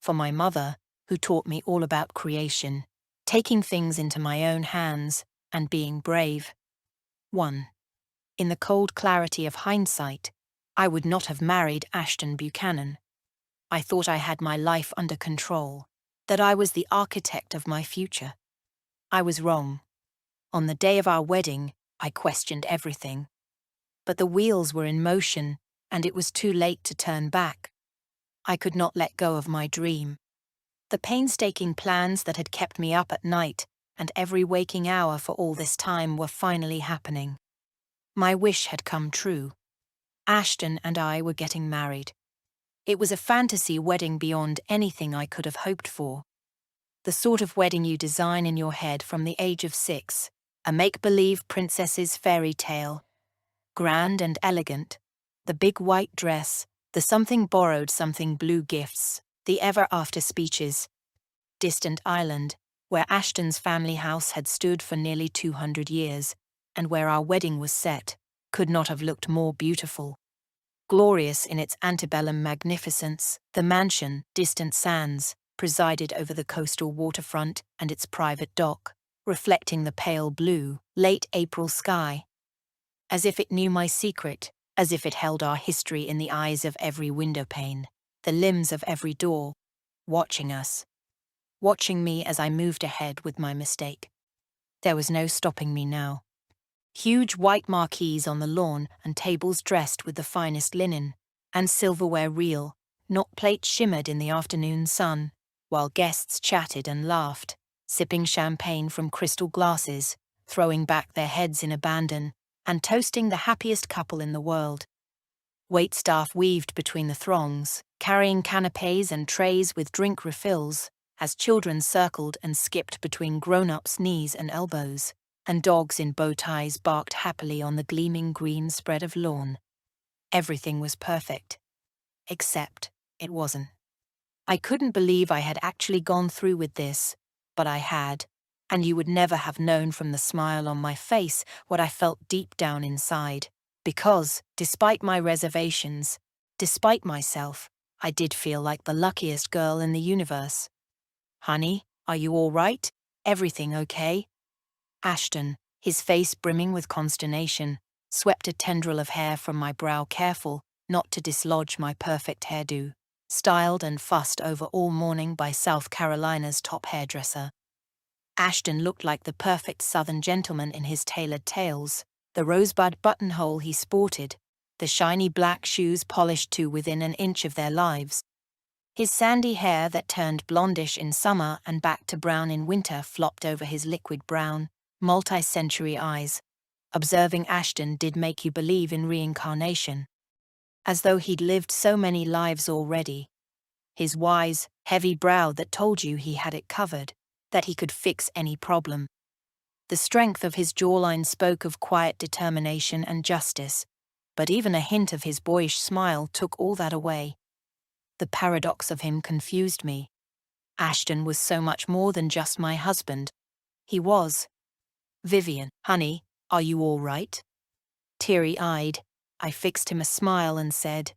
for my mother, who taught me all about creation, taking things into my own hands, and being brave. 1. In the cold clarity of hindsight, I would not have married Ashton Buchanan. I thought I had my life under control, that I was the architect of my future. I was wrong. On the day of our wedding, I questioned everything. But the wheels were in motion, and it was too late to turn back. I could not let go of my dream. The painstaking plans that had kept me up at night and every waking hour for all this time were finally happening. My wish had come true. Ashton and I were getting married. It was a fantasy wedding beyond anything I could have hoped for. The sort of wedding you design in your head from the age of 6, a make-believe princess's fairy tale. Grand and elegant, the big white dress, the something borrowed something blue gifts, the ever-after speeches. Distant island, where Ashton's family house had stood for nearly 200 years, and where our wedding was set, could not have looked more beautiful. Glorious in its antebellum magnificence, the mansion, Distant Sands, presided over the coastal waterfront and its private dock, reflecting the pale blue, late April sky. As if it knew my secret, as if it held our history in the eyes of every windowpane, the limbs of every door, watching us. Watching me as I moved ahead with my mistake. There was no stopping me now. Huge white marquees on the lawn and tables dressed with the finest linen, and silverware real, not plate shimmered in the afternoon sun, while guests chatted and laughed, sipping champagne from crystal glasses, throwing back their heads in abandon, and toasting the happiest couple in the world. Waitstaff weaved between the throngs, carrying canapés and trays with drink refills, as children circled and skipped between grown-ups' knees and elbows, and dogs in bow ties barked happily on the gleaming green spread of lawn. Everything was perfect. Except it wasn't. I couldn't believe I had actually gone through with this, but I had, and you would never have known from the smile on my face what I felt deep down inside, because, despite my reservations, despite myself, I did feel like the luckiest girl in the universe. "Honey, are you all right? Everything okay?" Ashton, his face brimming with consternation, swept a tendril of hair from my brow, careful not to dislodge my perfect hairdo, styled and fussed over all morning by South Carolina's top hairdresser. Ashton looked like the perfect Southern gentleman in his tailored tails, the rosebud buttonhole he sported, the shiny black shoes polished to within an inch of their lives. His sandy hair that turned blondish in summer and back to brown in winter flopped over his liquid brown, multi-century eyes. Observing Ashton did make you believe in reincarnation. As though he'd lived so many lives already. His wise, heavy brow that told you he had it covered, that he could fix any problem. The strength of his jawline spoke of quiet determination and justice, but even a hint of his boyish smile took all that away. The paradox of him confused me. Ashton was so much more than just my husband. He was. "Vivian, honey, are you all right?" Teary-eyed, I fixed him a smile and said,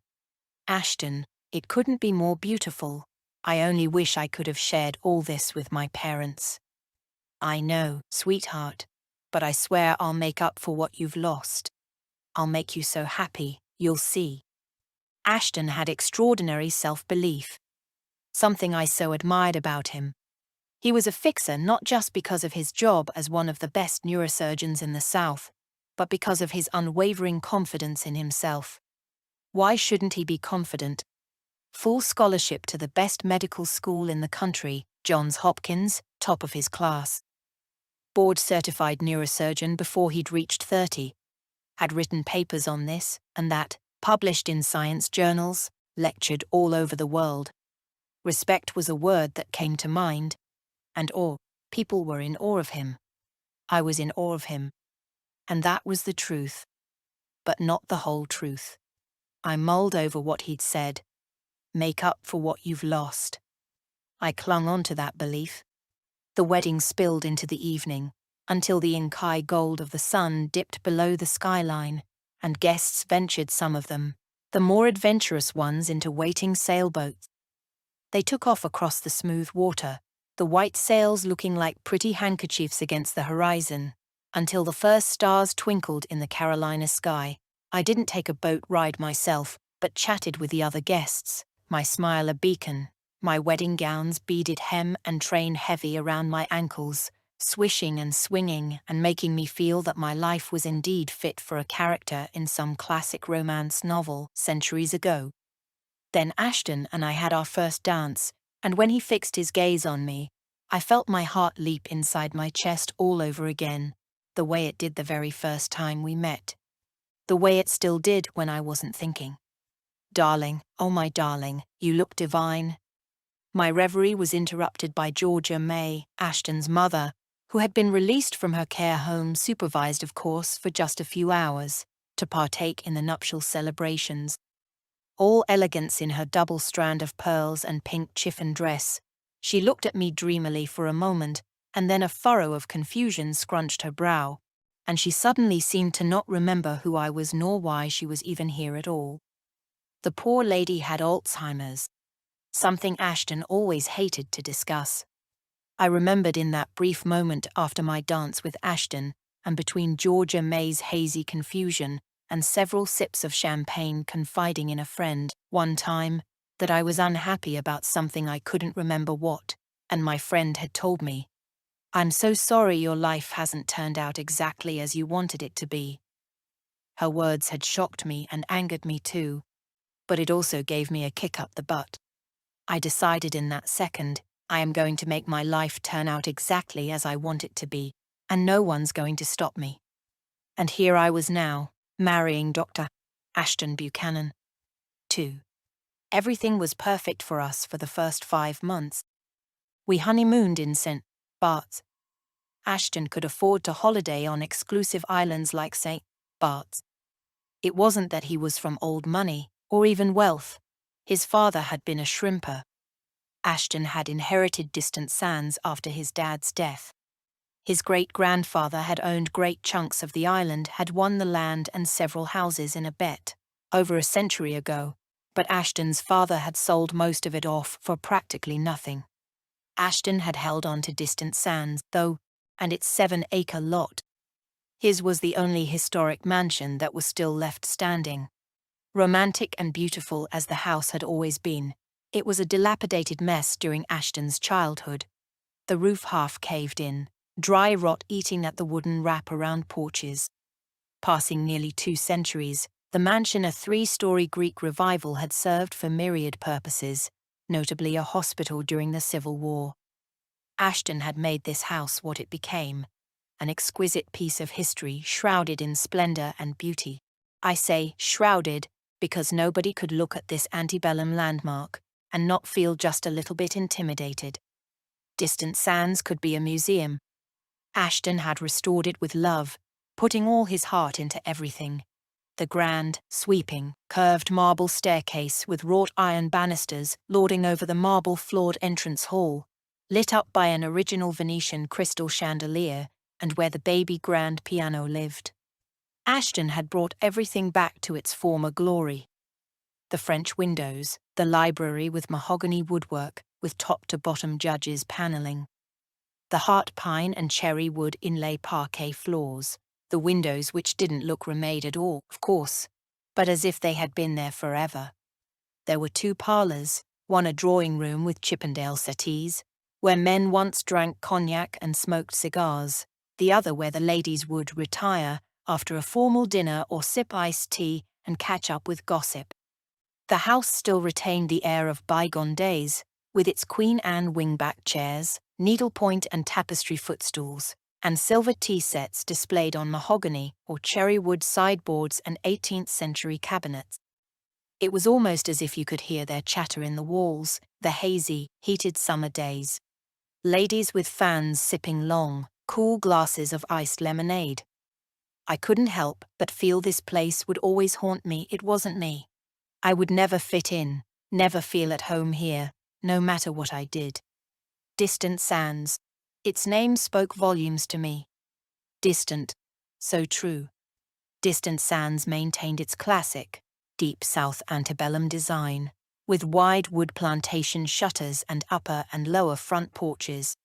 "Ashton, it couldn't be more beautiful. I only wish I could have shared all this with my parents." "I know, sweetheart, but I swear I'll make up for what you've lost. I'll make you so happy, you'll see." Ashton had extraordinary self-belief. Something I so admired about him. He was a fixer not just because of his job as one of the best neurosurgeons in the South, but because of his unwavering confidence in himself. Why shouldn't he be confident? Full scholarship to the best medical school in the country, Johns Hopkins, top of his class. Board-certified neurosurgeon before he'd reached 30. Had written papers on this and that, published in science journals, lectured all over the world. Respect was a word that came to mind, and awe. People were in awe of him. I was in awe of him. And that was the truth. But not the whole truth. I mulled over what he'd said. Make up for what you've lost. I clung on to that belief. The wedding spilled into the evening, until the ink-eye gold of the sun dipped below the skyline, and guests ventured, some of them, the more adventurous ones, into waiting sailboats. They took off across the smooth water, the white sails looking like pretty handkerchiefs against the horizon, until the first stars twinkled in the Carolina sky. I didn't take a boat ride myself, but chatted with the other guests, my smile a beacon, my wedding gown's beaded hem and train heavy around my ankles, swishing and swinging and making me feel that my life was indeed fit for a character in some classic romance novel centuries ago. Then Ashton and I had our first dance, and when he fixed his gaze on me, I felt my heart leap inside my chest all over again, the way it did the very first time we met. The way it still did when I wasn't thinking. Darling, oh my darling, you look divine. My reverie was interrupted by Georgia May, Ashton's mother, who had been released from her care home, supervised of course, for just a few hours, to partake in the nuptial celebrations. All elegance in her double strand of pearls and pink chiffon dress, she looked at me dreamily for a moment, and then a furrow of confusion scrunched her brow, and she suddenly seemed to not remember who I was nor why she was even here at all. The poor lady had Alzheimer's, something Ashton always hated to discuss. I remembered in that brief moment after my dance with Ashton, and between Georgia May's hazy confusion and several sips of champagne confiding in a friend, one time, that I was unhappy about something I couldn't remember what, and my friend had told me, "I'm so sorry your life hasn't turned out exactly as you wanted it to be." Her words had shocked me and angered me too, but it also gave me a kick up the butt. I decided in that second, I am going to make my life turn out exactly as I want it to be, and no one's going to stop me. And here I was now, marrying Dr. Ashton Buchanan. 2. Everything was perfect for us for the first 5 months. We honeymooned in St. Bart's. Ashton could afford to holiday on exclusive islands like St. Bart's. It wasn't that he was from old money, or even wealth. His father had been a shrimper. Ashton had inherited distant sands after his dad's death. His great-grandfather had owned great chunks of the island, had won the land and several houses in a bet, over a century ago, but Ashton's father had sold most of it off for practically nothing. Ashton had held on to distant sands, though, and its 7-acre lot. His was the only historic mansion that was still left standing. Romantic and beautiful as the house had always been, it was a dilapidated mess during Ashton's childhood. The roof half caved in, dry rot eating at the wooden wrap-around porches. Passing nearly 2 centuries, the mansion, a 3-story Greek revival, had served for myriad purposes, notably a hospital during the Civil War. Ashton had made this house what it became, an exquisite piece of history shrouded in splendor and beauty. I say shrouded because nobody could look at this antebellum landmark and not feel just a little bit intimidated. Distant Sands could be a museum. Ashton had restored it with love, putting all his heart into everything. The grand, sweeping, curved marble staircase with wrought iron banisters lording over the marble-floored entrance hall, lit up by an original Venetian crystal chandelier, and where the baby grand piano lived. Ashton had brought everything back to its former glory. The French windows, the library with mahogany woodwork with top-to-bottom judges' paneling, the heart pine and cherry wood inlay parquet floors, the windows which didn't look remade at all, of course, but as if they had been there forever. There were 2 parlors, one a drawing room with Chippendale settees, where men once drank cognac and smoked cigars, the other where the ladies would retire after a formal dinner or sip iced tea and catch up with gossip. The house still retained the air of bygone days, with its Queen Anne wingback chairs, needlepoint and tapestry footstools, and silver tea sets displayed on mahogany or cherry wood sideboards and 18th-century cabinets. It was almost as if you could hear their chatter in the walls, the hazy, heated summer days. Ladies with fans sipping long, cool glasses of iced lemonade. I couldn't help but feel this place would always haunt me. It wasn't me. I would never fit in, never feel at home here, no matter what I did. Distant Sands. Its name spoke volumes to me. Distant. So true. Distant Sands maintained its classic, deep South antebellum design, with wide wood plantation shutters and upper and lower front porches.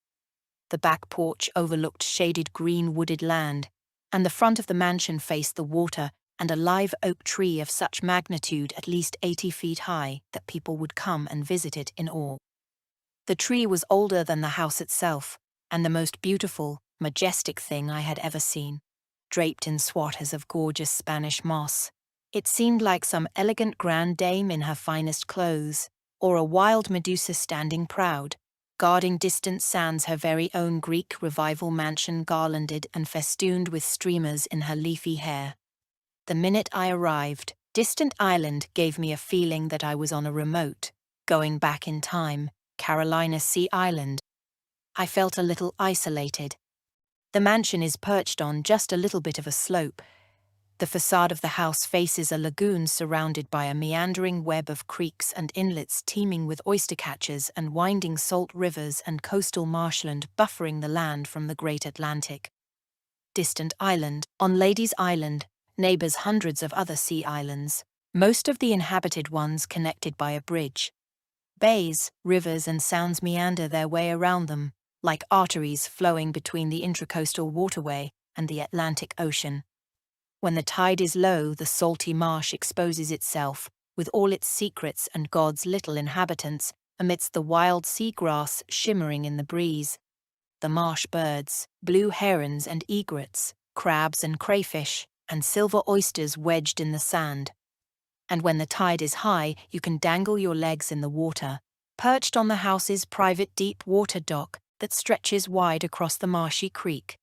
The back porch overlooked shaded green wooded land, and the front of the mansion faced the water and a live oak tree of such magnitude at least 80 feet high that people would come and visit it in awe. The tree was older than the house itself, and the most beautiful, majestic thing I had ever seen. Draped in swaths of gorgeous Spanish moss, it seemed like some elegant grand dame in her finest clothes, or a wild Medusa standing proud, guarding distant sands, her very own Greek revival mansion garlanded and festooned with streamers in her leafy hair. The minute I arrived, Distant Island gave me a feeling that I was on a remote, going back in time, Carolina Sea Island. I felt a little isolated. The mansion is perched on just a little bit of a slope. The facade of the house faces a lagoon surrounded by a meandering web of creeks and inlets teeming with oyster catchers and winding salt rivers and coastal marshland buffering the land from the great Atlantic. Distant Island, on Ladies Island, neighbors hundreds of other sea islands, most of the inhabited ones connected by a bridge. Bays, rivers and sounds meander their way around them, like arteries flowing between the intracoastal waterway and the Atlantic Ocean. When the tide is low, the salty marsh exposes itself, with all its secrets and God's little inhabitants, amidst the wild seagrass shimmering in the breeze. The marsh birds, blue herons and egrets, crabs and crayfish, and silver oysters wedged in the sand. And when the tide is high, you can dangle your legs in the water, perched on the house's private deep water dock that stretches wide across the marshy creek.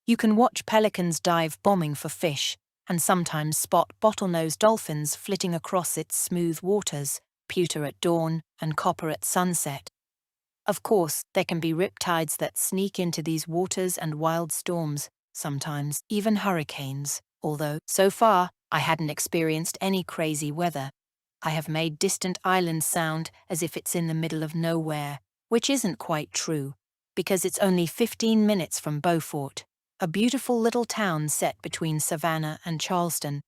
You can watch pelicans dive bombing for fish, and sometimes spot bottlenose dolphins flitting across its smooth waters, pewter at dawn and copper at sunset. Of course, there can be riptides that sneak into these waters and wild storms, sometimes even hurricanes, although, so far, I hadn't experienced any crazy weather. I have made Distant Island sound as if it's in the middle of nowhere, which isn't quite true, because it's only 15 minutes from Beaufort, a beautiful little town set between Savannah and Charleston.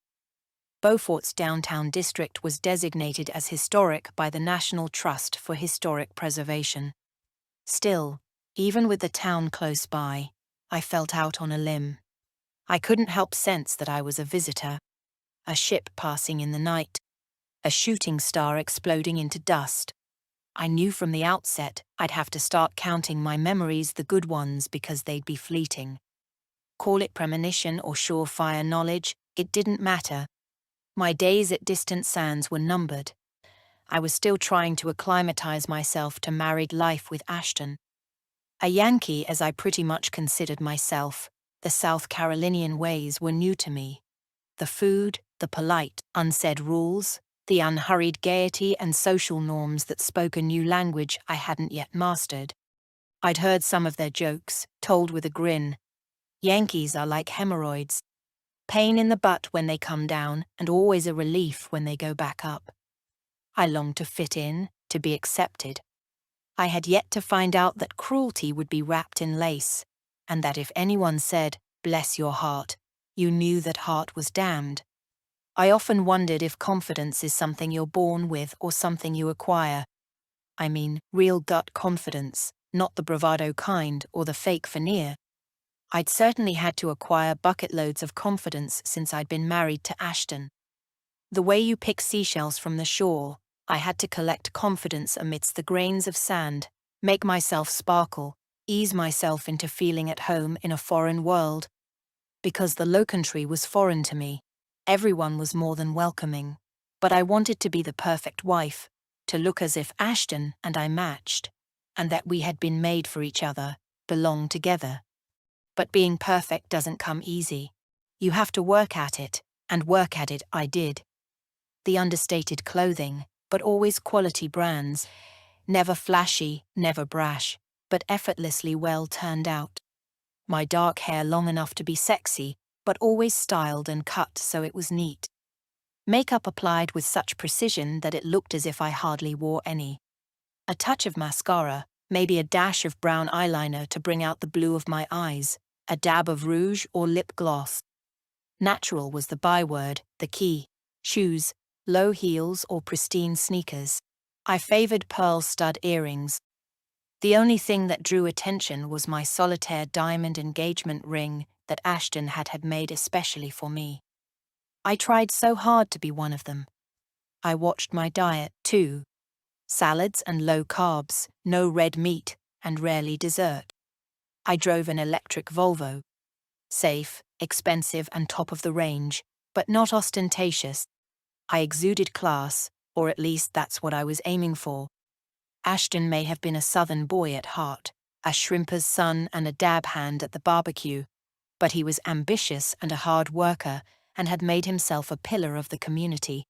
Beaufort's downtown district was designated as historic by the National Trust for Historic Preservation. Still, even with the town close by, I felt out on a limb. I couldn't help sense that I was a visitor, a ship passing in the night, a shooting star exploding into dust. I knew from the outset I'd have to start counting my memories the good ones because they'd be fleeting. Call it premonition or surefire knowledge, it didn't matter. My days at Distant Sands were numbered. I was still trying to acclimatize myself to married life with Ashton. A Yankee as I pretty much considered myself, the South Carolinian ways were new to me. The food, the polite, unsaid rules, the unhurried gaiety and social norms that spoke a new language I hadn't yet mastered. I'd heard some of their jokes, told with a grin. Yankees are like hemorrhoids. Pain in the butt when they come down and always a relief when they go back up. I longed to fit in, to be accepted. I had yet to find out that cruelty would be wrapped in lace, and that if anyone said, "Bless your heart," you knew that heart was damned. I often wondered if confidence is something you're born with or something you acquire. I mean, real gut confidence, not the bravado kind or the fake veneer. I'd certainly had to acquire bucket loads of confidence since I'd been married to Ashton. The way you pick seashells from the shore, I had to collect confidence amidst the grains of sand, make myself sparkle, ease myself into feeling at home in a foreign world. Because the low country was foreign to me, everyone was more than welcoming. But I wanted to be the perfect wife, to look as if Ashton and I matched, and that we had been made for each other, belonged together. But being perfect doesn't come easy. You have to work at it, and work at it I did. The understated clothing, but always quality brands, never flashy, never brash, but effortlessly well turned out. My dark hair long enough to be sexy, but always styled and cut so it was neat. Makeup applied with such precision that it looked as if I hardly wore any. A touch of mascara, maybe a dash of brown eyeliner to bring out the blue of my eyes, a dab of rouge or lip gloss. Natural was the byword, the key. Shoes, low heels or pristine sneakers. I favored pearl stud earrings. The only thing that drew attention was my solitaire diamond engagement ring that Ashton had made especially for me. I tried so hard to be one of them. I watched my diet, too. Salads and low carbs, no red meat, and rarely dessert. I drove an electric Volvo. Safe, expensive, and top of the range, but not ostentatious. I exuded class, or at least that's what I was aiming for. Ashton may have been a southern boy at heart, a shrimper's son and a dab hand at the barbecue, but he was ambitious and a hard worker and had made himself a pillar of the community.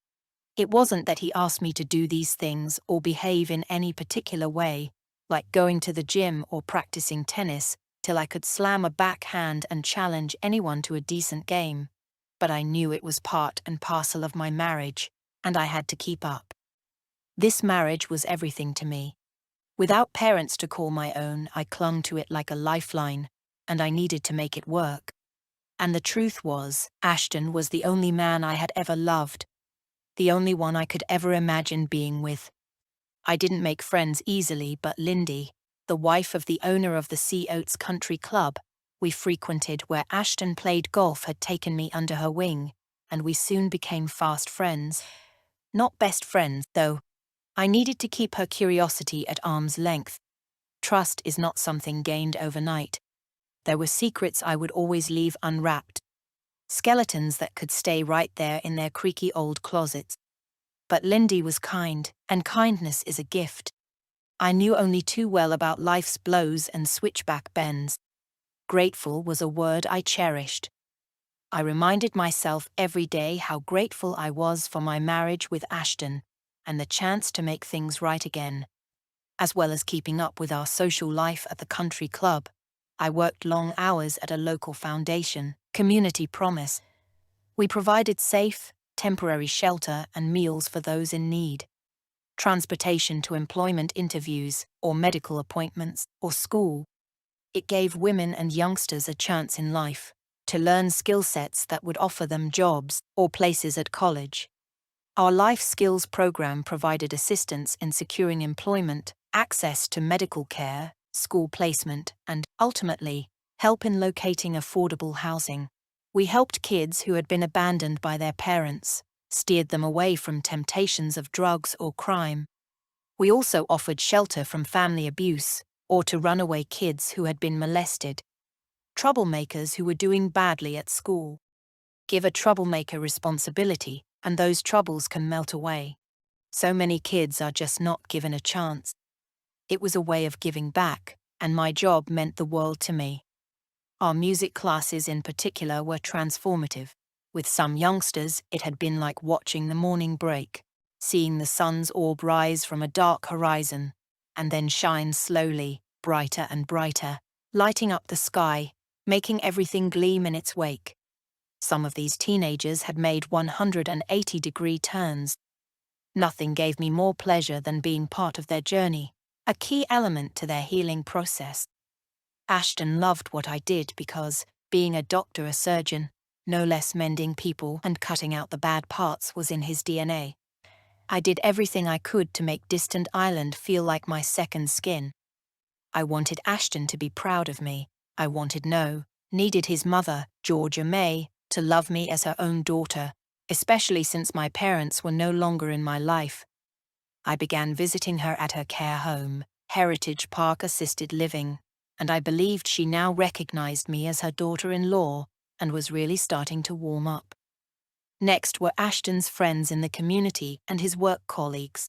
It wasn't that he asked me to do these things or behave in any particular way, like going to the gym or practicing tennis, till I could slam a backhand and challenge anyone to a decent game. But I knew it was part and parcel of my marriage, and I had to keep up. This marriage was everything to me. Without parents to call my own, I clung to it like a lifeline, and I needed to make it work. And the truth was, Ashton was the only man I had ever loved, the only one I could ever imagine being with. I didn't make friends easily, but Lindy, the wife of the owner of the Sea Oats Country Club we frequented where Ashton played golf, had taken me under her wing, and we soon became fast friends. Not best friends, though. I needed to keep her curiosity at arm's length. Trust is not something gained overnight. There were secrets I would always leave unwrapped. Skeletons that could stay right there in their creaky old closets. But Lindy was kind, and kindness is a gift. I knew only too well about life's blows and switchback bends. Grateful was a word I cherished. I reminded myself every day how grateful I was for my marriage with Ashton, and the chance to make things right again. As well as keeping up with our social life at the country club, I worked long hours at a local foundation, Community Promise. We provided safe, temporary shelter and meals for those in need. Transportation to employment interviews, or medical appointments, or school. It gave women and youngsters a chance in life to learn skill sets that would offer them jobs or places at college. Our life skills program provided assistance in securing employment, access to medical care, school placement, and, ultimately, help in locating affordable housing. We helped kids who had been abandoned by their parents, steered them away from temptations of drugs or crime. We also offered shelter from family abuse, or to runaway kids who had been molested. Troublemakers who were doing badly at school. Give a troublemaker responsibility, and those troubles can melt away. So many kids are just not given a chance. It was a way of giving back, and my job meant the world to me. Our music classes in particular were transformative. With some youngsters, it had been like watching the morning break, seeing the sun's orb rise from a dark horizon, and then shine slowly, brighter and brighter, lighting up the sky, making everything gleam in its wake. Some of these teenagers had made 180-degree turns. Nothing gave me more pleasure than being part of their journey, a key element to their healing process. Ashton loved what I did because, being a doctor, a surgeon, no less mending people and cutting out the bad parts was in his DNA. I did everything I could to make Distant Island feel like my second skin. I wanted Ashton to be proud of me. I needed his mother, Georgia May, to love me as her own daughter, especially since my parents were no longer in my life. I began visiting her at her care home, Heritage Park Assisted Living, and I believed she now recognized me as her daughter-in-law and was really starting to warm up. Next were Ashton's friends in the community and his work colleagues.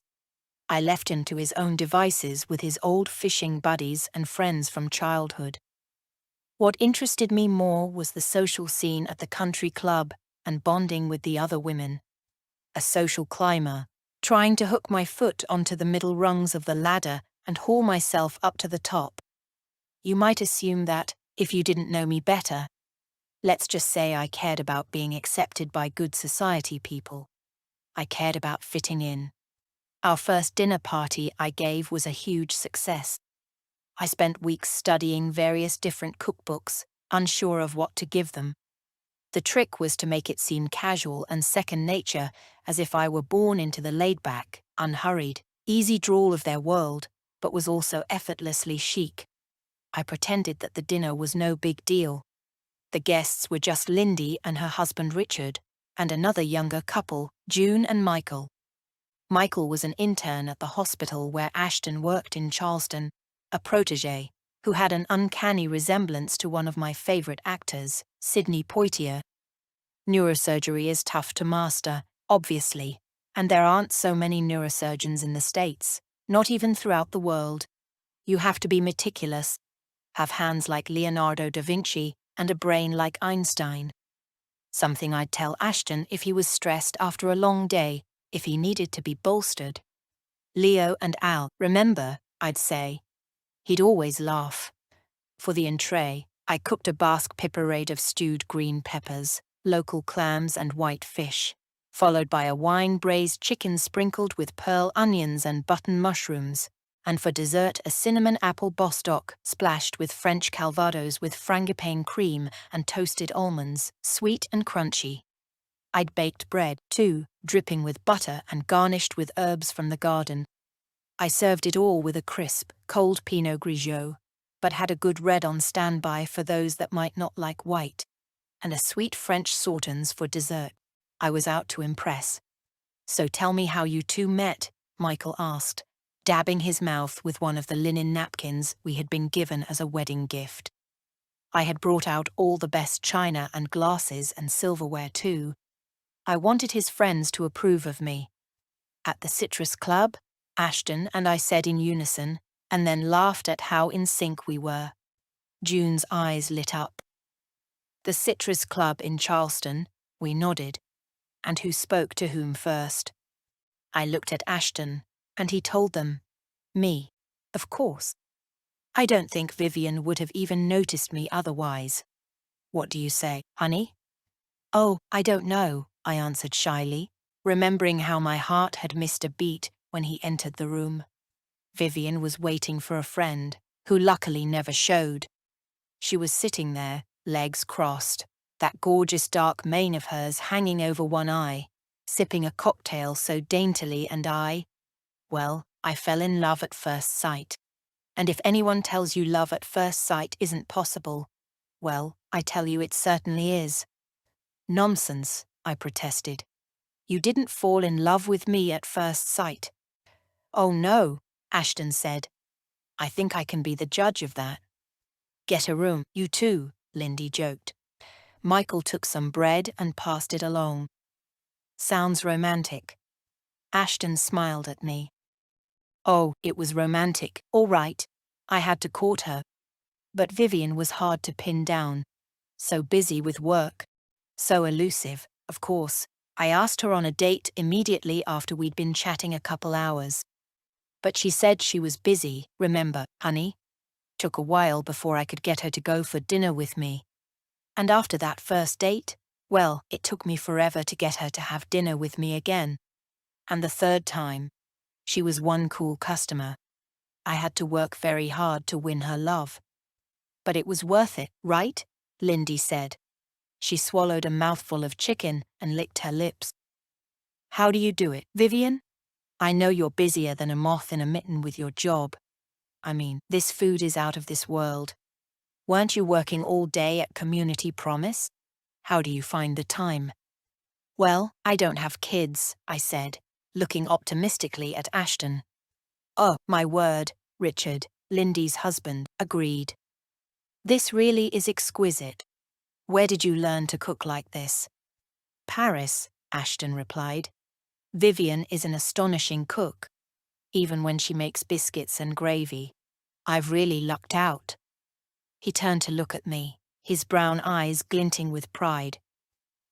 I left him to his own devices with his old fishing buddies and friends from childhood. What interested me more was the social scene at the country club and bonding with the other women. A social climber, trying to hook my foot onto the middle rungs of the ladder and haul myself up to the top. You might assume that, if you didn't know me better, let's just say I cared about being accepted by good society people. I cared about fitting in. Our first dinner party I gave was a huge success. I spent weeks studying various different cookbooks, unsure of what to give them. The trick was to make it seem casual and second nature, as if I were born into the laid-back, unhurried, easy drawl of their world, but was also effortlessly chic. I pretended that the dinner was no big deal. The guests were just Lindy and her husband Richard, and another younger couple, June and Michael. Michael was an intern at the hospital where Ashton worked in Charleston, a protégé, who had an uncanny resemblance to one of my favorite actors, Sidney Poitier. Neurosurgery is tough to master, obviously, and there aren't so many neurosurgeons in the States, not even throughout the world. You have to be meticulous, have hands like Leonardo da Vinci, and a brain like Einstein. Something I'd tell Ashton if he was stressed after a long day, if he needed to be bolstered. Leo and Al, remember, I'd say. He'd always laugh. For the entree, I cooked a Basque piparade of stewed green peppers, local clams and white fish, followed by a wine-braised chicken sprinkled with pearl onions and button mushrooms, and for dessert a cinnamon apple bostock splashed with French calvados with frangipane cream and toasted almonds, sweet and crunchy. I'd baked bread, too, dripping with butter and garnished with herbs from the garden. I served it all with a crisp, cold Pinot Grigio, but had a good red on standby for those that might not like white, and a sweet French sauternes for dessert. I was out to impress. "So tell me how you two met," Michael asked, dabbing his mouth with one of the linen napkins we had been given as a wedding gift. I had brought out all the best china and glasses and silverware too. I wanted his friends to approve of me. "At the Citrus Club?" Ashton and I said in unison, and then laughed at how in sync we were. June's eyes lit up. "The Citrus Club in Charleston," we nodded. "And who spoke to whom first?" I looked at Ashton, and he told them. "Me, of course. I don't think Vivian would have even noticed me otherwise. What do you say, honey?" "Oh, I don't know," I answered shyly, remembering how my heart had missed a beat when he entered the room. Vivian was waiting for a friend, who luckily never showed. She was sitting there, legs crossed, that gorgeous dark mane of hers hanging over one eye, sipping a cocktail so daintily, and I fell in love at first sight. And if anyone tells you love at first sight isn't possible, well, I tell you it certainly is. "Nonsense," I protested. "You didn't fall in love with me at first sight." "Oh no," Ashton said. "I think I can be the judge of that." "Get a room, you too," Lindy joked. Michael took some bread and passed it along. "Sounds romantic." Ashton smiled at me. "Oh, it was romantic, all right. I had to court her. But Vivian was hard to pin down. So busy with work. So elusive, of course. I asked her on a date immediately after we'd been chatting a couple hours. But she said she was busy, remember, honey? Took a while before I could get her to go for dinner with me. And after that first date, well, it took me forever to get her to have dinner with me again. And the third time, she was one cool customer. I had to work very hard to win her love. But it was worth it, right? Lindy said. She swallowed a mouthful of chicken and licked her lips. "How do you do it, Vivian? I know you're busier than a moth in a mitten with your job. I mean, this food is out of this world. Weren't you working all day at Community Promise? How do you find the time?" "Well, I don't have kids," I said, looking optimistically at Ashton. "Oh, my word," Richard, Lindy's husband, agreed. "This really is exquisite. Where did you learn to cook like this?" "Paris," Ashton replied. "Vivian is an astonishing cook, even when she makes biscuits and gravy. I've really lucked out." He turned to look at me, his brown eyes glinting with pride.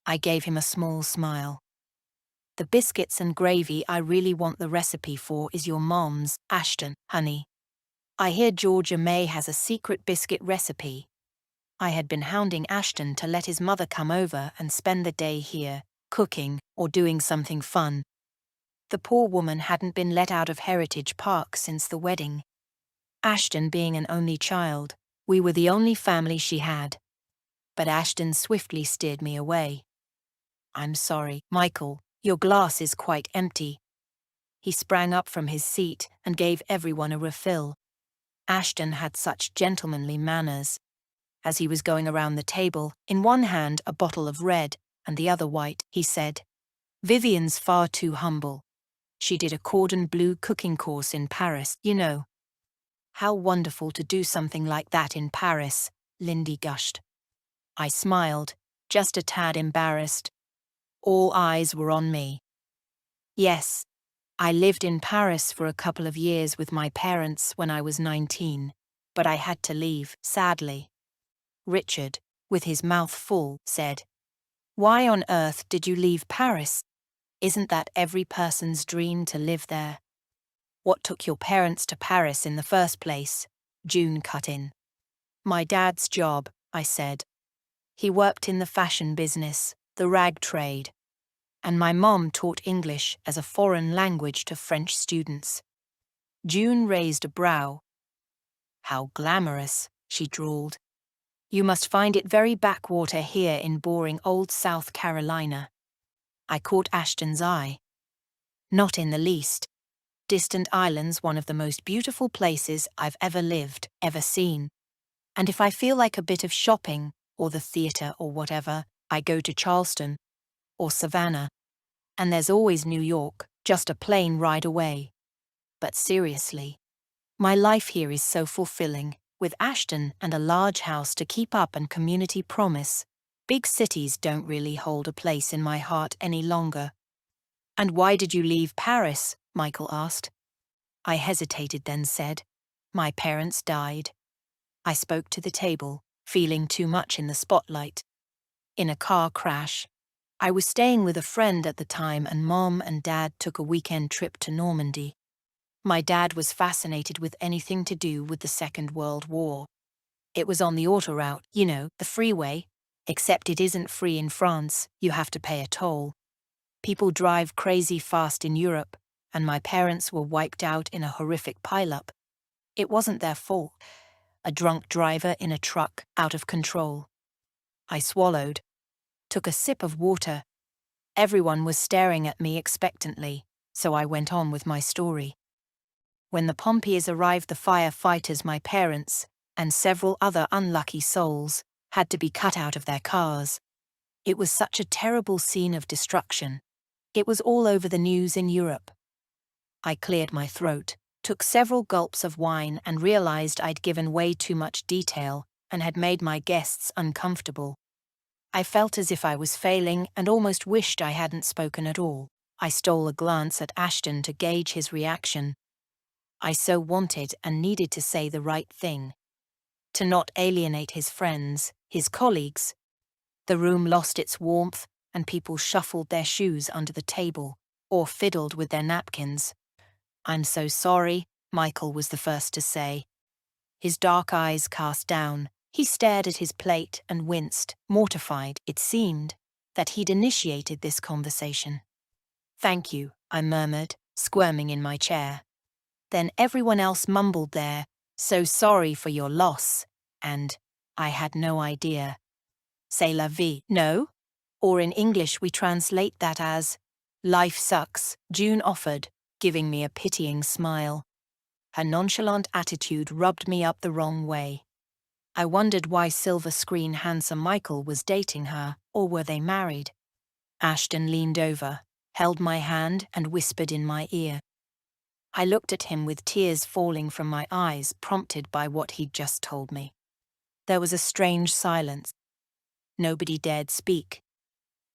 I gave him a small smile. "The biscuits and gravy I really want the recipe for is your mom's, Ashton, honey. I hear Georgia May has a secret biscuit recipe." I had been hounding Ashton to let his mother come over and spend the day here, cooking or doing something fun. The poor woman hadn't been let out of Heritage Park since the wedding. Ashton being an only child, we were the only family she had. But Ashton swiftly steered me away. "I'm sorry, Michael, your glass is quite empty." He sprang up from his seat and gave everyone a refill. Ashton had such gentlemanly manners. As he was going around the table, in one hand a bottle of red and the other white, he said, "Vivian's far too humble. She did a cordon bleu cooking course in Paris, you know." "How wonderful to do something like that in Paris," Lindy gushed. I smiled, just a tad embarrassed. All eyes were on me. "Yes, I lived in Paris for a couple of years with my parents when I was 19, but I had to leave, sadly." Richard, with his mouth full, said, "Why on earth did you leave Paris? Isn't that every person's dream to live there?" "What took your parents to Paris in the first place?" June cut in. "My dad's job," I said. "He worked in the fashion business, the rag trade. And my mom taught English as a foreign language to French students." June raised a brow. "How glamorous," she drawled. "You must find it very backwater here in boring old South Carolina." I caught Ashton's eye. "Not in the least. Distant Island's one of the most beautiful places I've ever lived, ever seen. And if I feel like a bit of shopping, or the theatre or whatever, I go to Charleston, or Savannah. And there's always New York, just a plane ride away. But seriously, my life here is so fulfilling, with Ashton and a large house to keep up and community promise. Big cities don't really hold a place in my heart any longer." "And why did you leave Paris?" Michael asked. I hesitated, then said, "My parents died." I spoke to the table, feeling too much in the spotlight. "In a car crash. I was staying with a friend at the time and Mom and Dad took a weekend trip to Normandy. My dad was fascinated with anything to do with the Second World War. It was on the autoroute, you know, the freeway, except it isn't free in France, you have to pay a toll. People drive crazy fast in Europe, and my parents were wiped out in a horrific pileup. It wasn't their fault. A drunk driver in a truck, out of control." I swallowed, took a sip of water. Everyone was staring at me expectantly, so I went on with my story. "When the Pompiers arrived, the firefighters, my parents, and several other unlucky souls, had to be cut out of their cars. It was such a terrible scene of destruction. It was all over the news in Europe." I cleared my throat, took several gulps of wine and realized I'd given way too much detail and had made my guests uncomfortable. I felt as if I was failing and almost wished I hadn't spoken at all. I stole a glance at Ashton to gauge his reaction. I so wanted and needed to say the right thing. To not alienate his friends, his colleagues. The room lost its warmth and people shuffled their shoes under the table or fiddled with their napkins. "I'm so sorry," Michael was the first to say. His dark eyes cast down, he stared at his plate and winced, mortified, it seemed, that he'd initiated this conversation. "Thank you," I murmured, squirming in my chair. Then everyone else mumbled their, "So sorry for your loss," and "I had no idea." "C'est la vie, no?" Or in English we translate that as, "Life sucks," June offered, giving me a pitying smile. Her nonchalant attitude rubbed me up the wrong way. I wondered why silver screen handsome Michael was dating her, or were they married? Ashton leaned over, held my hand and whispered in my ear. I looked at him with tears falling from my eyes, prompted by what he'd just told me. There was a strange silence. Nobody dared speak.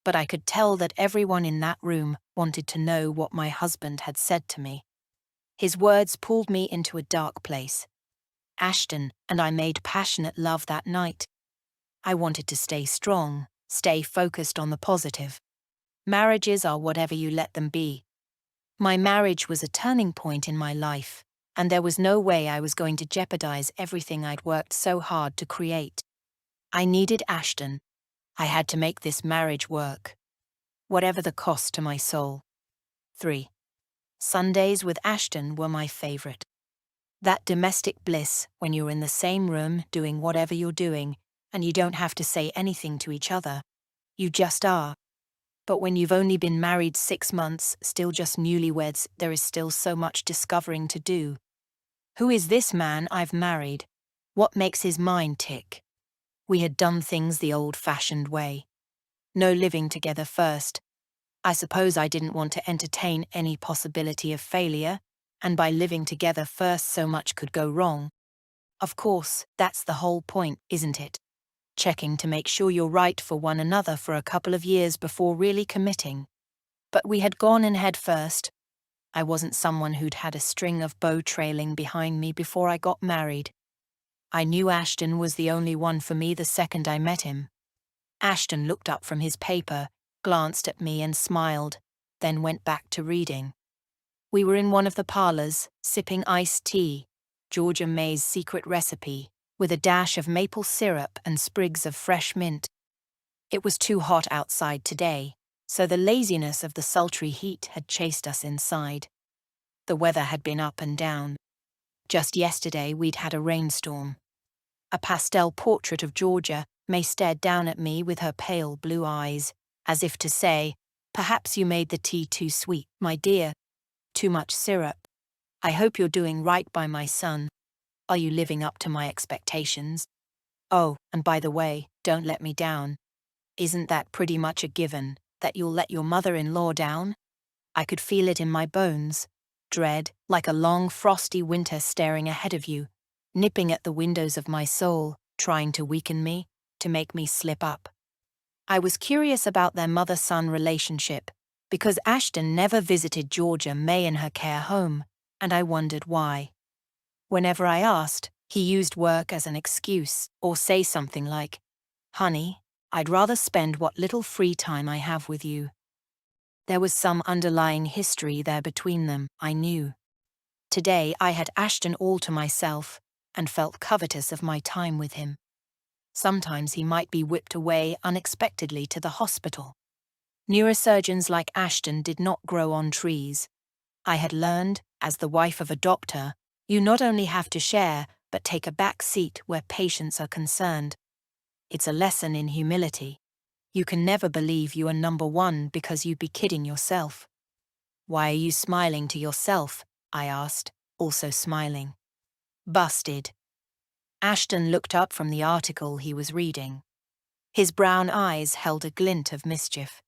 But I could tell that everyone in that room wanted to know what my husband had said to me. His words pulled me into a dark place. Ashton and I made passionate love that night. I wanted to stay strong, stay focused on the positive. Marriages are whatever you let them be. My marriage was a turning point in my life, and there was no way I was going to jeopardize everything I'd worked so hard to create. I needed Ashton. I had to make this marriage work, whatever the cost to my soul. 3. Sundays with Ashton were my favorite. That domestic bliss when you're in the same room doing whatever you're doing, and you don't have to say anything to each other. You just are. But when you've only been married 6 months, still just newlyweds, there is still so much discovering to do. Who is this man I've married? What makes his mind tick? We had done things the old-fashioned way. No living together first. I suppose I didn't want to entertain any possibility of failure, and by living together first so much could go wrong. Of course, that's the whole point, isn't it? Checking to make sure you're right for one another for a couple of years before really committing. But we had gone in head first. I wasn't someone who'd had a string of bow trailing behind me before I got married. I knew Ashton was the only one for me the second I met him. Ashton looked up from his paper, glanced at me and smiled, then went back to reading. We were in one of the parlors, sipping iced tea, Georgia May's secret recipe, with a dash of maple syrup and sprigs of fresh mint. It was too hot outside today, so the laziness of the sultry heat had chased us inside. The weather had been up and down. Just yesterday we'd had a rainstorm. A pastel portrait of Georgia May stared down at me with her pale blue eyes, as if to say, "Perhaps you made the tea too sweet, my dear. Too much syrup. I hope you're doing right by my son. Are you living up to my expectations? Oh, and by the way, don't let me down. Isn't that pretty much a given, that you'll let your mother-in-law down?" I could feel it in my bones. Dread, like a long frosty winter staring ahead of you, nipping at the windows of my soul, trying to weaken me, to make me slip up. I was curious about their mother-son relationship, because Ashton never visited Georgia May in her care home, and I wondered why. Whenever I asked, he used work as an excuse, or say something like, "Honey, I'd rather spend what little free time I have with you." There was some underlying history there between them, I knew. Today I had Ashton all to myself, and felt covetous of my time with him. Sometimes he might be whipped away unexpectedly to the hospital. Neurosurgeons like Ashton did not grow on trees. I had learned, as the wife of a doctor, you not only have to share, but take a back seat where patients are concerned. It's a lesson in humility. You can never believe you are number one because you'd be kidding yourself. "Why are you smiling to yourself?" I asked, also smiling. "Busted." Ashton looked up from the article he was reading. His brown eyes held a glint of mischief.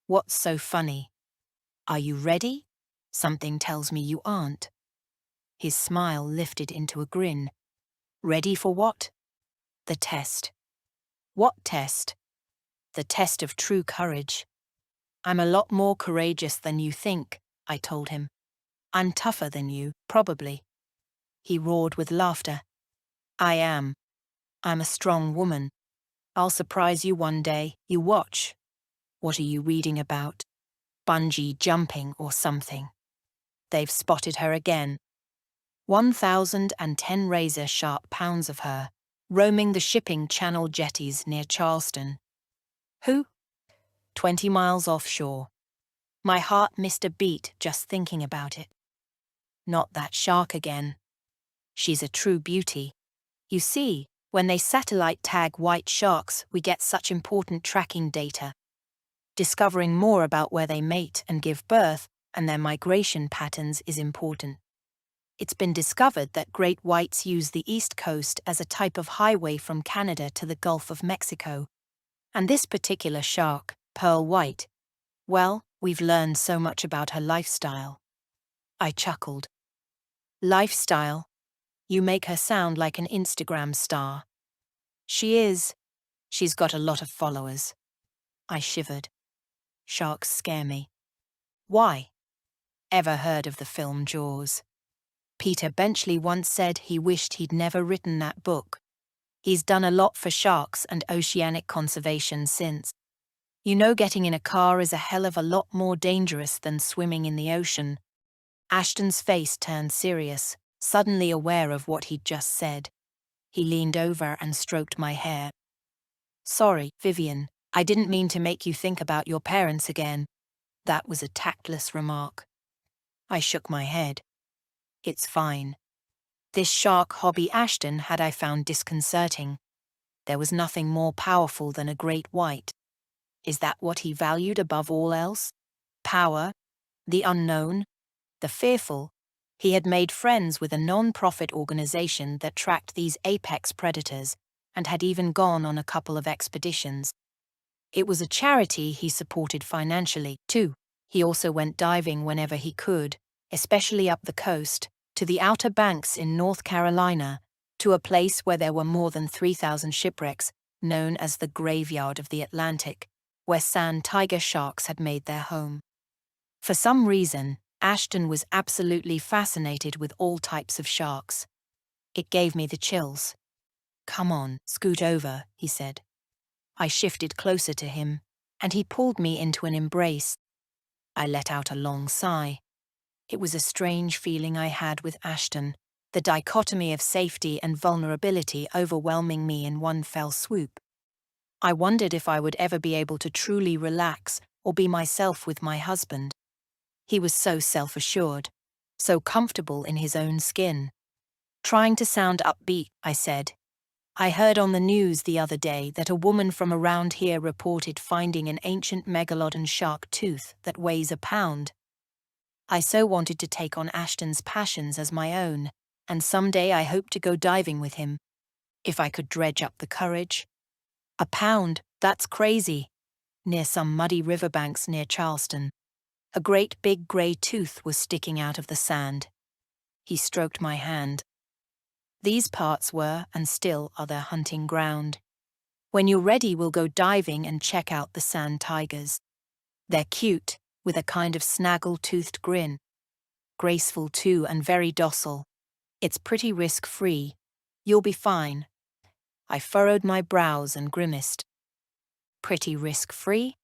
"What's so funny? Are you ready? Something tells me you aren't." His smile lifted into a grin. "Ready for what?" "The test." "What test?" "The test of true courage." "I'm a lot more courageous than you think," I told him. "I'm tougher than you, probably." He roared with laughter. "I am. I'm a strong woman. I'll surprise you one day, you watch." "What are you reading about? Bungee jumping or something?" "They've spotted her again. 1,010 razor-sharp pounds of her, roaming the shipping channel jetties near Charleston." "Who?" "20 miles offshore." My heart missed a beat just thinking about it. Not that shark again. She's a true beauty. You see, when they satellite tag white sharks, we get such important tracking data. Discovering more about where they mate and give birth and their migration patterns is important. It's been discovered that great whites use the East Coast as a type of highway from Canada to the Gulf of Mexico. And this particular shark, pearl white, well, we've learned so much about her lifestyle. I chuckled. "Lifestyle? You make her sound like an Instagram star." "She is. She's got a lot of followers." I shivered. Sharks scare me. "Why?" "Ever heard of the film Jaws?" Peter Benchley once said he wished he'd never written that book. He's done a lot for sharks and oceanic conservation since. You know, getting in a car is a hell of a lot more dangerous than swimming in the ocean. Ashton's face turned serious, suddenly aware of what he'd just said. He leaned over and stroked my hair. "Sorry, Vivian, I didn't mean to make you think about your parents again." That was a tactless remark. I shook my head. "It's fine." This shark hobby Ashton had I found disconcerting. There was nothing more powerful than a great white. Is that what he valued above all else? Power, the unknown, the fearful. He had made friends with a non-profit organization that tracked these apex predators and had even gone on a couple of expeditions. It was a charity he supported financially, too. He also went diving whenever he could, especially up the coast, to the Outer Banks in North Carolina, to a place where there were more than 3,000 shipwrecks, known as the Graveyard of the Atlantic, where sand tiger sharks had made their home. For some reason, Ashton was absolutely fascinated with all types of sharks. It gave me the chills. "Come on, scoot over," he said. I shifted closer to him, and he pulled me into an embrace. I let out a long sigh. It was a strange feeling I had with Ashton, the dichotomy of safety and vulnerability overwhelming me in one fell swoop. I wondered if I would ever be able to truly relax or be myself with my husband. He was so self-assured, so comfortable in his own skin. Trying to sound upbeat, I said, "I heard on the news the other day that a woman from around here reported finding an ancient megalodon shark tooth that weighs a pound." I so wanted to take on Ashton's passions as my own, and someday I hoped to go diving with him, if I could dredge up the courage. "A pound, that's crazy," near some muddy riverbanks near Charleston. A great big grey tooth was sticking out of the sand. He stroked my hand. "These parts were, and still are, their hunting ground. When you're ready, we'll go diving and check out the sand tigers. They're cute, with a kind of snaggle-toothed grin. Graceful too, and very docile. It's pretty risk-free. You'll be fine." I furrowed my brows and grimaced. "Pretty risk-free?"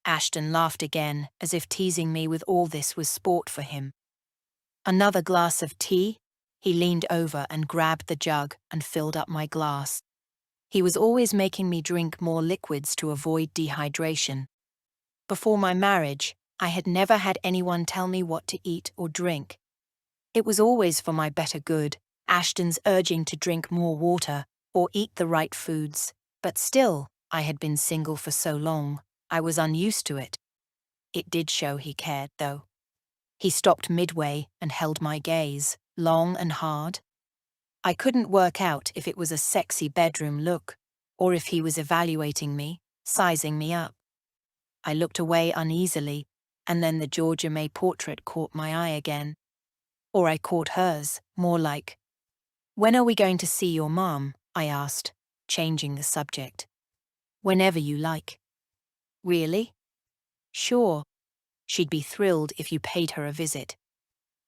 Ashton laughed again, as if teasing me with all this was sport for him. "Another glass of tea?" He leaned over and grabbed the jug and filled up my glass. He was always making me drink more liquids to avoid dehydration. Before my marriage, I had never had anyone tell me what to eat or drink. It was always for my better good, Ashton's urging to drink more water or eat the right foods, but still, I had been single for so long, I was unused to it. It did show he cared, though. He stopped midway and held my gaze, long and hard. I couldn't work out if it was a sexy bedroom look, or if he was evaluating me, sizing me up. I looked away uneasily, and then the Georgia May portrait caught my eye again. Or I caught hers, more like. "When are we going to see your mom?" I asked, changing the subject. "Whenever you like." "Really?" "Sure. She'd be thrilled if you paid her a visit.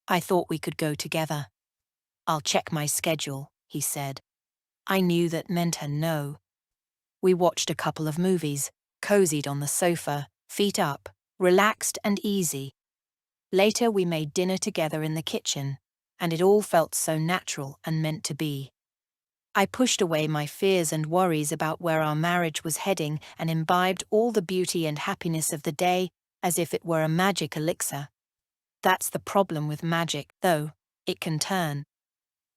I thought we could go together." "I'll check my schedule," he said. I knew that meant a no. We watched a couple of movies, cozied on the sofa, feet up, relaxed and easy. Later we made dinner together in the kitchen, and it all felt so natural and meant to be. I pushed away my fears and worries about where our marriage was heading and imbibed all the beauty and happiness of the day as if it were a magic elixir. That's the problem with magic, though, it can turn.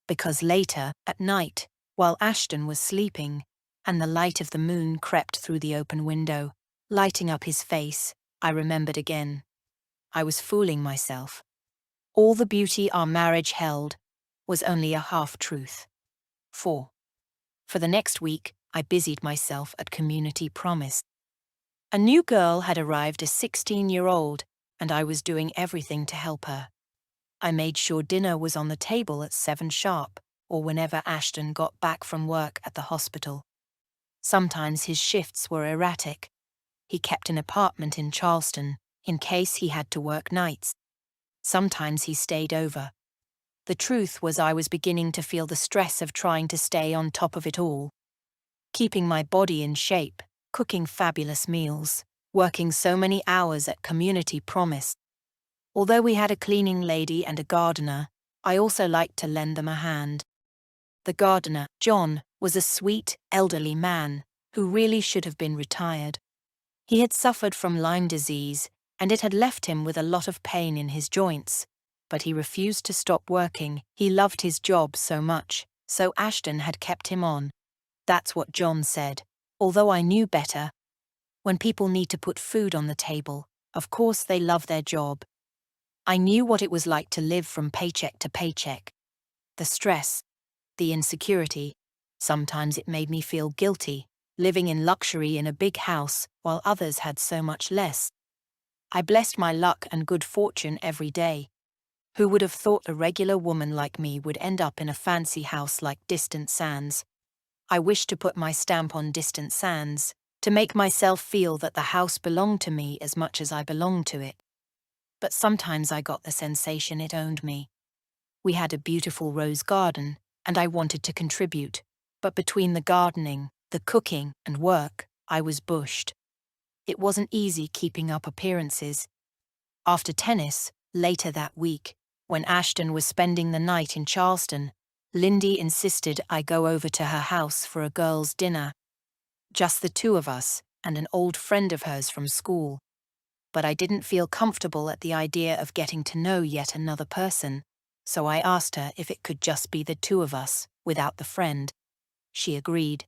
Because later, at night, while Ashton was sleeping, and the light of the moon crept through the open window, lighting up his face, I remembered again. I was fooling myself. All the beauty our marriage held was only a half-truth. 4. For the next week, I busied myself at Community Promise. A new girl had arrived, a 16-year-old, and I was doing everything to help her. I made sure dinner was on the table at 7 sharp, or whenever Ashton got back from work at the hospital. Sometimes his shifts were erratic. He kept an apartment in Charleston, in case he had to work nights. Sometimes he stayed over. The truth was I was beginning to feel the stress of trying to stay on top of it all. Keeping my body in shape, cooking fabulous meals, working so many hours at Community Promise. Although we had a cleaning lady and a gardener, I also liked to lend them a hand. The gardener, John, was a sweet, elderly man who really should have been retired. He had suffered from Lyme disease, and it had left him with a lot of pain in his joints. But he refused to stop working. He loved his job so much, so Ashton had kept him on. That's what John said, although I knew better. When people need to put food on the table, of course they love their job. I knew what it was like to live from paycheck to paycheck. The stress, the insecurity. Sometimes it made me feel guilty, living in luxury in a big house while others had so much less. I blessed my luck and good fortune every day. Who would have thought a regular woman like me would end up in a fancy house like Distant Sands? I wished to put my stamp on Distant Sands, to make myself feel that the house belonged to me as much as I belonged to it. But sometimes I got the sensation it owned me. We had a beautiful rose garden, and I wanted to contribute. But between the gardening, the cooking, and work, I was bushed. It wasn't easy keeping up appearances. After tennis, later that week, when Ashton was spending the night in Charleston, Lindy insisted I go over to her house for a girls' dinner. Just the two of us, and an old friend of hers from school. But I didn't feel comfortable at the idea of getting to know yet another person, so I asked her if it could just be the two of us, without the friend. She agreed.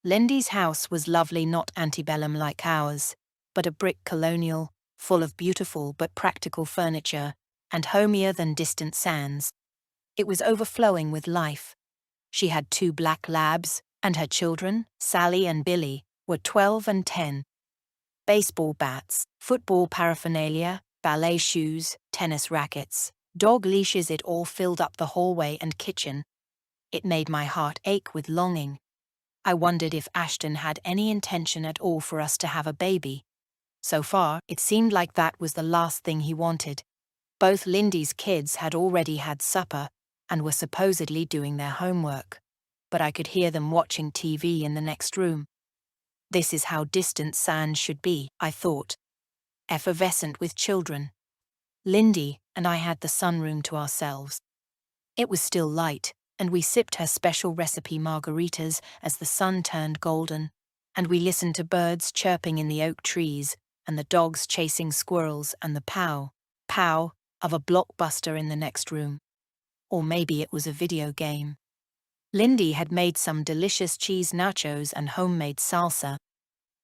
Lindy's house was lovely, not antebellum like ours, but a brick colonial, full of beautiful but practical furniture, and homier than Distant Sands. It was overflowing with life. She had 2 black labs, and her children, Sally and Billy, were 12 and 10. Baseball bats, football paraphernalia, ballet shoes, tennis rackets, dog leashes, it all filled up the hallway and kitchen. It made my heart ache with longing. I wondered if Ashton had any intention at all for us to have a baby. So far, it seemed like that was the last thing he wanted. Both Lindy's kids had already had supper and were supposedly doing their homework, but I could hear them watching TV in the next room. This is how Distant Sands should be, I thought. Effervescent with children. Lindy and I had the sunroom to ourselves. It was still light, and we sipped her special recipe margaritas as the sun turned golden, and we listened to birds chirping in the oak trees, and the dogs chasing squirrels, and the pow, pow, of a blockbuster in the next room. Or maybe it was a video game. Lindy had made some delicious cheese nachos and homemade salsa.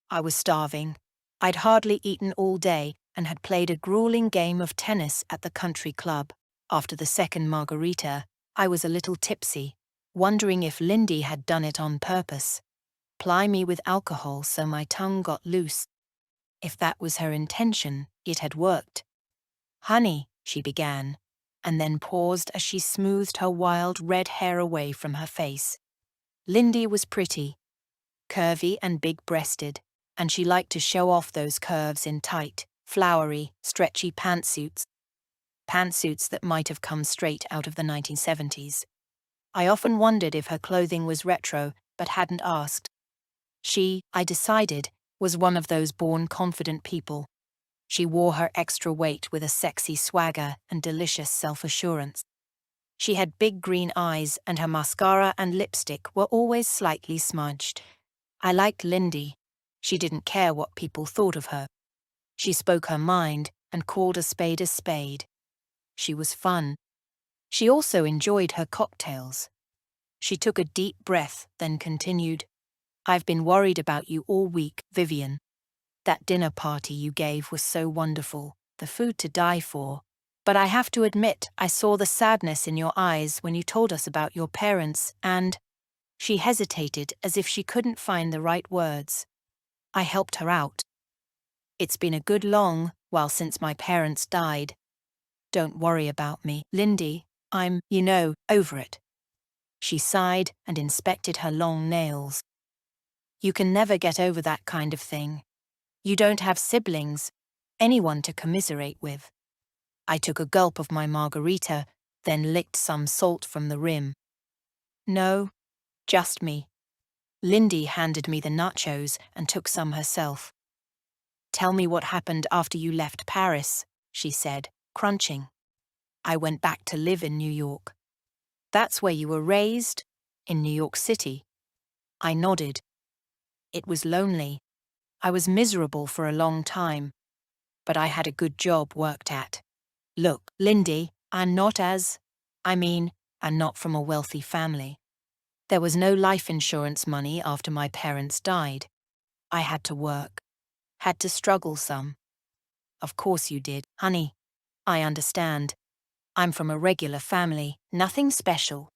I was starving. I'd hardly eaten all day and had played a grueling game of tennis at the country club. After the second margarita, I was a little tipsy, wondering if Lindy had done it on purpose. Ply me with alcohol so my tongue got loose. If that was her intention, it had worked. "Honey," she began, and then paused as she smoothed her wild red hair away from her face. Lindy was pretty, curvy and big-breasted, and she liked to show off those curves in tight, flowery, stretchy pantsuits. Pantsuits that might have come straight out of the 1970s. I often wondered if her clothing was retro, but hadn't asked. She, I decided, was one of those born confident people. She wore her extra weight with a sexy swagger and delicious self-assurance. She had big green eyes, and her mascara and lipstick were always slightly smudged. I liked Lindy. She didn't care what people thought of her. She spoke her mind and called a spade a spade. She was fun. She also enjoyed her cocktails. She took a deep breath, then continued, "I've been worried about you all week, Vivian. That dinner party you gave was so wonderful, the food to die for. But I have to admit, I saw the sadness in your eyes when you told us about your parents, and—" She hesitated as if she couldn't find the right words. I helped her out. "It's been a good long while since my parents died. Don't worry about me, Lindy. I'm, over it." She sighed and inspected her long nails. "You can never get over that kind of thing. You don't have siblings, anyone to commiserate with." I took a gulp of my margarita, then licked some salt from the rim. "No, just me." Lindy handed me the nachos and took some herself. "Tell me what happened after you left Paris," she said, crunching. "I went back to live in New York." "That's where you were raised? In New York City?" I nodded. It was lonely. I was miserable for a long time. But I had a good job worked at. "Look, Lindy, I'm not from a wealthy family. There was no life insurance money after my parents died. I had to work. Had to struggle some. Of course you did, honey. I understand. I'm from a regular family, nothing special.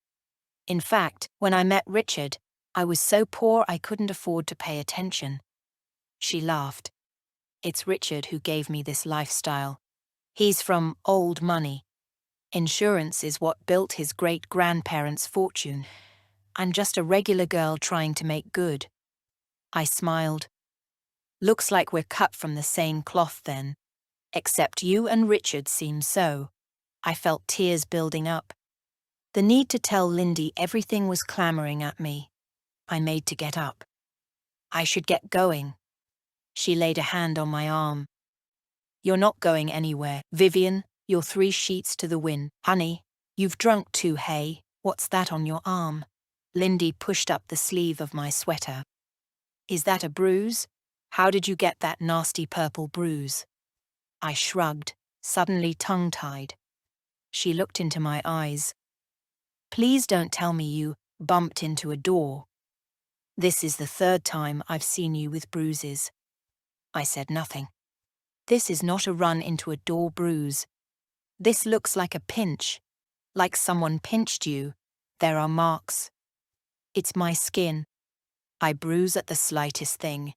In fact, when I met Richard, I was so poor I couldn't afford to pay attention. She laughed. It's Richard who gave me this lifestyle. He's from old money. Insurance is what built his great-grandparents' fortune. I'm just a regular girl trying to make good. I smiled. Looks like we're cut from the same cloth then. Except you and Richard seem so. I felt tears building up. The need to tell Lindy everything was clamoring at me. I made to get up. I should get going. She laid a hand on my arm. You're not going anywhere, Vivian. You're 3 sheets to the wind. Honey, you've drunk too, hey? What's that on your arm? Lindy pushed up the sleeve of my sweater. Is that a bruise? How did you get that nasty purple bruise? I shrugged, suddenly tongue-tied. She looked into my eyes. Please don't tell me you bumped into a door. This is the 3rd time I've seen you with bruises. I said nothing. This is not a run into a door bruise. This looks like a pinch. Like someone pinched you. There are marks. It's my skin. I bruise at the slightest thing.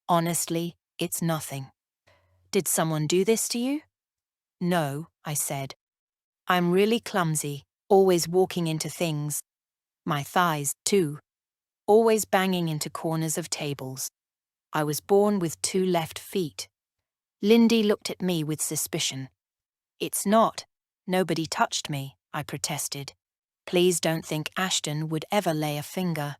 Honestly, it's nothing. Did someone do this to you? No, I said. I'm really clumsy, always walking into things. My thighs, too. Always banging into corners of tables. I was born with 2 left feet. Lindy looked at me with suspicion. It's not. Nobody touched me, I protested. Please don't think Ashton would ever lay a finger.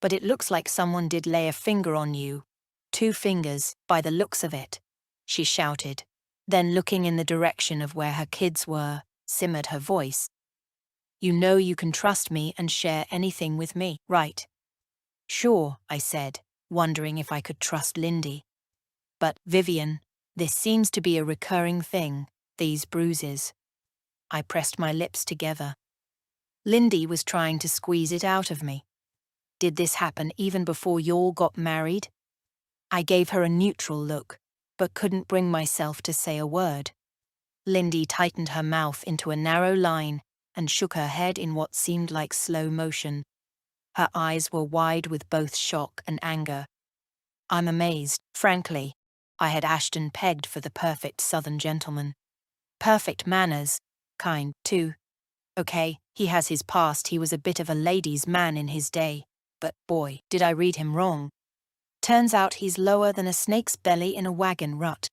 But it looks like someone did lay a finger on you. 2 fingers, by the looks of it, she shouted. Then looking in the direction of where her kids were, simmered her voice. You know you can trust me and share anything with me, right? Sure, I said, wondering if I could trust Lindy. But, Vivian, this seems to be a recurring thing, these bruises. I pressed my lips together. Lindy was trying to squeeze it out of me. Did this happen even before y'all got married? I gave her a neutral look, but couldn't bring myself to say a word. Lindy tightened her mouth into a narrow line and shook her head in what seemed like slow motion. Her eyes were wide with both shock and anger. I'm amazed, frankly. I had Ashton pegged for the perfect Southern gentleman. Perfect manners, kind, too. Okay, he has his past, he was a bit of a ladies' man in his day. But boy, did I read him wrong. Turns out he's lower than a snake's belly in a wagon rut.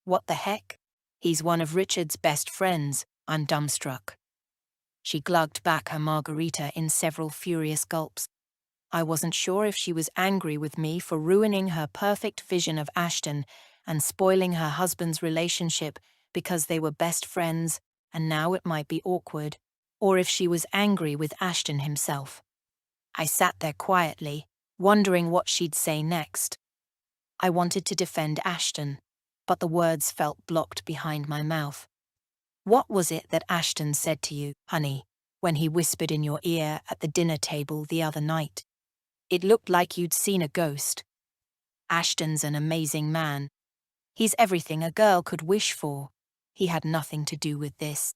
What the heck? He's one of Richard's best friends. I'm dumbstruck. She glugged back her margarita in several furious gulps. I wasn't sure if she was angry with me for ruining her perfect vision of Ashton and spoiling her husband's relationship because they were best friends and now it might be awkward, or if she was angry with Ashton himself. I sat there quietly, wondering what she'd say next. I wanted to defend Ashton, but the words felt blocked behind my mouth. What was it that Ashton said to you, honey, when he whispered in your ear at the dinner table the other night? It looked like you'd seen a ghost. Ashton's an amazing man. He's everything a girl could wish for. He had nothing to do with this.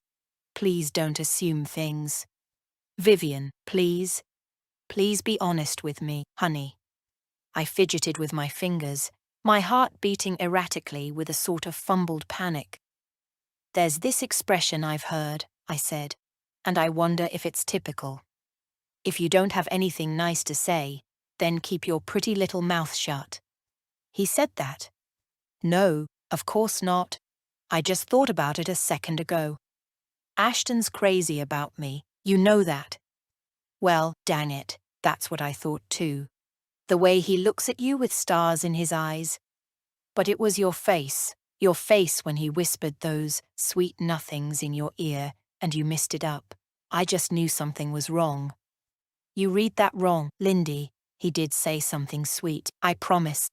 Please don't assume things. Vivian, please. Please be honest with me, honey. I fidgeted with my fingers, my heart beating erratically with a sort of fumbled panic. There's this expression I've heard, I said, and I wonder if it's typical. If you don't have anything nice to say, then keep your pretty little mouth shut. He said that. No, of course not. I just thought about it a second ago. Ashton's crazy about me, you know that. Well, dang it, that's what I thought too. The way he looks at you with stars in his eyes. But it was your face when he whispered those sweet nothings in your ear and you missed it up. I just knew something was wrong. You read that wrong, Lindy. He did say something sweet, I promise.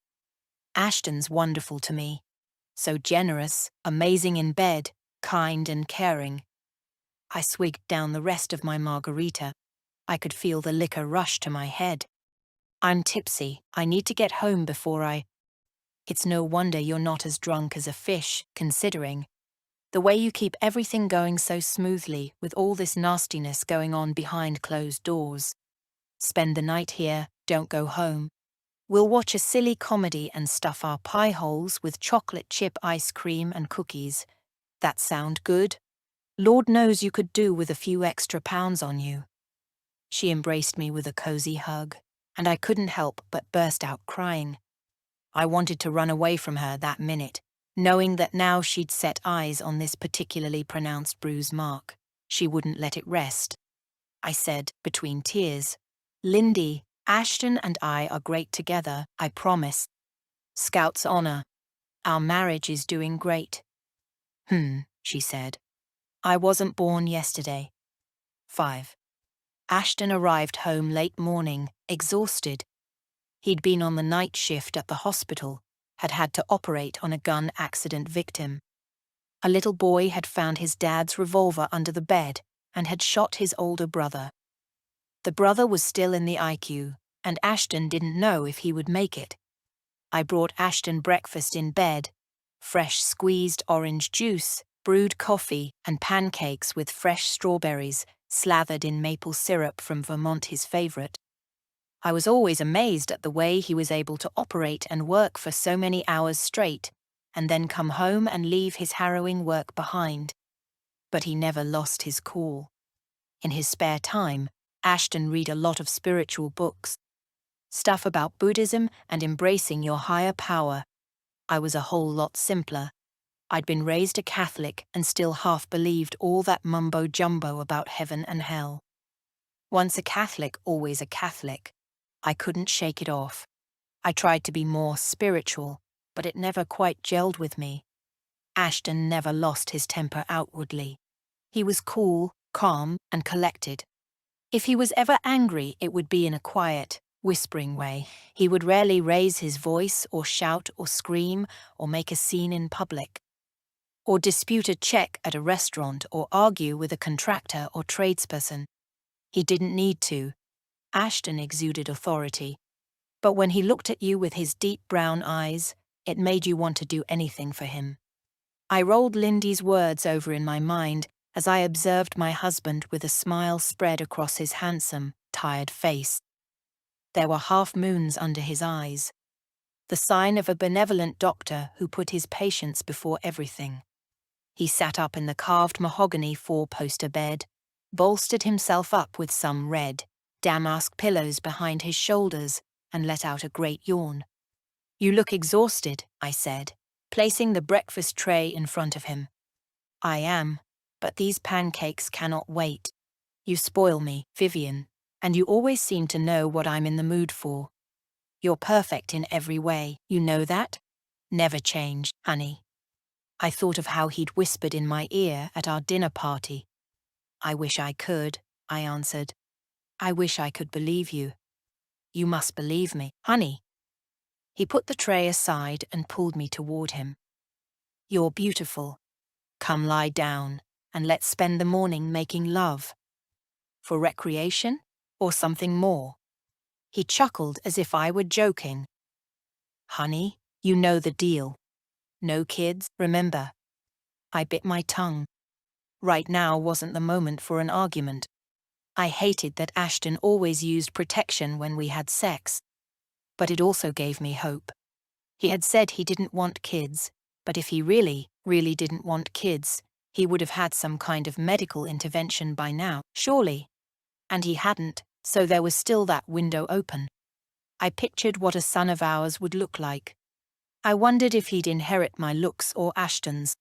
Ashton's wonderful to me. So generous, amazing in bed, kind and caring. I swigged down the rest of my margarita. I could feel the liquor rush to my head. I'm tipsy. I need to get home before I... It's no wonder you're not as drunk as a fish, considering the way you keep everything going so smoothly with all this nastiness going on behind closed doors. Spend the night here, don't go home. We'll watch a silly comedy and stuff our pie holes with chocolate chip ice cream and cookies. That sound good? Lord knows you could do with a few extra pounds on you. She embraced me with a cozy hug, and I couldn't help but burst out crying. I wanted to run away from her that minute, knowing that now she'd set eyes on this particularly pronounced bruise mark, she wouldn't let it rest. I said, between tears, "Lindy, Ashton and I are great together, I promise. Scout's honor. Our marriage is doing great." She said. "I wasn't born yesterday." 5. Ashton arrived home late morning, exhausted. He'd been on the night shift at the hospital, had had to operate on a gun accident victim. A little boy had found his dad's revolver under the bed and had shot his older brother. The brother was still in the ICU, and Ashton didn't know if he would make it. I brought Ashton breakfast in bed: fresh squeezed orange juice, brewed coffee, and pancakes with fresh strawberries, slathered in maple syrup from Vermont, his favorite. I was always amazed at the way he was able to operate and work for so many hours straight, and then come home and leave his harrowing work behind. But he never lost his cool. In his spare time, Ashton read a lot of spiritual books. Stuff about Buddhism and embracing your higher power. I was a whole lot simpler. I'd been raised a Catholic and still half believed all that mumbo-jumbo about heaven and hell. Once a Catholic, always a Catholic. I couldn't shake it off. I tried to be more spiritual, but it never quite gelled with me. Ashton never lost his temper outwardly. He was cool, calm, and collected. If he was ever angry, it would be in a quiet, whispering way. He would rarely raise his voice or shout or scream or make a scene in public, or dispute a check at a restaurant or argue with a contractor or tradesperson. He didn't need to. Ashton exuded authority. But when he looked at you with his deep brown eyes, it made you want to do anything for him. I rolled Lindy's words over in my mind as I observed my husband with a smile spread across his handsome, tired face. There were half-moons under his eyes, the sign of a benevolent doctor who put his patients before everything. He sat up in the carved mahogany four-poster bed, bolstered himself up with some red, damask pillows behind his shoulders, and let out a great yawn. "You look exhausted," I said, placing the breakfast tray in front of him. "I am, but these pancakes cannot wait. You spoil me, Vivian, and you always seem to know what I'm in the mood for. You're perfect in every way, you know that? Never change, honey." I thought of how he'd whispered in my ear at our dinner party. "I wish I could," I answered. "I wish I could believe you." "You must believe me, honey." He put the tray aside and pulled me toward him. "You're beautiful. Come lie down, and let's spend the morning making love." "For recreation, or something more?" He chuckled as if I were joking. "Honey, you know the deal. No kids, remember." I bit my tongue. Right now wasn't the moment for an argument. I hated that Ashton always used protection when we had sex. But it also gave me hope. He had said he didn't want kids, but if he really, really didn't want kids, he would have had some kind of medical intervention by now, surely. And he hadn't, so there was still that window open. I pictured what a son of ours would look like. I wondered if he'd inherit my looks or Ashton's,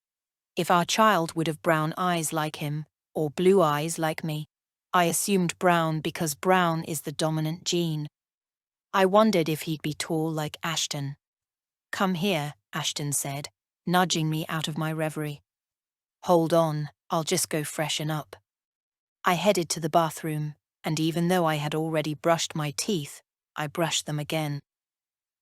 if our child would have brown eyes like him, or blue eyes like me. I assumed brown because brown is the dominant gene. I wondered if he'd be tall like Ashton. "Come here," Ashton said, nudging me out of my reverie. "Hold on, I'll just go freshen up." I headed to the bathroom, and even though I had already brushed my teeth, I brushed them again.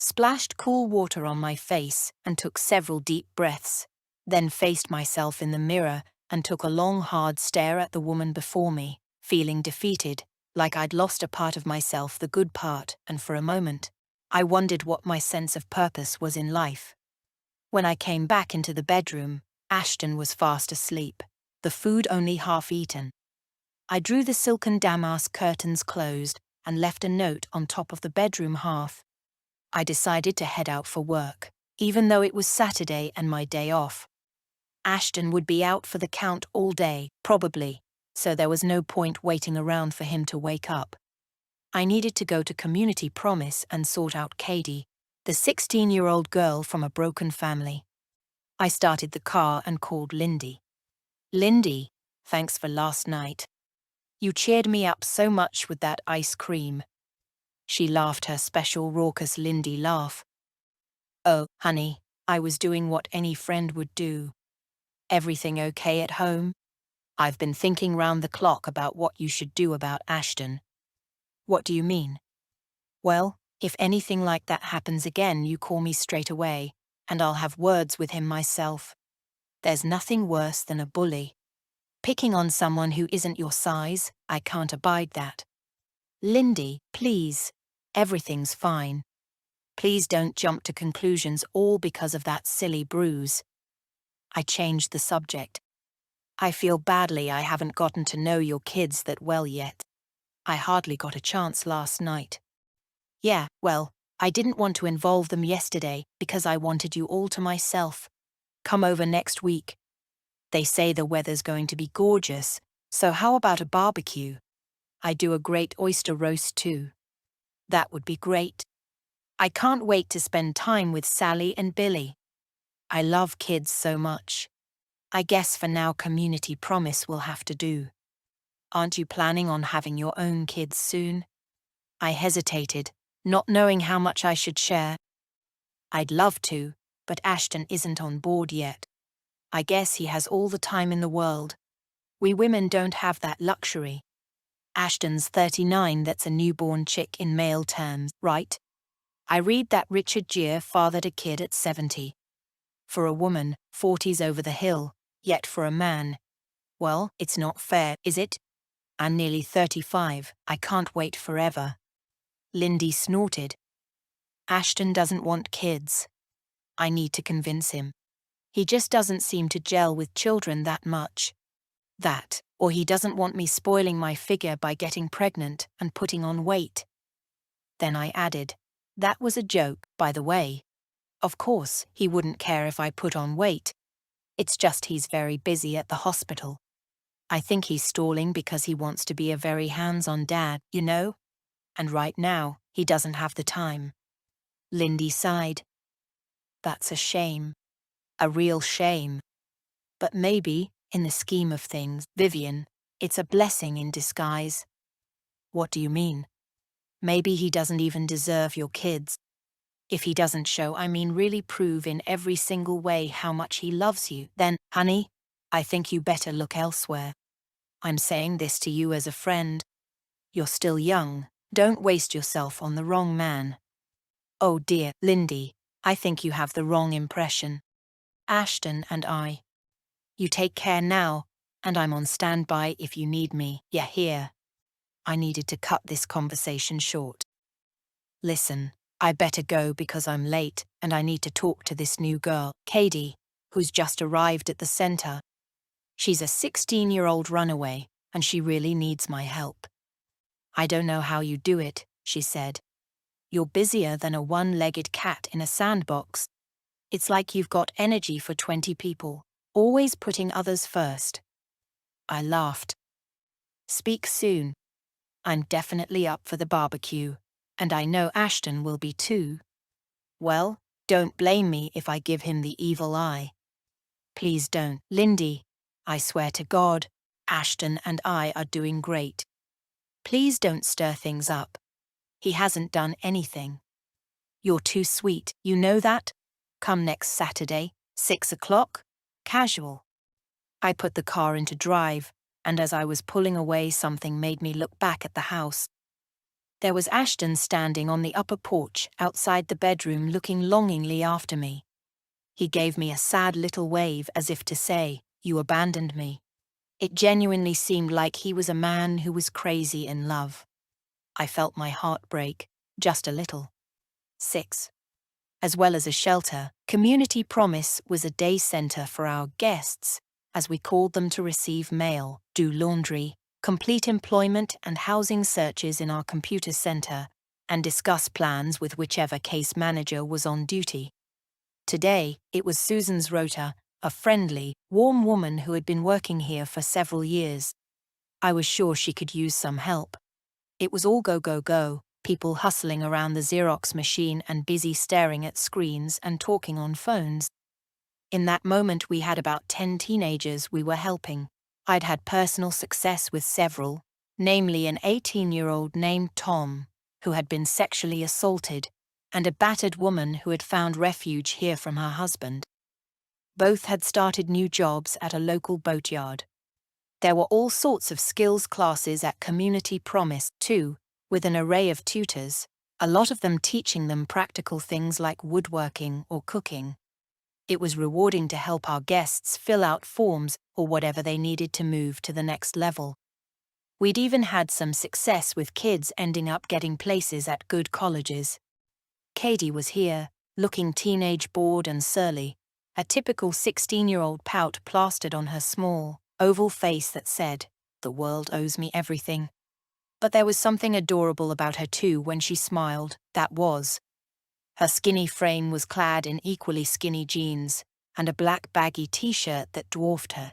Splashed cool water on my face and took several deep breaths, then faced myself in the mirror and took a long, hard stare at the woman before me, feeling defeated, like I'd lost a part of myself, the good part, and for a moment, I wondered what my sense of purpose was in life. When I came back into the bedroom, Ashton was fast asleep, the food only half eaten. I drew the silken damask curtains closed and left a note on top of the bedroom hearth. I decided to head out for work, even though it was Saturday and my day off. Ashton would be out for the count all day, probably, so there was no point waiting around for him to wake up. I needed to go to Community Promise and sort out Katie, the 16-year-old girl from a broken family. I started the car and called Lindy. Lindy, thanks for last night. You cheered me up so much with that ice cream. She laughed her special raucous Lindy laugh. Oh, honey, I was doing what any friend would do. Everything okay at home? I've been thinking round the clock about what you should do about Ashton. What do you mean? Well, if anything like that happens again, you call me straight away, and I'll have words with him myself. There's nothing worse than a bully. Picking on someone who isn't your size, I can't abide that. Lindy, please. Everything's fine. Please don't jump to conclusions all because of that silly bruise. I changed the subject. I feel badly I haven't gotten to know your kids that well yet. I hardly got a chance last night. Yeah, well, I didn't want to involve them yesterday because I wanted you all to myself. Come over next week. They say the weather's going to be gorgeous, so how about a barbecue? I do a great oyster roast too. That would be great. I can't wait to spend time with Sally and Billy. I love kids so much. I guess for now Community Promise will have to do. Aren't you planning on having your own kids soon? I hesitated, not knowing how much I should share. I'd love to, but Ashton isn't on board yet. I guess he has all the time in the world. We women don't have that luxury. Ashton's 39, that's a newborn chick in male terms, right? I read that Richard Gere fathered a kid at 70. For a woman, 40's over the hill, yet for a man, well, it's not fair, is it? I'm nearly 35, I can't wait forever. Lindy snorted. Ashton doesn't want kids. I need to convince him. He just doesn't seem to gel with children that much. That, or he doesn't want me spoiling my figure by getting pregnant and putting on weight. Then I added, that was a joke, by the way. Of course, he wouldn't care if I put on weight. It's just he's very busy at the hospital. I think he's stalling because he wants to be a very hands-on dad, you know? And right now, he doesn't have the time. Lindy sighed. That's a shame. A real shame. But maybe, in the scheme of things, Vivian, it's a blessing in disguise. What do you mean? Maybe he doesn't even deserve your kids. If he doesn't show, I mean really prove in every single way how much he loves you, then, honey, I think you better look elsewhere. I'm saying this to you as a friend. You're still young. Don't waste yourself on the wrong man. Oh dear, Lindy, I think you have the wrong impression. Ashton and I. You take care now, and I'm on standby if you need me. Yeah, here. I needed to cut this conversation short. Listen, I better go because I'm late and I need to talk to this new girl, Katie, who's just arrived at the center. She's a 16-year-old runaway, and she really needs my help. I don't know how you do it, she said. You're busier than a one-legged cat in a sandbox. It's like you've got energy for 20 people, always putting others first. I laughed. Speak soon. I'm definitely up for the barbecue, and I know Ashton will be too. Well, don't blame me if I give him the evil eye. Please don't, Lindy. I swear to God, Ashton and I are doing great. Please don't stir things up. He hasn't done anything. You're too sweet, you know that? Come next Saturday, 6 o'clock? Casual. I put the car into drive, and as I was pulling away, something made me look back at the house. There was Ashton standing on the upper porch outside the bedroom looking longingly after me. He gave me a sad little wave as if to say, "You abandoned me." It genuinely seemed like he was a man who was crazy in love. I felt my heart break, just a little. 6. As well as a shelter, Community Promise was a day center for our guests, as we called them, to receive mail, do laundry, complete employment and housing searches in our computer center, and discuss plans with whichever case manager was on duty. Today, it was Susan's rota, a friendly, warm woman who had been working here for several years. I was sure she could use some help. It was all go, go, go, people hustling around the Xerox machine and busy staring at screens and talking on phones. In that moment, we had about 10 teenagers we were helping. I'd had personal success with several, namely an 18-year-old named Tom, who had been sexually assaulted, and a battered woman who had found refuge here from her husband. Both had started new jobs at a local boatyard. There were all sorts of skills classes at Community Promise, too, with an array of tutors, a lot of them teaching them practical things like woodworking or cooking. It was rewarding to help our guests fill out forms or whatever they needed to move to the next level. We'd even had some success with kids ending up getting places at good colleges. Katie was here, looking teenage bored and surly, a typical 16-year-old pout plastered on her small, oval face that said, "The world owes me everything." But there was something adorable about her too when she smiled, that was. Her skinny frame was clad in equally skinny jeans, and a black baggy t-shirt that dwarfed her.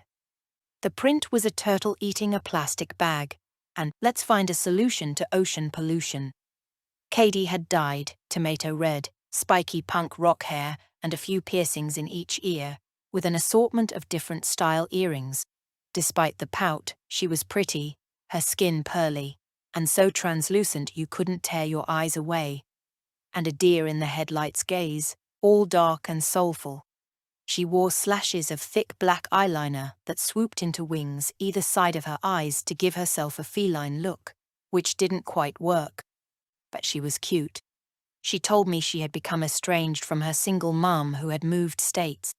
The print was a turtle eating a plastic bag, and "Let's find a solution to ocean pollution." Katie had dyed, tomato red, spiky punk rock hair and a few piercings in each ear, with an assortment of different style earrings. Despite the pout, she was pretty, her skin pearly, and so translucent you couldn't tear your eyes away. And a deer in the headlights gaze, all dark and soulful. She wore slashes of thick black eyeliner that swooped into wings either side of her eyes to give herself a feline look, which didn't quite work. But she was cute. She told me she had become estranged from her single mum who had moved states.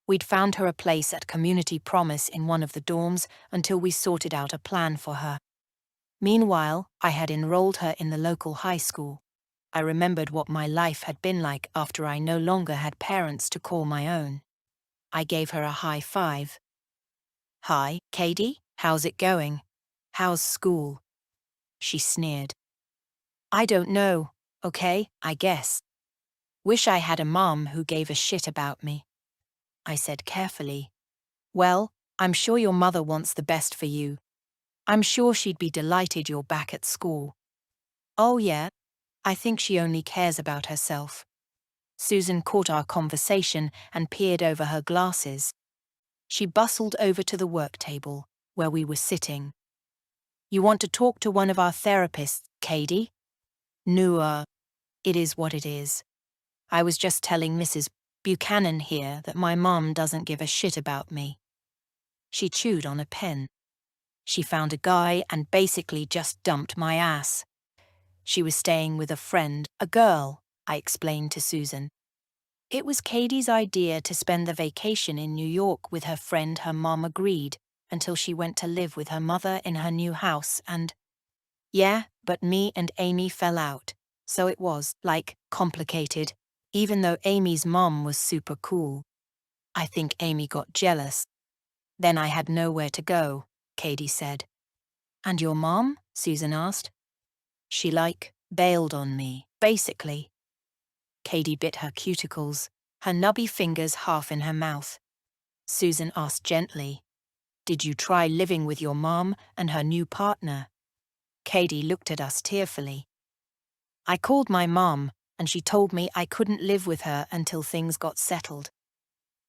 We'd found her a place at Community Promise in one of the dorms until we sorted out a plan for her. Meanwhile, I had enrolled her in the local high school. I remembered what my life had been like after I no longer had parents to call my own. I gave her a high five. "Hi, Katie, how's it going? How's school?" She sneered. "I don't know, okay, I guess. Wish I had a mom who gave a shit about me." I said carefully, "Well, I'm sure your mother wants the best for you. I'm sure she'd be delighted you're back at school." "Oh yeah, I think she only cares about herself." Susan caught our conversation and peered over her glasses. She bustled over to the work table, where we were sitting. "You want to talk to one of our therapists, Katie?" "No, it is what it is. I was just telling Mrs. Buchanan here that my mom doesn't give a shit about me." She chewed on a pen. "She found a guy and basically just dumped my ass. She was staying with a friend, a girl," I explained to Susan. It was Katie's idea to spend the vacation in New York with her friend. Her mom agreed, until she went to live with her mother in her new house and... Yeah, but me and Amy fell out, so it was, like, complicated, even though Amy's mom was super cool. I think Amy got jealous. Then I had nowhere to go, Katie said. "And your mom?" Susan asked. "She, like, bailed on me, basically." Katie bit her cuticles, her nubby fingers half in her mouth. Susan asked gently, "Did you try living with your mom and her new partner?" Katie looked at us tearfully. "I called my mom, and she told me I couldn't live with her until things got settled."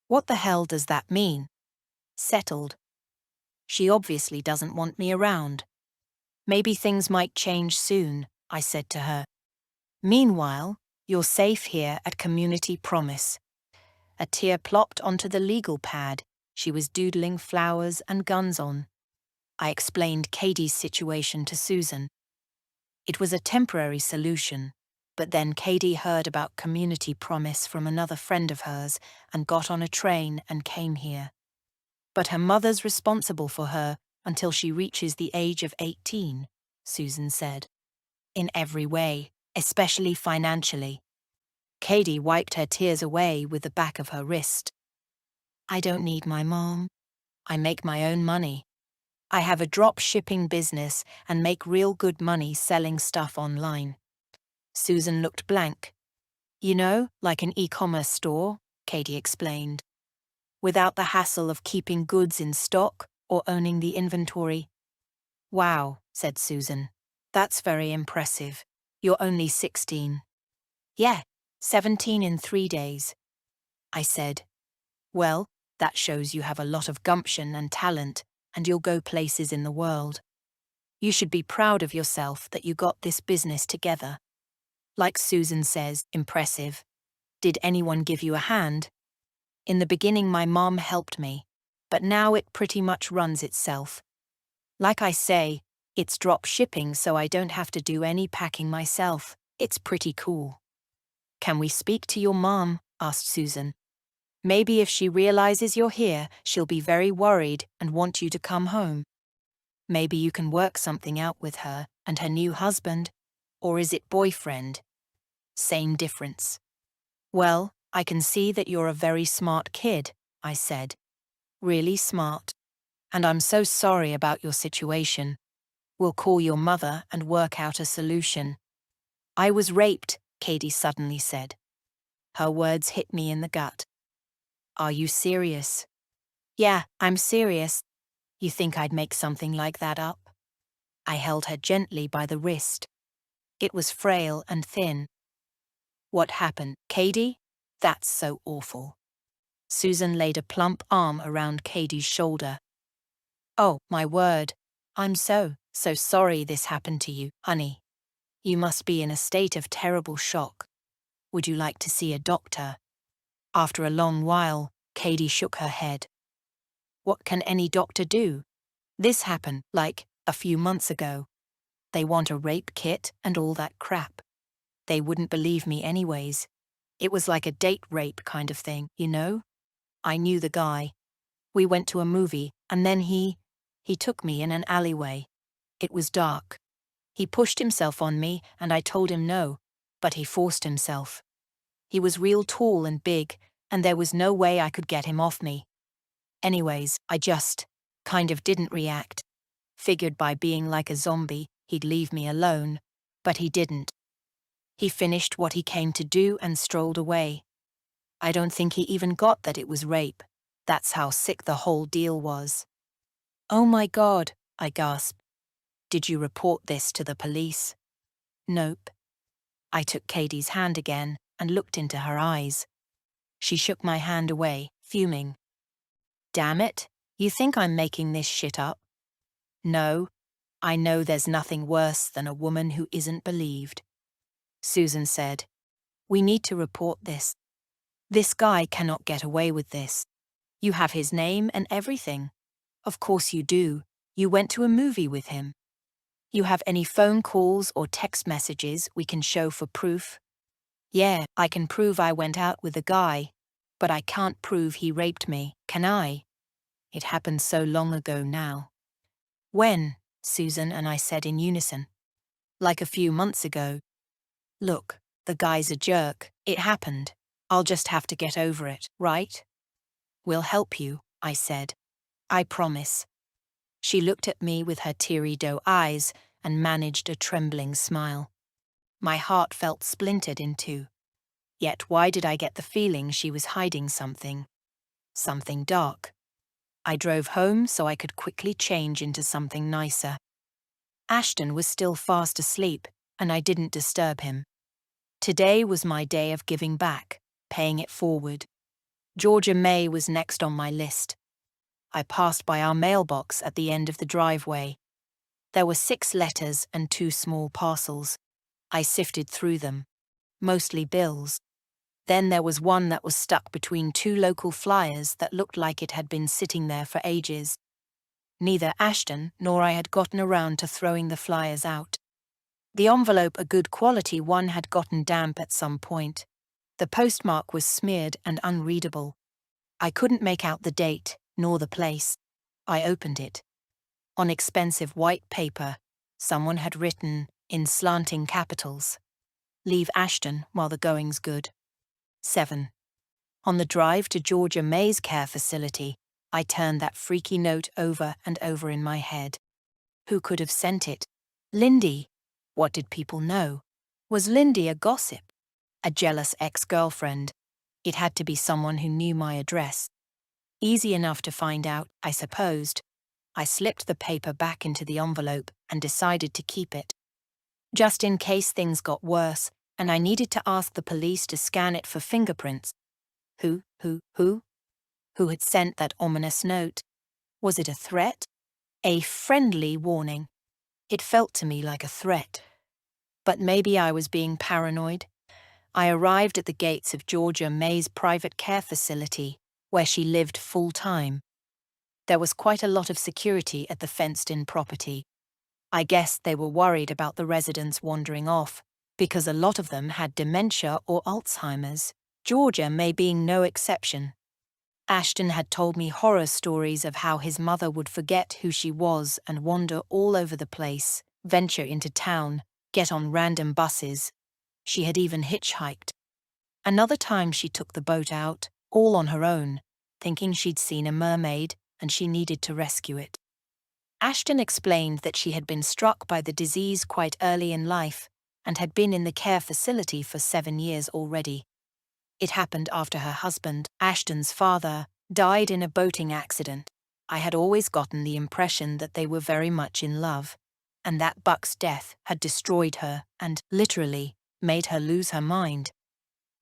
"What the hell does that mean?" "Settled. She obviously doesn't want me around." "Maybe things might change soon," I said to her. "Meanwhile, you're safe here at Community Promise." A tear plopped onto the legal pad she was doodling flowers and guns on. I explained Katie's situation to Susan. It was a temporary solution, but then Katie heard about Community Promise from another friend of hers and got on a train and came here. "But her mother's responsible for her until she reaches the age of 18, Susan said. "In every way, especially financially. Katie wiped her tears away with the back of her wrist. I don't need my mom. I make my own money. I have a drop shipping business and make real good money selling stuff online. Susan looked blank. You know, like an e-commerce store, Katie explained. Without the hassle of keeping goods in stock or owning the inventory. Wow, said Susan. That's very impressive. You're only 16. Yeah, 17 in 3 days. I said, well, that shows you have a lot of gumption and talent, and you'll go places in the world. You should be proud of yourself that you got this business together. Like Susan says, impressive. Did anyone give you a hand? In the beginning my mom helped me, but now it pretty much runs itself. Like I say, it's drop shipping so I don't have to do any packing myself. It's pretty cool. Can we speak to your mom? Asked Susan. Maybe if she realizes you're here, she'll be very worried and want you to come home. Maybe you can work something out with her and her new husband. Or is it boyfriend? Same difference. Well, I can see that you're a very smart kid, I said. Really smart. And I'm so sorry about your situation. We'll call your mother and work out a solution. I was raped, Katie suddenly said. Her words hit me in the gut. Are you serious? Yeah, I'm serious. You think I'd make something like that up? I held her gently by the wrist. It was frail and thin. What happened, Katie? That's so awful. Susan laid a plump arm around Katie's shoulder. Oh, my word. I'm so sorry this happened to you, honey. You must be in a state of terrible shock. Would you like to see a doctor? After a long while, Katie shook her head. What can any doctor do? This happened, like, a few months ago. They want a rape kit and all that crap. They wouldn't believe me anyways. It was like a date rape kind of thing, you know? I knew the guy. We went to a movie, and then he took me in an alleyway. It was dark. He pushed himself on me, and I told him no, but he forced himself. He was real tall and big, and there was no way I could get him off me. Anyways, I just kind of didn't react. Figured by being like a zombie, he'd leave me alone, but he didn't. He finished what he came to do and strolled away. I don't think he even got that it was rape. That's how sick the whole deal was. Oh my God, I gasped. Did you report this to the police? Nope. I took Katie's hand again and looked into her eyes. She shook my hand away, fuming. Damn it, you think I'm making this shit up? No, I know there's nothing worse than a woman who isn't believed. Susan said, we need to report this. This guy cannot get away with this. You have his name and everything. Of course you do. You went to a movie with him. You have any phone calls or text messages we can show for proof? Yeah, I can prove I went out with a guy, but I can't prove he raped me, can I? It happened so long ago now. When? Susan and I said in unison. Like a few months ago. Look, the guy's a jerk. It happened. I'll just have to get over it, right? We'll help you, I said. I promise. She looked at me with her teary doe eyes and managed a trembling smile. My heart felt splintered in two. Yet why did I get the feeling she was hiding something? Something dark. I drove home so I could quickly change into something nicer. Ashton was still fast asleep, and I didn't disturb him. Today was my day of giving back, paying it forward. Georgia May was next on my list. I passed by our mailbox at the end of the driveway. There were 6 letters and 2 small parcels. I sifted through them. Mostly bills. Then there was one that was stuck between 2 local flyers that looked like it had been sitting there for ages. Neither Ashton nor I had gotten around to throwing the flyers out. The envelope, a good quality one, had gotten damp at some point. The postmark was smeared and unreadable. I couldn't make out the date, nor the place. I opened it. On expensive white paper, someone had written, in slanting capitals, "Leave Ashton while the going's good." 7. On the drive to Georgia May's care facility, I turned that freaky note over and over in my head. Who could have sent it? Lindy. What did people know? Was Lindy a gossip? A jealous ex-girlfriend? It had to be someone who knew my address. Easy enough to find out, I supposed. I slipped the paper back into the envelope and decided to keep it. Just in case things got worse, and I needed to ask the police to scan it for fingerprints. Who had sent that ominous note? Was it a threat? A friendly warning. It felt to me like a threat. But maybe I was being paranoid. I arrived at the gates of Georgia May's private care facility, where she lived full-time. There was quite a lot of security at the fenced-in property. I guess they were worried about the residents wandering off, because a lot of them had dementia or Alzheimer's, Georgia May being no exception. Ashton had told me horror stories of how his mother would forget who she was and wander all over the place, venture into town, get on random buses. She had even hitchhiked. Another time she took the boat out, all on her own, thinking she'd seen a mermaid and she needed to rescue it. Ashton explained that she had been struck by the disease quite early in life and had been in the care facility for 7 years already. It happened after her husband, Ashton's father, died in a boating accident. I had always gotten the impression that they were very much in love, and that Buck's death had destroyed her and, literally, made her lose her mind.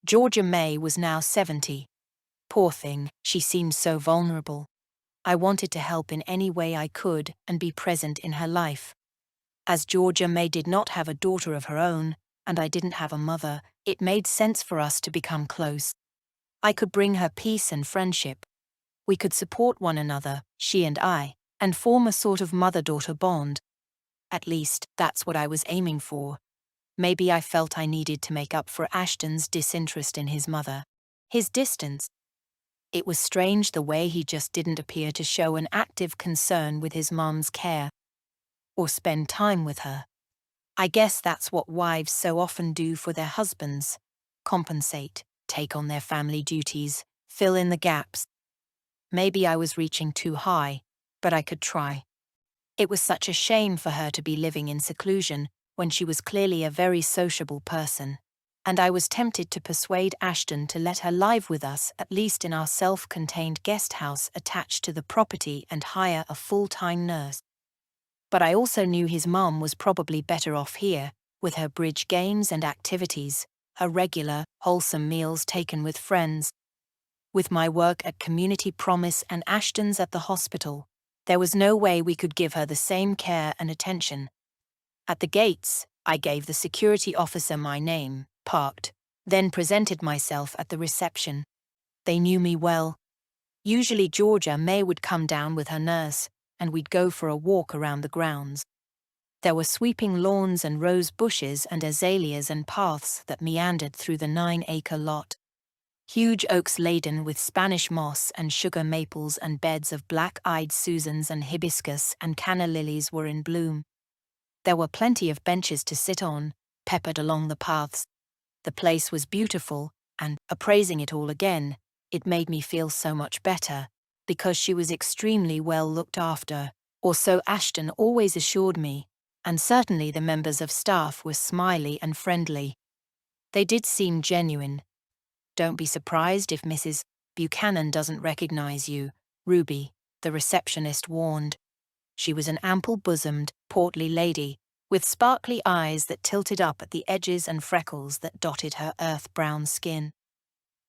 Georgia May was now 70. Poor thing, she seemed so vulnerable. I wanted to help in any way I could and be present in her life. As Georgia May did not have a daughter of her own, and I didn't have a mother, it made sense for us to become close. I could bring her peace and friendship. We could support one another, she and I, and form a sort of mother-daughter bond. At least, that's what I was aiming for. Maybe I felt I needed to make up for Ashton's disinterest in his mother. His distance. It was strange the way he just didn't appear to show an active concern with his mom's care, or spend time with her. I guess that's what wives so often do for their husbands. Compensate, take on their family duties, fill in the gaps. Maybe I was reaching too high, but I could try. It was such a shame for her to be living in seclusion when she was clearly a very sociable person, and I was tempted to persuade Ashton to let her live with us at least in our self-contained guest house attached to the property and hire a full-time nurse. But I also knew his mum was probably better off here, with her bridge games and activities, her regular, wholesome meals taken with friends. With my work at Community Promise and Ashton's at the hospital, there was no way we could give her the same care and attention. At the gates, I gave the security officer my name, parked, then presented myself at the reception. They knew me well. Usually Georgia May would come down with her nurse, and we'd go for a walk around the grounds. There were sweeping lawns and rose bushes and azaleas and paths that meandered through the 9-acre lot. Huge oaks laden with Spanish moss and sugar maples and beds of black-eyed Susans and hibiscus and canna lilies were in bloom. There were plenty of benches to sit on, peppered along the paths. The place was beautiful, and, appraising it all again, it made me feel so much better, because she was extremely well looked after, or so Ashton always assured me, and certainly the members of staff were smiley and friendly. They did seem genuine. "Don't be surprised if Mrs. Buchanan doesn't recognize you," Ruby, the receptionist, warned. She was an ample-bosomed, portly lady, with sparkly eyes that tilted up at the edges and freckles that dotted her earth-brown skin.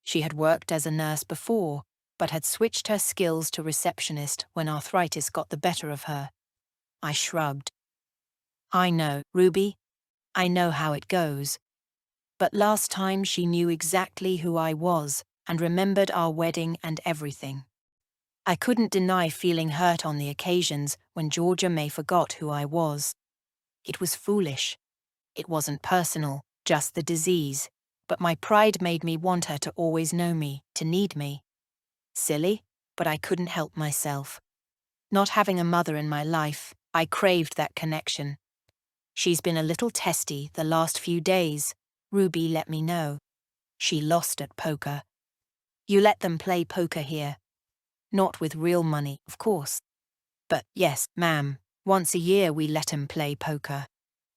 She had worked as a nurse before, but had switched her skills to receptionist when arthritis got the better of her. I shrugged. "I know, Ruby. I know how it goes." But last time she knew exactly who I was and remembered our wedding and everything. I couldn't deny feeling hurt on the occasions when Georgia May forgot who I was. It was foolish. It wasn't personal, just the disease, but my pride made me want her to always know me, to need me. Silly, but I couldn't help myself. Not having a mother in my life, I craved that connection. "She's been a little testy the last few days," Ruby let me know. She lost at poker. You let them play poker here. Not with real money, of course. But yes, ma'am, once a year we let 'em play poker.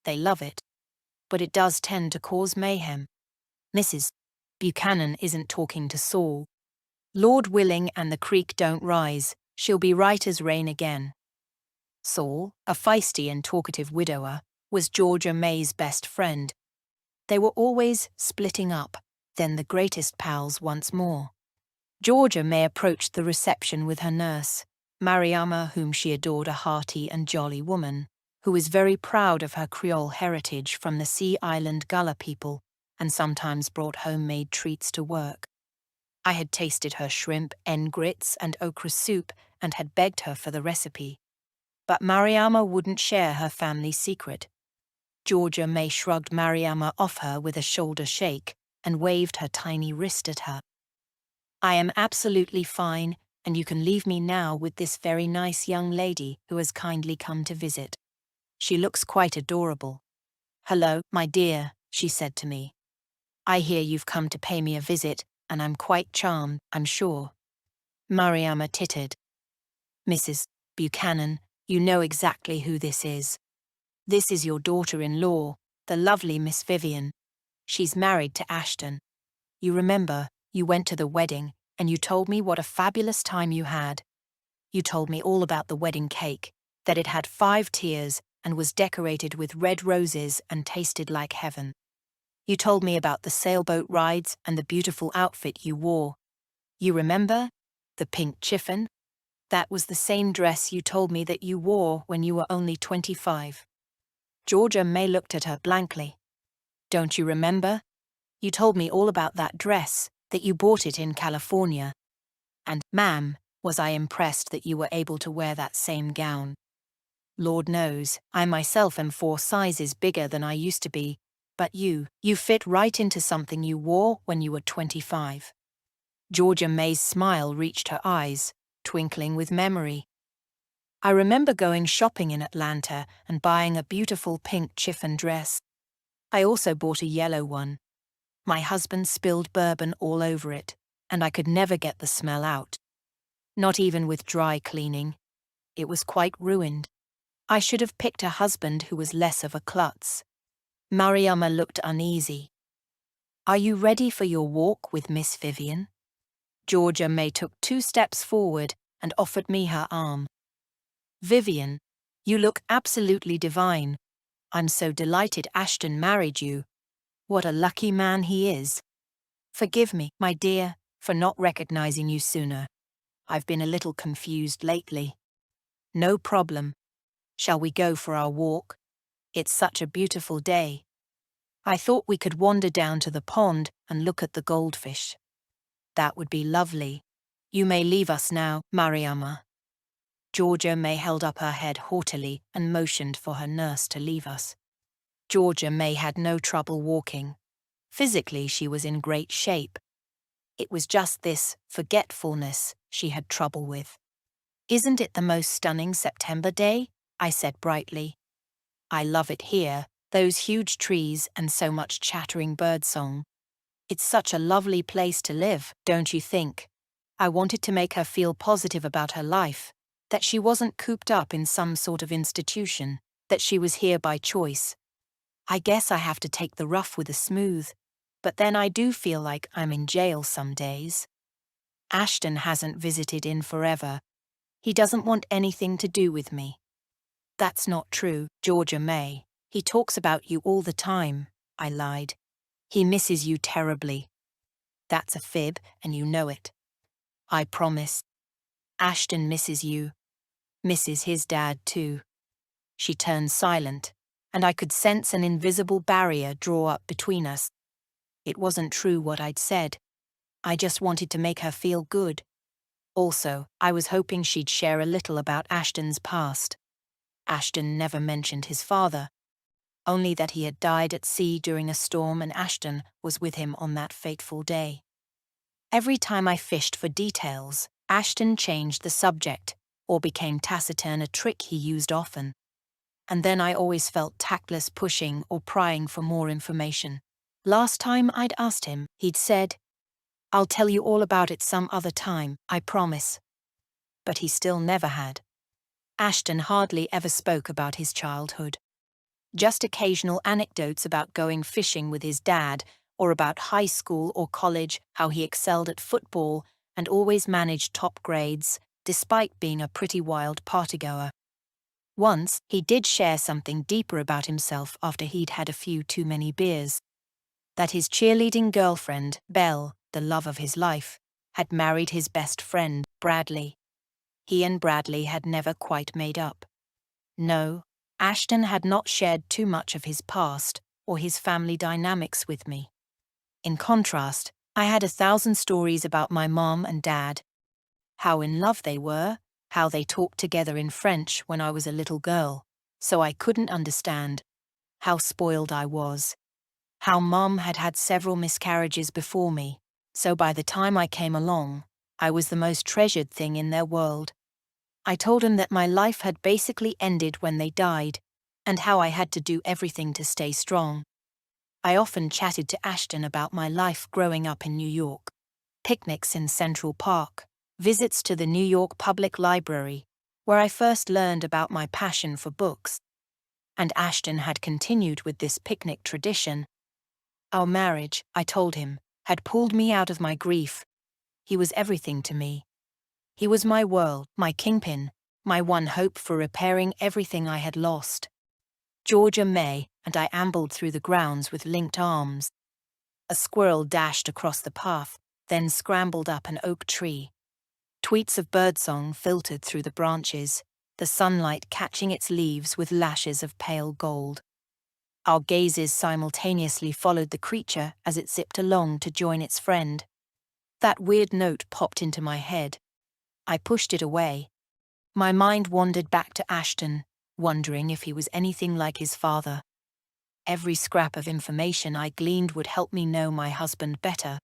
They love it. But it does tend to cause mayhem. Mrs. Buchanan isn't talking to Saul. Lord willing and the creek don't rise, she'll be right as rain again. Saul, a feisty and talkative widower, was Georgia May's best friend. They were always splitting up, then the greatest pals once more. Georgia May approached the reception with her nurse, Mariama, whom she adored, a hearty and jolly woman, who was very proud of her Creole heritage from the Sea Island Gullah people, and sometimes brought homemade treats to work. I had tasted her shrimp, en grits, and okra soup, and had begged her for the recipe. But Mariama wouldn't share her family secret. Georgia May shrugged Mariama off her with a shoulder shake and waved her tiny wrist at her. I am absolutely fine, and you can leave me now with this very nice young lady who has kindly come to visit. She looks quite adorable. Hello, my dear, she said to me. I hear you've come to pay me a visit, and I'm quite charmed, I'm sure. Mariama tittered. Mrs. Buchanan, you know exactly who this is. This is your daughter-in-law, the lovely Miss Vivian. She's married to Ashton. You remember, you went to the wedding, and you told me what a fabulous time you had. You told me all about the wedding cake, that it had 5 tiers and was decorated with red roses and tasted like heaven. You told me about the sailboat rides and the beautiful outfit you wore. You remember? The pink chiffon? That was the same dress you told me that you wore when you were only 25. Georgia May looked at her blankly. Don't you remember? You told me all about that dress, that you bought it in California. And, ma'am, was I impressed that you were able to wear that same gown. Lord knows, I myself am 4 sizes bigger than I used to be, but you fit right into something you wore when you were 25. Georgia May's smile reached her eyes, twinkling with memory. I remember going shopping in Atlanta and buying a beautiful pink chiffon dress. I also bought a yellow one. My husband spilled bourbon all over it, and I could never get the smell out. Not even with dry cleaning. It was quite ruined. I should have picked a husband who was less of a klutz. Mariama looked uneasy. Are you ready for your walk with Miss Vivian? Georgia May took 2 steps forward and offered me her arm. Vivian, you look absolutely divine. I'm so delighted Ashton married you. What a lucky man he is. Forgive me, my dear, for not recognizing you sooner. I've been a little confused lately. No problem. Shall we go for our walk? It's such a beautiful day. I thought we could wander down to the pond and look at the goldfish. That would be lovely. You may leave us now, Mariama. Georgia May held up her head haughtily and motioned for her nurse to leave us. Georgia May had no trouble walking. Physically, she was in great shape. It was just this forgetfulness she had trouble with. Isn't it the most stunning September day? I said brightly. I love it here, those huge trees and so much chattering birdsong. It's such a lovely place to live, don't you think? I wanted to make her feel positive about her life, that she wasn't cooped up in some sort of institution, that she was here by choice. I guess I have to take the rough with the smooth, but then I do feel like I'm in jail some days. Ashton hasn't visited in forever. He doesn't want anything to do with me. That's not true, Georgia May. He talks about you all the time, I lied. He misses you terribly. That's a fib, and you know it. I promise. Ashton misses you. Misses his dad too. She turned silent, and I could sense an invisible barrier draw up between us. It wasn't true what I'd said. I just wanted to make her feel good. Also, I was hoping she'd share a little about Ashton's past. Ashton never mentioned his father, only that he had died at sea during a storm and Ashton was with him on that fateful day. Every time I fished for details, Ashton changed the subject, or became taciturn, a trick he used often. And then I always felt tactless pushing or prying for more information. Last time I'd asked him, he'd said, "I'll tell you all about it some other time, I promise." But he still never had. Ashton hardly ever spoke about his childhood. Just occasional anecdotes about going fishing with his dad, or about high school or college, how he excelled at football and always managed top grades, despite being a pretty wild partygoer. Once, he did share something deeper about himself after he'd had a few too many beers. That his cheerleading girlfriend, Belle, the love of his life, had married his best friend, Bradley. He and Bradley had never quite made up. No, Ashton had not shared too much of his past or his family dynamics with me. In contrast, I had 1,000 stories about my mom and dad. How in love they were, how they talked together in French when I was a little girl, so I couldn't understand. How spoiled I was. How Mom had had several miscarriages before me, so by the time I came along, I was the most treasured thing in their world. I told him that my life had basically ended when they died, and how I had to do everything to stay strong. I often chatted to Ashton about my life growing up in New York. Picnics in Central Park, visits to the New York Public Library, where I first learned about my passion for books. And Ashton had continued with this picnic tradition. Our marriage, I told him, had pulled me out of my grief. He was everything to me. He was my world, my kingpin, my one hope for repairing everything I had lost. Georgia May and I ambled through the grounds with linked arms. A squirrel dashed across the path, then scrambled up an oak tree. Tweets of birdsong filtered through the branches, the sunlight catching its leaves with lashes of pale gold. Our gazes simultaneously followed the creature as it zipped along to join its friend. That weird note popped into my head. I pushed it away. My mind wandered back to Ashton, wondering if he was anything like his father. Every scrap of information I gleaned would help me know my husband better.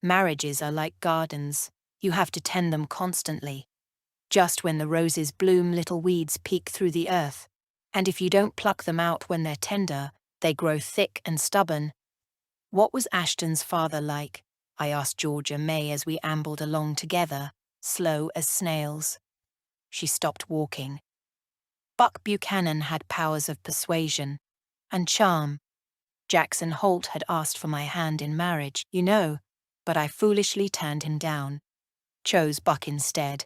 Marriages are like gardens. You have to tend them constantly. Just when the roses bloom, little weeds peek through the earth. And if you don't pluck them out when they're tender, they grow thick and stubborn. What was Ashton's father like? I asked Georgia May as we ambled along together, slow as snails. She stopped walking. Buck Buchanan had powers of persuasion and charm. Jackson Holt had asked for my hand in marriage, you know, but I foolishly turned him down. Chose Buck instead.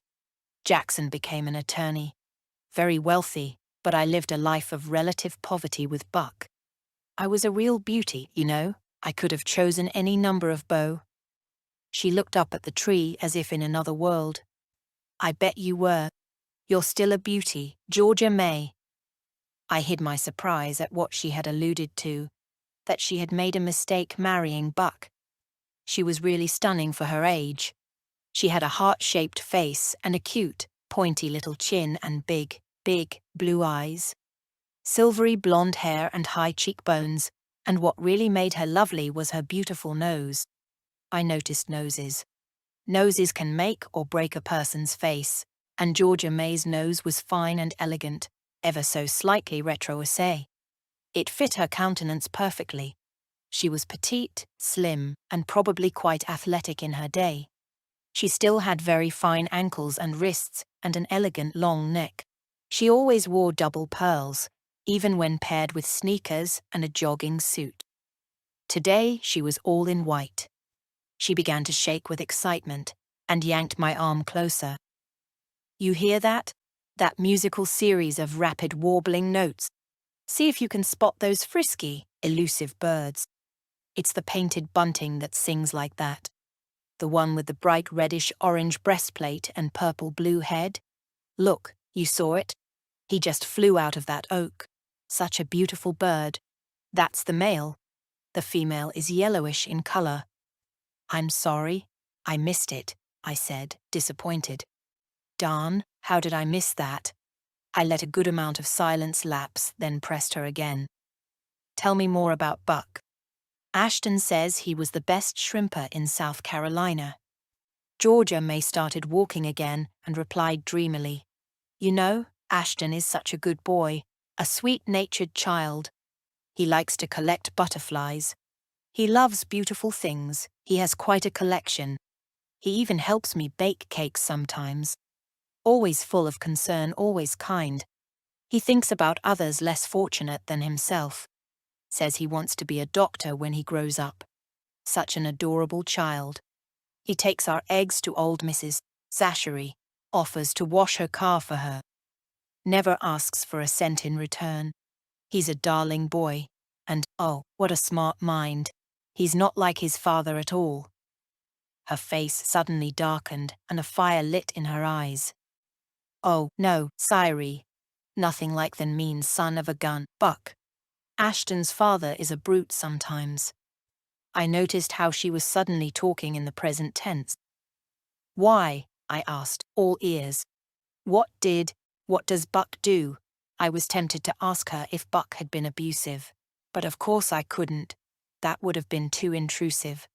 Jackson became an attorney. Very wealthy, but I lived a life of relative poverty with Buck. I was a real beauty, you know. I could have chosen any number of beaux. She looked up at the tree as if in another world. I bet you were. You're still a beauty, Georgia May. I hid my surprise at what she had alluded to, that she had made a mistake marrying Buck. She was really stunning for her age. She had a heart-shaped face and a cute, pointy little chin and big, blue eyes. Silvery blonde hair and high cheekbones, and what really made her lovely was her beautiful nose. I noticed noses. Noses can make or break a person's face, and Georgia May's nose was fine and elegant, ever so slightly retroussé. It fit her countenance perfectly. She was petite, slim, and probably quite athletic in her day. She still had very fine ankles and wrists and an elegant long neck. She always wore double pearls, even when paired with sneakers and a jogging suit. Today she was all in white. She began to shake with excitement and yanked my arm closer. You hear that? That musical series of rapid warbling notes. See if you can spot those frisky, elusive birds. It's the painted bunting that sings like that. The one with the bright reddish-orange breastplate and purple-blue head. Look, you saw it? He just flew out of that oak. Such a beautiful bird. That's the male. The female is yellowish in color. I'm sorry, I missed it, I said, disappointed. Darn, how did I miss that? I let a good amount of silence lapse, then pressed her again. Tell me more about Buck. Ashton says he was the best shrimper in South Carolina. Georgia May started walking again and replied dreamily. You know, Ashton is such a good boy, a sweet-natured child. He likes to collect butterflies. He loves beautiful things. He has quite a collection. He even helps me bake cakes sometimes. Always full of concern, always kind. He thinks about others less fortunate than himself. Says he wants to be a doctor when he grows up. Such an adorable child. He takes our eggs to old Mrs. Zachary, offers to wash her car for her. Never asks for a cent in return. He's a darling boy. And, oh, what a smart mind. He's not like his father at all. Her face suddenly darkened and a fire lit in her eyes. Oh, no, Siri. Nothing like the mean son of a gun, Buck. Ashton's father is a brute sometimes. I noticed how she was suddenly talking in the present tense. Why? I asked, all ears. What does Buck do? I was tempted to ask her if Buck had been abusive. But of course I couldn't. That would have been too intrusive.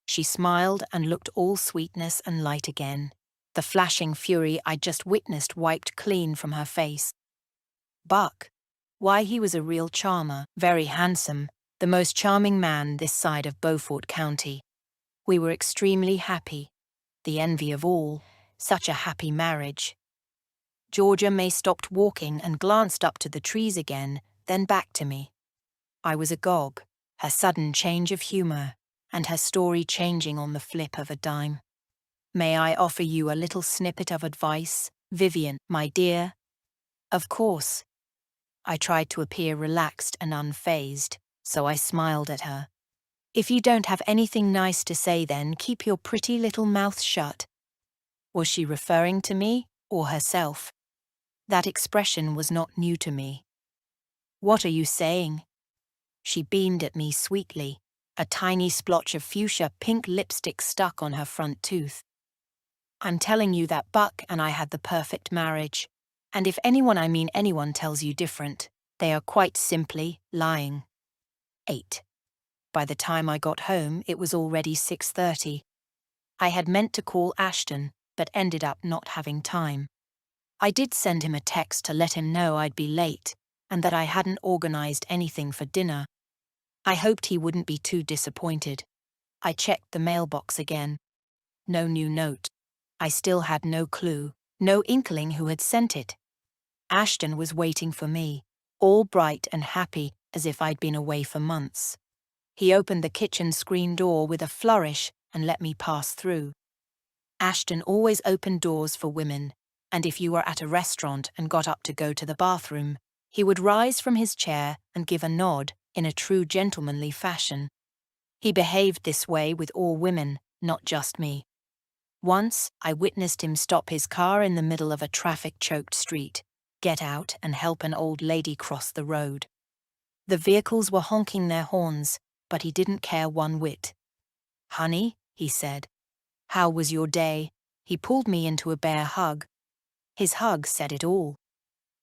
She smiled and looked all sweetness and light again. The flashing fury I'd just witnessed wiped clean from her face. Buck. Why, he was a real charmer, very handsome, the most charming man this side of Beaufort County. We were extremely happy. The envy of all. Such a happy marriage. Georgia May stopped walking and glanced up to the trees again, then back to me. I was agog, her sudden change of humor, and her story changing on the flip of a dime. May I offer you a little snippet of advice, Vivian, my dear? Of course. I tried to appear relaxed and unfazed, so I smiled at her. If you don't have anything nice to say, then keep your pretty little mouth shut. Was she referring to me or herself? That expression was not new to me. What are you saying? She beamed at me sweetly, a tiny splotch of fuchsia pink lipstick stuck on her front tooth. I'm telling you that Buck and I had the perfect marriage. And if anyone, I mean anyone, tells you different, they are quite simply lying. 8. By the time I got home, it was already 6:30. I had meant to call Ashton, but ended up not having time. I did send him a text to let him know I'd be late, and that I hadn't organized anything for dinner. I hoped he wouldn't be too disappointed. I checked the mailbox again. No new note. I still had no clue, no inkling who had sent it. Ashton was waiting for me, all bright and happy as if I'd been away for months. He opened the kitchen screen door with a flourish and let me pass through. Ashton always opened doors for women, and if you were at a restaurant and got up to go to the bathroom, he would rise from his chair and give a nod in a true gentlemanly fashion. He behaved this way with all women, not just me. Once, I witnessed him stop his car in the middle of a traffic-choked street, get out and help an old lady cross the road. The vehicles were honking their horns, but he didn't care one whit. "Honey," he said, "how was your day?" He pulled me into a bear hug. His hug said it all.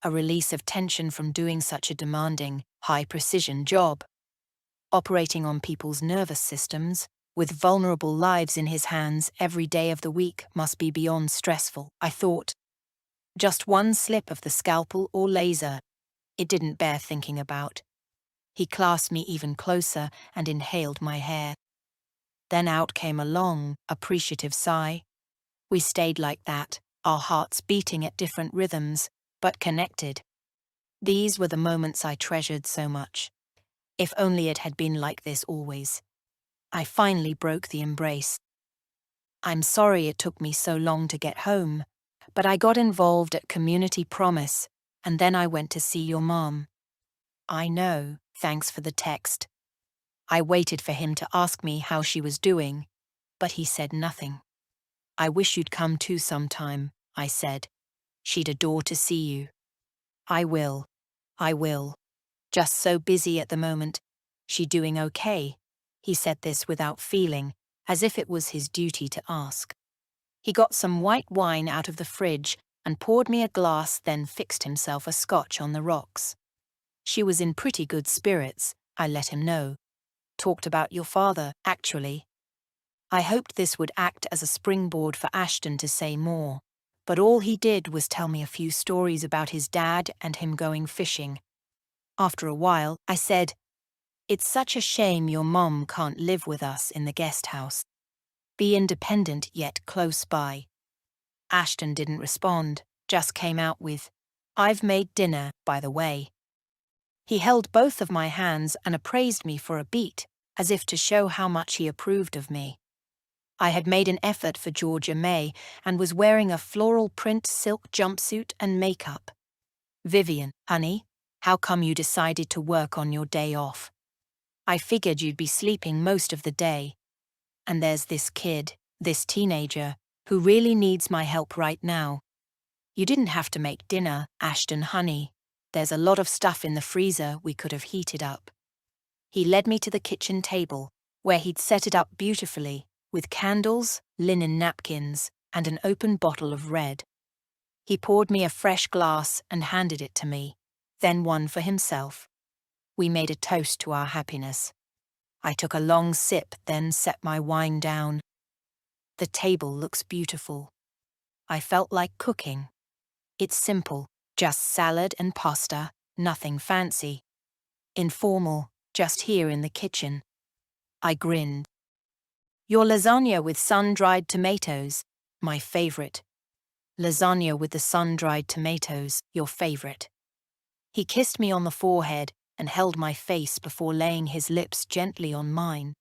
A release of tension from doing such a demanding, high-precision job. Operating on people's nervous systems, with vulnerable lives in his hands every day of the week, must be beyond stressful, I thought. Just one slip of the scalpel or laser. It didn't bear thinking about. He clasped me even closer and inhaled my hair. Then out came a long, appreciative sigh. We stayed like that, our hearts beating at different rhythms, but connected. These were the moments I treasured so much. If only it had been like this always. I finally broke the embrace. "I'm sorry it took me so long to get home, but I got involved at Community Promise, and then I went to see your mom." "I know, thanks for the text." I waited for him to ask me how she was doing, but he said nothing. "I wish you'd come too sometime," I said. "She'd adore to see you." I will. Just so busy at the moment." "She doing okay?" He said this without feeling, as if it was his duty to ask. He got some white wine out of the fridge and poured me a glass, then fixed himself a scotch on the rocks. "She was in pretty good spirits," I let him know. "Talked about your father, actually." I hoped this would act as a springboard for Ashton to say more, but all he did was tell me a few stories about his dad and him going fishing. After a while, I said, It's such a shame your mom can't live with us in the guest house. Be independent yet close by. Ashton didn't respond, just came out with, I've made dinner, by the way. He held both of my hands and appraised me for a beat, as if to show how much he approved of me. I had made an effort for Georgia May and was wearing a floral print silk jumpsuit and makeup. Vivian, honey, how come you decided to work on your day off? I figured you'd be sleeping most of the day. And there's this kid, this teenager, who really needs my help right now. You didn't have to make dinner, Ashton, honey. There's a lot of stuff in the freezer we could have heated up. He led me to the kitchen table, where he'd set it up beautifully, with candles, linen napkins, and an open bottle of red. He poured me a fresh glass and handed it to me, then one for himself. We made a toast to our happiness. I took a long sip, then set my wine down. The table looks beautiful. I felt like cooking. It's simple, just salad and pasta, nothing fancy. Informal, just here in the kitchen. I grinned. Your lasagna with sun-dried tomatoes, my favorite. Lasagna with the sun-dried tomatoes, your favorite. He kissed me on the forehead and held my face before laying his lips gently on mine.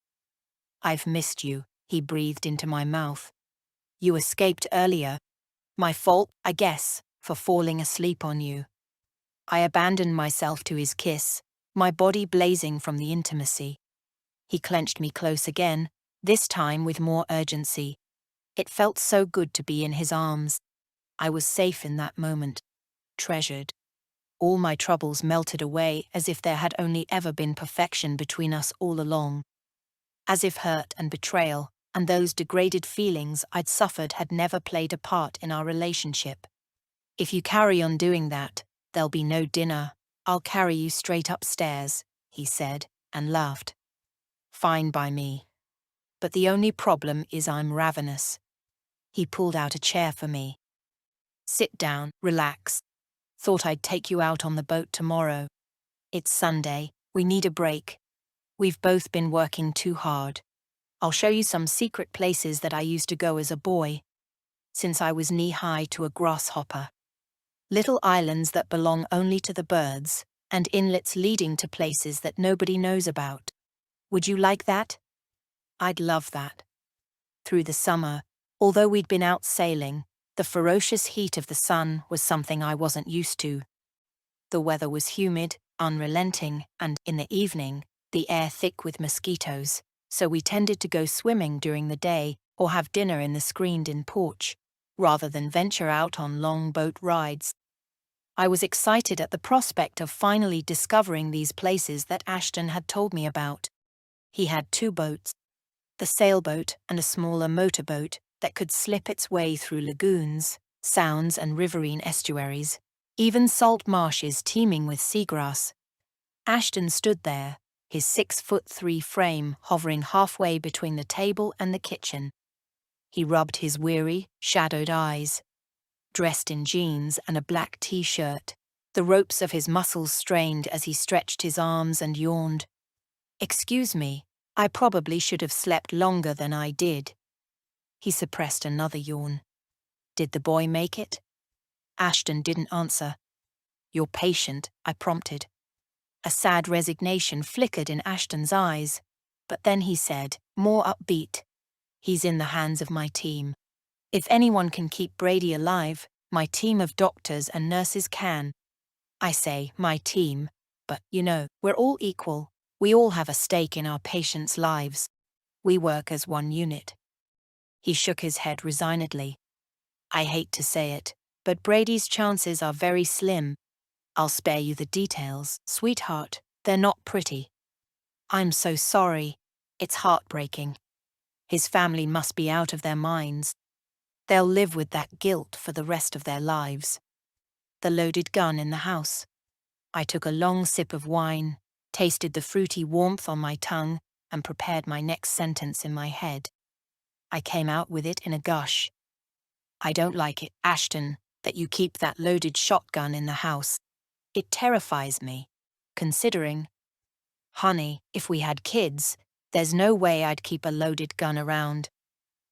I've missed you, he breathed into my mouth. You escaped earlier. My fault, I guess, for falling asleep on you. I abandoned myself to his kiss, my body blazing from the intimacy. He clenched me close again, this time with more urgency. It felt so good to be in his arms. I was safe in that moment, treasured. All my troubles melted away as if there had only ever been perfection between us all along. As if hurt and betrayal, and those degraded feelings I'd suffered had never played a part in our relationship. If you carry on doing that, there'll be no dinner. I'll carry you straight upstairs, he said, and laughed. Fine by me. But the only problem is I'm ravenous. He pulled out a chair for me. Sit down, relax. Thought I'd take you out on the boat tomorrow. It's Sunday, we need a break. We've both been working too hard. I'll show you some secret places that I used to go as a boy, since I was knee-high to a grasshopper. Little islands that belong only to the birds, and inlets leading to places that nobody knows about. Would you like that? I'd love that. Through the summer, although we'd been out sailing, the ferocious heat of the sun was something I wasn't used to. The weather was humid, unrelenting, and, in the evening, the air thick with mosquitoes, so we tended to go swimming during the day or have dinner in the screened-in porch, rather than venture out on long boat rides. I was excited at the prospect of finally discovering these places that Ashton had told me about. He had 2 boats, the sailboat and a smaller motorboat that could slip its way through lagoons, sounds and riverine estuaries, even salt marshes teeming with seagrass. Ashton stood there, his 6'3" frame hovering halfway between the table and the kitchen. He rubbed his weary, shadowed eyes. Dressed in jeans and a black t-shirt, the ropes of his muscles strained as he stretched his arms and yawned. Excuse me, I probably should have slept longer than I did. He suppressed another yawn. Did the boy make it? Ashton didn't answer. You're patient, I prompted. A sad resignation flickered in Ashton's eyes, but then he said, more upbeat, he's in the hands of my team. If anyone can keep Brady alive, my team of doctors and nurses can. I say my team, but, we're all equal. We all have a stake in our patients' lives. We work as one unit. He shook his head resignedly. I hate to say it, but Brady's chances are very slim. I'll spare you the details, sweetheart. They're not pretty. I'm so sorry. It's heartbreaking. His family must be out of their minds. They'll live with that guilt for the rest of their lives. The loaded gun in the house. I took a long sip of wine, tasted the fruity warmth on my tongue, and prepared my next sentence in my head. I came out with it in a gush. I don't like it, Ashton, that you keep that loaded shotgun in the house. It terrifies me, considering. Honey, if we had kids, there's no way I'd keep a loaded gun around.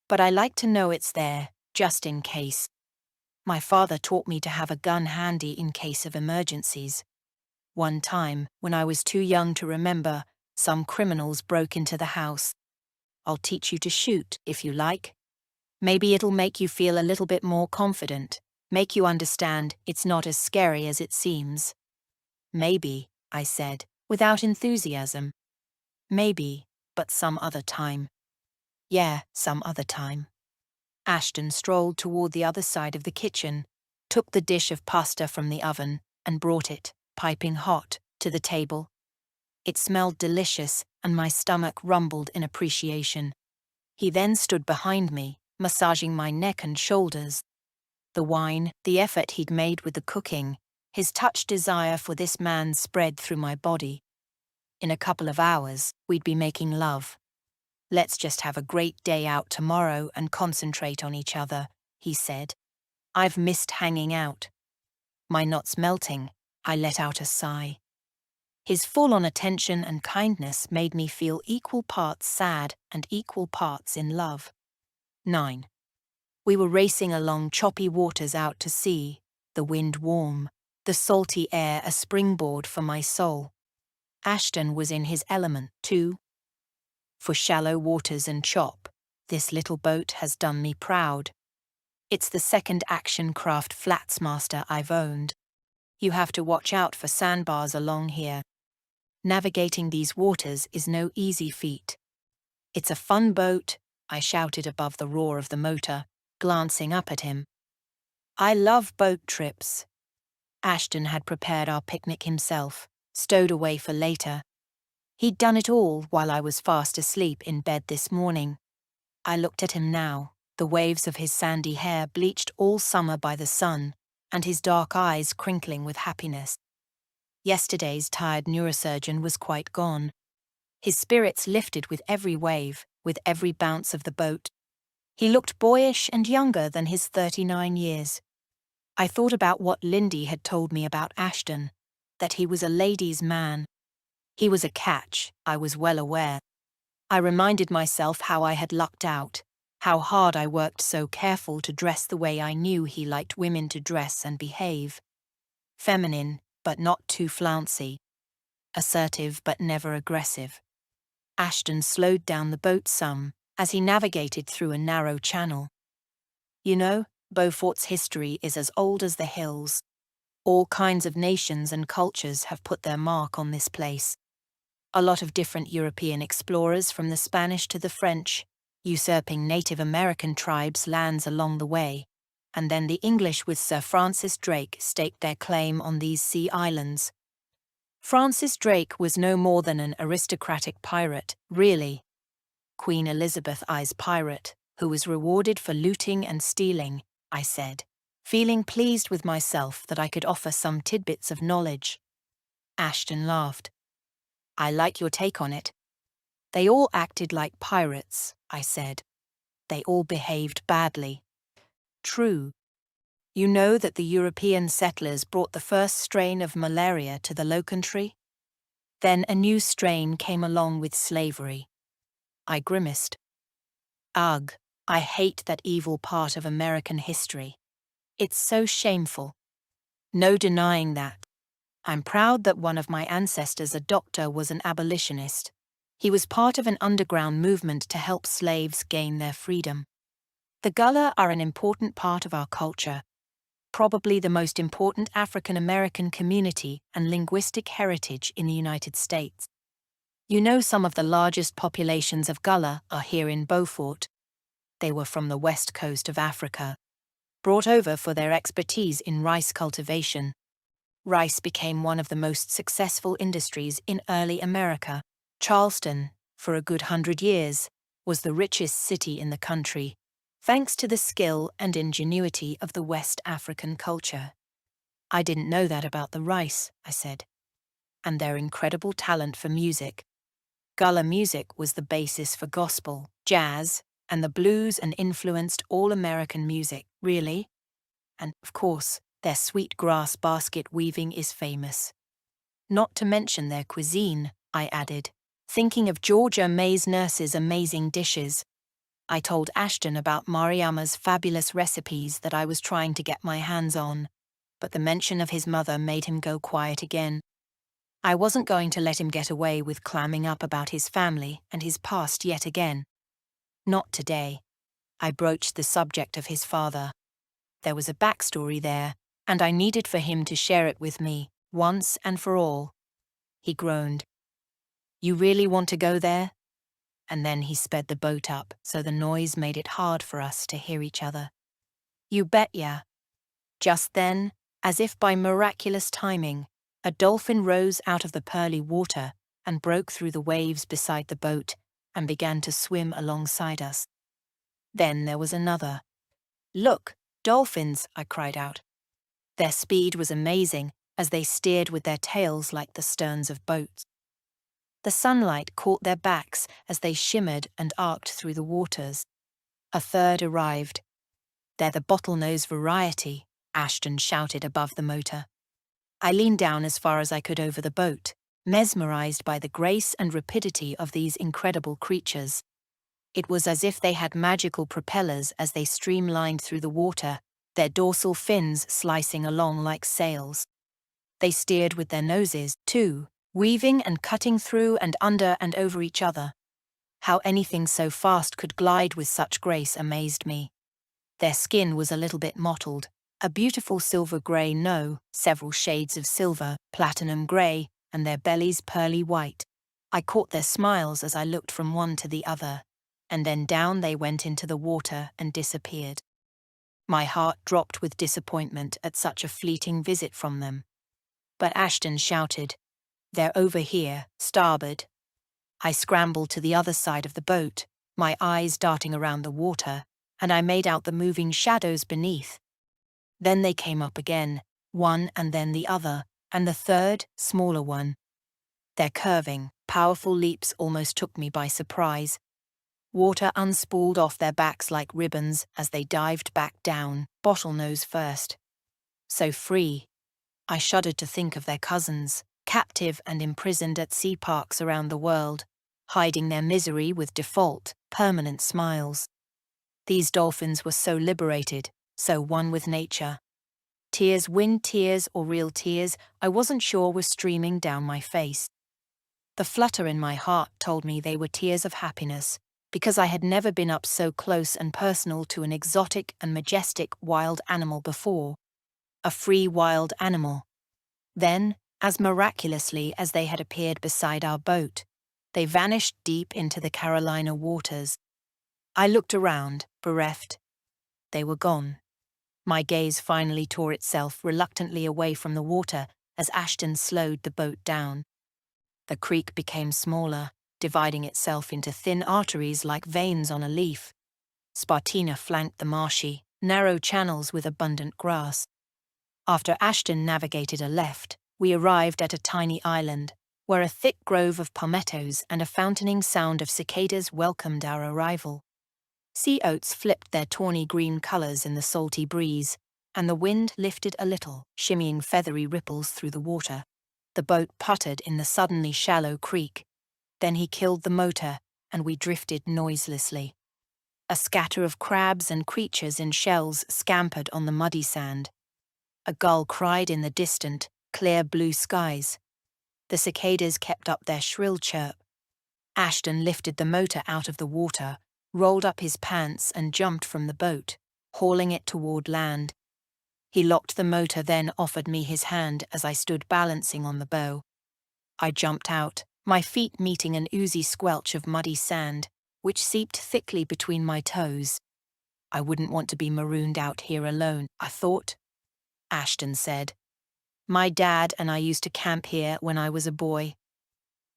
But I like to know it's there, just in case. My father taught me to have a gun handy in case of emergencies. One time, when I was too young to remember, some criminals broke into the house. I'll teach you to shoot, if you like. Maybe it'll make you feel a little bit more confident, make you understand it's not as scary as it seems. Maybe, I said, without enthusiasm. Maybe, but some other time. Yeah, some other time. Ashton strolled toward the other side of the kitchen, took the dish of pasta from the oven, and brought it, piping hot, to the table. It smelled delicious, and my stomach rumbled in appreciation. He then stood behind me, massaging my neck and shoulders. The wine, the effort he'd made with the cooking, his touched desire for this man spread through my body. In a couple of hours, we'd be making love. Let's just have a great day out tomorrow and concentrate on each other, he said. I've missed hanging out. My knots melting, I let out a sigh. His full-on attention and kindness made me feel equal parts sad and equal parts in love. 9. We were racing along choppy waters out to sea, the wind warm, the salty air a springboard for my soul. Ashton was in his element, too. For shallow waters and chop, this little boat has done me proud. It's the second action craft flatsmaster I've owned. You have to watch out for sandbars along here. Navigating these waters is no easy feat. It's a fun boat, I shouted above the roar of the motor, glancing up at him. I love boat trips. Ashton had prepared our picnic himself, stowed away for later. He'd done it all while I was fast asleep in bed this morning. I looked at him now, the waves of his sandy hair bleached all summer by the sun, and his dark eyes crinkling with happiness. Yesterday's tired neurosurgeon was quite gone. His spirits lifted with every wave, with every bounce of the boat. He looked boyish and younger than his 39 years. I thought about what Lindy had told me about Ashton, that he was a ladies' man. He was a catch, I was well aware. I reminded myself how I had lucked out, how hard I worked so careful to dress the way I knew he liked women to dress and behave. Feminine, but not too flouncy. Assertive, but never aggressive. Ashton slowed down the boat some, as he navigated through a narrow channel. You know, Beaufort's history is as old as the hills. All kinds of nations and cultures have put their mark on this place. A lot of different European explorers from the Spanish to the French, usurping Native American tribes' lands along the way, and then the English with Sir Francis Drake staked their claim on these sea islands. Francis Drake was no more than an aristocratic pirate, really. Queen Elizabeth I's pirate, who was rewarded for looting and stealing, I said, feeling pleased with myself that I could offer some tidbits of knowledge. Ashton laughed. I like your take on it. They all acted like pirates, I said. They all behaved badly. True. You know that the European settlers brought the first strain of malaria to the Low Country? Then a new strain came along with slavery. I grimaced. Ugh, I hate that evil part of American history. It's so shameful. No denying that. I'm proud that one of my ancestors, a doctor, was an abolitionist. He was part of an underground movement to help slaves gain their freedom. The Gullah are an important part of our culture, probably the most important African American community and linguistic heritage in the United States. You know, some of the largest populations of Gullah are here in Beaufort. They were from the west coast of Africa, brought over for their expertise in rice cultivation. Rice became one of the most successful industries in early America. Charleston, for a good 100 years, was the richest city in the country, thanks to the skill and ingenuity of the West African culture. I didn't know that about the rice, I said. And their incredible talent for music. Gullah music was the basis for gospel, jazz, and the blues, and influenced all American music, really. And, of course, their sweet grass basket weaving is famous. Not to mention their cuisine, I added, thinking of Georgia May's nurse's amazing dishes. I told Ashton about Mariama's fabulous recipes that I was trying to get my hands on, but the mention of his mother made him go quiet again. I wasn't going to let him get away with clamming up about his family and his past yet again. Not today. I broached the subject of his father. There was a backstory there, and I needed for him to share it with me, once and for all. He groaned. You really want to go there? And then he sped the boat up so the noise made it hard for us to hear each other. You bet ya. Just then, as if by miraculous timing, a dolphin rose out of the pearly water and broke through the waves beside the boat and began to swim alongside us. Then there was another. Look, dolphins, I cried out. Their speed was amazing as they steered with their tails like the sterns of boats. The sunlight caught their backs as they shimmered and arced through the waters. A third arrived. They're the bottlenose variety, Ashton shouted above the motor. I leaned down as far as I could over the boat, mesmerized by the grace and rapidity of these incredible creatures. It was as if they had magical propellers as they streamlined through the water, their dorsal fins slicing along like sails. They steered with their noses, too, weaving and cutting through and under and over each other. How anything so fast could glide with such grace amazed me. Their skin was a little bit mottled, a beautiful silver grey, several shades of silver, platinum grey, and their bellies pearly white. I caught their smiles as I looked from one to the other, and then down they went into the water and disappeared. My heart dropped with disappointment at such a fleeting visit from them. But Ashton shouted, They're over here, starboard. I scrambled to the other side of the boat, my eyes darting around the water, and I made out the moving shadows beneath. Then they came up again, one and then the other, and the third, smaller one. Their curving, powerful leaps almost took me by surprise. Water unspooled off their backs like ribbons as they dived back down, bottlenose first. So free. I shuddered to think of their cousins, captive and imprisoned at sea parks around the world, hiding their misery with default, permanent smiles. These dolphins were so liberated, so one with nature. Tears, wind tears or real tears, I wasn't sure were streaming down my face. The flutter in my heart told me they were tears of happiness, because I had never been up so close and personal to an exotic and majestic wild animal before. A free wild animal. Then, as miraculously as they had appeared beside our boat, they vanished deep into the Carolina waters. I looked around, bereft. They were gone. My gaze finally tore itself reluctantly away from the water as Ashton slowed the boat down. The creek became smaller, dividing itself into thin arteries like veins on a leaf. Spartina flanked the marshy, narrow channels with abundant grass. After Ashton navigated a left, we arrived at a tiny island, where a thick grove of palmettos and a fountaining sound of cicadas welcomed our arrival. Sea oats flipped their tawny green colors in the salty breeze, and the wind lifted a little, shimmying feathery ripples through the water. The boat puttered in the suddenly shallow creek. Then he killed the motor, and we drifted noiselessly. A scatter of crabs and creatures in shells scampered on the muddy sand. A gull cried in the distant, clear blue skies. The cicadas kept up their shrill chirp. Ashton lifted the motor out of the water, rolled up his pants and jumped from the boat, hauling it toward land. He locked the motor, then offered me his hand as I stood balancing on the bow. I jumped out, my feet meeting an oozy squelch of muddy sand, which seeped thickly between my toes. I wouldn't want to be marooned out here alone, I thought. Ashton said, My dad and I used to camp here when I was a boy.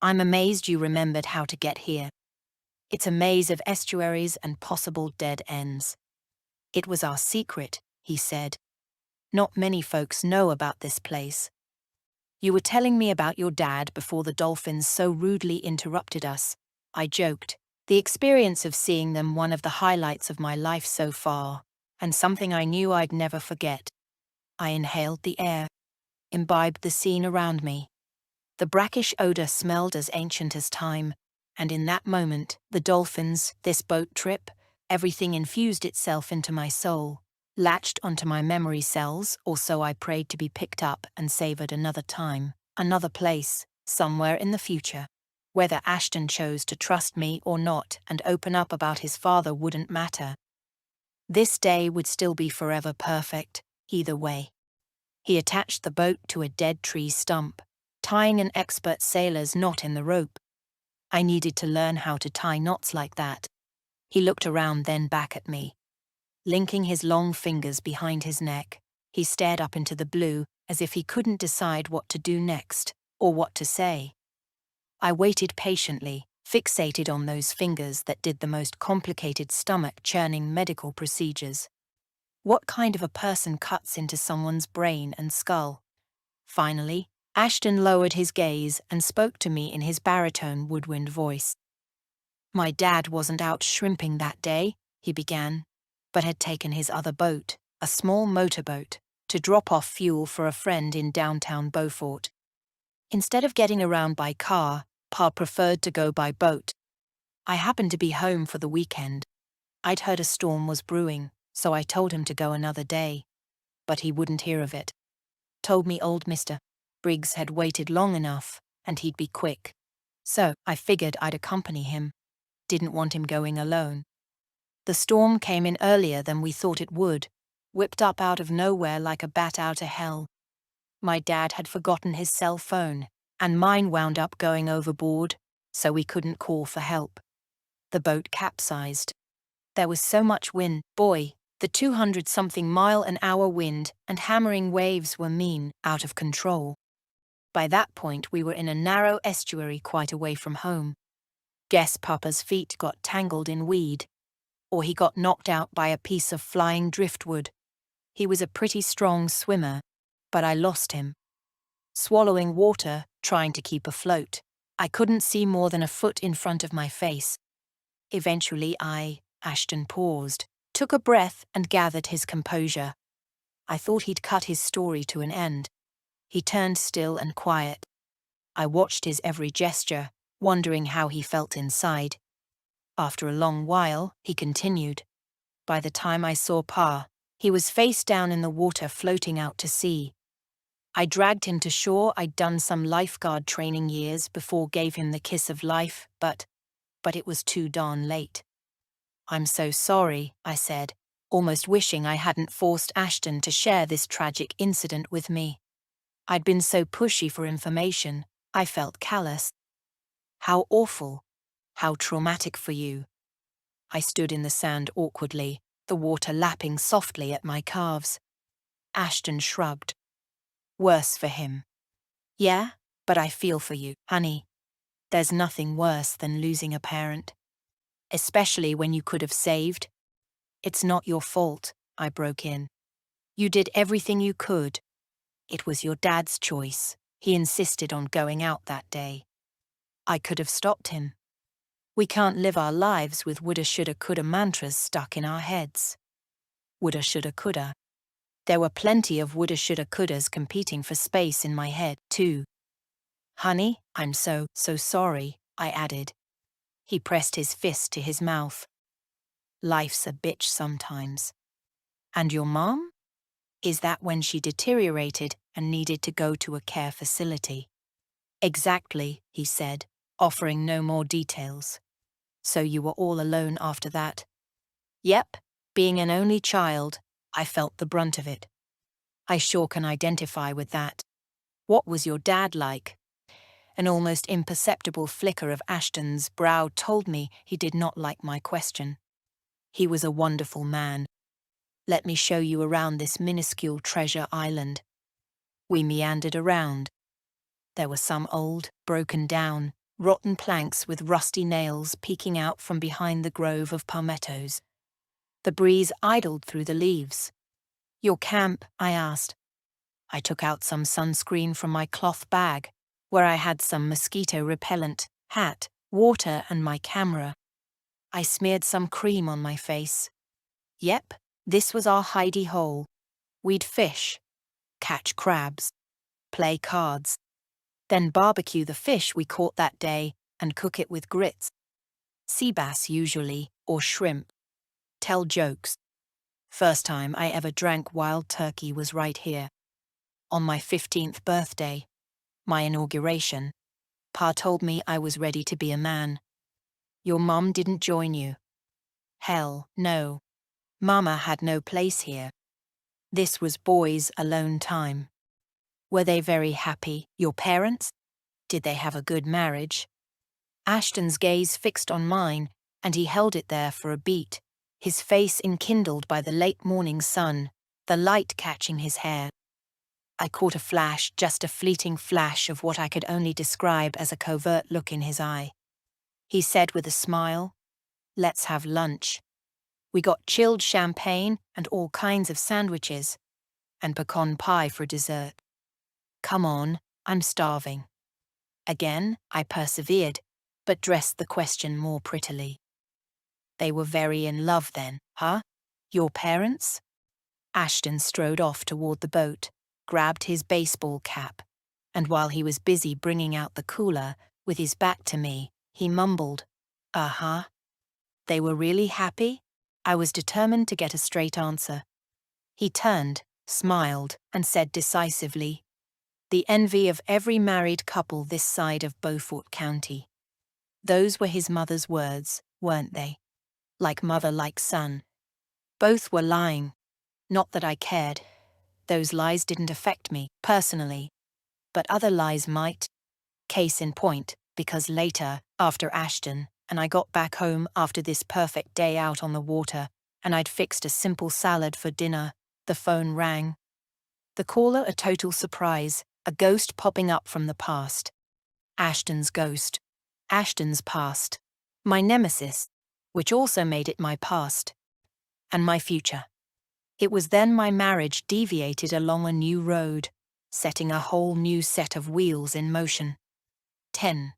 I'm amazed you remembered how to get here. It's a maze of estuaries and possible dead ends. It was our secret, he said. Not many folks know about this place. You were telling me about your dad before the dolphins so rudely interrupted us. I joked, the experience of seeing them one of the highlights of my life so far, and something I knew I'd never forget. I inhaled the air, imbibed the scene around me. The brackish odor smelled as ancient as time, and in that moment, the dolphins, this boat trip, everything infused itself into my soul, latched onto my memory cells, or so I prayed to be picked up and savored another time, another place, somewhere in the future. Whether Ashton chose to trust me or not and open up about his father wouldn't matter. This day would still be forever perfect, either way. He attached the boat to a dead tree stump, tying an expert sailor's knot in the rope. I needed to learn how to tie knots like that. He looked around, then back at me. Linking his long fingers behind his neck, he stared up into the blue as if he couldn't decide what to do next, or what to say. I waited patiently, fixated on those fingers that did the most complicated stomach-churning medical procedures. What kind of a person cuts into someone's brain and skull? Finally, Ashton lowered his gaze and spoke to me in his baritone woodwind voice. "My dad wasn't out shrimping that day," he began, "but had taken his other boat, a small motorboat, to drop off fuel for a friend in downtown Beaufort. Instead of getting around by car, Pa preferred to go by boat. I happened to be home for the weekend. I'd heard a storm was brewing, so I told him to go another day. But he wouldn't hear of it. Told me old Mr. Briggs had waited long enough, and he'd be quick. So I figured I'd accompany him. Didn't want him going alone. The storm came in earlier than we thought it would, whipped up out of nowhere like a bat out of hell. My dad had forgotten his cell phone, and mine wound up going overboard, so we couldn't call for help. The boat capsized. There was so much wind, boy, the 200-something mile-an-hour wind and hammering waves were mean, out of control. By that point we were in a narrow estuary quite away from home. Guess Papa's feet got tangled in weed, or he got knocked out by a piece of flying driftwood. He was a pretty strong swimmer, but I lost him. Swallowing water, trying to keep afloat, I couldn't see more than a foot in front of my face. Eventually Ashton paused, took a breath and gathered his composure. I thought he'd cut his story to an end. He turned still and quiet. I watched his every gesture, wondering how he felt inside. After a long while, he continued. By the time I saw Pa, he was face down in the water floating out to sea. I dragged him to shore. I'd done some lifeguard training years before gave him the kiss of life, but it was too darn late. "I'm so sorry," I said, almost wishing I hadn't forced Ashton to share this tragic incident with me. I'd been so pushy for information, I felt callous. "How awful. How traumatic for you." I stood in the sand awkwardly, the water lapping softly at my calves. Ashton shrugged. "Worse for him." "Yeah, but I feel for you, honey. There's nothing worse than losing a parent. Especially when you could have saved." "It's not your fault," I broke in. "You did everything you could. It was your dad's choice. He insisted on going out that day. I could have stopped him. We can't live our lives with woulda, shoulda, coulda mantras stuck in our heads. Woulda, shoulda, coulda. There were plenty of woulda, shoulda, couldas competing for space in my head, too. Honey, I'm so sorry," I added. He pressed his fist to his mouth. "Life's a bitch sometimes." "And your mom? Is that when she deteriorated and needed to go to a care facility?" "Exactly," he said, offering no more details. "So you were all alone after that?" "Yep, being an only child, I felt the brunt of it." "I sure can identify with that. What was your dad like?" An almost imperceptible flicker of Ashton's brow told me he did not like my question. "He was a wonderful man. Let me show you around this minuscule treasure island." We meandered around. There were some old, broken down, rotten planks with rusty nails peeking out from behind the grove of palmettos. The breeze idled through the leaves. "Your camp?" I asked. I took out some sunscreen from my cloth bag, where I had some mosquito repellent, hat, water, and my camera. I smeared some cream on my face. Yep, this was our hidey hole. We'd fish, catch crabs, play cards. Then barbecue the fish we caught that day and cook it with grits. Sea bass usually, or shrimp. Tell jokes. First time I ever drank wild turkey was right here. On my 15th birthday, my inauguration, Pa told me I was ready to be a man. Your mum didn't join you? Hell, no. Mama had no place here. This was boys' alone time. Were they very happy, your parents? Did they have a good marriage? Ashton's gaze fixed on mine, and he held it there for a beat, his face enkindled by the late morning sun, the light catching his hair. I caught a flash, just a fleeting flash of what I could only describe as a covert look in his eye. He said with a smile, "Let's have lunch." We got chilled champagne and all kinds of sandwiches, and pecan pie for dessert. Come on, I'm starving. Again, I persevered, but dressed the question more prettily. They were very in love then, huh? Your parents? Ashton strode off toward the boat, grabbed his baseball cap, and while he was busy bringing out the cooler, with his back to me, he mumbled, "Uh-huh." They were really happy? I was determined to get a straight answer. He turned, smiled, and said decisively, "The envy of every married couple this side of Beaufort County." Those were his mother's words, weren't they? Like mother, like son. Both were lying. Not that I cared. Those lies didn't affect me, personally. But other lies might. Case in point, because later, after Ashton, and I got back home after this perfect day out on the water, and I'd fixed a simple salad for dinner, the phone rang. The caller a total surprise, a ghost popping up from the past. Ashton's ghost. Ashton's past. My nemesis, which also made it my past. And my future. It was then my marriage deviated along a new road, setting a whole new set of wheels in motion. 10.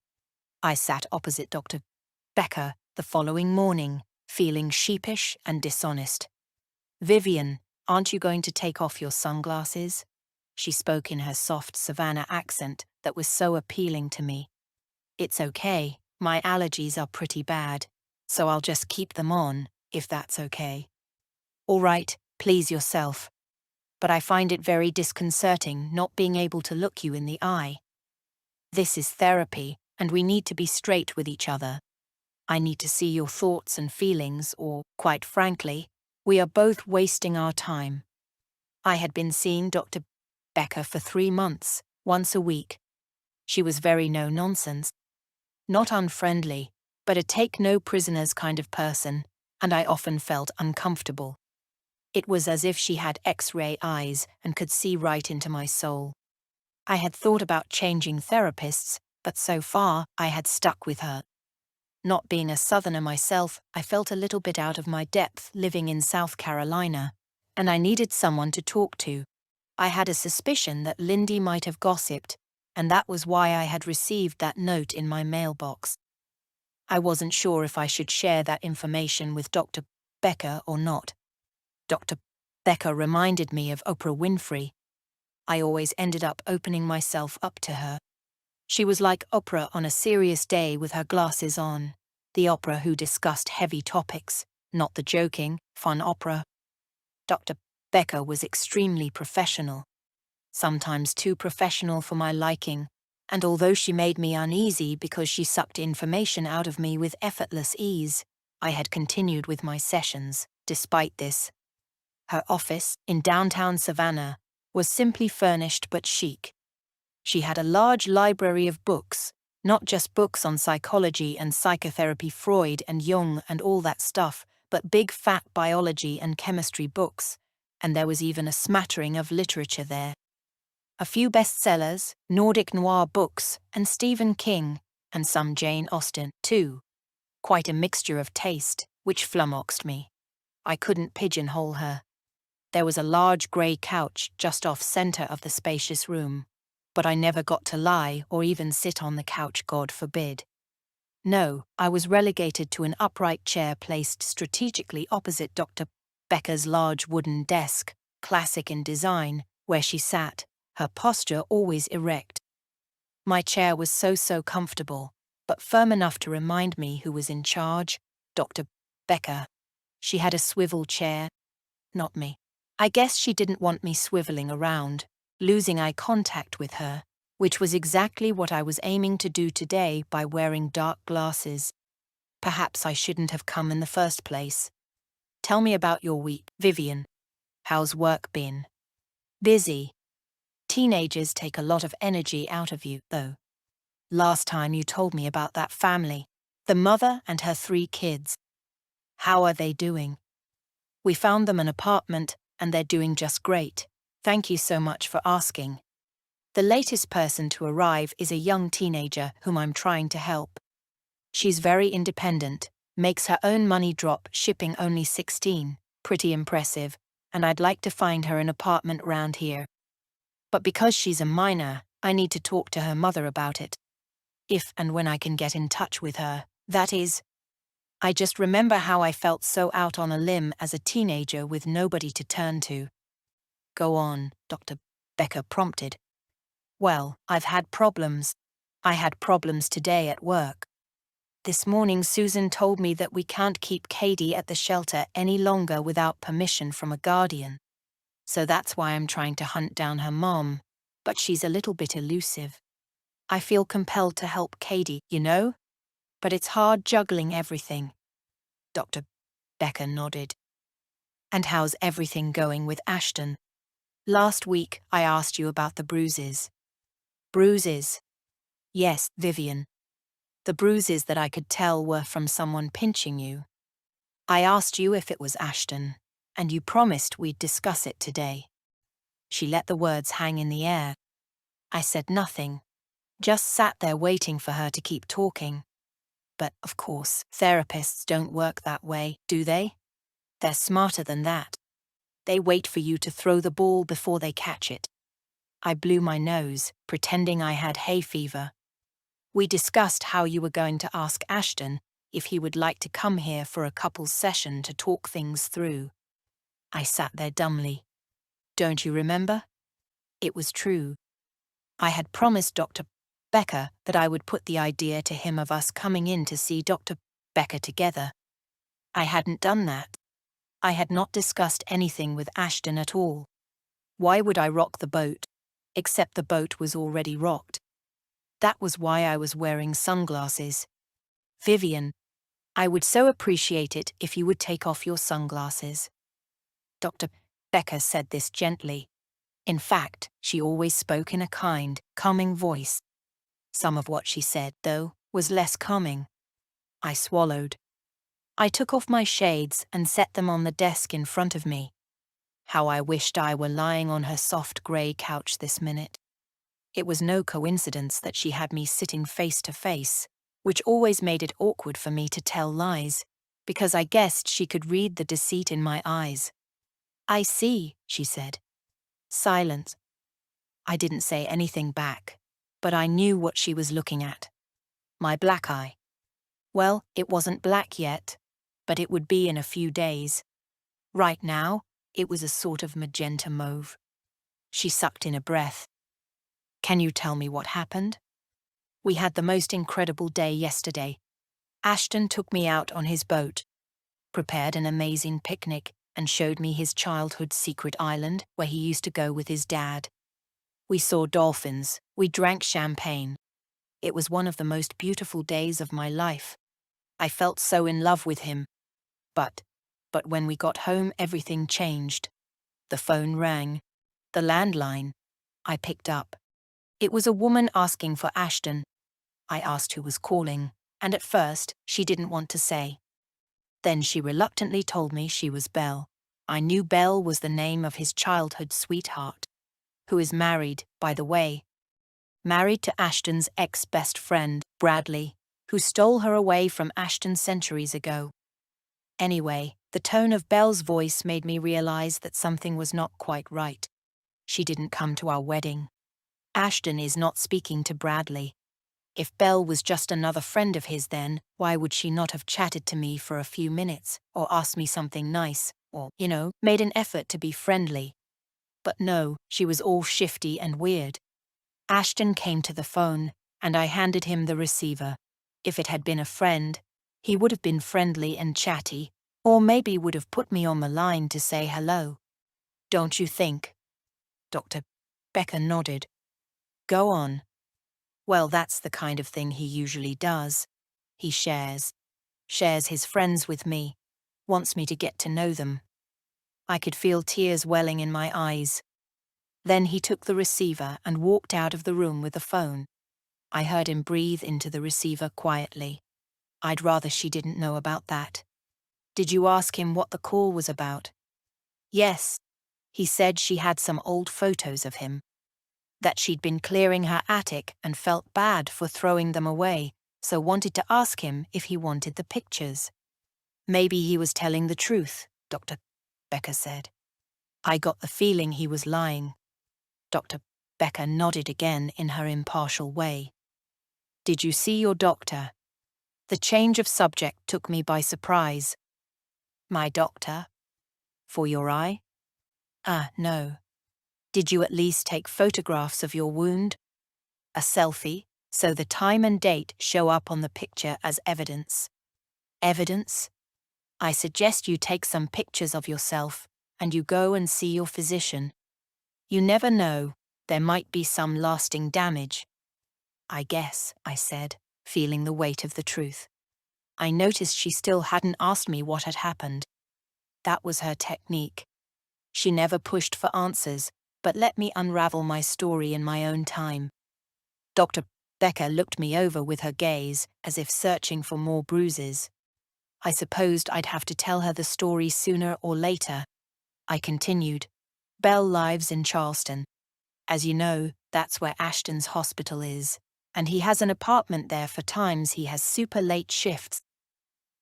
I sat opposite Dr. Becker the following morning, feeling sheepish and dishonest. "Vivian, aren't you going to take off your sunglasses?" She spoke in her soft Savannah accent that was so appealing to me. "It's okay, my allergies are pretty bad, so I'll just keep them on, if that's okay." "All right, please yourself. But I find it very disconcerting not being able to look you in the eye. This is therapy, and we need to be straight with each other. I need to see your thoughts and feelings, or, quite frankly, we are both wasting our time." I had been seeing Dr. Becker for 3 months, once a week. She was very no-nonsense. Not unfriendly, but a take-no-prisoners kind of person, and I often felt uncomfortable. It was as if she had X-ray eyes and could see right into my soul. I had thought about changing therapists, but so far I had stuck with her. Not being a Southerner myself, I felt a little bit out of my depth living in South Carolina, and I needed someone to talk to. I had a suspicion that Lindy might have gossiped, and that was why I had received that note in my mailbox. I wasn't sure if I should share that information with Dr. Becker or not. Dr. Becker reminded me of Oprah Winfrey. I always ended up opening myself up to her. She was like Oprah on a serious day with her glasses on, the Oprah who discussed heavy topics, not the joking, fun Oprah. Dr. Becker was extremely professional, sometimes too professional for my liking, and although she made me uneasy because she sucked information out of me with effortless ease, I had continued with my sessions, despite this. Her office, in downtown Savannah, was simply furnished but chic. She had a large library of books, not just books on psychology and psychotherapy, Freud and Jung and all that stuff, but big fat biology and chemistry books, and there was even a smattering of literature there. A few bestsellers, Nordic noir books, and Stephen King, and some Jane Austen, too. Quite a mixture of taste, which flummoxed me. I couldn't pigeonhole her. There was a large grey couch just off center of the spacious room, but I never got to lie or even sit on the couch, God forbid. No, I was relegated to an upright chair placed strategically opposite Dr. Becker's large wooden desk, classic in design, where she sat, her posture always erect. My chair was so comfortable, but firm enough to remind me who was in charge, Dr. Becker. She had a swivel chair, not me. I guess she didn't want me swiveling around, losing eye contact with her, which was exactly what I was aiming to do today by wearing dark glasses. Perhaps I shouldn't have come in the first place. Tell me about your week, Vivian. How's work been? Busy. Teenagers take a lot of energy out of you, though. Last time you told me about that family, the mother and her 3 kids. How are they doing? We found them an apartment, and they're doing just great. Thank you so much for asking. The latest person to arrive is a young teenager whom I'm trying to help. She's very independent, makes her own money drop shipping only 16, pretty impressive, and I'd like to find her an apartment round here. But because she's a minor, I need to talk to her mother about it. If and when I can get in touch with her, that is. I just remember how I felt so out on a limb as a teenager with nobody to turn to. Go on, Dr. Becker prompted. Well, I've had problems. I had problems today at work. This morning Susan told me that we can't keep Katie at the shelter any longer without permission from a guardian. So that's why I'm trying to hunt down her mom, but she's a little bit elusive. I feel compelled to help Katie, you know? But it's hard juggling everything. Dr. Becker nodded. And how's everything going with Ashton? Last week I asked you about the bruises. Bruises? Yes, Vivian. The bruises that I could tell were from someone pinching you. I asked you if it was Ashton, and you promised we'd discuss it today. She let the words hang in the air. I said nothing, just sat there waiting for her to keep talking. But, of course, therapists don't work that way, do they? They're smarter than that. They wait for you to throw the ball before they catch it. I blew my nose, pretending I had hay fever. We discussed how you were going to ask Ashton if he would like to come here for a couple's session to talk things through. I sat there dumbly. Don't you remember? It was true. I had promised Dr. Becker that I would put the idea to him of us coming in to see Dr. Becker together. I hadn't done that. I had not discussed anything with Ashton at all. Why would I rock the boat, except the boat was already rocked? That was why I was wearing sunglasses. Vivian, I would so appreciate it if you would take off your sunglasses. Dr. Becker said this gently. In fact, she always spoke in a kind, calming voice. Some of what she said, though, was less calming. I swallowed. I took off my shades and set them on the desk in front of me. How I wished I were lying on her soft grey couch this minute. It was no coincidence that she had me sitting face to face, which always made it awkward for me to tell lies, because I guessed she could read the deceit in my eyes. I see, she said. Silence. I didn't say anything back, but I knew what she was looking at. My black eye. Well, it wasn't black yet, but it would be in a few days. Right now, it was a sort of magenta mauve. She sucked in a breath. Can you tell me what happened? We had the most incredible day yesterday. Ashton took me out on his boat, prepared an amazing picnic, and showed me his childhood secret island where he used to go with his dad. We saw dolphins, we drank champagne. It was one of the most beautiful days of my life. I felt so in love with him. But when we got home, everything changed. The phone rang. The landline. I picked up. It was a woman asking for Ashton. I asked who was calling, and at first, she didn't want to say. Then she reluctantly told me she was Belle. I knew Belle was the name of his childhood sweetheart, who is married, by the way. Married to Ashton's ex-best friend, Bradley, who stole her away from Ashton centuries ago. Anyway, the tone of Belle's voice made me realize that something was not quite right. She didn't come to our wedding. Ashton is not speaking to Bradley. If Belle was just another friend of his then, why would she not have chatted to me for a few minutes, or asked me something nice, or, made an effort to be friendly? But no, she was all shifty and weird. Ashton came to the phone, and I handed him the receiver. If it had been a friend, he would have been friendly and chatty, or maybe would have put me on the line to say hello. Don't you think? Dr. Becker nodded. Go on. Well, that's the kind of thing he usually does. He shares his friends with me, wants me to get to know them. I could feel tears welling in my eyes. Then he took the receiver and walked out of the room with the phone. I heard him breathe into the receiver quietly. I'd rather she didn't know about that. Did you ask him what the call was about? Yes. He said she had some old photos of him. That she'd been clearing her attic and felt bad for throwing them away, so wanted to ask him if he wanted the pictures. Maybe he was telling the truth, Dr. Becker said. I got the feeling he was lying. Dr. Becker nodded again in her impartial way. Did you see your doctor? The change of subject took me by surprise. My doctor? For your eye? No. Did you at least take photographs of your wound? A selfie, so the time and date show up on the picture as evidence. Evidence? I suggest you take some pictures of yourself, and you go and see your physician. You never know, there might be some lasting damage. I guess, I said, feeling the weight of the truth. I noticed she still hadn't asked me what had happened. That was her technique. She never pushed for answers, but let me unravel my story in my own time. Dr. Becker looked me over with her gaze, as if searching for more bruises. I supposed I'd have to tell her the story sooner or later. I continued. Belle lives in Charleston. As you know, that's where Ashton's hospital is, and he has an apartment there for times he has super late shifts.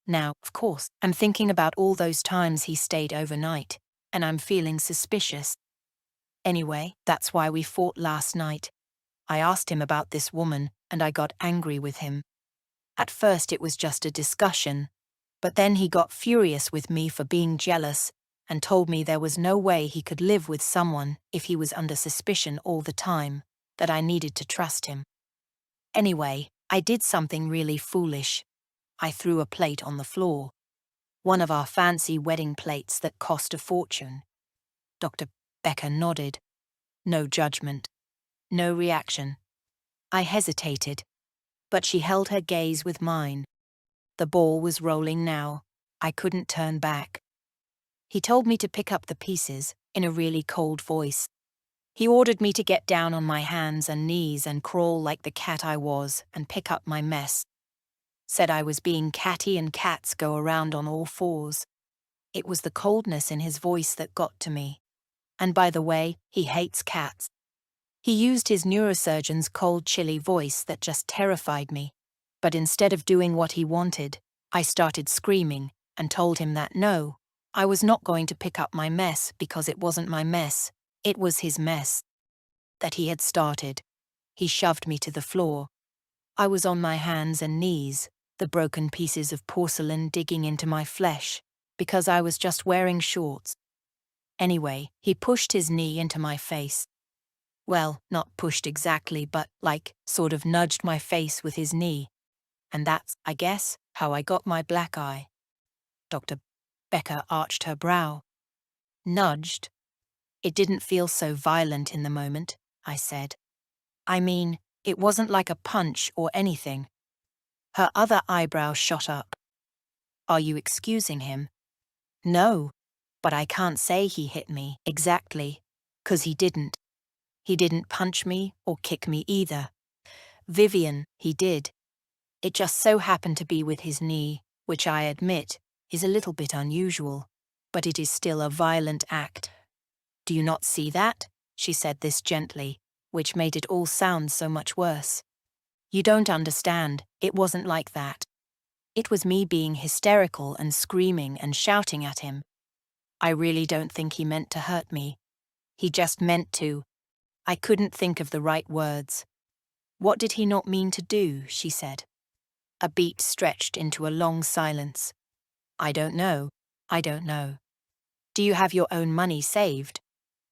Now, of course, I'm thinking about all those times he stayed overnight, and I'm feeling suspicious. Anyway, that's why we fought last night. I asked him about this woman, and I got angry with him. At first it was just a discussion, but then he got furious with me for being jealous and told me there was no way he could live with someone if he was under suspicion all the time, that I needed to trust him. Anyway, I did something really foolish. I threw a plate on the floor. One of our fancy wedding plates that cost a fortune. Dr. Becker nodded. No judgment. No reaction. I hesitated, but she held her gaze with mine. The ball was rolling now. I couldn't turn back. He told me to pick up the pieces in a really cold voice. He ordered me to get down on my hands and knees and crawl like the cat I was and pick up my mess. Said I was being catty and cats go around on all fours. It was the coldness in his voice that got to me. And by the way, he hates cats. He used his neurosurgeon's cold, chilly voice that just terrified me. But instead of doing what he wanted, I started screaming and told him that no, I was not going to pick up my mess because it wasn't my mess, it was his mess that he had started. He shoved me to the floor. I was on my hands and knees, the broken pieces of porcelain digging into my flesh, because I was just wearing shorts. Anyway, he pushed his knee into my face. Well, not pushed exactly, but sort of nudged my face with his knee. And that's, I guess, how I got my black eye. Dr. Becker arched her brow. Nudged? It didn't feel so violent in the moment, I said. I mean, it wasn't like a punch or anything. Her other eyebrow shot up. Are you excusing him? No, but I can't say he hit me exactly, 'cause he didn't. He didn't punch me or kick me either. Vivian, he did. It just so happened to be with his knee, which I admit is a little bit unusual, but it is still a violent act. Do you not see that? She said this gently, which made it all sound so much worse. You don't understand, it wasn't like that. It was me being hysterical and screaming and shouting at him. I really don't think he meant to hurt me. He just meant to. I couldn't think of the right words. What did he not mean to do, she said. A beat stretched into a long silence. I don't know. I don't know. Do you have your own money saved?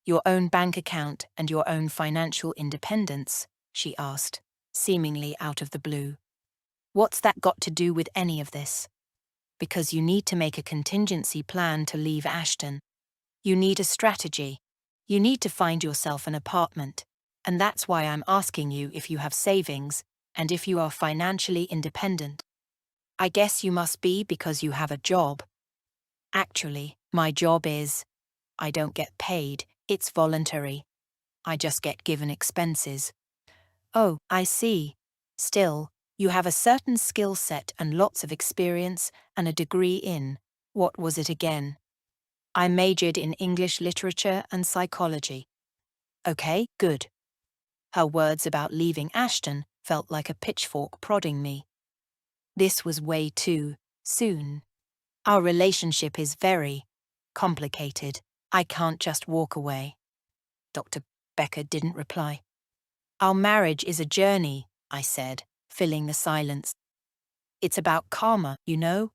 Your own bank account and your own financial independence? she asked, seemingly out of the blue. What's that got to do with any of this? Because you need to make a contingency plan to leave Ashton. You need a strategy. You need to find yourself an apartment. And that's why I'm asking you if you have savings and if you are financially independent. I guess you must be because you have a job. Actually, my job is, I don't get paid, it's voluntary. I just get given expenses. Oh, I see. Still, you have a certain skill set and lots of experience and a degree in, what was it again? I majored in English literature and psychology. Okay, good. Her words about leaving Ashton felt like a pitchfork prodding me. This was way too soon. Our relationship is very complicated. I can't just walk away. Dr. Becker didn't reply. Our marriage is a journey, I said, filling the silence. It's about karma, you know?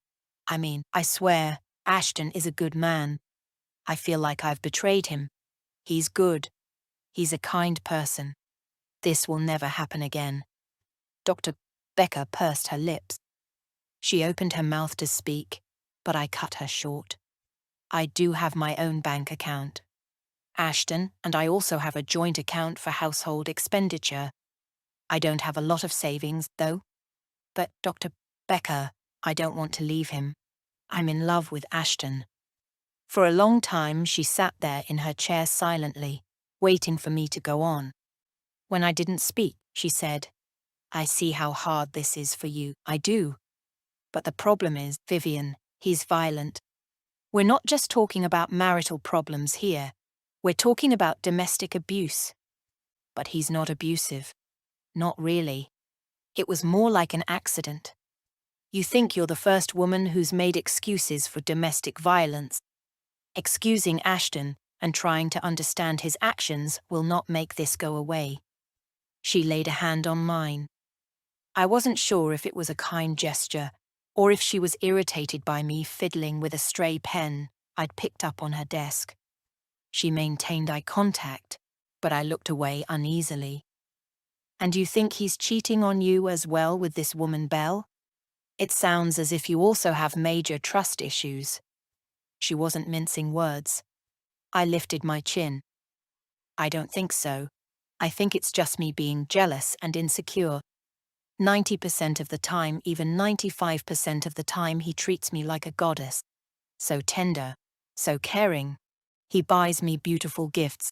I mean, I swear, Ashton is a good man. I feel like I've betrayed him. He's good. He's a kind person. This will never happen again. Dr. Becker pursed her lips. She opened her mouth to speak, but I cut her short. I do have my own bank account. Ashton and I also have a joint account for household expenditure. I don't have a lot of savings, though. But, Dr. Becker, I don't want to leave him. I'm in love with Ashton. For a long time, she sat there in her chair silently, waiting for me to go on. When I didn't speak, she said, I see how hard this is for you. I do. But the problem is, Vivian, he's violent. We're not just talking about marital problems here. We're talking about domestic abuse. But he's not abusive. Not really. It was more like an accident. You think you're the first woman who's made excuses for domestic violence. Excusing Ashton and trying to understand his actions will not make this go away. She laid a hand on mine. I wasn't sure if it was a kind gesture, or if she was irritated by me fiddling with a stray pen I'd picked up on her desk. She maintained eye contact, but I looked away uneasily. And you think he's cheating on you as well with this woman, Belle? It sounds as if you also have major trust issues. She wasn't mincing words. I lifted my chin. I don't think so. I think it's just me being jealous and insecure. 90% of the time, even 95% of the time, he treats me like a goddess. So tender, so caring. He buys me beautiful gifts,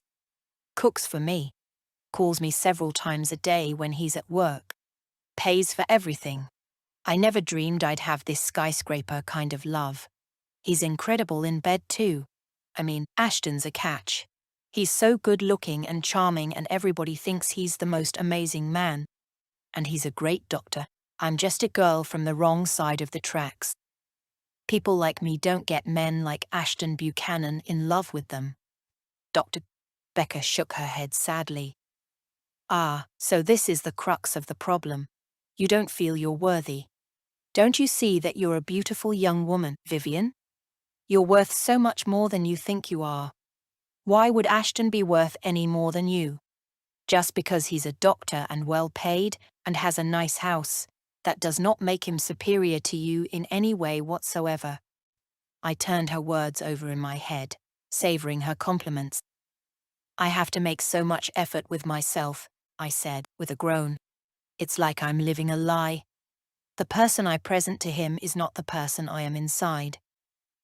cooks for me, calls me several times a day when he's at work, pays for everything. I never dreamed I'd have this skyscraper kind of love. He's incredible in bed too. I mean, Ashton's a catch. He's so good looking and charming and everybody thinks he's the most amazing man. And he's a great doctor. I'm just a girl from the wrong side of the tracks. People like me don't get men like Ashton Buchanan in love with them. Dr. Becker shook her head sadly. Ah, so this is the crux of the problem. You don't feel you're worthy. Don't you see that you're a beautiful young woman, Vivian? You're worth so much more than you think you are. Why would Ashton be worth any more than you? Just because he's a doctor and well paid and has a nice house, that does not make him superior to you in any way whatsoever. I turned her words over in my head, savoring her compliments. I have to make so much effort with myself, I said, with a groan. It's like I'm living a lie. The person I present to him is not the person I am inside.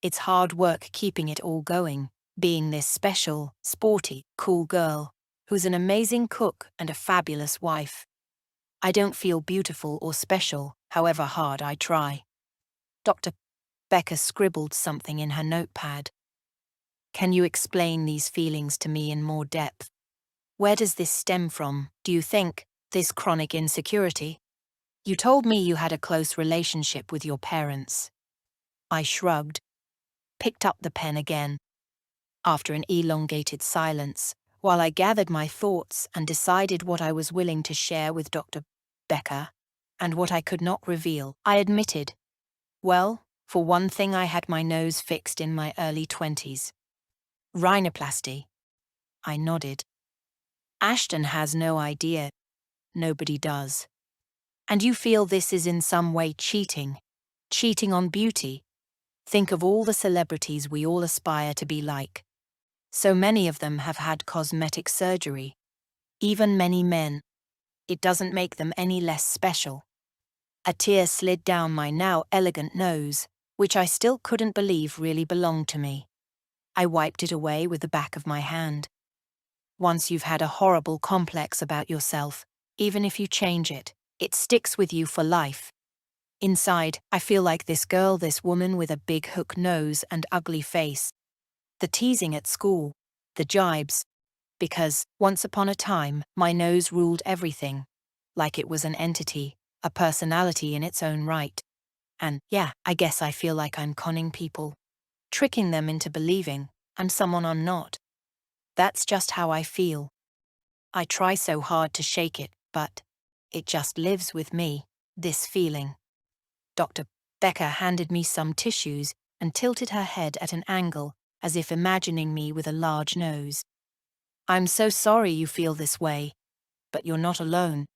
It's hard work keeping it all going, being this special, sporty, cool girl, who's an amazing cook and a fabulous wife. I don't feel beautiful or special, however hard I try. Dr. Becker scribbled something in her notepad. Can you explain these feelings to me in more depth? Where does this stem from, do you think, this chronic insecurity? You told me you had a close relationship with your parents. I shrugged, picked up the pen again. After an elongated silence, while I gathered my thoughts and decided what I was willing to share with Dr. Becker and what I could not reveal, I admitted, well, for one thing, I had my nose fixed in my early 20s. Rhinoplasty. I nodded. Ashton has no idea. nobody does. And you feel this is in some way cheating. Cheating on beauty. Think of all the celebrities we all aspire to be like. So many of them have had cosmetic surgery. Even many men. It doesn't make them any less special. A tear slid down my now elegant nose, which I still couldn't believe really belonged to me. I wiped it away with the back of my hand. Once you've had a horrible complex about yourself, even if you change it, it sticks with you for life. Inside, I feel like this girl, this woman with a big hook nose and ugly face. The teasing at school, the jibes. Because, once upon a time, my nose ruled everything. Like it was an entity, a personality in its own right. And, yeah, I guess I feel like I'm conning people. Tricking them into believing I'm someone I'm not. That's just how I feel. I try so hard to shake it, but it just lives with me, this feeling. Dr. Becker handed me some tissues and tilted her head at an angle, as if imagining me with a large nose. I'm so sorry you feel this way, but you're not alone.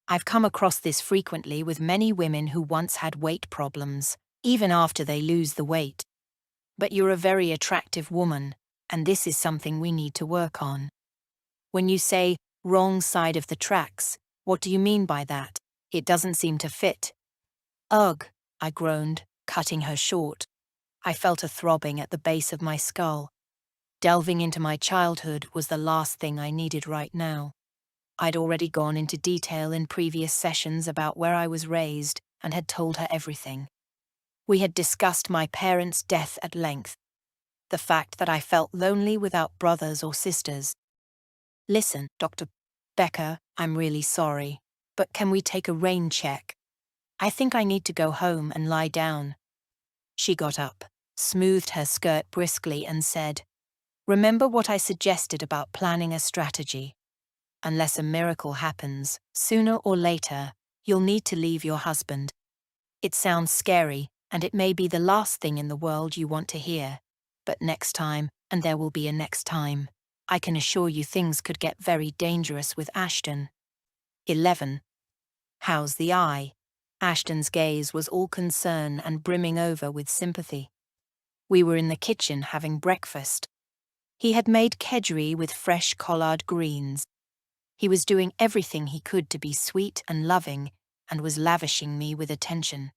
I've come across this frequently with many women who once had weight problems, even after they lose the weight. But you're a very attractive woman, and this is something we need to work on. When you say, wrong side of the tracks, what do you mean by that? It doesn't seem to fit. Ugh, I groaned, cutting her short. I felt a throbbing at the base of my skull. Delving into my childhood was the last thing I needed right now. I'd already gone into detail in previous sessions about where I was raised and had told her everything. We had discussed my parents' death at length, the fact that I felt lonely without brothers or sisters. Listen, Dr. Becker, I'm really sorry, but can we take a rain check? I think I need to go home and lie down. She got up, smoothed her skirt briskly and said, remember what I suggested about planning a strategy. Unless a miracle happens, sooner or later, you'll need to leave your husband. It sounds scary, and it may be the last thing in the world you want to hear. But next time, and there will be a next time, I can assure you things could get very dangerous with Ashton. 11. How's the eye? Ashton's gaze was all concern and brimming over with sympathy. We were in the kitchen having breakfast. He had made kedgeree with fresh collard greens. He was doing everything he could to be sweet and loving, and was lavishing me with attention.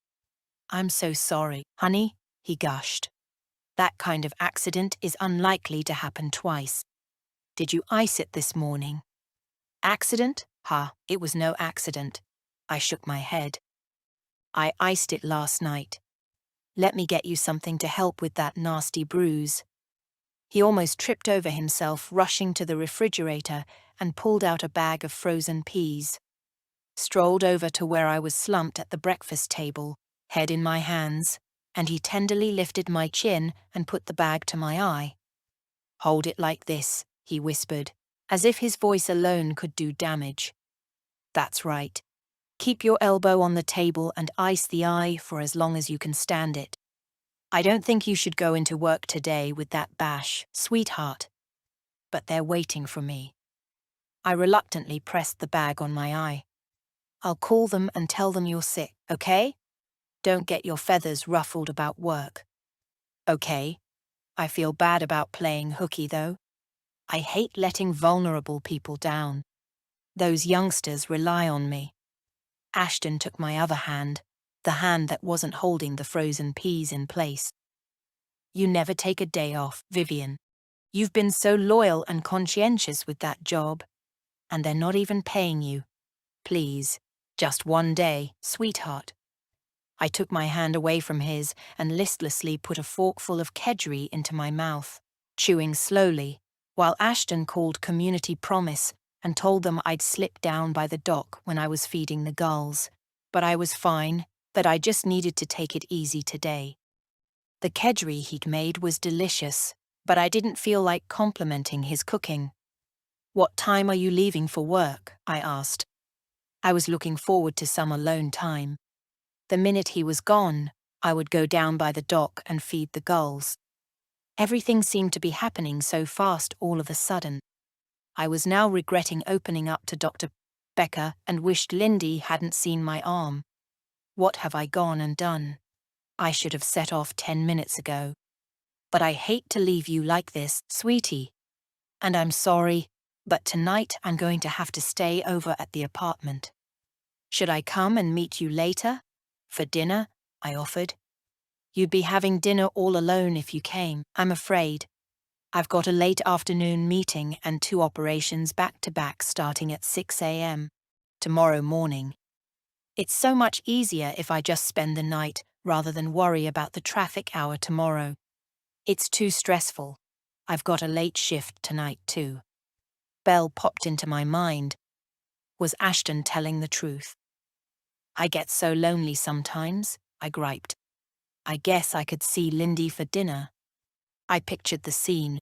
I'm so sorry, honey, he gushed. That kind of accident is unlikely to happen twice. Did you ice it this morning? Accident? It was no accident. I shook my head. I iced it last night. Let me get you something to help with that nasty bruise. He almost tripped over himself, rushing to the refrigerator and pulled out a bag of frozen peas. Strolled over to where I was slumped at the breakfast table, head in my hands, and he tenderly lifted my chin and put the bag to my eye. Hold it like this, he whispered, as if his voice alone could do damage. That's right. Keep your elbow on the table and ice the eye for as long as you can stand it. I don't think you should go into work today with that bash, sweetheart. But they're waiting for me. I reluctantly pressed the bag on my eye. I'll call them and tell them you're sick, okay? Don't get your feathers ruffled about work. Okay. I feel bad about playing hooky, though. I hate letting vulnerable people down. Those youngsters rely on me. Ashton took my other hand, the hand that wasn't holding the frozen peas in place. You never take a day off, Vivian. You've been so loyal and conscientious with that job. And they're not even paying you. Please, just one day, sweetheart. I took my hand away from his and listlessly put a forkful of kedgeree into my mouth, chewing slowly, while Ashton called Community Promise and told them I'd slip down by the dock when I was feeding the gulls. But I was fine, that I just needed to take it easy today. The kedgeree he'd made was delicious, but I didn't feel like complimenting his cooking. What time are you leaving for work? I asked. I was looking forward to some alone time. The minute he was gone, I would go down by the dock and feed the gulls. Everything seemed to be happening so fast all of a sudden. I was now regretting opening up to Dr. Becca, and wished Lindy hadn't seen my arm. What have I gone and done? I should have set off 10 minutes ago. But I hate to leave you like this, sweetie. And I'm sorry, but tonight I'm going to have to stay over at the apartment. Should I come and meet you later? For dinner? I offered. You'd be having dinner all alone if you came, I'm afraid. I've got a late afternoon meeting and 2 operations back-to-back starting at 6 a.m. tomorrow morning. It's so much easier if I just spend the night rather than worry about the traffic hour tomorrow. It's too stressful. I've got a late shift tonight too. Belle popped into my mind. Was Ashton telling the truth? I get so lonely sometimes, I griped. I guess I could see Lindy for dinner. I pictured the scene.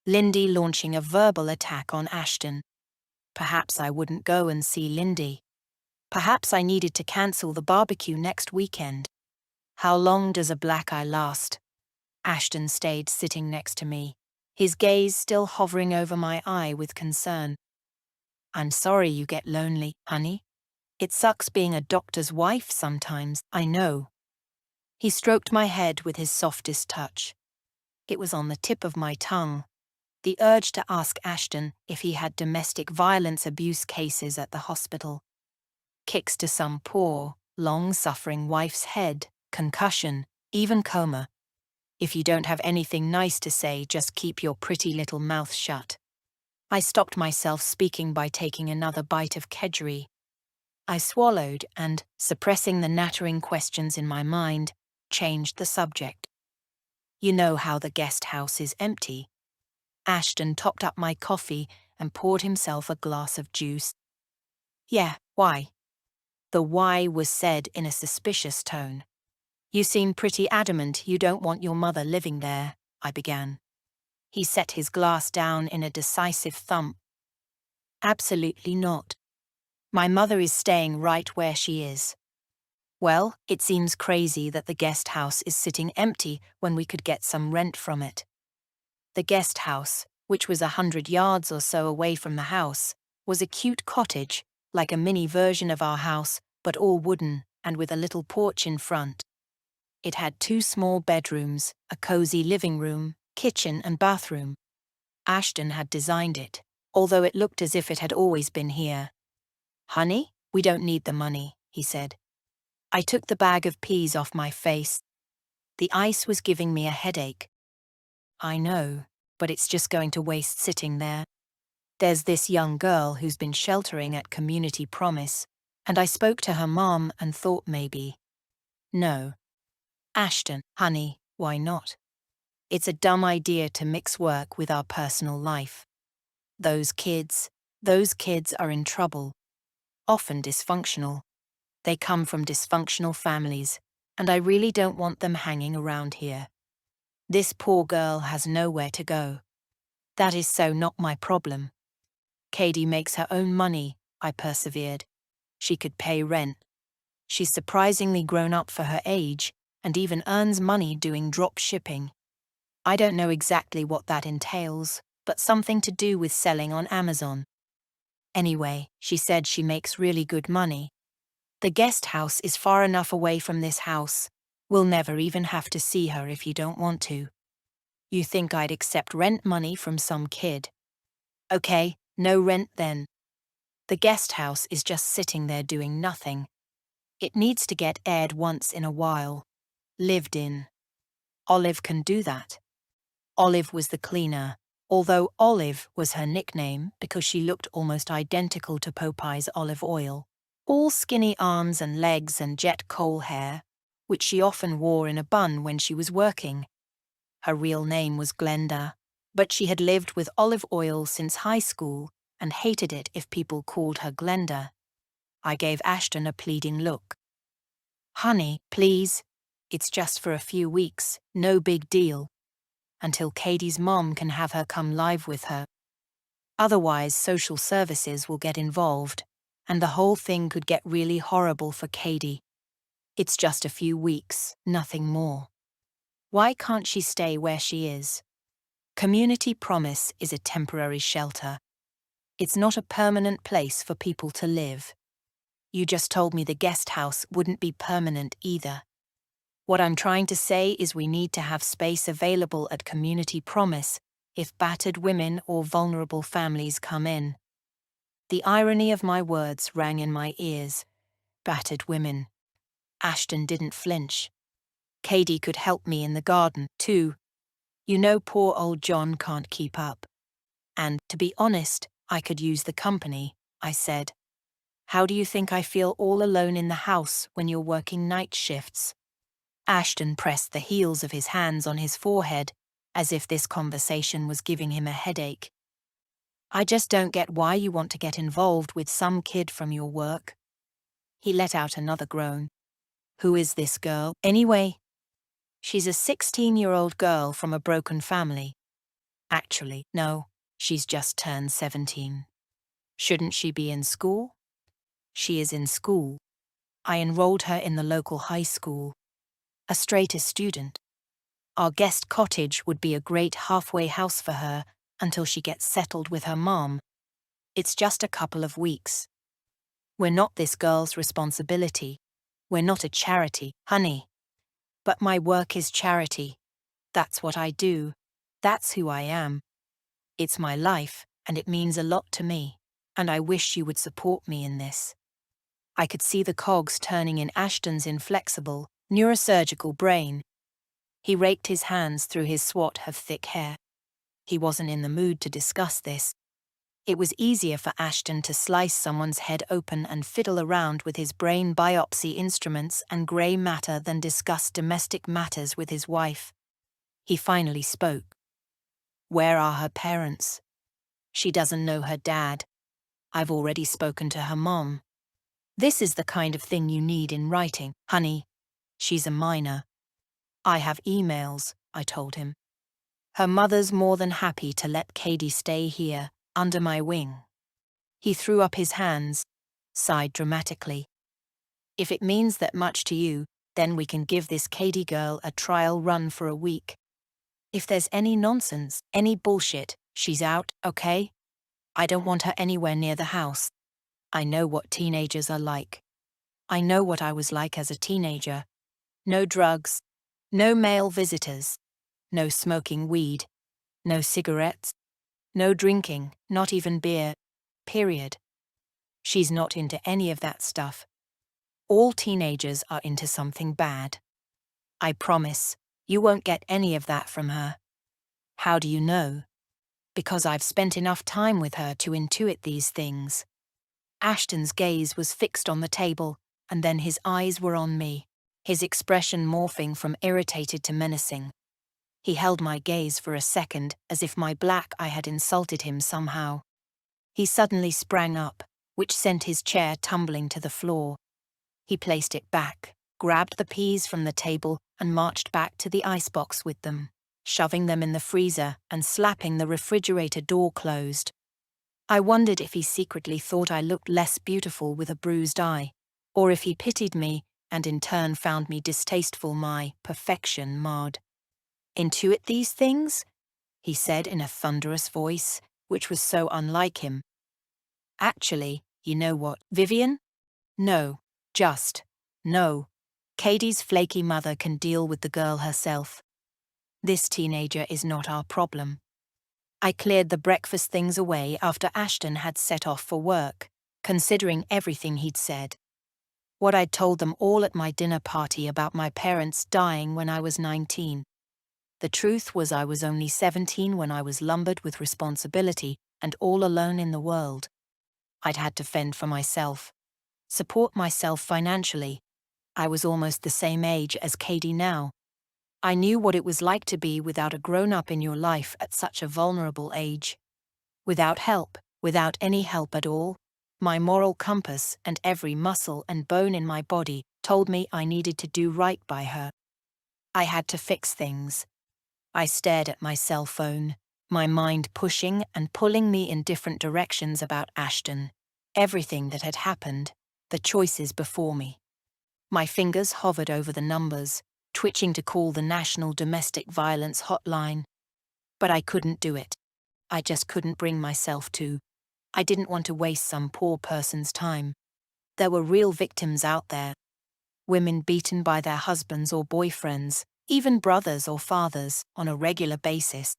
Lindy launching a verbal attack on Ashton. Perhaps I wouldn't go and see Lindy. Perhaps I needed to cancel the barbecue next weekend. How long does a black eye last? Ashton stayed sitting next to me, his gaze still hovering over my eye with concern. I'm sorry you get lonely, honey. It sucks being a doctor's wife sometimes, I know. He stroked my head with his softest touch. It was on the tip of my tongue. The urge to ask Ashton if he had domestic violence abuse cases at the hospital. Kicks to some poor, long-suffering wife's head, concussion, even coma. If you don't have anything nice to say, just keep your pretty little mouth shut. I stopped myself speaking by taking another bite of kedgeree. I swallowed and, suppressing the nattering questions in my mind, changed the subject. You know how the guest house is empty. Ashton topped up my coffee and poured himself a glass of juice. Yeah, why? The why was said in a suspicious tone. You seem pretty adamant you don't want your mother living there, I began. He set his glass down in a decisive thump. Absolutely not. My mother is staying right where she is. Well, it seems crazy that the guest house is sitting empty when we could get some rent from it. The guest house, which was 100 yards or so away from the house, was a cute cottage, like a mini version of our house, but all wooden and with a little porch in front. It had 2 small bedrooms, a cozy living room, kitchen and bathroom. Ashton had designed it, although it looked as if it had always been here. Honey, we don't need the money, he said. I took the bag of peas off my face. The ice was giving me a headache. I know, but it's just going to waste sitting there. There's this young girl who's been sheltering at Community Promise, and I spoke to her mom and thought maybe. No. Ashton, honey, why not? It's a dumb idea to mix work with our personal life. Those kids are in trouble. Often dysfunctional. They come from dysfunctional families, and I really don't want them hanging around here. This poor girl has nowhere to go. That is so not my problem. Katie makes her own money, I persevered. She could pay rent. She's surprisingly grown up for her age, and even earns money doing drop shipping. I don't know exactly what that entails, but something to do with selling on Amazon. Anyway, she said she makes really good money. The guest house is far enough away from this house. We'll never even have to see her if you don't want to. You think I'd accept rent money from some kid? Okay, no rent then. The guest house is just sitting there doing nothing. It needs to get aired once in a while. Lived in. Olive can do that. Olive was the cleaner, although Olive was her nickname because she looked almost identical to Popeye's olive oil. All skinny arms and legs and jet coal hair, which she often wore in a bun when she was working. Her real name was Glenda, but she had lived with olive oil since high school and hated it if people called her Glenda. I gave Ashton a pleading look. Honey, please. It's just for a few weeks, no big deal. Until Katie's mom can have her come live with her. Otherwise, social services will get involved, and the whole thing could get really horrible for Katie. It's just a few weeks, nothing more. Why can't she stay where she is? Community Promise is a temporary shelter. It's not a permanent place for people to live. You just told me the guest house wouldn't be permanent either. What I'm trying to say is we need to have space available at Community Promise if battered women or vulnerable families come in. The irony of my words rang in my ears. Battered women. Ashton didn't flinch. Katie could help me in the garden, too. You know, poor old John can't keep up. And, to be honest, I could use the company, I said. How do you think I feel all alone in the house when you're working night shifts? Ashton pressed the heels of his hands on his forehead, as if this conversation was giving him a headache. I just don't get why you want to get involved with some kid from your work. He let out another groan. Who is this girl, anyway? She's a 16-year-old girl from a broken family. Actually, no, she's just turned 17. Shouldn't she be in school? She is in school. I enrolled her in the local high school. A straight-A student. Our guest cottage would be a great halfway house for her until she gets settled with her mom. It's just a couple of weeks. We're not this girl's responsibility. We're not a charity, honey. But my work is charity. That's what I do. That's who I am. It's my life, and it means a lot to me, and I wish you would support me in this. I could see the cogs turning in Ashton's inflexible, neurosurgical brain. He raked his hands through his swathe of thick hair. He wasn't in the mood to discuss this. It was easier for Ashton to slice someone's head open and fiddle around with his brain biopsy instruments and grey matter than discuss domestic matters with his wife. He finally spoke. Where are her parents? She doesn't know her dad. I've already spoken to her mom. This is the kind of thing you need in writing, honey. She's a minor. I have emails, I told him. Her mother's more than happy to let Katie stay here, under my wing. He threw up his hands, sighed dramatically. If it means that much to you, then we can give this Katie girl a trial run for a week. If there's any nonsense, any bullshit, she's out, okay? I don't want her anywhere near the house. I know what teenagers are like. I know what I was like as a teenager. No drugs, no male visitors, no smoking weed, no cigarettes, no drinking, not even beer, period. She's not into any of that stuff. All teenagers are into something bad. I promise, you won't get any of that from her. How do you know? Because I've spent enough time with her to intuit these things. Ashton's gaze was fixed on the table, and then his eyes were on me, his expression morphing from irritated to menacing. He held my gaze for a second, as if my black eye had insulted him somehow. He suddenly sprang up, which sent his chair tumbling to the floor. He placed it back, grabbed the peas from the table, and marched back to the icebox with them, shoving them in the freezer and slapping the refrigerator door closed. I wondered if he secretly thought I looked less beautiful with a bruised eye, or if he pitied me and in turn found me distasteful my perfection marred. Intuit these things? He said in a thunderous voice, which was so unlike him. Actually, you know what, Vivian? No, just, no. Katie's flaky mother can deal with the girl herself. This teenager is not our problem. I cleared the breakfast things away after Ashton had set off for work, considering everything he'd said. What I'd told them all at my dinner party about my parents dying when I was 19. The truth was I was only 17 when I was lumbered with responsibility and all alone in the world. I'd had to fend for myself, support myself financially. I was almost the same age as Katie now. I knew what it was like to be without a grown-up in your life at such a vulnerable age. Without help, without any help at all. My moral compass and every muscle and bone in my body told me I needed to do right by her. I had to fix things. I stared at my cell phone, my mind pushing and pulling me in different directions about Ashton, everything that had happened, the choices before me. My fingers hovered over the numbers, twitching to call the National Domestic Violence Hotline. But I couldn't do it. I just couldn't bring myself to. I didn't want to waste some poor person's time. There were real victims out there. Women beaten by their husbands or boyfriends, even brothers or fathers, on a regular basis.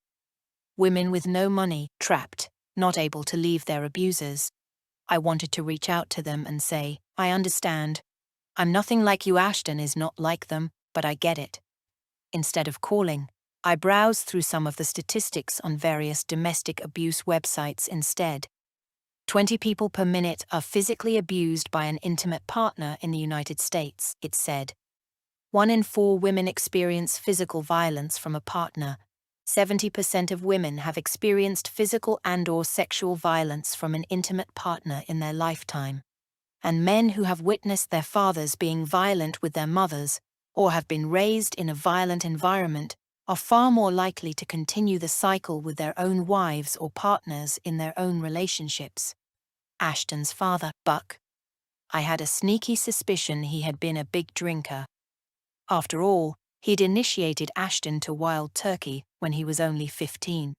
Women with no money, trapped, not able to leave their abusers. I wanted to reach out to them and say, I understand. I'm nothing like you. Ashton is not like them, but I get it. Instead of calling, I browsed through some of the statistics on various domestic abuse websites instead. 20 people per minute are physically abused by an intimate partner in the United States, it said. 1 in 4 women experience physical violence from a partner. 70% of women have experienced physical and/or sexual violence from an intimate partner in their lifetime. And men who have witnessed their fathers being violent with their mothers, or have been raised in a violent environment, are far more likely to continue the cycle with their own wives or partners in their own relationships. Ashton's father, Buck. I had a sneaky suspicion he had been a big drinker. After all, he'd initiated Ashton to wild turkey when he was only 15.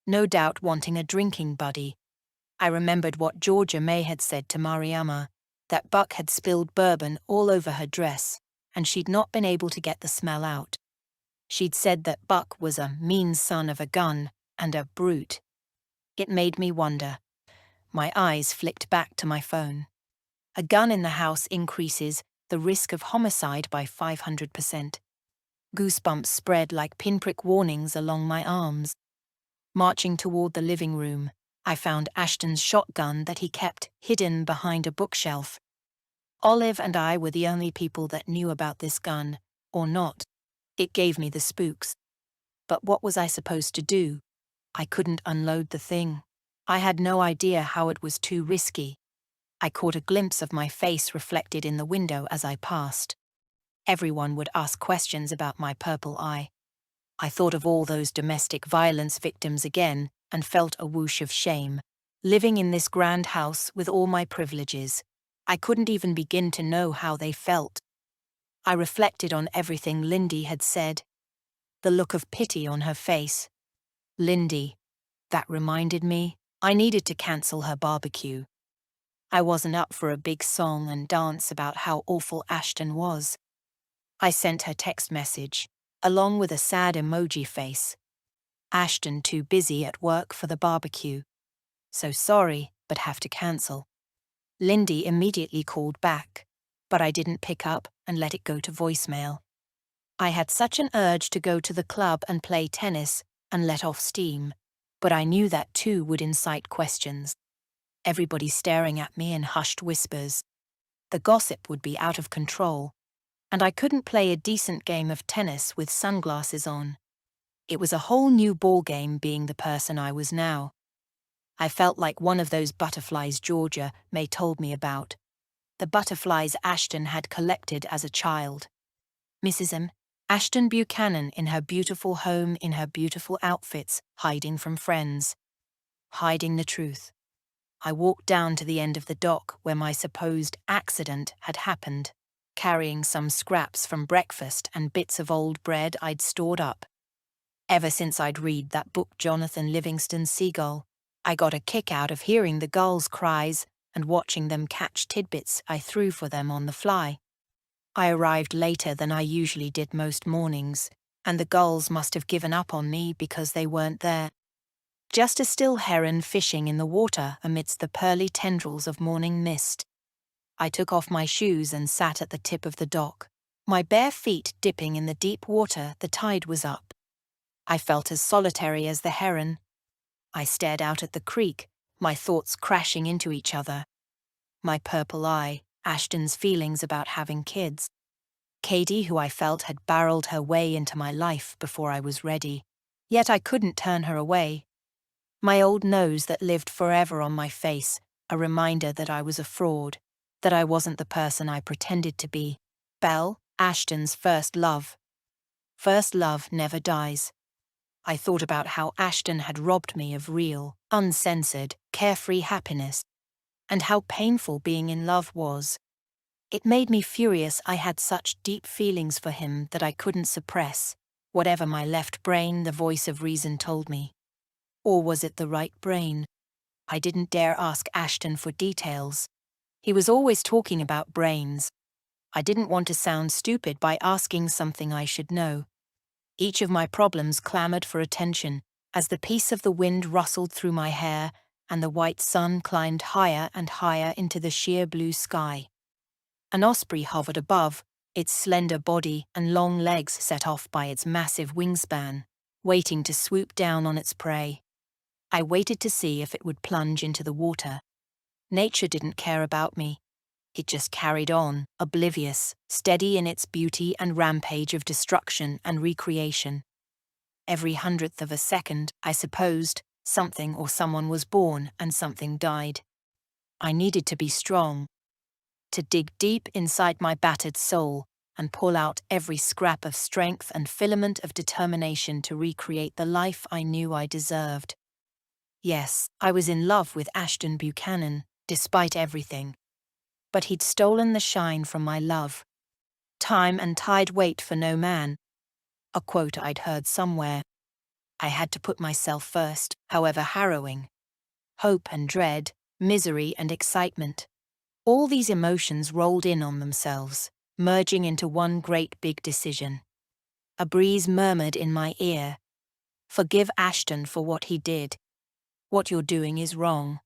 No doubt wanting a drinking buddy. I remembered what Georgia May had said to Mariama, that Buck had spilled bourbon all over her dress, and she'd not been able to get the smell out. She'd said that Buck was a mean son of a gun and a brute. It made me wonder. My eyes flicked back to my phone. A gun in the house increases the risk of homicide by 500%. Goosebumps spread like pinprick warnings along my arms. Marching toward the living room, I found Ashton's shotgun that he kept hidden behind a bookshelf. Olive and I were the only people that knew about this gun, or not. It gave me the spooks. But what was I supposed to do? I couldn't unload the thing. I had no idea how it was too risky. I caught a glimpse of my face reflected in the window as I passed. Everyone would ask questions about my purple eye. I thought of all those domestic violence victims again and felt a whoosh of shame. Living in this grand house with all my privileges, I couldn't even begin to know how they felt. I reflected on everything Lindy had said. The look of pity on her face. Lindy. That reminded me, I needed to cancel her barbecue. I wasn't up for a big song and dance about how awful Ashton was. I sent her text message, along with a sad emoji face. Ashton too busy at work for the barbecue. So sorry, but have to cancel. Lindy immediately called back, but I didn't pick up and let it go to voicemail. I had such an urge to go to the club and play tennis and let off steam, but I knew that too would incite questions. Everybody staring at me in hushed whispers. The gossip would be out of control, and I couldn't play a decent game of tennis with sunglasses on. It was a whole new ballgame being the person I was now. I felt like one of those butterflies Georgia May told me about. The butterflies Ashton had collected as a child. Mrs. M. Ashton Buchanan in her beautiful home in her beautiful outfits, hiding from friends. Hiding the truth. I walked down to the end of the dock where my supposed accident had happened, carrying some scraps from breakfast and bits of old bread I'd stored up. Ever since I'd read that book Jonathan Livingston Seagull, I got a kick out of hearing the gulls' cries and watching them catch tidbits I threw for them on the fly. I arrived later than I usually did most mornings, and the gulls must have given up on me because they weren't there. Just a still heron fishing in the water amidst the pearly tendrils of morning mist. I took off my shoes and sat at the tip of the dock, my bare feet dipping in the deep water. The tide was up. I felt as solitary as the heron. I stared out at the creek, my thoughts crashing into each other. My purple eye, Ashton's feelings about having kids. Katie, who I felt had barreled her way into my life before I was ready. Yet I couldn't turn her away. My old nose that lived forever on my face, a reminder that I was a fraud, that I wasn't the person I pretended to be. Belle, Ashton's first love. First love never dies. I thought about how Ashton had robbed me of real, uncensored, carefree happiness, and how painful being in love was. It made me furious I had such deep feelings for him that I couldn't suppress, whatever my left brain, the voice of reason, told me. Or was it the right brain? I didn't dare ask Ashton for details. He was always talking about brains. I didn't want to sound stupid by asking something I should know. Each of my problems clamored for attention as the peace of the wind rustled through my hair and the white sun climbed higher and higher into the sheer blue sky. An osprey hovered above, its slender body and long legs set off by its massive wingspan, waiting to swoop down on its prey. I waited to see if it would plunge into the water. Nature didn't care about me. It just carried on, oblivious, steady in its beauty and rampage of destruction and recreation. Every hundredth of a second, I supposed, something or someone was born and something died. I needed to be strong, to dig deep inside my battered soul and pull out every scrap of strength and filament of determination to recreate the life I knew I deserved. Yes, I was in love with Ashton Buchanan, despite everything. But he'd stolen the shine from my love. Time and tide wait for no man. A quote I'd heard somewhere. I had to put myself first, however harrowing. Hope and dread, misery and excitement. All these emotions rolled in on themselves, merging into one great big decision. A breeze murmured in my ear. Forgive Ashton for what he did. What you're doing is wrong.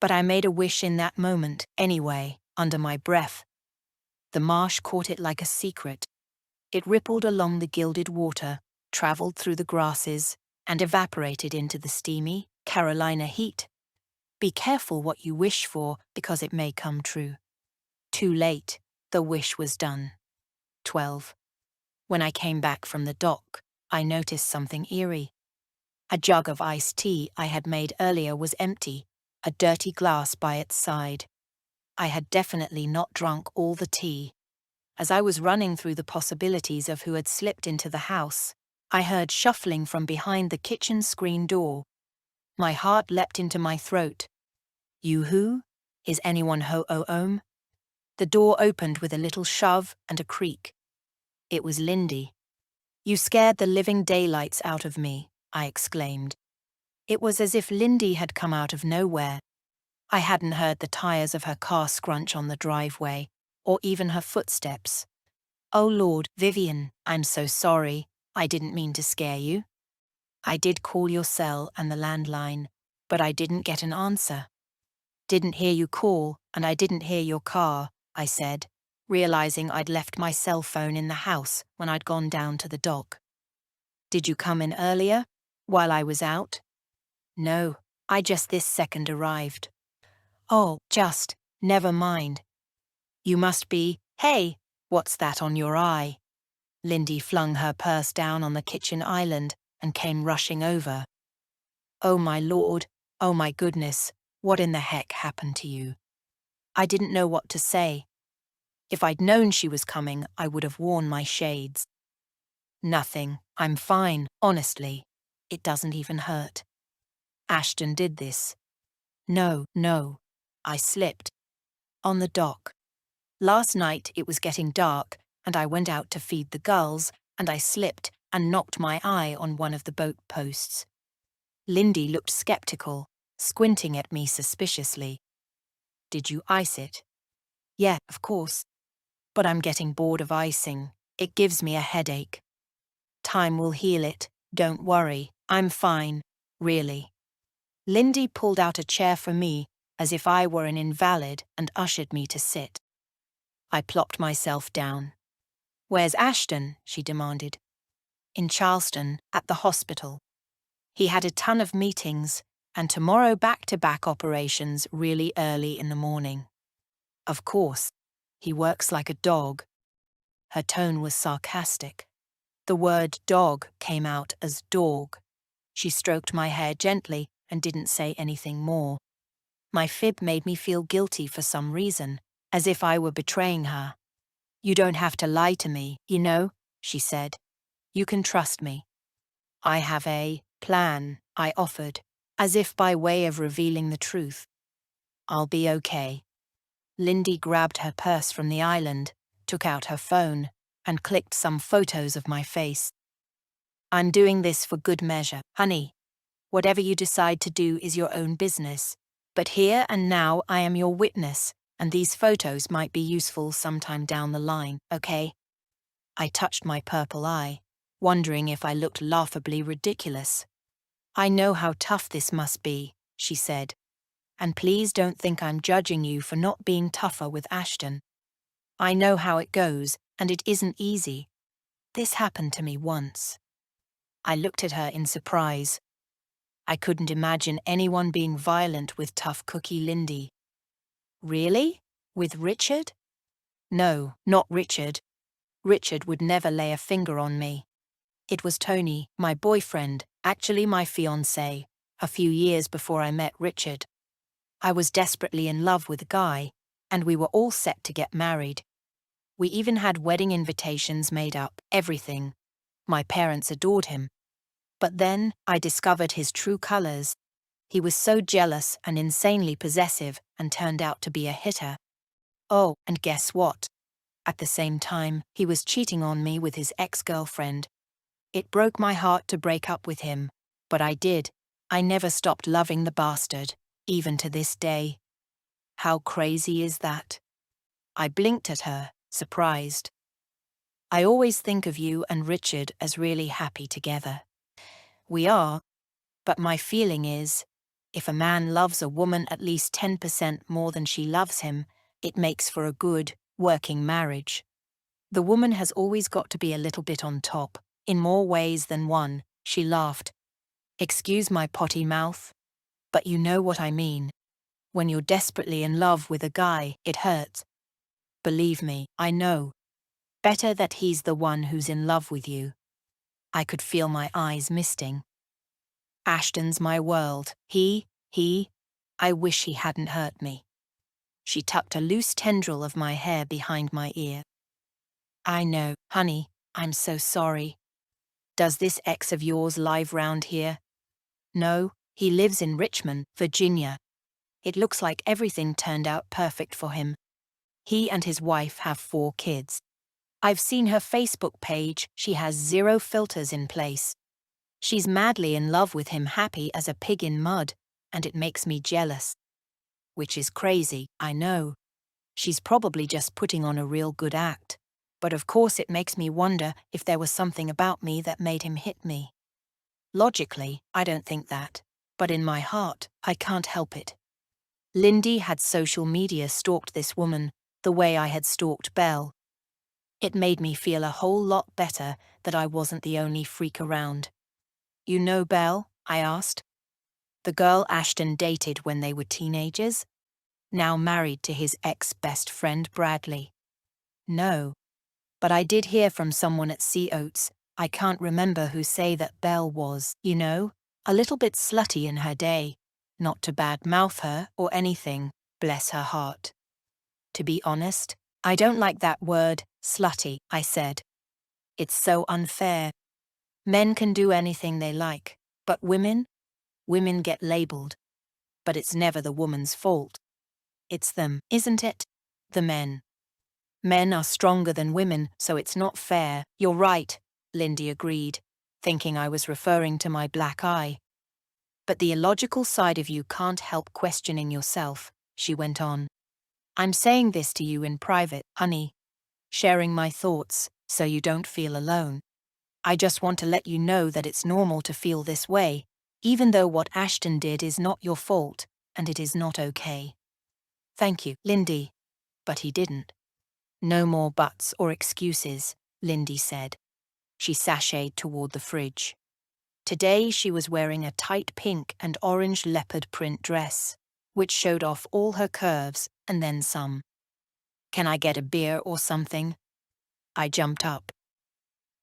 But I made a wish in that moment, anyway, under my breath. The marsh caught it like a secret. It rippled along the gilded water, traveled through the grasses, and evaporated into the steamy Carolina heat. Be careful what you wish for, because it may come true. Too late, the wish was done. 12. When I came back from the dock, I noticed something eerie. A jug of iced tea I had made earlier was empty, a dirty glass by its side. I had definitely not drunk all the tea. As I was running through the possibilities of who had slipped into the house, I heard shuffling from behind the kitchen screen door. My heart leapt into my throat. You who? Is anyone home? The door opened with a little shove and a creak. It was Lindy. You scared the living daylights out of me, I exclaimed. It was as if Lindy had come out of nowhere. I hadn't heard the tires of her car scrunch on the driveway, or even her footsteps. Oh Lord, Vivian, I'm so sorry. I didn't mean to scare you. I did call your cell and the landline, but I didn't get an answer. Didn't hear you call, and I didn't hear your car, I said, realizing I'd left my cell phone in the house when I'd gone down to the dock. Did you come in earlier, while I was out? No, I just this second arrived. Oh, never mind. You must be, hey, what's that on your eye? Lindy flung her purse down on the kitchen island and came rushing over. Oh my lord, oh my goodness, what in the heck happened to you? I didn't know what to say. If I'd known she was coming, I would have worn my shades. Nothing, I'm fine, honestly. It doesn't even hurt. Ashton did this. No, I slipped. On the dock. Last night it was getting dark, and I went out to feed the gulls, and I slipped and knocked my eye on one of the boat posts. Lindy looked skeptical, squinting at me suspiciously. Did you ice it? Yeah, of course. But I'm getting bored of icing. It gives me a headache. Time will heal it, don't worry, I'm fine, really. Lindy pulled out a chair for me, as if I were an invalid, and ushered me to sit. I plopped myself down. Where's Ashton? She demanded. In Charleston, at the hospital. He had a ton of meetings, and tomorrow back-to-back operations really early in the morning. Of course, he works like a dog. Her tone was sarcastic. The word dog came out as dog. She stroked my hair gently and didn't say anything more. My fib made me feel guilty for some reason, as if I were betraying her. You don't have to lie to me, you know, she said. You can trust me. I have a plan, I offered, as if by way of revealing the truth. I'll be okay. Lindy grabbed her purse from the island, took out her phone, and clicked some photos of my face. I'm doing this for good measure, honey. Whatever you decide to do is your own business. But here and now I am your witness, and these photos might be useful sometime down the line, okay? I touched my purple eye, wondering if I looked laughably ridiculous. I know how tough this must be, she said. And please don't think I'm judging you for not being tougher with Ashton. I know how it goes, and it isn't easy. This happened to me once. I looked at her in surprise. I couldn't imagine anyone being violent with tough cookie Lindy. Really? With Richard? No, not Richard. Richard would never lay a finger on me. It was Tony, my boyfriend, actually my fiancé, a few years before I met Richard. I was desperately in love with a guy, and we were all set to get married. We even had wedding invitations made up, everything. My parents adored him. But then I discovered his true colors. He was so jealous and insanely possessive and turned out to be a hitter. Oh, and guess what? At the same time, he was cheating on me with his ex-girlfriend. It broke my heart to break up with him, but I did. I never stopped loving the bastard, even to this day. How crazy is that? I blinked at her, surprised. I always think of you and Richard as really happy together. We are, but my feeling is, if a man loves a woman at least 10% more than she loves him, it makes for a good, working marriage. The woman has always got to be a little bit on top, in more ways than one, she laughed. Excuse my potty mouth, but you know what I mean. When you're desperately in love with a guy, it hurts. Believe me, I know. Better that he's the one who's in love with you. I could feel my eyes misting. Ashton's my world. I wish he hadn't hurt me. She tucked a loose tendril of my hair behind my ear. I know, honey, I'm so sorry. Does this ex of yours live round here? No, he lives in Richmond, Virginia. It looks like everything turned out perfect for him. He and his wife have 4 kids. I've seen her Facebook page, she has 0 filters in place. She's madly in love with him, happy as a pig in mud, and it makes me jealous. Which is crazy, I know. She's probably just putting on a real good act. But of course it makes me wonder if there was something about me that made him hit me. Logically, I don't think that, but in my heart, I can't help it. Lindy had social media stalked this woman, the way I had stalked Belle. It made me feel a whole lot better that I wasn't the only freak around. You know Belle? I asked. The girl Ashton dated when they were teenagers? Now married to his ex-best friend Bradley. No. But I did hear from someone at Sea Oats, I can't remember who, say that Belle was, you know, a little bit slutty in her day. Not to bad-mouth her or anything, bless her heart. To be honest, I don't like that word, slutty, I said. It's so unfair. Men can do anything they like, but women get labeled. But it's never the woman's fault. It's them, isn't it? The men. Men are stronger than women, so it's not fair. You're right, Lindy agreed, thinking I was referring to my black eye. But the illogical side of you can't help questioning yourself, she went on. I'm saying this to you in private, honey. Sharing my thoughts, so you don't feel alone. I just want to let you know that it's normal to feel this way, even though what Ashton did is not your fault, and it is not okay. Thank you, Lindy. But he didn't. No more buts or excuses, Lindy said. She sashayed toward the fridge. Today she was wearing a tight pink and orange leopard print dress, which showed off all her curves and then some. Can I get a beer or something? I jumped up.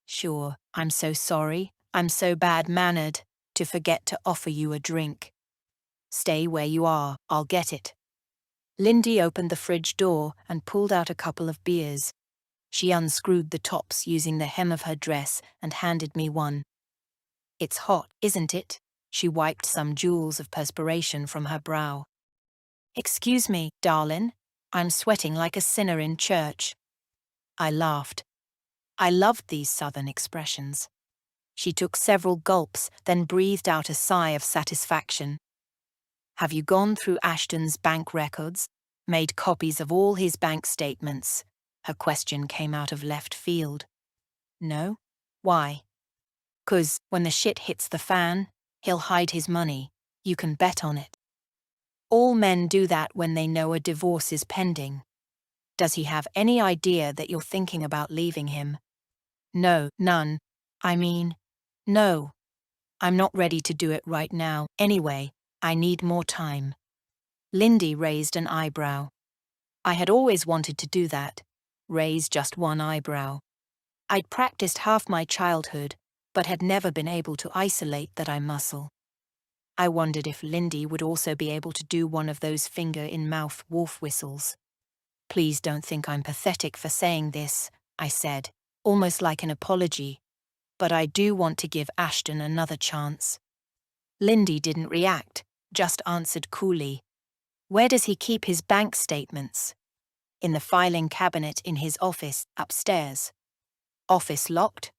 Sure, I'm so sorry. I'm so bad-mannered to forget to offer you a drink. Stay where you are, I'll get it. Lindy opened the fridge door and pulled out a couple of beers. She unscrewed the tops using the hem of her dress and handed me one. It's hot, isn't it? She wiped some jewels of perspiration from her brow. Excuse me, darling. I'm sweating like a sinner in church. I laughed. I loved these southern expressions. She took several gulps, then breathed out a sigh of satisfaction. Have you gone through Ashton's bank records? Made copies of all his bank statements? Her question came out of left field. No? Why? 'Cause when the shit hits the fan, he'll hide his money. You can bet on it. All men do that when they know a divorce is pending. Does he have any idea that you're thinking about leaving him? No, none. No. I'm not ready to do it right now. Anyway, I need more time. Lindy raised an eyebrow. I had always wanted to do that. Raise just one eyebrow. I'd practiced half my childhood, but had never been able to isolate that eye muscle. I wondered if Lindy would also be able to do one of those finger-in-mouth wolf whistles. Please don't think I'm pathetic for saying this, I said, almost like an apology, but I do want to give Ashton another chance. Lindy didn't react, just answered coolly. Where does he keep his bank statements? In the filing cabinet in his office upstairs. Office locked?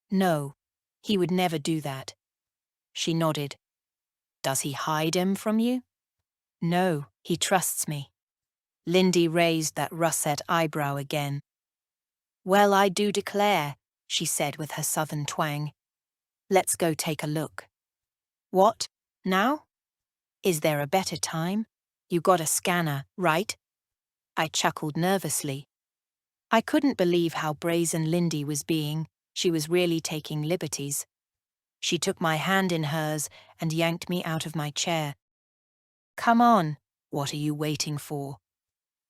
No, he would never do that. She nodded. Does he hide 'em from you? No, he trusts me. Lindy raised that russet eyebrow again. Well, I do declare, she said with her southern twang. Let's go take a look. What? Now? Is there a better time? You got a scanner, right? I chuckled nervously. I couldn't believe how brazen Lindy was being. She was really taking liberties. She took my hand in hers and yanked me out of my chair. Come on, what are you waiting for?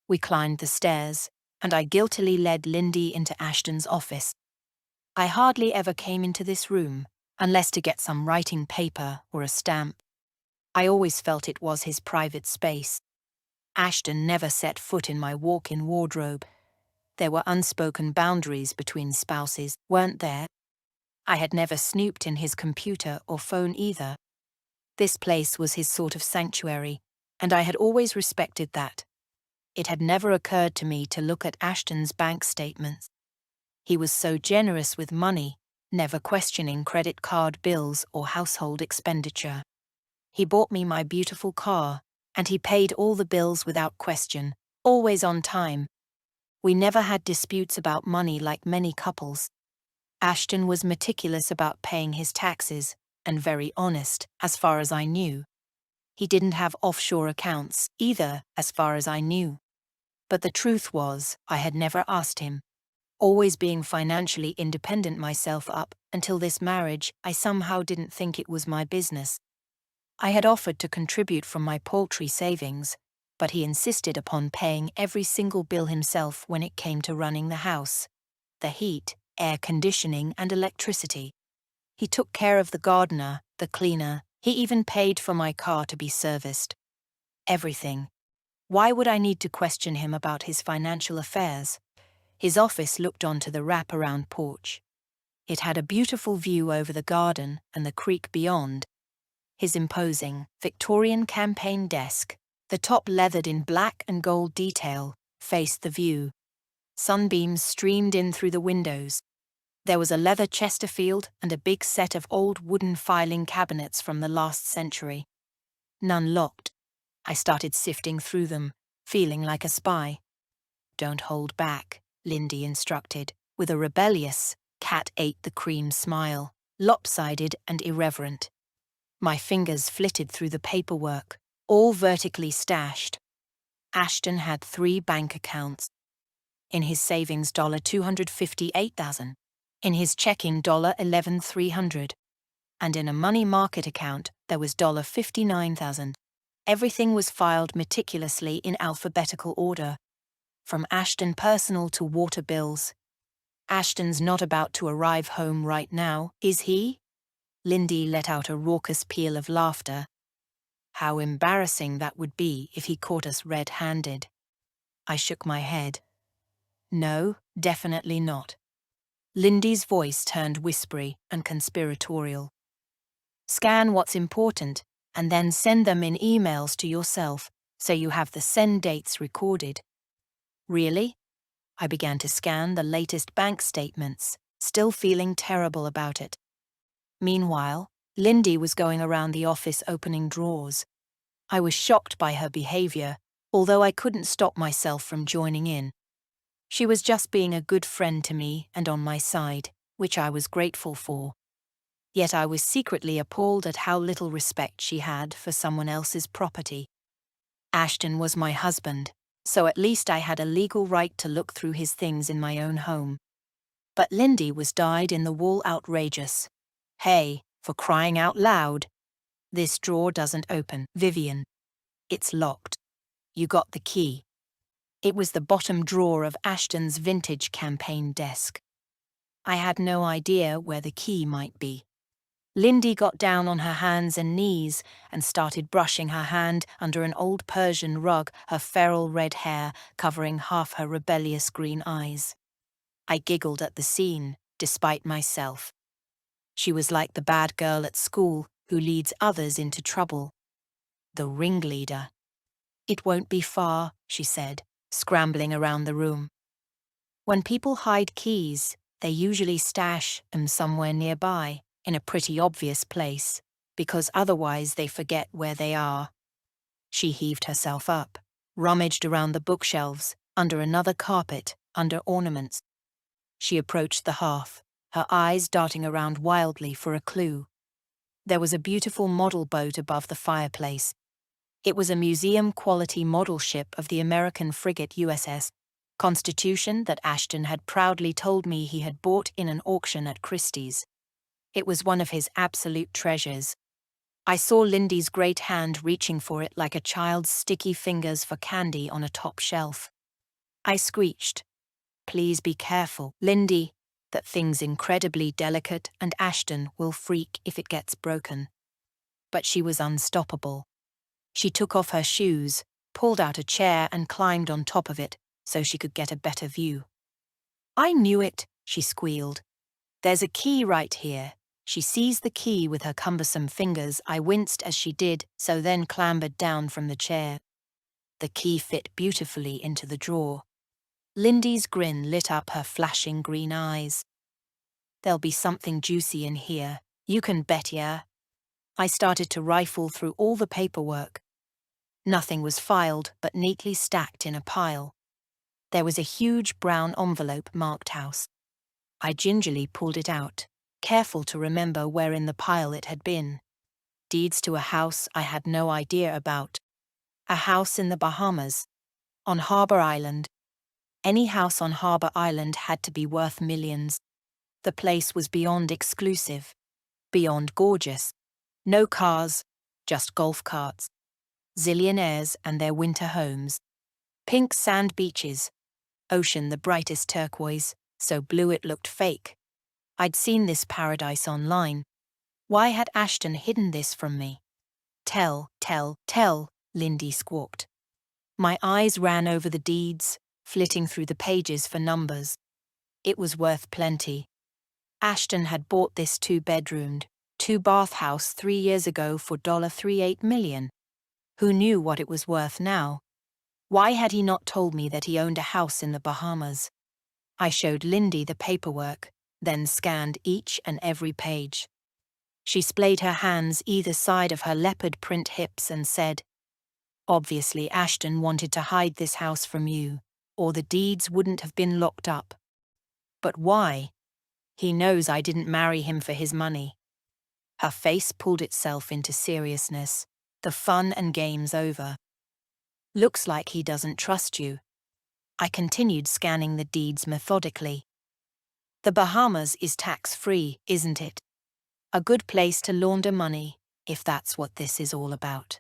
We climbed the stairs, and I guiltily led Lindy into Ashton's office. I hardly ever came into this room, unless to get some writing paper or a stamp. I always felt it was his private space. Ashton never set foot in my walk-in wardrobe. There were unspoken boundaries between spouses, weren't there? I had never snooped in his computer or phone either. This place was his sort of sanctuary, and I had always respected that. It had never occurred to me to look at Ashton's bank statements. He was so generous with money, never questioning credit card bills or household expenditure. He bought me my beautiful car, and he paid all the bills without question, always on time. We never had disputes about money like many couples. Ashton was meticulous about paying his taxes, and very honest, as far as I knew. He didn't have offshore accounts, either, as far as I knew. But the truth was, I had never asked him. Always being financially independent myself up until this marriage, I somehow didn't think it was my business. I had offered to contribute from my paltry savings, but he insisted upon paying every single bill himself when it came to running the house. The heat, air conditioning, and electricity. He took care of the gardener, the cleaner, he even paid for my car to be serviced. Everything. Why would I need to question him about his financial affairs? His office looked onto the wrap-around porch. It had a beautiful view over the garden and the creek beyond. His imposing, Victorian campaign desk, the top leathered in black and gold detail, faced the view. Sunbeams streamed in through the windows. There was a leather Chesterfield and a big set of old wooden filing cabinets from the last century. None locked. I started sifting through them, feeling like a spy. Don't hold back, Lindy instructed, with a rebellious, cat-ate-the-cream smile, lopsided and irreverent. My fingers flitted through the paperwork, all vertically stashed. Ashton had 3 bank accounts. In his savings $258,000, in his checking $11,300, and in a money market account there was $59,000. Everything was filed meticulously in alphabetical order, from Ashton personal to water bills. Ashton's not about to arrive home right now, is he? Lindy let out a raucous peal of laughter. How embarrassing that would be if he caught us red-handed. I shook my head. No, definitely not. Lindy's voice turned whispery and conspiratorial. Scan what's important, and then send them in emails to yourself, so you have the send dates recorded. Really? I began to scan the latest bank statements, still feeling terrible about it. Meanwhile, Lindy was going around the office opening drawers. I was shocked by her behavior, although I couldn't stop myself from joining in. She was just being a good friend to me and on my side, which I was grateful for. Yet I was secretly appalled at how little respect she had for someone else's property. Ashton was my husband, so at least I had a legal right to look through his things in my own home. But Lindy was dyed-in-the-wool outrageous. Hey, for crying out loud. This drawer doesn't open, Vivian. It's locked. You got the key. It was the bottom drawer of Ashton's vintage campaign desk. I had no idea where the key might be. Lindy got down on her hands and knees and started brushing her hand under an old Persian rug, her feral red hair covering half her rebellious green eyes. I giggled at the scene, despite myself. She was like the bad girl at school who leads others into trouble. The ringleader. It won't be far, she said, scrambling around the room. When people hide keys, they usually stash them somewhere nearby, in a pretty obvious place, because otherwise they forget where they are. She heaved herself up, rummaged around the bookshelves, under another carpet, under ornaments. She approached the hearth, her eyes darting around wildly for a clue. There was a beautiful model boat above the fireplace. It was a museum-quality model ship of the American frigate USS Constitution that Ashton had proudly told me he had bought in an auction at Christie's. It was one of his absolute treasures. I saw Lindy's great hand reaching for it like a child's sticky fingers for candy on a top shelf. I screeched, "Please be careful, Lindy. That thing's incredibly delicate and Ashton will freak if it gets broken." But she was unstoppable. She took off her shoes, pulled out a chair and climbed on top of it so she could get a better view. "I knew it," she squealed. "There's a key right here." She seized the key with her cumbersome fingers. I winced as she did, so then clambered down from the chair. The key fit beautifully into the drawer. Lindy's grin lit up her flashing green eyes. "There'll be something juicy in here, you can bet, yeah." I started to rifle through all the paperwork. Nothing was filed but neatly stacked in a pile. There was a huge brown envelope marked house. I gingerly pulled it out, careful to remember where in the pile it had been. Deeds to a house I had no idea about. A house in the Bahamas, on Harbor Island. Any house on Harbor Island had to be worth millions. The place was beyond exclusive, beyond gorgeous. No cars, just golf carts. Zillionaires and their winter homes. Pink sand beaches. Ocean the brightest turquoise, so blue it looked fake. I'd seen this paradise online. Why had Ashton hidden this from me? "Tell, Lindy squawked. My eyes ran over the deeds, flitting through the pages for numbers. It was worth plenty. Ashton had bought this 2-bedroomed, 2-bath house 3 years ago for $38 million. Who knew what it was worth now? Why had he not told me that he owned a house in the Bahamas? I showed Lindy the paperwork, then scanned each and every page. She splayed her hands either side of her leopard print hips and said, "Obviously Ashton wanted to hide this house from you, or the deeds wouldn't have been locked up. But why? He knows I didn't marry him for his money." Her face pulled itself into seriousness, the fun and games over. "Looks like he doesn't trust you." I continued scanning the deeds methodically. "The Bahamas is tax-free, isn't it? A good place to launder money, if that's what this is all about."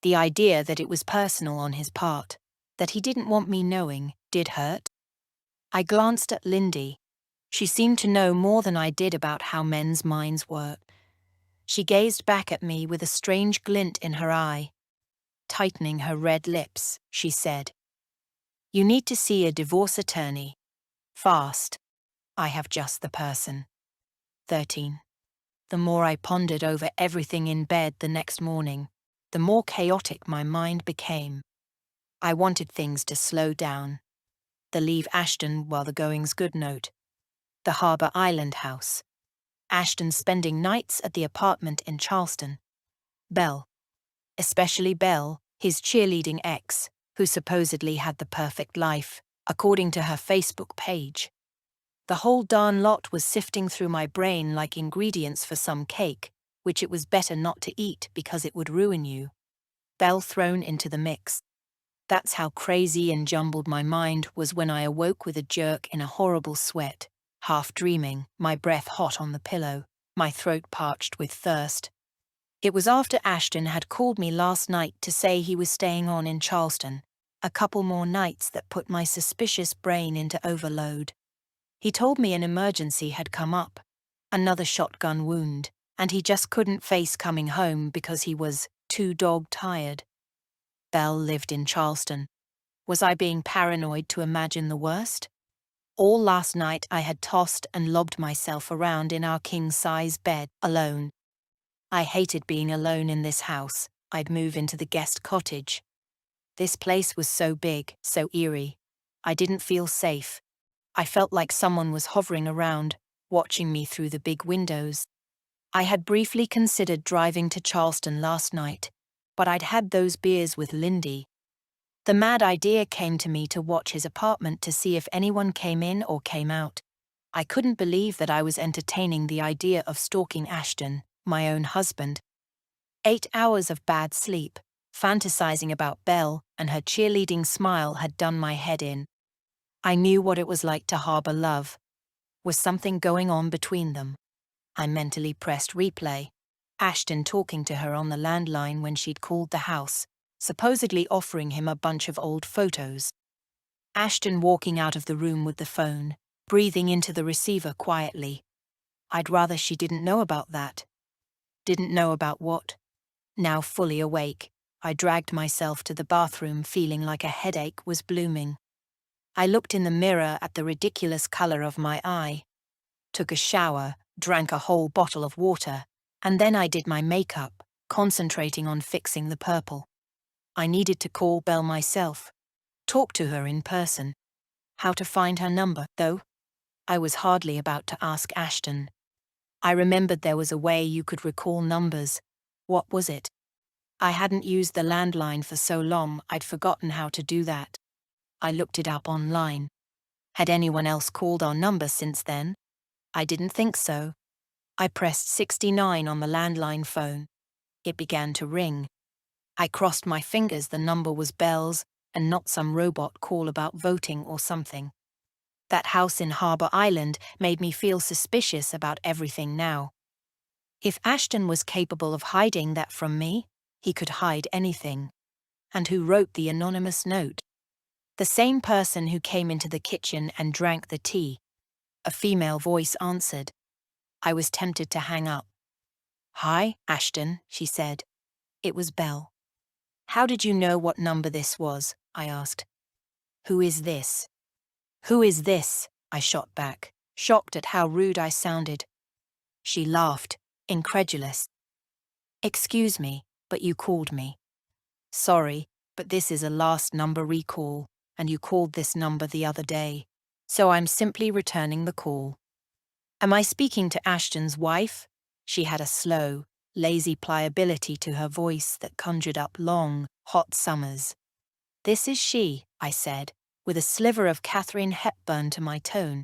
The idea that it was personal on his part, that he didn't want me knowing, did hurt. I glanced at Lindy. She seemed to know more than I did about how men's minds work. She gazed back at me with a strange glint in her eye. Tightening her red lips, she said, "You need to see a divorce attorney. Fast. I have just the person." 13. The more I pondered over everything in bed the next morning, the more chaotic my mind became. I wanted things to slow down. The leave Ashton while the going's good note. The Harbor Island house. Ashton spending nights at the apartment in Charleston. Belle. Especially Belle, his cheerleading ex, who supposedly had the perfect life, according to her Facebook page. The whole darn lot was sifting through my brain like ingredients for some cake, which it was better not to eat because it would ruin you. Belle thrown into the mix. That's how crazy and jumbled my mind was when I awoke with a jerk in a horrible sweat, half dreaming, my breath hot on the pillow, my throat parched with thirst. It was after Ashton had called me last night to say he was staying on in Charleston, a couple more nights that put my suspicious brain into overload. He told me an emergency had come up, another shotgun wound, and he just couldn't face coming home because he was too dog-tired. Belle lived in Charleston. Was I being paranoid to imagine the worst? All last night I had tossed and lobbed myself around in our king-size bed, alone. I hated being alone in this house. I'd move into the guest cottage. This place was so big, so eerie. I didn't feel safe. I felt like someone was hovering around, watching me through the big windows. I had briefly considered driving to Charleston last night, but I'd had those beers with Lindy. The mad idea came to me to watch his apartment to see if anyone came in or came out. I couldn't believe that I was entertaining the idea of stalking Ashton, my own husband. 8 hours of bad sleep, fantasizing about Belle and her cheerleading smile had done my head in. I knew what it was like to harbor love. Was something going on between them? I mentally pressed replay. Ashton talking to her on the landline when she'd called the house, supposedly offering him a bunch of old photos. Ashton walking out of the room with the phone, breathing into the receiver quietly. I'd rather she didn't know about that. Didn't know about what? Now fully awake, I dragged myself to the bathroom feeling like a headache was blooming. I looked in the mirror at the ridiculous color of my eye. Took a shower, drank a whole bottle of water, and then I did my makeup, concentrating on fixing the purple. I needed to call Belle myself. Talk to her in person. How to find her number, though? I was hardly about to ask Ashton. I remembered there was a way you could recall numbers. What was it? I hadn't used the landline for so long I'd forgotten how to do that. I looked it up online. Had anyone else called our number since then? I didn't think so. I pressed 69 on the landline phone. It began to ring. I crossed my fingers the number was Belle's and not some robot call about voting or something. That house in Harbor Island made me feel suspicious about everything now. If Ashton was capable of hiding that from me, he could hide anything. And who wrote the anonymous note? The same person who came into the kitchen and drank the tea. A female voice answered. I was tempted to hang up. Hi, Ashton, she said. It was Belle. How did you know what number this was? I asked. Who is this? Who is this? I shot back, shocked at how rude I sounded. She laughed, incredulous. Excuse me, but you called me. Sorry, but this is a last number recall, and you called this number the other day, so I'm simply returning the call. Am I speaking to Ashton's wife? She had a slow, lazy pliability to her voice that conjured up long, hot summers. This is she, I said, with a sliver of Katharine Hepburn to my tone.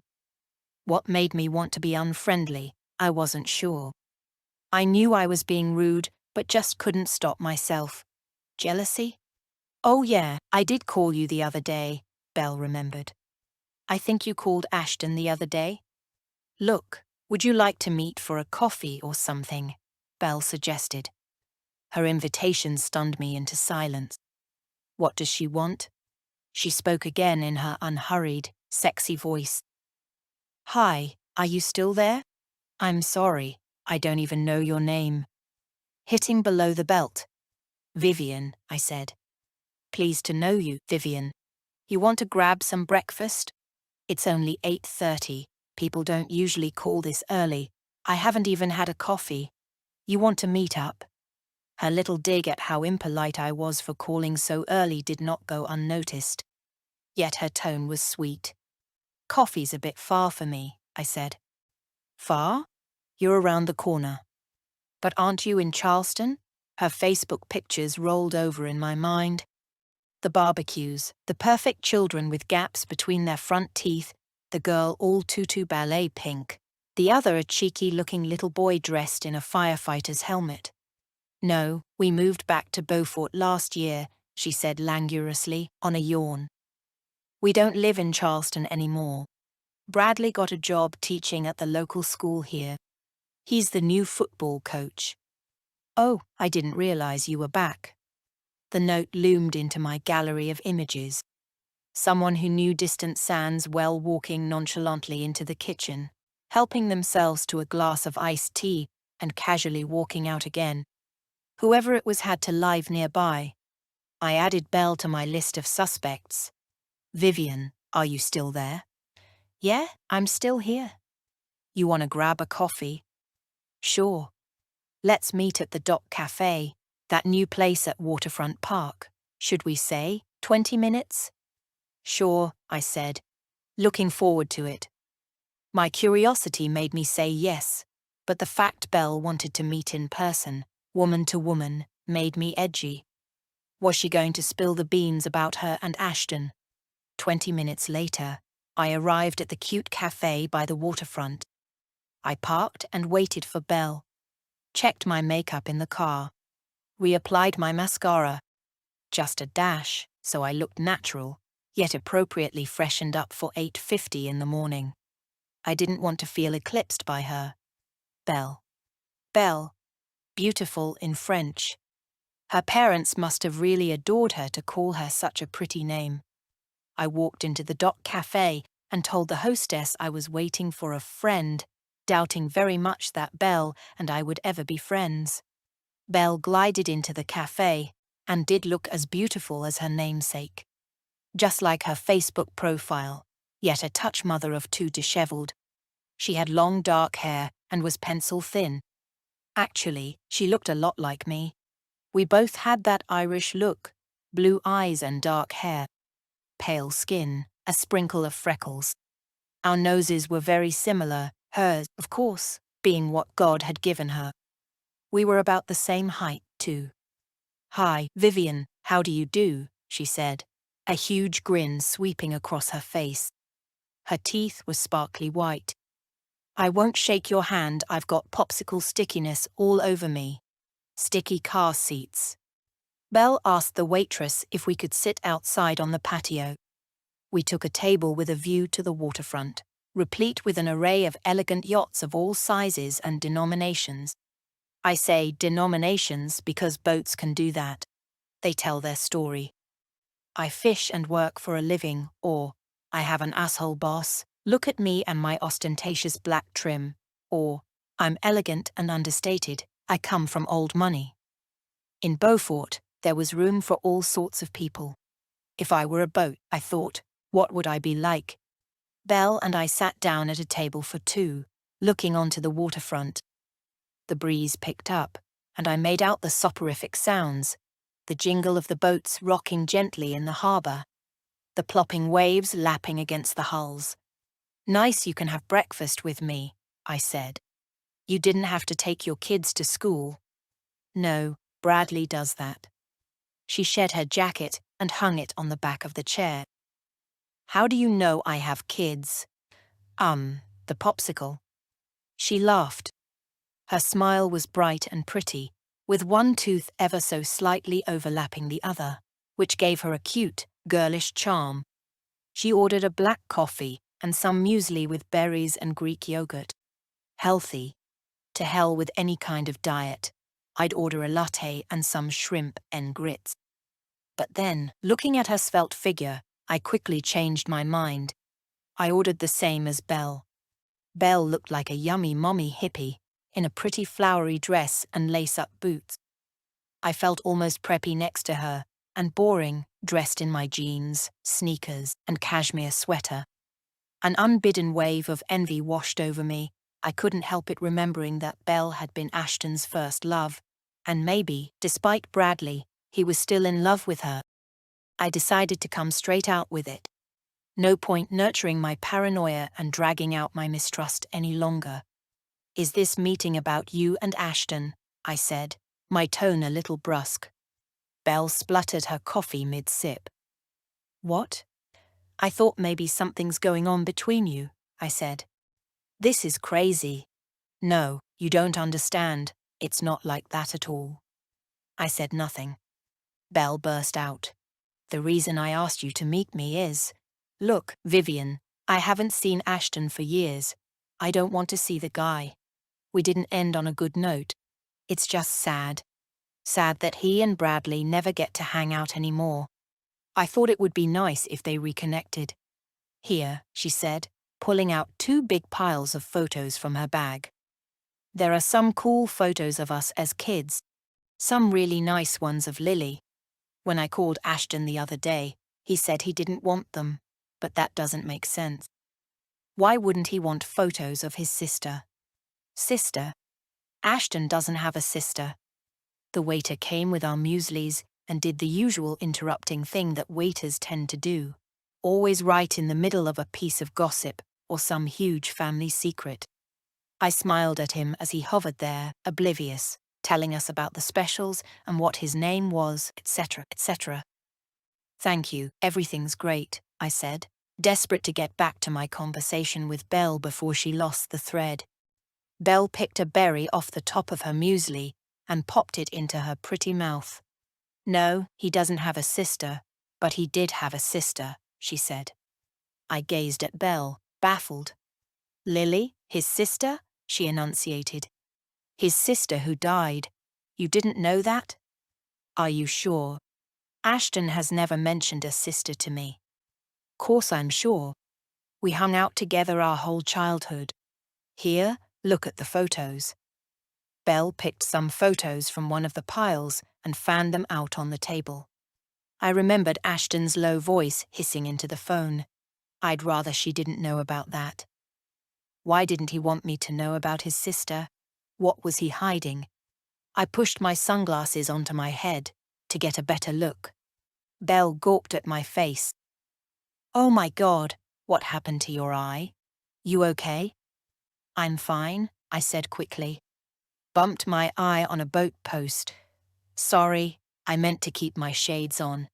What made me want to be unfriendly, I wasn't sure. I knew I was being rude, but just couldn't stop myself. Jealousy? Oh yeah, I did call you the other day, Belle remembered. I think you called Ashton the other day? Look, would you like to meet for a coffee or something? Belle suggested. Her invitation stunned me into silence. What does she want? She spoke again in her unhurried, sexy voice. Hi, are you still there? I'm sorry, I don't even know your name. Hitting below the belt. Vivian, I said. Pleased to know you, Vivian. You want to grab some breakfast? It's only 8:30. People don't usually call this early. I haven't even had a coffee. You want to meet up? Her little dig at how impolite I was for calling so early did not go unnoticed. Yet her tone was sweet. Coffee's a bit far for me, I said. Far? You're around the corner. But aren't you in Charleston? Her Facebook pictures rolled over in my mind. The barbecues, the perfect children with gaps between their front teeth, the girl all tutu ballet pink, the other a cheeky-looking little boy dressed in a firefighter's helmet. No, we moved back to Beaufort last year, she said languorously, on a yawn. We don't live in Charleston anymore. Bradley got a job teaching at the local school here. He's the new football coach. Oh, I didn't realize you were back. The note loomed into my gallery of images. Someone who knew distant sands well walking nonchalantly into the kitchen, helping themselves to a glass of iced tea and casually walking out again. Whoever it was had to live nearby. I added Belle to my list of suspects. Vivian, are you still there? Yeah, I'm still here. You want to grab a coffee? Sure. Let's meet at the Dock Cafe, that new place at Waterfront Park. Should we say 20 minutes? Sure, I said, looking forward to it. My curiosity made me say yes, but the fact Belle wanted to meet in person, woman to woman, made me edgy. Was she going to spill the beans about her and Ashton? 20 minutes later, I arrived at the cute cafe by the waterfront. I parked and waited for Belle. Checked my makeup in the car. Reapplied my mascara. Just a dash, so I looked natural, yet appropriately freshened up for 8:50 in the morning. I didn't want to feel eclipsed by her. Belle. Belle. Beautiful in French. Her parents must have really adored her to call her such a pretty name. I walked into the Dock Cafe and told the hostess I was waiting for a friend, doubting very much that Belle and I would ever be friends. Belle glided into the cafe and did look as beautiful as her namesake. Just like her Facebook profile, yet a touch mother of two disheveled. She had long dark hair and was pencil thin. Actually, she looked a lot like me. We both had that Irish look, blue eyes and dark hair, pale skin, a sprinkle of freckles. Our noses were very similar, hers, of course, being what God had given her. We were about the same height, too. Hi, Vivian, how do you do? She said, a huge grin sweeping across her face. Her teeth were sparkly white. I won't shake your hand, I've got popsicle stickiness all over me. Sticky car seats. Belle asked the waitress if we could sit outside on the patio. We took a table with a view to the waterfront, replete with an array of elegant yachts of all sizes and denominations. I say denominations because boats can do that. They tell their story. I fish and work for a living, or I have an asshole boss, look at me and my ostentatious black trim, or I'm elegant and understated, I come from old money. In Beaufort, there was room for all sorts of people. If I were a boat, I thought, what would I be like? Belle and I sat down at a table for two, looking onto the waterfront. The breeze picked up, and I made out the soporific sounds, the jingle of the boats rocking gently in the harbour, the plopping waves lapping against the hulls. Nice you can have breakfast with me, I said. You didn't have to take your kids to school. No, Bradley does that. She shed her jacket and hung it on the back of the chair. How do you know I have kids? The popsicle. She laughed. Her smile was bright and pretty, with one tooth ever so slightly overlapping the other, which gave her a cute, girlish charm. She ordered a black coffee and some muesli with berries and Greek yogurt. Healthy. To hell with any kind of diet. I'd order a latte and some shrimp and grits. But then, looking at her svelte figure, I quickly changed my mind. I ordered the same as Belle. Belle looked like a yummy mommy hippie, in a pretty flowery dress and lace-up boots. I felt almost preppy next to her, and boring, dressed in my jeans, sneakers, and cashmere sweater. An unbidden wave of envy washed over me. I couldn't help it remembering that Belle had been Ashton's first love, and maybe, despite Bradley, he was still in love with her. I decided to come straight out with it. No point nurturing my paranoia and dragging out my mistrust any longer. Is this meeting about you and Ashton? I said, my tone a little brusque. Belle spluttered her coffee mid-sip. What? I thought maybe something's going on between you, I said. This is crazy. No, you don't understand. It's not like that at all. I said nothing. Belle burst out. The reason I asked you to meet me is, look, Vivian, I haven't seen Ashton for years. I don't want to see the guy. We didn't end on a good note. It's just sad. Sad that he and Bradley never get to hang out anymore. I thought it would be nice if they reconnected. Here, she said, pulling out 2 big piles of photos from her bag. There are some cool photos of us as kids. Some really nice ones of Lily. When I called Ashton the other day, he said he didn't want them, but that doesn't make sense. Why wouldn't he want photos of his sister? Sister? Ashton doesn't have a sister. The waiter came with our mueslis and did the usual interrupting thing that waiters tend to do, always right in the middle of a piece of gossip or some huge family secret. I smiled at him as he hovered there, oblivious, telling us about the specials and what his name was, etc., etc. Thank you, everything's great, I said, desperate to get back to my conversation with Belle before she lost the thread. Belle picked a berry off the top of her muesli and popped it into her pretty mouth. No, he doesn't have a sister, but he did have a sister, she said. I gazed at Belle, baffled. Lily, his sister? She enunciated. His sister who died. You didn't know that? Are you sure? Ashton has never mentioned a sister to me. Course I'm sure. We hung out together our whole childhood. Here, look at the photos. Belle picked some photos from one of the piles and fanned them out on the table. I remembered Ashton's low voice hissing into the phone. I'd rather she didn't know about that. Why didn't he want me to know about his sister? What was he hiding? I pushed my sunglasses onto my head to get a better look. Belle gawped at my face. Oh my God, what happened to your eye? You okay? I'm fine, I said quickly. Bumped my eye on a boat post. Sorry, I meant to keep my shades on.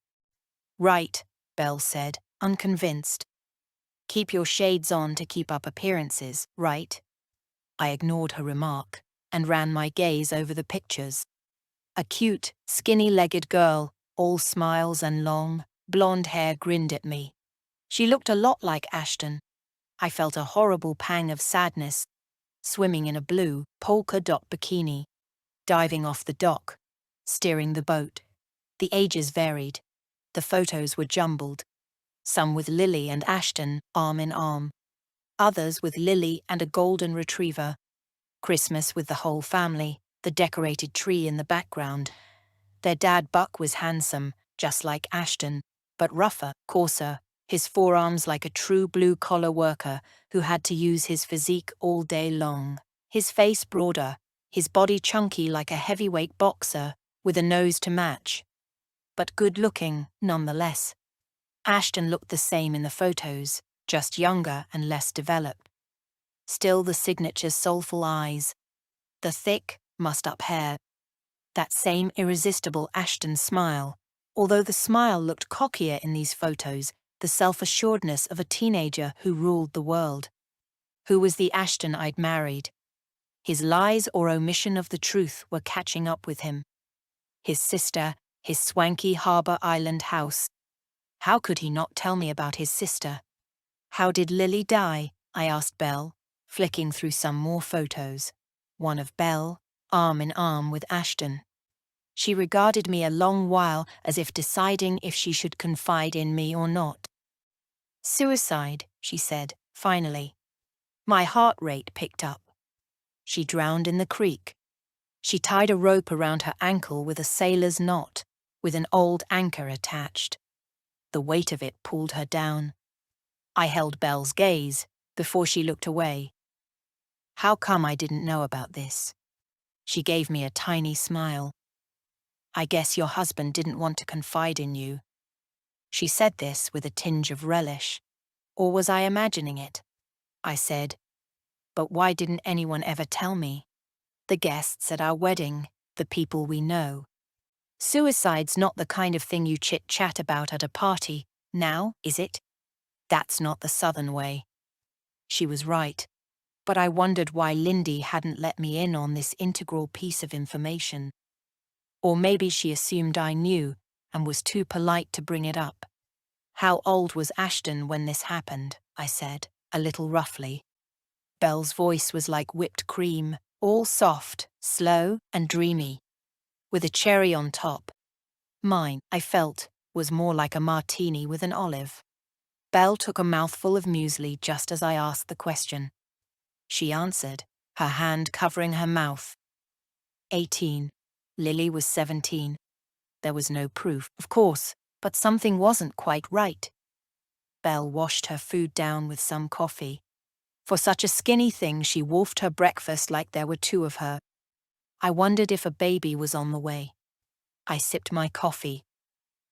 Right, Belle said, unconvinced. Keep your shades on to keep up appearances, right? I ignored her remark and ran my gaze over the pictures. A cute, skinny-legged girl, all smiles and long, blonde hair grinned at me. She looked a lot like Ashton. I felt a horrible pang of sadness, swimming in a blue, polka-dot bikini, diving off the dock, steering the boat. The ages varied. The photos were jumbled, some with Lily and Ashton arm in arm, others with Lily and a golden retriever, Christmas with the whole family, the decorated tree in the background. Their dad Buck was handsome, just like Ashton, but rougher, coarser, his forearms like a true blue-collar worker who had to use his physique all day long. His face broader, his body chunky like a heavyweight boxer, with a nose to match. But good-looking, nonetheless. Ashton looked the same in the photos, just younger and less developed. Still the signature soulful eyes, the thick, mussed-up hair, that same irresistible Ashton smile. Although the smile looked cockier in these photos, the self-assuredness of a teenager who ruled the world. Who was the Ashton I'd married? His lies or omission of the truth were catching up with him. His sister, his swanky Harbour Island house. How could he not tell me about his sister? How did Lily die? I asked Belle, flicking through some more photos. One of Belle, arm in arm with Ashton. She regarded me a long while as if deciding if she should confide in me or not. Suicide, she said, finally. My heart rate picked up. She drowned in the creek. She tied a rope around her ankle with a sailor's knot, with an old anchor attached. The weight of it pulled her down. I held Belle's gaze before she looked away. How come I didn't know about this? She gave me a tiny smile. I guess your husband didn't want to confide in you. She said this with a tinge of relish. Or was I imagining it? I said, But why didn't anyone ever tell me? The guests at our wedding, the people we know. Suicide's not the kind of thing you chit-chat about at a party, now, is it? That's not the Southern way. She was right. But I wondered why Lindy hadn't let me in on this integral piece of information. Or maybe she assumed I knew and was too polite to bring it up. How old was Ashton when this happened? I said, a little roughly. Belle's voice was like whipped cream, all soft, slow, and dreamy, with a cherry on top. Mine, I felt, was more like a martini with an olive. Belle took a mouthful of muesli just as I asked the question. She answered, her hand covering her mouth. 18. Lily was 17. There was no proof, of course, but something wasn't quite right. Belle washed her food down with some coffee. For such a skinny thing, she wolfed her breakfast like there were two of her. I wondered if a baby was on the way. I sipped my coffee,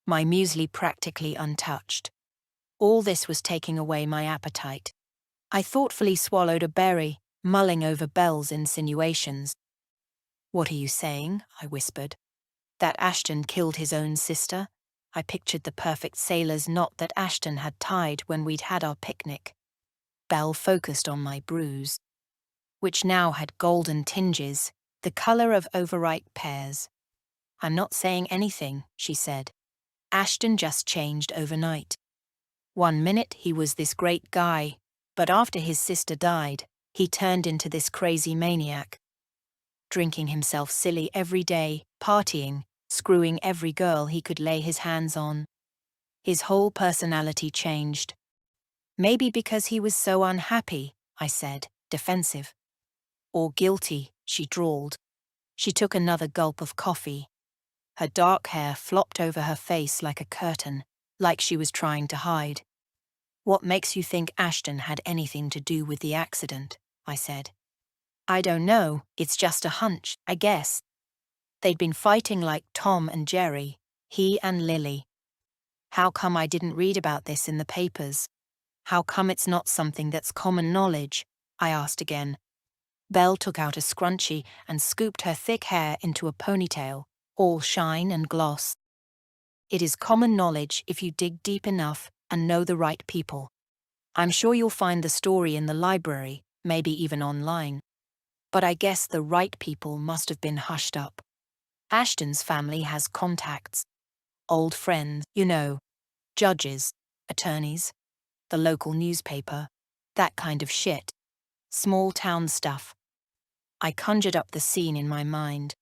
my muesli practically untouched. All this was taking away my appetite. I thoughtfully swallowed a berry, mulling over Belle's insinuations. What are you saying? I whispered. That Ashton killed his own sister? I pictured the perfect sailor's knot that Ashton had tied when we'd had our picnic. Belle focused on my bruise, which now had golden tinges, the color of overripe pears. I'm not saying anything, she said. Ashton just changed overnight. 1 minute he was this great guy, but after his sister died, he turned into this crazy maniac. Drinking himself silly every day, partying, screwing every girl he could lay his hands on. His whole personality changed. Maybe because he was so unhappy, I said, defensive. Or guilty, she drawled. She took another gulp of coffee. Her dark hair flopped over her face like a curtain, like she was trying to hide. What makes you think Ashton had anything to do with the accident? I said. I don't know, it's just a hunch, I guess. They'd been fighting like Tom and Jerry, he and Lily. How come I didn't read about this in the papers? How come it's not something that's common knowledge? I asked again. Belle took out a scrunchie and scooped her thick hair into a ponytail, all shine and gloss. It is common knowledge if you dig deep enough and know the right people. I'm sure you'll find the story in the library, maybe even online. But I guess the right people must have been hushed up. Ashton's family has contacts. Old friends, you know, judges, attorneys, the local newspaper, that kind of shit. Small town stuff. I conjured up the scene in my mind.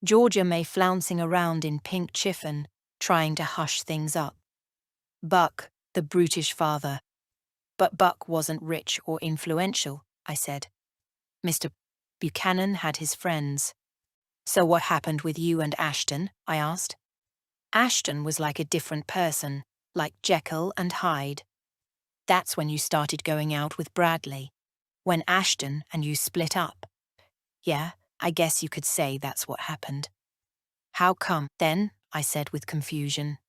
Georgia May flouncing around in pink chiffon, trying to hush things up. Buck, the brutish father. But Buck wasn't rich or influential, I said. Mr. Buchanan had his friends. So what happened with you and Ashton? I asked. Ashton was like a different person, like Jekyll and Hyde. That's when you started going out with Bradley. When Ashton and you split up. Yeah, I guess you could say that's what happened. How come, then? I said with confusion.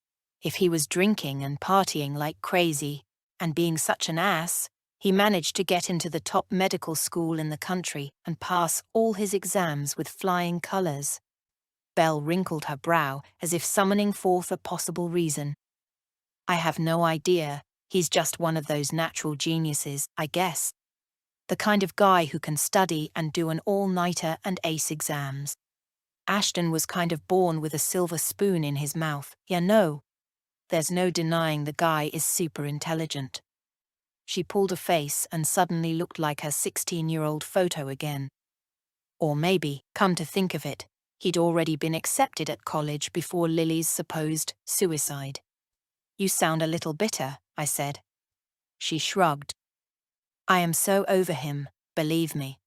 If he was drinking and partying like crazy, and being such an ass, he managed to get into the top medical school in the country and pass all his exams with flying colors. Belle wrinkled her brow as if summoning forth a possible reason. I have no idea. He's just one of those natural geniuses, I guess. The kind of guy who can study and do an all-nighter and ace exams. Ashton was kind of born with a silver spoon in his mouth, yeah no. There's no denying the guy is super intelligent. She pulled a face and suddenly looked like her 16-year-old photo again. Or maybe, come to think of it, he'd already been accepted at college before Lily's supposed suicide. You sound a little bitter, I said. She shrugged. I am so over him, believe me.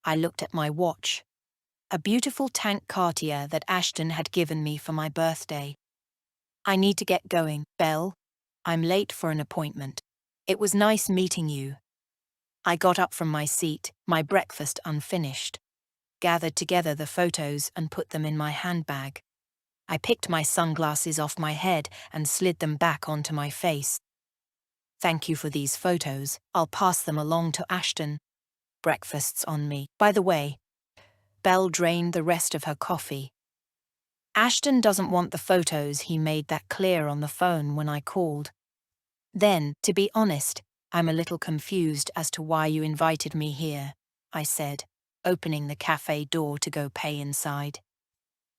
I looked at my watch. A beautiful tank Cartier that Ashton had given me for my birthday. I need to get going, Belle. I'm late for an appointment. It was nice meeting you. I got up from my seat, my breakfast unfinished. Gathered together the photos and put them in my handbag. I picked my sunglasses off my head and slid them back onto my face. Thank you for these photos, I'll pass them along to Ashton. breakfast's on me. By the way, Belle drained the rest of her coffee. Ashton doesn't want the photos. He made that clear on the phone when I called. Then, to be honest, I'm a little confused as to why you invited me here, I said, opening the cafe door to go pay inside.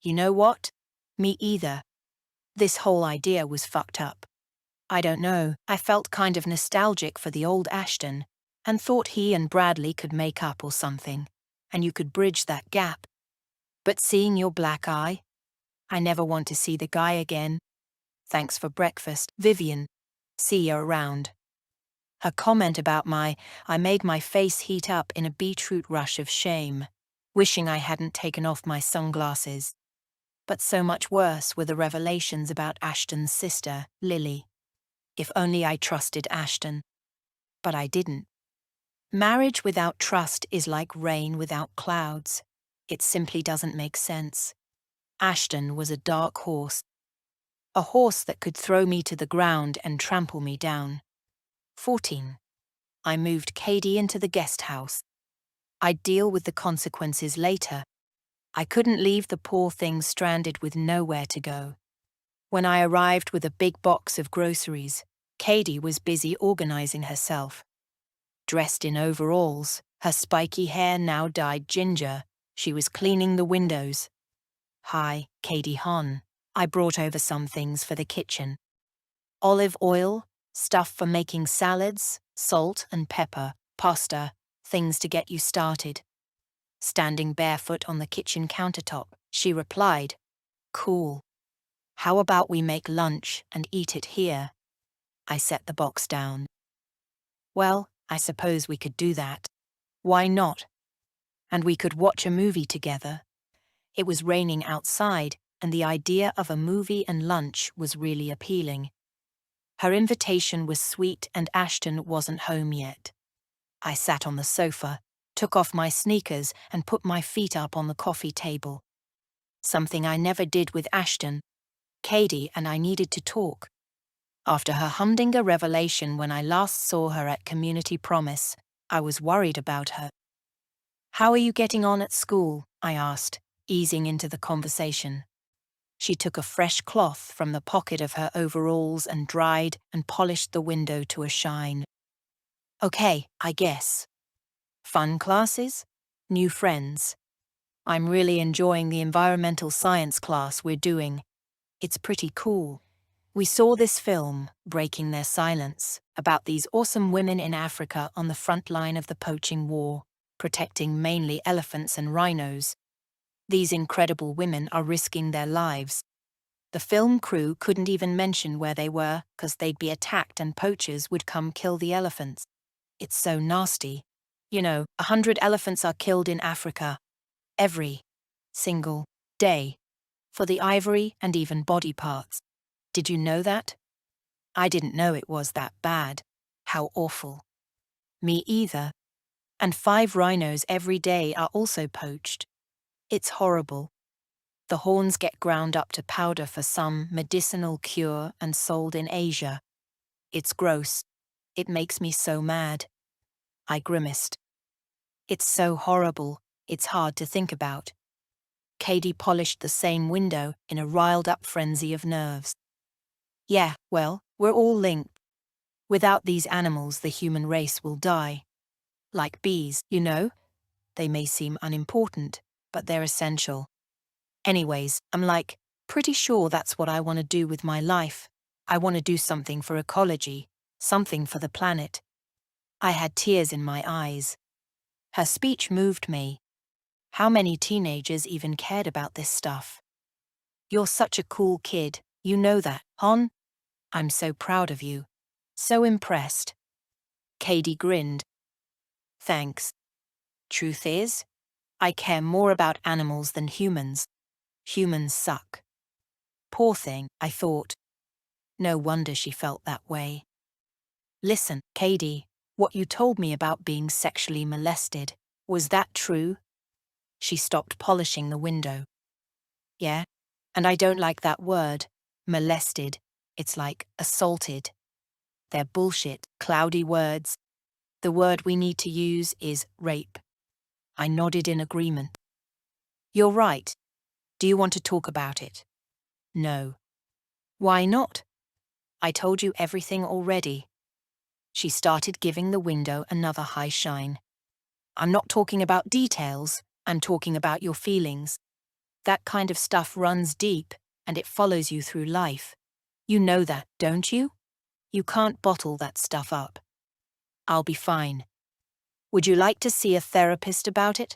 You know what? Me either. This whole idea was fucked up. I don't know, I felt kind of nostalgic for the old Ashton, and thought he and Bradley could make up or something, and you could bridge that gap. But seeing your black eye, I never want to see the guy again. Thanks for breakfast, Vivian. See you around. Her comment about I made my face heat up in a beetroot rush of shame, wishing I hadn't taken off my sunglasses. But so much worse were the revelations about Ashton's sister, Lily. If only I trusted Ashton. But I didn't. Marriage without trust is like rain without clouds. It simply doesn't make sense. Ashton was a dark horse. A horse that could throw me to the ground and trample me down. 14. I moved Katie into the guest house. I'd deal with the consequences later. I couldn't leave the poor thing stranded with nowhere to go. When I arrived with a big box of groceries, Katie was busy organizing herself. Dressed in overalls, her spiky hair now dyed ginger, she was cleaning the windows. Hi, Katie Hon. I brought over some things for the kitchen. Olive oil, stuff for making salads, salt and pepper, pasta, things to get you started. Standing barefoot on the kitchen countertop, she replied, Cool. How about we make lunch and eat it here? I set the box down. Well, I suppose we could do that. Why not? And we could watch a movie together. It was raining outside, and the idea of a movie and lunch was really appealing. Her invitation was sweet and Ashton wasn't home yet. I sat on the sofa, took off my sneakers and put my feet up on the coffee table. Something I never did with Ashton. Katie and I needed to talk. After her humdinger revelation when I last saw her at Community Promise, I was worried about her. How are you getting on at school? I asked, easing into the conversation. She took a fresh cloth from the pocket of her overalls and dried and polished the window to a shine. Okay, I guess. Fun classes? New friends? I'm really enjoying the environmental science class we're doing. It's pretty cool. We saw this film, Breaking Their Silence, about these awesome women in Africa on the front line of the poaching war, protecting mainly elephants and rhinos. These incredible women are risking their lives. The film crew couldn't even mention where they were because they'd be attacked and poachers would come kill the elephants. It's so nasty. 100 elephants are killed in Africa every single day for the ivory and even body parts. Did you know that? I didn't know it was that bad. How awful. Me either. And 5 rhinos every day are also poached. It's horrible. The horns get ground up to powder for some medicinal cure and sold in Asia. It's gross. It makes me so mad. I grimaced. It's so horrible, it's hard to think about. Katie polished the same window in a riled-up frenzy of nerves. Yeah, well, we're all linked. Without these animals, the human race will die. Like bees, They may seem unimportant, but they're essential. Anyways, I'm pretty sure that's what I want to do with my life. I want to do something for ecology, something for the planet. I had tears in my eyes. Her speech moved me. How many teenagers even cared about this stuff? You're such a cool kid, you know that, Hon? I'm so proud of you. So impressed. Katie grinned. Thanks. Truth is, I care more about animals than humans. Humans suck. Poor thing, I thought. No wonder she felt that way. Listen, Katie, what you told me about being sexually molested, was that true? She stopped polishing the window. Yeah, and I don't like that word, molested. It's like assaulted. They're bullshit, cloudy words. The word we need to use is rape. I nodded in agreement. You're right. Do you want to talk about it? No. Why not? I told you everything already. She started giving the window another high shine. I'm not talking about details, I'm talking about your feelings. That kind of stuff runs deep, and it follows you through life. You know that, don't you? You can't bottle that stuff up. I'll be fine. Would you like to see a therapist about it?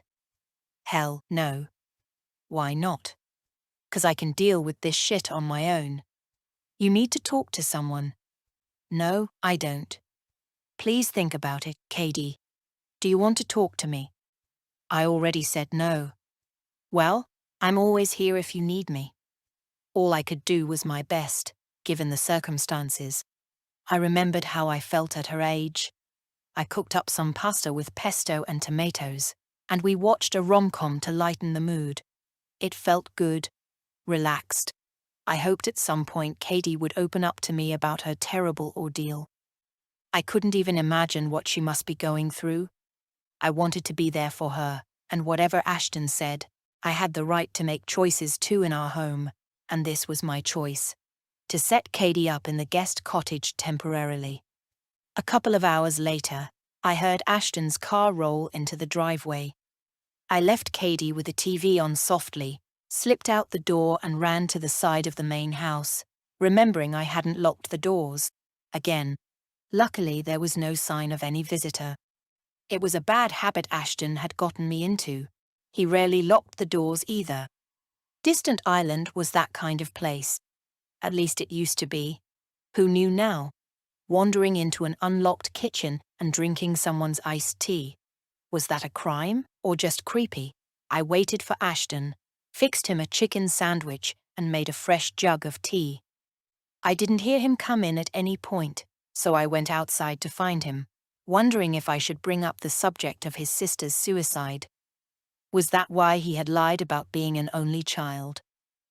Hell, no. Why not? 'Cause I can deal with this shit on my own. You need to talk to someone. No, I don't. Please think about it, Katie. Do you want to talk to me? I already said no. Well, I'm always here if you need me. All I could do was my best, given the circumstances. I remembered how I felt at her age. I cooked up some pasta with pesto and tomatoes, and we watched a rom-com to lighten the mood. It felt good, relaxed. I hoped at some point Katie would open up to me about her terrible ordeal. I couldn't even imagine what she must be going through. I wanted to be there for her, and whatever Ashton said, I had the right to make choices too in our home, and this was my choice. To set Katie up in the guest cottage temporarily. A couple of hours later, I heard Ashton's car roll into the driveway. I left Katie with the TV on softly, slipped out the door and ran to the side of the main house, remembering I hadn't locked the doors. Again. Luckily, there was no sign of any visitor. It was a bad habit Ashton had gotten me into. He rarely locked the doors either. Distant Island was that kind of place. At least it used to be. Who knew now? Wandering into an unlocked kitchen and drinking someone's iced tea. Was that a crime or just creepy? I waited for Ashton, fixed him a chicken sandwich and made a fresh jug of tea. I didn't hear him come in at any point, so I went outside to find him, wondering if I should bring up the subject of his sister's suicide. Was that why he had lied about being an only child?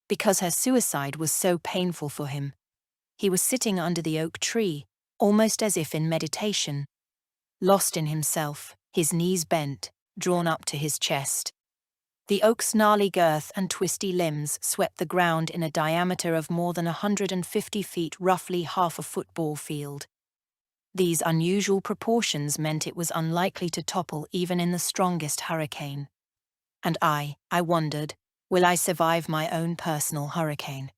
Because her suicide was so painful for him. He was sitting under the oak tree, almost as if in meditation. Lost in himself, his knees bent, drawn up to his chest. The oak's gnarly girth and twisty limbs swept the ground in a diameter of more than 150 feet, roughly half a football field. These unusual proportions meant it was unlikely to topple even in the strongest hurricane. And I wondered, will I survive my own personal hurricane?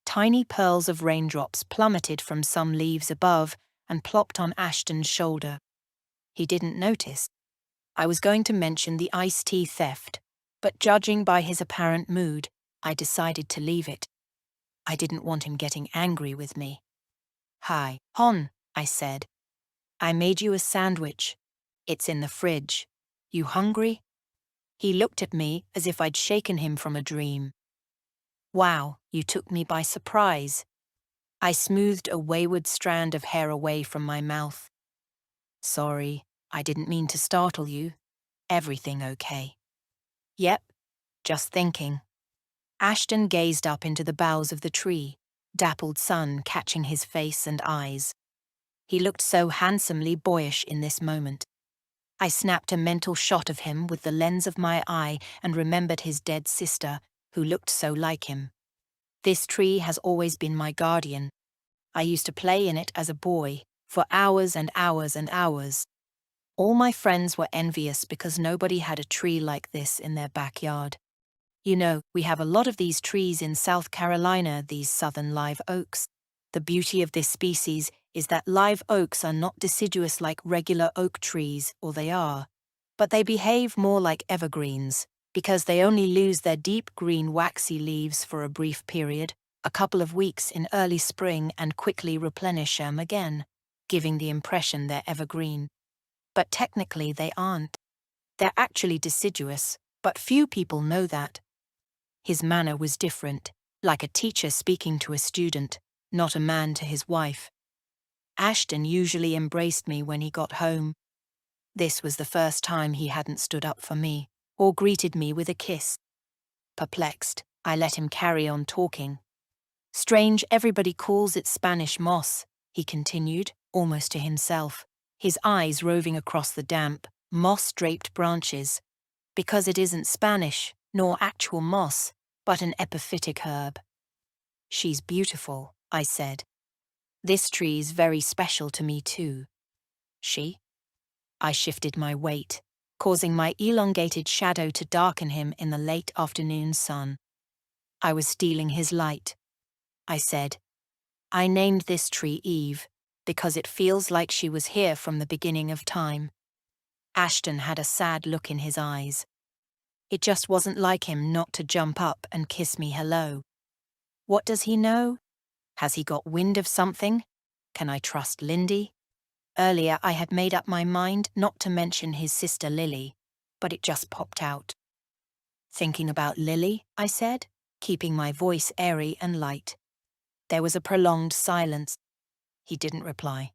Tiny pearls of raindrops plummeted from some leaves above and plopped on Ashton's shoulder. He didn't notice. I was going to mention the iced tea theft, but judging by his apparent mood, I decided to leave it. I didn't want him getting angry with me. Hi, Hon, I said. I made you a sandwich. It's in the fridge. You hungry? He looked at me as if I'd shaken him from a dream. Wow, you took me by surprise. I smoothed a wayward strand of hair away from my mouth. Sorry, I didn't mean to startle you. Everything okay? Yep, just thinking. Ashton gazed up into the boughs of the tree, dappled sun catching his face and eyes. He looked so handsomely boyish in this moment. I snapped a mental shot of him with the lens of my eye and remembered his dead sister, who looked so like him. This tree has always been my guardian. I used to play in it as a boy, for hours and hours and hours. All my friends were envious because nobody had a tree like this in their backyard. You know, we have a lot of these trees in South Carolina, these southern live oaks. The beauty of this species is that live oaks are not deciduous like regular oak trees, or they are, but they behave more like evergreens, because they only lose their deep green waxy leaves for a brief period, a couple of weeks in early spring, and quickly replenish them again, giving the impression they're evergreen. But technically they aren't. They're actually deciduous, but few people know that. His manner was different, like a teacher speaking to a student, not a man to his wife. Ashton usually embraced me when he got home. This was the first time he hadn't stood up for me, or greeted me with a kiss. Perplexed, I let him carry on talking. Strange, everybody calls it Spanish moss, he continued, almost to himself. his eyes roving across the damp, moss-draped branches, because it isn't Spanish, nor actual moss, but an epiphytic herb. She's beautiful, I said. This tree's very special to me too. She? I shifted my weight, causing my elongated shadow to darken him in the late afternoon sun. I was stealing his light. I said, I named this tree Eve, because it feels like she was here from the beginning of time. Ashton had a sad look in his eyes. It just wasn't like him not to jump up and kiss me hello. What does he know? Has he got wind of something? Can I trust Lindy? Earlier I had made up my mind not to mention his sister Lily, but it just popped out. Thinking about Lily, I said, keeping my voice airy and light. There was a prolonged silence. He didn't reply.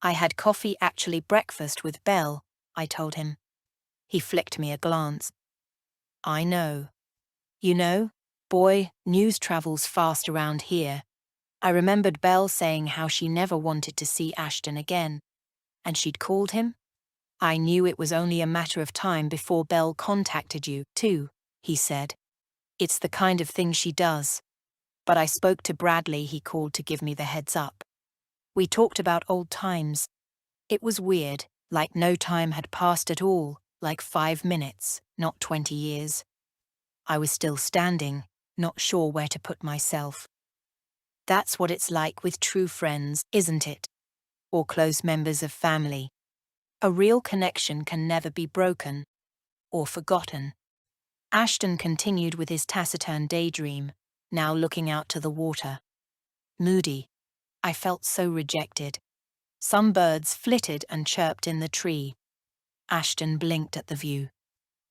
I had coffee, actually breakfast with Belle, I told him. He flicked me a glance. I know. You know, boy, news travels fast around here. I remembered Belle saying how she never wanted to see Ashton again. And she'd called him? I knew it was only a matter of time before Belle contacted you, too, he said. It's the kind of thing she does. But I spoke to Bradley, he called to give me the heads up. We talked about old times. It was weird, like no time had passed at all, like 5 minutes, not 20 years. I was still standing, not sure where to put myself. That's what it's like with true friends, isn't it? Or close members of family. A real connection can never be broken or forgotten. Ashton continued with his taciturn daydream, now looking out to the water. Moody. I felt so rejected. Some birds flitted and chirped in the tree. Ashton blinked at the view.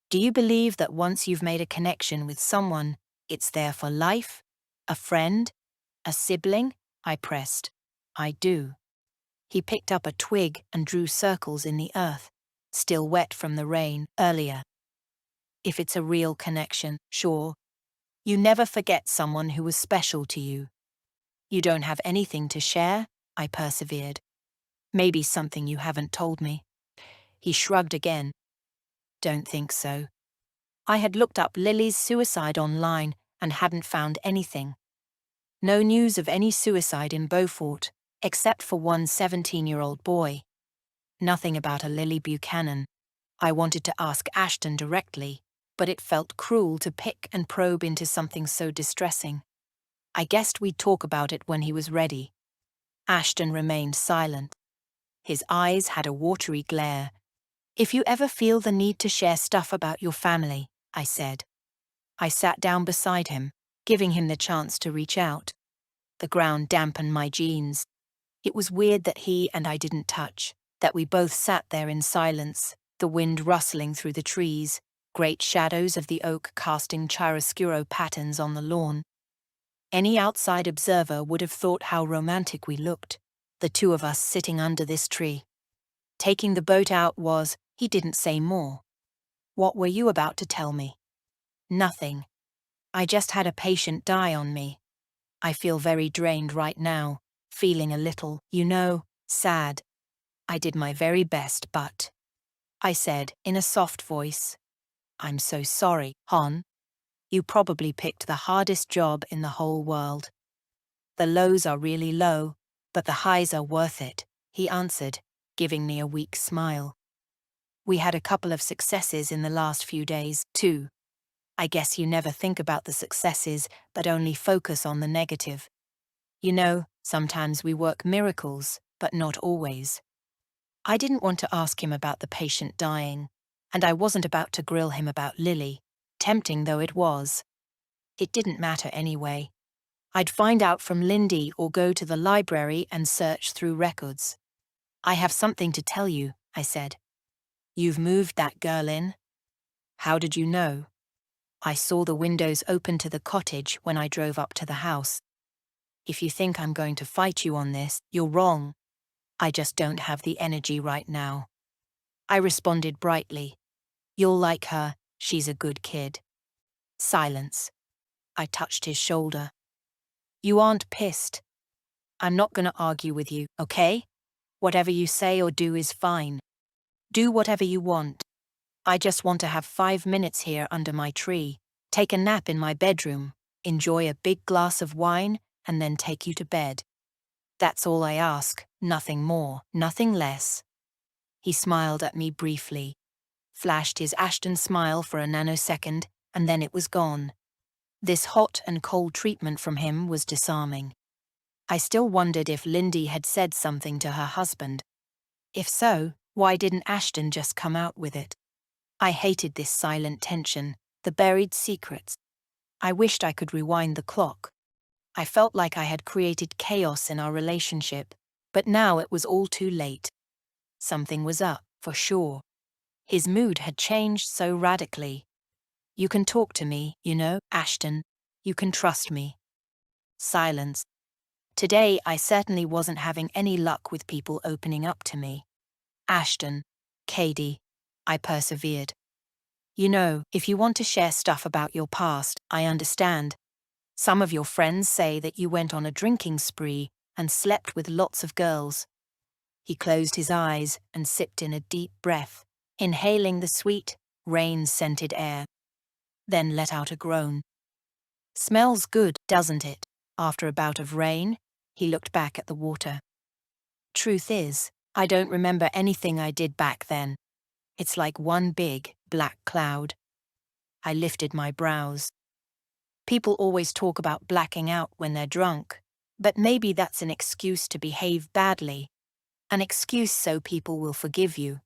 Do you believe that once you've made a connection with someone, it's there for life? A friend? A sibling? I pressed. I do. He picked up a twig and drew circles in the earth, still wet from the rain earlier. If it's a real connection, sure. You never forget someone who was special to you. You don't have anything to share? I persevered. Maybe something you haven't told me. He shrugged again. Don't think so. I had looked up Lily's suicide online and hadn't found anything. No news of any suicide in Beaufort, except for one 17-year-old boy. Nothing about a Lily Buchanan. I wanted to ask Ashton directly, but it felt cruel to pick and probe into something so distressing. I guessed we'd talk about it when he was ready. Ashton remained silent. His eyes had a watery glare. If you ever feel the need to share stuff about your family, I said. I sat down beside him, giving him the chance to reach out. The ground dampened my jeans. It was weird that he and I didn't touch, that we both sat there in silence, the wind rustling through the trees, great shadows of the oak casting chiaroscuro patterns on the lawn. Any outside observer would have thought how romantic we looked, the two of us sitting under this tree. Taking the boat out was, he didn't say more. What were you about to tell me? Nothing. I just had a patient die on me. I feel very drained right now, feeling a little, sad. I did my very best, but... I said, in a soft voice, I'm so sorry, Hon. You probably picked the hardest job in the whole world. The lows are really low, but the highs are worth it, he answered, giving me a weak smile. We had a couple of successes in the last few days, too. I guess you never think about the successes, but only focus on the negative. Sometimes we work miracles, but not always. I didn't want to ask him about the patient dying, and I wasn't about to grill him about Lily, tempting though it was. It didn't matter anyway. I'd find out from Lindy or go to the library and search through records. I have something to tell you, I said. You've moved that girl in? How did you know? I saw the windows open to the cottage when I drove up to the house. If you think I'm going to fight you on this, you're wrong. I just don't have the energy right now. I responded brightly. You'll like her, she's a good kid. Silence. I touched his shoulder. You aren't pissed. I'm not going to argue with you, okay? Whatever you say or do is fine. Do whatever you want. I just want to have 5 minutes here under my tree, take a nap in my bedroom, enjoy a big glass of wine, and then take you to bed. That's all I ask, nothing more, nothing less. He smiled at me briefly, flashed his Ashton smile for a nanosecond, and then it was gone. This hot and cold treatment from him was disarming. I still wondered if Lindy had said something to her husband. If so, why didn't Ashton just come out with it? I hated this silent tension, the buried secrets. I wished I could rewind the clock. I felt like I had created chaos in our relationship, but now it was all too late. Something was up, for sure. His mood had changed so radically. You can talk to me, Ashton. You can trust me. Silence. Today I certainly wasn't having any luck with people opening up to me. Ashton. Katie. I persevered. If you want to share stuff about your past, I understand. Some of your friends say that you went on a drinking spree and slept with lots of girls. He closed his eyes and sipped in a deep breath, inhaling the sweet, rain-scented air. Then let out a groan. Smells good, doesn't it? After a bout of rain, he looked back at the water. Truth is, I don't remember anything I did back then. It's like one big, black cloud. I lifted my brows. People always talk about blacking out when they're drunk, but maybe that's an excuse to behave badly. An excuse so people will forgive you.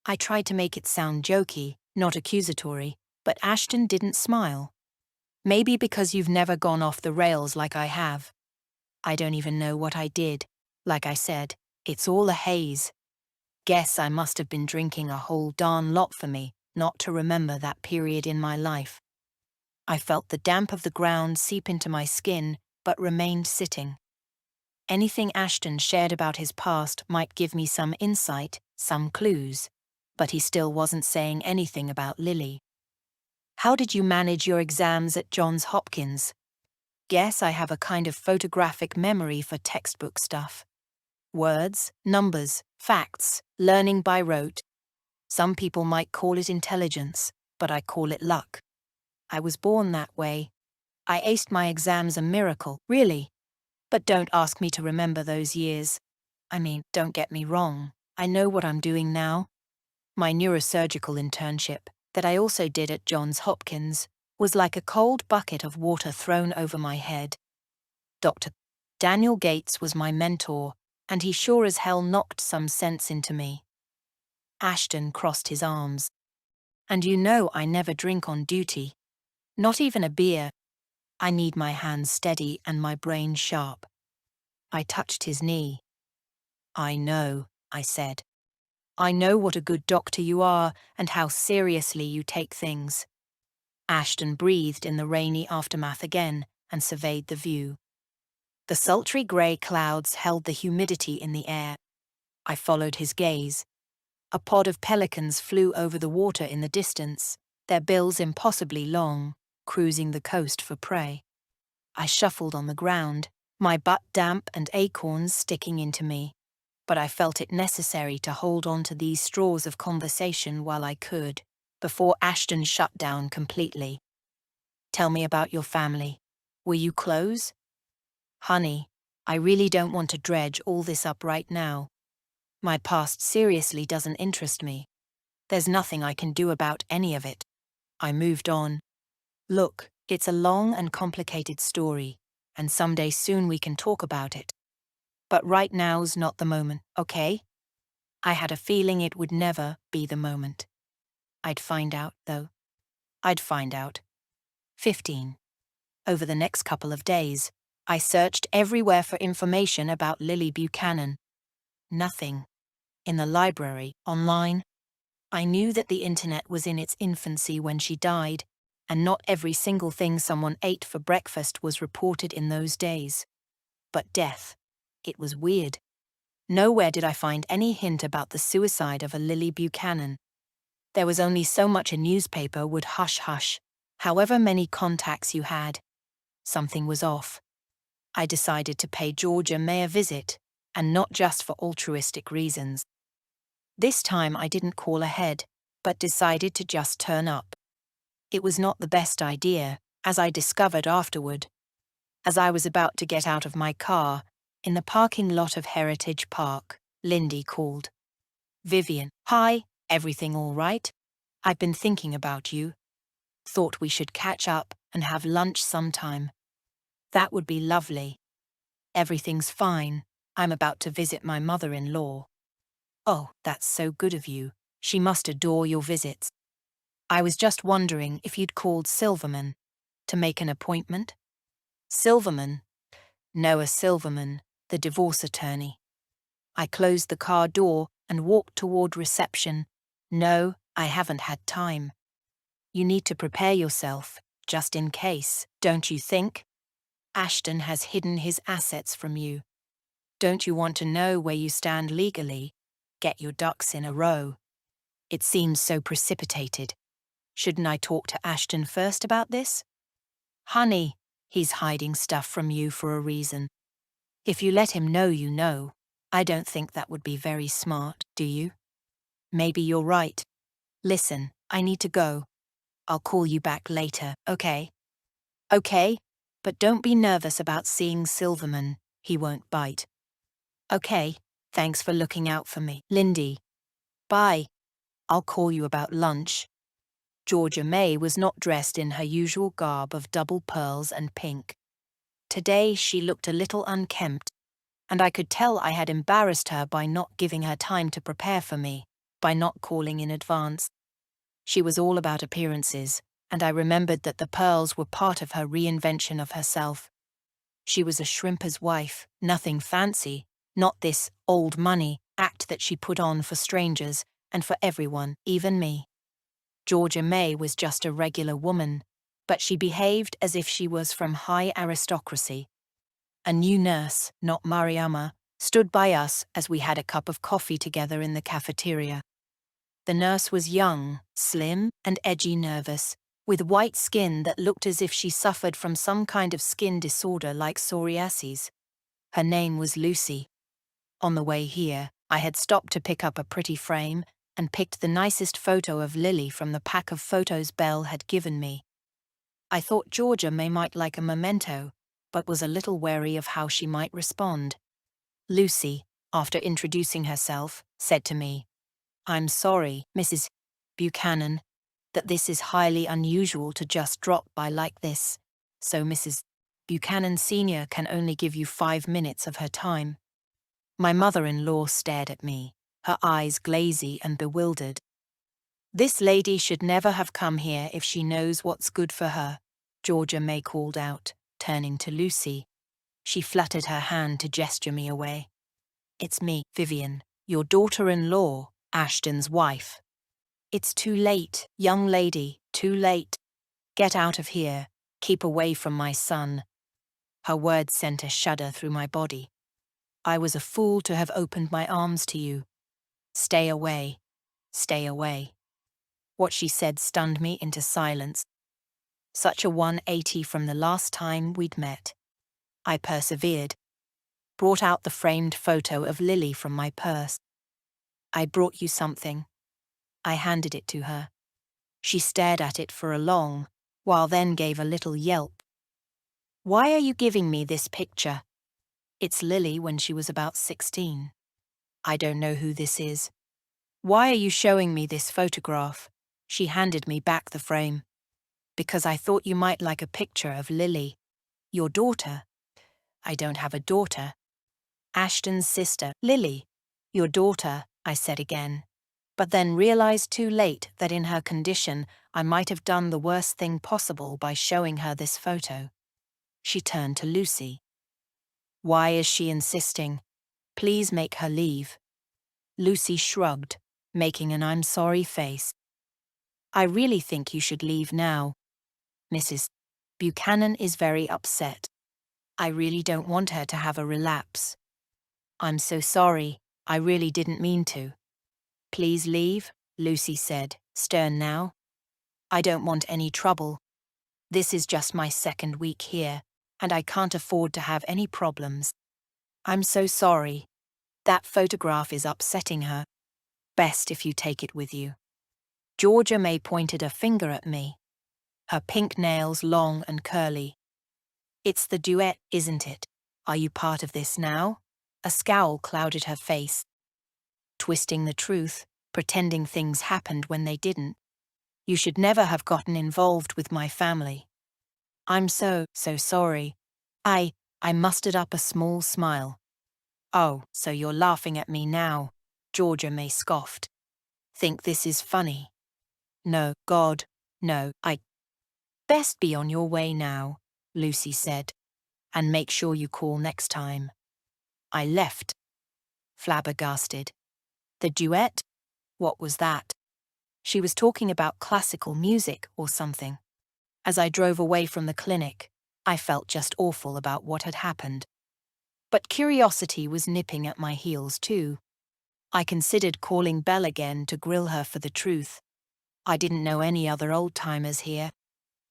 I tried to make it sound jokey, not accusatory, but Ashton didn't smile. Maybe because you've never gone off the rails like I have. I don't even know what I did. Like I said, it's all a haze. Guess I must have been drinking a whole darn lot for me not to remember that period in my life. I felt the damp of the ground seep into my skin, but remained sitting. Anything Ashton shared about his past might give me some insight, some clues, but he still wasn't saying anything about Lily. How did you manage your exams at Johns Hopkins? Guess I have a kind of photographic memory for textbook stuff. Words, numbers, facts, learning by rote. Some people might call it intelligence, but I call it luck. I was born that way. I aced my exams a miracle, really. But don't ask me to remember those years. Don't get me wrong, I know what I'm doing now. My neurosurgical internship, that I also did at Johns Hopkins, was like a cold bucket of water thrown over my head. Dr. Daniel Gates was my mentor, and he sure as hell knocked some sense into me. Ashton crossed his arms. And I never drink on duty. Not even a beer. I need my hands steady and my brain sharp. I touched his knee. I know, I said. I know what a good doctor you are and how seriously you take things. Ashton breathed in the rainy aftermath again and surveyed the view. The sultry grey clouds held the humidity in the air. I followed his gaze. A pod of pelicans flew over the water in the distance, their bills impossibly long, cruising the coast for prey. I shuffled on the ground, my butt damp and acorns sticking into me, but I felt it necessary to hold on to these straws of conversation while I could, before Ashton shut down completely. Tell me about your family. Were you close? Honey, I really don't want to dredge all this up right now. My past seriously doesn't interest me. There's nothing I can do about any of it. I moved on. Look, it's a long and complicated story, and someday soon we can talk about it. But right now's not the moment, okay? I had a feeling it would never be the moment. I'd find out, though. I'd find out. 15. Over the next couple of days, I searched everywhere for information about Lily Buchanan. Nothing. In the library, online. I knew that the internet was in its infancy when she died, and not every single thing someone ate for breakfast was reported in those days. But death. It was weird. Nowhere did I find any hint about the suicide of a Lily Buchanan. There was only so much a newspaper would hush-hush, however many contacts you had. Something was off. I decided to pay Georgia May a visit, and not just for altruistic reasons. This time I didn't call ahead, but decided to just turn up. It was not the best idea, as I discovered afterward. As I was about to get out of my car, in the parking lot of Heritage Park, Lindy called. "Vivian, hi, everything all right? I've been thinking about you. Thought we should catch up and have lunch sometime." "That would be lovely." "Everything's fine. I'm about to visit my mother-in-law." "Oh, that's so good of you. She must adore your visits." "I was just wondering if you'd called Silverman to make an appointment." "Silverman?" "Noah Silverman, the divorce attorney." I closed the car door and walked toward reception. "No, I haven't had time." "You need to prepare yourself, just in case, don't you think? Ashton has hidden his assets from you. Don't you want to know where you stand legally? Get your ducks in a row." It seems so precipitated. Shouldn't I talk to Ashton first about this? "Honey, he's hiding stuff from you for a reason. If you let him know you know, I don't think that would be very smart, do you?" "Maybe you're right. Listen, I need to go. I'll call you back later, okay?" "Okay, but don't be nervous about seeing Silverman. He won't bite." "Okay, thanks for looking out for me, Lindy. Bye. I'll call you about lunch." Georgia May was not dressed in her usual garb of double pearls and pink. Today she looked a little unkempt, and I could tell I had embarrassed her by not giving her time to prepare for me, by not calling in advance. She was all about appearances, and I remembered that the pearls were part of her reinvention of herself. She was a shrimper's wife, nothing fancy, not this old money act that she put on for strangers and for everyone, even me. Georgia May was just a regular woman, but she behaved as if she was from high aristocracy. A new nurse, not Mariama, stood by us as we had a cup of coffee together in the cafeteria. The nurse was young, slim, and edgy nervous, with white skin that looked as if she suffered from some kind of skin disorder like psoriasis. Her name was Lucy. On the way here, I had stopped to pick up a pretty frame and picked the nicest photo of Lily from the pack of photos Belle had given me. I thought Georgia might like a memento, but was a little wary of how she might respond. Lucy, after introducing herself, said to me, "I'm sorry, Mrs. Buchanan, that this is highly unusual to just drop by like this, so Mrs. Buchanan Sr. can only give you 5 minutes of her time." My mother-in-law stared at me, her eyes glazy and bewildered. "This lady should never have come here if she knows what's good for her," Georgia May called out, turning to Lucy. She fluttered her hand to gesture me away. "It's me, Vivian, your daughter-in-law, Ashton's wife." "It's too late, young lady, too late. Get out of here. Keep away from my son." Her words sent a shudder through my body. "I was a fool to have opened my arms to you. Stay away. Stay away." What she said stunned me into silence. Such a 180 from the last time we'd met. I persevered. Brought out the framed photo of Lily from my purse. "I brought you something." I handed it to her. She stared at it for a long while, then gave a little yelp. "Why are you giving me this picture?" "It's Lily when she was about 16. "I don't know who this is." "Why are you showing me this photograph?" She handed me back the frame. "Because I thought you might like a picture of Lily, your daughter." "I don't have a daughter." "Ashton's sister, Lily, your daughter," I said again, but then realized too late that in her condition I might have done the worst thing possible by showing her this photo. She turned to Lucy. "Why is she insisting? Please make her leave." Lucy shrugged, making an "I'm sorry" face. "I really think you should leave now. Mrs. Buchanan is very upset. I really don't want her to have a relapse." "I'm so sorry, I really didn't mean to." "Please leave," Lucy said, stern now. "I don't want any trouble. This is just my second week here, and I can't afford to have any problems." "I'm so sorry," That photograph is upsetting her. Best if you take it with you. Georgia May pointed a finger at me, her pink nails long and curly. It's the duet, isn't it? Are you part of this now? A scowl clouded her face. Twisting the truth, pretending things happened when they didn't. You should never have gotten involved with my family. I'm so sorry. I mustered up a small smile. Oh, so you're laughing at me now, Georgia May scoffed. Think this is funny? No, God, no, I. Best be on your way now, Lucy said, and make sure you call next time. I left, flabbergasted. The duet? What was that? She was talking about classical music or something. As I drove away from the clinic, I felt just awful about what had happened. But curiosity was nipping at my heels too. I considered calling Belle again to grill her for the truth. I didn't know any other old-timers here.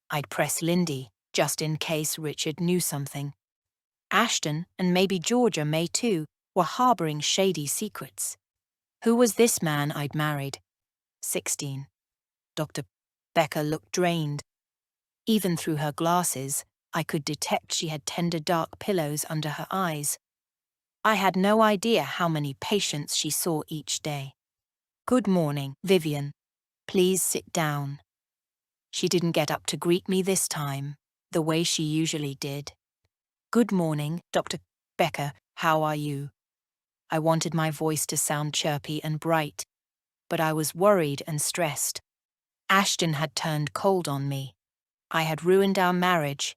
I'd press Lindy, just in case Richard knew something. Ashton, and maybe Georgia May too, were harboring shady secrets. Who was this man I'd married? 16. Dr. Becker looked drained. Even through her glasses, I could detect she had tender dark pillows under her eyes. I had no idea how many patients she saw each day. Good morning, Vivian. Please sit down. She didn't get up to greet me this time, the way she usually did. Good morning, Dr. Becker, how are you? I wanted my voice to sound chirpy and bright, but I was worried and stressed. Ashton had turned cold on me. I had ruined our marriage,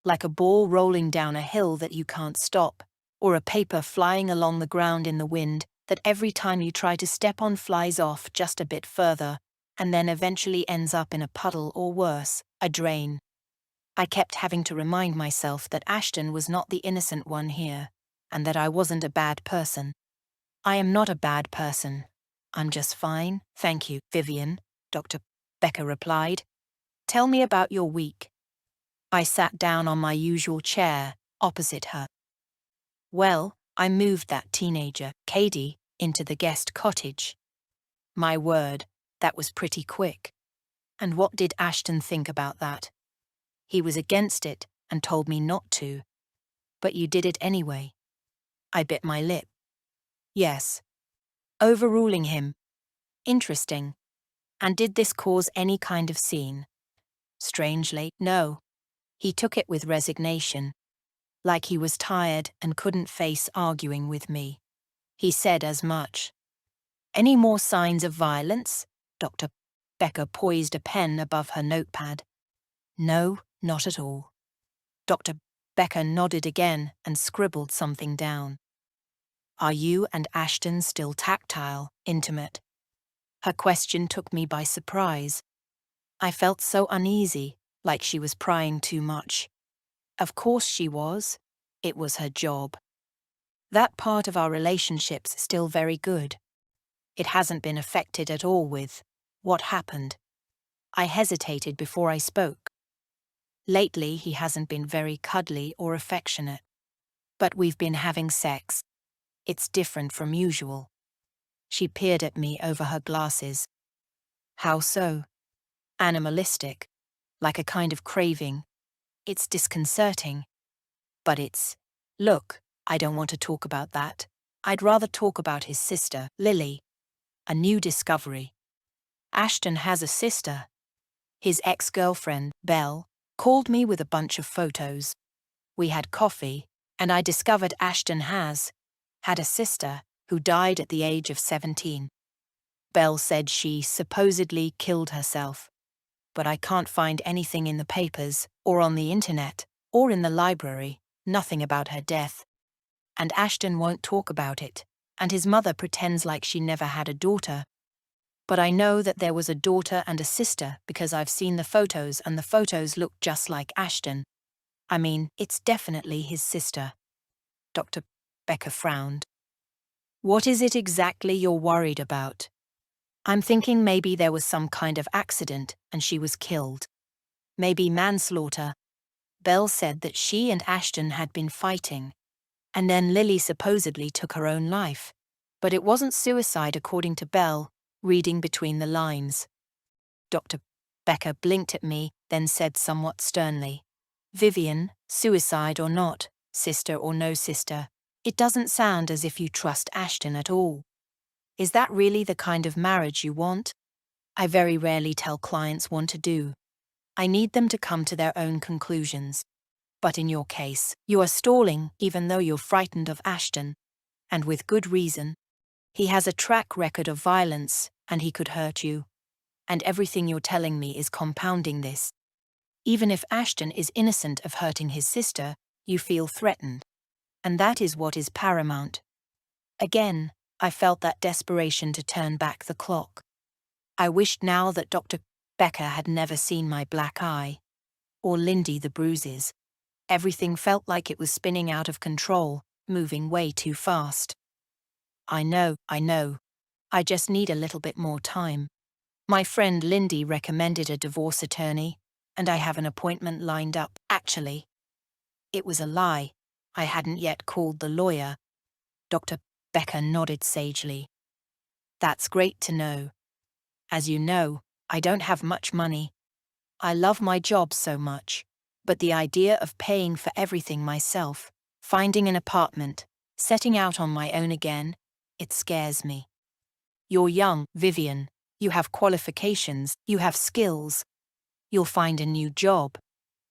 like a ball rolling down a hill that you can't stop, or a paper flying along the ground in the wind that every time you try to step on flies off just a bit further, and then eventually ends up in a puddle or worse, a drain. I kept having to remind myself that Ashton was not the innocent one here, and that I wasn't a bad person. I am not a bad person. I'm just fine, thank you, Vivian, Dr. Becker replied. Tell me about your week. I sat down on my usual chair, opposite her. Well, I moved that teenager, Katie, into the guest cottage. My word, that was pretty quick. And what did Ashton think about that? He was against it and told me not to. But you did it anyway. I bit my lip. Yes. Overruling him. Interesting. And did this cause any kind of scene? Strangely, no. He took it with resignation, like he was tired and couldn't face arguing with me. He said as much. Any more signs of violence? Dr. Becker poised a pen above her notepad. No, not at all. Dr. Becker nodded again and scribbled something down. Are you and Ashton still tactile, intimate? Her question took me by surprise. I felt so uneasy, like she was prying too much. Of course she was. It was her job. That part of our relationship's still very good. It hasn't been affected at all with what happened. I hesitated before I spoke. Lately, he hasn't been very cuddly or affectionate. But we've been having sex. It's different from usual. She peered at me over her glasses. How so? Animalistic. Like a kind of craving. It's disconcerting. But it's... Look, I don't want to talk about that. I'd rather talk about his sister, Lily. A new discovery. Ashton has a sister. His ex-girlfriend, Belle, called me with a bunch of photos. We had coffee, and I discovered Ashton had a sister who died at the age of 17. Belle said she supposedly killed herself. But I can't find anything in the papers, or on the internet, or in the library, nothing about her death. And Ashton won't talk about it, and his mother pretends like she never had a daughter. But I know that there was a daughter and a sister because I've seen the photos and the photos look just like Ashton. I mean, it's definitely his sister. Dr. Becker frowned. What is it exactly you're worried about? I'm thinking maybe there was some kind of accident and she was killed. Maybe manslaughter. Belle said that she and Ashton had been fighting, and then Lily supposedly took her own life. But it wasn't suicide according to Bell, reading between the lines. Dr. Becker blinked at me, then said somewhat sternly, "Vivian, suicide or not, sister or no sister, it doesn't sound as if you trust Ashton at all. Is that really the kind of marriage you want?" I very rarely tell clients what to do. I need them to come to their own conclusions. But in your case, you are stalling even though you're frightened of Ashton. And with good reason. He has a track record of violence, and he could hurt you. And everything you're telling me is compounding this. Even if Ashton is innocent of hurting his sister, you feel threatened. And that is what is paramount. Again, I felt that desperation to turn back the clock. I wished now that Dr. Becker had never seen my black eye. Or Lindy the bruises. Everything felt like it was spinning out of control, moving way too fast. I know. I just need a little bit more time. My friend Lindy recommended a divorce attorney, and I have an appointment lined up. Actually, it was a lie. I hadn't yet called the lawyer. Dr. Becker nodded sagely. That's great to know. As you know, I don't have much money. I love my job so much, but the idea of paying for everything myself, finding an apartment, setting out on my own again, it scares me. You're young, Vivian. You have qualifications, you have skills. You'll find a new job,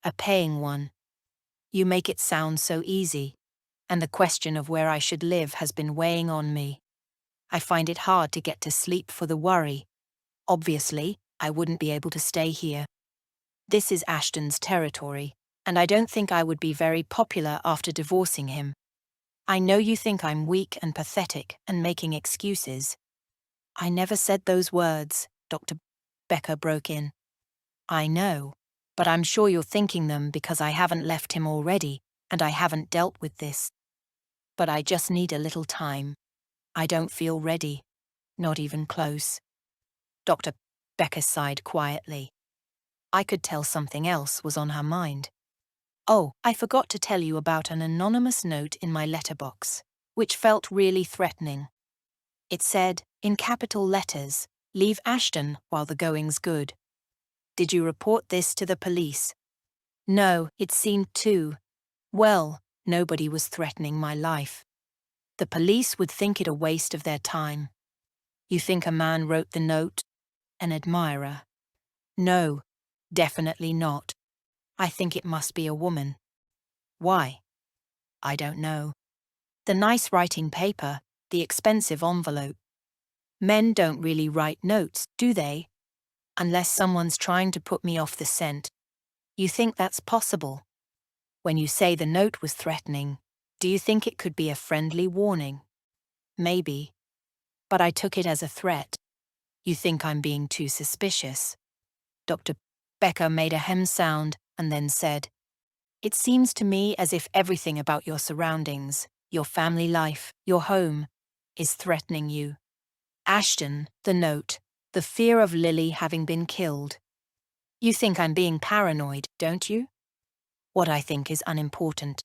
a paying one. You make it sound so easy, and the question of where I should live has been weighing on me. I find it hard to get to sleep for the worry. Obviously, I wouldn't be able to stay here. This is Ashton's territory, and I don't think I would be very popular after divorcing him. I know you think I'm weak and pathetic and making excuses. I never said those words, Dr. Becker broke in. I know, but I'm sure you're thinking them because I haven't left him already, and I haven't dealt with this. But I just need a little time. I don't feel ready. Not even close. Dr. Becker sighed quietly. I could tell something else was on her mind. Oh, I forgot to tell you about an anonymous note in my letterbox, which felt really threatening. It said, in capital letters, "Leave Ashton while the going's good." Did you report this to the police? No, it seemed too. Well, nobody was threatening my life. The police would think it a waste of their time. You think a man wrote the note? An admirer? No, definitely not. I think it must be a woman. Why? I don't know. The nice writing paper, the expensive envelope. Men don't really write notes, do they? Unless someone's trying to put me off the scent. You think that's possible? When you say the note was threatening, do you think it could be a friendly warning? Maybe. But I took it as a threat. You think I'm being too suspicious? Dr. Becker made a hem sound and then said, "It seems to me as if everything about your surroundings, your family life, your home, is threatening you. Ashton, the note, the fear of Lily having been killed. You think I'm being paranoid, don't you? What I think is unimportant.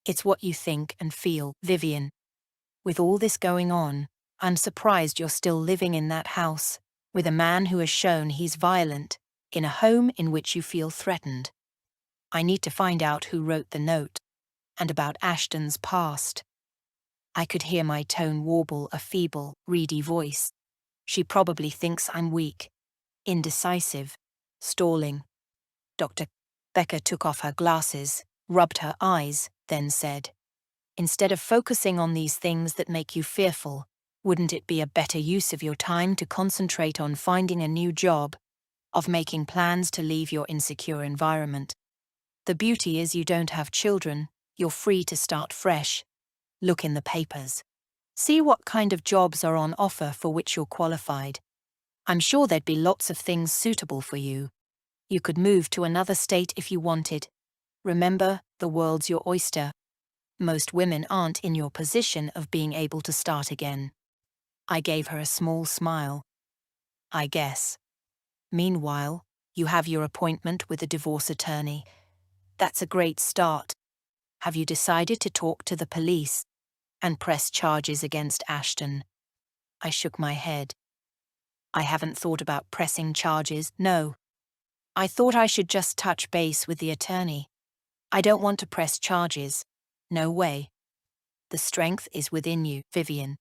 It's what you think and feel, Vivian. With all this going on, I'm surprised you're still living in that house, with a man who has shown he's violent, in a home in which you feel threatened. I need to find out who wrote the note, and about Ashton's past." I could hear my tone warble a feeble, reedy voice. She probably thinks I'm weak, indecisive, stalling. Dr. Becker took off her glasses, rubbed her eyes, then said, "Instead of focusing on these things that make you fearful, wouldn't it be a better use of your time to concentrate on finding a new job, of making plans to leave your insecure environment? The beauty is you don't have children, you're free to start fresh. Look in the papers. See what kind of jobs are on offer for which you're qualified. I'm sure there'd be lots of things suitable for you. You could move to another state if you wanted. Remember, the world's your oyster. Most women aren't in your position of being able to start again." I gave her a small smile. "I guess. Meanwhile, you have your appointment with a divorce attorney. That's a great start. Have you decided to talk to the police and press charges against Ashton?" I shook my head. I haven't thought about pressing charges, no. I thought I should just touch base with the attorney. I don't want to press charges. No way. The strength is within you, Vivian.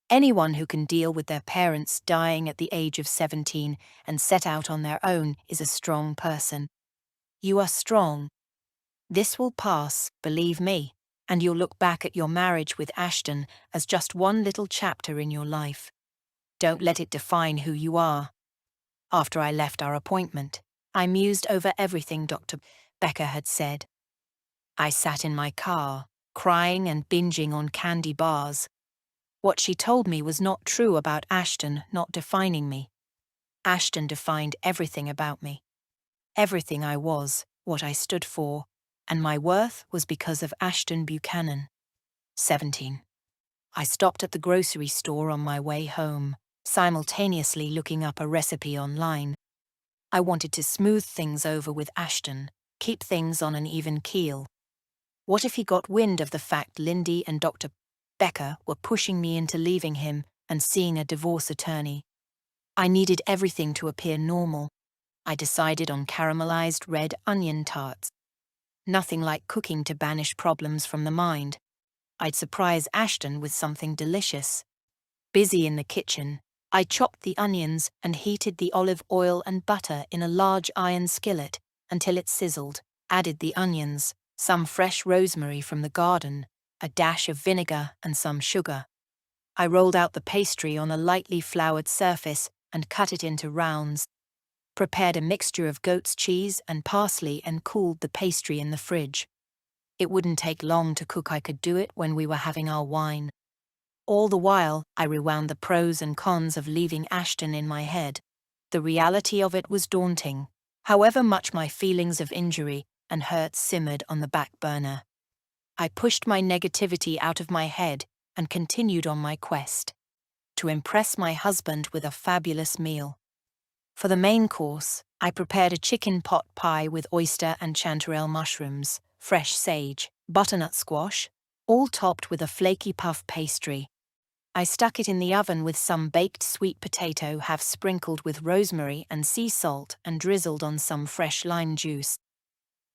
Anyone who can deal with their parents dying at the age of 17 and set out on their own is a strong person. You are strong. This will pass, believe me, and you'll look back at your marriage with Ashton as just one little chapter in your life. Don't let it define who you are. After I left our appointment, I mused over everything Dr. Becker had said. I sat in my car, crying and binging on candy bars. What she told me was not true about Ashton not defining me. Ashton defined everything about me. Everything I was, what I stood for, and my worth was because of Ashton Buchanan. 17. I stopped at the grocery store on my way home, simultaneously looking up a recipe online. I wanted to smooth things over with Ashton, keep things on an even keel. What if he got wind of the fact Lindy and Dr. Becker were pushing me into leaving him and seeing a divorce attorney? I needed everything to appear normal. I decided on caramelized red onion tarts. Nothing like cooking to banish problems from the mind. I'd surprise Ashton with something delicious. Busy in the kitchen, I chopped the onions and heated the olive oil and butter in a large iron skillet until it sizzled, added the onions, some fresh rosemary from the garden, a dash of vinegar and some sugar. I rolled out the pastry on a lightly floured surface and cut it into rounds. Prepared a mixture of goat's cheese and parsley and cooled the pastry in the fridge. It wouldn't take long to cook. I could do it when we were having our wine. All the while, I rewound the pros and cons of leaving Ashton in my head. The reality of it was daunting, however much my feelings of injury and hurt simmered on the back burner. I pushed my negativity out of my head and continued on my quest to impress my husband with a fabulous meal. For the main course, I prepared a chicken pot pie with oyster and chanterelle mushrooms, fresh sage, butternut squash, all topped with a flaky puff pastry. I stuck it in the oven with some baked sweet potato half sprinkled with rosemary and sea salt and drizzled on some fresh lime juice.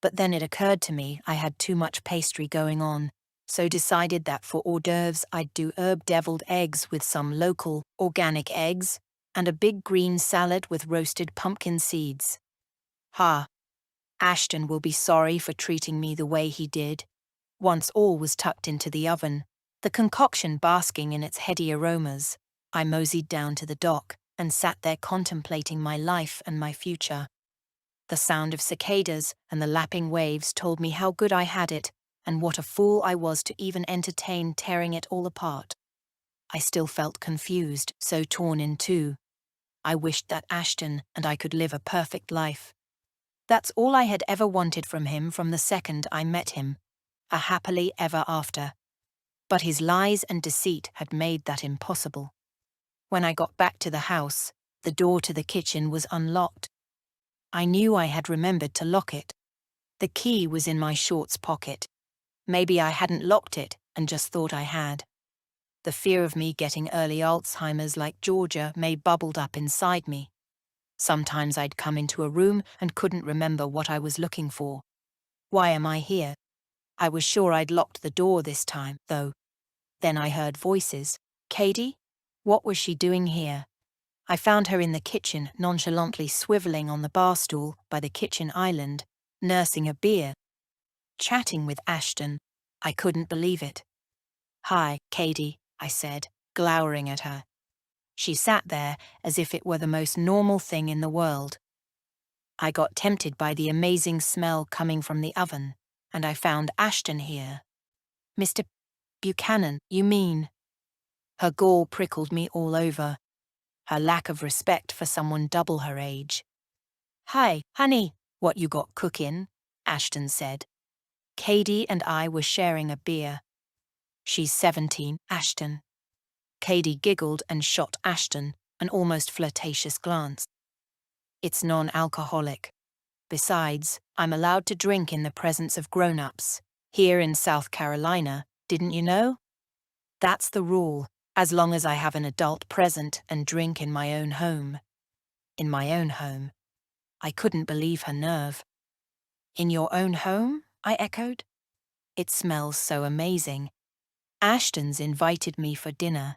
But then it occurred to me I had too much pastry going on, so decided that for hors d'oeuvres I'd do herb deviled eggs with some local, organic eggs, and a big green salad with roasted pumpkin seeds. Ashton will be sorry for treating me the way he did. Once all was tucked into the oven, the concoction basking in its heady aromas, I moseyed down to the dock and sat there contemplating my life and my future. The sound of cicadas and the lapping waves told me how good I had it and what a fool I was to even entertain tearing it all apart. I still felt confused, so torn in two. I wished that Ashton and I could live a perfect life. That's all I had ever wanted from him from the second I met him, a happily ever after. But his lies and deceit had made that impossible. When I got back to the house, the door to the kitchen was unlocked. I knew I had remembered to lock it. The key was in my shorts pocket. Maybe I hadn't locked it and just thought I had. The fear of me getting early Alzheimer's like Georgia may bubbled up inside me. Sometimes I'd come into a room and couldn't remember what I was looking for. Why am I here? I was sure I'd locked the door this time, though. Then I heard voices. Katie? What was she doing here? I found her in the kitchen, nonchalantly swiveling on the bar stool by the kitchen island, nursing a beer. Chatting with Ashton. I couldn't believe it. Hi, Katie, I said, glowering at her. She sat there as if it were the most normal thing in the world. I got tempted by the amazing smell coming from the oven, and I found Ashton here. Mr. Buchanan, you mean? Her gall prickled me all over. Her lack of respect for someone double her age. Hi, honey, what you got cookin'? Ashton said. Katie and I were sharing a beer. She's 17, Ashton. Katie giggled and shot Ashton an almost flirtatious glance. It's non-alcoholic. Besides, I'm allowed to drink in the presence of grown-ups. Here in South Carolina, didn't you know? That's the rule. As long as I have an adult present and drink in my own home. In my own home. I couldn't believe her nerve. In your own home? I echoed. It smells so amazing. Ashton's invited me for dinner.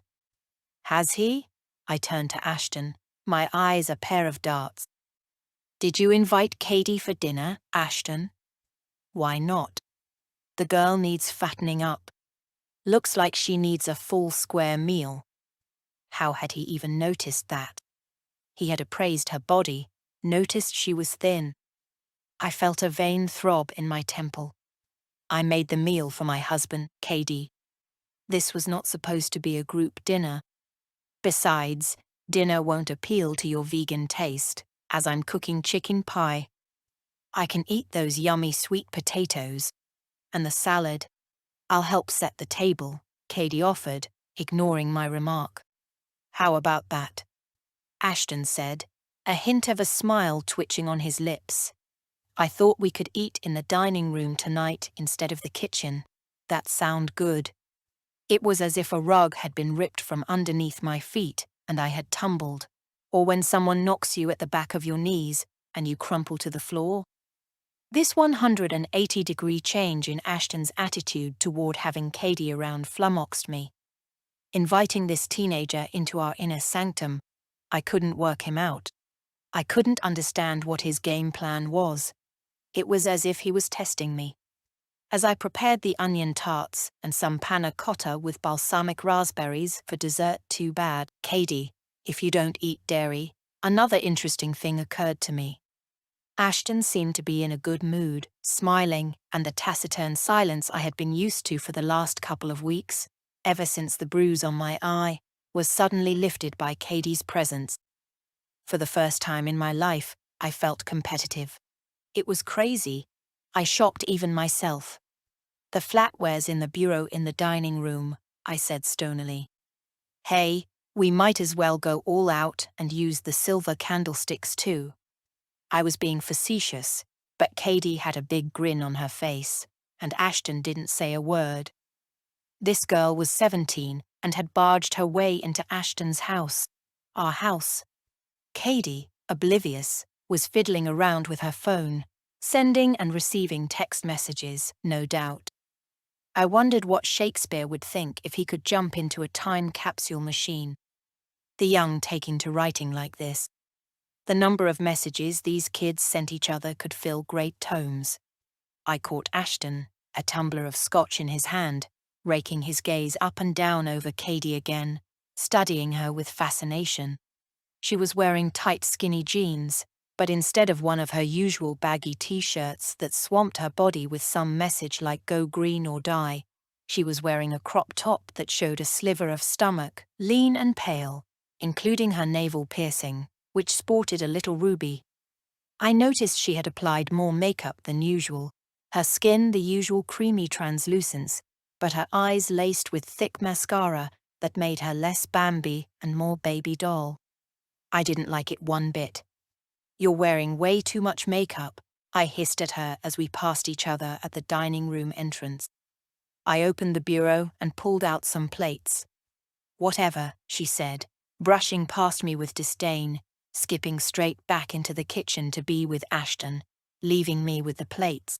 Has he? I turned to Ashton, my eyes a pair of darts. Did you invite Katie for dinner, Ashton? Why not? The girl needs fattening up. Looks like she needs a full square meal. How had he even noticed that? He had appraised her body, noticed she was thin. I felt a vain throb in my temple. I made the meal for my husband, Katie. This was not supposed to be a group dinner. Besides, dinner won't appeal to your vegan taste, as I'm cooking chicken pie. I can eat those yummy sweet potatoes. And the salad. I'll help set the table, Katie offered, ignoring my remark. How about that? Ashton said, a hint of a smile twitching on his lips. I thought we could eat in the dining room tonight instead of the kitchen. That sound good. It was as if a rug had been ripped from underneath my feet and I had tumbled, or when someone knocks you at the back of your knees and you crumple to the floor. This 180-degree change in Ashton's attitude toward having Katie around flummoxed me. Inviting this teenager into our inner sanctum, I couldn't work him out. I couldn't understand what his game plan was. It was as if he was testing me. As I prepared the onion tarts and some panna cotta with balsamic raspberries for dessert, too bad, Katie, if you don't eat dairy, another interesting thing occurred to me. Ashton seemed to be in a good mood, smiling, and the taciturn silence I had been used to for the last couple of weeks, ever since the bruise on my eye, was suddenly lifted by Katie's presence. For the first time in my life, I felt competitive. It was crazy. I shocked even myself. The flatware's in the bureau in the dining room, I said stonily. Hey, we might as well go all out and use the silver candlesticks too. I was being facetious, but Katie had a big grin on her face, and Ashton didn't say a word. This girl was 17 and had barged her way into Ashton's house, our house. Katie, oblivious, was fiddling around with her phone, sending and receiving text messages, no doubt. I wondered what Shakespeare would think if he could jump into a time capsule machine. The young taking to writing like this. The number of messages these kids sent each other could fill great tomes. I caught Ashton, a tumbler of scotch in his hand, raking his gaze up and down over Katie again, studying her with fascination. She was wearing tight skinny jeans, but instead of one of her usual baggy t-shirts that swamped her body with some message like go green or die, she was wearing a crop top that showed a sliver of stomach, lean and pale, including her navel piercing, which sported a little ruby. I noticed she had applied more makeup than usual, her skin the usual creamy translucence, but her eyes laced with thick mascara that made her less Bambi and more baby doll. I didn't like it one bit. You're wearing way too much makeup, I hissed at her as we passed each other at the dining room entrance. I opened the bureau and pulled out some plates. Whatever, she said, brushing past me with disdain, skipping straight back into the kitchen to be with Ashton, leaving me with the plates.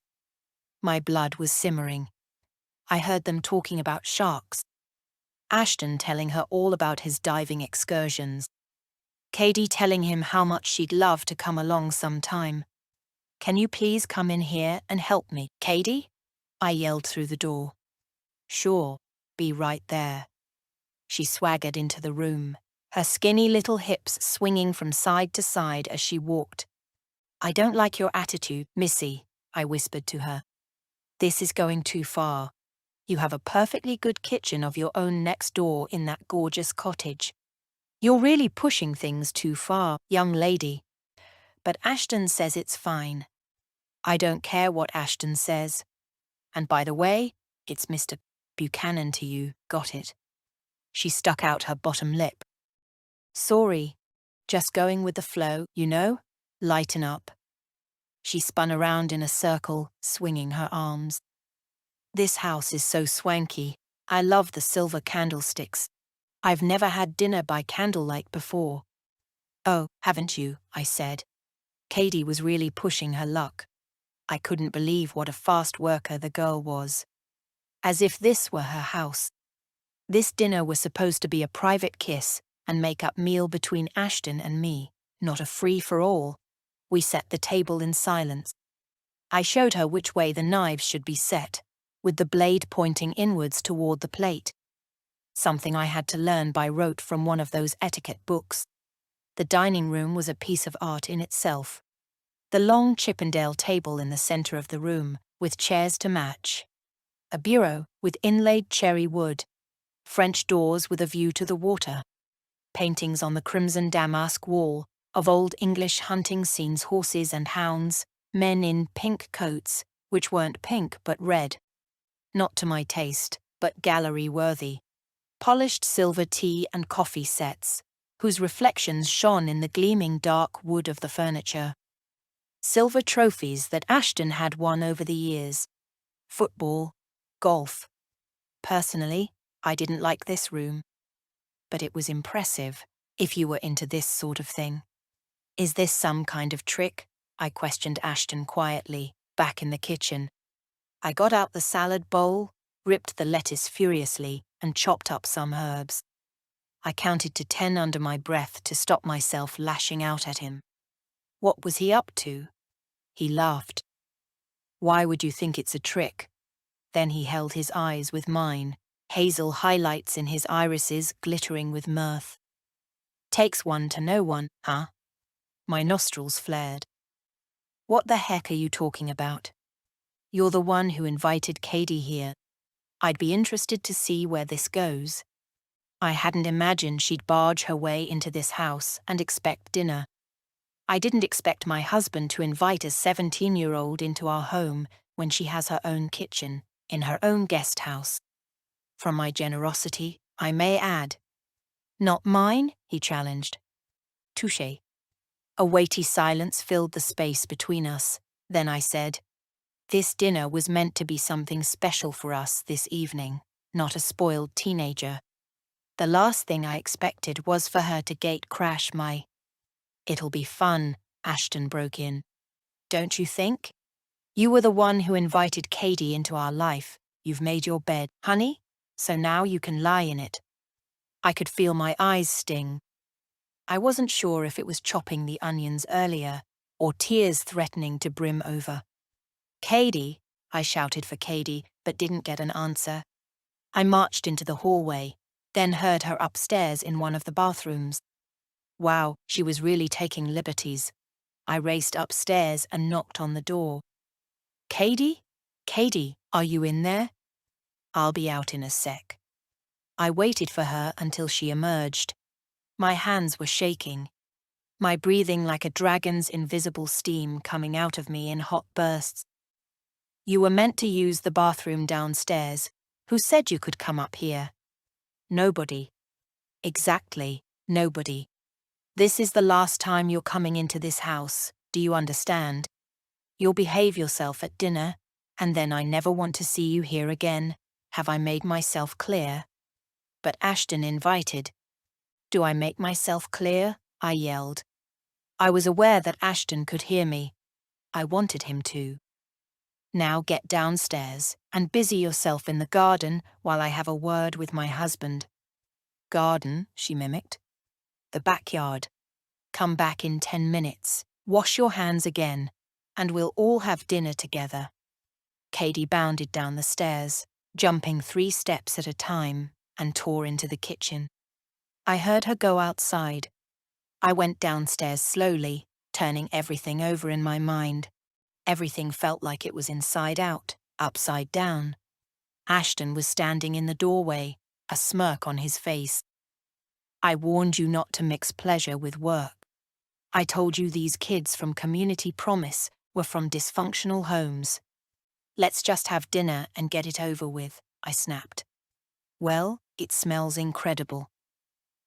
My blood was simmering. I heard them talking about sharks. Ashton telling her all about his diving excursions. Katie telling him how much she'd love to come along sometime. Can you please come in here and help me, Katie? I yelled through the door. Sure, be right there. She swaggered into the room, her skinny little hips swinging from side to side as she walked. I don't like your attitude, Missy, I whispered to her. This is going too far. You have a perfectly good kitchen of your own next door in that gorgeous cottage. You're really pushing things too far, young lady. But Ashton says it's fine. I don't care what Ashton says. And by the way, it's Mr. Buchanan to you, got it? She stuck out her bottom lip. Sorry, just going with the flow, you know? Lighten up. She spun around in a circle, swinging her arms. This house is so swanky. I love the silver candlesticks. I've never had dinner by candlelight before. Oh, haven't you? I said. Katie was really pushing her luck. I couldn't believe what a fast worker the girl was. As if this were her house. This dinner was supposed to be a private kiss and make-up meal between Ashton and me, not a free-for-all. We set the table in silence. I showed her which way the knives should be set, with the blade pointing inwards toward the plate. Something I had to learn by rote from one of those etiquette books. The dining room was a piece of art in itself. The long Chippendale table in the center of the room, with chairs to match. A bureau with inlaid cherry wood. French doors with a view to the water. Paintings on the crimson damask wall of old English hunting scenes, horses and hounds, men in pink coats, which weren't pink but red. Not to my taste, but gallery-worthy. Polished silver tea and coffee sets, whose reflections shone in the gleaming dark wood of the furniture. Silver trophies that Ashton had won over the years. Football, golf. Personally, I didn't like this room. But it was impressive, if you were into this sort of thing. Is this some kind of trick? I questioned Ashton quietly, back in the kitchen. I got out the salad bowl, ripped the lettuce furiously, and chopped up some herbs. I counted to 10 under my breath to stop myself lashing out at him. What was he up to? He laughed. Why would you think it's a trick? Then he held his eyes with mine, hazel highlights in his irises glittering with mirth. Takes one to know one, huh? My nostrils flared. What the heck are you talking about? You're the one who invited Katie here. I'd be interested to see where this goes. I hadn't imagined she'd barge her way into this house and expect dinner. I didn't expect my husband to invite a 17-year-old into our home when she has her own kitchen, in her own guest house. From my generosity, I may add. Not mine, he challenged. Touché. A weighty silence filled the space between us. Then I said, this dinner was meant to be something special for us this evening, not a spoiled teenager. The last thing I expected was for her to gate crash my... It'll be fun, Ashton broke in. Don't you think? You were the one who invited Katie into our life. You've made your bed, honey, so now you can lie in it. I could feel my eyes sting. I wasn't sure if it was chopping the onions earlier or tears threatening to brim over. Katie, I shouted for Katie, but didn't get an answer. I marched into the hallway, then heard her upstairs in one of the bathrooms. Wow, she was really taking liberties. I raced upstairs and knocked on the door. Katie? Katie, are you in there? I'll be out in a sec. I waited for her until she emerged. My hands were shaking, my breathing like a dragon's invisible steam coming out of me in hot bursts. You were meant to use the bathroom downstairs. Who said you could come up here? Nobody. Exactly, nobody. This is the last time you're coming into this house, do you understand? You'll behave yourself at dinner, and then I never want to see you here again. Have I made myself clear? But Ashton invited. Do I make myself clear? I yelled. I was aware that Ashton could hear me. I wanted him to. Now get downstairs and busy yourself in the garden while I have a word with my husband. Garden, she mimicked. The backyard. Come back in 10 minutes, wash your hands again, and we'll all have dinner together. Katie bounded down the stairs, jumping 3 steps at a time, and tore into the kitchen. I heard her go outside. I went downstairs slowly, turning everything over in my mind. Everything felt like it was inside out, upside down. Ashton was standing in the doorway, a smirk on his face. I warned you not to mix pleasure with work. I told you these kids from Community Promise were from dysfunctional homes. Let's just have dinner and get it over with, I snapped. Well, it smells incredible.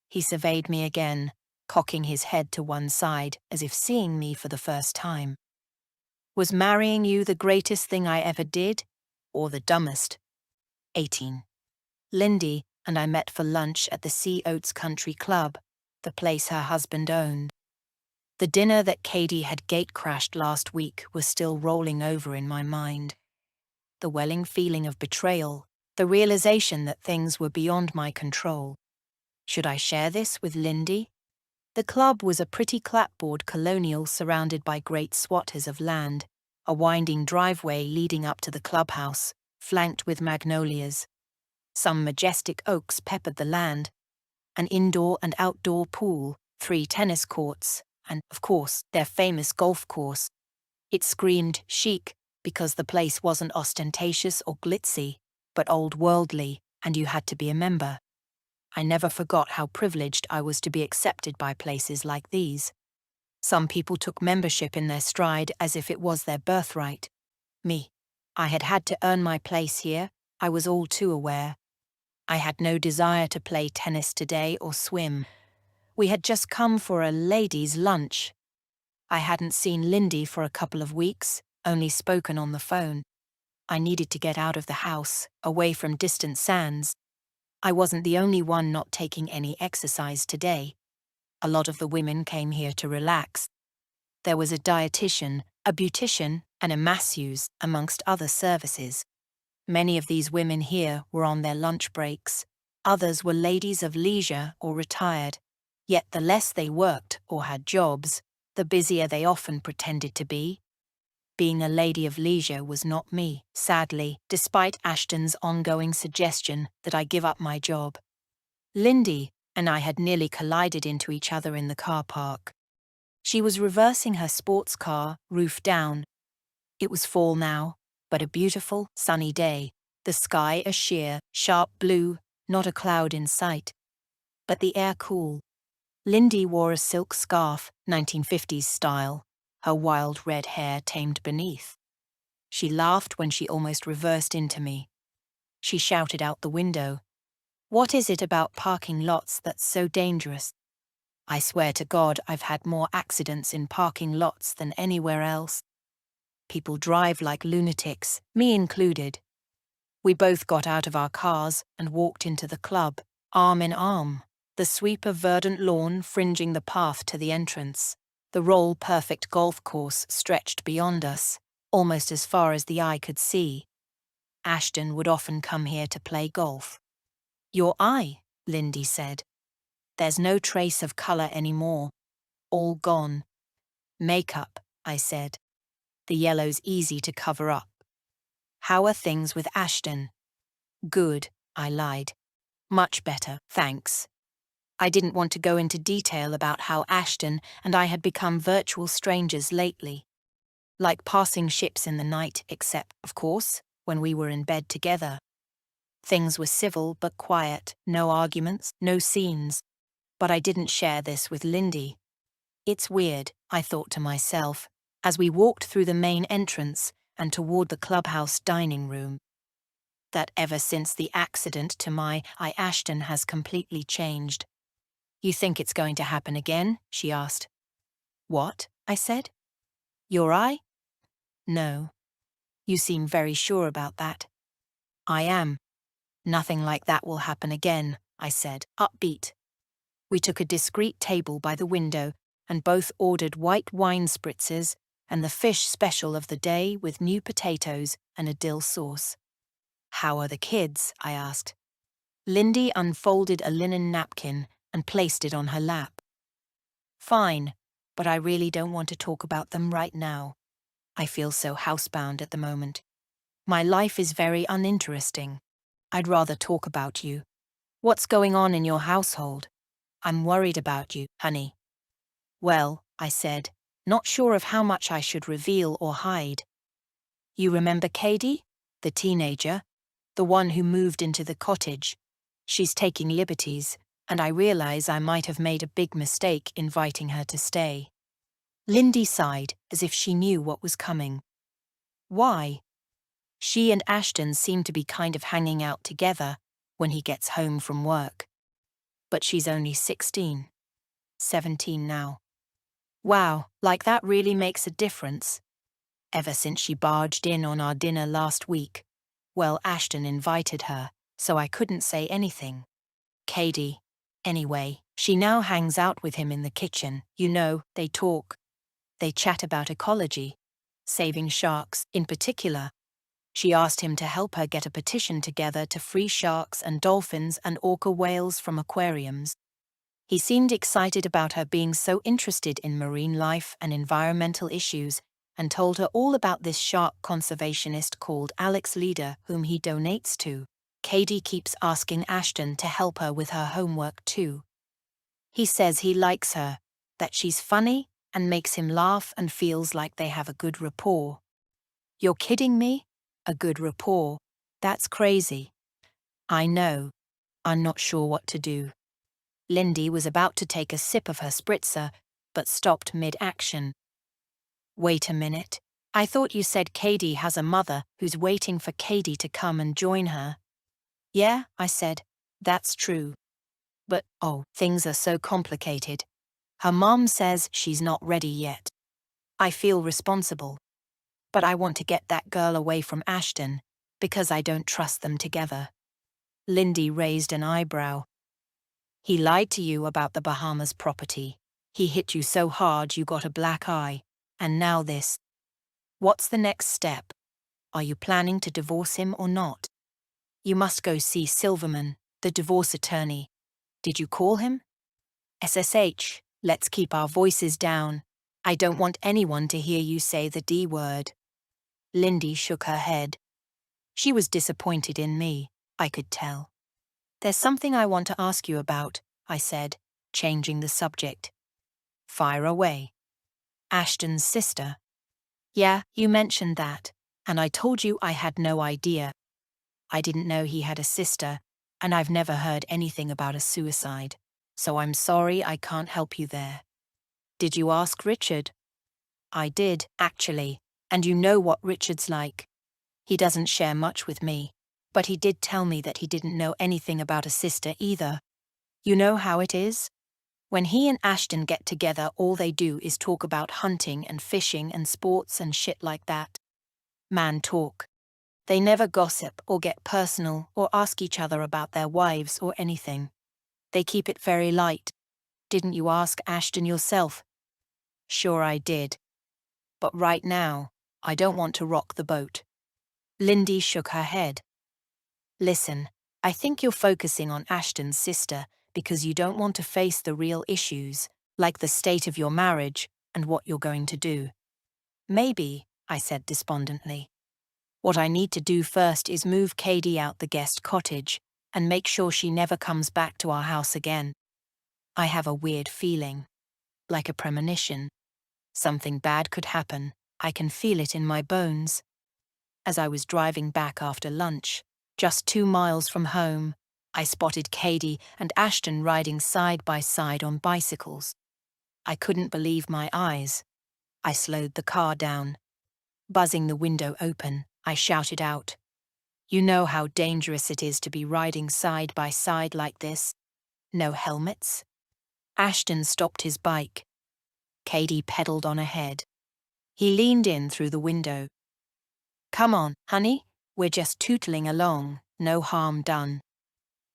He surveyed me again, cocking his head to one side as if seeing me for the first time. Was marrying you the greatest thing I ever did, or the dumbest? 18. Lindy, and I met for lunch at the Sea Oats Country Club, the place her husband owned. The dinner that Katie had gate-crashed last week was still rolling over in my mind. The welling feeling of betrayal, the realization that things were beyond my control. Should I share this with Lindy? The club was a pretty clapboard colonial surrounded by great swaths of land, a winding driveway leading up to the clubhouse, flanked with magnolias. Some majestic oaks peppered the land, an indoor and outdoor pool, 3 tennis courts, and, of course, their famous golf course. It screamed chic because the place wasn't ostentatious or glitzy, but old-worldly, and you had to be a member. I never forgot how privileged I was to be accepted by places like these. Some people took membership in their stride as if it was their birthright. Me. I had had to earn my place here, I was all too aware. I had no desire to play tennis today or swim. We had just come for a ladies' lunch. I hadn't seen Lindy for a couple of weeks, only spoken on the phone. I needed to get out of the house, away from distant sands. I wasn't the only one not taking any exercise today. A lot of the women came here to relax. There was a dietitian, a beautician, and a masseuse, amongst other services. Many of these women here were on their lunch breaks. Others were ladies of leisure or retired. Yet the less they worked or had jobs, the busier they often pretended to be. Being a lady of leisure was not me, sadly, despite Ashton's ongoing suggestion that I give up my job. Lindy and I had nearly collided into each other in the car park. She was reversing her sports car, roof down. It was fall now, but a beautiful, sunny day, the sky a sheer, sharp blue, not a cloud in sight. But the air cool. Lindy wore a silk scarf, 1950s style, her wild red hair tamed beneath. She laughed when she almost reversed into me. She shouted out the window, "What is it about parking lots that's so dangerous?" I swear to God I've had more accidents in parking lots than anywhere else. People drive like lunatics, me included. We both got out of our cars and walked into the club, arm in arm, the sweep of verdant lawn fringing the path to the entrance. The roll-perfect golf course stretched beyond us, almost as far as the eye could see. Ashton would often come here to play golf. "Your eye," Lindy said. "There's no trace of colour anymore. All gone." "Makeup," I said. "The yellow's easy to cover up." "How are things with Ashton?" "Good," I lied. "Much better, thanks." I didn't want to go into detail about how Ashton and I had become virtual strangers lately. Like passing ships in the night, except, of course, when we were in bed together. Things were civil but quiet, no arguments, no scenes. But I didn't share this with Lindy. It's weird, I thought to myself, as we walked through the main entrance and toward the clubhouse dining room, that ever since the accident to my eye, Ashton has completely changed. "You think it's going to happen again?" she asked. "What?" I said. "Your eye?" "No." "You seem very sure about that." "I am. Nothing like that will happen again," I said, upbeat. We took a discreet table by the window and both ordered white wine spritzers and the fish special of the day with new potatoes and a dill sauce. "How are the kids?" I asked. Lindy unfolded a linen napkin and placed it on her lap. "Fine, but I really don't want to talk about them right now. I feel so housebound at the moment. My life is very uninteresting. I'd rather talk about you. What's going on in your household? I'm worried about you, honey." "Well," I said, not sure of how much I should reveal or hide. "You remember Katie? The teenager? The one who moved into the cottage. She's taking liberties, and I realize I might have made a big mistake inviting her to stay." Lindy sighed, as if she knew what was coming. "Why?" "She and Ashton seem to be kind of hanging out together when he gets home from work. But she's only 16. 17 now." "Wow, like that really makes a difference." "Ever since she barged in on our dinner last week. Well, Ashton invited her, so I couldn't say anything. Katie. Anyway, she now hangs out with him in the kitchen. You know, they talk. They chat about ecology. Saving sharks, in particular. She asked him to help her get a petition together to free sharks and dolphins and orca whales from aquariums. He seemed excited about her being so interested in marine life and environmental issues, and told her all about this shark conservationist called Alex Leader whom he donates to. Katie keeps asking Ashton to help her with her homework too. He says he likes her, that she's funny and makes him laugh and feels like they have a good rapport. You're kidding me? A good rapport? That's crazy. I know. I'm not sure what to do. Lindy was about to take a sip of her spritzer, but stopped mid-action. Wait a minute. I thought you said Katie has a mother who's waiting for Katie to come and join her. Yeah, I said. That's true. But, things are so complicated. Her mom says she's not ready yet. I feel responsible. But I want to get that girl away from Ashton, because I don't trust them together. Lindy raised an eyebrow. He lied to you about the Bahamas property. He hit you so hard you got a black eye. And now this. What's the next step? Are you planning to divorce him or not? You must go see Silverman, the divorce attorney. Did you call him? SSH, let's keep our voices down. I don't want anyone to hear you say the D word. Lindy shook her head. She was disappointed in me, I could tell. There's something I want to ask you about, I said, changing the subject. Fire away. Ashton's sister. Yeah, you mentioned that, and I told you I had no idea. I didn't know he had a sister, and I've never heard anything about a suicide, so I'm sorry I can't help you there. Did you ask Richard? I did, actually, and you know what Richard's like. He doesn't share much with me, but he did tell me that he didn't know anything about a sister either. You know how it is? When he and Ashton get together, all they do is talk about hunting and fishing and sports and shit like that. Man talk. They never gossip or get personal or ask each other about their wives or anything. They keep it very light. Didn't you ask Ashton yourself? Sure I did. But right now, I don't want to rock the boat. Lindy shook her head. Listen, I think you're focusing on Ashton's sister because you don't want to face the real issues, like the state of your marriage and what you're going to do. Maybe, I said despondently. What I need to do first is move Katie out the guest cottage and make sure she never comes back to our house again. I have a weird feeling, like a premonition. Something bad could happen. I can feel it in my bones. As I was driving back after lunch, just 2 miles from home, I spotted Katie and Ashton riding side by side on bicycles. I couldn't believe my eyes. I slowed the car down. Buzzing the window open, I shouted out, "You know how dangerous it is to be riding side by side like this? No helmets?" Ashton stopped his bike. Katie pedaled on ahead. He leaned in through the window. "Come on, honey, we're just tootling along, no harm done."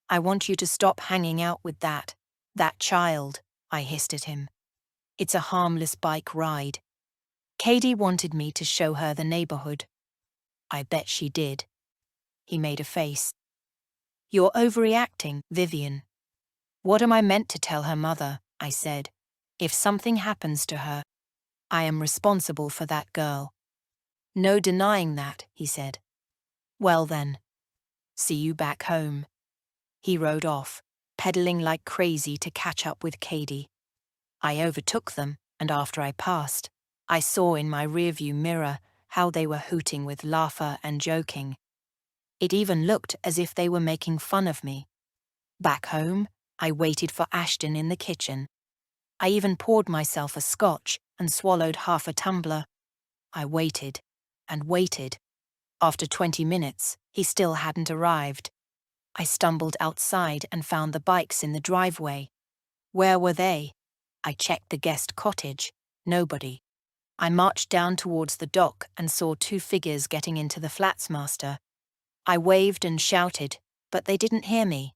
"I want you to stop hanging out with that child," I hissed at him. "It's a harmless bike ride." Katie wanted me to show her the neighborhood. I bet she did. He made a face. "You're overreacting, Vivian." "What am I meant to tell her mother?" I said. "If something happens to her, I am responsible for that girl." "No denying that," he said. "Well then, see you back home." He rode off, pedaling like crazy to catch up with Katie. I overtook them, and after I passed, I saw in my rearview mirror how they were hooting with laughter and joking. It even looked as if they were making fun of me. Back home, I waited for Ashton in the kitchen. I even poured myself a scotch and swallowed half a tumbler. I waited and waited. After 20 minutes, he still hadn't arrived. I stumbled outside and found the bikes in the driveway. Where were they? I checked the guest cottage. Nobody. I marched down towards the dock and saw 2 figures getting into the Flatsmaster. I waved and shouted, but they didn't hear me.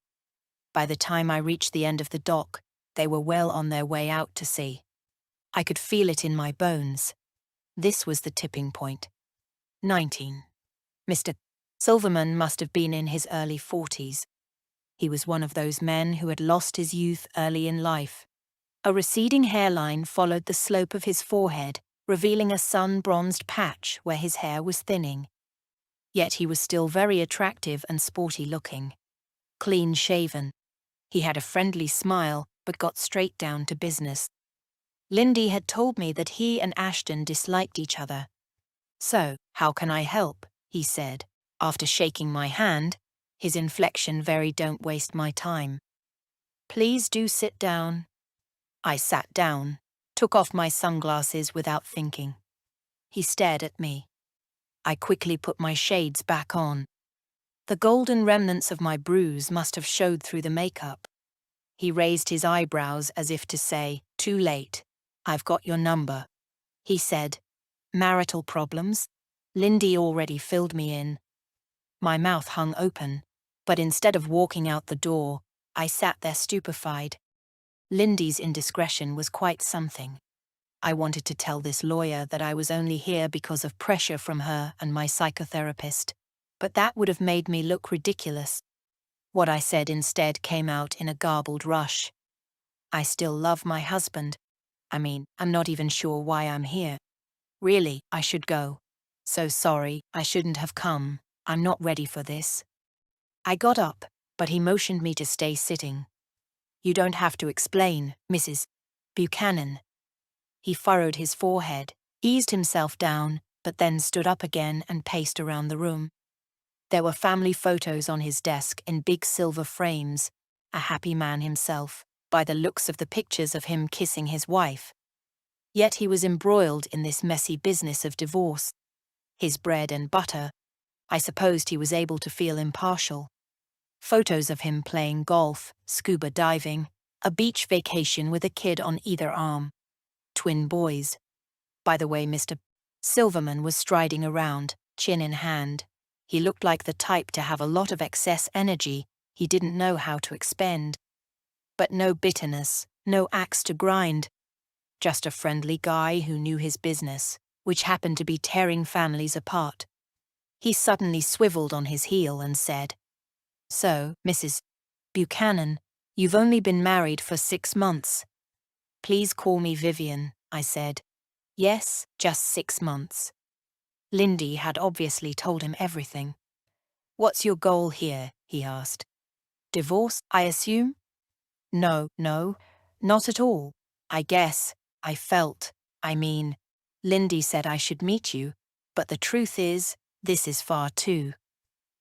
By the time I reached the end of the dock, they were well on their way out to sea. I could feel it in my bones. This was the tipping point. 19. Mr. Silverman must have been in his early 40s. He was one of those men who had lost his youth early in life. A receding hairline followed the slope of his forehead, revealing a sun-bronzed patch where his hair was thinning. Yet he was still very attractive and sporty-looking. Clean-shaven. He had a friendly smile, but got straight down to business. Lindy had told me that he and Ashton disliked each other. "So, how can I help?" he said, after shaking my hand, his inflection very "don't waste my time." "Please do sit down." I sat down, took off my sunglasses without thinking. He stared at me. I quickly put my shades back on. The golden remnants of my bruise must have showed through the makeup. He raised his eyebrows as if to say, "Too late. I've got your number." He said, "Marital problems?" Lindy already filled me in. My mouth hung open, but instead of walking out the door, I sat there stupefied. Lindy's indiscretion was quite something. I wanted to tell this lawyer that I was only here because of pressure from her and my psychotherapist, but that would have made me look ridiculous. What I said instead came out in a garbled rush. "I still love my husband. I'm not even sure why I'm here. Really, I should go. So sorry, I shouldn't have come. I'm not ready for this." I got up, but he motioned me to stay sitting. "You don't have to explain, Mrs. Buchanan." He furrowed his forehead, eased himself down, but then stood up again and paced around the room. There were family photos on his desk in big silver frames, a happy man himself, by the looks of the pictures of him kissing his wife. Yet he was embroiled in this messy business of divorce. His bread and butter. I supposed he was able to feel impartial. Photos of him playing golf, scuba diving, a beach vacation with a kid on either arm. Twin boys. By the way, Mr. Silverman was striding around, chin in hand. He looked like the type to have a lot of excess energy he didn't know how to expend. But no bitterness, no axe to grind. Just a friendly guy who knew his business, which happened to be tearing families apart. He suddenly swiveled on his heel and said, "So, Mrs. Buchanan, you've only been married for 6 months." "Please call me Vivian," I said. "Yes, just 6 months." Lindy had obviously told him everything. "What's your goal here?" he asked. "Divorce, I assume?" No, not at all. I guess, Lindy said I should meet you, but the truth is, this is far too.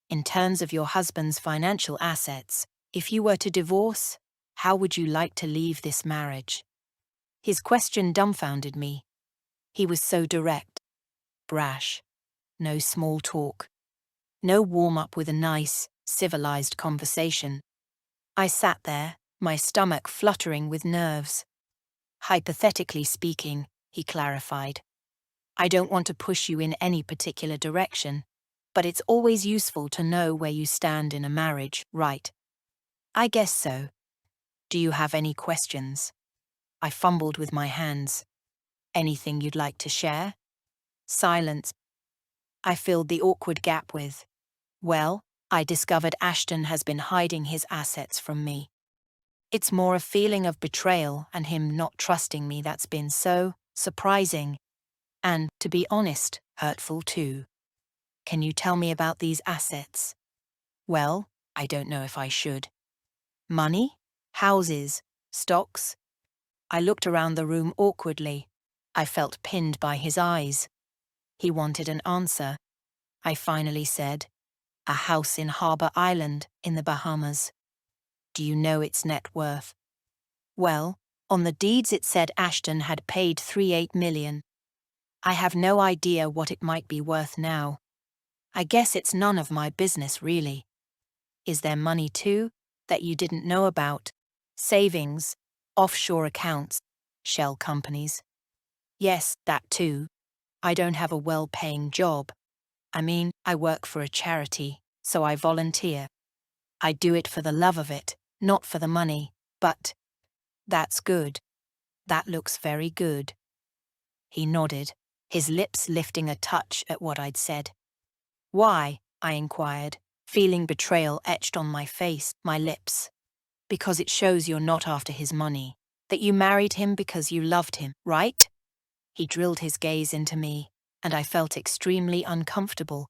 In terms of your husband's financial assets, if you were to divorce, how would you like to leave this marriage?" His question dumbfounded me. He was so direct, brash. No small talk. No warm-up with a nice, civilized conversation. I sat there, my stomach fluttering with nerves. "Hypothetically speaking," he clarified. "I don't want to push you in any particular direction, but it's always useful to know where you stand in a marriage, right?" "I guess so. Do you have any questions?" I fumbled with my hands. "Anything you'd like to share?" Silence. I filled the awkward gap with, "Well, I discovered Ashton has been hiding his assets from me. It's more a feeling of betrayal and him not trusting me that's been so surprising. And, to be honest, hurtful too. Can you tell me about these assets?" "Well, I don't know if I should." "Money? Houses? Stocks?" I looked around the room awkwardly. I felt pinned by his eyes. He wanted an answer. I finally said, "A house in Harbor Island, in the Bahamas." "Do you know its net worth?" "Well, on the deeds it said Ashton had paid $38 million. I have no idea what it might be worth now. I guess it's none of my business, really." "Is there money too, that you didn't know about? Savings, offshore accounts, shell companies?" "Yes, that too. I don't have a well-paying job. I work for a charity, so I volunteer. I do it for the love of it, Not for the money, but that's good. That looks very good. He nodded, his lips lifting a touch at what I'd said. Why? I inquired, feeling betrayal etched on my face, my lips. Because it shows you're not after his money, that you married him because you loved him, right? He drilled his gaze into me, and I felt extremely uncomfortable.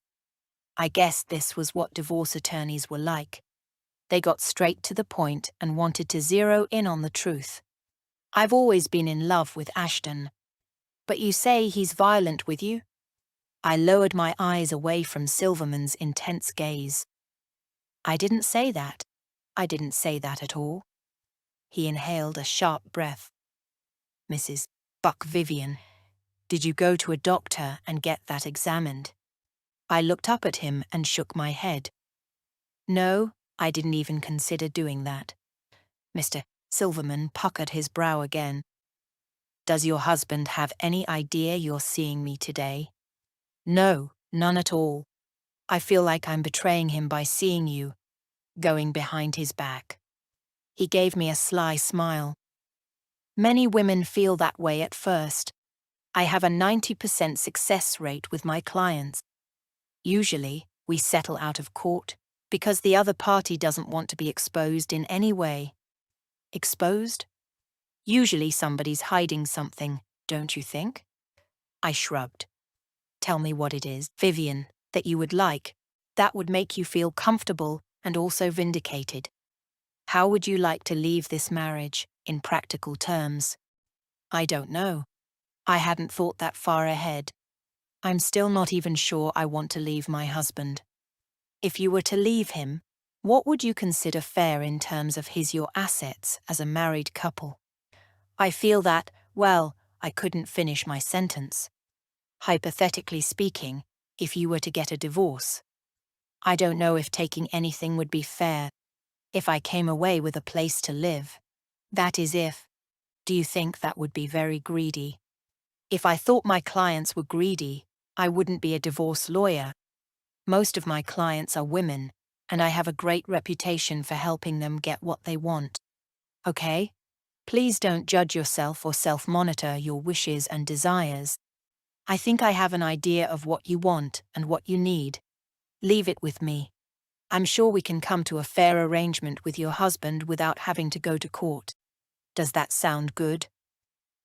I guessed this was what divorce attorneys were like. They got straight to the point and wanted to zero in on the truth. I've always been in love with Ashton. But you say he's violent with you? I lowered my eyes away from Silverman's intense gaze. I didn't say that. I didn't say that at all. He inhaled a sharp breath. Mrs. Buck Vivian, did you go to a doctor and get that examined? I looked up at him and shook my head. No, I didn't even consider doing that. Mr. Silverman puckered his brow again. Does your husband have any idea you're seeing me today? No, none at all. I feel like I'm betraying him by seeing you, going behind his back. He gave me a sly smile. Many women feel that way at first. I have a 90% success rate with my clients. Usually, we settle out of court because the other party doesn't want to be exposed in any way. Exposed? Usually somebody's hiding something, don't you think? I shrugged. Tell me what it is, Vivian, that you would like. That would make you feel comfortable and also vindicated. How would you like to leave this marriage, in practical terms? I don't know. I hadn't thought that far ahead. I'm still not even sure I want to leave my husband. If you were to leave him, what would you consider fair in terms of your assets as a married couple? I feel that, well, I couldn't finish my sentence. Hypothetically speaking, if you were to get a divorce, I don't know if taking anything would be fair. If I came away with a place to live, that is if. Do you think that would be very greedy? If I thought my clients were greedy, I wouldn't be a divorce lawyer. Most of my clients are women, and I have a great reputation for helping them get what they want. Okay? Please don't judge yourself or self-monitor your wishes and desires. I think I have an idea of what you want and what you need. Leave it with me. I'm sure we can come to a fair arrangement with your husband without having to go to court. Does that sound good?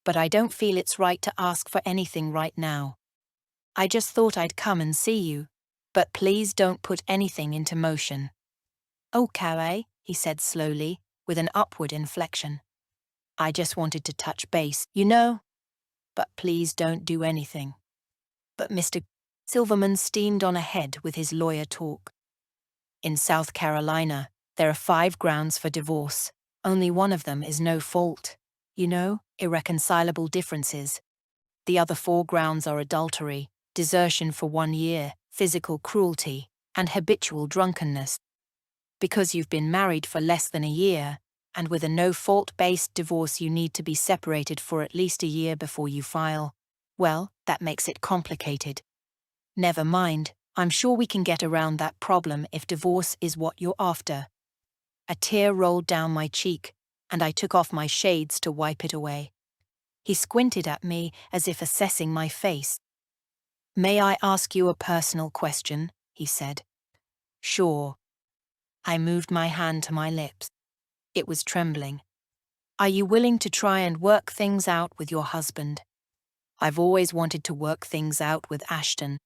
But I don't feel it's right to ask for anything right now. I just thought I'd come and see you, but please don't put anything into motion. Okay, he said slowly, with an upward inflection. I just wanted to touch base, you know? But please don't do anything. But Mr. Silverman steamed on ahead with his lawyer talk. In South Carolina, there are 5 grounds for divorce. Only one of them is no fault. You know, irreconcilable differences. The other 4 grounds are adultery, desertion for 1 year, physical cruelty, and habitual drunkenness. Because you've been married for less than a year, and with a no-fault-based divorce you need to be separated for at least a year before you file, well, that makes it complicated. Never mind, I'm sure we can get around that problem if divorce is what you're after. A tear rolled down my cheek, and I took off my shades to wipe it away. He squinted at me as if assessing my face. May I ask you a personal question? He said. Sure. I moved my hand to my lips. It was trembling. Are you willing to try and work things out with your husband? I've always wanted to work things out with Ashton.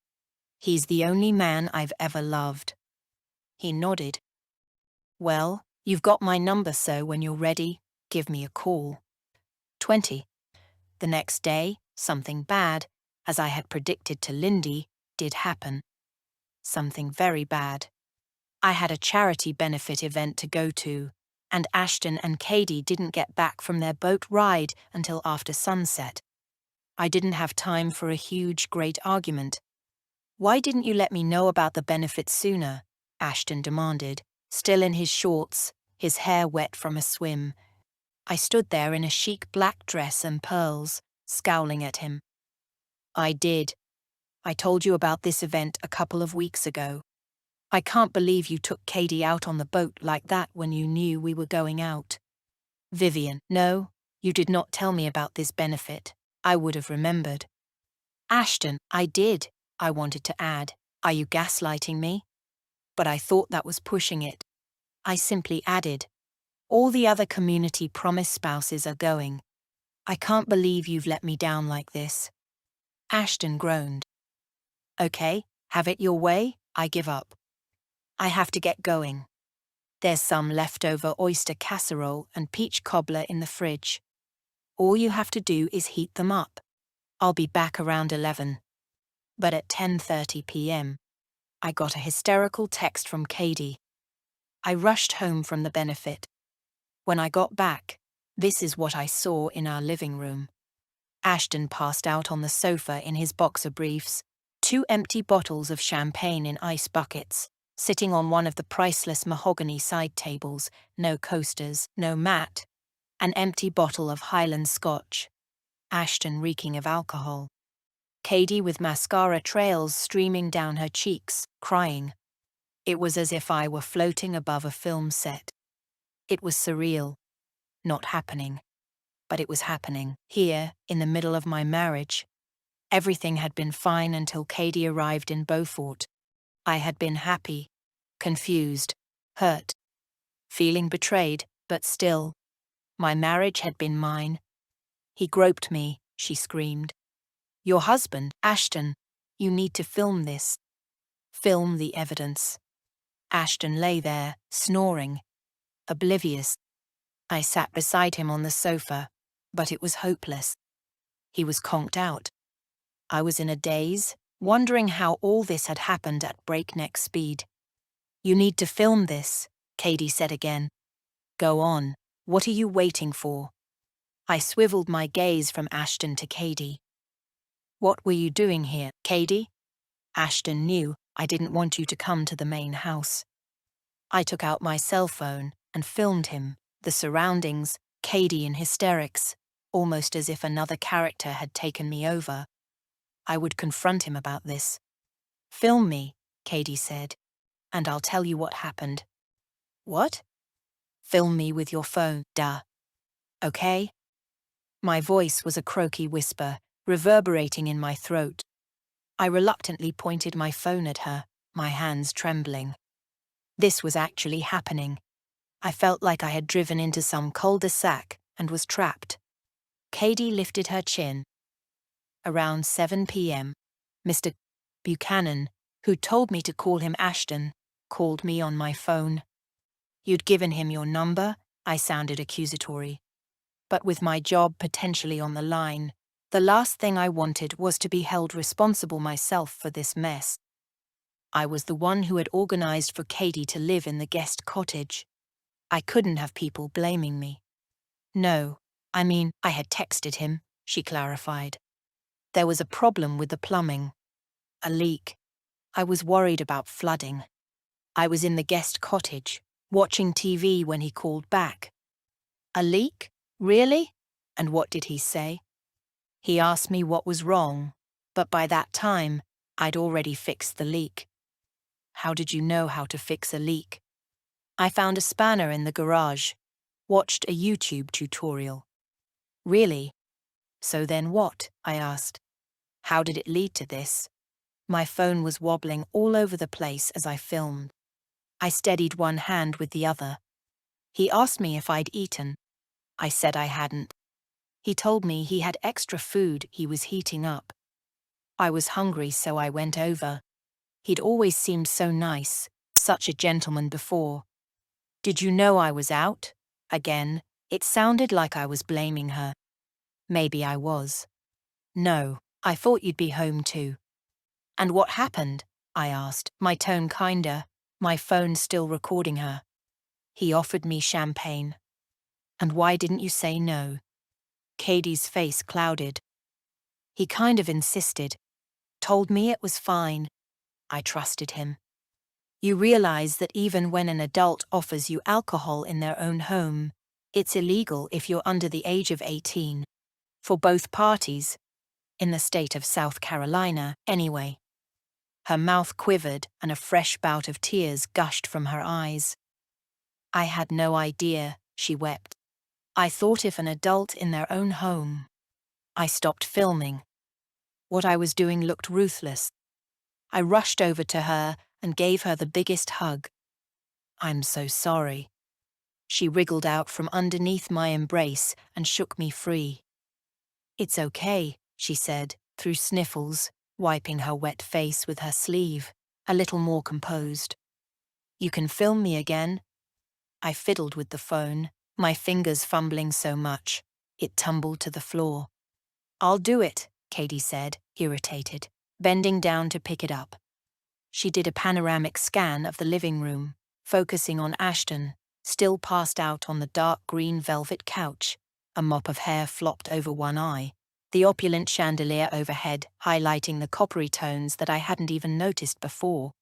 He's the only man I've ever loved. He nodded. Well, you've got my number, so when you're ready, give me a call. 20. The next day, something bad, as I had predicted to Lindy, did happen. Something very bad. I had a charity benefit event to go to, and Ashton and Katie didn't get back from their boat ride until after sunset. I didn't have time for a huge, great argument. Why didn't you let me know about the benefit sooner? Ashton demanded, still in his shorts, his hair wet from a swim. I stood there in a chic black dress and pearls, scowling at him. I did. I told you about this event a couple of weeks ago. I can't believe you took Katie out on the boat like that when you knew we were going out. Vivian, no, you did not tell me about this benefit. I would have remembered. Ashton, I did, I wanted to add. Are you gaslighting me? But I thought that was pushing it. I simply added, all the other community promise spouses are going. I can't believe you've let me down like this. Ashton groaned. Okay, have it your way, I give up. I have to get going. There's some leftover oyster casserole and peach cobbler in the fridge. All you have to do is heat them up. I'll be back around 11. But at 10:30 p.m., I got a hysterical text from Katie. I rushed home from the benefit. When I got back, this is what I saw in our living room. Ashton passed out on the sofa in his boxer briefs, 2 empty bottles of champagne in ice buckets, sitting on one of the priceless mahogany side tables, no coasters, no mat, an empty bottle of Highland Scotch. Ashton reeking of alcohol. Katie with mascara trails streaming down her cheeks, crying. It was as if I were floating above a film set. It was surreal. Not happening. But it was happening, here, in the middle of my marriage. Everything had been fine until Katie arrived in Beaufort. I had been happy, confused, hurt, feeling betrayed, but still. My marriage had been mine. He groped me, she screamed. Your husband, Ashton, you need to film this. Film the evidence. Ashton lay there, snoring, oblivious. I sat beside him on the sofa, but it was hopeless. He was conked out. I was in a daze, wondering how all this had happened at breakneck speed. You need to film this, Katie said again. Go on, what are you waiting for? I swiveled my gaze from Ashton to Katie. What were you doing here, Katie? Ashton knew I didn't want you to come to the main house. I took out my cell phone and filmed him, the surroundings, Katie in hysterics, almost as if another character had taken me over. I would confront him about this. Film me, Katie said, and I'll tell you what happened. What? Film me with your phone, duh. Okay? My voice was a croaky whisper, reverberating in my throat. I reluctantly pointed my phone at her, my hands trembling. This was actually happening. I felt like I had driven into some cul-de-sac and was trapped. Katie lifted her chin. Around 7 p.m., Mr. Buchanan, who told me to call him Ashton, called me on my phone. You'd given him your number? I sounded accusatory. But with my job potentially on the line, the last thing I wanted was to be held responsible myself for this mess. I was the one who had organized for Katie to live in the guest cottage. I couldn't have people blaming me. No, I mean, I had texted him, she clarified. There was a problem with the plumbing. A leak. I was worried about flooding. I was in the guest cottage, watching TV when he called back. A leak? Really? And what did he say? He asked me what was wrong, but by that time, I'd already fixed the leak. How did you know how to fix a leak? I found a spanner in the garage, watched a YouTube tutorial. Really? So then what? I asked. How did it lead to this? My phone was wobbling all over the place as I filmed. I steadied one hand with the other. He asked me if I'd eaten. I said I hadn't. He told me he had extra food he was heating up. I was hungry, so I went over. He'd always seemed so nice, such a gentleman before. Did you know I was out? Again, it sounded like I was blaming her. Maybe I was. No, I thought you'd be home too. And what happened? I asked, my tone kinder, my phone still recording her. He offered me champagne. And why didn't you say no? Katie's face clouded. He kind of insisted. Told me it was fine. I trusted him. You realize that even when an adult offers you alcohol in their own home, it's illegal if you're under the age of 18. For both parties. In the state of South Carolina, anyway. Her mouth quivered and a fresh bout of tears gushed from her eyes. I had no idea, she wept. I thought if an adult in their own home. I stopped filming. What I was doing looked ruthless. I rushed over to her and gave her the biggest hug. I'm so sorry. She wriggled out from underneath my embrace and shook me free. It's okay, she said, through sniffles, wiping her wet face with her sleeve, a little more composed. You can film me again? I fiddled with the phone, my fingers fumbling so much, it tumbled to the floor. I'll do it, Katie said, irritated, bending down to pick it up. She did a panoramic scan of the living room, focusing on Ashton, still passed out on the dark green velvet couch, a mop of hair flopped over one eye, the opulent chandelier overhead highlighting the coppery tones that I hadn't even noticed before.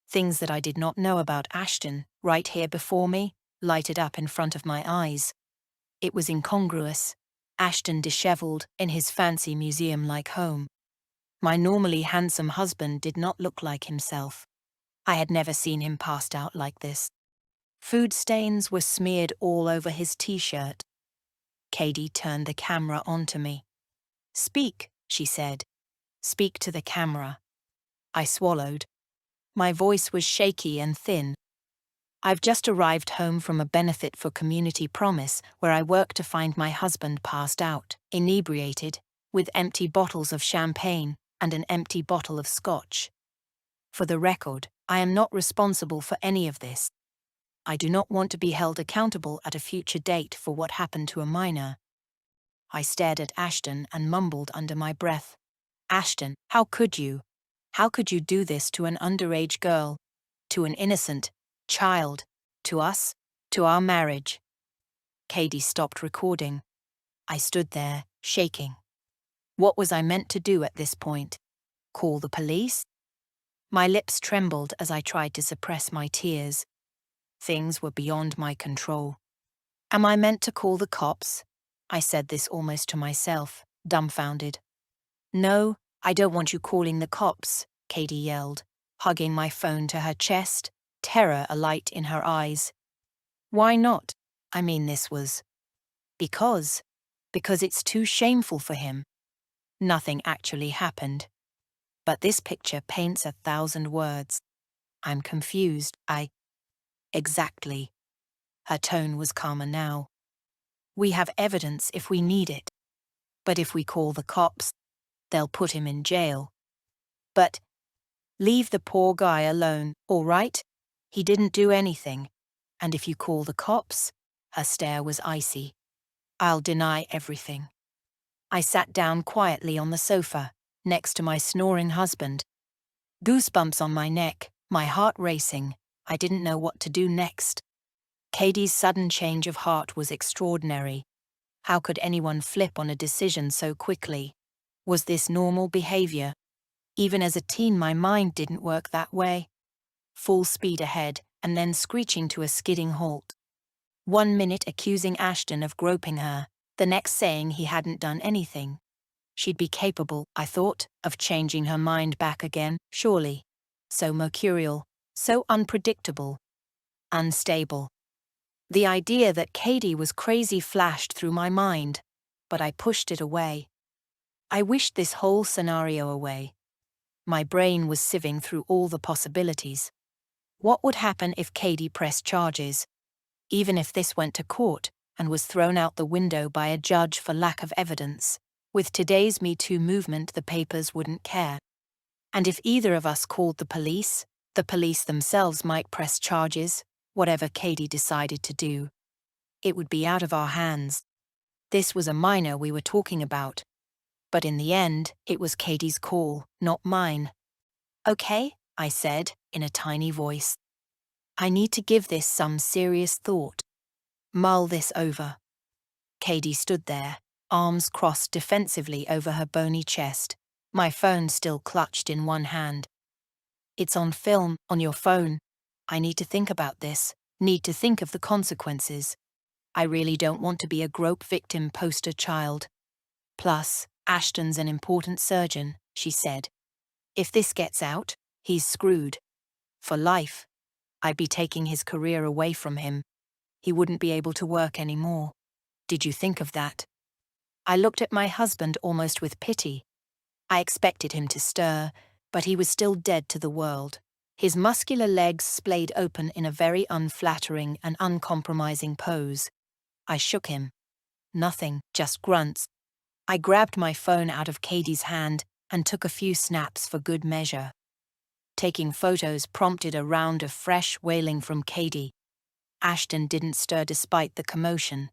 Things that I did not know about Ashton, right here before me, lighted up in front of my eyes. It was incongruous. Ashton disheveled in his fancy museum-like home. My normally handsome husband did not look like himself. I had never seen him passed out like this. Food stains were smeared all over his t-shirt. Katie turned the camera onto me. Speak, she said. Speak to the camera. I swallowed. My voice was shaky and thin. I've just arrived home from a benefit for Community Promise where I work to find my husband passed out, inebriated, with empty bottles of champagne and an empty bottle of scotch. For the record, I am not responsible for any of this. I do not want to be held accountable at a future date for what happened to a minor. I stared at Ashton and mumbled under my breath. Ashton, how could you? How could you do this to an underage girl? To an innocent child? To us? To our marriage? Katie stopped recording. I stood there, shaking. What was I meant to do at this point? Call the police? My lips trembled as I tried to suppress my tears. Things were beyond my control. Am I meant to call the cops? I said this almost to myself, dumbfounded. No, I don't want you calling the cops, Katie yelled, hugging my phone to her chest, terror alight in her eyes. Why not? I mean, this was... Because it's too shameful for him. Nothing actually happened. But this picture paints 1,000 words. I'm confused. Exactly. Her tone was calmer now. We have evidence if we need it. But if we call the cops, they'll put him in jail. But leave the poor guy alone, all right? He didn't do anything. And if you call the cops, her stare was icy. I'll deny everything. I sat down quietly on the sofa, next to my snoring husband. Goosebumps on my neck, my heart racing. I didn't know what to do next. Katie's sudden change of heart was extraordinary. How could anyone flip on a decision so quickly? Was this normal behavior? Even as a teen, my mind didn't work that way. Full speed ahead, and then screeching to a skidding halt. 1 minute accusing Ashton of groping her, the next saying he hadn't done anything. She'd be capable, I thought, of changing her mind back again, surely. So mercurial, so unpredictable, unstable. The idea that Katie was crazy flashed through my mind, but I pushed it away. I wished this whole scenario away. My brain was sieving through all the possibilities. What would happen if Katie pressed charges? Even if this went to court and was thrown out the window by a judge for lack of evidence, with today's Me Too movement, the papers wouldn't care. And if either of us called the police themselves might press charges, whatever Katie decided to do. It would be out of our hands. This was a minor we were talking about. But in the end, it was Katie's call, not mine. Okay, I said, in a tiny voice. I need to give this some serious thought. Mull this over. Katie stood there, arms crossed defensively over her bony chest, my phone still clutched in one hand. It's on film, on your phone. I need to think about this, need to think of the consequences. I really don't want to be a grope victim poster child. Plus, Ashton's an important surgeon, she said. If this gets out, He's screwed. For life. I'd be taking his career away from him. He wouldn't be able to work anymore. Did you think of that? I looked at my husband almost with pity. I expected him to stir, but he was still dead to the world. His muscular legs splayed open in a very unflattering and uncompromising pose. I shook him. Nothing, just grunts. I grabbed my phone out of Katie's hand and took a few snaps for good measure. Taking photos prompted a round of fresh wailing from Katie. Ashton didn't stir despite the commotion.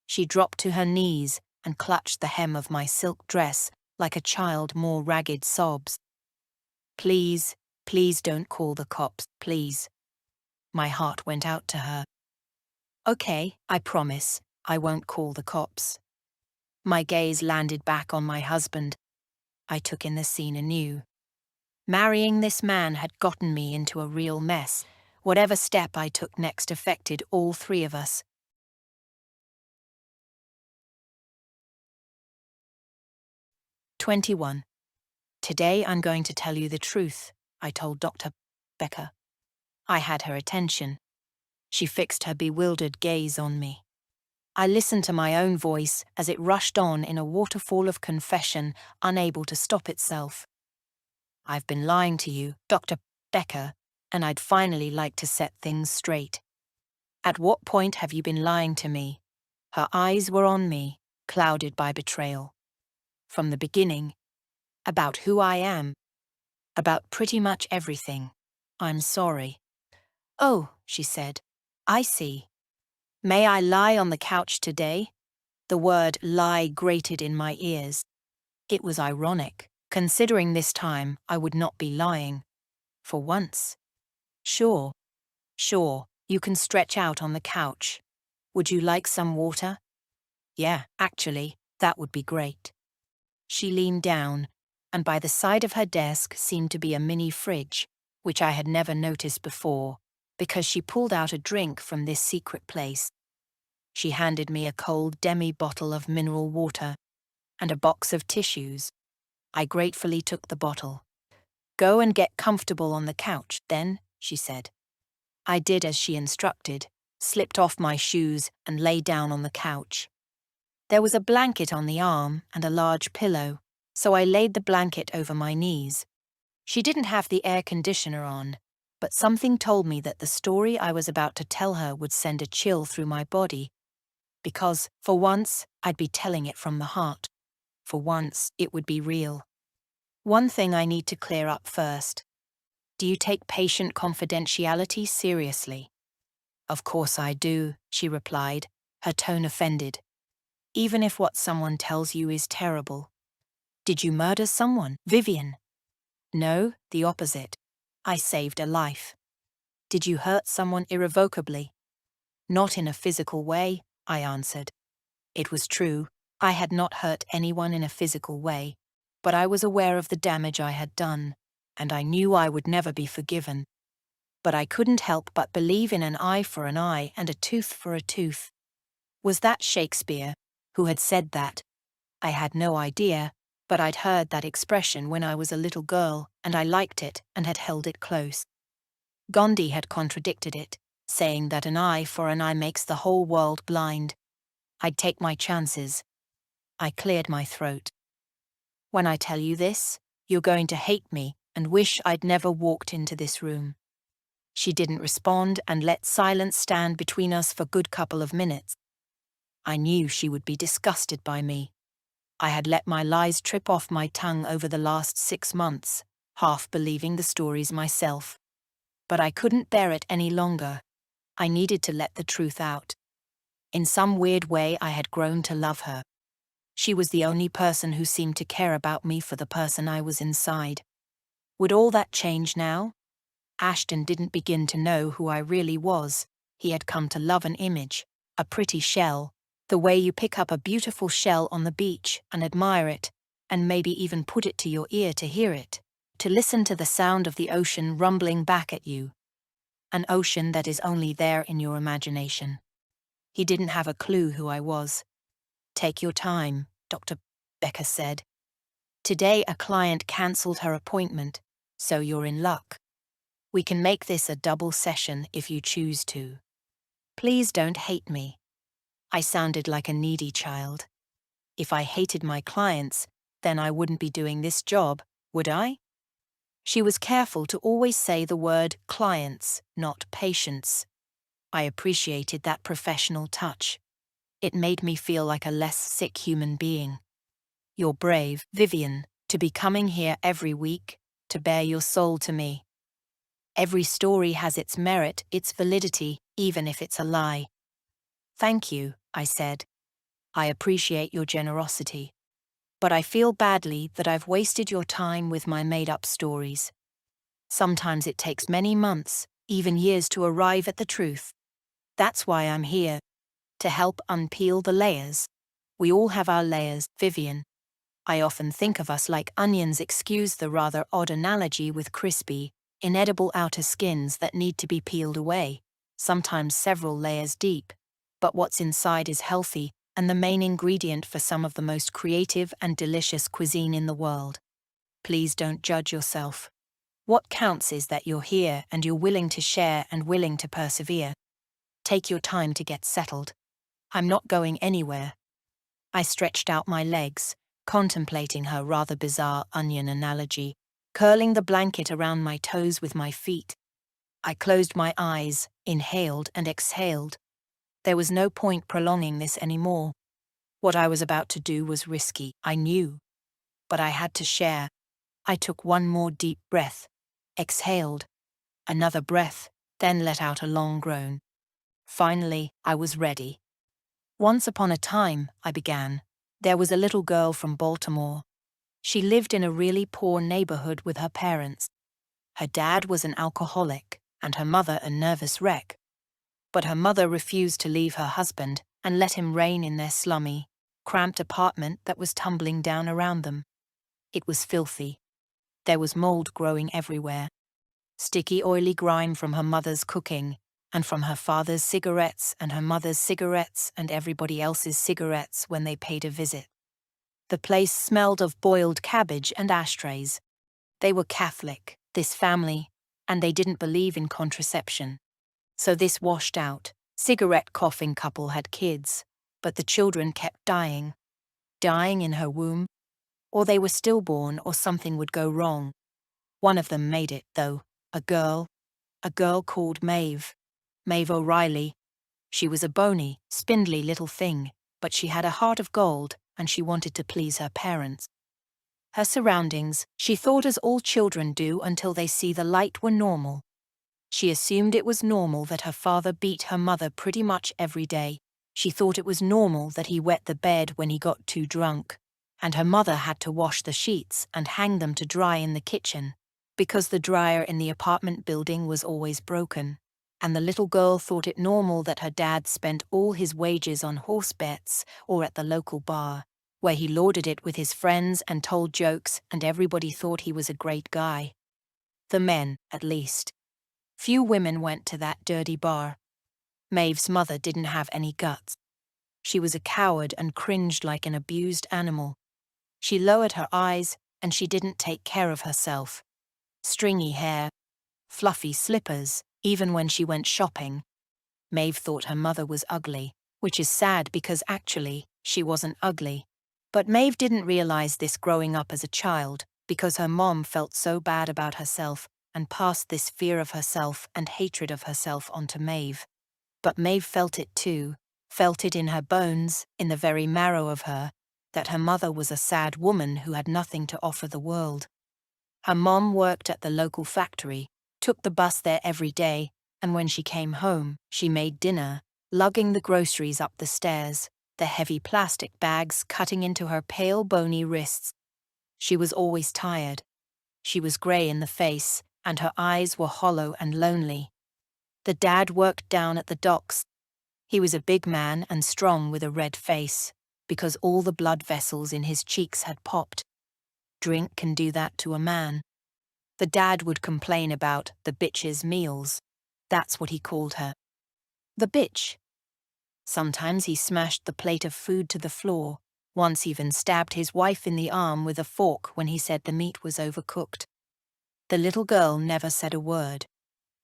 She dropped to her knees and clutched the hem of my silk dress like a child, more ragged sobs. Please, please don't call the cops, please. My heart went out to her. Okay, I promise, I won't call the cops. My gaze landed back on my husband. I took in the scene anew. Marrying this man had gotten me into a real mess. Whatever step I took next affected all three of us. 21. Today I'm going to tell you the truth, I told Dr. Becker. I had her attention. She fixed her bewildered gaze on me. I listened to my own voice as it rushed on in a waterfall of confession, unable to stop itself. I've been lying to you, Dr. Becker, and I'd finally like to set things straight. At what point have you been lying to me? Her eyes were on me, clouded by betrayal. From the beginning. About who I am. About pretty much everything. I'm sorry. Oh, she said. I see. May I lie on the couch today? The word lie grated in my ears. It was ironic, considering this time I would not be lying. For once. Sure. Sure, you can stretch out on the couch. Would you like some water? Yeah, actually, that would be great. She leaned down, and by the side of her desk seemed to be a mini fridge, which I had never noticed before, because she pulled out a drink from this secret place. She handed me a cold demi-bottle of mineral water and a box of tissues. I gratefully took the bottle. Go and get comfortable on the couch, then, she said. I did as she instructed, slipped off my shoes and lay down on the couch. There was a blanket on the arm and a large pillow, so I laid the blanket over my knees. She didn't have the air conditioner on, but something told me that the story I was about to tell her would send a chill through my body, because, for once, I'd be telling it from the heart. For once, it would be real. One thing I need to clear up first. Do you take patient confidentiality seriously? Of course I do, she replied, her tone offended. Even if what someone tells you is terrible. Did you murder someone, Vivian? No, the opposite. I saved a life. Did you hurt someone irrevocably? Not in a physical way, I answered. It was true, I had not hurt anyone in a physical way, but I was aware of the damage I had done, and I knew I would never be forgiven. But I couldn't help but believe in an eye for an eye and a tooth for a tooth. Was that Shakespeare, who had said that? I had no idea, but I'd heard that expression when I was a little girl, and I liked it and had held it close. Gandhi had contradicted it, saying that an eye for an eye makes the whole world blind. I'd take my chances. I cleared my throat. When I tell you this, you're going to hate me and wish I'd never walked into this room. She didn't respond and let silence stand between us for a good couple of minutes. I knew she would be disgusted by me. I had let my lies trip off my tongue over the last 6 months, half believing the stories myself. But I couldn't bear it any longer. I needed to let the truth out. In some weird way, I had grown to love her. She was the only person who seemed to care about me for the person I was inside. Would all that change now? Ashton didn't begin to know who I really was. He had come to love an image, a pretty shell, the way you pick up a beautiful shell on the beach and admire it, and maybe even put it to your ear to hear it, to listen to the sound of the ocean rumbling back at you. An ocean that is only there in your imagination. He didn't have a clue who I was. Take your time, Dr. Becker said. Today a client cancelled her appointment. So you're in luck. We can make this a double session if you choose to. Please don't hate me. I sounded like a needy child. If I hated my clients, then I wouldn't be doing this job, would I? She was careful to always say the word clients, not patients. I appreciated that professional touch. It made me feel like a less sick human being. You're brave, Vivian, to be coming here every week, to bare your soul to me. Every story has its merit, its validity, even if it's a lie. Thank you, I said. I appreciate your generosity. But I feel badly that I've wasted your time with my made-up stories. Sometimes it takes many months, even years to arrive at the truth. That's why I'm here, to help unpeel the layers. We all have our layers, Vivian. I often think of us like onions, excuse the rather odd analogy, with crispy, inedible outer skins that need to be peeled away, sometimes several layers deep. But what's inside is healthy, and the main ingredient for some of the most creative and delicious cuisine in the world. Please don't judge yourself. What counts is that you're here and you're willing to share and willing to persevere. Take your time to get settled. I'm not going anywhere. I stretched out my legs, contemplating her rather bizarre onion analogy, curling the blanket around my toes with my feet. I closed my eyes, inhaled and exhaled. There was no point prolonging this anymore. What I was about to do was risky, I knew. But I had to share. I took one more deep breath, exhaled, another breath, then let out a long groan. Finally, I was ready. Once upon a time, I began, there was a little girl from Baltimore. She lived in a really poor neighborhood with her parents. Her dad was an alcoholic, and her mother a nervous wreck. But her mother refused to leave her husband and let him reign in their slummy, cramped apartment that was tumbling down around them. It was filthy. There was mold growing everywhere. Sticky, oily grime from her mother's cooking, and from her father's cigarettes and her mother's cigarettes and everybody else's cigarettes when they paid a visit. The place smelled of boiled cabbage and ashtrays. They were Catholic, this family, and they didn't believe in contraception. So this washed out, cigarette-coughing couple had kids, but the children kept dying. Dying in her womb, or they were stillborn, or something would go wrong. One of them made it, though, a girl called Maeve. Maeve O'Reilly. She was a bony, spindly little thing, but she had a heart of gold, and she wanted to please her parents. Her surroundings, she thought, as all children do until they see the light, were normal. She assumed it was normal that her father beat her mother pretty much every day. She thought it was normal that he wet the bed when he got too drunk, and her mother had to wash the sheets and hang them to dry in the kitchen, because the dryer in the apartment building was always broken. And the little girl thought it normal that her dad spent all his wages on horse bets or at the local bar, where he lauded it with his friends and told jokes, and everybody thought he was a great guy. The men, at least. Few women went to that dirty bar. Maeve's mother didn't have any guts. She was a coward and cringed like an abused animal. She lowered her eyes, and she didn't take care of herself. Stringy hair, fluffy slippers, even when she went shopping. Maeve thought her mother was ugly, which is sad because actually, she wasn't ugly. But Maeve didn't realize this growing up as a child, because her mom felt so bad about herself and passed this fear of herself and hatred of herself onto Maeve. But Maeve felt it too, felt it in her bones, in the very marrow of her, that her mother was a sad woman who had nothing to offer the world. Her mom worked at the local factory, took the bus there every day, and when she came home, she made dinner, lugging the groceries up the stairs, the heavy plastic bags cutting into her pale, bony wrists. She was always tired. She was grey in the face, and her eyes were hollow and lonely. The dad worked down at the docks. He was a big man and strong with a red face, because all the blood vessels in his cheeks had popped. Drink can do that to a man. The dad would complain about the bitch's meals. That's what he called her. The bitch. Sometimes he smashed the plate of food to the floor, once even stabbed his wife in the arm with a fork when he said the meat was overcooked. The little girl never said a word.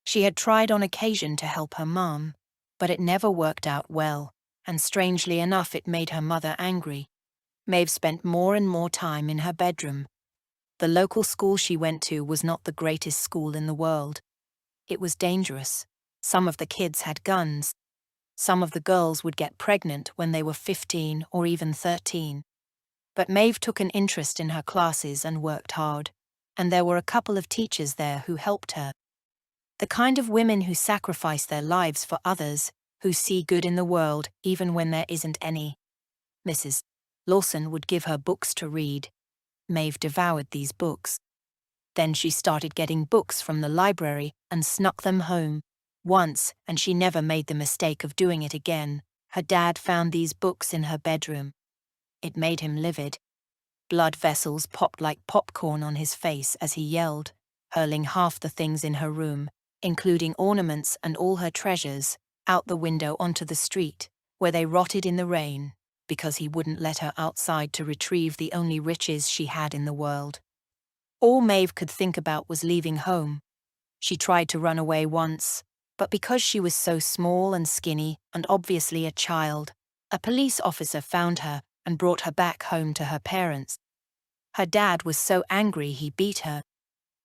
She had tried on occasion to help her mom, but it never worked out well, and strangely enough it made her mother angry. Maeve spent more and more time in her bedroom. The local school she went to was not the greatest school in the world. It was dangerous. Some of the kids had guns. Some of the girls would get pregnant when they were 15 or even 13. But Maeve took an interest in her classes and worked hard, and there were a couple of teachers there who helped her. The kind of women who sacrifice their lives for others, who see good in the world even when there isn't any. Mrs. Lawson would give her books to read. Maeve devoured these books. Then she started getting books from the library and snuck them home. Once, and she never made the mistake of doing it again, her dad found these books in her bedroom. It made him livid. Blood vessels popped like popcorn on his face as he yelled, hurling half the things in her room, including ornaments and all her treasures, out the window onto the street, where they rotted in the rain, because he wouldn't let her outside to retrieve the only riches she had in the world. All Maeve could think about was leaving home. She tried to run away once, but because she was so small and skinny and obviously a child, a police officer found her and brought her back home to her parents. Her dad was so angry he beat her.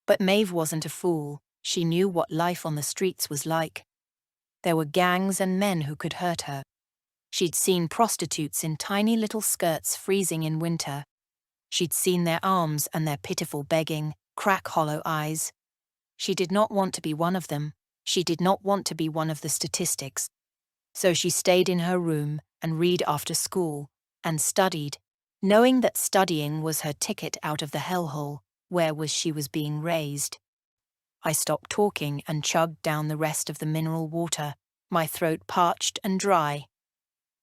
But Maeve wasn't a fool. She knew what life on the streets was like. There were gangs and men who could hurt her. She'd seen prostitutes in tiny little skirts freezing in winter. She'd seen their arms and their pitiful begging, crack-hollow eyes. She did not want to be one of them. She did not want to be one of the statistics. So she stayed in her room and read after school, and studied, knowing that studying was her ticket out of the hellhole, where she was being raised. I stopped talking and chugged down the rest of the mineral water, my throat parched and dry.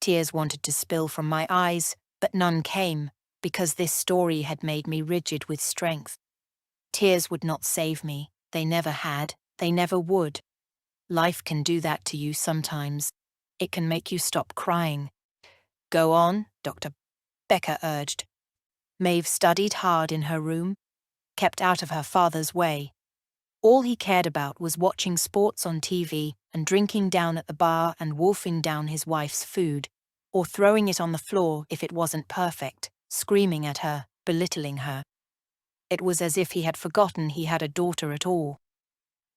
Tears wanted to spill from my eyes, but none came, because this story had made me rigid with strength. Tears would not save me. They never had. They never would. Life can do that to you sometimes. It can make you stop crying. Go on, Dr. Becker urged. Maeve studied hard in her room, kept out of her father's way. All he cared about was watching sports on TV and drinking down at the bar and wolfing down his wife's food, or throwing it on the floor if it wasn't perfect, screaming at her, belittling her. It was as if he had forgotten he had a daughter at all.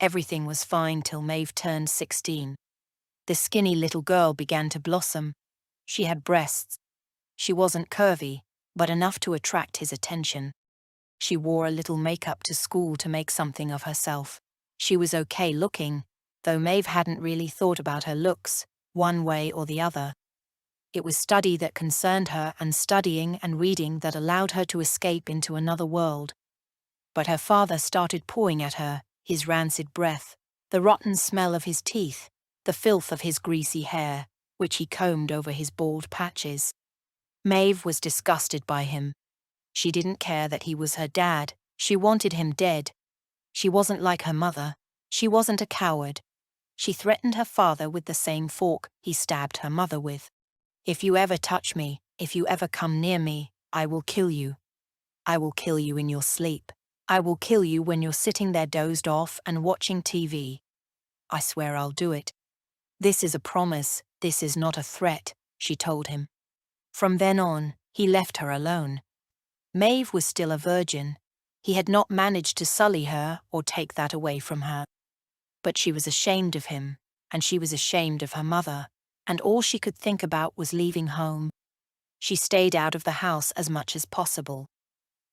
Everything was fine till Maeve turned 16. The skinny little girl began to blossom. She had breasts. She wasn't curvy, but enough to attract his attention. She wore a little makeup to school to make something of herself. She was okay looking, though Maeve hadn't really thought about her looks, one way or the other. It was study that concerned her and studying and reading that allowed her to escape into another world. But her father started pawing at her, his rancid breath, the rotten smell of his teeth, the filth of his greasy hair, which he combed over his bald patches. Maeve was disgusted by him. She didn't care that he was her dad. She wanted him dead. She wasn't like her mother. She wasn't a coward. She threatened her father with the same fork he stabbed her mother with. If you ever touch me, if you ever come near me, I will kill you. I will kill you in your sleep. I will kill you when you're sitting there dozed off and watching TV. I swear I'll do it. This is a promise, this is not a threat, she told him. From then on, he left her alone. Maeve was still a virgin. He had not managed to sully her or take that away from her. But she was ashamed of him, and she was ashamed of her mother, and all she could think about was leaving home. She stayed out of the house as much as possible.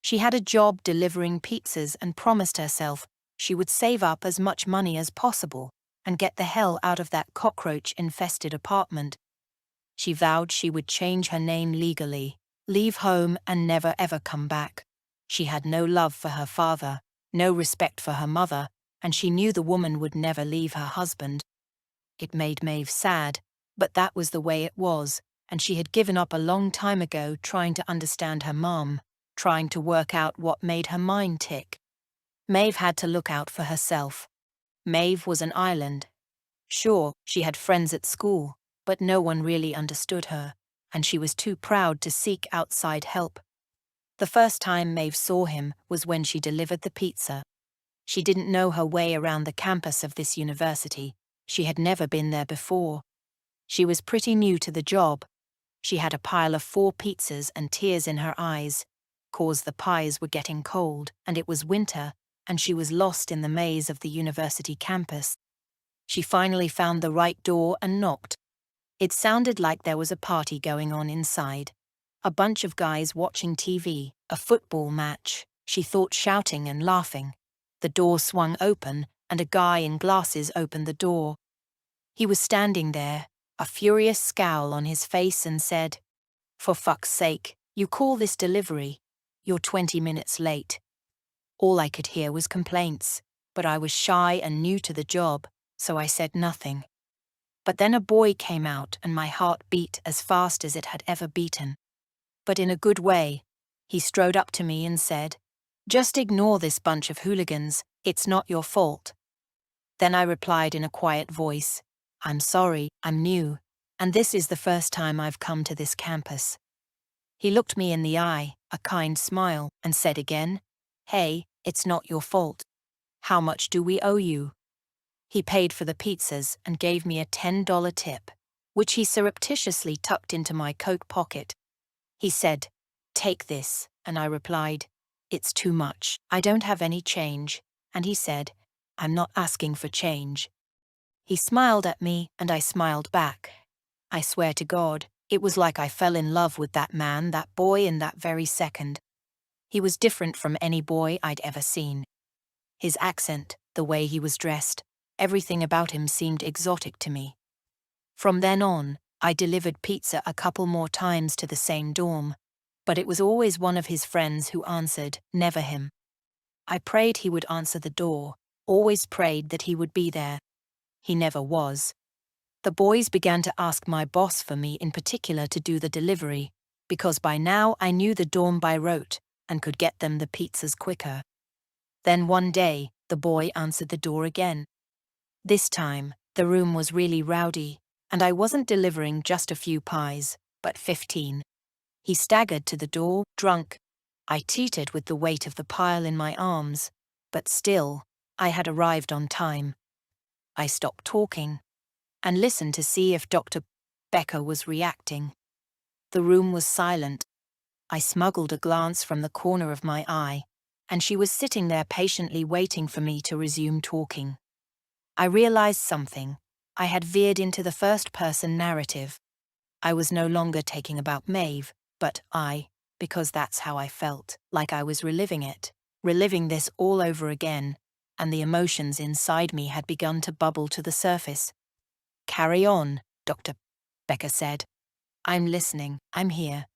She had a job delivering pizzas and promised herself she would save up as much money as possible and get the hell out of that cockroach-infested apartment. She vowed she would change her name legally, leave home and never ever come back. She had no love for her father, no respect for her mother, and she knew the woman would never leave her husband. It made Maeve sad, but that was the way it was, and she had given up a long time ago trying to understand her mom, trying to work out what made her mind tick. Maeve had to look out for herself. Maeve was an island. Sure, she had friends at school, but no one really understood her, and she was too proud to seek outside help. The first time Maeve saw him was when she delivered the pizza. She didn't know her way around the campus of this university. She had never been there before. She was pretty new to the job. She had a pile of 4 pizzas and tears in her eyes, 'cause the pies were getting cold, and it was winter, and she was lost in the maze of the university campus. She finally found the right door and knocked. It sounded like there was a party going on inside. A bunch of guys watching TV, a football match, she thought, shouting and laughing. The door swung open, and a guy in glasses opened the door. He was standing there, a furious scowl on his face, and said, "For fuck's sake, you call this delivery? You're 20 minutes late." All I could hear was complaints, but I was shy and new to the job, so I said nothing. But then a boy came out and my heart beat as fast as it had ever beaten. But in a good way. He strode up to me and said, "Just ignore this bunch of hooligans, it's not your fault." Then I replied in a quiet voice, "I'm sorry, I'm new, and this is the first time I've come to this campus." He looked me in the eye, a kind smile, and said again, "Hey, it's not your fault. How much do we owe you?" He paid for the pizzas and gave me a $10 tip, which he surreptitiously tucked into my coat pocket. He said, "Take this," and I replied, "It's too much. I don't have any change." And he said, "I'm not asking for change." He smiled at me and I smiled back. I swear to God, it was like I fell in love with that man, that boy, in that very second. He was different from any boy I'd ever seen. His accent, the way he was dressed, everything about him seemed exotic to me. From then on, I delivered pizza a couple more times to the same dorm, but it was always one of his friends who answered, never him. I prayed he would answer the door, always prayed that he would be there. He never was. The boys began to ask my boss for me in particular to do the delivery, because by now I knew the dorm by rote and could get them the pizzas quicker. Then one day, the boy answered the door again. This time, the room was really rowdy, and I wasn't delivering just a few pies, but 15. He staggered to the door, drunk. I teetered with the weight of the pile in my arms, but still, I had arrived on time. I stopped talking and listened to see if Dr. Becker was reacting. The room was silent. I smuggled a glance from the corner of my eye, and she was sitting there patiently waiting for me to resume talking. I realized something. I had veered into the first-person narrative. I was no longer taking about Maeve, but because that's how I felt, like I was reliving it, reliving this all over again, and the emotions inside me had begun to bubble to the surface. "Carry on," Dr. Becker said. "I'm listening, I'm here."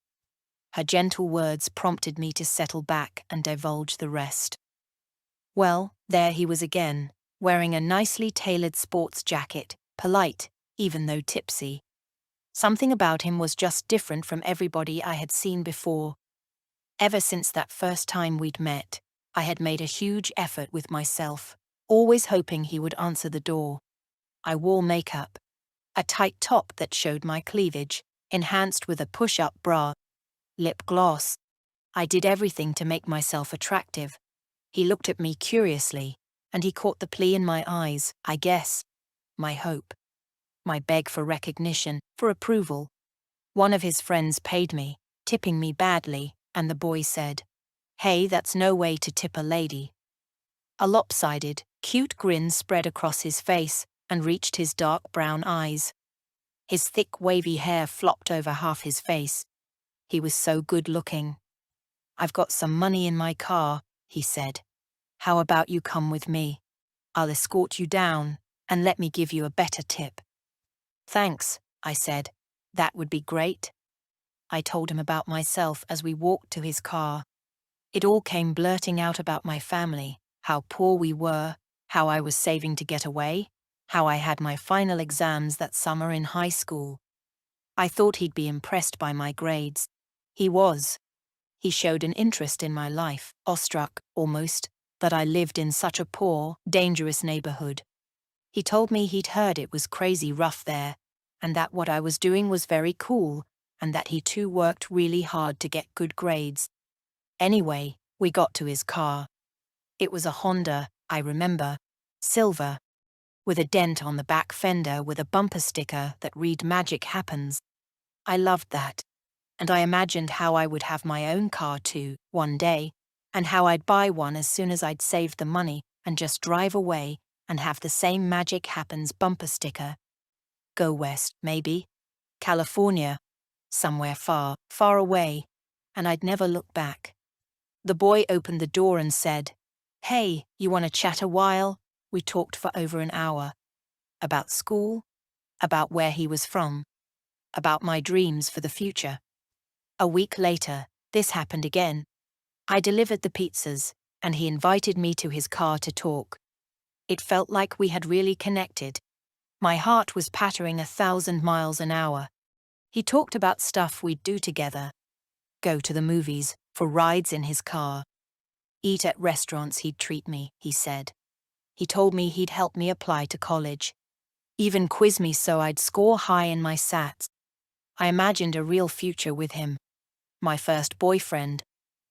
Her gentle words prompted me to settle back and divulge the rest. Well, there he was again, wearing a nicely tailored sports jacket, polite, even though tipsy. Something about him was just different from everybody I had seen before. Ever since that first time we'd met, I had made a huge effort with myself, always hoping he would answer the door. I wore makeup, a tight top that showed my cleavage, enhanced with a push-up bra, lip gloss. I did everything to make myself attractive. He looked at me curiously, and he caught the plea in my eyes, I guess. My hope. My beg for recognition, for approval. One of his friends paid me, tipping me badly, and the boy said, "Hey, that's no way to tip a lady." A lopsided, cute grin spread across his face and reached his dark brown eyes. His thick wavy hair flopped over half his face. He was so good-looking. "I've got some money in my car," he said. "How about you come with me? I'll escort you down, and let me give you a better tip." "Thanks," I said. "That would be great." I told him about myself as we walked to his car. It all came blurting out about my family, how poor we were, how I was saving to get away, how I had my final exams that summer in high school. I thought he'd be impressed by my grades. He was. He showed an interest in my life, awestruck, almost, that I lived in such a poor, dangerous neighborhood. He told me he'd heard it was crazy rough there, and that what I was doing was very cool, and that he too worked really hard to get good grades. Anyway, we got to his car. It was a Honda, I remember. Silver. With a dent on the back fender with a bumper sticker that read "Magic Happens." I loved that. And I imagined how I would have my own car too, one day, and how I'd buy one as soon as I'd saved the money and just drive away and have the same "Magic Happens" bumper sticker. Go west, maybe. California. Somewhere far, far away. And I'd never look back. The boy opened the door and said, "Hey, you want to chat a while?" We talked for over an hour. About school, about where he was from, about my dreams for the future. A week later, this happened again. I delivered the pizzas, and he invited me to his car to talk. It felt like we had really connected. My heart was pattering 1,000 miles an hour. He talked about stuff we'd do together. Go to the movies, for rides in his car. Eat at restaurants he'd treat me, he said. He told me he'd help me apply to college. Even quiz me so I'd score high in my SATs. I imagined a real future with him. My first boyfriend.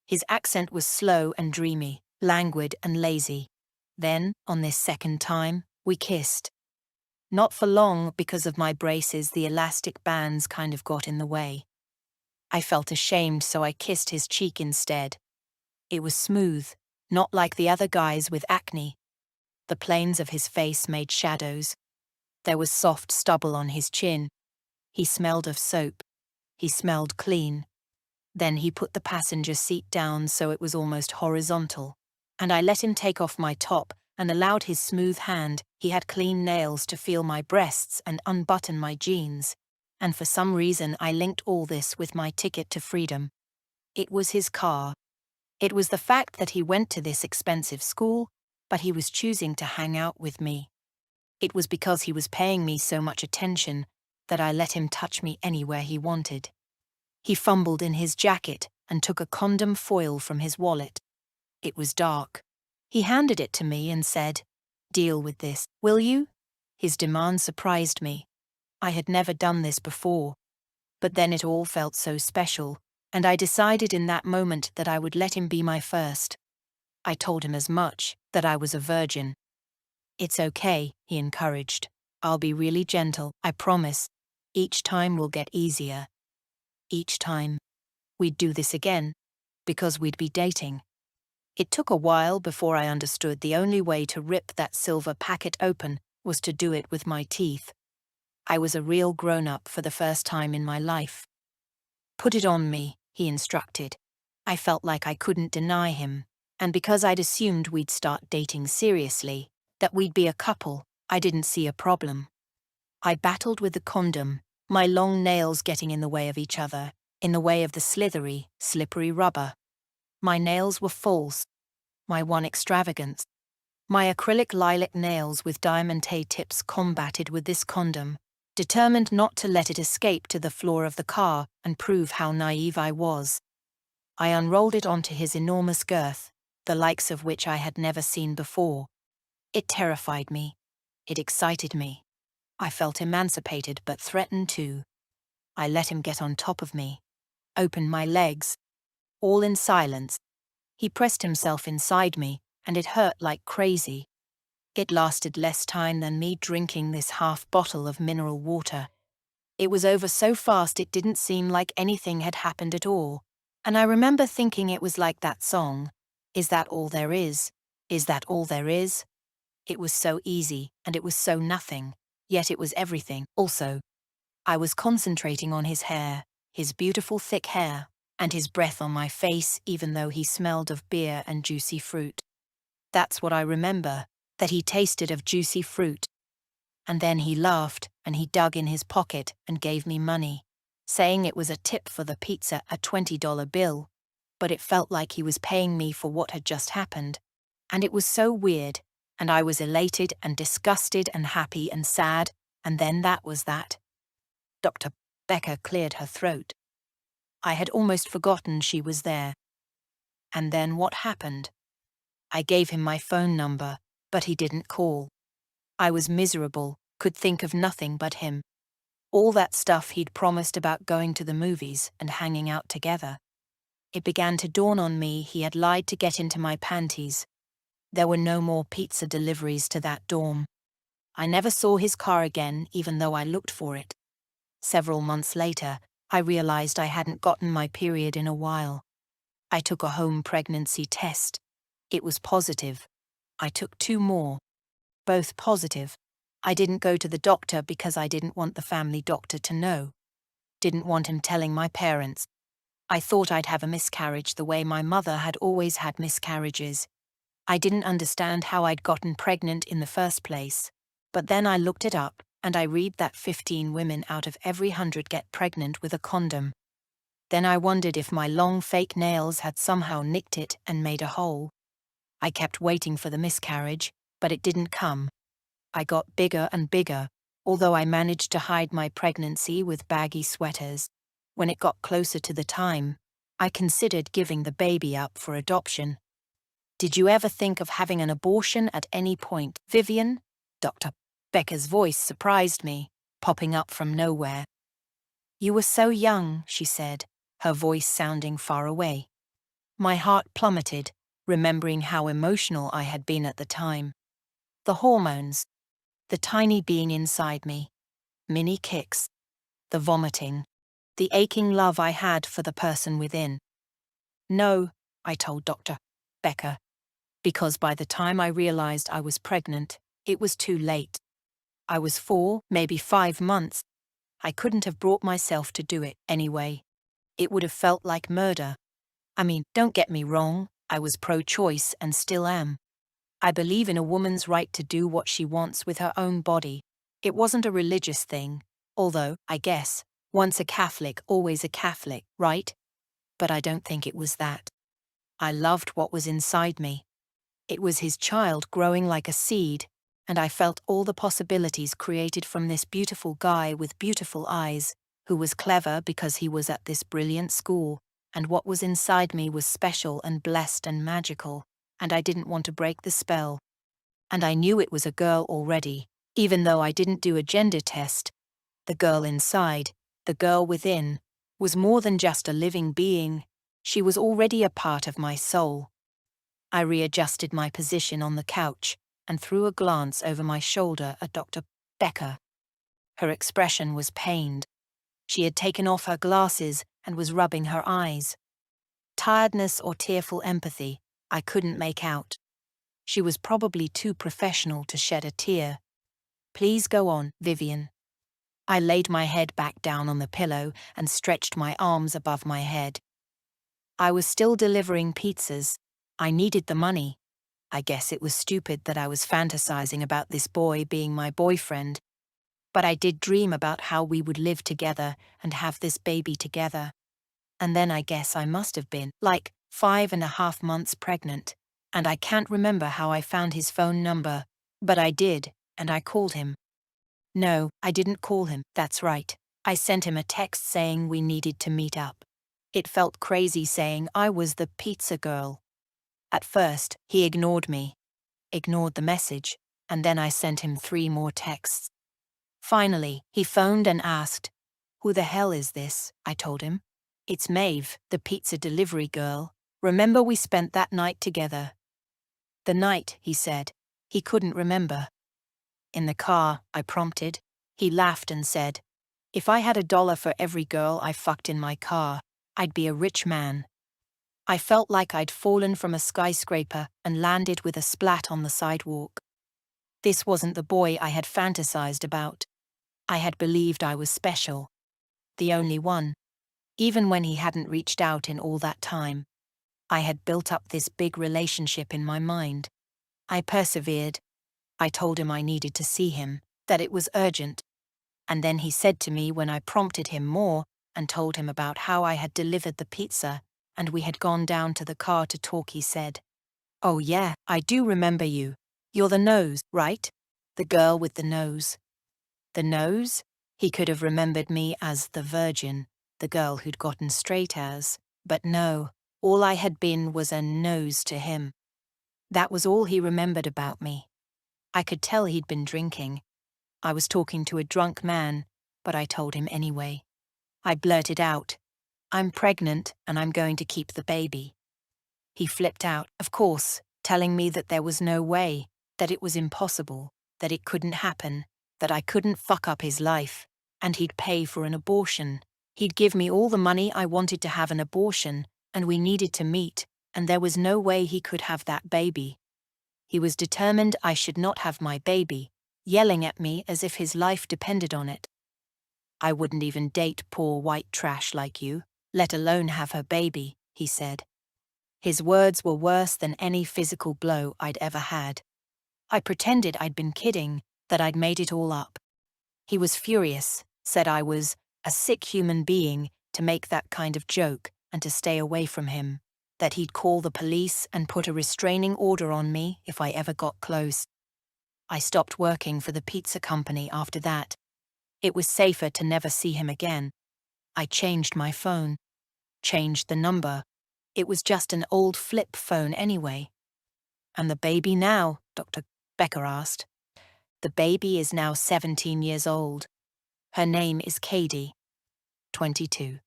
His accent was slow and dreamy, languid and lazy. Then, on this second time, we kissed. Not for long because of my braces, the elastic bands kind of got in the way. I felt ashamed, so I kissed his cheek instead. It was smooth, not like the other guys with acne. The planes of his face made shadows. There was soft stubble on his chin. He smelled of soap. He smelled clean. Then he put the passenger seat down so it was almost horizontal, and I let him take off my top and allowed his smooth hand, he had clean nails, to feel my breasts and unbutton my jeans. And for some reason I linked all this with my ticket to freedom. It was his car. It was the fact that he went to this expensive school, but he was choosing to hang out with me. It was because he was paying me so much attention that I let him touch me anywhere he wanted. He fumbled in his jacket and took a condom foil from his wallet. It was dark. He handed it to me and said, "Deal with this, will you?" His demand surprised me. I had never done this before. But then it all felt so special, and I decided in that moment that I would let him be my first. I told him as much, that I was a virgin. "It's okay," he encouraged. "I'll be really gentle, I promise. Each time will get easier." Each time. We'd do this again, because we'd be dating. It took a while before I understood the only way to rip that silver packet open was to do it with my teeth. I was a real grown-up for the first time in my life. "Put it on me," he instructed. I felt like I couldn't deny him, and because I'd assumed we'd start dating seriously, that we'd be a couple, I didn't see a problem. I battled with the condom, my long nails getting in the way of each other, in the way of the slithery, slippery rubber. My nails were false, my one extravagance. My acrylic lilac nails with diamante tips combated with this condom, determined not to let it escape to the floor of the car and prove how naive I was. I unrolled it onto his enormous girth, the likes of which I had never seen before. It terrified me. It excited me. I felt emancipated but threatened too. I let him get on top of me, opened my legs, all in silence. He pressed himself inside me, and it hurt like crazy. It lasted less time than me drinking this half bottle of mineral water. It was over so fast it didn't seem like anything had happened at all. And I remember thinking it was like that song, "Is that all there is? Is that all there is?" It was so easy, and it was so nothing, yet it was everything. Also, I was concentrating on his hair, his beautiful thick hair, and his breath on my face even though he smelled of beer and juicy fruit. That's what I remember, that he tasted of juicy fruit. And then he laughed, and he dug in his pocket and gave me money, saying it was a tip for the pizza, a $20 bill. But it felt like he was paying me for what had just happened. And it was so weird, and I was elated and disgusted and happy and sad, and then that was that. Dr. Becker cleared her throat. I had almost forgotten she was there. And then what happened? I gave him my phone number, but he didn't call. I was miserable, could think of nothing but him. All that stuff he'd promised about going to the movies and hanging out together. It began to dawn on me he had lied to get into my panties. There were no more pizza deliveries to that dorm. I never saw his car again, even though I looked for it. Several months later, I realized I hadn't gotten my period in a while. I took a home pregnancy test. It was positive. I took 2 more. Both positive. I didn't go to the doctor because I didn't want the family doctor to know. Didn't want him telling my parents. I thought I'd have a miscarriage the way my mother had always had miscarriages. I didn't understand how I'd gotten pregnant in the first place. But then I looked it up, and I read that 15 women out of every 100 get pregnant with a condom. Then I wondered if my long fake nails had somehow nicked it and made a hole. I kept waiting for the miscarriage, but it didn't come. I got bigger and bigger, although I managed to hide my pregnancy with baggy sweaters. When it got closer to the time, I considered giving the baby up for adoption. Did you ever think of having an abortion at any point, Vivian? Dr. Becker's voice surprised me, popping up from nowhere. You were so young, she said, her voice sounding far away. My heart plummeted, remembering how emotional I had been at the time. The hormones, the tiny being inside me, mini kicks, the vomiting, the aching love I had for the person within. No, I told Dr. Becker, because by the time I realized I was pregnant, it was too late. I was 4, maybe 5 months. I couldn't have brought myself to do it anyway. It would have felt like murder. I mean, don't get me wrong, I was pro-choice and still am. I believe in a woman's right to do what she wants with her own body. It wasn't a religious thing, although, I guess, once a Catholic, always a Catholic, right? But I don't think it was that. I loved what was inside me. It was his child growing like a seed, and I felt all the possibilities created from this beautiful guy with beautiful eyes, who was clever because he was at this brilliant school, and what was inside me was special and blessed and magical, and I didn't want to break the spell. And I knew it was a girl already, even though I didn't do a gender test. The girl inside, the girl within, was more than just a living being. She was already a part of my soul. I readjusted my position on the couch and threw a glance over my shoulder at Dr. Becker. Her expression was pained. She had taken off her glasses and was rubbing her eyes. Tiredness or tearful empathy, I couldn't make out. She was probably too professional to shed a tear. Please go on, Vivian. I laid my head back down on the pillow and stretched my arms above my head. I was still delivering pizzas. I needed the money. I guess it was stupid that I was fantasizing about this boy being my boyfriend. But I did dream about how we would live together and have this baby together. And then I guess I must have been, like, 5.5 months pregnant. And I can't remember how I found his phone number, but I did, and I called him. No, I didn't call him, that's right. I sent him a text saying we needed to meet up. It felt crazy saying I was the pizza girl. At first, he ignored me, ignored the message, and then I sent him 3 more texts. Finally, he phoned and asked, "Who the hell is this?" I told him. "It's Maeve, the pizza delivery girl. Remember we spent that night together?" The night, he said. He couldn't remember. In the car, I prompted. He laughed and said, "If I had $1 for every girl I fucked in my car, I'd be a rich man." I felt like I'd fallen from a skyscraper and landed with a splat on the sidewalk. This wasn't the boy I had fantasized about. I had believed I was special. The only one. Even when he hadn't reached out in all that time. I had built up this big relationship in my mind. I persevered. I told him I needed to see him, that it was urgent. And then he said to me when I prompted him more and told him about how I had delivered the pizza and we had gone down to the car to talk, he said, "Oh yeah, I do remember you. You're the nose, right? The girl with the nose." The nose? He could have remembered me as the virgin, the girl who'd gotten straight as, but no, all I had been was a nose to him. That was all he remembered about me. I could tell he'd been drinking. I was talking to a drunk man, but I told him anyway. I blurted out, "I'm pregnant and I'm going to keep the baby." He flipped out, "Of course, telling me that there was no way, that it was impossible, that it couldn't happen, that I couldn't fuck up his life, and he'd pay for an abortion. He'd give me all the money I wanted to have an abortion, and we needed to meet, and there was no way he could have that baby. He was determined I should not have my baby, yelling at me as if his life depended on it. I wouldn't even date poor white trash like you, let alone have her baby, he said. His words were worse than any physical blow I'd ever had. I pretended I'd been kidding, that I'd made it all up. He was furious, said I was a sick human being to make that kind of joke and to stay away from him, that he'd call the police and put a restraining order on me if I ever got close. I stopped working for the pizza company after that. It was safer to never see him again. I changed my phone, changed the number. It was just an old flip phone anyway. And the baby now? Dr. Becker asked. The baby is now 17 years old. Her name is Katie, 22.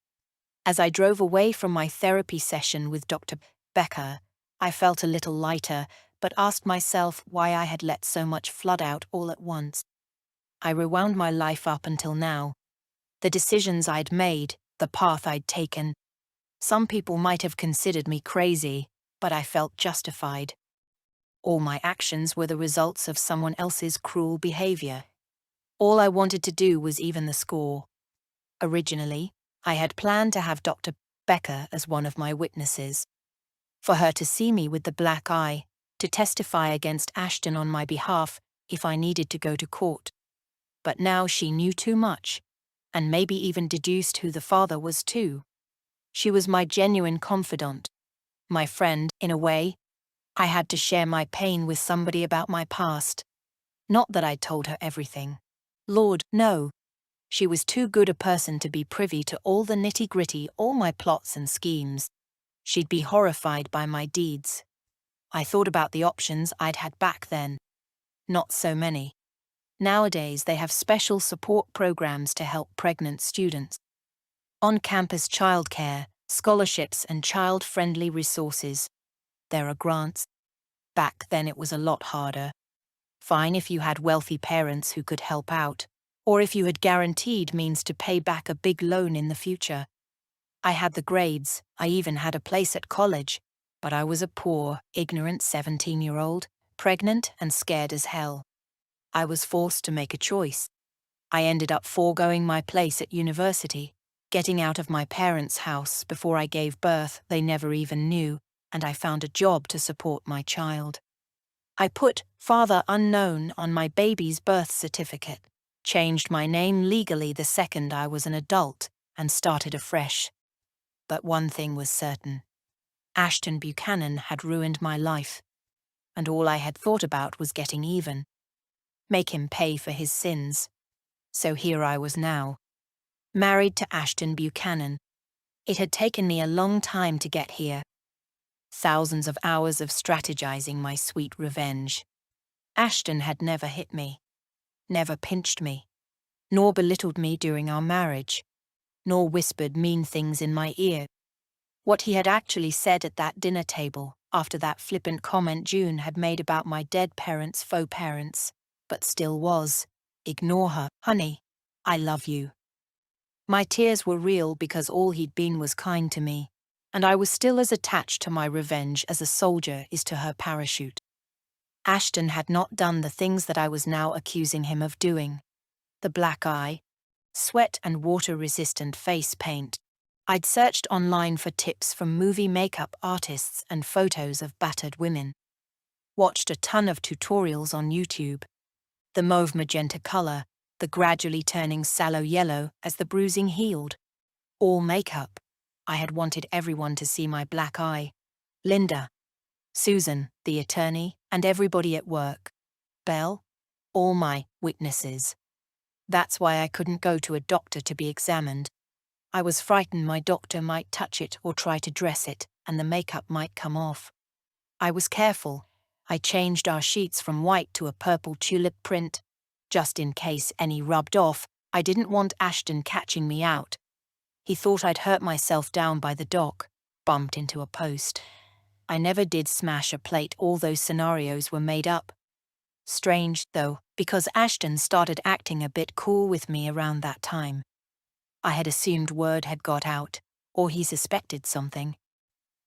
As I drove away from my therapy session with Dr. Becker, I felt a little lighter, but asked myself why I had let so much flood out all at once. I rewound my life up until now. The decisions I'd made, the path I'd taken. Some people might have considered me crazy, but I felt justified. All my actions were the results of someone else's cruel behavior. All I wanted to do was even the score. Originally, I had planned to have Dr. Becker as one of my witnesses. For her to see me with the black eye, to testify against Ashton on my behalf if I needed to go to court. But now she knew too much, and maybe even deduced who the father was too. She was my genuine confidant, my friend, in a way. I had to share my pain with somebody about my past. Not that I'd told her everything. Lord, no. She was too good a person to be privy to all the nitty-gritty, all my plots and schemes. She'd be horrified by my deeds. I thought about the options I'd had back then. Not so many. Nowadays they have special support programs to help pregnant students. On-campus childcare, scholarships and child-friendly resources. There are grants. Back then it was a lot harder. Fine if you had wealthy parents who could help out, or if you had guaranteed means to pay back a big loan in the future. I had the grades, I even had a place at college, but I was a poor, ignorant 17-year-old, pregnant and scared as hell. I was forced to make a choice. I ended up foregoing my place at university, getting out of my parents' house before I gave birth they never even knew, and I found a job to support my child. I put father unknown on my baby's birth certificate, changed my name legally the second I was an adult, and started afresh. But one thing was certain. Ashton Buchanan had ruined my life, and all I had thought about was getting even. Make him pay for his sins. So here I was now, married to Ashton Buchanan. It had taken me a long time to get here. Thousands of hours of strategizing my sweet revenge. Ashton had never hit me, never pinched me, nor belittled me during our marriage, nor whispered mean things in my ear. What he had actually said at that dinner table after that flippant comment June had made about my dead parents' faux parents, but still was, ignore her, honey, I love you. My tears were real because all he'd been was kind to me, and I was still as attached to my revenge as a soldier is to her parachute. Ashton had not done the things that I was now accusing him of doing. The black eye, sweat and water-resistant face paint. I'd searched online for tips from movie makeup artists and photos of battered women. Watched a ton of tutorials on YouTube. The mauve magenta color, the gradually turning sallow yellow as the bruising healed. All makeup. I had wanted everyone to see my black eye. Linda, Susan, the attorney, and everybody at work. Belle, all my witnesses. That's why I couldn't go to a doctor to be examined. I was frightened my doctor might touch it or try to dress it, and the makeup might come off. I was careful. I changed our sheets from white to a purple tulip print. Just in case any rubbed off, I didn't want Ashton catching me out. He thought I'd hurt myself down by the dock, bumped into a post. I never did smash a plate. All those scenarios were made up. Strange, though, because Ashton started acting a bit cool with me around that time. I had assumed word had got out, or he suspected something.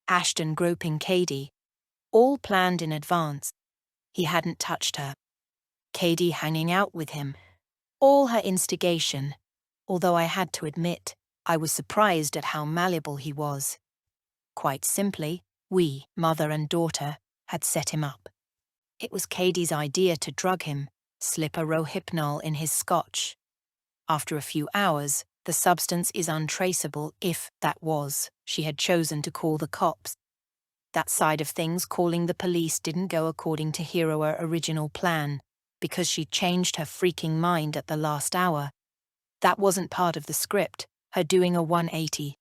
Ashton groping Katie. All planned in advance. He hadn't touched her. Katie hanging out with him. All her instigation. Although I had to admit, I was surprised at how malleable he was. Quite simply, we, mother and daughter, had set him up. It was Katie's idea to drug him, slip a rohypnol in his scotch. After a few hours, the substance is untraceable if that was, she had chosen to call the cops. That side of things, calling the police, didn't go according to Hero's original plan, because she changed her freaking mind at the last hour. That wasn't part of the script, her doing a 180.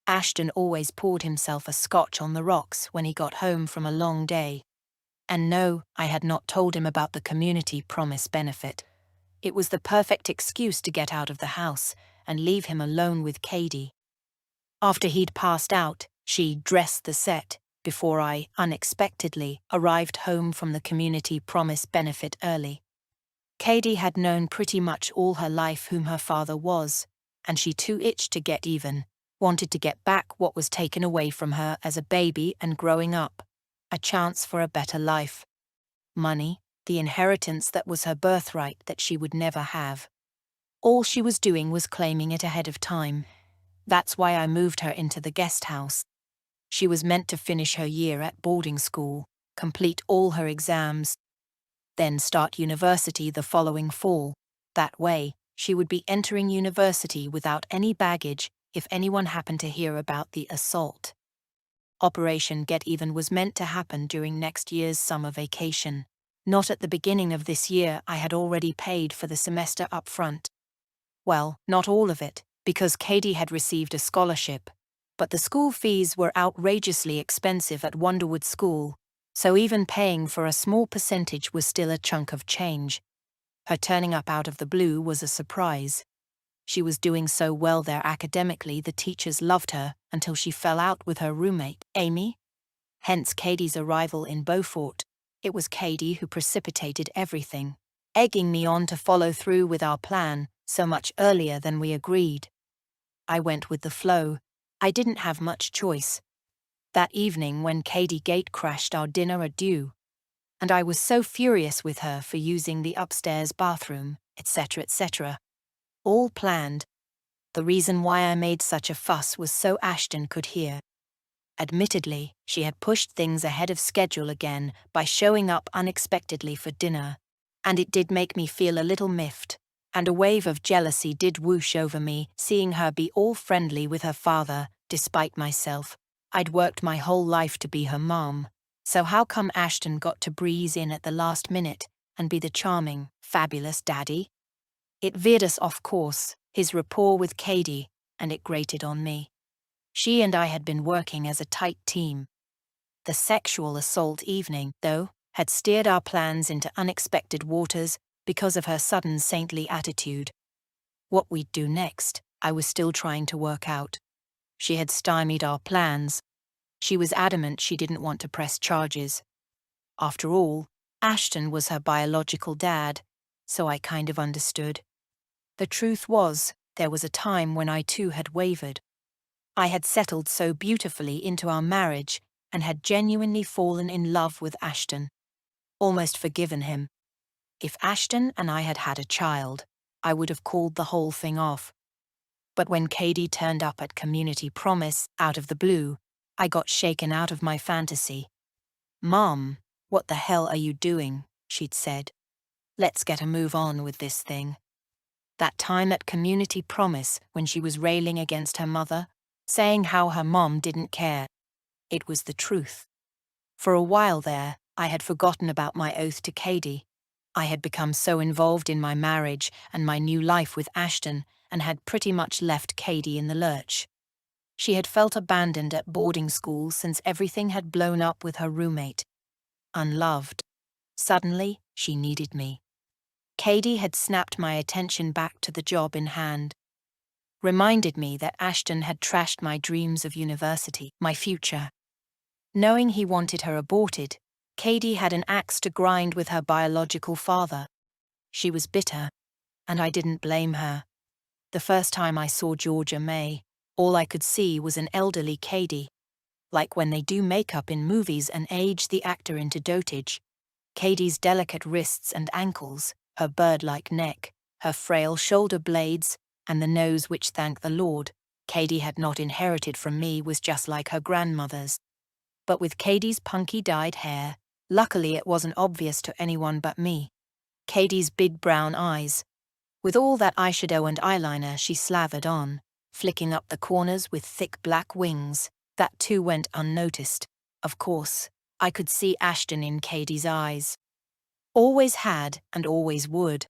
Ashton always poured himself a scotch on the rocks when he got home from a long day. And no, I had not told him about the community promise benefit. It was the perfect excuse to get out of the house and leave him alone with Katie. After he'd passed out, she dressed the set before I, unexpectedly, arrived home from the community promise benefit early. Katie had known pretty much all her life whom her father was, and she too itched to get even, wanted to get back what was taken away from her as a baby and growing up, a chance for a better life. Money, the inheritance that was her birthright that she would never have. All she was doing was claiming it ahead of time. That's why I moved her into the guest house. She was meant to finish her year at boarding school, complete all her exams, then start university the following fall. That way, she would be entering university without any baggage if anyone happened to hear about the assault. Operation Get Even was meant to happen during next year's summer vacation. Not at the beginning of this year. I had already paid for the semester up front. Well, not all of it, because Katie had received a scholarship, but the school fees were outrageously expensive at Wonderwood School, so even paying for a small percentage was still a chunk of change. Her turning up out of the blue was a surprise. She was doing so well there academically the teachers loved her until she fell out with her roommate, Amy. Hence Katie's arrival in Beaufort. It was Katie who precipitated everything, egging me on to follow through with our plan so much earlier than we agreed. I went with the flow. I didn't have much choice. That evening when Katie gate crashed our dinner adieu, and I was so furious with her for using the upstairs bathroom, etc., etc. All planned. The reason why I made such a fuss was so Ashton could hear. Admittedly, she had pushed things ahead of schedule again by showing up unexpectedly for dinner, and it did make me feel a little miffed, and a wave of jealousy did whoosh over me seeing her be all friendly with her father, despite myself. I'd worked my whole life to be her mom, so how come Ashton got to breeze in at the last minute and be the charming, fabulous daddy? It veered us off course, his rapport with Katie, and it grated on me. She and I had been working as a tight team. The sexual assault evening, though, had steered our plans into unexpected waters because of her sudden saintly attitude. What we'd do next, I was still trying to work out. She had stymied our plans. She was adamant she didn't want to press charges. After all, Ashton was her biological dad, so I kind of understood. The truth was, there was a time when I too had wavered. I had settled so beautifully into our marriage and had genuinely fallen in love with Ashton. Almost forgiven him. If Ashton and I had had a child, I would have called the whole thing off. But when Katie turned up at Community Promise out of the blue, I got shaken out of my fantasy. "Mom, what the hell are you doing?" she'd said. "Let's get a move on with this thing." That time at Community Promise when she was railing against her mother, saying how her mom didn't care. It was the truth. For a while there, I had forgotten about my oath to Katie. I had become so involved in my marriage and my new life with Ashton and had pretty much left Katie in the lurch. She had felt abandoned at boarding school since everything had blown up with her roommate. Unloved. Suddenly, she needed me. Katie had snapped my attention back to the job in hand. Reminded me that Ashton had trashed my dreams of university, my future. Knowing he wanted her aborted, Katie had an axe to grind with her biological father. She was bitter, and I didn't blame her. The first time I saw Georgia May, all I could see was an elderly Katie. Like when they do makeup in movies and age the actor into dotage. Katie's delicate wrists and ankles, her bird-like neck, her frail shoulder blades, and the nose which, thank the Lord, Katie had not inherited from me, was just like her grandmother's. But with Katie's punky dyed hair, luckily it wasn't obvious to anyone but me. Katie's big brown eyes. With all that eyeshadow and eyeliner she slathered on, flicking up the corners with thick black wings, that too went unnoticed. Of course, I could see Ashton in Katie's eyes. Always had and always would.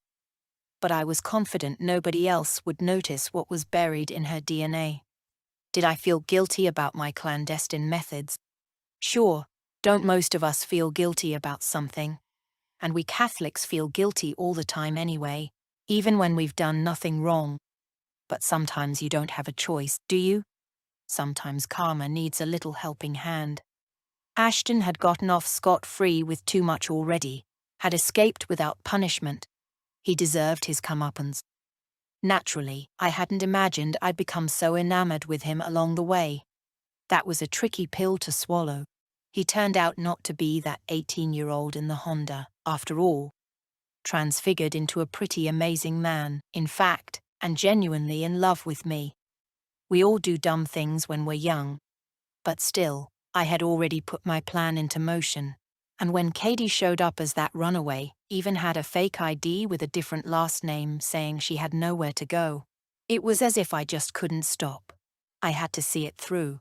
But I was confident nobody else would notice what was buried in her DNA. Did I feel guilty about my clandestine methods? Sure, don't most of us feel guilty about something? And we Catholics feel guilty all the time anyway, even when we've done nothing wrong. But sometimes you don't have a choice, do you? Sometimes karma needs a little helping hand. Ashton had gotten off scot-free with too much already, had escaped without punishment. He deserved his comeuppance. Naturally, I hadn't imagined I'd become so enamored with him along the way. That was a tricky pill to swallow. He turned out not to be that 18-year-old in the Honda, after all. Transfigured into a pretty amazing man, in fact, and genuinely in love with me. We all do dumb things when we're young. But still, I had already put my plan into motion. And when Katie showed up as that runaway, even had a fake ID with a different last name saying she had nowhere to go, it was as if I just couldn't stop. I had to see it through.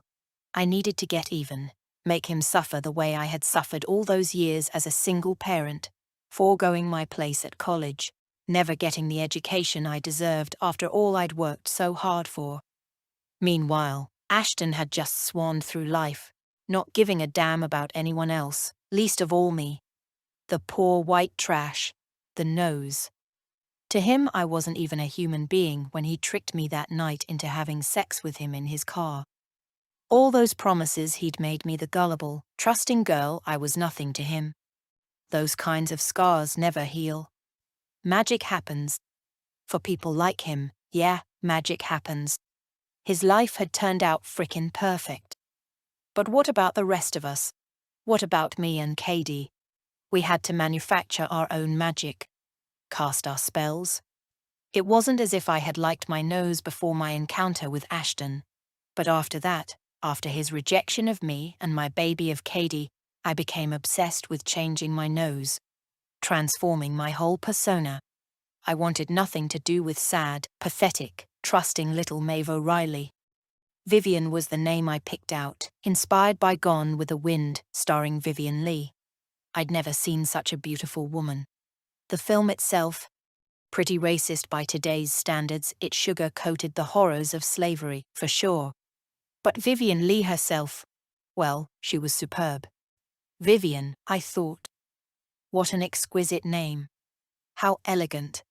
I needed to get even, make him suffer the way I had suffered all those years as a single parent, foregoing my place at college, never getting the education I deserved after all I'd worked so hard for. Meanwhile, Ashton had just swanned through life, not giving a damn about anyone else, least of all me. The poor white trash, the nose. To him I wasn't even a human being when he tricked me that night into having sex with him in his car. All those promises he'd made me the gullible, trusting girl I was nothing to him. Those kinds of scars never heal. Magic happens. For people like him, yeah, magic happens. His life had turned out frickin' perfect. But what about the rest of us? What about me and Katie? We had to manufacture our own magic. Cast our spells. It wasn't as if I had liked my nose before my encounter with Ashton. But after that, after his rejection of me and my baby of Katie, I became obsessed with changing my nose, transforming my whole persona. I wanted nothing to do with sad, pathetic, trusting little Maeve O'Reilly. Vivian was the name I picked out, inspired by Gone with the Wind, starring Vivien Leigh. I'd never seen such a beautiful woman. The film itself, pretty racist by today's standards, it sugar-coated the horrors of slavery, for sure. But Vivien Leigh herself, well, she was superb. Vivian, I thought. What an exquisite name. How elegant.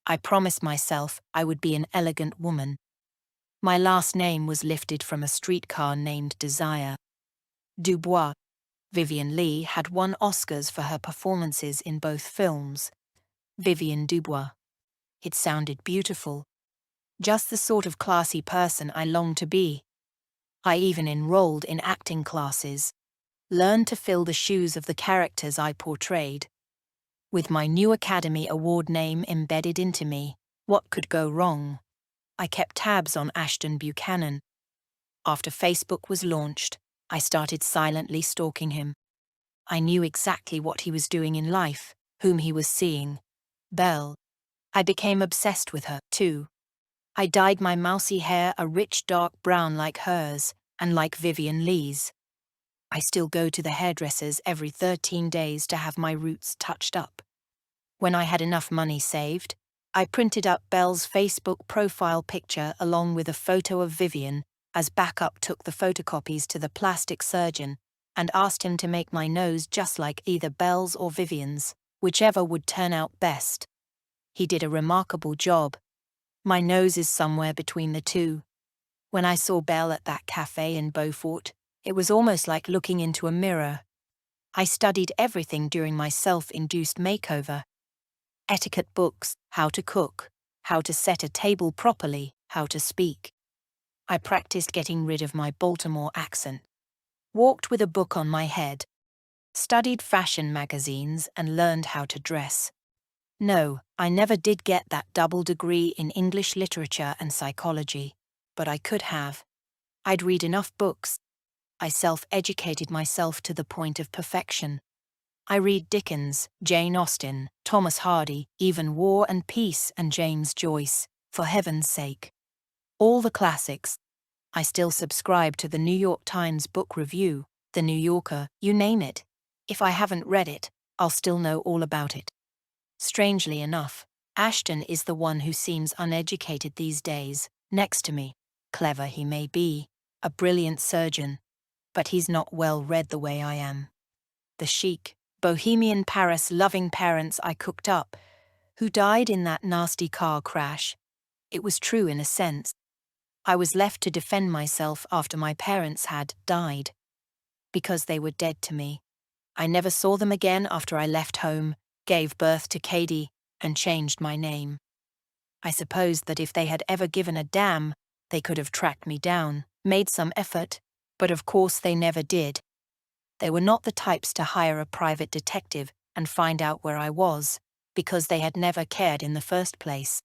I promised myself I would be an elegant woman. My last name was lifted from a streetcar named Desire. Dubois. Vivien Leigh had won Oscars for her performances in both films. Vivian Dubois. It sounded beautiful. Just the sort of classy person I longed to be. I even enrolled in acting classes. Learned to fill the shoes of the characters I portrayed. With my new Academy Award name embedded into me, what could go wrong? I kept tabs on Ashton Buchanan. After Facebook was launched, I started silently stalking him. I knew exactly what he was doing in life, whom he was seeing. Belle. I became obsessed with her, too. I dyed my mousy hair a rich dark brown like hers, and like Vivien Leigh's. I still go to the hairdressers every 13 days to have my roots touched up. When I had enough money saved, I printed up Belle's Facebook profile picture along with a photo of Vivian, as backup took the photocopies to the plastic surgeon, and asked him to make my nose just like either Belle's or Vivian's, whichever would turn out best. He did a remarkable job. My nose is somewhere between the two. When I saw Belle at that cafe in Beaufort, It was almost like looking into a mirror. I studied everything during my self-induced makeover. Etiquette books, how to cook, how to set a table properly, how to speak. I practiced getting rid of my Baltimore accent. Walked with a book on my head. Studied fashion magazines and learned how to dress. No, I never did get that double degree in English literature and psychology, but I could have. I'd read enough books. I self-educated myself to the point of perfection. I read Dickens, Jane Austen, Thomas Hardy, even War and Peace and James Joyce, for heaven's sake. All the classics. I still subscribe to the New York Times Book Review, the New Yorker, you name it. If I haven't read it, I'll still know all about it. Strangely enough, Ashton is the one who seems uneducated these days, next to me. Clever he may be, a brilliant surgeon, but he's not well read the way I am. The chic, bohemian Paris-loving parents I cooked up, who died in that nasty car crash. It was true in a sense. I was left to defend myself after my parents had died. Because they were dead to me. I never saw them again after I left home, gave birth to Katie, and changed my name. I supposed that if they had ever given a damn, they could have tracked me down, made some effort, but of course they never did. They were not the types to hire a private detective and find out where I was, because they had never cared in the first place.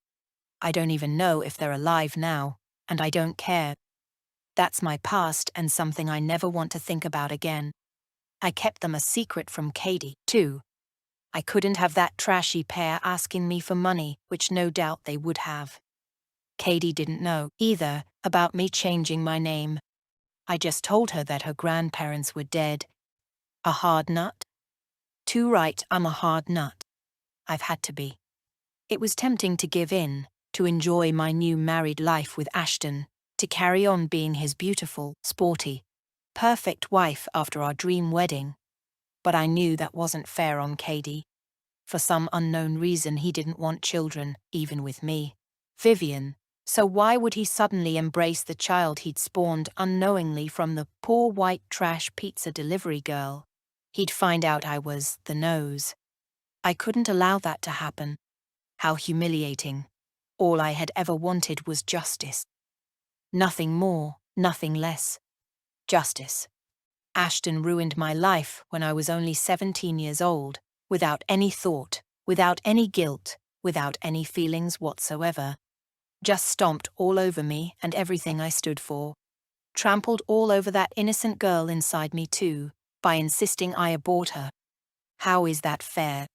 I don't even know if they're alive now, and I don't care. That's my past and something I never want to think about again. I kept them a secret from Katie, too. I couldn't have that trashy pair asking me for money, which no doubt they would have. Katie didn't know, either, about me changing my name. I just told her that her grandparents were dead. A hard nut? Too right, I'm a hard nut. I've had to be. It was tempting to give in, to enjoy my new married life with Ashton, to carry on being his beautiful, sporty, perfect wife after our dream wedding. But I knew that wasn't fair on Katie. For some unknown reason he didn't want children, even with me. Vivian. So why would he suddenly embrace the child he'd spawned unknowingly from the poor white trash pizza delivery girl? He'd find out I was the nose. I couldn't allow that to happen. How humiliating. All I had ever wanted was justice. Nothing more, nothing less. Justice. Ashton ruined my life when I was only 17 years old, without any thought, without any guilt, without any feelings whatsoever. Just stomped all over me and everything I stood for. Trampled all over that innocent girl inside me too, by insisting I abort her. How is that fair?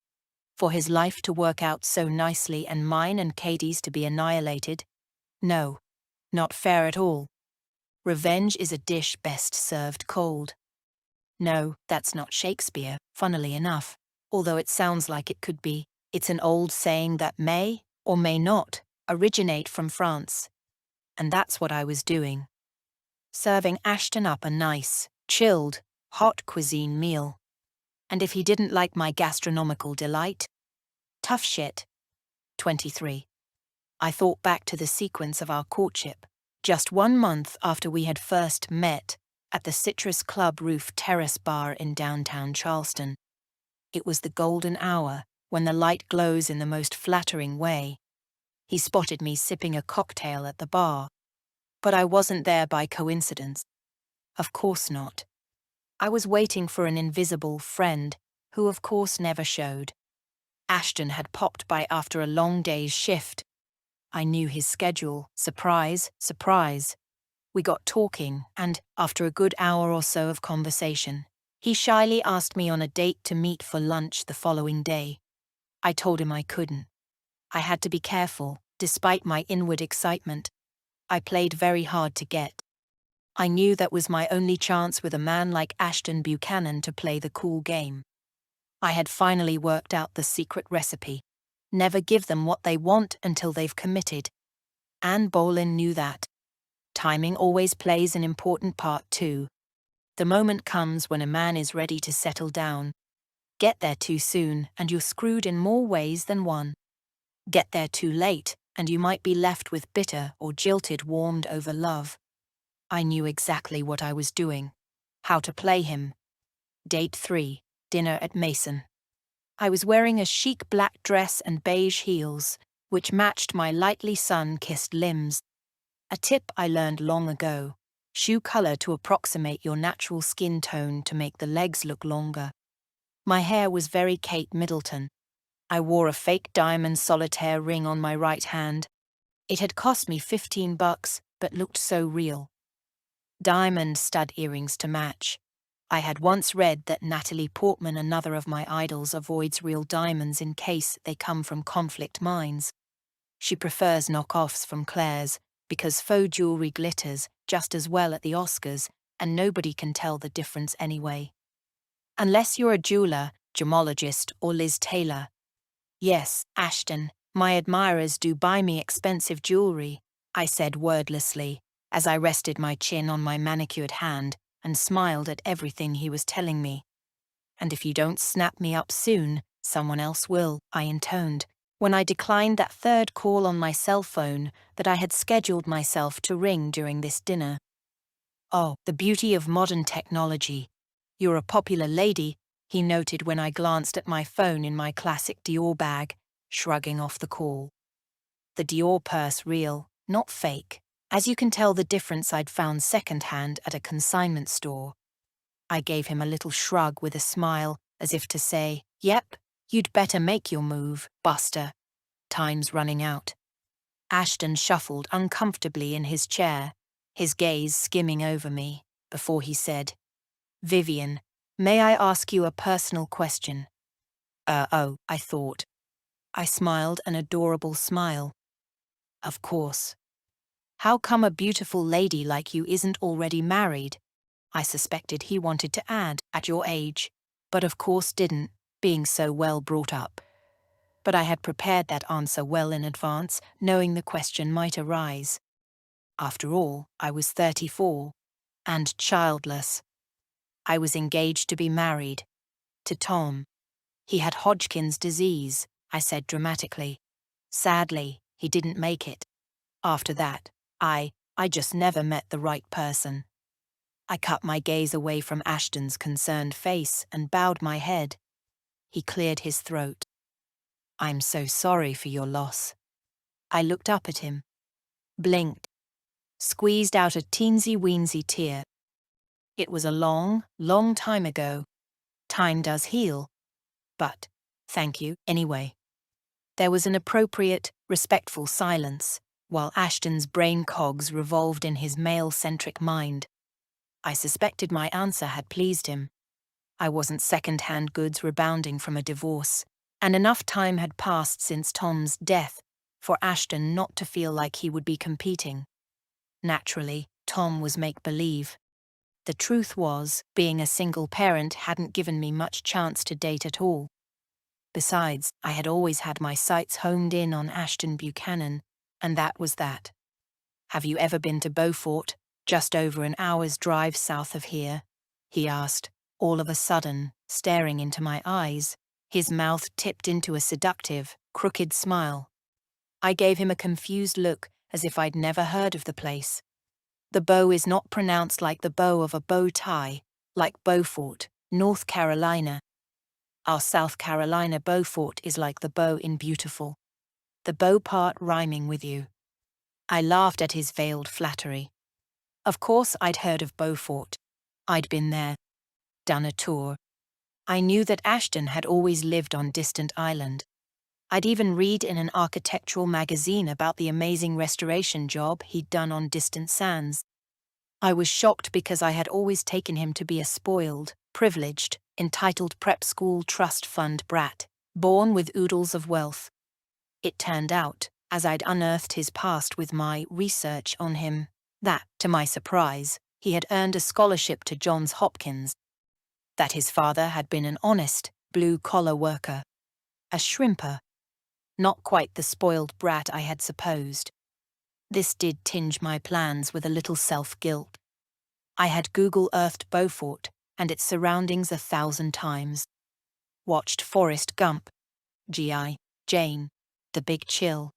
For his life to work out so nicely and mine and Katie's to be annihilated? No, not fair at all. Revenge is a dish best served cold. No, that's not Shakespeare, funnily enough, although it sounds like it could be. It's an old saying that may, or may not, originate from France. And that's what I was doing. Serving Ashton up a nice, chilled, hot cuisine meal. And if he didn't like my gastronomical delight, tough shit. 23. I thought back to the sequence of our courtship, just 1 month after we had first met, at the Citrus Club Roof Terrace Bar in downtown Charleston. It was the golden hour, when the light glows in the most flattering way. He spotted me sipping a cocktail at the bar. But I wasn't there by coincidence. Of course not. I was waiting for an invisible friend, who of course never showed. Ashton had popped by after a long day's shift. I knew his schedule. Surprise, surprise. We got talking, and, after a good hour or so of conversation, he shyly asked me on a date to meet for lunch the following day. I told him I couldn't. I had to be careful, despite my inward excitement. I played very hard to get. I knew that was my only chance with a man like Ashton Buchanan to play the cool game. I had finally worked out the secret recipe. Never give them what they want until they've committed. Anne Boleyn knew that. Timing always plays an important part too. The moment comes when a man is ready to settle down. Get there too soon, and you're screwed in more ways than one. Get there too late, and you might be left with bitter or jilted warmed over love. I knew exactly what I was doing. How to play him. Date 3. Dinner at Mason. I was wearing a chic black dress and beige heels, which matched my lightly sun-kissed limbs. A tip I learned long ago: shoe color to approximate your natural skin tone to make the legs look longer. My hair was very Kate Middleton. I wore a fake diamond solitaire ring on my right hand. It had cost me $15, but looked so real. Diamond stud earrings to match. I had once read that Natalie Portman, another of my idols, avoids real diamonds in case they come from conflict mines. She prefers knockoffs from Claire's because faux jewelry glitters just as well at the Oscars, and nobody can tell the difference anyway. Unless you're a jeweler, gemologist, or Liz Taylor. Yes, Ashton, my admirers do buy me expensive jewelry, I said wordlessly, as I rested my chin on my manicured hand and smiled at everything he was telling me. And if you don't snap me up soon, someone else will, I intoned, when I declined that third call on my cell phone that I had scheduled myself to ring during this dinner. Oh, the beauty of modern technology. You're a popular lady, he noted when I glanced at my phone in my classic Dior bag, shrugging off the call. The Dior purse real, not fake. As you can tell the difference, I'd found second-hand at a consignment store. I gave him a little shrug with a smile, as if to say, "Yep, you'd better make your move, Buster. Time's running out." Ashton shuffled uncomfortably in his chair, his gaze skimming over me, before he said, "Vivian, may I ask you a personal question?" Oh, I thought. I smiled an adorable smile. Of course. How come a beautiful lady like you isn't already married? I suspected he wanted to add, at your age, but of course didn't, being so well brought up. But I had prepared that answer well in advance, knowing the question might arise. After all, I was 34, and childless. I was engaged to be married. To Tom. He had Hodgkin's disease, I said dramatically. Sadly, he didn't make it. After that, I just never met the right person. I cut my gaze away from Ashton's concerned face and bowed my head. He cleared his throat. "I'm so sorry for your loss." I looked up at him, blinked, squeezed out a teensy-weensy tear. It was a long, long time ago. Time does heal. But, thank you, anyway. There was an appropriate, respectful silence, while Ashton's brain cogs revolved in his male-centric mind. I suspected my answer had pleased him. I wasn't second-hand goods rebounding from a divorce, and enough time had passed since Tom's death for Ashton not to feel like he would be competing. Naturally, Tom was make-believe. The truth was, being a single parent hadn't given me much chance to date at all. Besides, I had always had my sights honed in on Ashton Buchanan, and that was that. "Have you ever been to Beaufort, just over an hour's drive south of here?" he asked, all of a sudden, staring into my eyes, his mouth tipped into a seductive, crooked smile. I gave him a confused look, as if I'd never heard of the place. The bow is not pronounced like the bow of a bow tie, like Beaufort, North Carolina. Our South Carolina Beaufort is like the bow in beautiful. The bow part rhyming with you. I laughed at his veiled flattery. Of course I'd heard of Beaufort. I'd been there, done a tour. I knew that Ashton had always lived on Distant Island. I'd even read in an architectural magazine about the amazing restoration job he'd done on Distant Sands. I was shocked because I had always taken him to be a spoiled, privileged, entitled prep school trust fund brat, born with oodles of wealth. It turned out, as I'd unearthed his past with my research on him, that, to my surprise, he had earned a scholarship to Johns Hopkins, that his father had been an honest, blue-collar worker, a shrimper, not quite the spoiled brat I had supposed. This did tinge my plans with a little self-guilt. I had Google Earthed Beaufort and its surroundings 1,000 times. Watched Forrest Gump, G.I. Jane, The Big Chill,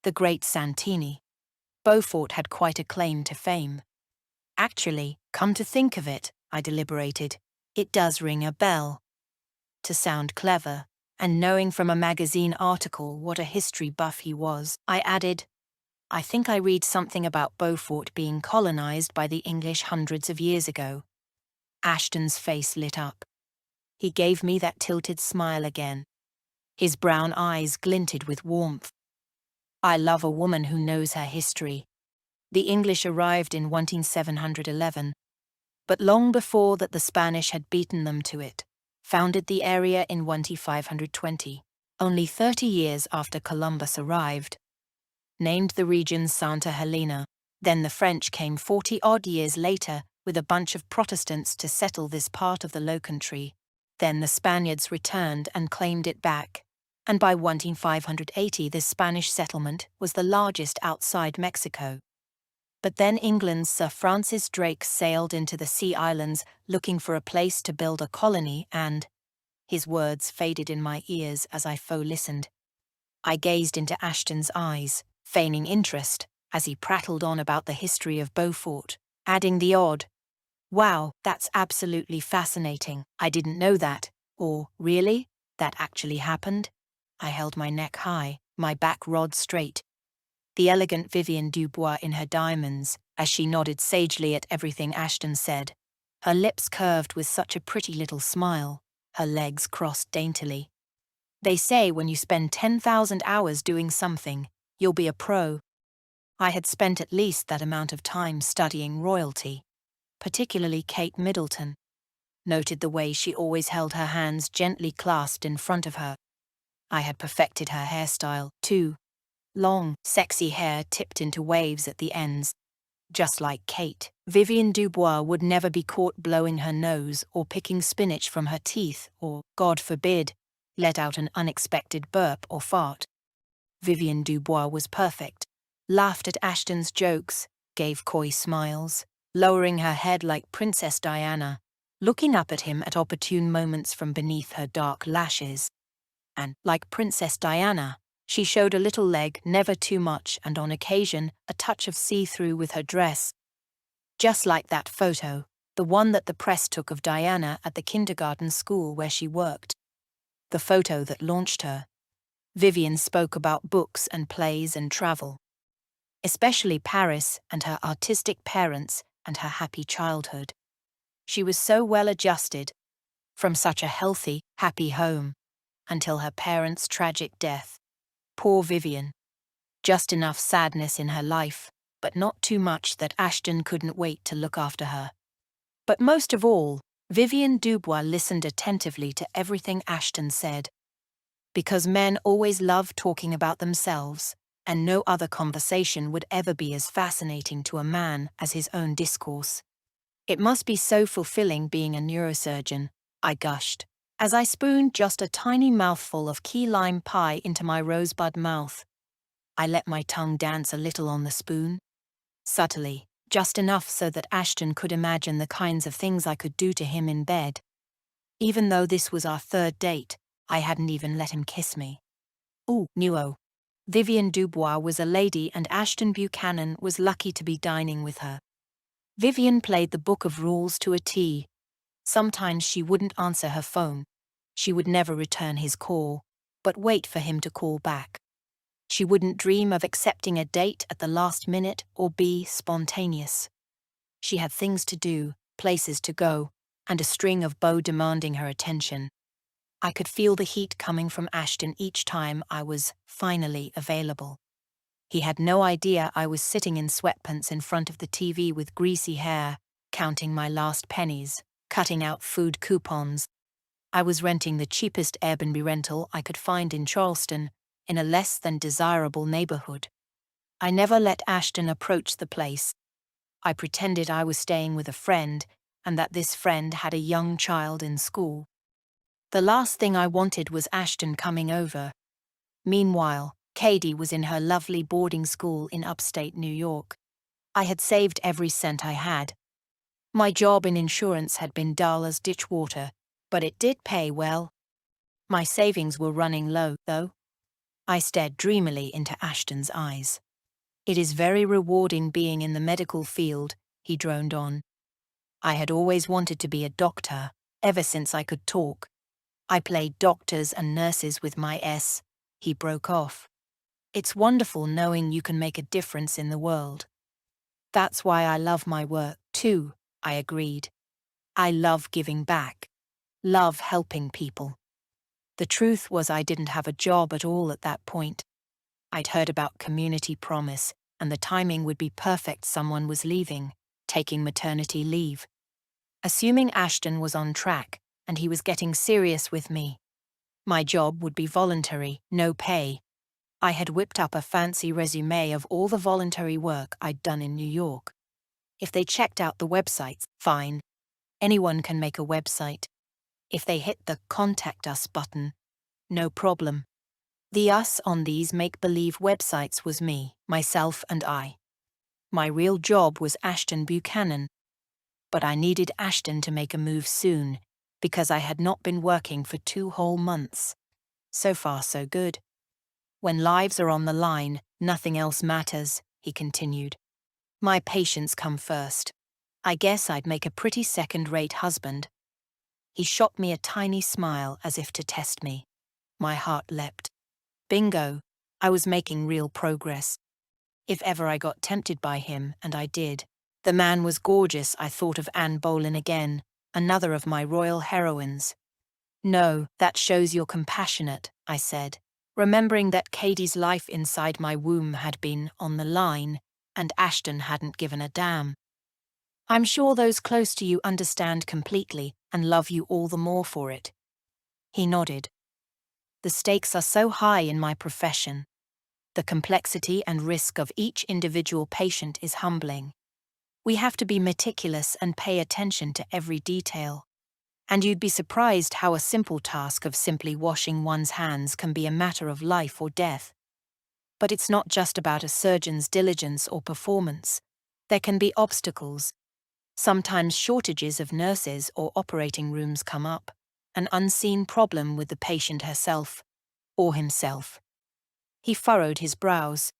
The Great Santini. Beaufort had quite a claim to fame. Actually, come to think of it, I deliberated. It does ring a bell. To sound clever, and knowing from a magazine article what a history buff he was, I added, I think I read something about Beaufort being colonized by the English hundreds of years ago. Ashton's face lit up. He gave me that tilted smile again. His brown eyes glinted with warmth. I love a woman who knows her history. The English arrived in 1711, but long before that the Spanish had beaten them to it, founded the area in 1520, only 30 years after Columbus arrived. Named the region Santa Helena. Then the French came 40-odd years later with a bunch of Protestants to settle this part of the Low Country. Then the Spaniards returned and claimed it back, and by 1580 this Spanish settlement was the largest outside Mexico. But then England's Sir Francis Drake sailed into the Sea Islands looking for a place to build a colony and… His words faded in my ears as I listened. I gazed into Ashton's eyes, feigning interest, as he prattled on about the history of Beaufort, adding the odd, "Wow, that's absolutely fascinating. I didn't know that," or "Really? That actually happened?" I held my neck high, my back rod straight. The elegant Vivienne Dubois in her diamonds, as she nodded sagely at everything Ashton said. Her lips curved with such a pretty little smile, her legs crossed daintily. They say when you spend 10,000 hours doing something, you'll be a pro. I had spent at least that amount of time studying royalty, particularly Kate Middleton. Noted the way she always held her hands gently clasped in front of her. I had perfected her hairstyle, too. Long, sexy hair tipped into waves at the ends. Just like Kate, Vivienne Dubois would never be caught blowing her nose or picking spinach from her teeth or, God forbid, let out an unexpected burp or fart. Vivienne Dubois was perfect, laughed at Ashton's jokes, gave coy smiles, lowering her head like Princess Diana, looking up at him at opportune moments from beneath her dark lashes. And, like Princess Diana, she showed a little leg, never too much, and on occasion, a touch of see-through with her dress. Just like that photo, the one that the press took of Diana at the kindergarten school where she worked. The photo that launched her. Vivienne spoke about books and plays and travel. Especially Paris and her artistic parents and her happy childhood. She was so well adjusted, from such a healthy, happy home, until her parents' tragic death. Poor Vivienne. Just enough sadness in her life, but not too much that Ashton couldn't wait to look after her. But most of all, Vivienne Dubois listened attentively to everything Ashton said. Because men always love talking about themselves, and no other conversation would ever be as fascinating to a man as his own discourse. It must be so fulfilling being a neurosurgeon, I gushed, as I spooned just a tiny mouthful of key lime pie into my rosebud mouth. I let my tongue dance a little on the spoon. Subtly, just enough so that Ashton could imagine the kinds of things I could do to him in bed. Even though this was our third date, I hadn't even let him kiss me. Ooh, Nuo. Vivienne Dubois was a lady and Ashton Buchanan was lucky to be dining with her. Vivienne played the book of rules to a T. Sometimes she wouldn't answer her phone. She would never return his call, but wait for him to call back. She wouldn't dream of accepting a date at the last minute or be spontaneous. She had things to do, places to go, and a string of beaux demanding her attention. I could feel the heat coming from Ashton each time I was finally available. He had no idea I was sitting in sweatpants in front of the TV with greasy hair, counting my last pennies, cutting out food coupons. I was renting the cheapest Airbnb rental I could find in Charleston, in a less than desirable neighborhood. I never let Ashton approach the place. I pretended I was staying with a friend and that this friend had a young child in school. The last thing I wanted was Ashton coming over. Meanwhile, Katie was in her lovely boarding school in upstate New York. I had saved every cent I had. My job in insurance had been dull as ditch water, but it did pay well. My savings were running low, though. I stared dreamily into Ashton's eyes. It is very rewarding being in the medical field, he droned on. I had always wanted to be a doctor, ever since I could talk. I played doctors and nurses with my S. He broke off. It's wonderful knowing you can make a difference in the world. That's why I love my work, too, I agreed. I love giving back. Love helping people. The truth was I didn't have a job at all at that point. I'd heard about Community Promise, and the timing would be perfect. Someone was leaving, taking maternity leave. Assuming Ashton was on track, and he was getting serious with me. My job would be voluntary, no pay. I had whipped up a fancy resume of all the voluntary work I'd done in New York. If they checked out the websites, fine. Anyone can make a website. If they hit the Contact Us button, no problem. The us on these make-believe websites was me, myself and I. My real job was Ashton Buchanan. But I needed Ashton to make a move soon, because I had not been working for 2 whole months. So far so good. When lives are on the line, nothing else matters, he continued. My patients come first. I guess I'd make a pretty second-rate husband. He shot me a tiny smile as if to test me. My heart leapt. Bingo! I was making real progress. If ever I got tempted by him, and I did. The man was gorgeous. I thought of Anne Boleyn again, another of my royal heroines. No, that shows you're compassionate, I said, remembering that Katie's life inside my womb had been on the line, and Ashton hadn't given a damn. I'm sure those close to you understand completely and love you all the more for it. He nodded. The stakes are so high in my profession. The complexity and risk of each individual patient is humbling. We have to be meticulous and pay attention to every detail. And you'd be surprised how a simple task of simply washing one's hands can be a matter of life or death. But it's not just about a surgeon's diligence or performance. There can be obstacles. Sometimes shortages of nurses or operating rooms come up, an unseen problem with the patient herself, or himself. He furrowed his brows.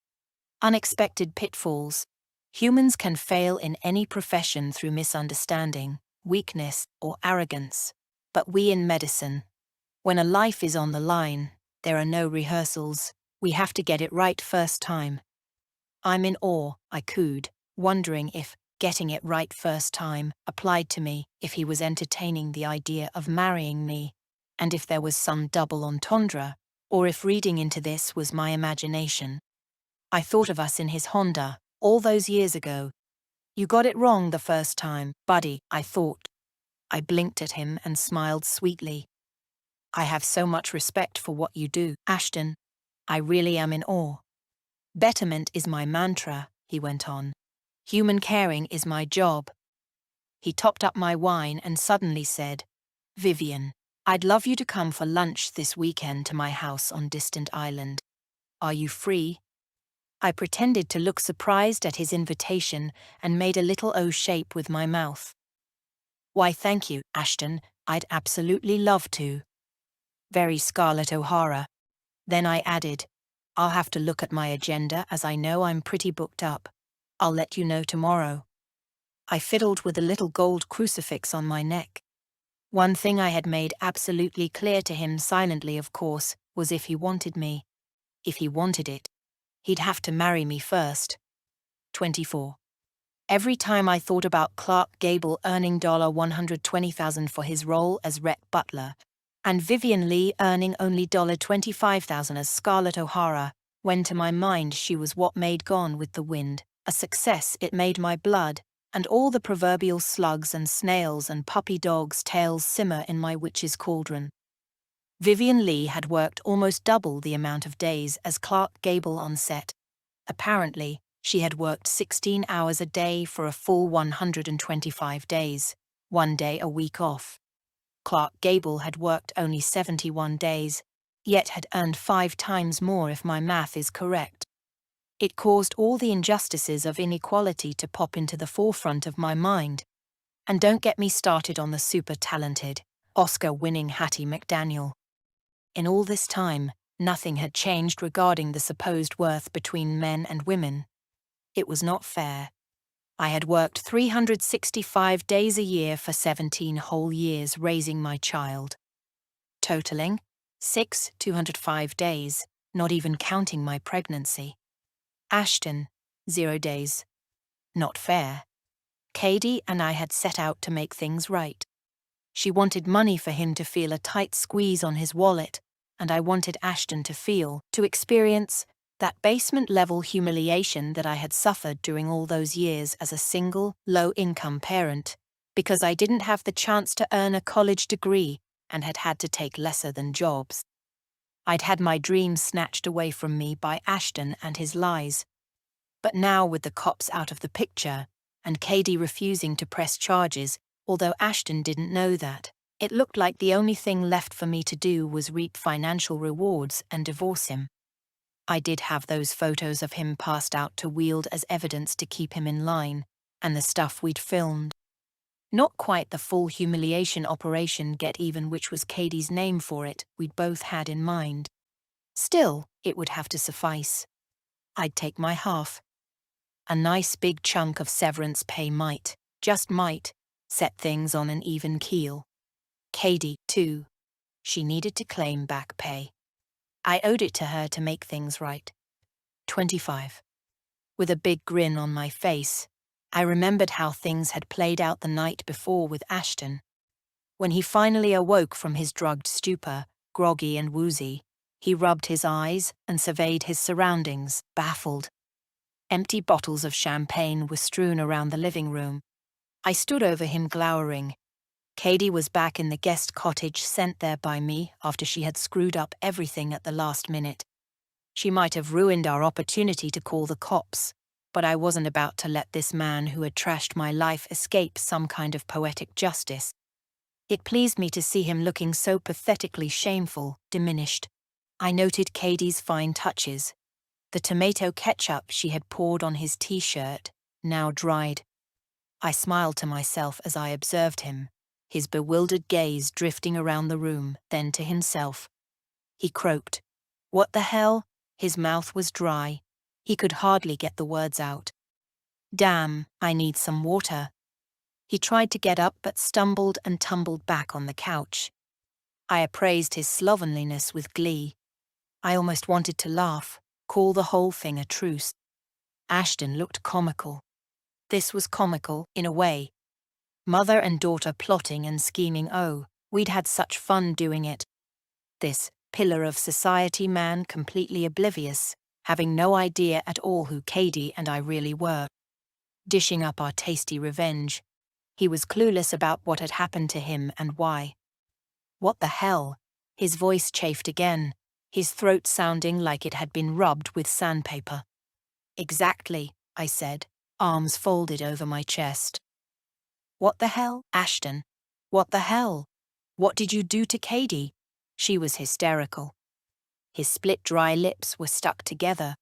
Unexpected pitfalls. Humans can fail in any profession through misunderstanding, weakness, or arrogance. But we in medicine, when a life is on the line, there are no rehearsals. We have to get it right first time. I'm in awe, I cooed, wondering if getting it right first time applied to me, if he was entertaining the idea of marrying me, and if there was some double entendre, or if reading into this was my imagination. I thought of us in his Honda, all those years ago. You got it wrong the first time, buddy, I thought. I blinked at him and smiled sweetly. I have so much respect for what you do, Ashton. I really am in awe. Betterment is my mantra, he went on. Human caring is my job. He topped up my wine and suddenly said, Vivian, I'd love you to come for lunch this weekend to my house on Distant Island. Are you free? I pretended to look surprised at his invitation and made a little O shape with my mouth. Why, thank you, Ashton, I'd absolutely love to. Very Scarlett O'Hara. Then I added, I'll have to look at my agenda as I know I'm pretty booked up. I'll let you know tomorrow. I fiddled with the little gold crucifix on my neck. One thing I had made absolutely clear to him silently, of course, was if he wanted me. If he wanted it, he'd have to marry me first. 24. Every time I thought about Clark Gable earning $120,000 for his role as Rhett Butler, and Vivian Leigh earning only $25,000 as Scarlett O'Hara, when to my mind she was what made Gone with the Wind a success, it made my blood, and all the proverbial slugs and snails and puppy dogs' tails simmer in my witch's cauldron. Vivian Leigh had worked almost double the amount of days as Clark Gable on set. Apparently, she had worked 16 hours a day for a full 125 days, 1 day a week off. Clark Gable had worked only 71 days, yet had earned 5 times more if my math is correct. It caused all the injustices of inequality to pop into the forefront of my mind. And don't get me started on the super-talented, Oscar-winning Hattie McDaniel. In all this time, nothing had changed regarding the supposed worth between men and women. It was not fair. I had worked 365 days a year for 17 whole years raising my child. Totaling 205 days, not even counting my pregnancy. Ashton, 0 days. Not fair. Katie and I had set out to make things right. She wanted money for him to feel a tight squeeze on his wallet, and I wanted Ashton to experience, that basement-level humiliation that I had suffered during all those years as a single, low-income parent, because I didn't have the chance to earn a college degree and had had to take lesser-than jobs. I'd had my dreams snatched away from me by Ashton and his lies. But now, with the cops out of the picture, and Katie refusing to press charges, although Ashton didn't know that, it looked like the only thing left for me to do was reap financial rewards and divorce him. I did have those photos of him passed out to wield as evidence to keep him in line, and the stuff we'd filmed. Not quite the full humiliation operation get even, which was Katie's name for it, we'd both had in mind. Still, it would have to suffice. I'd take my half. A nice big chunk of severance pay might, just might, set things on an even keel. Katie, too. She needed to claim back pay. I owed it to her to make things right. 25. With a big grin on my face, I remembered how things had played out the night before with Ashton. When he finally awoke from his drugged stupor, groggy and woozy, he rubbed his eyes and surveyed his surroundings, baffled. Empty bottles of champagne were strewn around the living room. I stood over him glowering. Katie was back in the guest cottage sent there by me after she had screwed up everything at the last minute. She might have ruined our opportunity to call the cops, but I wasn't about to let this man who had trashed my life escape some kind of poetic justice. It pleased me to see him looking so pathetically shameful, diminished. I noted Katie's fine touches. The tomato ketchup she had poured on his t-shirt, now dried. I smiled to myself as I observed him, his bewildered gaze drifting around the room, then to himself. He croaked. What the hell? His mouth was dry. He could hardly get the words out. Damn, I need some water. He tried to get up but stumbled and tumbled back on the couch. I appraised his slovenliness with glee. I almost wanted to laugh, call the whole thing a truce. Ashton looked comical. This was comical, in a way. Mother and daughter plotting and scheming. Oh, we'd had such fun doing it. This pillar of society man completely oblivious, having no idea at all who Katie and I really were. Dishing up our tasty revenge. He was clueless about what had happened to him and why. What the hell? His voice chafed again, his throat sounding like it had been rubbed with sandpaper. Exactly, I said, arms folded over my chest. What the hell, Ashton? What the hell? What did you do to Katie? She was hysterical. His split dry lips were stuck together.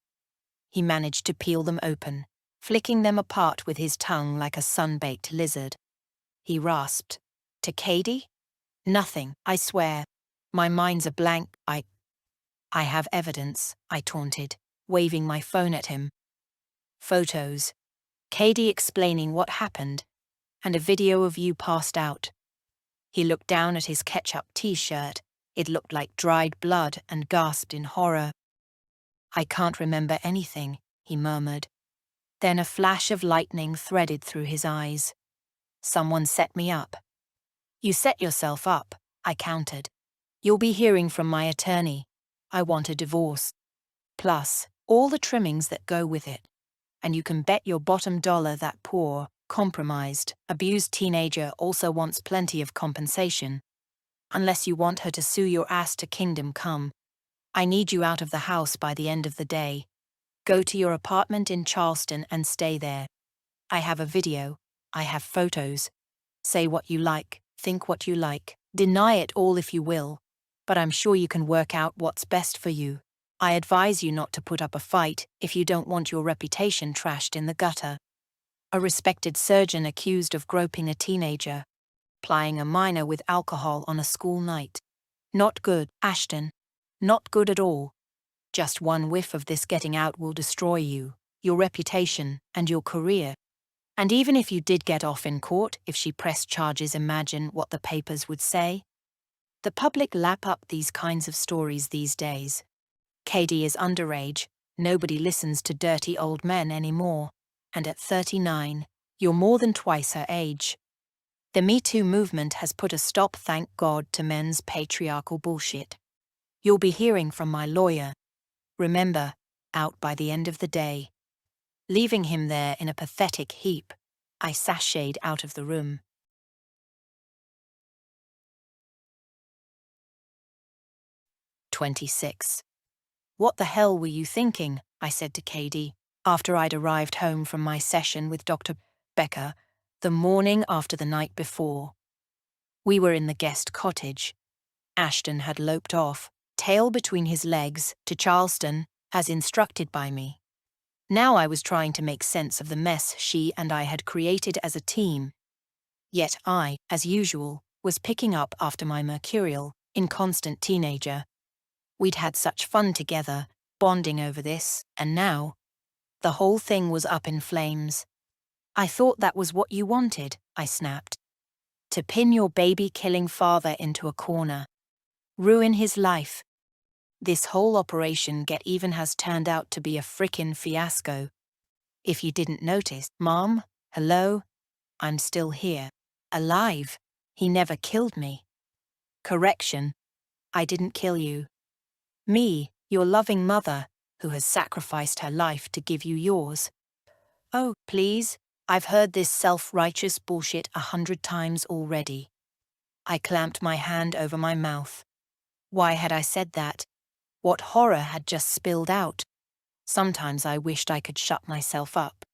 He managed to peel them open, flicking them apart with his tongue like a sun-baked lizard. He rasped. To Katie? Nothing, I swear. My mind's a blank. I have evidence, I taunted, waving my phone at him. Photos. Katie explaining what happened, and a video of you passed out. He looked down at his ketchup t-shirt. It looked like dried blood, and gasped in horror. I can't remember anything, he murmured. Then a flash of lightning threaded through his eyes. Someone set me up. You set yourself up, I countered. You'll be hearing from my attorney. I want a divorce. Plus, all the trimmings that go with it. And you can bet your bottom dollar that poor, compromised, abused teenager also wants plenty of compensation. Unless you want her to sue your ass to kingdom come. I need you out of the house by the end of the day. Go to your apartment in Charleston and stay there. I have a video. I have photos. Say what you like, think what you like, deny it all if you will, but I'm sure you can work out what's best for you. I advise you not to put up a fight if you don't want your reputation trashed in the gutter. A respected surgeon accused of groping a teenager, plying a minor with alcohol on a school night. Not good, Ashton. Not good at all. Just one whiff of this getting out will destroy you, your reputation, and your career. And even if you did get off in court, if she pressed charges, imagine what the papers would say. The public lap up these kinds of stories these days. Katie is underage, nobody listens to dirty old men anymore, and at 39, you're more than twice her age. The Me Too movement has put a stop, thank God, to men's patriarchal bullshit. You'll be hearing from my lawyer. Remember, out by the end of the day. Leaving him there in a pathetic heap, I sashayed out of the room. 26. What the hell were you thinking? I said to Katie, after I'd arrived home from my session with Dr. Becker, the morning after the night before. We were in the guest cottage. Ashton had loped off, tail between his legs, to Charleston, as instructed by me. Now I was trying to make sense of the mess she and I had created as a team. Yet I, as usual, was picking up after my mercurial, inconstant teenager. We'd had such fun together, bonding over this, and now, the whole thing was up in flames. I thought that was what you wanted, I snapped. To pin your baby-killing father into a corner. Ruin his life. This whole Operation Get Even has turned out to be a frickin' fiasco. If you didn't notice, Mom, hello? I'm still here. Alive. He never killed me. Correction. I didn't kill you. Me, your loving mother, who has sacrificed her life to give you yours. Oh, please, I've heard this self-righteous bullshit 100 times already. I clamped my hand over my mouth. Why had I said that? What horror had just spilled out? Sometimes I wished I could shut myself up.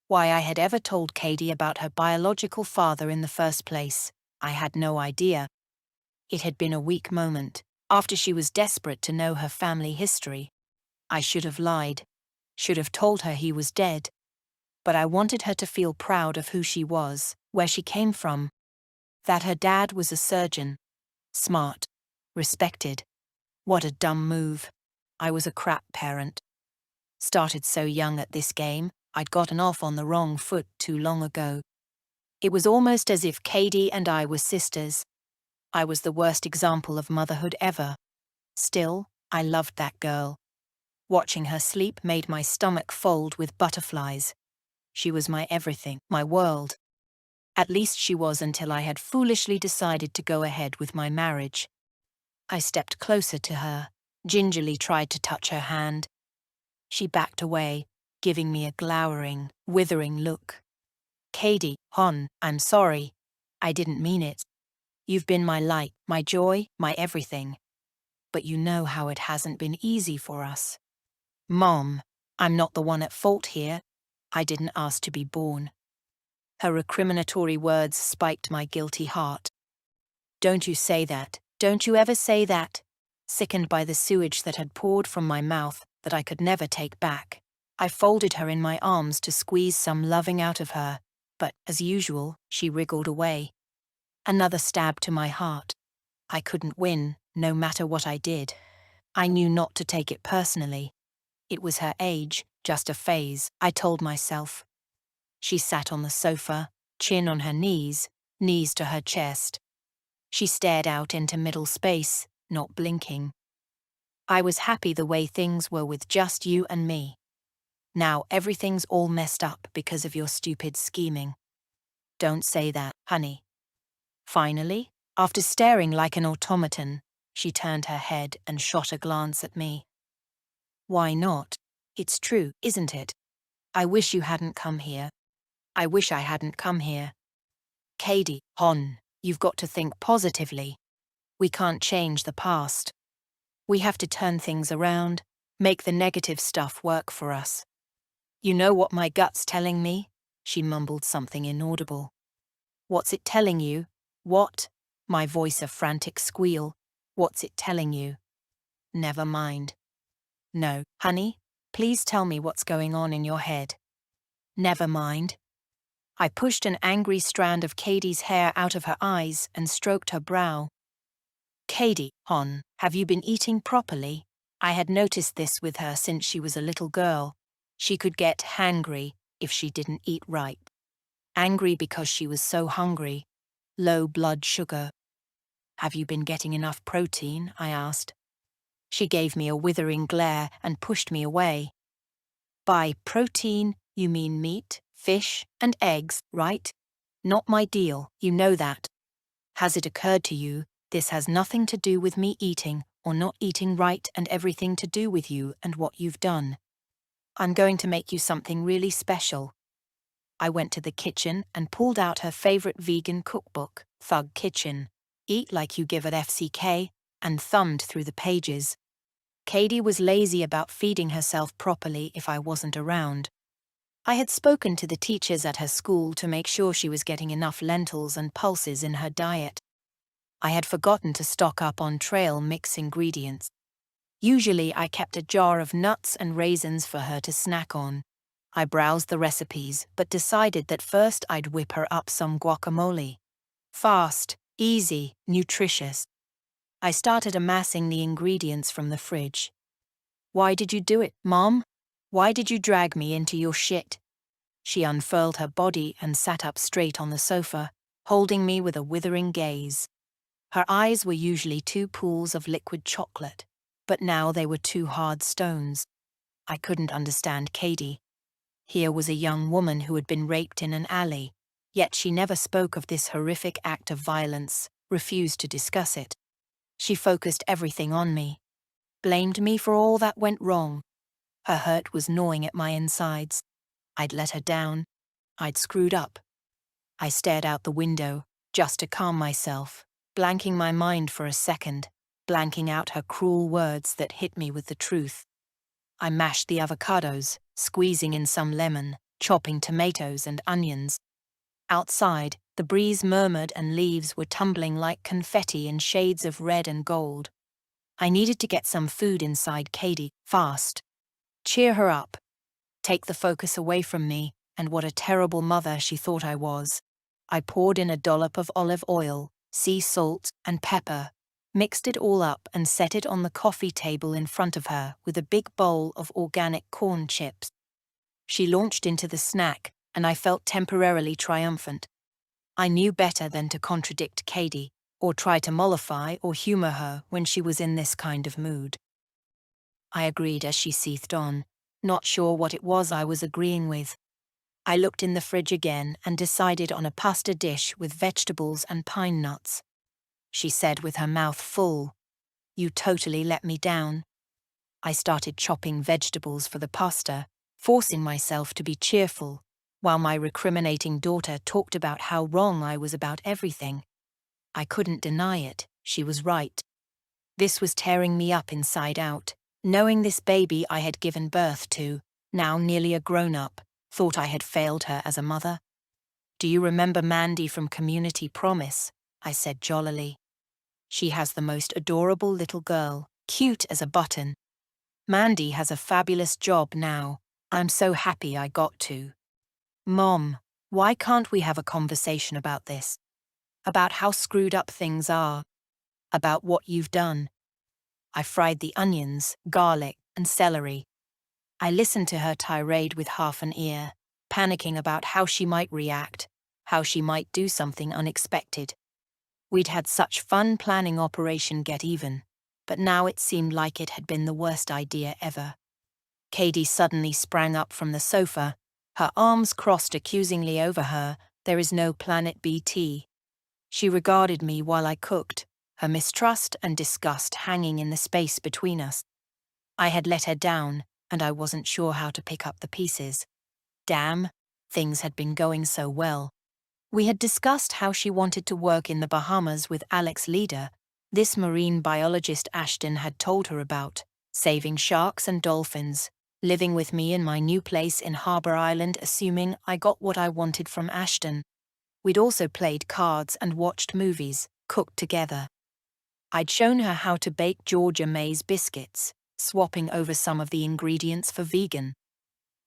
Why I had ever told Katie about her biological father in the first place, I had no idea. It had been a weak moment, after she was desperate to know her family history. I should have lied, should have told her he was dead. But I wanted her to feel proud of who she was, where she came from. That her dad was a surgeon. Smart. Respected. What a dumb move. I was a crap parent. Started so young at this game, I'd gotten off on the wrong foot too long ago. It was almost as if Katie and I were sisters. I was the worst example of motherhood ever. Still, I loved that girl. Watching her sleep made my stomach fold with butterflies. She was my everything, my world. At least she was until I had foolishly decided to go ahead with my marriage. I stepped closer to her, gingerly tried to touch her hand. She backed away, giving me a glowering, withering look. Katie, hon, I'm sorry. I didn't mean it. You've been my light, my joy, my everything. But you know how it hasn't been easy for us. Mom, I'm not the one at fault here. I didn't ask to be born. Her recriminatory words spiked my guilty heart. Don't you say that. Don't you ever say that. Sickened by the sewage that had poured from my mouth that I could never take back, I folded her in my arms to squeeze some loving out of her, but, as usual, she wriggled away. Another stab to my heart. I couldn't win, no matter what I did. I knew not to take it personally. It was her age, just a phase, I told myself. She sat on the sofa, chin on her knees to her chest. She stared out into middle space, not blinking. I was happy the way things were with just you and me. Now everything's all messed up because of your stupid scheming. Don't say that, honey. Finally, after staring like an automaton, she turned her head and shot a glance at me. Why not? It's true, isn't it? I wish you hadn't come here. I wish I hadn't come here. Katie, hon, you've got to think positively. We can't change the past. We have to turn things around, make the negative stuff work for us. You know what my gut's telling me? She mumbled something inaudible. What's it telling you? What? My voice a frantic squeal. What's it telling you? Never mind. No, honey, please tell me what's going on in your head. Never mind. I pushed an angry strand of Katie's hair out of her eyes and stroked her brow. Katie, hon, have you been eating properly? I had noticed this with her since she was a little girl. She could get hangry if she didn't eat right. angry because she was so hungry. Low blood sugar. Have you been getting enough protein? I asked. She gave me a withering glare and pushed me away. By protein, you mean meat, fish, and eggs, right? Not my deal, you know that. Has it occurred to you, this has nothing to do with me eating or not eating right and everything to do with you and what you've done. I'm going to make you something really special. I went to the kitchen and pulled out her favorite vegan cookbook, Thug Kitchen, Eat Like You Give at FCK, and thumbed through the pages. Katie was lazy about feeding herself properly if I wasn't around. I had spoken to the teachers at her school to make sure she was getting enough lentils and pulses in her diet. I had forgotten to stock up on trail mix ingredients. Usually I kept a jar of nuts and raisins for her to snack on. I browsed the recipes but decided that first I'd whip her up some guacamole. Fast, easy, nutritious. I started amassing the ingredients from the fridge. Why did you do it, Mom? Why did you drag me into your shit? She unfurled her body and sat up straight on the sofa, holding me with a withering gaze. Her eyes were usually two pools of liquid chocolate, but now they were two hard stones. I couldn't understand Katie. Here was a young woman who had been raped in an alley, yet she never spoke of this horrific act of violence, refused to discuss it. She focused everything on me, blamed me for all that went wrong. Her hurt was gnawing at my insides. I'd let her down. I'd screwed up. I stared out the window, just to calm myself, blanking my mind for a second, blanking out her cruel words that hit me with the truth. I mashed the avocados, squeezing in some lemon, chopping tomatoes and onions. Outside, the breeze murmured and leaves were tumbling like confetti in shades of red and gold. I needed to get some food inside Katie, fast. Cheer her up. Take the focus away from me, and what a terrible mother she thought I was. I poured in a dollop of olive oil, sea salt, and pepper, mixed it all up and set it on the coffee table in front of her with a big bowl of organic corn chips. She launched into the snack, and I felt temporarily triumphant. I knew better than to contradict Katie, or try to mollify or humor her when she was in this kind of mood. I agreed as she seethed on, not sure what it was I was agreeing with. I looked in the fridge again and decided on a pasta dish with vegetables and pine nuts. She said with her mouth full, "You totally let me down." I started chopping vegetables for the pasta, forcing myself to be cheerful, while my recriminating daughter talked about how wrong I was about everything. I couldn't deny it, she was right. This was tearing me up inside out, knowing this baby I had given birth to, now nearly a grown-up, thought I had failed her as a mother. "Do you remember Mandy from Community Promise?" I said jollily. "She has the most adorable little girl, cute as a button. Mandy has a fabulous job now. I'm so happy I got to." "Mom, why can't we have a conversation about this? About how screwed up things are? About what you've done?" I fried the onions, garlic, and celery. I listened to her tirade with half an ear, panicking about how she might react, how she might do something unexpected. We'd had such fun planning Operation Get Even, but now it seemed like it had been the worst idea ever. Katie suddenly sprang up from the sofa, her arms crossed accusingly over her. "There is no Planet BT." She regarded me while I cooked, her mistrust and disgust hanging in the space between us. I had let her down, and I wasn't sure how to pick up the pieces. Damn, things had been going so well. We had discussed how she wanted to work in the Bahamas with Alex Leader, this marine biologist Ashton had told her about, saving sharks and dolphins, living with me in my new place in Harbour Island, assuming I got what I wanted from Ashton. We'd also played cards and watched movies, cooked together. I'd shown her how to bake Georgia maize biscuits, swapping over some of the ingredients for vegan.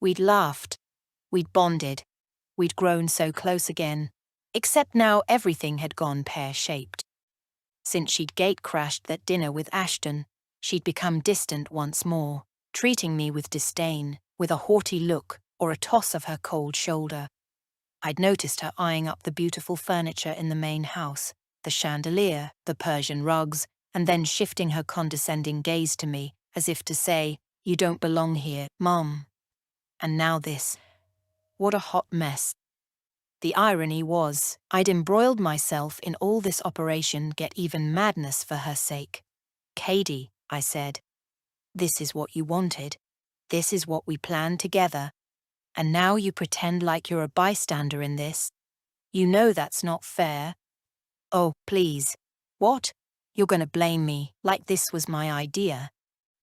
We'd laughed. We'd bonded. We'd grown so close again. Except now everything had gone pear-shaped. Since she'd gate-crashed that dinner with Ashton, she'd become distant once more, treating me with disdain, with a haughty look or a toss of her cold shoulder. I'd noticed her eyeing up the beautiful furniture in the main house, the chandelier, the Persian rugs, and then shifting her condescending gaze to me, as if to say, "You don't belong here, Mom." And now this. What a hot mess. The irony was, I'd embroiled myself in all this Operation Get Even madness for her sake. "Katie," I said, "this is what you wanted. This is what we planned together. And now you pretend like you're a bystander in this. You know that's not fair." "Oh, please. What? You're going to blame me, like this was my idea?"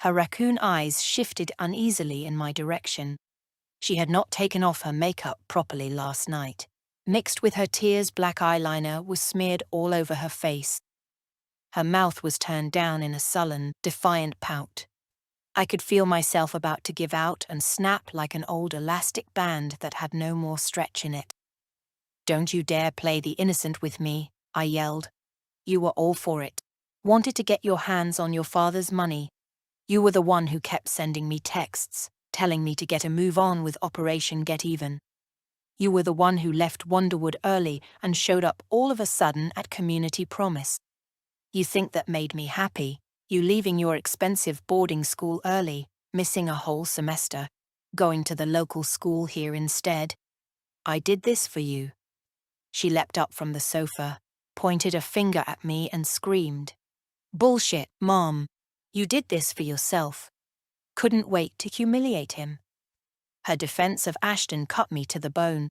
Her raccoon eyes shifted uneasily in my direction. She had not taken off her makeup properly last night. Mixed with her tears, black eyeliner was smeared all over her face. Her mouth was turned down in a sullen, defiant pout. I could feel myself about to give out and snap like an old elastic band that had no more stretch in it. "Don't you dare play the innocent with me," I yelled. "You were all for it. Wanted to get your hands on your father's money. You were the one who kept sending me texts, telling me to get a move on with Operation Get Even. You were the one who left Wonderwood early and showed up all of a sudden at Community Promise. You think that made me happy, you leaving your expensive boarding school early, missing a whole semester, going to the local school here instead. I did this for you." She leapt up from the sofa, pointed a finger at me and screamed, "Bullshit, Mom. You did this for yourself. Couldn't wait to humiliate him." Her defense of Ashton cut me to the bone.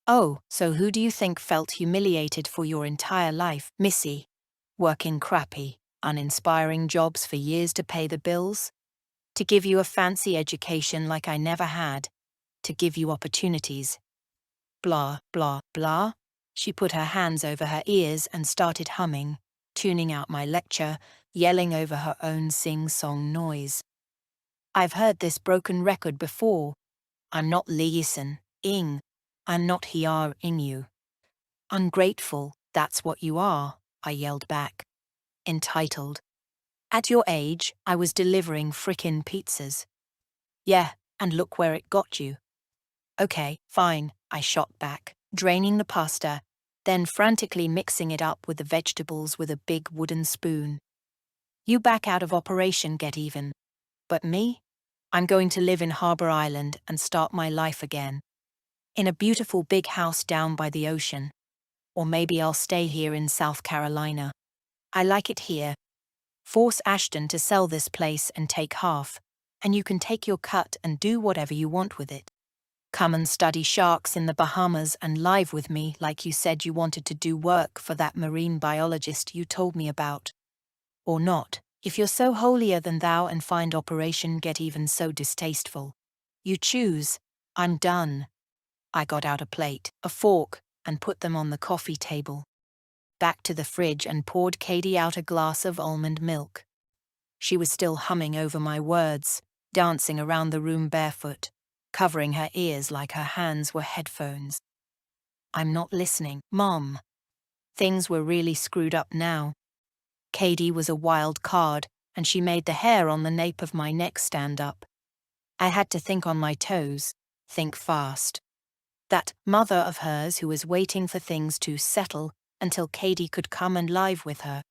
"Oh, so who do you think felt humiliated for your entire life, Missy? Working crappy, uninspiring jobs for years to pay the bills? To give you a fancy education like I never had? To give you opportunities? Blah, blah, blah." She put her hands over her ears and started humming, tuning out my lecture, yelling over her own sing-song noise. "I've heard this broken record before. I'm not listen, ing. I'm not here in you. Ungrateful, that's what you are," I yelled back. Entitled. At your age, I was delivering frickin' pizzas. "Yeah, and look where it got you." "Okay, fine," I shot back, draining the pasta, then frantically mixing it up with the vegetables with a big wooden spoon. "You back out of Operation Get Even. But me? I'm going to live in Harbor Island and start my life again. In a beautiful big house down by the ocean. Or maybe I'll stay here in South Carolina. I like it here. Force Ashton to sell this place and take half, and you can take your cut and do whatever you want with it. Come and study sharks in the Bahamas and live with me like you said you wanted to do work for that marine biologist you told me about. Or not, if you're so holier than thou and find Operation Get Even so distasteful. You choose. I'm done." I got out a plate, a fork, and put them on the coffee table. Back to the fridge and poured Katie out a glass of almond milk. She was still humming over my words, dancing around the room barefoot, covering her ears like her hands were headphones. "I'm not listening, Mom." Things were really screwed up now. Katie was a wild card, and she made the hair on the nape of my neck stand up. I had to think on my toes, think fast. That mother of hers who was waiting for things to settle until Katie could come and live with her.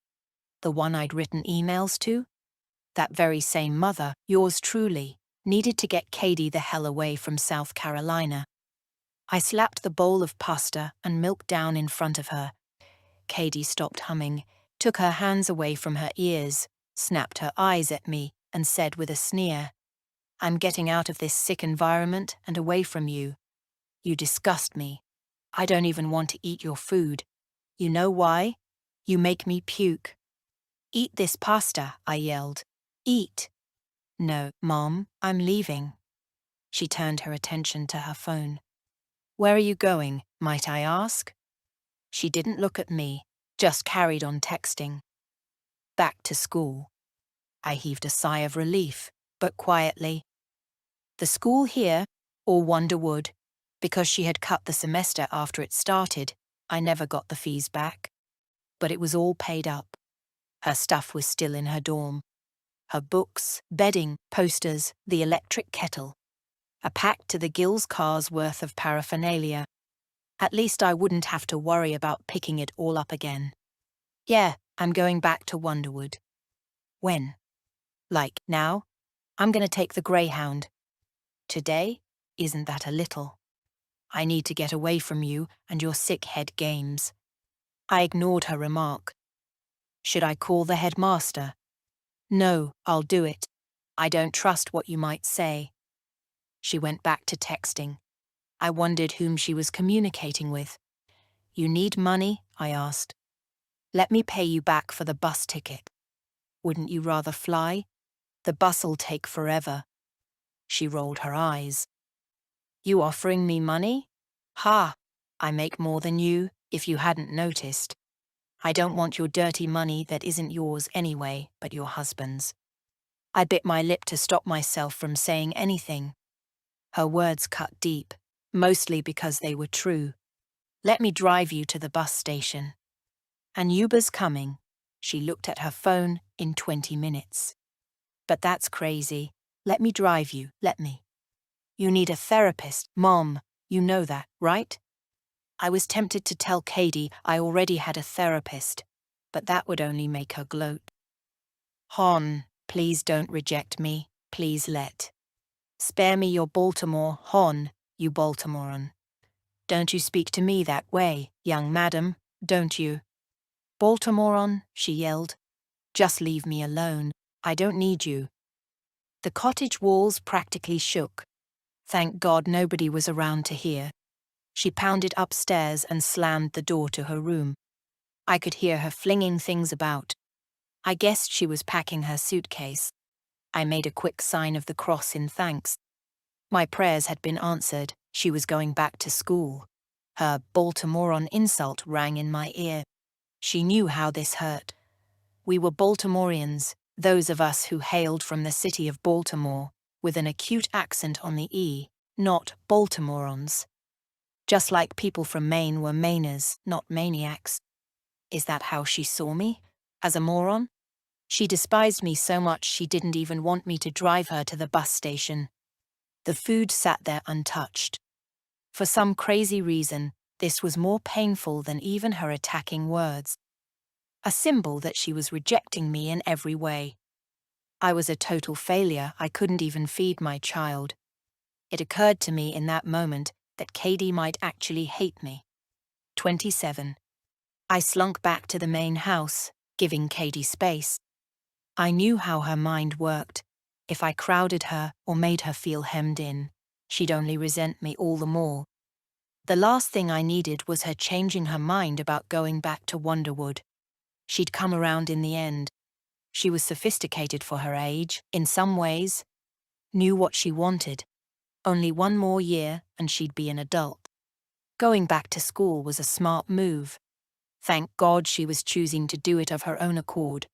The one I'd written emails to? That very same mother, yours truly, needed to get Katie the hell away from South Carolina. I slapped the bowl of pasta and milk down in front of her. Katie stopped humming, took her hands away from her ears, snapped her eyes at me, and said with a sneer, "I'm getting out of this sick environment and away from you. You disgust me. I don't even want to eat your food. You know why? You make me puke." "Eat this pasta," I yelled. "Eat." "No, Mom, I'm leaving." She turned her attention to her phone. "Where are you going, might I ask?" She didn't look at me, just carried on texting. "Back to school." I heaved a sigh of relief, but quietly. The school here, or Wonderwood, because she had cut the semester after it started, I never got the fees back. But it was all paid up. Her stuff was still in her dorm. Her books, bedding, posters, the electric kettle. A pack to the gills car's worth of paraphernalia. At least I wouldn't have to worry about picking it all up again. Yeah, I'm going back to Wonderwood. When? Like, now? I'm gonna take the Greyhound. Today? Isn't that a little? I need to get away from you and your sick head games. I ignored her remark. Should I call the headmaster? No, I'll do it. I don't trust what you might say. She went back to texting. I wondered whom she was communicating with. You need money? I asked. Let me pay you back for the bus ticket. Wouldn't you rather fly? The bus'll take forever. She rolled her eyes. You offering me money? Ha! I make more than you, if you hadn't noticed. I don't want your dirty money that isn't yours anyway, but your husband's. I bit my lip to stop myself from saying anything. Her words cut deep, mostly because they were true. Let me drive you to the bus station. An Uber's coming. She looked at her phone. In 20 minutes. But that's crazy. Let me drive you, let me. You need a therapist, Mom. You know that, right? I was tempted to tell Katie I already had a therapist, but that would only make her gloat. Hon, please don't reject me. Please let. Spare me your Baltimore, Hon, you Baltimorean. Don't you speak to me that way, young madam, don't you? Baltimorean, she yelled. Just leave me alone. I don't need you. The cottage walls practically shook. Thank God nobody was around to hear. She pounded upstairs and slammed the door to her room. I could hear her flinging things about. I guessed she was packing her suitcase. I made a quick sign of the cross in thanks. My prayers had been answered. She was going back to school. Her Baltimorean insult rang in my ear. She knew how this hurt. We were Baltimoreans, those of us who hailed from the city of Baltimore, with an acute accent on the E, not Baltimoreans. Just like people from Maine were Mainers, not maniacs. Is that how she saw me? As a moron? She despised me so much she didn't even want me to drive her to the bus station. The food sat there untouched. For some crazy reason, this was more painful than even her attacking words. A symbol that she was rejecting me in every way. I was a total failure. I couldn't even feed my child. It occurred to me in that moment that Katie might actually hate me. 27. I slunk back to the main house, giving Katie space. I knew how her mind worked. If I crowded her or made her feel hemmed in, she'd only resent me all the more. The last thing I needed was her changing her mind about going back to Wonderwood. She'd come around in the end. She was sophisticated for her age, in some ways. Knew what she wanted. Only one more year and she'd be an adult. Going back to school was a smart move. Thank God she was choosing to do it of her own accord.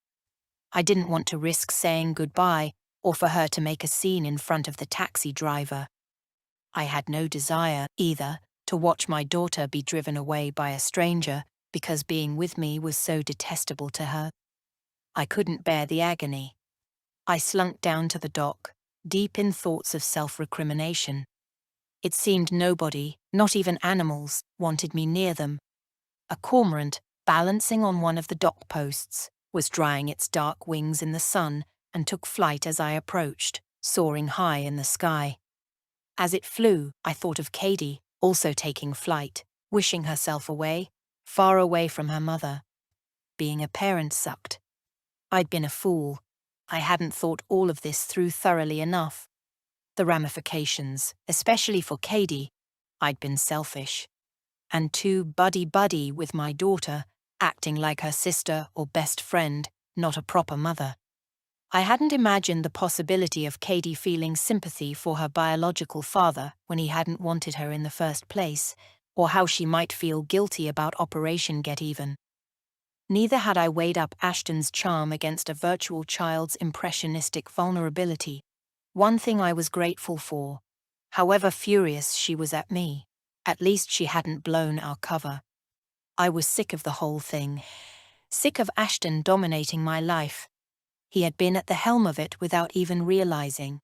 I didn't want to risk saying goodbye or for her to make a scene in front of the taxi driver. I had no desire, either, to watch my daughter be driven away by a stranger because being with me was so detestable to her. I couldn't bear the agony. I slunk down to the dock, deep in thoughts of self-recrimination. It seemed nobody, not even animals, wanted me near them. A cormorant, balancing on one of the dock posts, was drying its dark wings in the sun and took flight as I approached, soaring high in the sky. As it flew, I thought of Katie, also taking flight, wishing herself away, far away from her mother. Being a parent sucked. I'd been a fool. I hadn't thought all of this through thoroughly enough. The ramifications, especially for Katie. I'd been selfish. And too buddy-buddy with my daughter, acting like her sister or best friend, not a proper mother. I hadn't imagined the possibility of Katie feeling sympathy for her biological father when he hadn't wanted her in the first place, or how she might feel guilty about Operation Get Even. Neither had I weighed up Ashton's charm against a virtual child's impressionistic vulnerability. One thing I was grateful for, however furious she was at me, at least she hadn't blown our cover. I was sick of the whole thing, sick of Ashton dominating my life. He had been at the helm of it without even realizing,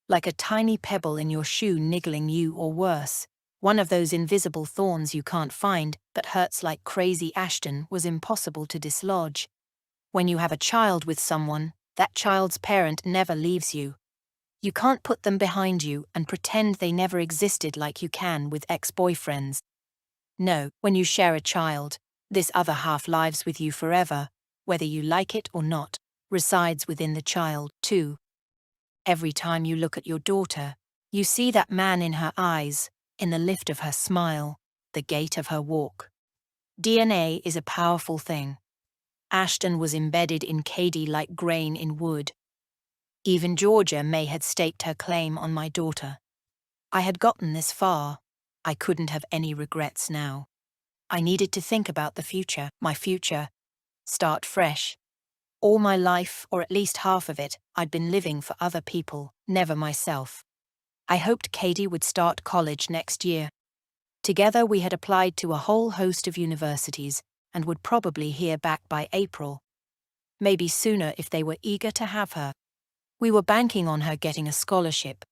like a tiny pebble in your shoe niggling you or worse. One of those invisible thorns you can't find but hurts like crazy. Ashton was impossible to dislodge. When you have a child with someone, that child's parent never leaves you. You can't put them behind you and pretend they never existed like you can with ex-boyfriends. No, when you share a child, this other half lives with you forever, whether you like it or not, resides within the child, too. Every time you look at your daughter, you see that man in her eyes, in the lift of her smile, the gait of her walk. DNA is a powerful thing. Ashton was embedded in Katie like grain in wood. Even Georgia May had staked her claim on my daughter. I had gotten this far. I couldn't have any regrets now. I needed to think about the future, my future. Start fresh. All my life, or at least half of it, I'd been living for other people, never myself. I hoped Katie would start college next year. Together we had applied to a whole host of universities and would probably hear back by April. Maybe sooner if they were eager to have her. We were banking on her getting a scholarship.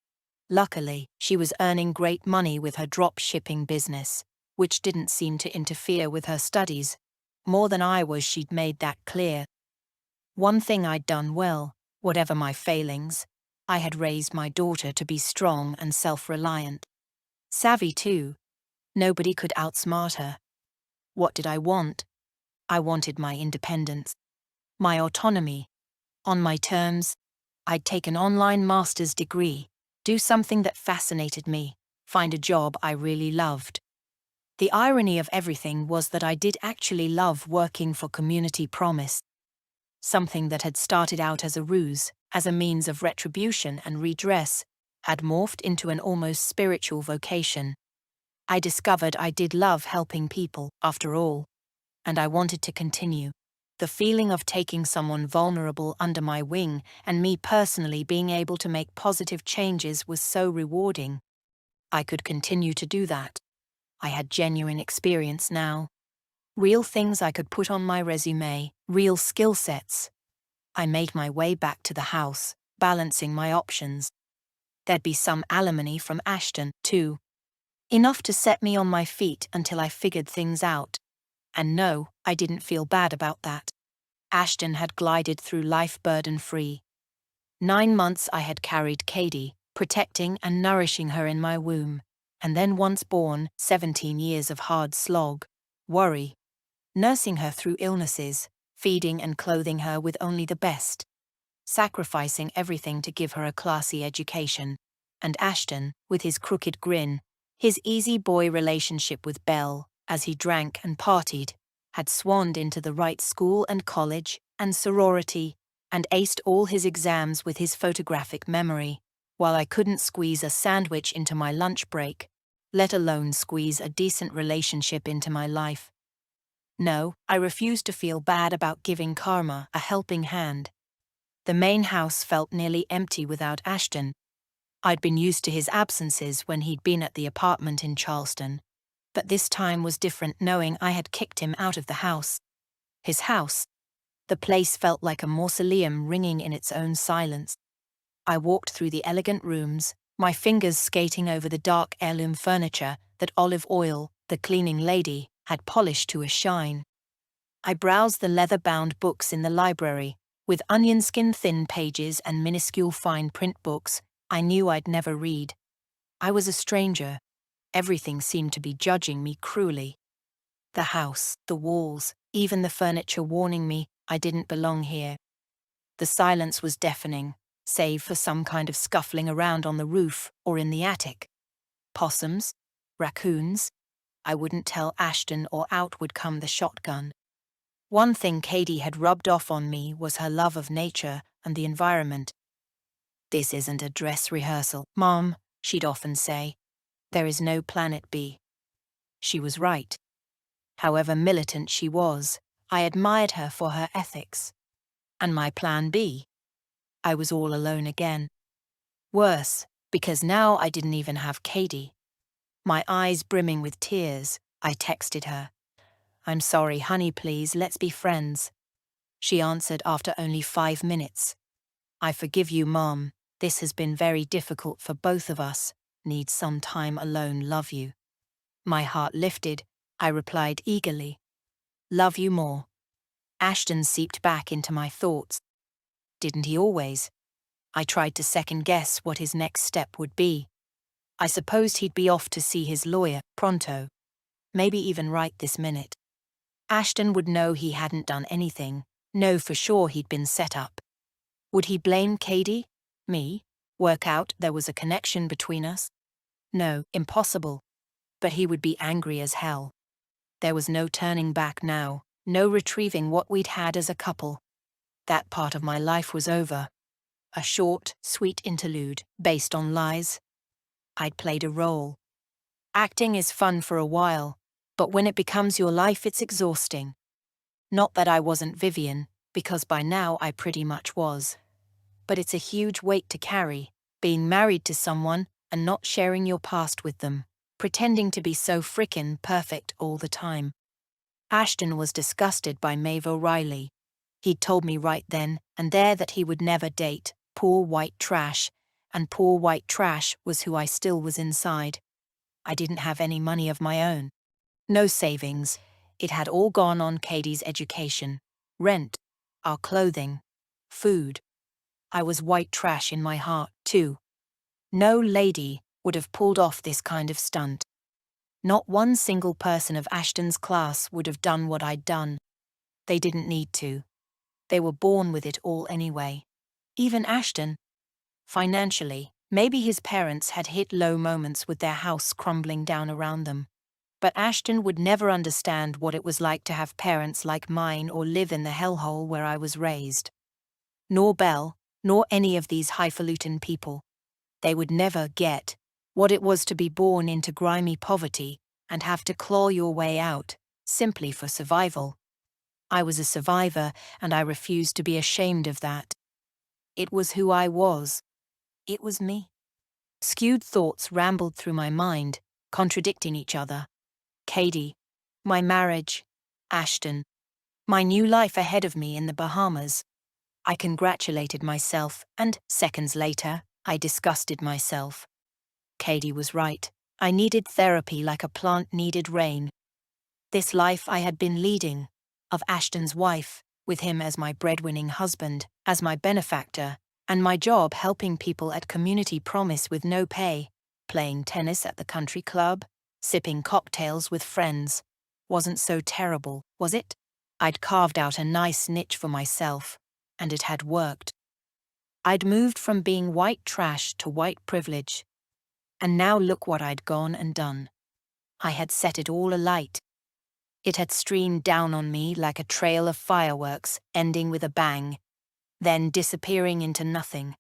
Luckily, she was earning great money with her drop shipping business, which didn't seem to interfere with her studies. More than I was, she'd made that clear. One thing I'd done well, whatever my failings, I had raised my daughter to be strong and self-reliant. Savvy too. Nobody could outsmart her. What did I want? I wanted my independence. My autonomy. On my terms. I'd take an online master's degree, do something that fascinated me, find a job I really loved. The irony of everything was that I did actually love working for Community Promise. Something that had started out as a ruse, as a means of retribution and redress, had morphed into an almost spiritual vocation. I discovered I did love helping people, after all, and I wanted to continue. The feeling of taking someone vulnerable under my wing and me personally being able to make positive changes was so rewarding. I could continue to do that. I had genuine experience now. Real things I could put on my resume, real skill sets. I made my way back to the house, balancing my options. There'd be some alimony from Ashton, too. Enough to set me on my feet until I figured things out. And no, I didn't feel bad about that. Ashton had glided through life burden-free. 9 months I had carried Katie, protecting and nourishing her in my womb, and then once born, 17 years of hard slog, worry, nursing her through illnesses, feeding and clothing her with only the best, sacrificing everything to give her a classy education, and Ashton, with his crooked grin, his easy boy relationship with Belle, as he drank and partied, had swanned into the right school and college and sorority, and aced all his exams with his photographic memory, while I couldn't squeeze a sandwich into my lunch break, let alone squeeze a decent relationship into my life. No, I refused to feel bad about giving karma a helping hand. The main house felt nearly empty without Ashton. I'd been used to his absences when he'd been at the apartment in Charleston, but this time was different, knowing I had kicked him out of the house. His house. The place felt like a mausoleum ringing in its own silence. I walked through the elegant rooms, my fingers skating over the dark heirloom furniture that Olive Oil, the cleaning lady, had polished to a shine. I browsed the leather-bound books in the library, with onion skin-thin pages and minuscule fine print books I knew I'd never read. I was a stranger. Everything seemed to be judging me cruelly. The house, the walls, even the furniture warning me I didn't belong here. The silence was deafening, save for some kind of scuffling around on the roof or in the attic. Possums? Raccoons? I wouldn't tell Ashton, or out would come the shotgun. One thing Katie had rubbed off on me was her love of nature and the environment. "This isn't a dress rehearsal, Mom," she'd often say. "There is no Planet B." She was right. However militant she was, I admired her for her ethics. And my plan B? I was all alone again. Worse, because now I didn't even have Katie. My eyes brimming with tears, I texted her. "I'm sorry, honey, please, let's be friends." She answered after only 5 minutes. "I forgive you, Mom. This has been very difficult for both of us. Need some time alone, love you." My heart lifted. I replied eagerly. Love you more. Ashton seeped back into my thoughts. Didn't he always? I tried to second-guess what his next step would be. I supposed he'd be off to see his lawyer, pronto. Maybe even right this minute. Ashton would know he hadn't done anything, know for sure he'd been set up. Would he blame Katie? Me? Work out there was a connection between us? No, impossible. But he would be angry as hell. There was no turning back now, no retrieving what we'd had as a couple. That part of my life was over. A short, sweet interlude, based on lies. I'd played a role. Acting is fun for a while, but when it becomes your life it's exhausting. Not that I wasn't Vivian, because by now I pretty much was. But it's a huge weight to carry, being married to someone and not sharing your past with them, pretending to be so frickin' perfect all the time. Ashton was disgusted by Maeve O'Reilly. He'd told me right then and there that he would never date poor white trash, and poor white trash was who I still was inside. I didn't have any money of my own. No savings. It had all gone on Katie's education, rent, our clothing, food. I was white trash in my heart, too. No lady would have pulled off this kind of stunt. Not one single person of Ashton's class would have done what I'd done. They didn't need to. They were born with it all anyway. Even Ashton. Financially, maybe his parents had hit low moments with their house crumbling down around them. But Ashton would never understand what it was like to have parents like mine or live in the hellhole where I was raised. Nor Belle, nor any of these highfalutin people. They would never get what it was to be born into grimy poverty and have to claw your way out, simply for survival. I was a survivor, and I refused to be ashamed of that. It was who I was. It was me. Skewed thoughts rambled through my mind, contradicting each other. Katie, my marriage, Ashton, my new life ahead of me in the Bahamas. I congratulated myself, and seconds later, I disgusted myself. Katie was right. I needed therapy like a plant needed rain. This life I had been leading, of Ashton's wife, with him as my breadwinning husband, as my benefactor, and my job helping people at Community Promise with no pay, playing tennis at the country club, sipping cocktails with friends, wasn't so terrible, was it? I'd carved out a nice niche for myself, and it had worked. I'd moved from being white trash to white privilege. And now look what I'd gone and done. I had set it all alight. It had streamed down on me like a trail of fireworks, ending with a bang, then disappearing into nothing.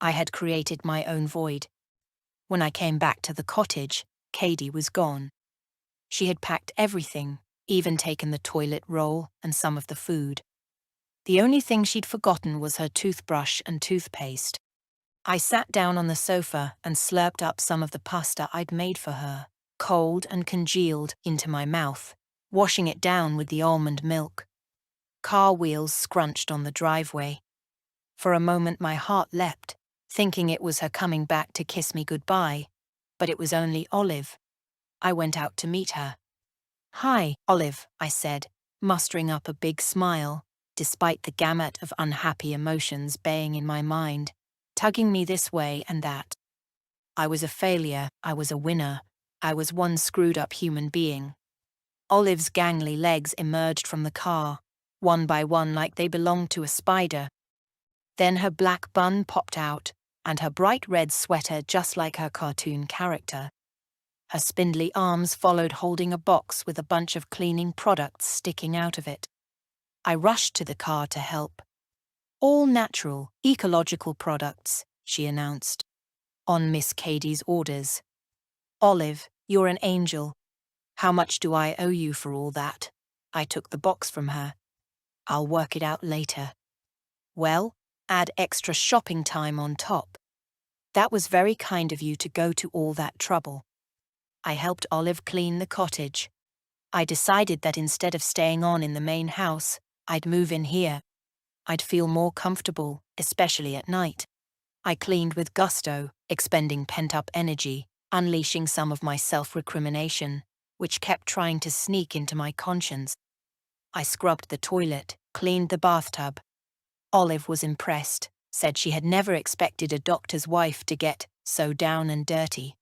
I had created my own void. When I came back to the cottage, Katie was gone. She had packed everything, even taken the toilet roll and some of the food. The only thing she'd forgotten was her toothbrush and toothpaste. I sat down on the sofa and slurped up some of the pasta I'd made for her, cold and congealed, into my mouth, washing it down with the almond milk. Car wheels scrunched on the driveway. For a moment my heart leapt, thinking it was her coming back to kiss me goodbye, but it was only Olive. I went out to meet her. "Hi, Olive," I said, mustering up a big smile, despite the gamut of unhappy emotions baying in my mind, tugging me this way and that. I was a failure, I was a winner, I was one screwed-up human being. Olive's gangly legs emerged from the car, one by one like they belonged to a spider. Then her black bun popped out, and her bright red sweater just like her cartoon character. Her spindly arms followed, holding a box with a bunch of cleaning products sticking out of it. I rushed to the car to help. "All natural, ecological products," she announced, on Miss Katie's orders. "Olive, you're an angel. How much do I owe you for all that?" I took the box from her. "I'll work it out later." "Well, add extra shopping time on top. That was very kind of you to go to all that trouble." I helped Olive clean the cottage. I decided that instead of staying on in the main house, I'd move in here. I'd feel more comfortable, especially at night. I cleaned with gusto, expending pent-up energy, unleashing some of my self-recrimination, which kept trying to sneak into my conscience. I scrubbed the toilet, cleaned the bathtub. Olive was impressed, said she had never expected a doctor's wife to get so down and dirty.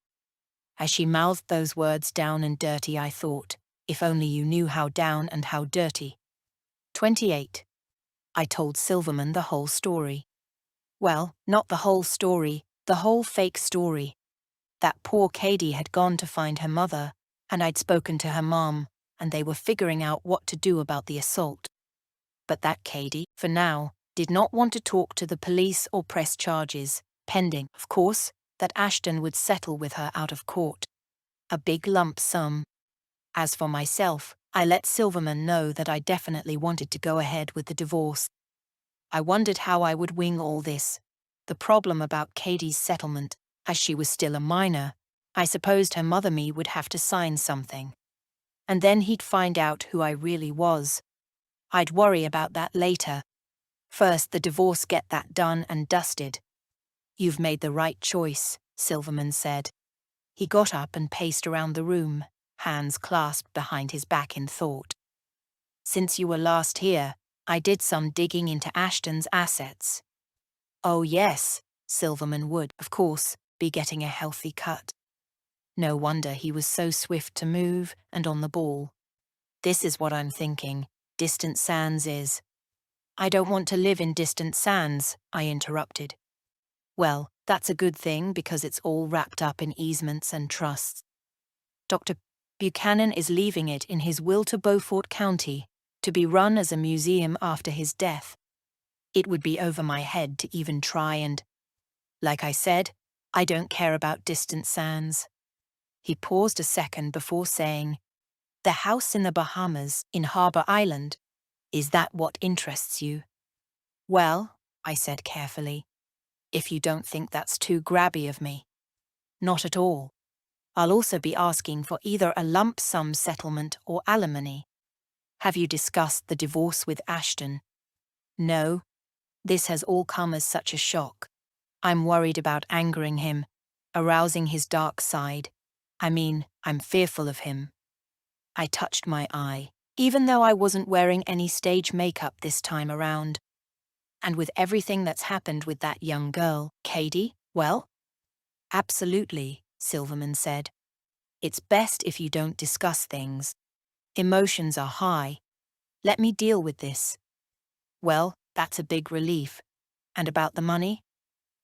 As she mouthed those words, down and dirty, I thought, if only you knew how down and how dirty. 28. I told Silverman the whole story. Well, not the whole story, the whole fake story. That poor Katie had gone to find her mother, and I'd spoken to her mom, and they were figuring out what to do about the assault. But that Katie, for now, did not want to talk to the police or press charges, pending, of course, that Ashton would settle with her out of court. A big lump sum. As for myself, I let Silverman know that I definitely wanted to go ahead with the divorce. I wondered how I would wing all this. The problem about Katie's settlement, as she was still a minor, I supposed her mother me would have to sign something. And then he'd find out who I really was. I'd worry about that later. First, the divorce, get that done and dusted. You've made the right choice, Silverman said. He got up and paced around the room, hands clasped behind his back in thought. Since you were last here, I did some digging into Ashton's assets. Oh yes, Silverman would, of course, be getting a healthy cut. No wonder he was so swift to move and on the ball. This is what I'm thinking, Distant Sands is. I don't want to live in Distant Sands, I interrupted. Well, that's a good thing because it's all wrapped up in easements and trusts. Dr. Buchanan is leaving it in his will to Beaufort County, to be run as a museum after his death. It would be over my head to even try and… Like I said, I don't care about Distant Sands. He paused a second before saying, the house in the Bahamas, in Harbor Island, is that what interests you? Well, I said carefully, if you don't think that's too grabby of me. Not at all. I'll also be asking for either a lump sum settlement or alimony. Have you discussed the divorce with Ashton? No. This has all come as such a shock. I'm worried about angering him, arousing his dark side. I'm fearful of him. I touched my eye, even though I wasn't wearing any stage makeup this time around. And with everything that's happened with that young girl, Katie, well? Absolutely, Silverman said. It's best if you don't discuss things. Emotions are high. Let me deal with this. Well, that's a big relief. And about the money?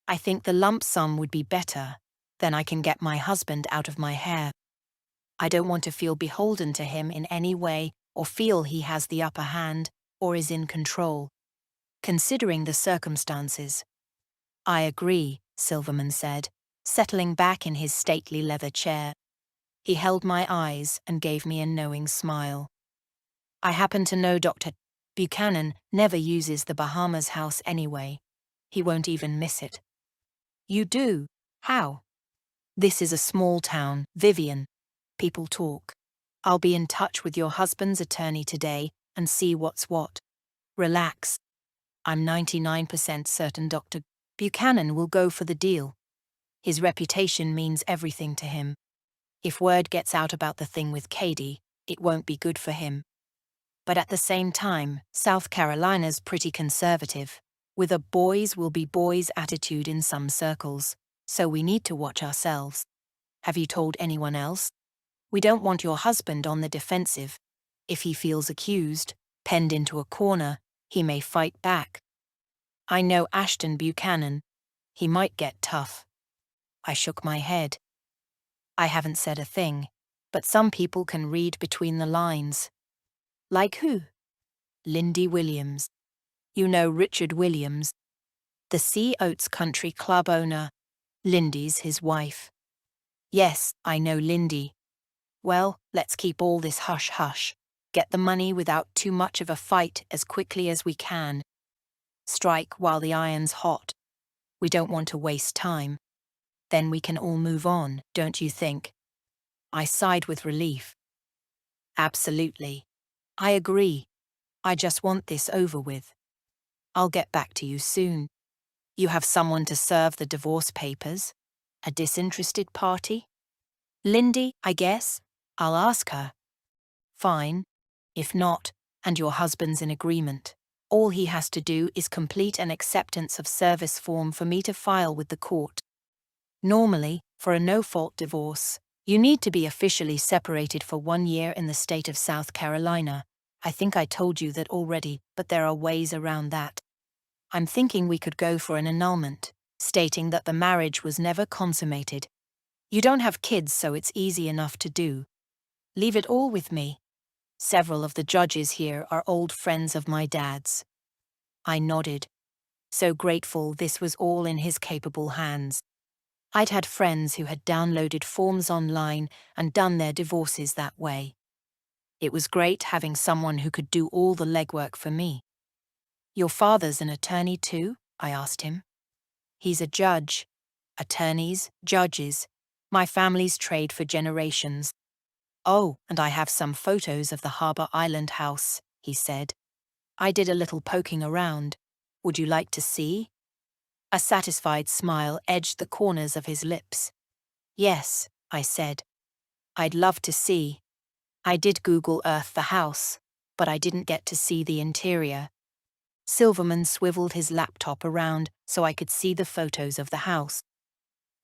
I think the lump sum would be better. Then I can get my husband out of my hair. I don't want to feel beholden to him in any way or feel he has the upper hand or is in control. Considering the circumstances. I agree, Silverman said, settling back in his stately leather chair. He held my eyes and gave me a knowing smile. I happen to know Dr. Buchanan never uses the Bahamas house anyway. He won't even miss it. You do? How? This is a small town, Vivian. People talk. I'll be in touch with your husband's attorney today and see what's what. Relax. I'm 99% certain Dr. Buchanan will go for the deal. His reputation means everything to him. If word gets out about the thing with Katie, it won't be good for him. But at the same time, South Carolina's pretty conservative, with a boys will be boys attitude in some circles, so we need to watch ourselves. Have you told anyone else? We don't want your husband on the defensive. If he feels accused, penned into a corner, he may fight back. I know Ashton Buchanan. He might get tough. I shook my head. I haven't said a thing, but some people can read between the lines. Like who? Lindy Williams. You know Richard Williams, the Sea Oats Country Club owner. Lindy's his wife. Yes, I know Lindy. Well, let's keep all this hush-hush. Get the money without too much of a fight as quickly as we can. Strike while the iron's hot. We don't want to waste time. Then we can all move on, don't you think? I sighed with relief. Absolutely. I agree. I just want this over with. I'll get back to you soon. You have someone to serve the divorce papers? A disinterested party? Lindy, I guess. I'll ask her. Fine. If not, and your husband's in agreement, all he has to do is complete an acceptance of service form for me to file with the court. Normally, for a no-fault divorce, you need to be officially separated for 1 year in the state of South Carolina. I think I told you that already, but there are ways around that. I'm thinking we could go for an annulment, stating that the marriage was never consummated. You don't have kids, so it's easy enough to do. Leave it all with me. Several of the judges here are old friends of my dad's. I nodded, so grateful this was all in his capable hands. I'd had friends who had downloaded forms online and done their divorces that way. It was great having someone who could do all the legwork for me. Your father's an attorney too? I asked him. He's a judge. Attorneys, judges. My family's trade for generations. Oh, and I have some photos of the Harbor Island house, he said. I did a little poking around. Would you like to see? A satisfied smile edged the corners of his lips. Yes, I said. I'd love to see. I did Google Earth the house, but I didn't get to see the interior. Silverman swiveled his laptop around so I could see the photos of the house.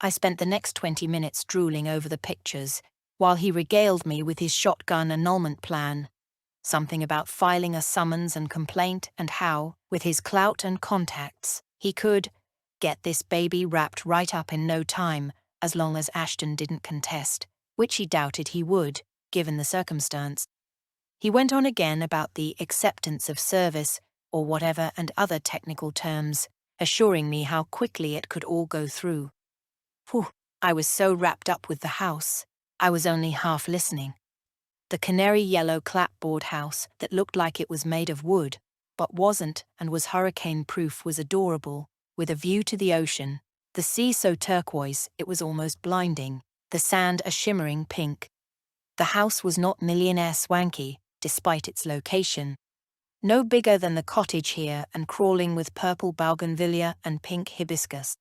I spent the next 20 minutes drooling over the pictures, while he regaled me with his shotgun annulment plan. Something about filing a summons and complaint and how, with his clout and contacts, he could get this baby wrapped right up in no time, as long as Ashton didn't contest, which he doubted he would, given the circumstance. He went on again about the acceptance of service, or whatever, and other technical terms, assuring me how quickly it could all go through. Whew, I was so wrapped up with the house, I was only half listening. The canary yellow clapboard house that looked like it was made of wood, but wasn't and was hurricane-proof, was adorable, with a view to the ocean, the sea so turquoise it was almost blinding, the sand a shimmering pink. The house was not millionaire swanky, despite its location. No bigger than the cottage here and crawling with purple bougainvillea and pink hibiscus.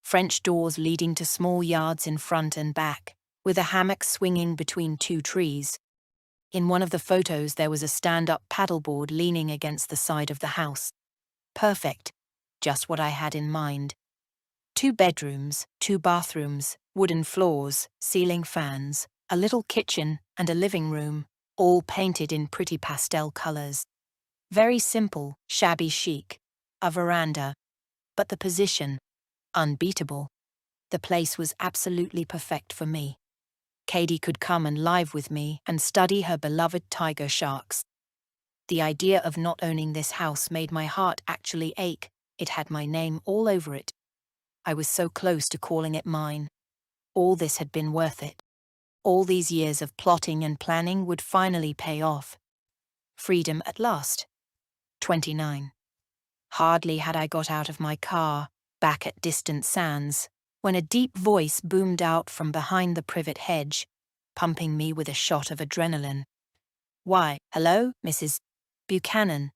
French doors leading to small yards in front and back, with a hammock swinging between 2 trees. In one of the photos there was a stand-up paddleboard leaning against the side of the house. Perfect. Just what I had in mind. 2 bedrooms, 2 bathrooms, wooden floors, ceiling fans, a little kitchen, and a living room, all painted in pretty pastel colors. Very simple, shabby chic. A veranda. But the position, unbeatable. The place was absolutely perfect for me. Katie could come and live with me and study her beloved tiger sharks. The idea of not owning this house made my heart actually ache. It had my name all over it. I was so close to calling it mine. All this had been worth it. All these years of plotting and planning would finally pay off. Freedom at last. 29. Hardly had I got out of my car, back at Distant Sands, when a deep voice boomed out from behind the privet hedge, pumping me with a shot of adrenaline. Why, hello, Mrs. Buchanan.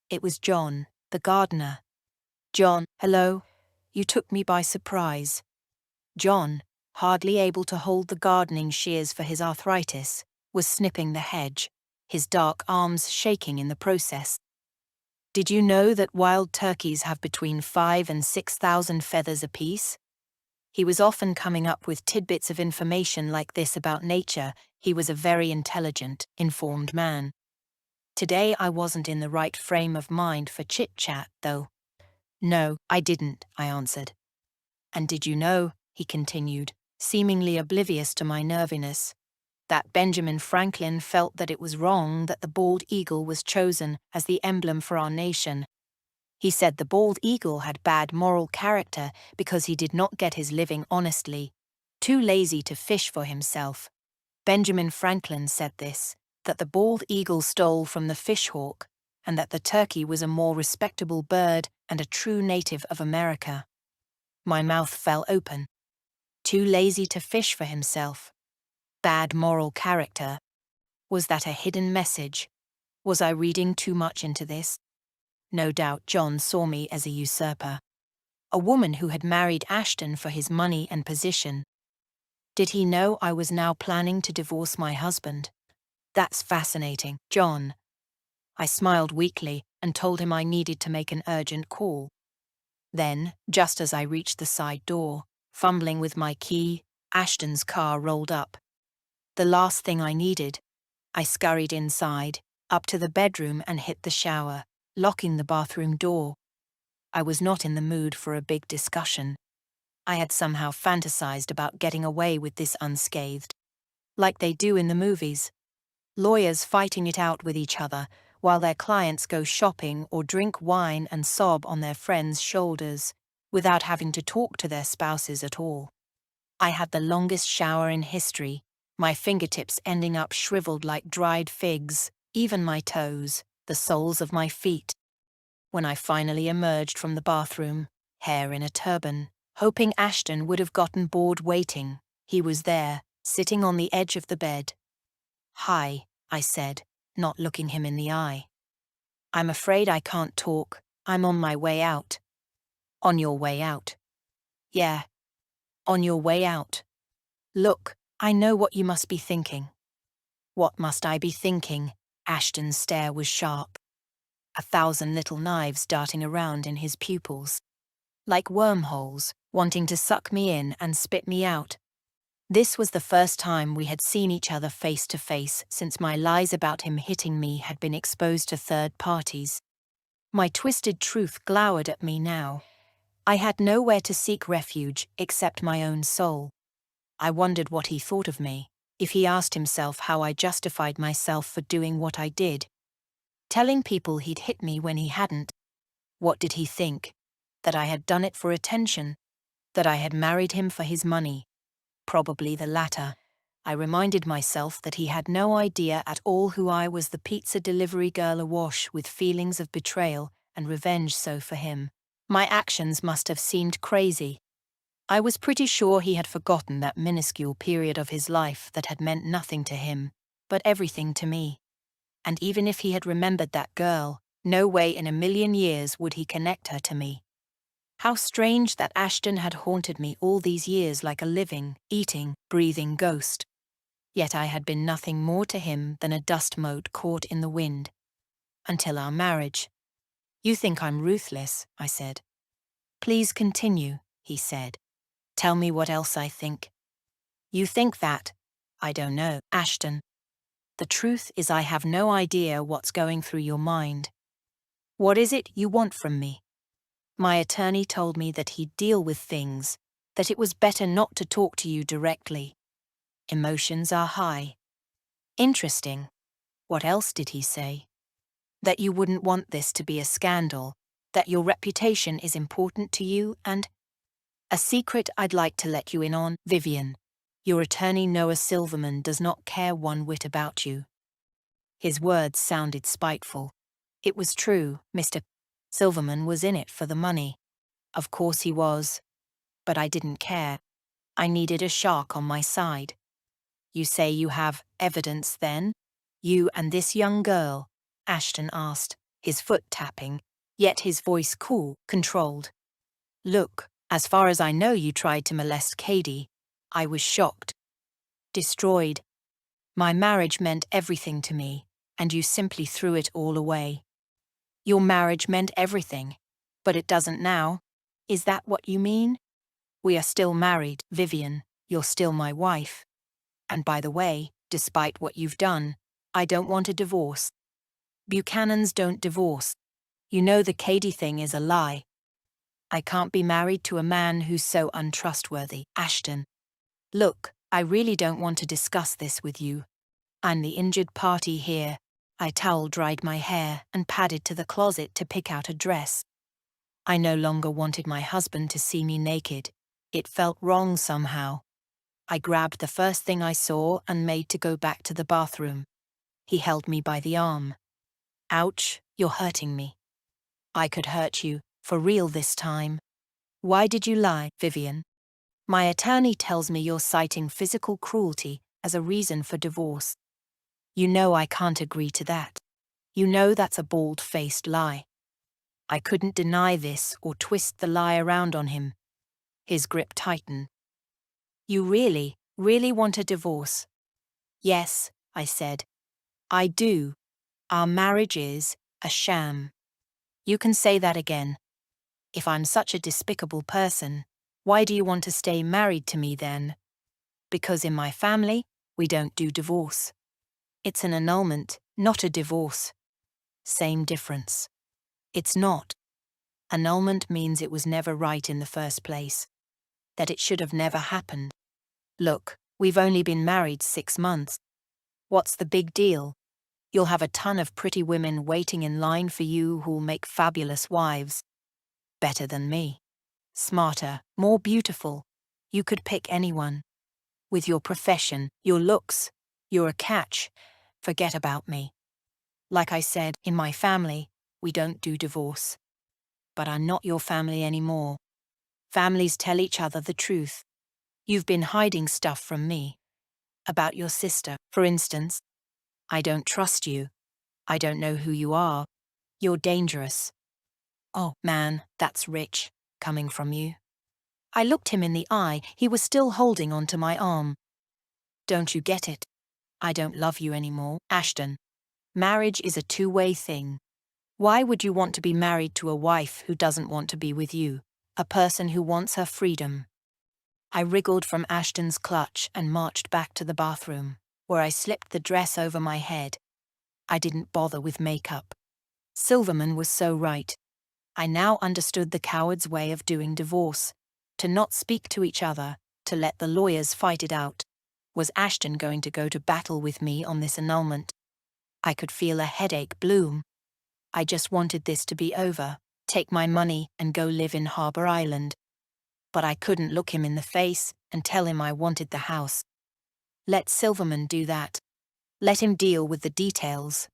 It was John, the gardener. John, hello. You took me by surprise. John, hardly able to hold the gardening shears for his arthritis, was snipping the hedge, his dark arms shaking in the process. Did you know that wild turkeys have between 5,000 and 6,000 feathers apiece? He was often coming up with tidbits of information like this about nature. He was a very intelligent, informed man. Today I wasn't in the right frame of mind for chit-chat, though. No, I didn't, I answered. And did you know, he continued, seemingly oblivious to my nerviness, that Benjamin Franklin felt that it was wrong that the bald eagle was chosen as the emblem for our nation. He said the bald eagle had bad moral character because he did not get his living honestly, too lazy to fish for himself. Benjamin Franklin said this, that the bald eagle stole from the fishhawk, and that the turkey was a more respectable bird and a true native of America. My mouth fell open. Too lazy to fish for himself. Bad moral character. Was that a hidden message? Was I reading too much into this? No doubt John saw me as a usurper. A woman who had married Ashton for his money and position. Did he know I was now planning to divorce my husband? That's fascinating, John. I smiled weakly and told him I needed to make an urgent call. Then, just as I reached the side door, fumbling with my key, Ashton's car rolled up. The last thing I needed. I scurried inside, up to the bedroom and hit the shower, locking the bathroom door. I was not in the mood for a big discussion. I had somehow fantasized about getting away with this unscathed. Like they do in the movies. Lawyers fighting it out with each other, while their clients go shopping or drink wine and sob on their friends' shoulders, without having to talk to their spouses at all. I had the longest shower in history, my fingertips ending up shriveled like dried figs, even my toes, the soles of my feet. When I finally emerged from the bathroom, hair in a turban, hoping Ashton would have gotten bored waiting, he was there, sitting on the edge of the bed. "Hi," I said, not looking him in the eye. "I'm afraid I can't talk. I'm on my way out." "On your way out?" "Yeah. On your way out. Look, I know what you must be thinking." What must I be thinking? Ashton's stare was sharp. 1,000 little knives darting around in his pupils. Like wormholes, wanting to suck me in and spit me out. This was the first time we had seen each other face to face since my lies about him hitting me had been exposed to third parties. My twisted truth glowered at me now. I had nowhere to seek refuge except my own soul. I wondered what he thought of me, if he asked himself how I justified myself for doing what I did. Telling people he'd hit me when he hadn't. What did he think? That I had done it for attention? That I had married him for his money? Probably the latter. I reminded myself that he had no idea at all who I was, the pizza delivery girl awash with feelings of betrayal and revenge. So for him, my actions must have seemed crazy. I was pretty sure he had forgotten that minuscule period of his life that had meant nothing to him, but everything to me. And even if he had remembered that girl, no way in a million years would he connect her to me. How strange that Ashton had haunted me all these years like a living, eating, breathing ghost. Yet I had been nothing more to him than a dust mote caught in the wind. Until our marriage. "You think I'm ruthless," I said. "Please continue," he said. "Tell me what else I think." "You think that?" "I don't know, Ashton. The truth is I have no idea what's going through your mind. What is it you want from me?" My attorney told me that he'd deal with things, that it was better not to talk to you directly. Emotions are high. Interesting. What else did he say? That you wouldn't want this to be a scandal, that your reputation is important to you, and a secret I'd like to let you in on, Vivian. Your attorney Noah Silverman does not care one whit about you. His words sounded spiteful. It was true, Mr. Silverman was in it for the money. Of course he was. But I didn't care. I needed a shark on my side. "You say you have evidence then? You and this young girl?" Ashton asked, his foot tapping, yet his voice cool, controlled. "Look, as far as I know you tried to molest Katie." I was shocked. Destroyed. My marriage meant everything to me, and you simply threw it all away. Your marriage meant everything, but it doesn't now. Is that what you mean? We are still married, Vivian. You're still my wife. And by the way, despite what you've done, I don't want a divorce. Buchanans don't divorce. You know the Katie thing is a lie. I can't be married to a man who's so untrustworthy, Ashton. Look, I really don't want to discuss this with you. I'm the injured party here. I towel-dried my hair and padded to the closet to pick out a dress. I no longer wanted my husband to see me naked. It felt wrong somehow. I grabbed the first thing I saw and made to go back to the bathroom. He held me by the arm. "Ouch, you're hurting me." "I could hurt you, for real this time." "Why did you lie, Vivian?" "My attorney tells me you're citing physical cruelty as a reason for divorce." "You know I can't agree to that. You know that's a bald-faced lie." I couldn't deny this or twist the lie around on him. His grip tightened. "You really, Really want a divorce? Yes, I said. I do. Our marriage is a sham. You can say that again. If I'm such a despicable person, why do you want to stay married to me then? Because in my family, we don't do divorce. It's an annulment, not a divorce. Same difference. It's not. Annulment means it was never right in the first place. That it should have never happened. Look, we've only been married 6 months. What's the big deal? You'll have a ton of pretty women waiting in line for you who'll make fabulous wives. Better than me. Smarter, more beautiful. You could pick anyone. With your profession, your looks, you're a catch. Forget about me. Like I said, in my family, we don't do divorce. But I'm not your family anymore. Families tell each other the truth. You've been hiding stuff from me. About your sister, for instance. I don't trust you. I don't know who you are. You're dangerous. Oh, man, that's rich, coming from you. I looked him in the eye. He was still holding onto my arm. Don't you get it? I don't love you anymore, Ashton. Marriage is a two-way thing. Why would you want to be married to a wife who doesn't want to be with you, a person who wants her freedom? I wriggled from Ashton's clutch and marched back to the bathroom, where I slipped the dress over my head. I didn't bother with makeup. Silverman was so right. I now understood the coward's way of doing divorce. To not speak to each other, to let the lawyers fight it out. Was Ashton going to go to battle with me on this annulment? I could feel a headache bloom. I just wanted this to be over, take my money and go live in Harbor Island. But I couldn't look him in the face and tell him I wanted the house. Let Silverman do that. Let him deal with the details.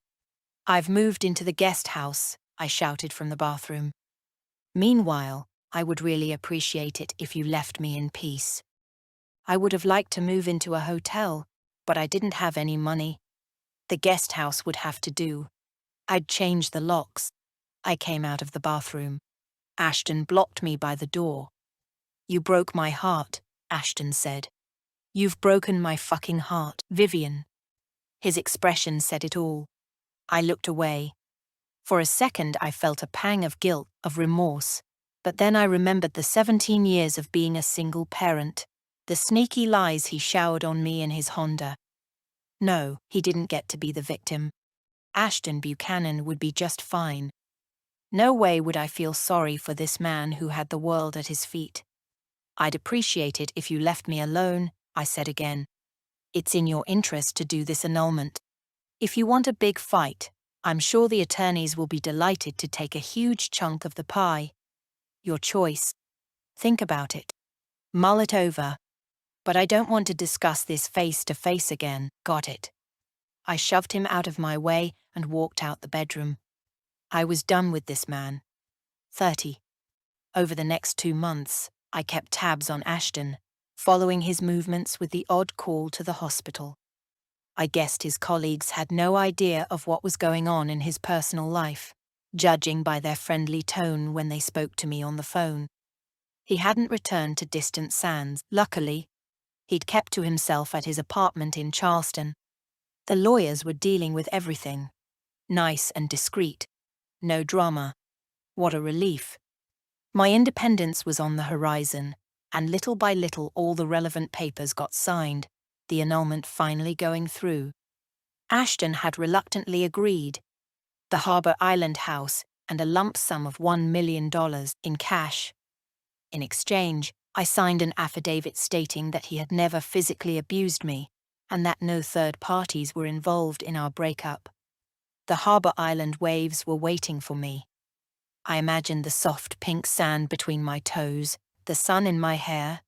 I've moved into the guest house, I shouted from the bathroom. Meanwhile, I would really appreciate it if you left me in peace. I would have liked to move into a hotel, but I didn't have any money. The guest house would have to do. I'd change the locks. I came out of the bathroom. Ashton blocked me by the door. You broke my heart, Ashton said. You've broken my fucking heart, Vivian. His expression said it all. I looked away. For a second I felt a pang of guilt, of remorse. But then I remembered the 17 years of being a single parent, the sneaky lies he showered on me in his Honda. No, he didn't get to be the victim. Ashton Buchanan would be just fine. No way would I feel sorry for this man who had the world at his feet. I'd appreciate it if you left me alone, I said again. It's in your interest to do this annulment. If you want a big fight, I'm sure the attorneys will be delighted to take a huge chunk of the pie. Your choice. Think about it. Mull it over. But I don't want to discuss this face to face again, got it? I shoved him out of my way and walked out the bedroom. I was done with this man. 30. Over the next 2 months, I kept tabs on Ashton, following his movements with the odd call to the hospital. I guessed his colleagues had no idea of what was going on in his personal life, judging by their friendly tone when they spoke to me on the phone. He hadn't returned to distant sands, luckily. He'd kept to himself at his apartment in Charleston. The lawyers were dealing with everything. Nice and discreet. No drama. What a relief. My independence was on the horizon, and little by little all the relevant papers got signed, the annulment finally going through. Ashton had reluctantly agreed. The Harbor Island house and a lump sum of $1 million in cash. In exchange, I signed an affidavit stating that he had never physically abused me, and that no third parties were involved in our breakup. The Harbor Island waves were waiting for me. I imagined the soft pink sand between my toes, the sun in my hair,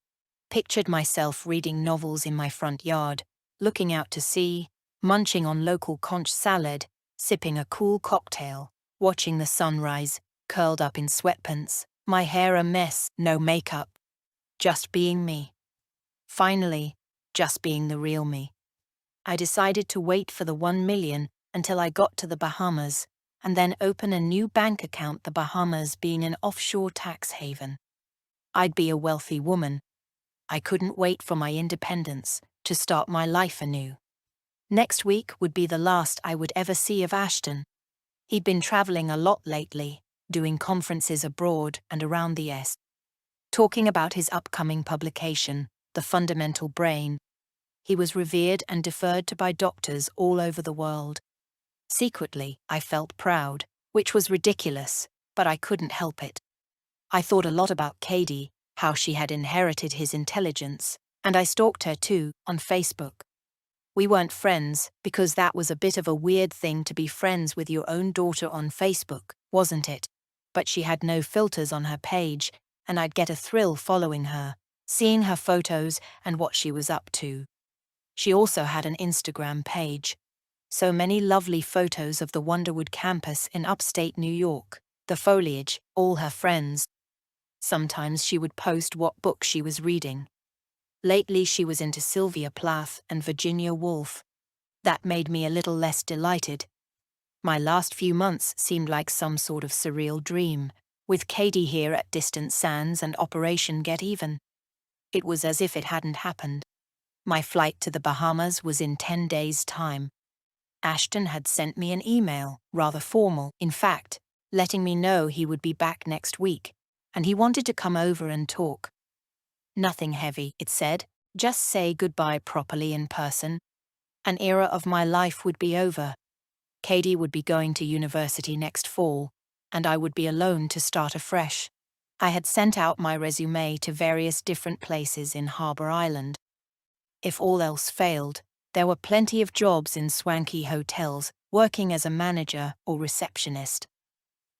pictured myself reading novels in my front yard, looking out to sea, munching on local conch salad, sipping a cool cocktail, watching the sunrise, curled up in sweatpants, my hair a mess, no makeup. Just being me. Finally, just being the real me. I decided to wait for the 1 million until I got to the Bahamas, and then open a new bank account, the Bahamas being an offshore tax haven. I'd be a wealthy woman. I couldn't wait for my independence, to start my life anew. Next week would be the last I would ever see of Ashton. He'd been traveling a lot lately, doing conferences abroad and around the S. Talking about his upcoming publication, The Fundamental Brain. He was revered and deferred to by doctors all over the world. Secretly, I felt proud, which was ridiculous, but I couldn't help it. I thought a lot about Katie, how she had inherited his intelligence, and I stalked her too, on Facebook. We weren't friends, because that was a bit of a weird thing to be friends with your own daughter on Facebook, wasn't it? But she had no filters on her page, and I'd get a thrill following her, seeing her photos and what she was up to. She also had an Instagram page. So many lovely photos of the Wonderwood campus in upstate New York, the foliage, all her friends. Sometimes she would post what book she was reading. Lately she was into Sylvia Plath and Virginia Woolf. That made me a little less delighted. My last few months seemed like some sort of surreal dream, with Katie here at Distant Sands and Operation Get Even. It was as if it hadn't happened. My flight to the Bahamas was in 10 days' time. Ashton had sent me an email, rather formal, in fact, letting me know he would be back next week, and he wanted to come over and talk. Nothing heavy, it said, just say goodbye properly in person. An era of my life would be over. Katie would be going to university next fall, and I would be alone to start afresh. I had sent out my resume to various different places in Harbour Island. If all else failed, there were plenty of jobs in swanky hotels, working as a manager or receptionist.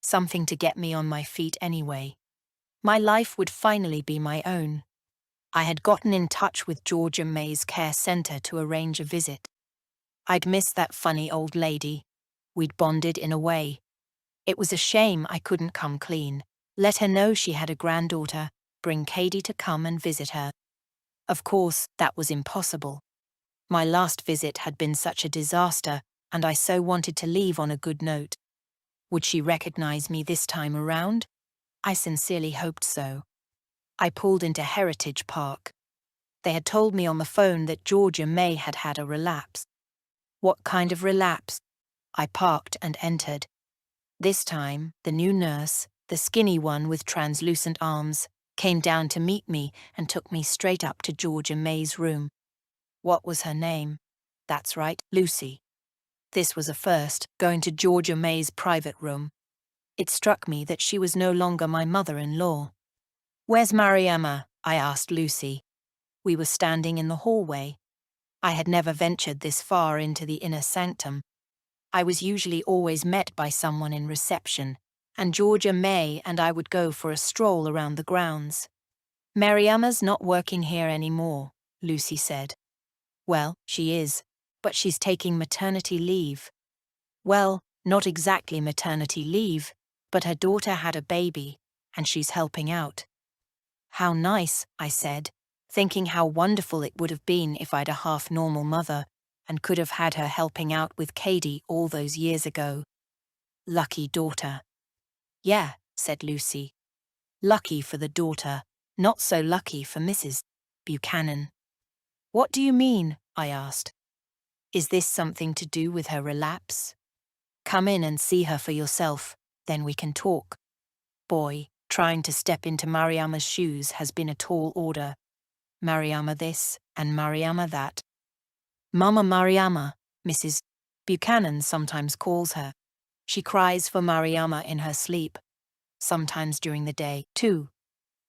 Something to get me on my feet anyway. My life would finally be my own. I had gotten in touch with Georgia May's care center to arrange a visit. I'd missed that funny old lady. We'd bonded in a way. It was a shame I couldn't come clean, let her know she had a granddaughter, bring Katie to come and visit her. Of course, that was impossible. My last visit had been such a disaster, and I so wanted to leave on a good note. Would she recognize me this time around? I sincerely hoped so. I pulled into Heritage Park. They had told me on the phone that Georgia May had had a relapse. What kind of relapse? I parked and entered. This time, the new nurse, the skinny one with translucent arms, came down to meet me and took me straight up to Georgia May's room. What was her name? That's right, Lucy. This was a first, going to Georgia May's private room. It struck me that she was no longer my mother-in-law. "Where's Mariama?" I asked Lucy. We were standing in the hallway. I had never ventured this far into the inner sanctum. I was usually always met by someone in reception, and Georgia May and I would go for a stroll around the grounds. "Mariama's not working here anymore," Lucy said. "Well, she is, but she's taking maternity leave." "Well, not exactly maternity leave, but her daughter had a baby, and she's helping out." "How nice," I said, thinking how wonderful it would have been if I'd a half-normal mother and could have had her helping out with Katie all those years ago. "Lucky daughter." "Yeah," said Lucy. "Lucky for the daughter, not so lucky for Mrs. Buchanan." "What do you mean?" I asked. "Is this something to do with her relapse?" "Come in and see her for yourself, then we can talk." Boy, trying to step into Mariama's shoes has been a tall order. Mariama this and Mariama that. "Mama Mariama," Mrs. Buchanan sometimes calls her. She cries for Mariama in her sleep, sometimes during the day, too.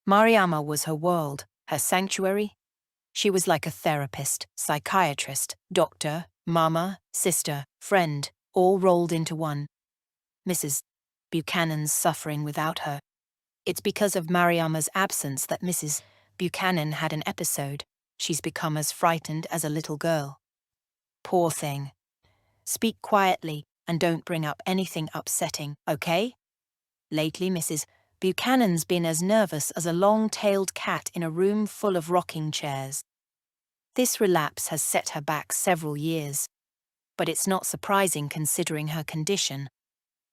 Mariama was her world, her sanctuary. She was like a therapist, psychiatrist, doctor, mama, sister, friend, all rolled into one. Mrs. Buchanan's suffering without her. It's because of Mariama's absence that Mrs. Buchanan had an episode. She's become as frightened as a little girl. Poor thing. Speak quietly and don't bring up anything upsetting, okay? Lately, Mrs. Buchanan's been as nervous as a long-tailed cat in a room full of rocking chairs. This relapse has set her back several years, but it's not surprising considering her condition.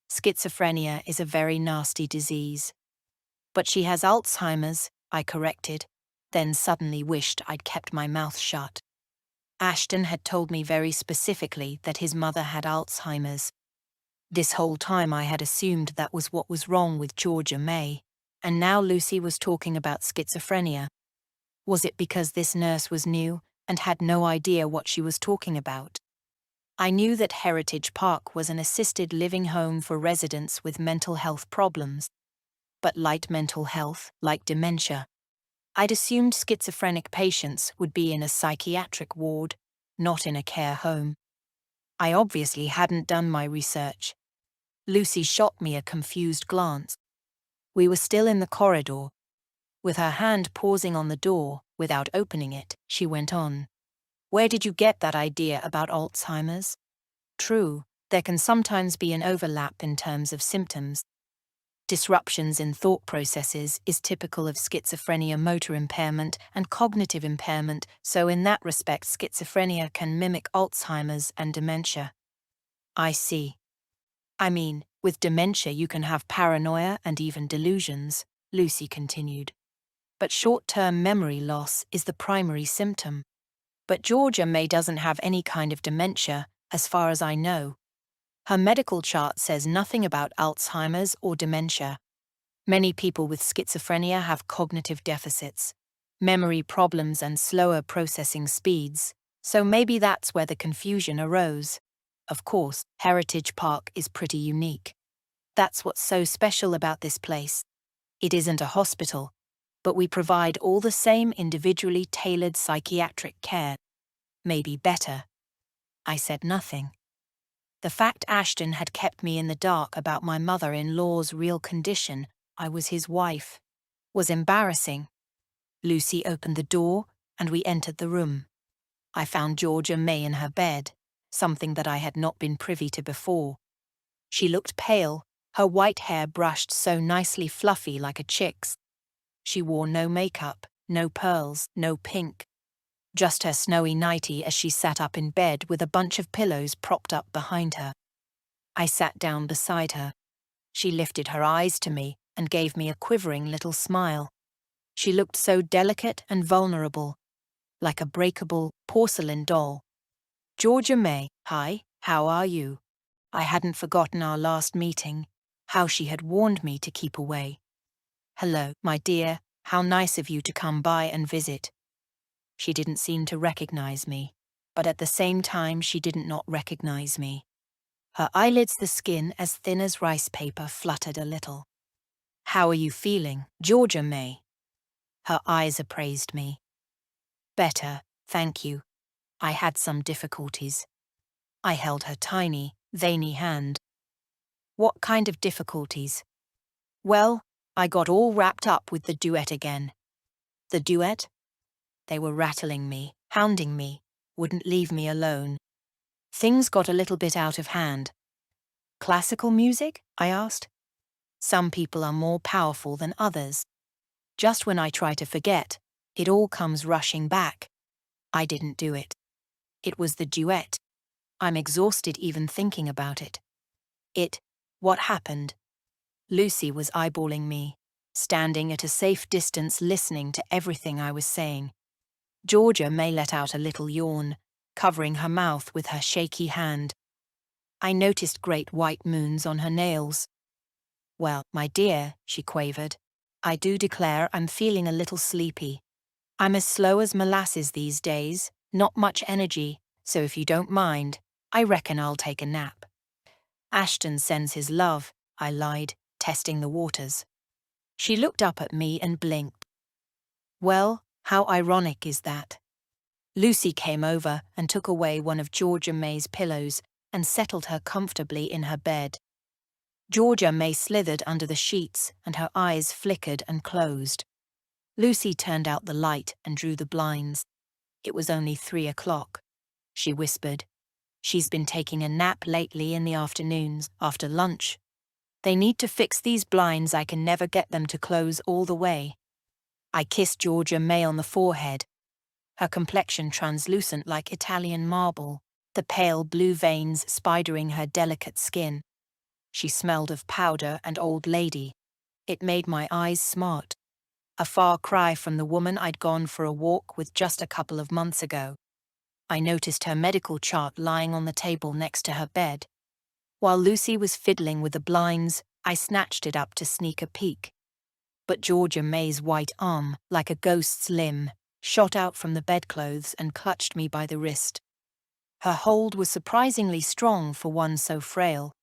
Schizophrenia is a very nasty disease. "But she has Alzheimer's," I corrected. then suddenly wished I'd kept my mouth shut. Ashton had told me very specifically that his mother had Alzheimer's. This whole time I had assumed that was what was wrong with Georgia May, and now Lucy was talking about schizophrenia. Was it because this nurse was new and had no idea what she was talking about? I knew that Heritage Park was an assisted living home for residents with mental health problems. But light mental health, like dementia, I'd assumed schizophrenic patients would be in a psychiatric ward, not in a care home. I obviously hadn't done my research. Lucy shot me a confused glance. We were still in the corridor. With her hand pausing on the door, without opening it, she went on. Where did you get that idea about Alzheimer's? True, there can sometimes be an overlap in terms of symptoms. Disruptions in thought processes is typical of schizophrenia, motor impairment, and cognitive impairment, so in that respect schizophrenia can mimic Alzheimer's and dementia. I see. I mean, with dementia you can have paranoia and even delusions, Lucy continued. But short-term memory loss is the primary symptom. But Georgia May doesn't have any kind of dementia, as far as I know. Her medical chart says nothing about Alzheimer's or dementia. Many people with schizophrenia have cognitive deficits, memory problems and slower processing speeds, so maybe that's where the confusion arose. Of course, Heritage Park is pretty unique. That's what's so special about this place. It isn't a hospital, but we provide all the same individually tailored psychiatric care. Maybe better. I said nothing. The fact Ashton had kept me in the dark about my mother-in-law's real condition, I was his wife, was embarrassing. Lucy opened the door, and we entered the room. I found Georgia May in her bed, something that I had not been privy to before. She looked pale, her white hair brushed so nicely fluffy like a chick's. She wore no makeup, no pearls, no pink. Just her snowy nightie as she sat up in bed with a bunch of pillows propped up behind her. I sat down beside her. She lifted her eyes to me and gave me a quivering little smile. She looked so delicate and vulnerable, like a breakable porcelain doll. Georgia May, hi, how are you? I hadn't forgotten our last meeting, how she had warned me to keep away. Hello, my dear, how nice of you to come by and visit. She didn't seem to recognize me, but at the same time she didn't not recognize me. Her eyelids, the skin as thin as rice paper, fluttered a little. How are you feeling, Georgia May? Her eyes appraised me. Better, thank you. I had some difficulties. I held her tiny, veiny hand. What kind of difficulties? Well, I got all wrapped up with the duet again. The duet? They were rattling me, hounding me, wouldn't leave me alone. Things got a little bit out of hand. Classical music? I asked. Some people are more powerful than others. Just when I try to forget, it all comes rushing back. I didn't do it. It was the duet. I'm exhausted even thinking about it. What happened? Lucy was eyeballing me, standing at a safe distance listening to everything I was saying. Georgia May let out a little yawn, covering her mouth with her shaky hand. I noticed great white moons on her nails. Well, my dear, she quavered, I do declare I'm feeling a little sleepy. I'm as slow as molasses these days, not much energy, so if you don't mind, I reckon I'll take a nap. Ashton sends his love, I lied, testing the waters. She looked up at me and blinked. Well, how ironic is that? Lucy came over and took away one of Georgia May's pillows and settled her comfortably in her bed. Georgia May slithered under the sheets and her eyes flickered and closed. Lucy turned out the light and drew the blinds. It was only 3 o'clock. She whispered. She's been taking a nap lately in the afternoons, after lunch. They need to fix these blinds. I can never get them to close all the way. I kissed Georgia May on the forehead. Her complexion translucent like Italian marble, the pale blue veins spidering her delicate skin. She smelled of powder and old lady. It made my eyes smart. a far cry from the woman I'd gone for a walk with just a couple of months ago. I noticed her medical chart lying on the table next to her bed. While Lucy was fiddling with the blinds, I snatched it up to sneak a peek. But Georgia May's white arm, like a ghost's limb, shot out from the bedclothes and clutched me by the wrist. Her hold was surprisingly strong for one so frail.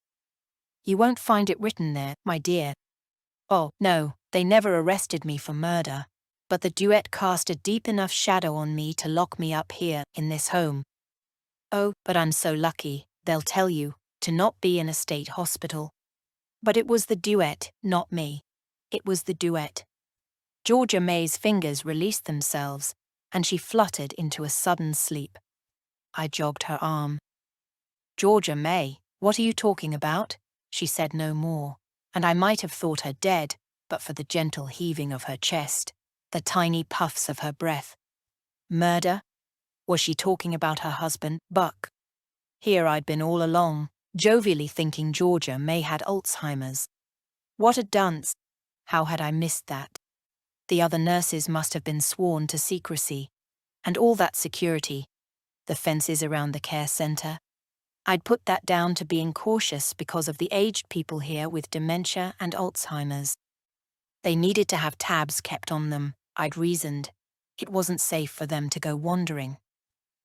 "You won't find it written there, my dear." "Oh, no, they never arrested me for murder. But the duet cast a deep enough shadow on me to lock me up here, in this home. Oh, but I'm so lucky, they'll tell you, to not be in a state hospital. But it was the duet, not me. It was the duet." Georgia May's fingers released themselves, and she fluttered into a sudden sleep. I jogged her arm. "Georgia May, what are you talking about?" She said no more, and I might have thought her dead, but for the gentle heaving of her chest, the tiny puffs of her breath. Murder? Was she talking about her husband, Buck? Here I'd been all along, jovially thinking Georgia May had Alzheimer's. What a dunce! How had I missed that? The other nurses must have been sworn to secrecy. And all that security, the fences around the care center. I'd put that down to being cautious because of the aged people here with dementia and Alzheimer's. They needed to have tabs kept on them, I'd reasoned. It wasn't safe for them to go wandering.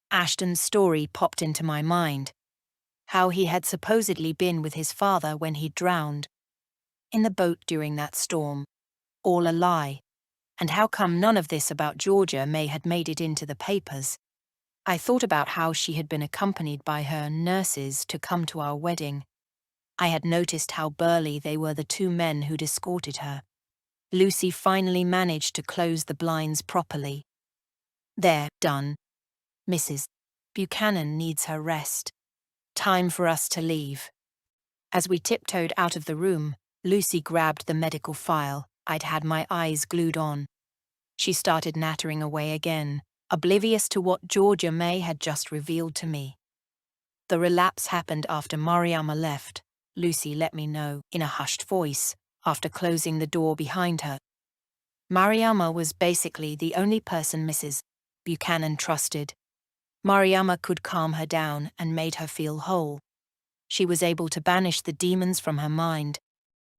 Ashton's story popped into my mind. How he had supposedly been with his father when he drowned. In the boat during that storm. All a lie. And how come none of this about Georgia May had made it into the papers? I thought about how she had been accompanied by her nurses to come to our wedding. I had noticed how burly they were, the two men who'd escorted her. Lucy finally managed to close the blinds properly. "There, done. Mrs. Buchanan needs her rest. Time for us to leave." As we tiptoed out of the room, Lucy grabbed the medical file I'd had my eyes glued on. She started nattering away again, oblivious to what Georgia May had just revealed to me. The relapse happened after Mariama left, Lucy let me know in a hushed voice, after closing the door behind her. Mariama was basically the only person Mrs. Buchanan trusted. Mariama could calm her down and made her feel whole. She was able to banish the demons from her mind.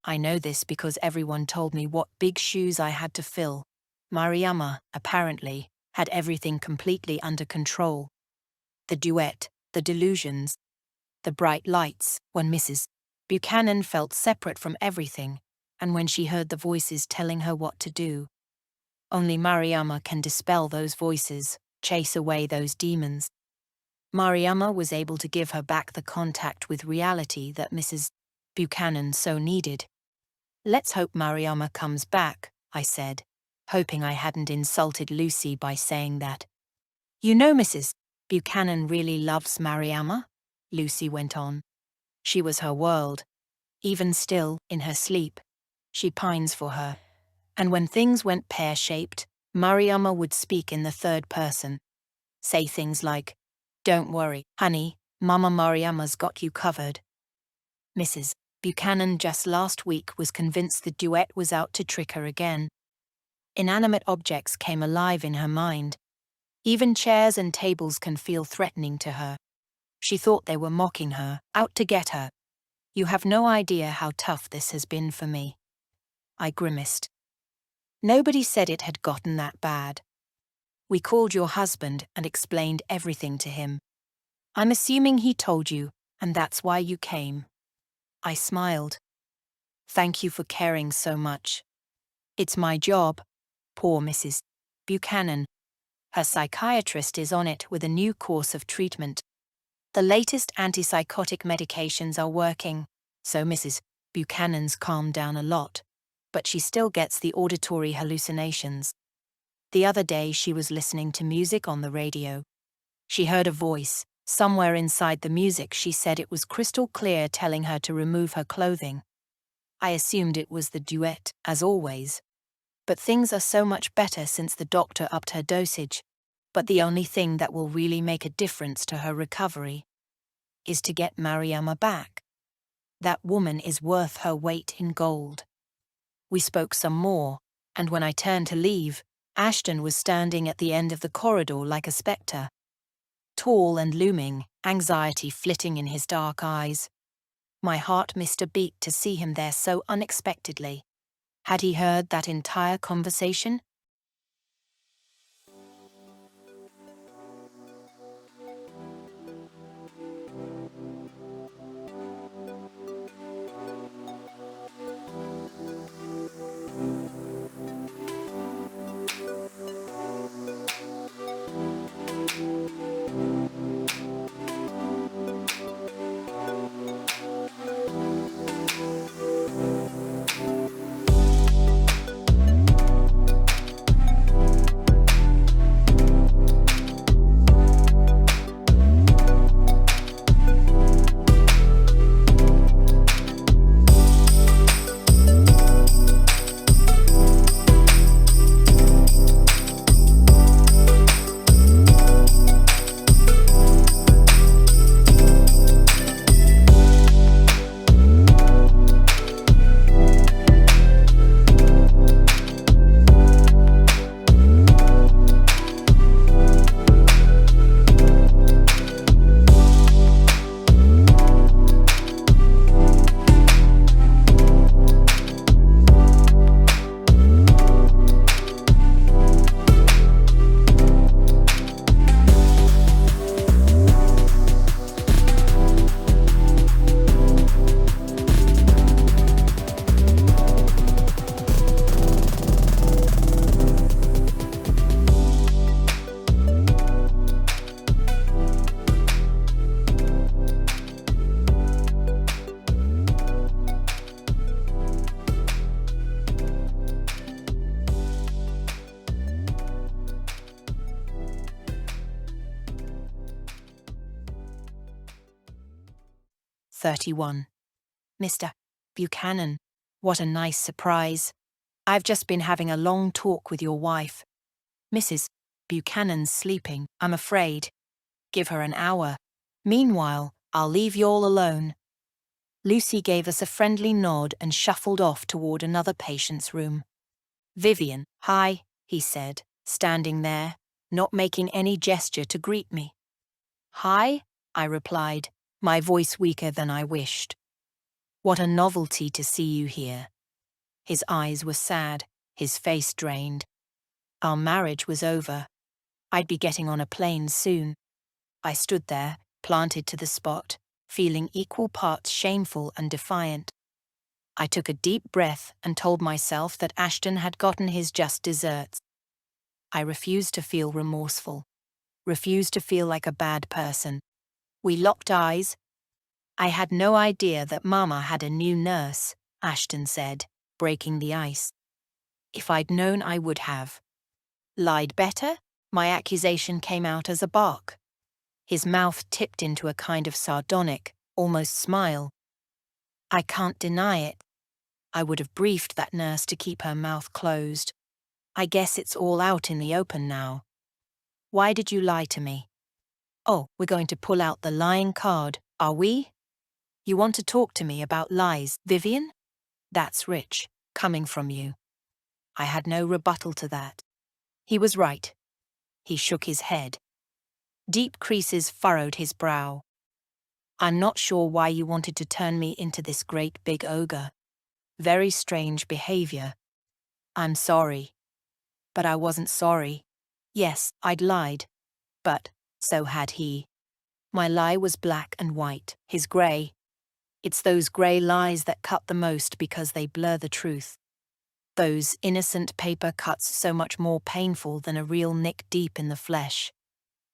I know this because everyone told me what big shoes I had to fill. Mariama, apparently, had everything completely under control. The duet, the delusions, the bright lights, when Mrs. Buchanan felt separate from everything, and when she heard the voices telling her what to do. Only Mariama can dispel those voices, chase away those demons. Mariama was able to give her back the contact with reality that Mrs. Buchanan so needed. "Let's hope Mariama comes back," I said, hoping I hadn't insulted Lucy by saying that. "You know Mrs. Buchanan really loves Mariama," Lucy went on. "She was her world. Even still, in her sleep, she pines for her. And when things went pear-shaped, Mariama would speak in the third person. Say things like, 'Don't worry, honey, Mama Mariama's got you covered.' Mrs. Buchanan just last week was convinced the duet was out to trick her again. Inanimate objects came alive in her mind. Even chairs and tables can feel threatening to her. She thought they were mocking her, out to get her. You have no idea how tough this has been for me." I grimaced. "Nobody said it had gotten that bad. We called your husband and explained everything to him. I'm assuming he told you, and that's why you came." I smiled. "Thank you for caring so much. It's my job." Poor Mrs. Buchanan. Her psychiatrist is on it with a new course of treatment. The latest antipsychotic medications are working, so Mrs. Buchanan's calmed down a lot, but she still gets the auditory hallucinations. The other day she was listening to music on the radio. She heard a voice. Somewhere inside the music she said it was crystal clear, telling her to remove her clothing. I assumed it was the duet, as always. But things are so much better since the doctor upped her dosage. But the only thing that will really make a difference to her recovery is to get Mariama back. That woman is worth her weight in gold. We spoke some more, And when I turned to leave, Ashton was standing at the end of the corridor like a spectre. Tall and looming, anxiety flitting in his dark eyes. My heart missed a beat to see him there so unexpectedly. Had he heard that entire conversation? "31. Mr. Buchanan, what a nice surprise. I've just been having a long talk with your wife. Mrs. Buchanan's sleeping, I'm afraid. Give her an hour. Meanwhile, I'll leave you all alone." Lucy gave us a friendly nod and shuffled off toward another patient's room. "Vivian, hi," he said, standing there, not making any gesture to greet me. "Hi," I replied, my voice weaker than I wished. "What a novelty to see you here." His eyes were sad, his face drained. Our marriage was over. I'd be getting on a plane soon. I stood there, planted to the spot, feeling equal parts shameful and defiant. I took a deep breath and told myself that Ashton had gotten his just desserts. I refused to feel remorseful, refused to feel like a bad person. We locked eyes. "I had no idea that Mama had a new nurse," Ashton said, breaking the ice. "If I'd known, I would have." "Lied better?" My accusation came out as a bark. His mouth tipped into a kind of sardonic, almost smile. "I can't deny it. I would have briefed that nurse to keep her mouth closed. I guess it's all out in the open now." "Why did you lie to me?" "Oh, we're going to pull out the lying card, are we? You want to talk to me about lies, Vivian? That's rich, coming from you." I had no rebuttal to that. He was right. He shook his head. Deep creases furrowed his brow. "I'm not sure why you wanted to turn me into this great big ogre. Very strange behavior. I'm sorry." But I wasn't sorry. Yes, I'd lied. But so had he. My lie was black and white, his grey. It's those grey lies that cut the most because they blur the truth. Those innocent paper cuts so much more painful than a real nick deep in the flesh.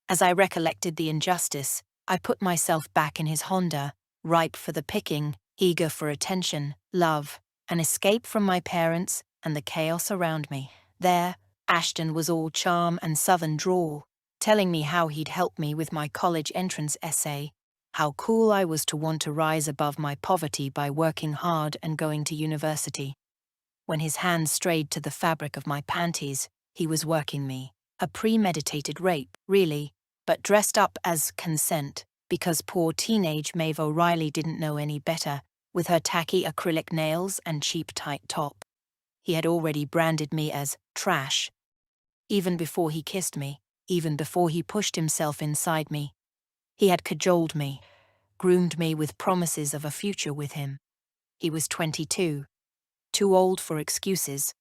As I recollected the injustice, I put myself back in his Honda, ripe for the picking, eager for attention, love, an escape from my parents and the chaos around me. There, Ashton was all charm and southern drawl, telling me how he'd help me with my college entrance essay, how cool I was to want to rise above my poverty by working hard and going to university. When his hand strayed to the fabric of my panties, he was working me. A premeditated rape, really, but dressed up as consent, because poor teenage Maeve O'Reilly didn't know any better, with her tacky acrylic nails and cheap tight top. He had already branded me as trash. Even before he kissed me, even before he pushed himself inside me. He had cajoled me, groomed me with promises of a future with him. He was 22. Too old for excuses.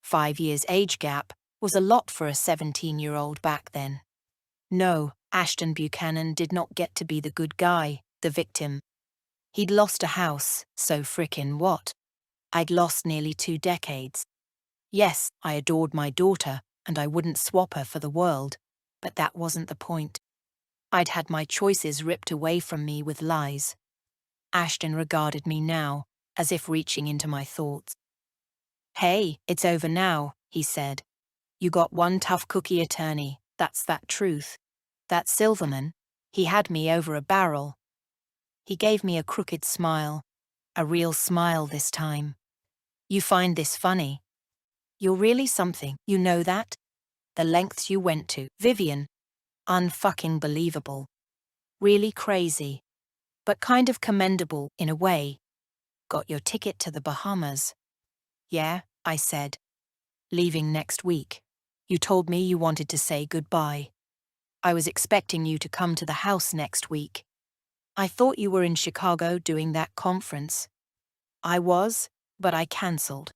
5 years age gap was a lot for a 17-year-old back then. No, Ashton Buchanan did not get to be the good guy, the victim. He'd lost a house, so frickin' what? I'd lost nearly 2 decades. Yes, I adored my daughter, and I wouldn't swap her for the world, but that wasn't the point. I'd had my choices ripped away from me with lies. Ashton regarded me now, as if reaching into my thoughts. "Hey, it's over now," he said. "You got one tough cookie attorney, that's that truth. That Silverman, he had me over a barrel." He gave me a crooked smile, a real smile this time. "You find this funny? You're really something, you know that? The lengths you went to, Vivian. Unfucking believable. Really crazy. But kind of commendable, in a way. Got your ticket to the Bahamas." "Yeah," I said. "Leaving next week. You told me you wanted to say goodbye. I was expecting you to come to the house next week. I thought you were in Chicago doing that conference." "I was, but I cancelled.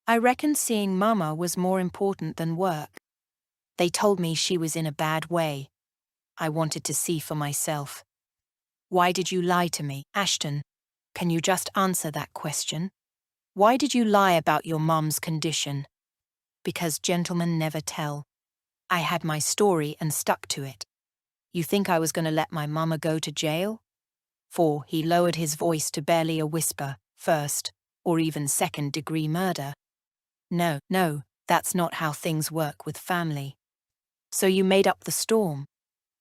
I reckon seeing Mama was more important than work. They told me she was in a bad way. I wanted to see for myself." "Why did you lie to me, Ashton? Can you just answer that question? Why did you lie about your mum's condition?" "Because gentlemen never tell. I had my story and stuck to it. You think I was going to let my mama go to jail? For he lowered his voice to barely a whisper, first, or even second-degree murder. No, no, that's not how things work with family. So you made up the storm.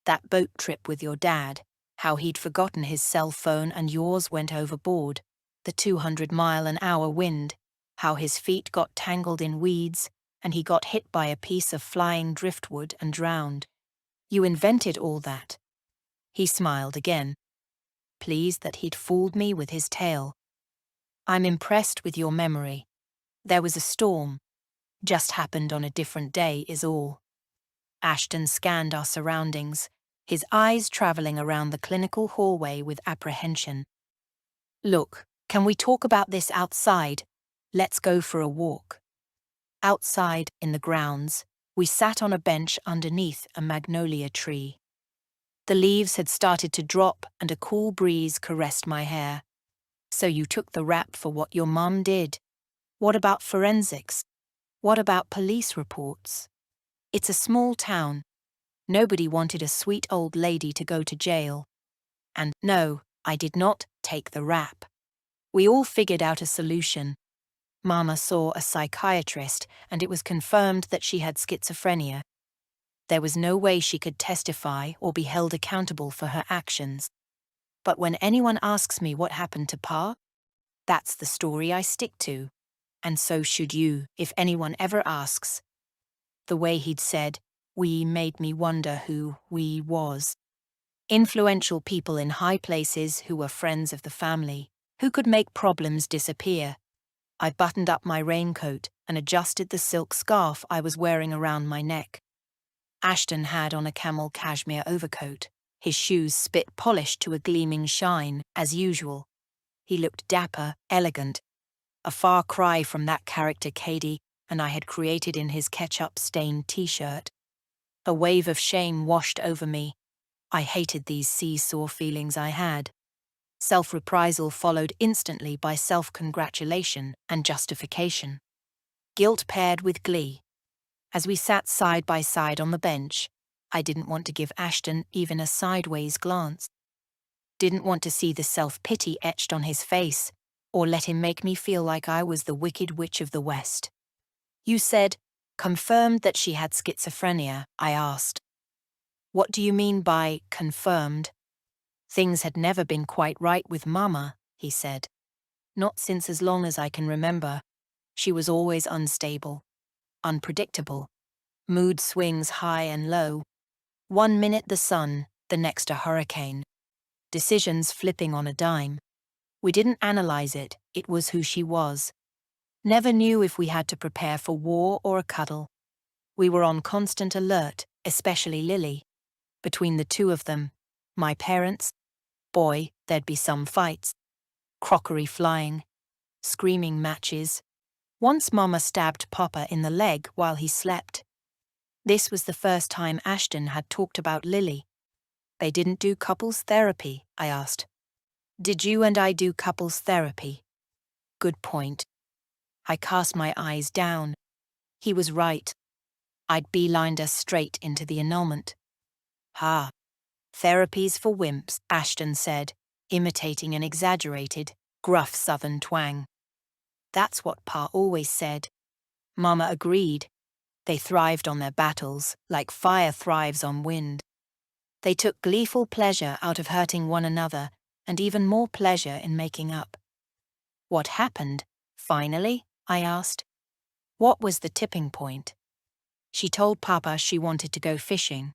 That boat trip with your dad, how he'd forgotten his cell phone and yours went overboard, the 200-mile-an-hour wind, how his feet got tangled in weeds, and he got hit by a piece of flying driftwood and drowned. You invented all that." He smiled again, pleased that he'd fooled me with his tale. "I'm impressed with your memory. There was a storm. Just happened on a different day is all." Ashton scanned our surroundings, his eyes traveling around the clinical hallway with apprehension. "Look, can we talk about this outside? Let's go for a walk." Outside, in the grounds, we sat on a bench underneath a magnolia tree. The leaves had started to drop and a cool breeze caressed my hair. "So you took the rap for what your mum did. What about forensics? What about police reports? It's a small town. Nobody wanted a sweet old lady to go to jail. And no, I did not take the rap. We all figured out a solution. Mama saw a psychiatrist and it was confirmed that she had schizophrenia. There was no way she could testify or be held accountable for her actions. But when anyone asks me what happened to Pa, that's the story I stick to. And so should you, if anyone ever asks." The way he'd said, "we" made me wonder who "we" was. Influential people in high places who were friends of the family, who could make problems disappear. I buttoned up my raincoat and adjusted the silk scarf I was wearing around my neck. Ashton had on a camel cashmere overcoat, his shoes spit polished to a gleaming shine, as usual. He looked dapper, elegant, a far cry from that character Cady and I had created in his ketchup-stained t-shirt. A wave of shame washed over me. I hated these seesaw feelings I had. Self-reprisal followed instantly by self-congratulation and justification. Guilt paired with glee. As we sat side by side on the bench, I didn't want to give Ashton even a sideways glance. Didn't want to see the self-pity etched on his face, or let him make me feel like I was the Wicked Witch of the West. "You said, confirmed that she had schizophrenia," I asked. "What do you mean by confirmed?" "Things had never been quite right with Mama," he said. "Not since as long as I can remember. She was always unstable, unpredictable. Mood swings high and low. One minute the sun, the next a hurricane. Decisions flipping on a dime. We didn't analyze it, it was who she was. Never knew if we had to prepare for war or a cuddle. We were on constant alert, especially Lily. Between the two of them, my parents, boy, there'd be some fights. Crockery flying, screaming matches. Once Mama stabbed Papa in the leg while he slept. This was the first time Ashton had talked about Lily. They didn't do couples therapy, I asked. Did you and I do couples therapy? Good point. I cast my eyes down. He was right. I'd beelined us straight into the annulment. Ha! Therapy's for wimps, Ashton said, imitating an exaggerated, gruff southern twang. That's what Pa always said. Mama agreed. They thrived on their battles, like fire thrives on wind. They took gleeful pleasure out of hurting one another, and even more pleasure in making up. What happened, finally? I asked. What was the tipping point? She told Papa she wanted to go fishing.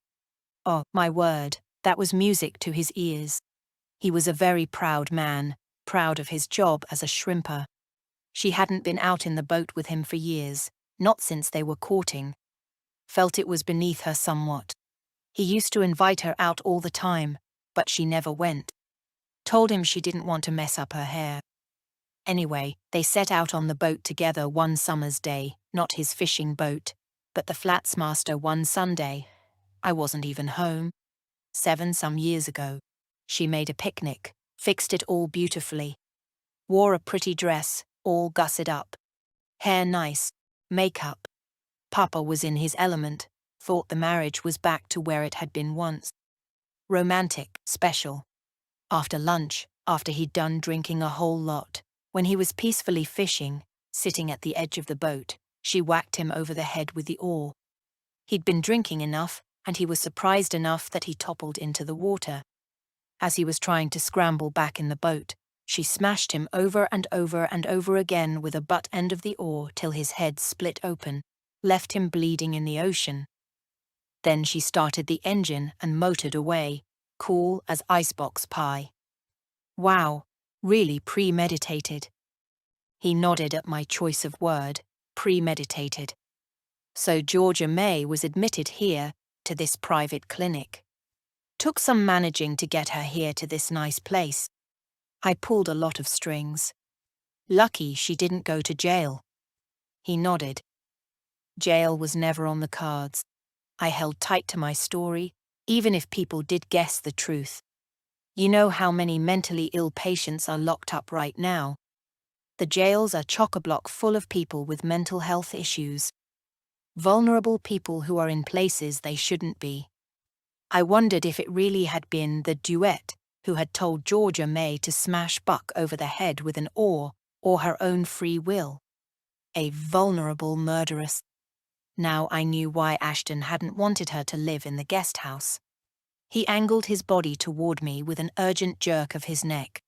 Oh, my word, that was music to his ears. He was a very proud man, proud of his job as a shrimper. She hadn't been out in the boat with him for years, not since they were courting. Felt it was beneath her somewhat. He used to invite her out all the time, but she never went. Told him she didn't want to mess up her hair. Anyway, they set out on the boat together one summer's day, not his fishing boat, but the Flatsmaster one Sunday. I wasn't even home. 7 some years ago. She made a picnic, fixed it all beautifully. Wore a pretty dress, all gusset up. Hair nice, makeup. Papa was in his element, thought the marriage was back to where it had been once. Romantic, special. After lunch, after he'd done drinking a whole lot, when he was peacefully fishing, sitting at the edge of the boat, she whacked him over the head with the oar. He'd been drinking enough, and he was surprised enough that he toppled into the water. As he was trying to scramble back in the boat, she smashed him over and over and over again with a butt end of the oar till his head split open, left him bleeding in the ocean. Then she started the engine and motored away, cool as icebox pie. Wow, really premeditated. He nodded at my choice of word, premeditated. So Georgia May was admitted here, to this private clinic. Took some managing to get her here to this nice place. I pulled a lot of strings. Lucky she didn't go to jail. He nodded. Jail was never on the cards. I held tight to my story, even if people did guess the truth. You know how many mentally ill patients are locked up right now. The jails are chock-a-block full of people with mental health issues. Vulnerable people who are in places they shouldn't be. I wondered if it really had been the duet who had told Georgia May to smash Buck over the head with an oar, or her own free will. A vulnerable murderess. Now I knew why Ashton hadn't wanted her to live in the guest house. He angled his body toward me with an urgent jerk of his neck.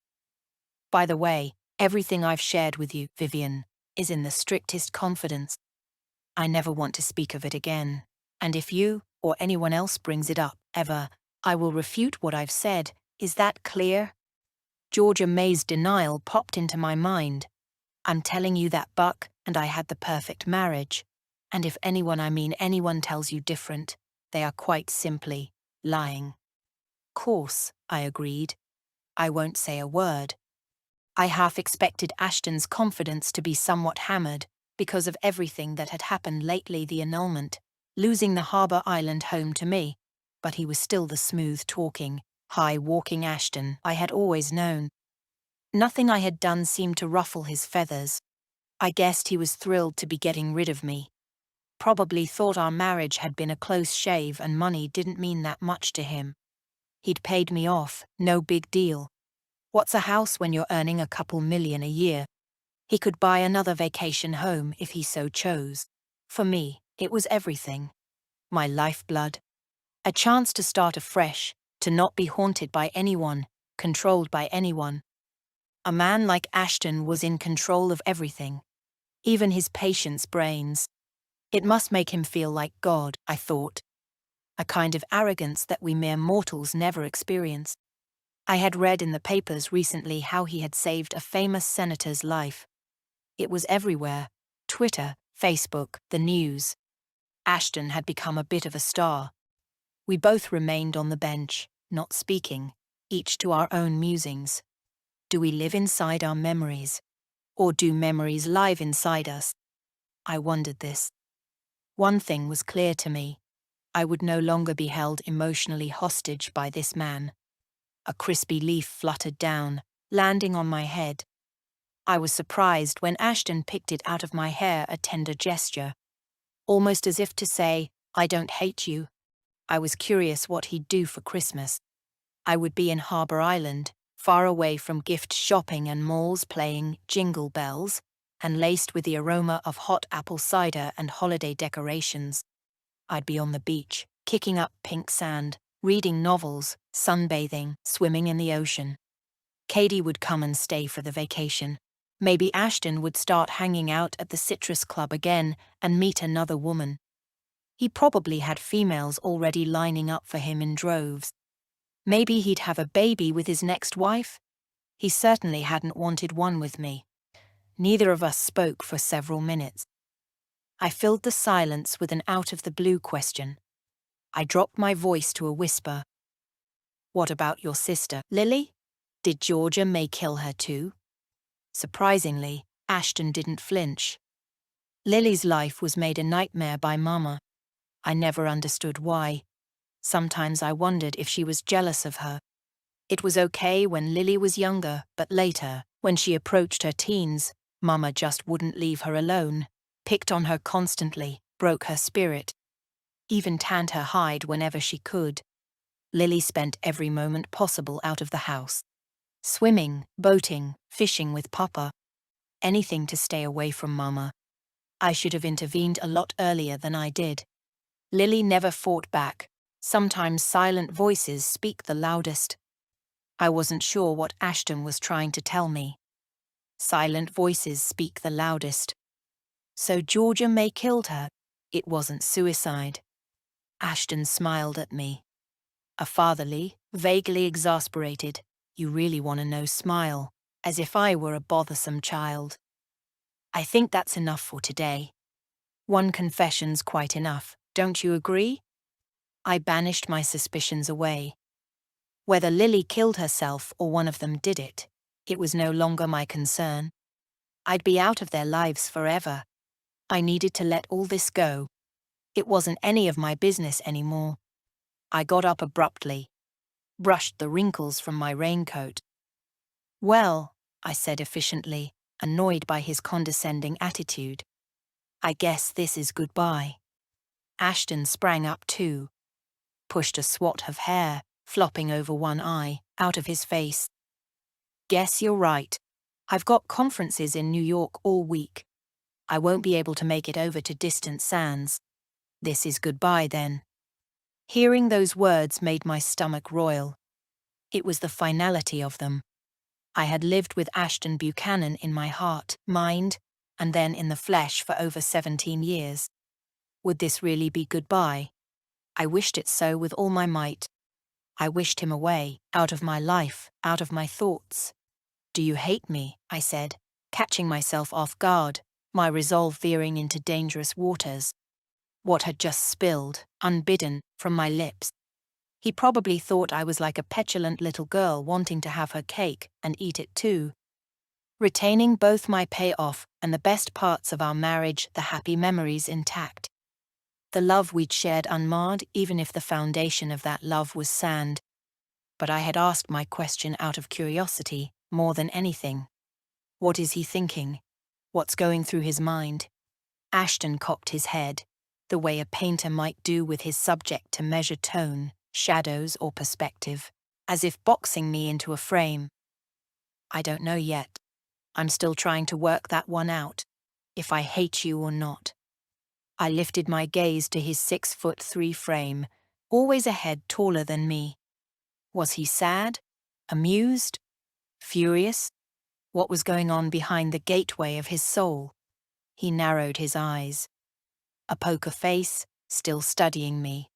By the way, everything I've shared with you, Vivian, is in the strictest confidence. I never want to speak of it again, and if you, or anyone else brings it up, ever, I will refute what I've said. Is that clear? Georgia May's denial popped into my mind. I'm telling you that Buck and I had the perfect marriage, and if anyone, I mean anyone, tells you different, they are quite simply lying. Course, I agreed. I won't say a word. I half expected Ashton's confidence to be somewhat hammered because of everything that had happened lately, the annulment, losing the Harbour Island home to me, but he was still the smooth-talking, high-walking Ashton I had always known. Nothing I had done seemed to ruffle his feathers. I guessed he was thrilled to be getting rid of me. Probably thought our marriage had been a close shave and money didn't mean that much to him. He'd paid me off, no big deal. What's a house when you're earning a couple million a year? He could buy another vacation home if he so chose. For me, it was everything. My lifeblood. A chance to start afresh, to not be haunted by anyone, controlled by anyone. A man like Ashton was in control of everything. Even his patients' brains. It must make him feel like God, I thought. A kind of arrogance that we mere mortals never experience. I had read in the papers recently how he had saved a famous senator's life. It was everywhere: Twitter, Facebook, the news. Ashton had become a bit of a star. We both remained on the bench, not speaking, each to our own musings. Do we live inside our memories? Or do memories live inside us? I wondered this. One thing was clear to me. I would no longer be held emotionally hostage by this man. A crispy leaf fluttered down, landing on my head. I was surprised when Ashton picked it out of my hair, a tender gesture, almost as if to say, "I don't hate you." I was curious what he'd do for Christmas. I would be in Harbour Island, far away from gift shopping and malls playing Jingle Bells, and laced with the aroma of hot apple cider and holiday decorations. I'd be on the beach, kicking up pink sand, reading novels, sunbathing, swimming in the ocean. Katie would come and stay for the vacation. Maybe Ashton would start hanging out at the Citrus Club again and meet another woman. He probably had females already lining up for him in droves. Maybe he'd have a baby with his next wife. He certainly hadn't wanted one with me. Neither of us spoke for several minutes. I filled the silence with an out-of-the-blue question. I dropped my voice to a whisper. "What about your sister, Lily? Did Georgia May kill her too?" Surprisingly, Ashton didn't flinch. Lily's life was made a nightmare by Mama. I never understood why. Sometimes I wondered if she was jealous of her. It was okay when Lily was younger, but later, when she approached her teens, Mama just wouldn't leave her alone, picked on her constantly, broke her spirit, even tanned her hide whenever she could. Lily spent every moment possible out of the house. Swimming, boating, fishing with Papa. Anything to stay away from Mama. I should have intervened a lot earlier than I did. Lily never fought back. Sometimes silent voices speak the loudest. I wasn't sure what Ashton was trying to tell me. Silent voices speak the loudest. So Georgia May killed her. It wasn't suicide. Ashton smiled at me. A fatherly, vaguely exasperated, "You really want to know" smile, as if I were a bothersome child. I think that's enough for today. One confession's quite enough, don't you agree? I banished my suspicions away. Whether Lily killed herself or one of them did it, it was no longer my concern. I'd be out of their lives forever. I needed to let all this go. It wasn't any of my business anymore. I got up abruptly, brushed the wrinkles from my raincoat. "Well," I said efficiently, annoyed by his condescending attitude, "I guess this is goodbye." Ashton sprang up too, pushed a swat of hair, flopping over one eye, out of his face. "Guess you're right. I've got conferences in New York all week. I won't be able to make it over to Distant Sands. This is goodbye then." Hearing those words made my stomach roil. It was the finality of them. I had lived with Ashton Buchanan in my heart, mind, and then in the flesh for over 17 years. Would this really be goodbye? I wished it so with all my might. I wished him away, out of my life, out of my thoughts. "Do you hate me?" I said, catching myself off guard, my resolve veering into dangerous waters. What had just spilled, unbidden, from my lips? He probably thought I was like a petulant little girl wanting to have her cake and eat it too. Retaining both my payoff and the best parts of our marriage, the happy memories intact. The love we'd shared unmarred, even if the foundation of that love was sand. But I had asked my question out of curiosity, more than anything. What is he thinking? What's going through his mind? Ashton cocked his head, the way a painter might do with his subject to measure tone, shadows, or perspective, as if boxing me into a frame. "I don't know yet. I'm still trying to work that one out, if I hate you or not." I lifted my gaze to his 6'3" frame, always a head taller than me. Was he sad? Amused? Furious? What was going on behind the gateway of his soul? He narrowed his eyes. A poker face, still studying me.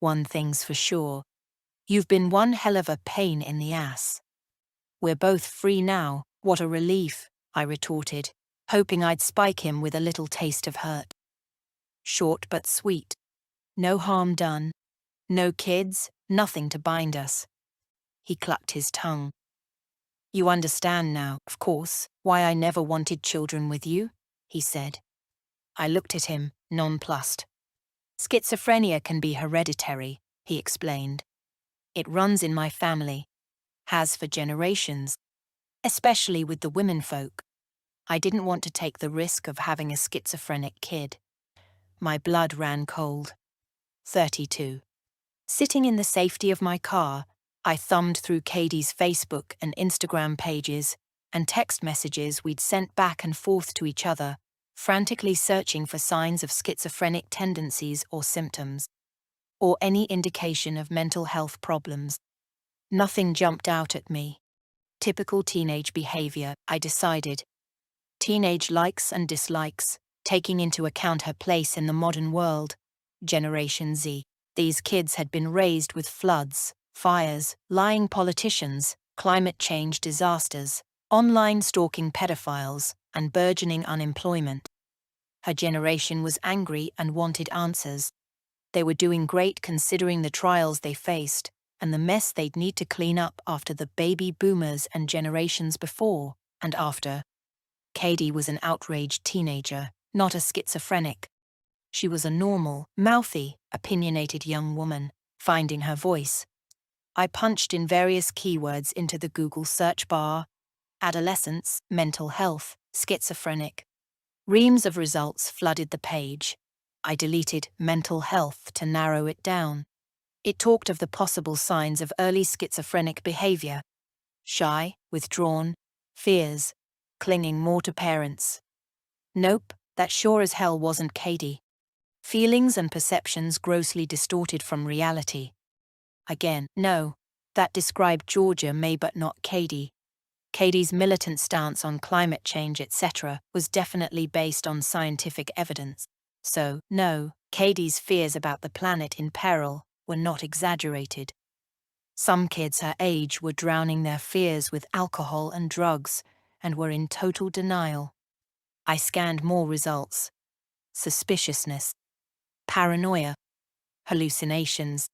"One thing's for sure. You've been one hell of a pain in the ass." "We're both free now. What a relief," I retorted. hoping I'd spike him with a little taste of hurt. Short but sweet. No harm done. No kids, nothing to bind us. He clucked his tongue. You understand now, of course, why I never wanted children with you, he said. I looked at him, nonplussed. Schizophrenia can be hereditary, he explained. It runs in my family. Has for generations. Especially with the womenfolk. I didn't want to take the risk of having a schizophrenic kid. My blood ran cold. 32. Sitting in the safety of my car, I thumbed through Katie's Facebook and Instagram pages and text messages we'd sent back and forth to each other, frantically searching for signs of schizophrenic tendencies or symptoms, or any indication of mental health problems. Nothing jumped out at me. Typical teenage behavior, I decided. Teenage likes and dislikes, taking into account her place in the modern world. Generation Z. These kids had been raised with floods, fires, lying politicians, climate change disasters, online stalking pedophiles, and burgeoning unemployment. Her generation was angry and wanted answers. They were doing great considering the trials they faced, and the mess they'd need to clean up after the baby boomers and generations before and after. Katie was an outraged teenager, not a schizophrenic. She was a normal, mouthy, opinionated young woman, finding her voice. I punched in various keywords into the Google search bar: adolescence, mental health, schizophrenic. Reams of results flooded the page. I deleted mental health to narrow it down. It talked of the possible signs of early schizophrenic behavior: shy, withdrawn, fears, clinging more to parents. Nope, that sure as hell wasn't Katie. Feelings and perceptions grossly distorted from reality. Again, no, that described Georgia May but not Katie. Katie's militant stance on climate change, etc., was definitely based on scientific evidence. So, no, Katie's fears about the planet in peril were not exaggerated. Some kids her age were drowning their fears with alcohol and drugs and were in total denial. I scanned more results. Suspiciousness, paranoia, hallucinations,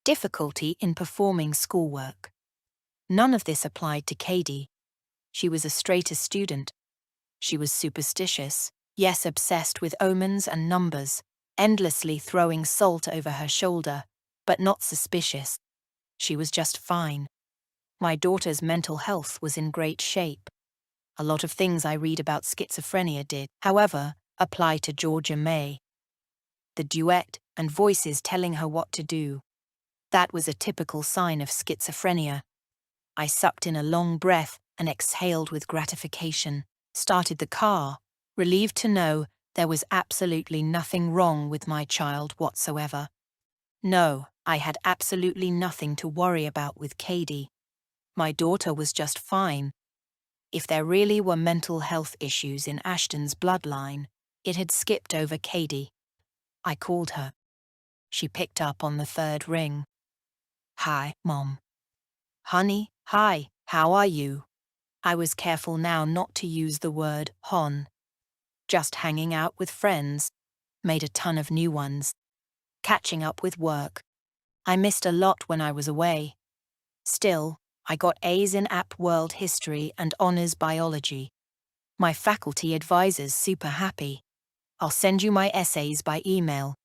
difficulty in performing schoolwork. None of this applied to Katie. She was a straight-A student. She was superstitious, yes, obsessed with omens and numbers, endlessly throwing salt over her shoulder, but not suspicious. She was just fine. My daughter's mental health was in great shape. A lot of things I read about schizophrenia did, however, apply to Georgia May. The duet and voices telling her what to do. That was a typical sign of schizophrenia. I sucked in a long breath and exhaled with gratification, started the car, relieved to know there was absolutely nothing wrong with my child whatsoever. No, I had absolutely nothing to worry about with Katie. My daughter was just fine. If there really were mental health issues in Ashton's bloodline, it had skipped over Katie. I called her. She picked up on the third ring. Hi, Mom. Honey, hi, how are you? I was careful now not to use the word hon. Just hanging out with friends. Made a ton of new ones. Catching up with work. I missed a lot when I was away. Still, I got A's in App World History and Honours Biology. My faculty advisor's super happy. I'll send you my essays by email.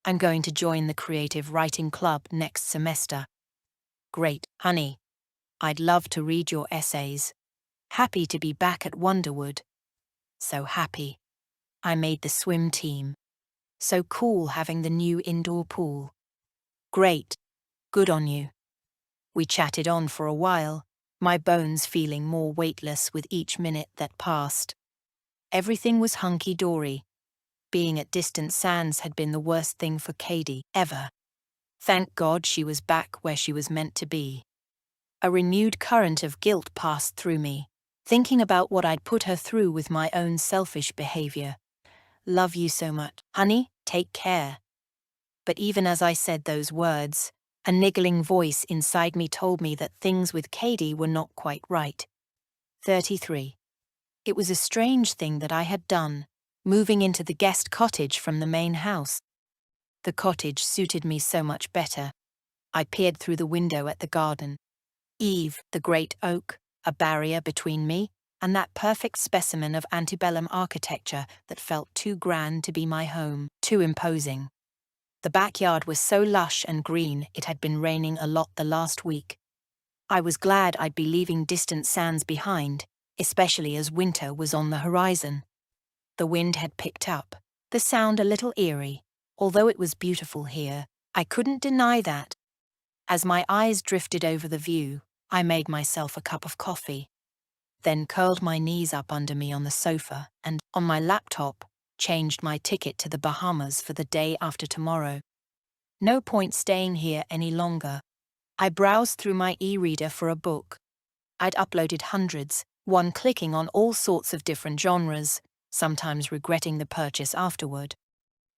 I'm going to join the Creative Writing Club next semester. Great, honey. I'd love to read your essays. Happy to be back at Wonderwood. So happy. I made the swim team. So cool having the new indoor pool. Great. Good on you. We chatted on for a while, my bones feeling more weightless with each minute that passed. Everything was hunky-dory. Being at Distant Sands had been the worst thing for Katie ever. Thank God she was back where she was meant to be. A renewed current of guilt passed through me, thinking about what I'd put her through with my own selfish behavior. Love you so much, honey, take care. But even as I said those words, a niggling voice inside me told me that things with Katie were not quite right. 33. It was a strange thing that I had done, moving into the guest cottage from the main house. The cottage suited me so much better. I peered through the window at the garden. Eve, the great oak, a barrier between me and that perfect specimen of antebellum architecture that felt too grand to be my home, too imposing. The backyard was so lush and green it had been raining a lot the last week. I was glad I'd be leaving distant sands behind, especially as winter was on the horizon. The wind had picked up, the sound a little eerie. Although it was beautiful here, I couldn't deny that. As my eyes drifted over the view, I made myself a cup of coffee, then curled my knees up under me on the sofa and, on my laptop, changed my ticket to the Bahamas for the day after tomorrow. No point staying here any longer. I browsed through my e-reader for a book. I'd uploaded hundreds, one clicking on all sorts of different genres, sometimes regretting the purchase afterward.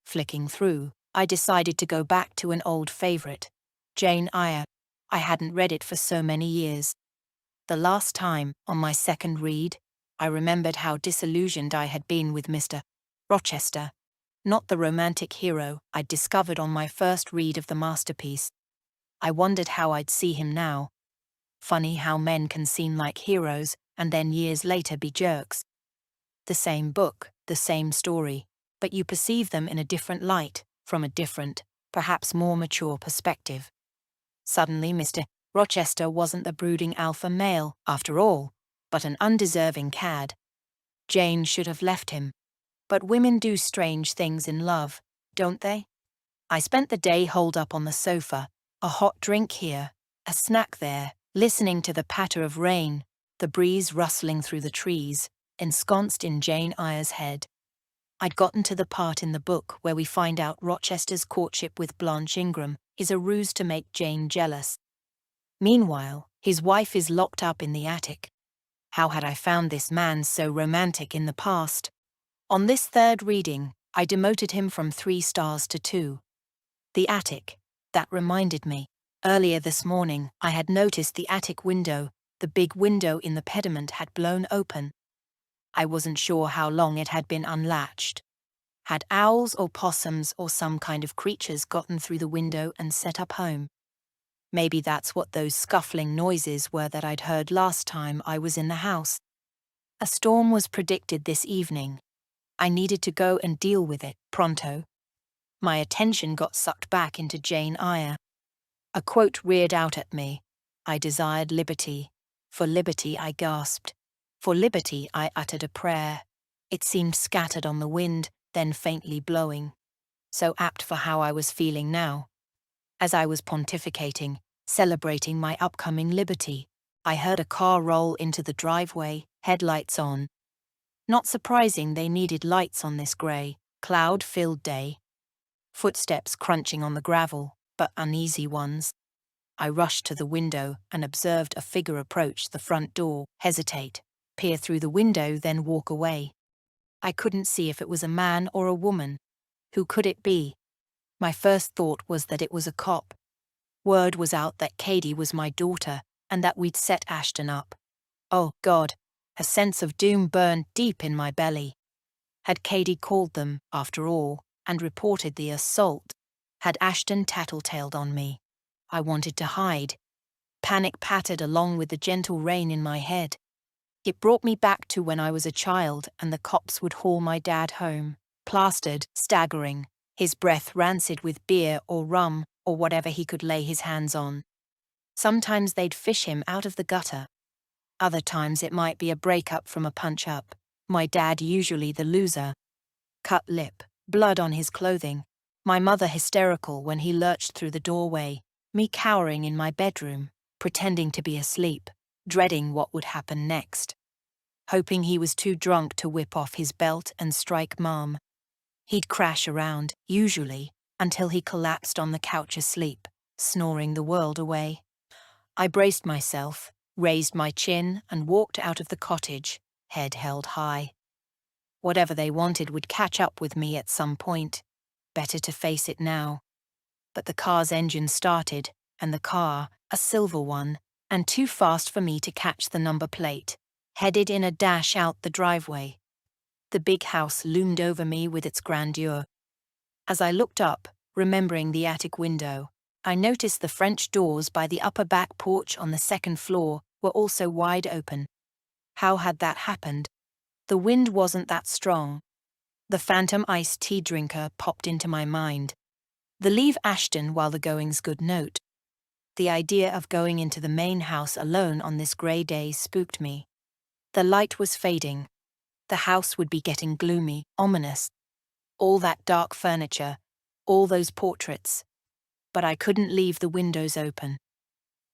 Flicking through, I decided to go back to an old favorite, Jane Eyre. I hadn't read it for so many years. The last time, on my second read, I remembered how disillusioned I had been with Mr. Rochester, not the romantic hero I'd discovered on my first read of the masterpiece. I wondered how I'd see him now. Funny how men can seem like heroes and then years later be jerks. The same book, the same story, but you perceive them in a different light, from a different, perhaps more mature perspective. Suddenly Mr. Rochester wasn't the brooding alpha male, after all, but an undeserving cad. Jane should have left him. But women do strange things in love, don't they? I spent the day holed up on the sofa, a hot drink here, a snack there, listening to the patter of rain, the breeze rustling through the trees, ensconced in Jane Eyre's head. I'd gotten to the part in the book where we find out Rochester's courtship with Blanche Ingram is a ruse to make Jane jealous. Meanwhile, his wife is locked up in the attic. How had I found this man so romantic in the past? On this third reading, I demoted him from 3 stars to 2. The attic. That reminded me. Earlier this morning, I had noticed the attic window, the big window in the pediment had blown open. I wasn't sure how long it had been unlatched. Had owls or possums or some kind of creatures gotten through the window and set up home? Maybe that's what those scuffling noises were that I'd heard last time I was in the house. A storm was predicted this evening. I needed to go and deal with it, pronto. My attention got sucked back into Jane Eyre. A quote reared out at me. I desired liberty. For liberty I gasped. For liberty I uttered a prayer. It seemed scattered on the wind, then faintly blowing. So apt for how I was feeling now. As I was pontificating, celebrating my upcoming liberty, I heard a car roll into the driveway, headlights on. Not surprising they needed lights on this grey, cloud-filled day. Footsteps crunching on the gravel, but uneasy ones. I rushed to the window and observed a figure approach the front door, hesitate, peer through the window, then walk away. I couldn't see if it was a man or a woman. Who could it be? My first thought was that it was a cop. Word was out that Katie was my daughter and that we'd set Ashton up. Oh, God, a sense of doom burned deep in my belly. Had Katie called them, after all, and reported the assault? Had Ashton tattletaled on me? I wanted to hide. Panic pattered along with the gentle rain in my head. It brought me back to when I was a child and the cops would haul my dad home, plastered, staggering, his breath rancid with beer or rum or whatever he could lay his hands on. Sometimes they'd fish him out of the gutter. Other times it might be a break-up from a punch-up, my dad usually the loser. Cut lip, blood on his clothing, my mother hysterical when he lurched through the doorway, me cowering in my bedroom, pretending to be asleep, dreading what would happen next. Hoping he was too drunk to whip off his belt and strike Mom. He'd crash around, usually, until he collapsed on the couch asleep, snoring the world away. I braced myself, raised my chin, and walked out of the cottage, head held high. Whatever they wanted would catch up with me at some point. Better to face it now. But the car's engine started, and the car, a silver one, and too fast for me to catch the number plate. headed in a dash out the driveway. The big house loomed over me with its grandeur. As I looked up, remembering the attic window, I noticed the French doors by the upper back porch on the second floor were also wide open. How had that happened? The wind wasn't that strong. The phantom iced tea drinker popped into my mind. The leave Ashton while the going's good note. The idea of going into the main house alone on this grey day spooked me. The light was fading. The house would be getting gloomy, ominous. All that dark furniture, all those portraits. But I couldn't leave the windows open.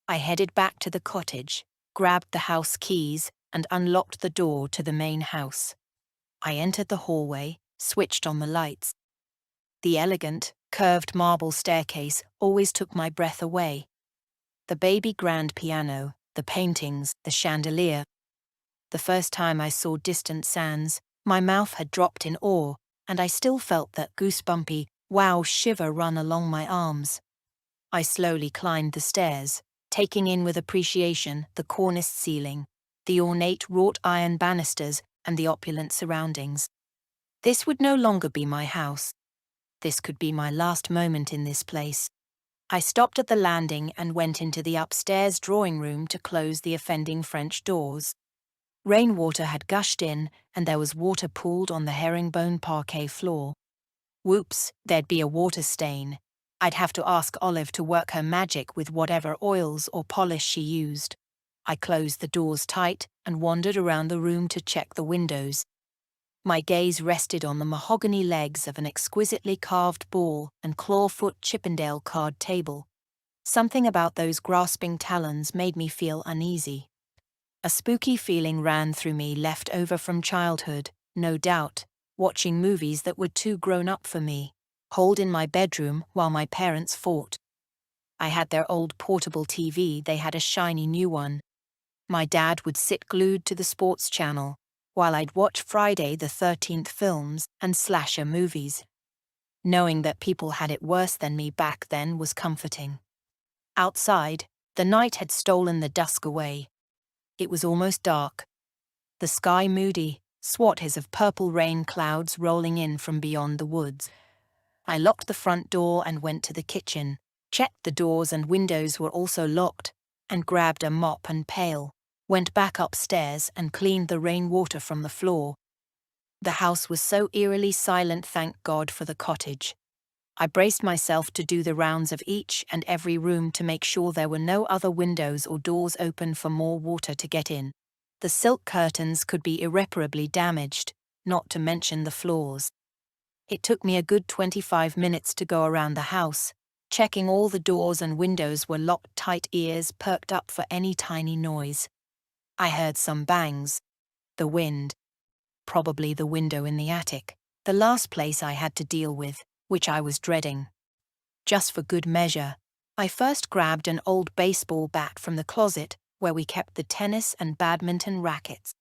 I headed back to the cottage, grabbed the house keys, and unlocked the door to the main house. I entered the hallway, switched on the lights. The elegant, curved marble staircase always took my breath away. The baby grand piano, the paintings, the chandelier. The first time I saw distant sands, my mouth had dropped in awe, and I still felt that goosebumpy, wow shiver run along my arms. I slowly climbed the stairs, taking in with appreciation the corniced ceiling, the ornate wrought iron banisters, and the opulent surroundings. This would no longer be my house. This could be my last moment in this place. I stopped at the landing and went into the upstairs drawing room to close the offending French doors. Rainwater had gushed in, and there was water pooled on the herringbone parquet floor. Whoops, there'd be a water stain. I'd have to ask Olive to work her magic with whatever oils or polish she used. I closed the doors tight and wandered around the room to check the windows. My gaze rested on the mahogany legs of an exquisitely carved ball and clawfoot Chippendale card table. Something about those grasping talons made me feel uneasy. A spooky feeling ran through me left over from childhood, no doubt, watching movies that were too grown up for me, holed in my bedroom while my parents fought. I had their old portable TV, they had a shiny new one. My dad would sit glued to the sports channel, while I'd watch Friday the 13th films and slasher movies. Knowing that people had it worse than me back then was comforting. Outside, the night had stolen the dusk away. It was almost dark. The sky moody, swathes of purple rain clouds rolling in from beyond the woods. I locked the front door and went to the kitchen, checked the doors and windows were also locked, and grabbed a mop and pail, went back upstairs and cleaned the rainwater from the floor. The house was so eerily silent, thank God for the cottage. I braced myself to do the rounds of each and every room to make sure there were no other windows or doors open for more water to get in. The silk curtains could be irreparably damaged, not to mention the floors. It took me a good 25 minutes to go around the house, checking all the doors and windows were locked tight, ears perked up for any tiny noise. I heard some bangs. The wind. Probably the window in the attic, the last place I had to deal with, which I was dreading. Just for good measure, I first grabbed an old baseball bat from the closet where we kept the tennis and badminton rackets.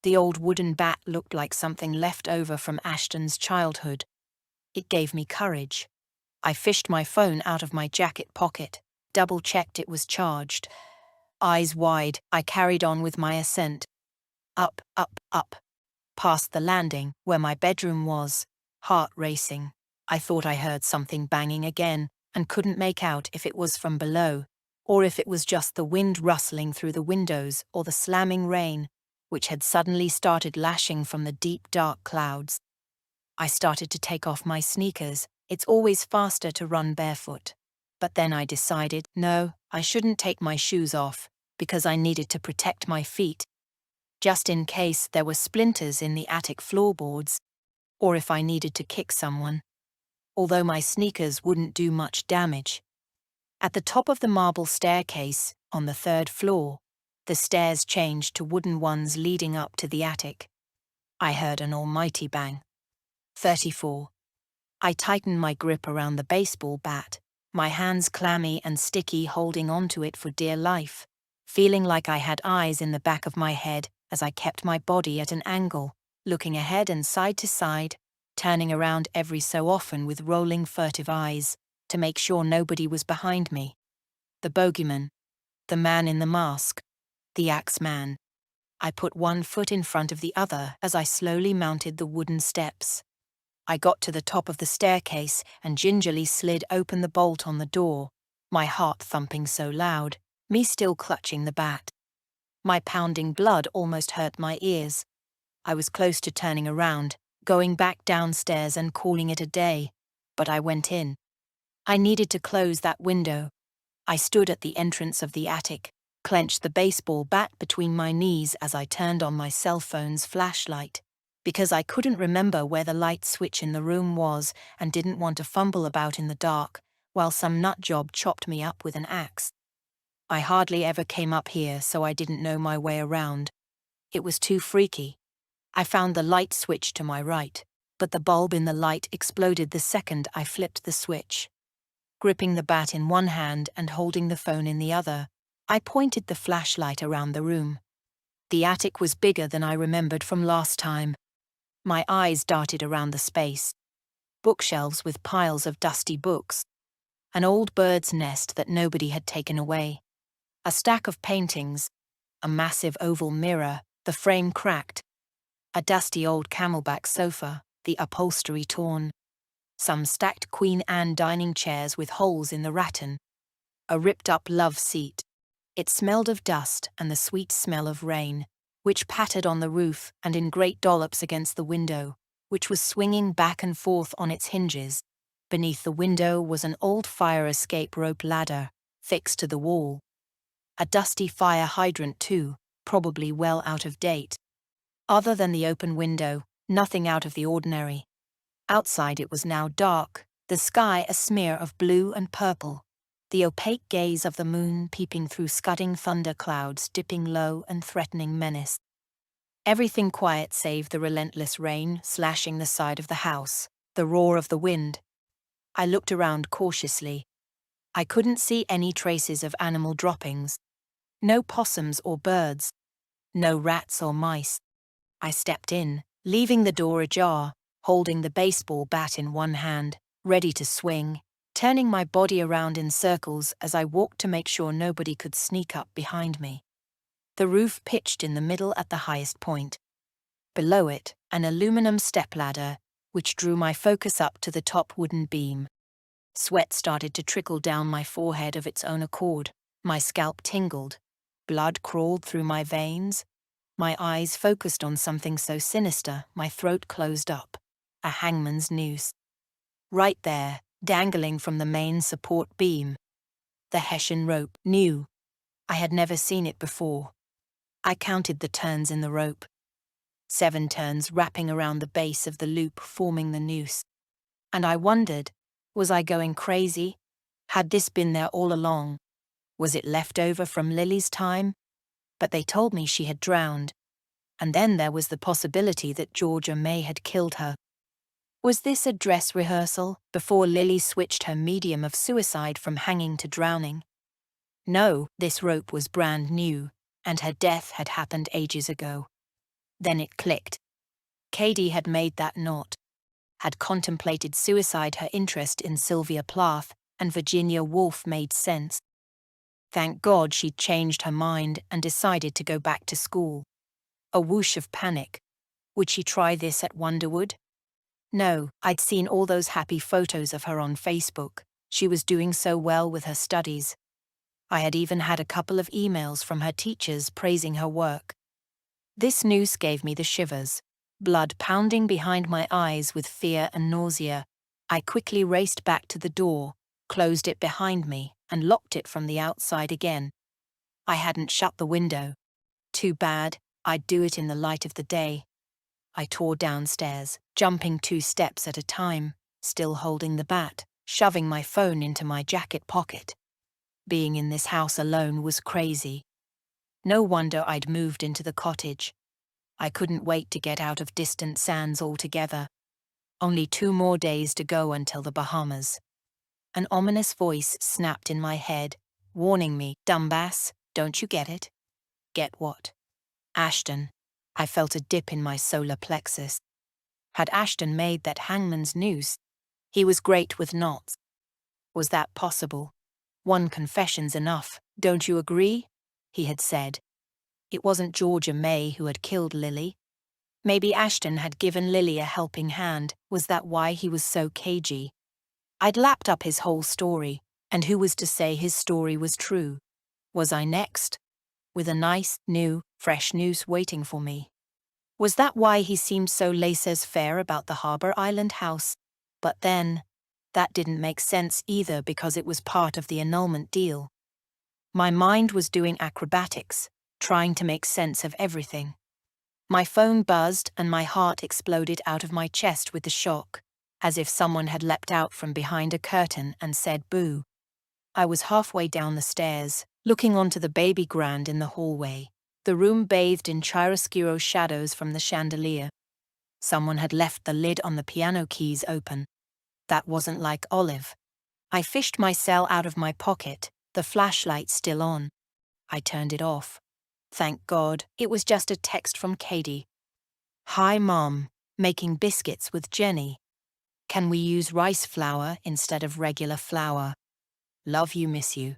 The old wooden bat looked like something left over from Ashton's childhood. It gave me courage. I fished my phone out of my jacket pocket, double-checked it was charged. Eyes wide, I carried on with my ascent. Up, up, up. Past the landing, where my bedroom was, heart racing. I thought I heard something banging again, and couldn't make out if it was from below, or if it was just the wind rustling through the windows or the slamming rain, which had suddenly started lashing from the deep dark clouds. I started to take off my sneakers. It's always faster to run barefoot. But then I decided, no, I shouldn't take my shoes off, because I needed to protect my feet, just in case there were splinters in the attic floorboards, or if I needed to kick someone. Although my sneakers wouldn't do much damage. At the top of the marble staircase, on the 3rd floor, the stairs changed to wooden ones leading up to the attic. I heard an almighty bang. 34. I tightened my grip around the baseball bat, my hands clammy and sticky, holding onto it for dear life, feeling like I had eyes in the back of my head as I kept my body at an angle, looking ahead and side to side, turning around every so often with rolling furtive eyes, to make sure nobody was behind me. The bogeyman. The man in the mask. The Axeman. I put one foot in front of the other as I slowly mounted the wooden steps. I got to the top of the staircase and gingerly slid open the bolt on the door, my heart thumping so loud, me still clutching the bat. My pounding blood almost hurt my ears. I was close to turning around, going back downstairs and calling it a day, but I went in. I needed to close that window. I stood at the entrance of the attic, clenched the baseball bat between my knees as I turned on my cell phone's flashlight, because I couldn't remember where the light switch in the room was and didn't want to fumble about in the dark while some nutjob chopped me up with an axe. I hardly ever came up here, so I didn't know my way around. It was too freaky. I found the light switch to my right, but the bulb in the light exploded the second I flipped the switch. Gripping the bat in one hand and holding the phone in the other, I pointed the flashlight around the room. The attic was bigger than I remembered from last time. My eyes darted around the space. Bookshelves with piles of dusty books. An old bird's nest that nobody had taken away. A stack of paintings. A massive oval mirror, the frame cracked. A dusty old camelback sofa, the upholstery torn. Some stacked Queen Anne dining chairs with holes in the rattan. A ripped-up love seat. It smelled of dust and the sweet smell of rain, which pattered on the roof and in great dollops against the window, which was swinging back and forth on its hinges. Beneath the window was an old fire escape rope ladder, fixed to the wall. A dusty fire hydrant too, probably well out of date. Other than the open window, nothing out of the ordinary. Outside it was now dark, the sky a smear of blue and purple, the opaque gaze of the moon peeping through scudding thunder clouds dipping low and threatening menace. Everything quiet save the relentless rain slashing the side of the house, the roar of the wind. I looked around cautiously. I couldn't see any traces of animal droppings. No possums or birds. No rats or mice. I stepped in, leaving the door ajar, holding the baseball bat in one hand, ready to swing, turning my body around in circles as I walked to make sure nobody could sneak up behind me. The roof pitched in the middle at the highest point. Below it, an aluminum stepladder, which drew my focus up to the top wooden beam. Sweat started to trickle down my forehead of its own accord. My scalp tingled. Blood crawled through my veins. My eyes focused on something so sinister, my throat closed up. A hangman's noose. Right there, dangling from the main support beam. The Hessian rope, new. I had never seen it before. I counted the turns in the rope. 7 turns wrapping around the base of the loop forming the noose. And I wondered, was I going crazy? Had this been there all along? Was it left over from Lily's time? But they told me she had drowned. And then there was the possibility that Georgia May had killed her. Was this a dress rehearsal before Lily switched her medium of suicide from hanging to drowning? No, this rope was brand new, and her death had happened ages ago. Then it clicked. Katie had made that knot. Had contemplated suicide. Her interest in Sylvia Plath and Virginia Woolf made sense. Thank God she'd changed her mind and decided to go back to school. A whoosh of panic. Would she try this at Wonderwood? No, I'd seen all those happy photos of her on Facebook. She was doing so well with her studies. I had even had a couple of emails from her teachers praising her work. This news gave me the shivers, blood pounding behind my eyes with fear and nausea. I quickly raced back to the door, closed it behind me, and locked it from the outside again. I hadn't shut the window. Too bad, I'd do it in the light of the day. I tore downstairs, jumping 2 steps at a time, still holding the bat, shoving my phone into my jacket pocket. Being in this house alone was crazy. No wonder I'd moved into the cottage. I couldn't wait to get out of distant sands altogether. Only 2 more days to go until the Bahamas. An ominous voice snapped in my head, warning me, "Dumbass, don't you get it?" Get what? Ashton. I felt a dip in my solar plexus. Had Ashton made that hangman's noose? He was great with knots. Was that possible? 1 confession's enough, don't you agree? He had said. It wasn't Georgia May who had killed Lily. Maybe Ashton had given Lily a helping hand. Was that why he was so cagey? I'd lapped up his whole story, and who was to say his story was true? Was I next? With a nice, new, fresh noose waiting for me. Was that why he seemed so laissez-faire about the Harbour Island house? But then, that didn't make sense either because it was part of the annulment deal. My mind was doing acrobatics, trying to make sense of everything. My phone buzzed and my heart exploded out of my chest with the shock, as if someone had leapt out from behind a curtain and said boo. I was halfway down the stairs, looking onto the baby grand in the hallway, the room bathed in chiaroscuro shadows from the chandelier. Someone had left the lid on the piano keys open. That wasn't like Olive. I fished my cell out of my pocket, the flashlight still on. I turned it off. Thank God, it was just a text from Katie. Hi Mom, making biscuits with Jenny. Can we use rice flour instead of regular flour? Love you, miss you.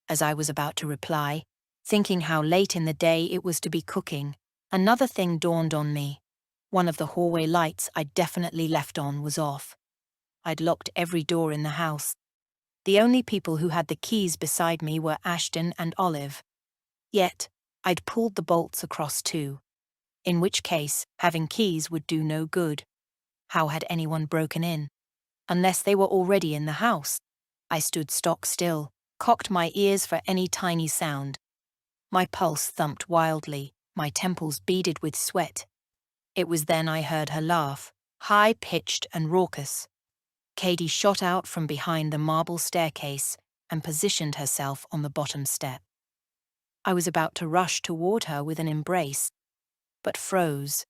As I was about to reply, thinking how late in the day it was to be cooking, another thing dawned on me. One of the hallway lights I'd definitely left on was off. I'd locked every door in the house. The only people who had the keys beside me were Ashton and Olive. Yet, I'd pulled the bolts across too. In which case, having keys would do no good. How had anyone broken in? Unless they were already in the house. I stood stock still, cocked my ears for any tiny sound. My pulse thumped wildly, my temples beaded with sweat. It was then I heard her laugh, high-pitched and raucous. Katie shot out from behind the marble staircase and positioned herself on the bottom step. I was about to rush toward her with an embrace, but froze.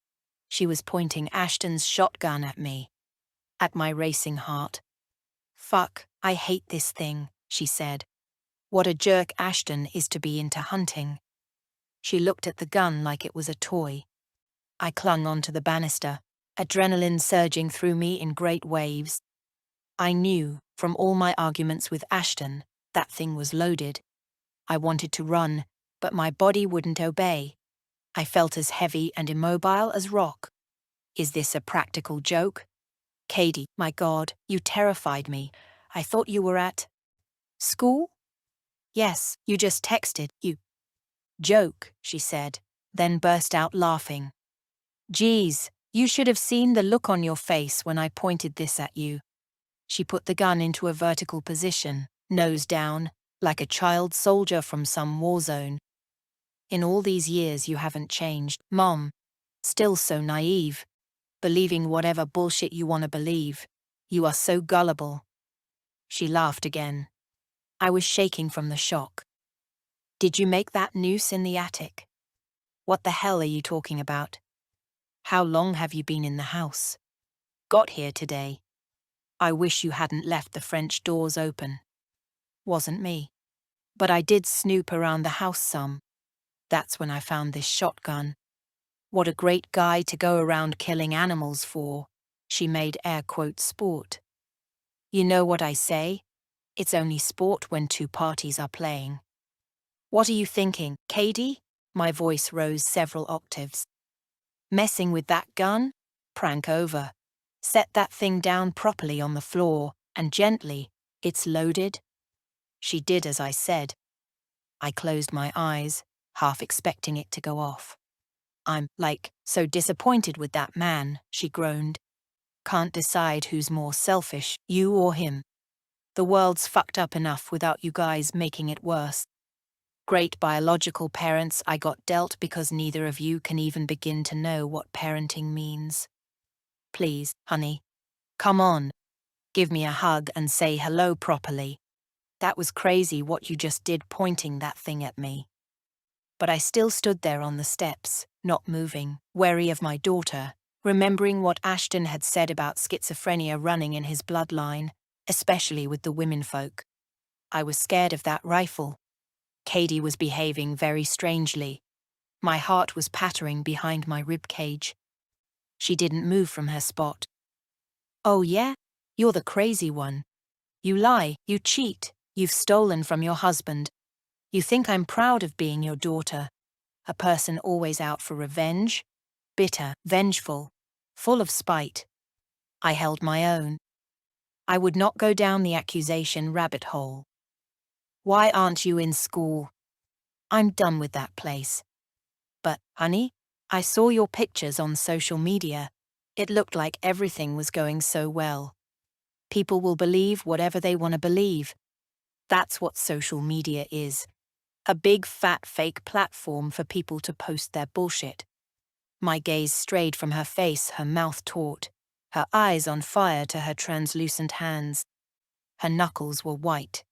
She was pointing Ashton's shotgun at me, at my racing heart. Fuck, I hate this thing, she said. What a jerk Ashton is to be into hunting. She looked at the gun like it was a toy. I clung onto the banister, adrenaline surging through me in great waves. I knew, from all my arguments with Ashton, that thing was loaded. I wanted to run, but my body wouldn't obey. I felt as heavy and immobile as rock. Is this a practical joke? Katie, my God, you terrified me. I thought you were at school? Yes, you just texted, you joke, she said, then burst out laughing. Geez, you should have seen the look on your face when I pointed this at you. She put the gun into a vertical position, nose down, like a child soldier from some war zone. In all these years you haven't changed, Mom. Still so naive. Believing whatever bullshit you want to believe. You are so gullible. She laughed again. I was shaking from the shock. Did you make that noose in the attic? What the hell are you talking about? How long have you been in the house? Got here today. I wish you hadn't left the French doors open. Wasn't me. But I did snoop around the house some. That's when I found this shotgun. What a great guy to go around killing animals for. She made air quote sport. You know what I say? It's only sport when two parties are playing. What are you thinking, Katie? My voice rose several octaves. Messing with that gun? Prank over. Set that thing down properly on the floor, and gently. It's loaded. She did as I said. I closed my eyes, half expecting it to go off. I'm, so disappointed with that man, she groaned. Can't decide who's more selfish, you or him. The world's fucked up enough without you guys making it worse. Great biological parents I got dealt because neither of you can even begin to know what parenting means. Please, honey. Come on. Give me a hug and say hello properly. That was crazy what you just did pointing that thing at me. But I still stood there on the steps, not moving, wary of my daughter, remembering what Ashton had said about schizophrenia running in his bloodline, especially with the womenfolk. I was scared of that rifle. Katie was behaving very strangely. My heart was pattering behind my rib cage. She didn't move from her spot. Oh yeah? You're the crazy one. You lie, you cheat, you've stolen from your husband. You think I'm proud of being your daughter. a person always out for revenge, bitter, vengeful, full of spite. I held my own. I would not go down the accusation rabbit hole. Why aren't you in school? I'm done with that place. But, honey, I saw your pictures on social media. It looked like everything was going so well. People will believe whatever they want to believe. That's what social media is. A big fat fake platform for people to post their bullshit. My gaze strayed from her face, her mouth taut, her eyes on fire to her translucent hands. Her knuckles were white.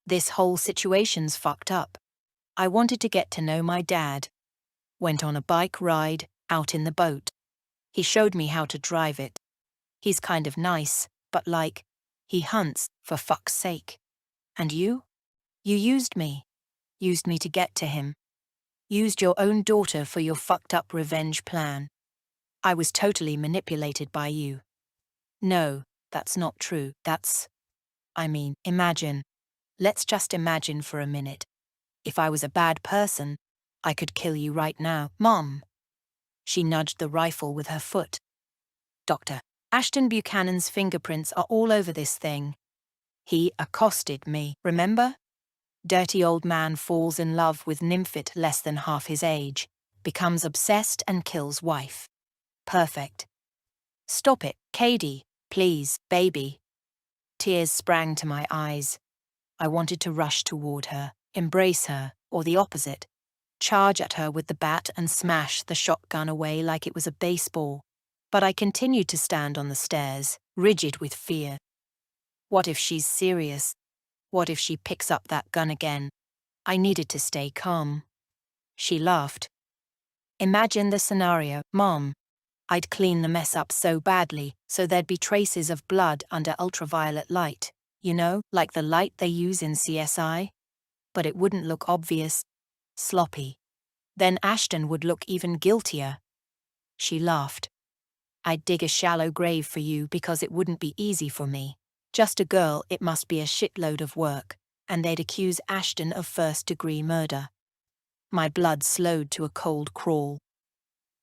This whole situation's fucked up. I wanted to get to know my dad. Went on a bike ride, out in the boat. He showed me how to drive it. He's kind of nice, but he hunts, for fuck's sake. And you? You used me. Used me to get to him. Used your own daughter for your fucked up revenge plan. I was totally manipulated by you. No, that's not true. Imagine. Let's just imagine for a minute. If I was a bad person, I could kill you right now, Mom. She nudged the rifle with her foot. Dr. Ashton Buchanan's fingerprints are all over this thing. He accosted me, remember? Dirty old man falls in love with nymphette less than half his age, becomes obsessed and kills wife. Perfect. Stop it, Katie, please, baby. Tears sprang to my eyes. I wanted to rush toward her, embrace her, or the opposite. Charge at her with the bat and smash the shotgun away like it was a baseball. But I continued to stand on the stairs, rigid with fear. What if she's serious? What if she picks up that gun again? I needed to stay calm. She laughed. Imagine the scenario, Mom. I'd clean the mess up so badly, so there'd be traces of blood under ultraviolet light, like the light they use in CSI. But it wouldn't look obvious, sloppy. Then Ashton would look even guiltier. She laughed. I'd dig a shallow grave for you because it wouldn't be easy for me. Just a girl, it must be a shitload of work, and they'd accuse Ashton of first-degree murder. My blood slowed to a cold crawl.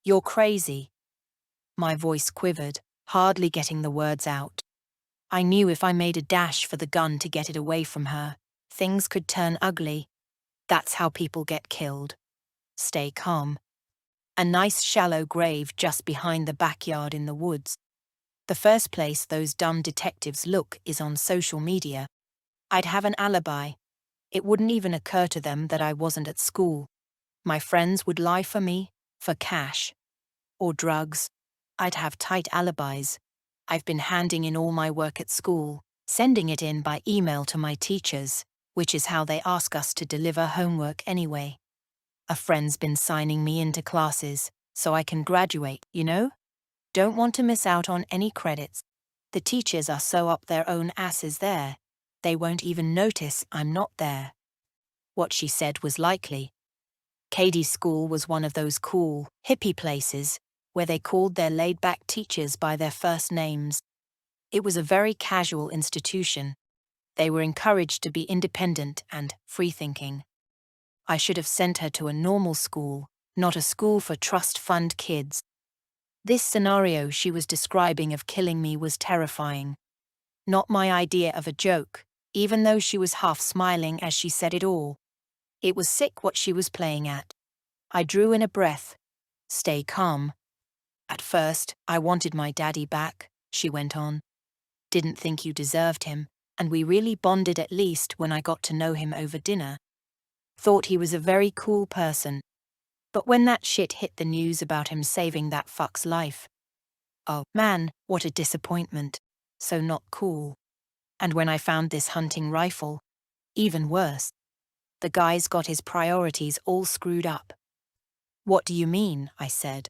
You're crazy. My voice quivered, hardly getting the words out. I knew if I made a dash for the gun to get it away from her, things could turn ugly. That's how people get killed. Stay calm. A nice shallow grave just behind the backyard in the woods. The first place those dumb detectives look is on social media. I'd have an alibi. It wouldn't even occur to them that I wasn't at school. My friends would lie for me, for cash. Or drugs. I'd have tight alibis. I've been handing in all my work at school, sending it in by email to my teachers, which is how they ask us to deliver homework anyway. A friend's been signing me into classes, so I can graduate, Don't want to miss out on any credits. The teachers are so up their own asses there, they won't even notice I'm not there. What she said was likely. Katie's school was one of those cool, hippie places where they called their laid-back teachers by their first names. It was a very casual institution. They were encouraged to be independent and free-thinking. I should have sent her to a normal school, not a school for trust fund kids. This scenario she was describing of killing me was terrifying. Not my idea of a joke, even though she was half smiling as she said it all. It was sick what she was playing at. I drew in a breath. Stay calm. At first, I wanted my daddy back, she went on. Didn't think you deserved him, and we really bonded at least when I got to know him over dinner. Thought he was a very cool person. But when that shit hit the news about him saving that fuck's life. Oh, man, what a disappointment. So not cool. And when I found this hunting rifle, even worse. The guy's got his priorities all screwed up. What do you mean? I said.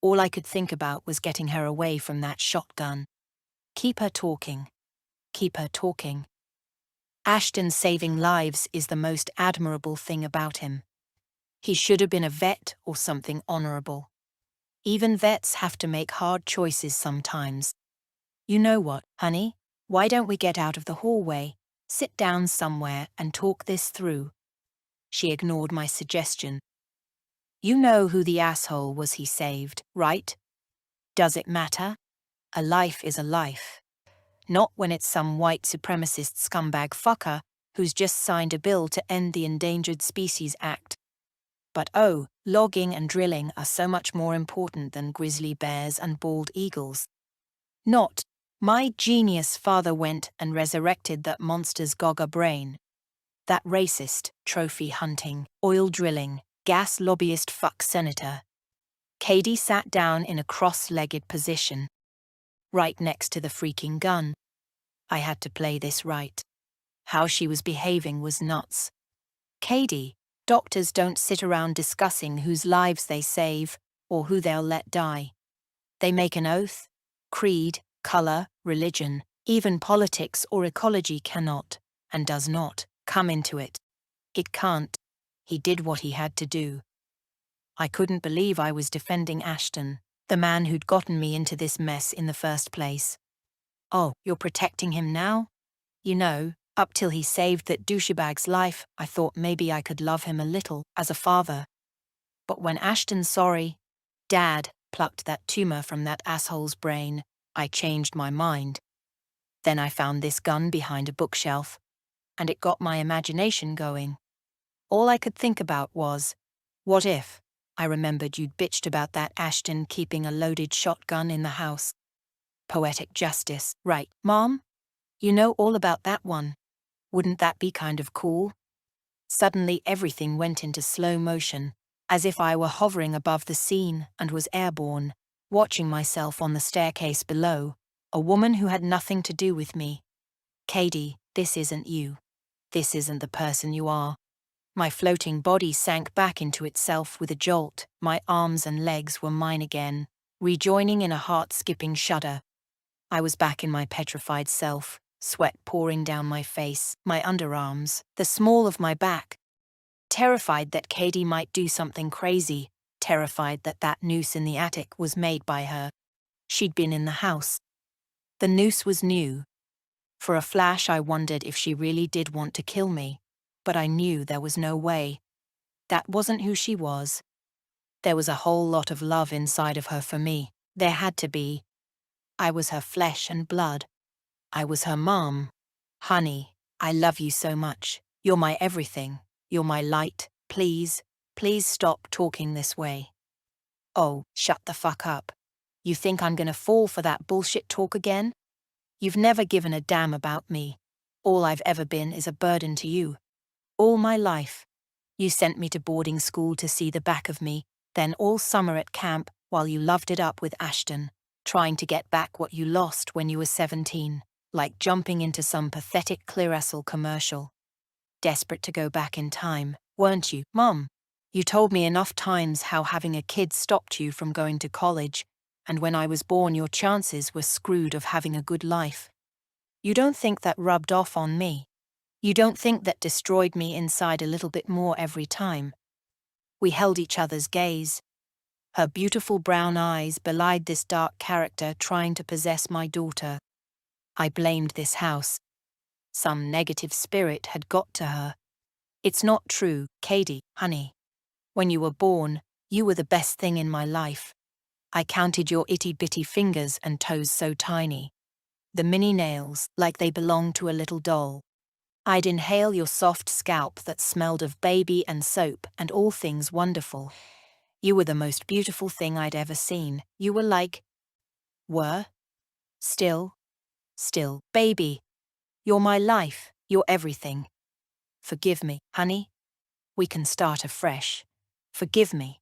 All I could think about was getting her away from that shotgun. Keep her talking. Keep her talking. Ashton saving lives is the most admirable thing about him. He should have been a vet or something honorable. Even vets have to make hard choices sometimes. You know what, honey? Why don't we get out of the hallway, sit down somewhere and talk this through? She ignored my suggestion. You know who the asshole was he saved, right? Does it matter? A life is a life. Not when it's some white supremacist scumbag fucker who's just signed a bill to end the Endangered Species Act. But oh, logging and drilling are so much more important than grizzly bears and bald eagles. Not, my genius father went and resurrected that monster's Gaga brain. That racist, trophy hunting, oil drilling, gas lobbyist fuck senator. Katie sat down in a cross-legged position, right next to the freaking gun. I had to play this right. How she was behaving was nuts. Katie, doctors don't sit around discussing whose lives they save or who they'll let die. They make an oath. Creed, color, religion, even politics or ecology cannot, and does not, come into it. It can't. He did what he had to do. I couldn't believe I was defending Ashton, the man who'd gotten me into this mess in the first place. Oh, you're protecting him now? You know, up till he saved that douchebag's life, I thought maybe I could love him a little, as a father. But when Ashton's sorry, Dad, plucked that tumor from that asshole's brain, I changed my mind. Then I found this gun behind a bookshelf, and it got my imagination going. All I could think about was, what if? I remembered you'd bitched about that Ashton keeping a loaded shotgun in the house. Poetic justice, right, Mom? You know all about that one. Wouldn't that be kind of cool? Suddenly everything went into slow motion, as if I were hovering above the scene and was airborne, watching myself on the staircase below, a woman who had nothing to do with me. Katie, this isn't you. This isn't the person you are. My floating body sank back into itself with a jolt. My arms and legs were mine again, rejoining in a heart-skipping shudder. I was back in my petrified self, sweat pouring down my face, my underarms, the small of my back. Terrified that Katie might do something crazy, terrified that that noose in the attic was made by her. She'd been in the house. The noose was new. For a flash I wondered if she really did want to kill me, but I knew there was no way. That wasn't who she was. There was a whole lot of love inside of her for me. There had to be. I was her flesh and blood. I was her mom. Honey, I love you so much. You're my everything. You're my light. Please, please stop talking this way. Oh, shut the fuck up. You think I'm gonna fall for that bullshit talk again? You've never given a damn about me. All I've ever been is a burden to you. All my life. You sent me to boarding school to see the back of me, then all summer at camp while you loved it up with Ashton, trying to get back what you lost when you were 17, like jumping into some pathetic Clearasil commercial. Desperate to go back in time, weren't you, Mum? You told me enough times how having a kid stopped you from going to college, and when I was born your chances were screwed of having a good life. You don't think that rubbed off on me? You don't think that destroyed me inside a little bit more every time? We held each other's gaze. Her beautiful brown eyes belied this dark character trying to possess my daughter. I blamed this house. Some negative spirit had got to her. It's not true, Katie, honey. When you were born, you were the best thing in my life. I counted your itty-bitty fingers and toes so tiny. The mini nails, like they belonged to a little doll. I'd inhale your soft scalp that smelled of baby and soap and all things wonderful. You were the most beautiful thing I'd ever seen. You were like... Were? Still, baby. You're my life, you're everything. Forgive me, honey. We can start afresh. Forgive me.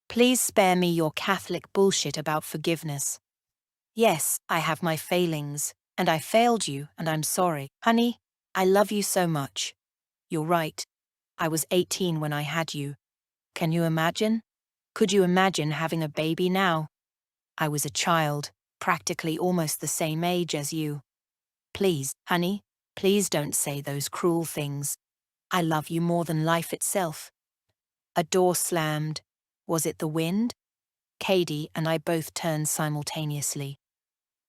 Please spare me your Catholic bullshit about forgiveness. Yes, I have my failings, and I failed you, and I'm sorry. Honey, I love you so much. You're right. I was 18 when I had you. Can you imagine? Could you imagine having a baby now? I was a child, practically almost the same age as you. Please, honey, please don't say those cruel things. I love you more than life itself. A door slammed. Was it the wind? Katie and I both turned simultaneously.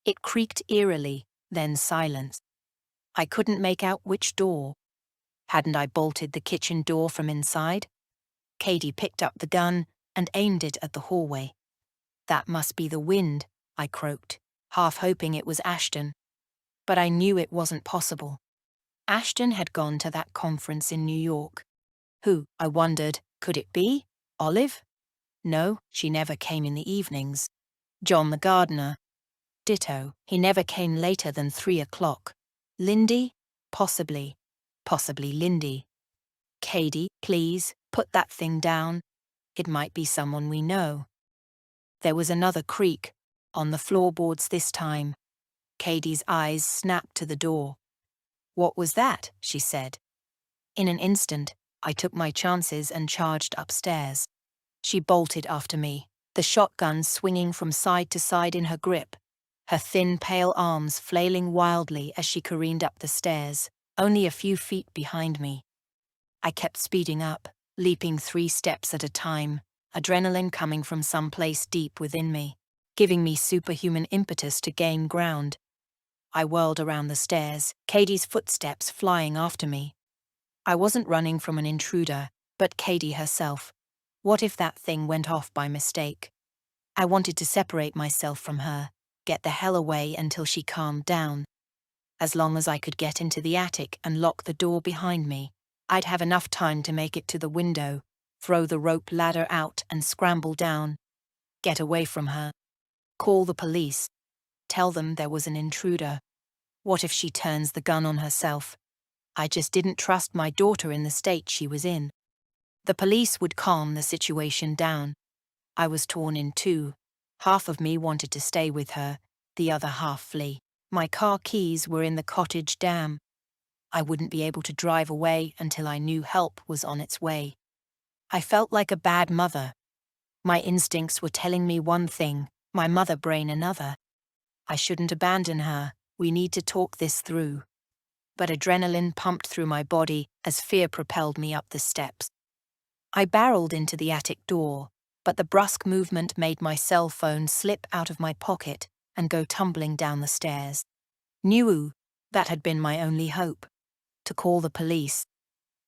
It creaked eerily, then silence. I couldn't make out which door. Hadn't I bolted the kitchen door from inside? Katie picked up the gun, and aimed it at the hallway. "That must be the wind," I croaked, half hoping it was Ashton. But I knew it wasn't possible. Ashton had gone to that conference in New York. Who, I wondered, could it be? Olive? No, she never came in the evenings. John the gardener? Ditto, he never came later than 3 o'clock. Lindy? Possibly. Possibly Lindy. Katie, please, put that thing down. It might be someone we know. There was another creak, on the floorboards this time. Katie's eyes snapped to the door. "What was that?" she said. In an instant, I took my chances and charged upstairs. She bolted after me, the shotgun swinging from side to side in her grip, her thin, pale arms flailing wildly as she careened up the stairs, only a few feet behind me. I kept speeding up, leaping 3 steps at a time, adrenaline coming from someplace deep within me, giving me superhuman impetus to gain ground. I whirled around the stairs, Katie's footsteps flying after me. I wasn't running from an intruder, but Katie herself. What if that thing went off by mistake? I wanted to separate myself from her, get the hell away until she calmed down. As long as I could get into the attic and lock the door behind me, I'd have enough time to make it to the window, throw the rope ladder out and scramble down. Get away from her. Call the police. Tell them there was an intruder. What if she turns the gun on herself? I just didn't trust my daughter in the state she was in. The police would calm the situation down. I was torn in two. Half of me wanted to stay with her, the other half flee. My car keys were in the cottage dam. I wouldn't be able to drive away until I knew help was on its way. I felt like a bad mother. My instincts were telling me one thing, my mother brain another. I shouldn't abandon her, we need to talk this through. But adrenaline pumped through my body as fear propelled me up the steps. I barreled into the attic door, but the brusque movement made my cell phone slip out of my pocket and go tumbling down the stairs. Knew that had been my only hope. To call the police.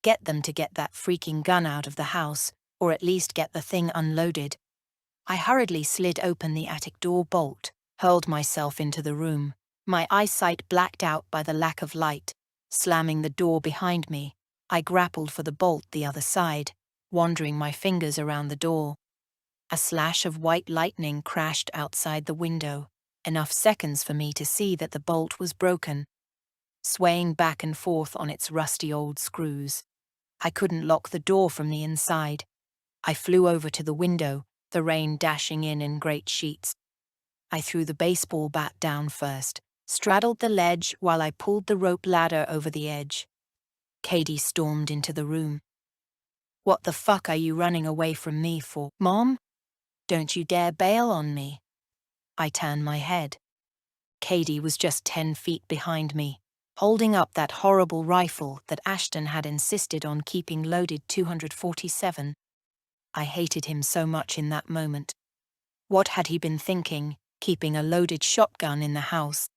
Get them to get that freaking gun out of the house, or at least get the thing unloaded. I hurriedly slid open the attic door bolt, hurled myself into the room, my eyesight blacked out by the lack of light. Slamming the door behind me, I grappled for the bolt the other side, wandering my fingers around the door. A slash of white lightning crashed outside the window, enough seconds for me to see that the bolt was broken, swaying back and forth on its rusty old screws. I couldn't lock the door from the inside. I flew over to the window, the rain dashing in great sheets. I threw the baseball bat down first, straddled the ledge while I pulled the rope ladder over the edge. Katie stormed into the room. "What the fuck are you running away from me for, Mom? Don't you dare bail on me." I turned my head. Katie was just 10 feet behind me, holding up that horrible rifle that Ashton had insisted on keeping loaded 247. I hated him so much in that moment. What had he been thinking, keeping a loaded shotgun in the house?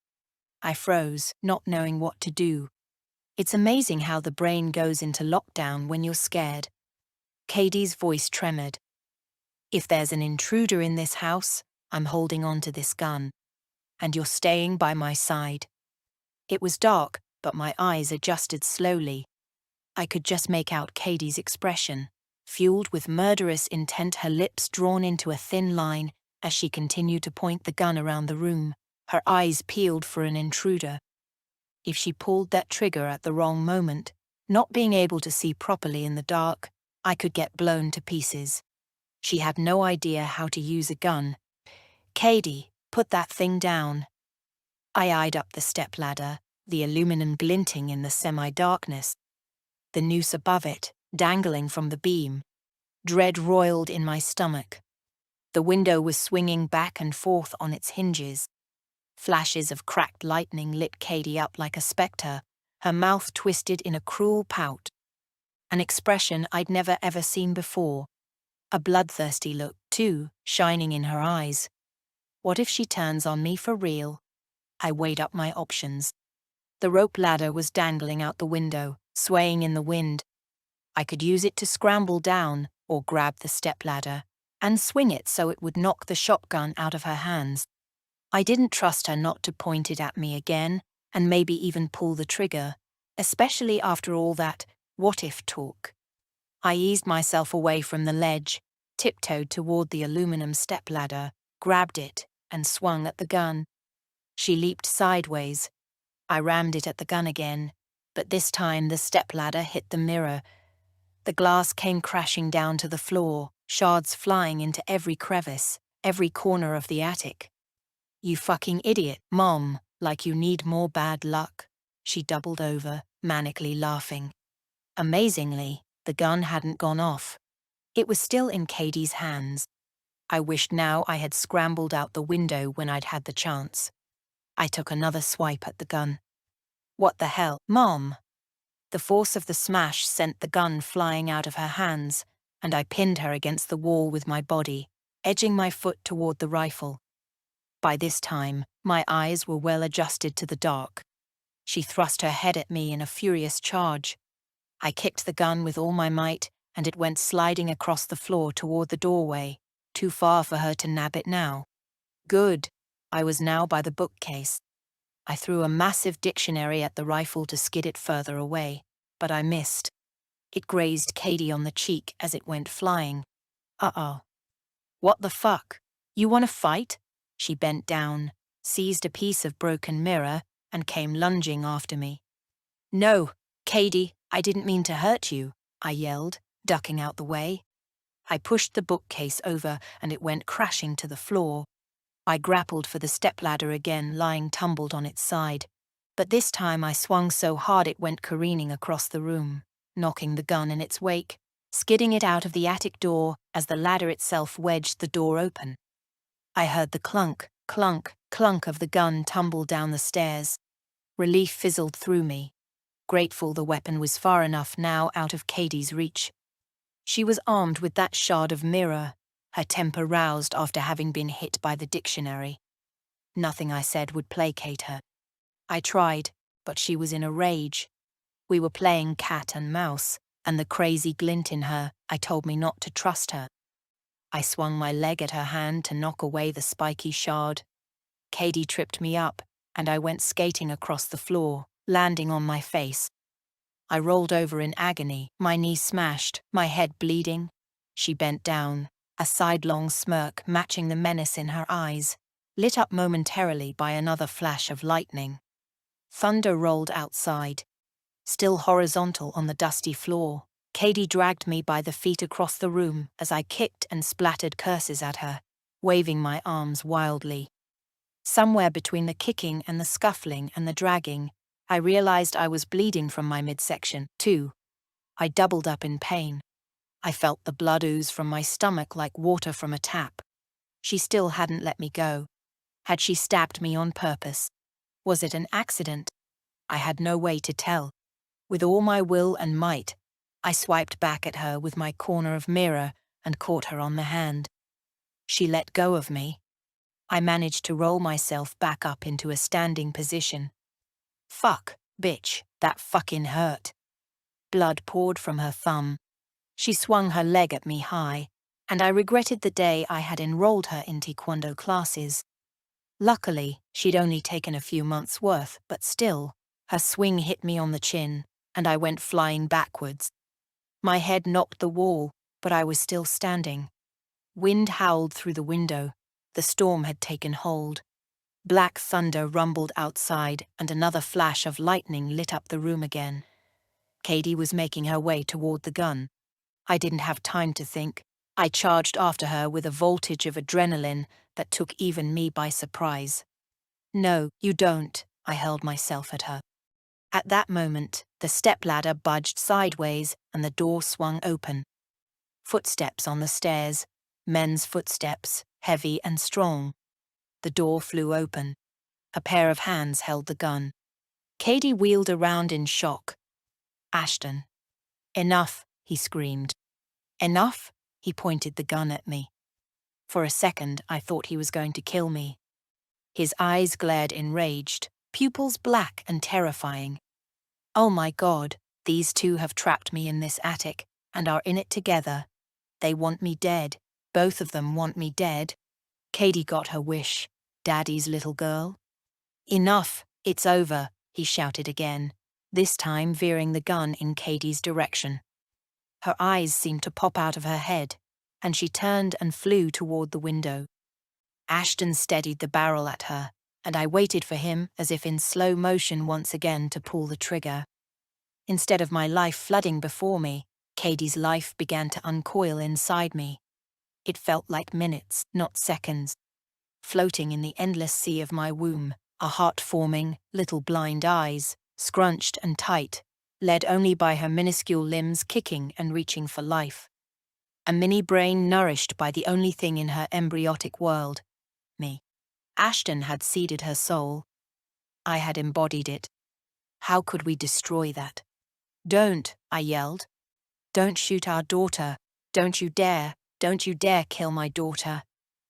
I froze, not knowing what to do. It's amazing how the brain goes into lockdown when you're scared. Katie's voice tremored. "If there's an intruder in this house, I'm holding on to this gun. And you're staying by my side." It was dark, but my eyes adjusted slowly. I could just make out Katie's expression, fueled with murderous intent, her lips drawn into a thin line as she continued to point the gun around the room, her eyes peeled for an intruder. If she pulled that trigger at the wrong moment, not being able to see properly in the dark, I could get blown to pieces. She had no idea how to use a gun. "Katie, put that thing down." I eyed up the stepladder, the aluminum glinting in the semi-darkness. The noose above it, dangling from the beam. Dread roiled in my stomach. The window was swinging back and forth on its hinges. Flashes of cracked lightning lit Katie up like a spectre, her mouth twisted in a cruel pout. An expression I'd never ever seen before. A bloodthirsty look, too, shining in her eyes. What if she turns on me for real? I weighed up my options. The rope ladder was dangling out the window, swaying in the wind. I could use it to scramble down or grab the stepladder. and swing it so it would knock the shotgun out of her hands. I didn't trust her not to point it at me again, and maybe even pull the trigger, especially after all that what-if talk. I eased myself away from the ledge, tiptoed toward the aluminum stepladder, grabbed it, and swung at the gun. She leaped sideways. I rammed it at the gun again, but this time the stepladder hit the mirror. The glass came crashing down to the floor, shards flying into every crevice, every corner of the attic. "You fucking idiot, Mom, like you need more bad luck." She doubled over, manically laughing. Amazingly, the gun hadn't gone off. It was still in Katie's hands. I wished now I had scrambled out the window when I'd had the chance. I took another swipe at the gun. "What the hell, Mom?" The force of the smash sent the gun flying out of her hands, and I pinned her against the wall with my body, edging my foot toward the rifle. By this time, my eyes were well adjusted to the dark. She thrust her head at me in a furious charge. I kicked the gun with all my might, and it went sliding across the floor toward the doorway, too far for her to nab it now. Good. I was now by the bookcase. I threw a massive dictionary at the rifle to skid it further away, but I missed. It grazed Katie on the cheek as it went flying. Uh-oh. "What the fuck? You want to fight?" She bent down, seized a piece of broken mirror, and came lunging after me. "No, Katie, I didn't mean to hurt you," I yelled, ducking out the way. I pushed the bookcase over and it went crashing to the floor. I grappled for the stepladder again, lying tumbled on its side. But this time I swung so hard it went careening across the room, knocking the gun in its wake, skidding it out of the attic door as the ladder itself wedged the door open. I heard the clunk, clunk, clunk of the gun tumble down the stairs. Relief fizzled through me, grateful the weapon was far enough now out of Katie's reach. She was armed with that shard of mirror, her temper roused after having been hit by the dictionary. Nothing I said would placate her. I tried, but she was in a rage. We were playing cat and mouse, and the crazy glint in her told me not to trust her. I swung my leg at her hand to knock away the spiky shard. Katie tripped me up, and I went skating across the floor, landing on my face. I rolled over in agony, my knee smashed, my head bleeding. She bent down, a sidelong smirk matching the menace in her eyes, lit up momentarily by another flash of lightning. Thunder rolled outside. Still horizontal on the dusty floor, Katie dragged me by the feet across the room as I kicked and splattered curses at her, waving my arms wildly. Somewhere between the kicking and the scuffling and the dragging, I realized I was bleeding from my midsection, too. I doubled up in pain. I felt the blood ooze from my stomach like water from a tap. She still hadn't let me go. Had she stabbed me on purpose? Was it an accident? I had no way to tell. With all my will and might, I swiped back at her with my corner of mirror and caught her on the hand. She let go of me. I managed to roll myself back up into a standing position. "Fuck, bitch, that fucking hurt." Blood poured from her thumb. She swung her leg at me high, and I regretted the day I had enrolled her in taekwondo classes. Luckily, she'd only taken a few months' worth, but still, her swing hit me on the chin, and I went flying backwards. My head knocked the wall, but I was still standing. Wind howled through the window. The storm had taken hold. Black thunder rumbled outside, and another flash of lightning lit up the room again. Katie was making her way toward the gun. I didn't have time to think. I charged after her with a voltage of adrenaline that took even me by surprise. "No, you don't," I hurled myself at her. At that moment, the stepladder budged sideways and the door swung open. Footsteps on the stairs, men's footsteps, heavy and strong. The door flew open. A pair of hands held the gun. Katie wheeled around in shock. "Ashton." "Enough," he screamed. "Enough?" He pointed the gun at me. For a second, I thought he was going to kill me. His eyes glared enraged, pupils black and terrifying. Oh my God, these two have trapped me in this attic and are in it together. They want me dead. Both of them want me dead. Katie got her wish, Daddy's little girl. Enough, it's over, he shouted again, this time veering the gun in Katie's direction. Her eyes seemed to pop out of her head, and she turned and flew toward the window. Ashton steadied the barrel at her, and I waited for him as if in slow motion once again to pull the trigger. Instead of my life flooding before me, Katie's life began to uncoil inside me. It felt like minutes, not seconds. Floating in the endless sea of my womb, a heart-forming, little blind eyes, scrunched and tight, led only by her minuscule limbs kicking and reaching for life. A mini brain nourished by the only thing in her embryotic world, me. Ashton had seeded her soul. I had embodied it. How could we destroy that? Don't, I yelled. Don't shoot our daughter. Don't you dare kill my daughter.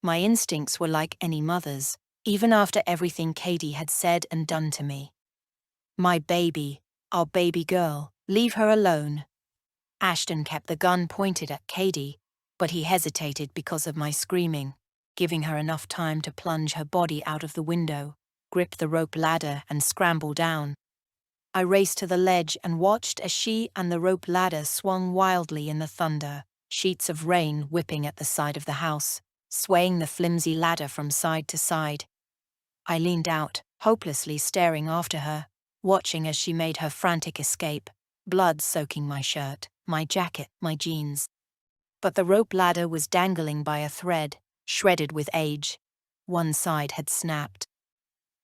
My instincts were like any mother's, even after everything Katie had said and done to me. My baby, our baby girl, leave her alone. Ashton kept the gun pointed at Katie, but he hesitated because of my screaming, giving her enough time to plunge her body out of the window, grip the rope ladder and scramble down. I raced to the ledge and watched as she and the rope ladder swung wildly in the thunder, sheets of rain whipping at the side of the house, swaying the flimsy ladder from side to side. I leaned out, hopelessly staring after her, watching as she made her frantic escape, blood soaking my shirt, my jacket, my jeans. But the rope ladder was dangling by a thread, shredded with age. One side had snapped.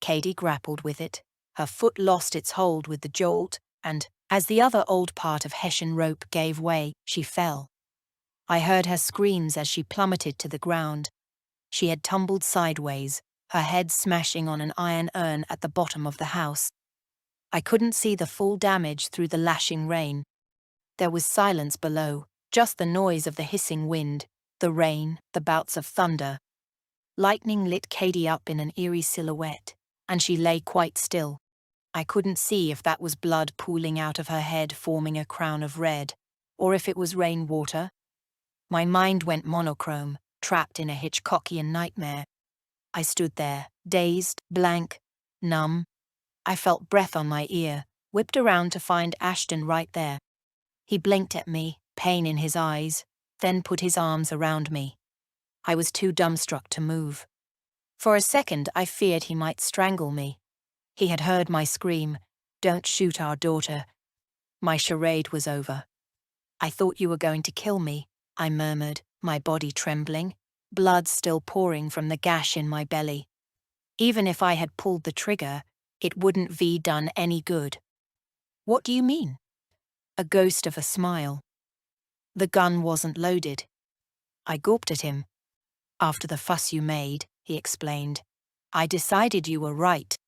Katie grappled with it. Her foot lost its hold with the jolt, and, as the other old part of Hessian rope gave way, she fell. I heard her screams as she plummeted to the ground. She had tumbled sideways, her head smashing on an iron urn at the bottom of the house. I couldn't see the full damage through the lashing rain. There was silence below, just the noise of the hissing wind, the rain, the bouts of thunder. Lightning lit Katie up in an eerie silhouette, and she lay quite still. I couldn't see if that was blood pooling out of her head forming a crown of red, or if it was rainwater. My mind went monochrome, trapped in a Hitchcockian nightmare. I stood there, dazed, blank, numb. I felt breath on my ear, whipped around to find Ashton right there. He blinked at me, pain in his eyes, then put his arms around me. I was too dumbstruck to move. For a second I feared he might strangle me. He had heard my scream, "Don't shoot our daughter." My charade was over. "I thought you were going to kill me," I murmured, my body trembling, blood still pouring from the gash in my belly. Even if I had pulled the trigger, it wouldn't be done any good. "What do you mean?" A ghost of a smile. "The gun wasn't loaded." I gawped at him. "After the fuss you made," he explained, "I decided you were right.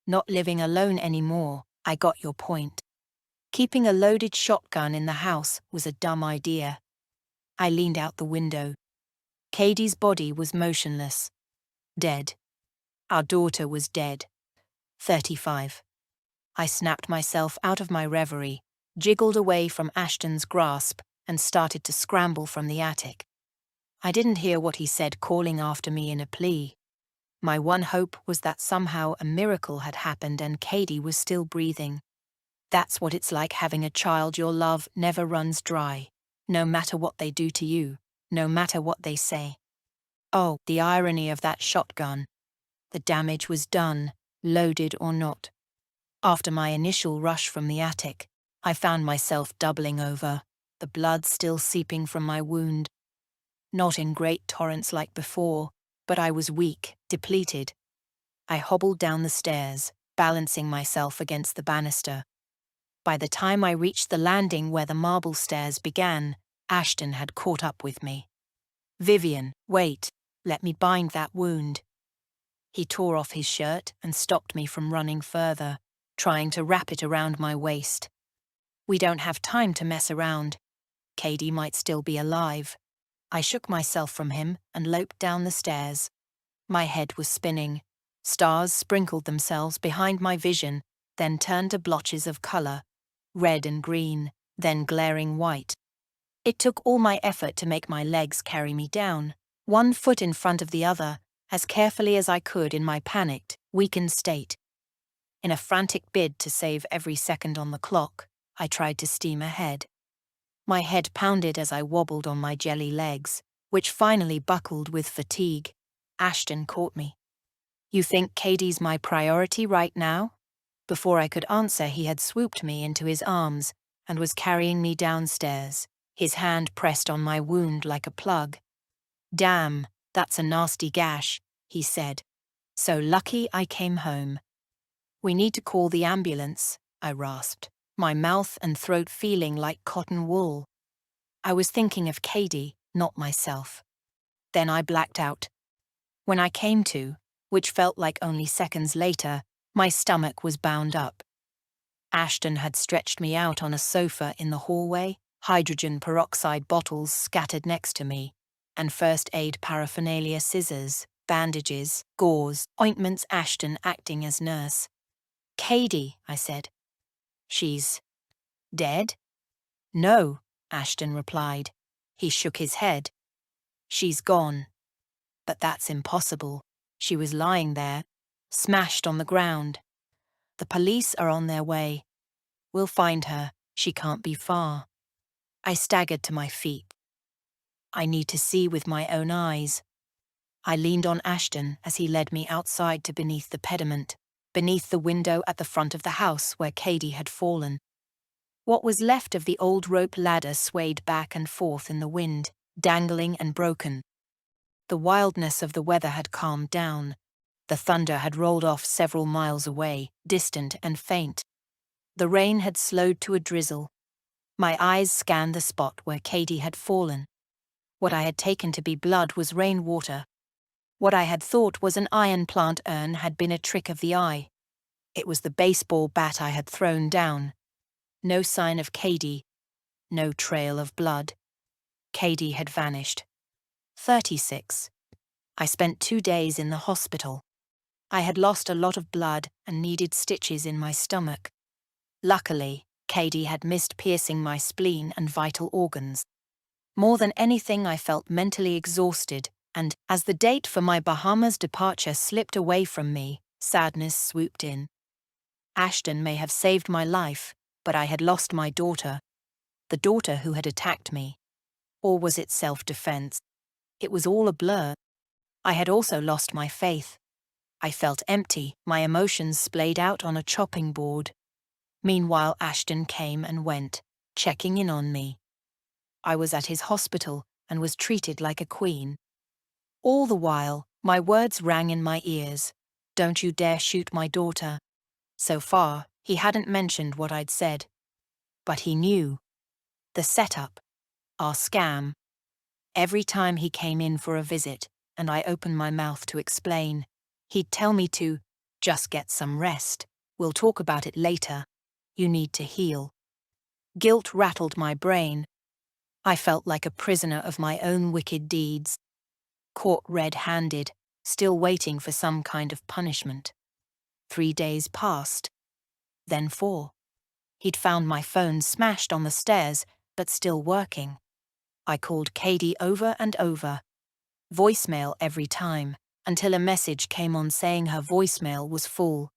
Not living alone anymore, I got your point. Keeping a loaded shotgun in the house was a dumb idea." I leaned out the window. Katie's body was motionless. Dead. Our daughter was dead. 35. I snapped myself out of my reverie, jiggled away from Ashton's grasp, and started to scramble from the attic. I didn't hear what he said calling after me in a plea. My one hope was that somehow a miracle had happened and Katie was still breathing. That's what it's like having a child your love never runs dry, no matter what they do to you, no matter what they say. Oh, the irony of that shotgun. The damage was done, loaded or not. After my initial rush from the attic, I found myself doubling over, the blood still seeping from my wound. Not in great torrents like before, but I was weak, depleted. I hobbled down the stairs, balancing myself against the banister. By the time I reached the landing where the marble stairs began, Ashton had caught up with me. "Vivian, wait, let me bind that wound." He tore off his shirt and stopped me from running further, trying to wrap it around my waist. "We don't have time to mess around. Katie might still be alive." I shook myself from him and loped down the stairs. My head was spinning. Stars sprinkled themselves behind my vision, then turned to blotches of color, red and green, then glaring white. It took all my effort to make my legs carry me down, one foot in front of the other, as carefully as I could in my panicked, weakened state. In a frantic bid to save every second on the clock, I tried to steam ahead. My head pounded as I wobbled on my jelly legs, which finally buckled with fatigue. Ashton caught me. "You think Katie's my priority right now?" Before I could answer, he had swooped me into his arms and was carrying me downstairs, his hand pressed on my wound like a plug. "Damn, that's a nasty gash," he said. "So lucky I came home." "We need to call the ambulance," I rasped, my mouth and throat feeling like cotton wool. I was thinking of Katie, not myself. Then I blacked out. When I came to, which felt like only seconds later, my stomach was bound up. Ashton had stretched me out on a sofa in the hallway, hydrogen peroxide bottles scattered next to me, and first aid paraphernalia, scissors, bandages, gauze, ointments, Ashton acting as nurse. "Katie," I said. "She's dead?" "No," Ashton replied. He shook his head. "She's gone. But that's impossible. She was lying there, smashed on the ground. The police are on their way. We'll find her. She can't be far." I staggered to my feet. I need to see with my own eyes. I leaned on Ashton as he led me outside to beneath the pediment, beneath the window at the front of the house where Katie had fallen. What was left of the old rope ladder swayed back and forth in the wind, dangling and broken. The wildness of the weather had calmed down. The thunder had rolled off several miles away, distant and faint. The rain had slowed to a drizzle. My eyes scanned the spot where Katie had fallen. What I had taken to be blood was rainwater. What I had thought was an iron plant urn had been a trick of the eye. It was the baseball bat I had thrown down. No sign of Katie. No trail of blood. Katie had vanished. 36. I spent 2 days in the hospital. I had lost a lot of blood and needed stitches in my stomach. Luckily, Katie had missed piercing my spleen and vital organs. More than anything, I felt mentally exhausted, and as the date for my Bahamas departure slipped away from me, sadness swooped in. Ashton may have saved my life, but I had lost my daughter, the daughter who had attacked me. Or was it self-defense? It was all a blur. I had also lost my faith. I felt empty, my emotions splayed out on a chopping board. Meanwhile, Ashton came and went, checking in on me. I was at his hospital and was treated like a queen. All the while, my words rang in my ears. "Don't you dare shoot my daughter." So far, he hadn't mentioned what I'd said. But he knew. The setup. Our scam. Every time he came in for a visit, and I opened my mouth to explain, he'd tell me to just get some rest. We'll talk about it later. You need to heal. Guilt rattled my brain. I felt like a prisoner of my own wicked deeds. Caught red-handed, still waiting for some kind of punishment. 3 days passed. Then 4. He'd found my phone smashed on the stairs, but still working. I called Katie over and over. Voicemail every time, until a message came on saying her voicemail was full.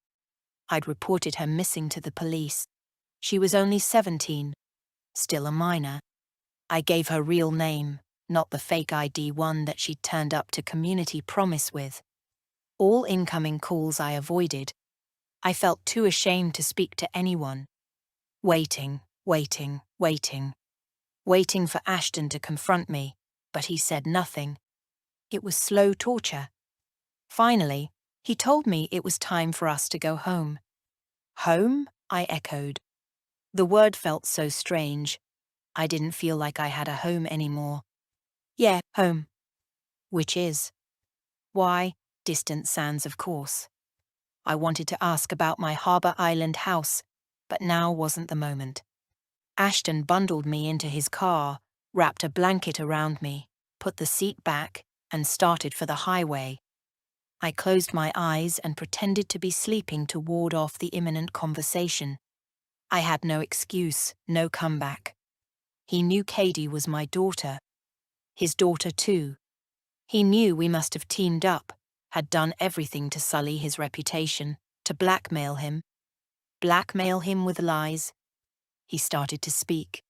I'd reported her missing to the police. She was only 17, still a minor. I gave her real name, not the fake ID one that she'd turned up to community promise with. All incoming calls I avoided. I felt too ashamed to speak to anyone. Waiting, waiting, waiting. Waiting for Ashton to confront me, but he said nothing. It was slow torture. Finally, he told me it was time for us to go home. Home? I echoed. The word felt so strange. I didn't feel like I had a home anymore. Yeah, home. Which is? Why, distant sands, of course. I wanted to ask about my Harbour Island house, but now wasn't the moment. Ashton bundled me into his car, wrapped a blanket around me, put the seat back, and started for the highway. I closed my eyes and pretended to be sleeping to ward off the imminent conversation. I had no excuse, no comeback. He knew Katie was my daughter. His daughter too. He knew we must have teamed up, had done everything to sully his reputation, to blackmail him. Blackmail him with lies. He started to speak.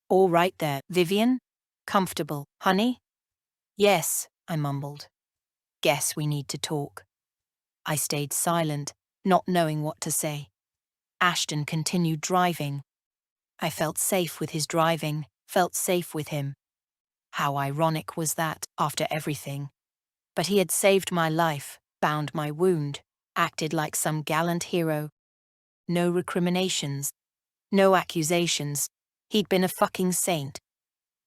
All right there, Vivian? Comfortable, honey? Yes, I mumbled. Guess we need to talk. I stayed silent, not knowing what to say. Ashton continued driving. I felt safe with his driving, felt safe with him. How ironic was that, after everything? But he had saved my life, bound my wound, acted like some gallant hero. No recriminations. No accusations. He'd been a fucking saint.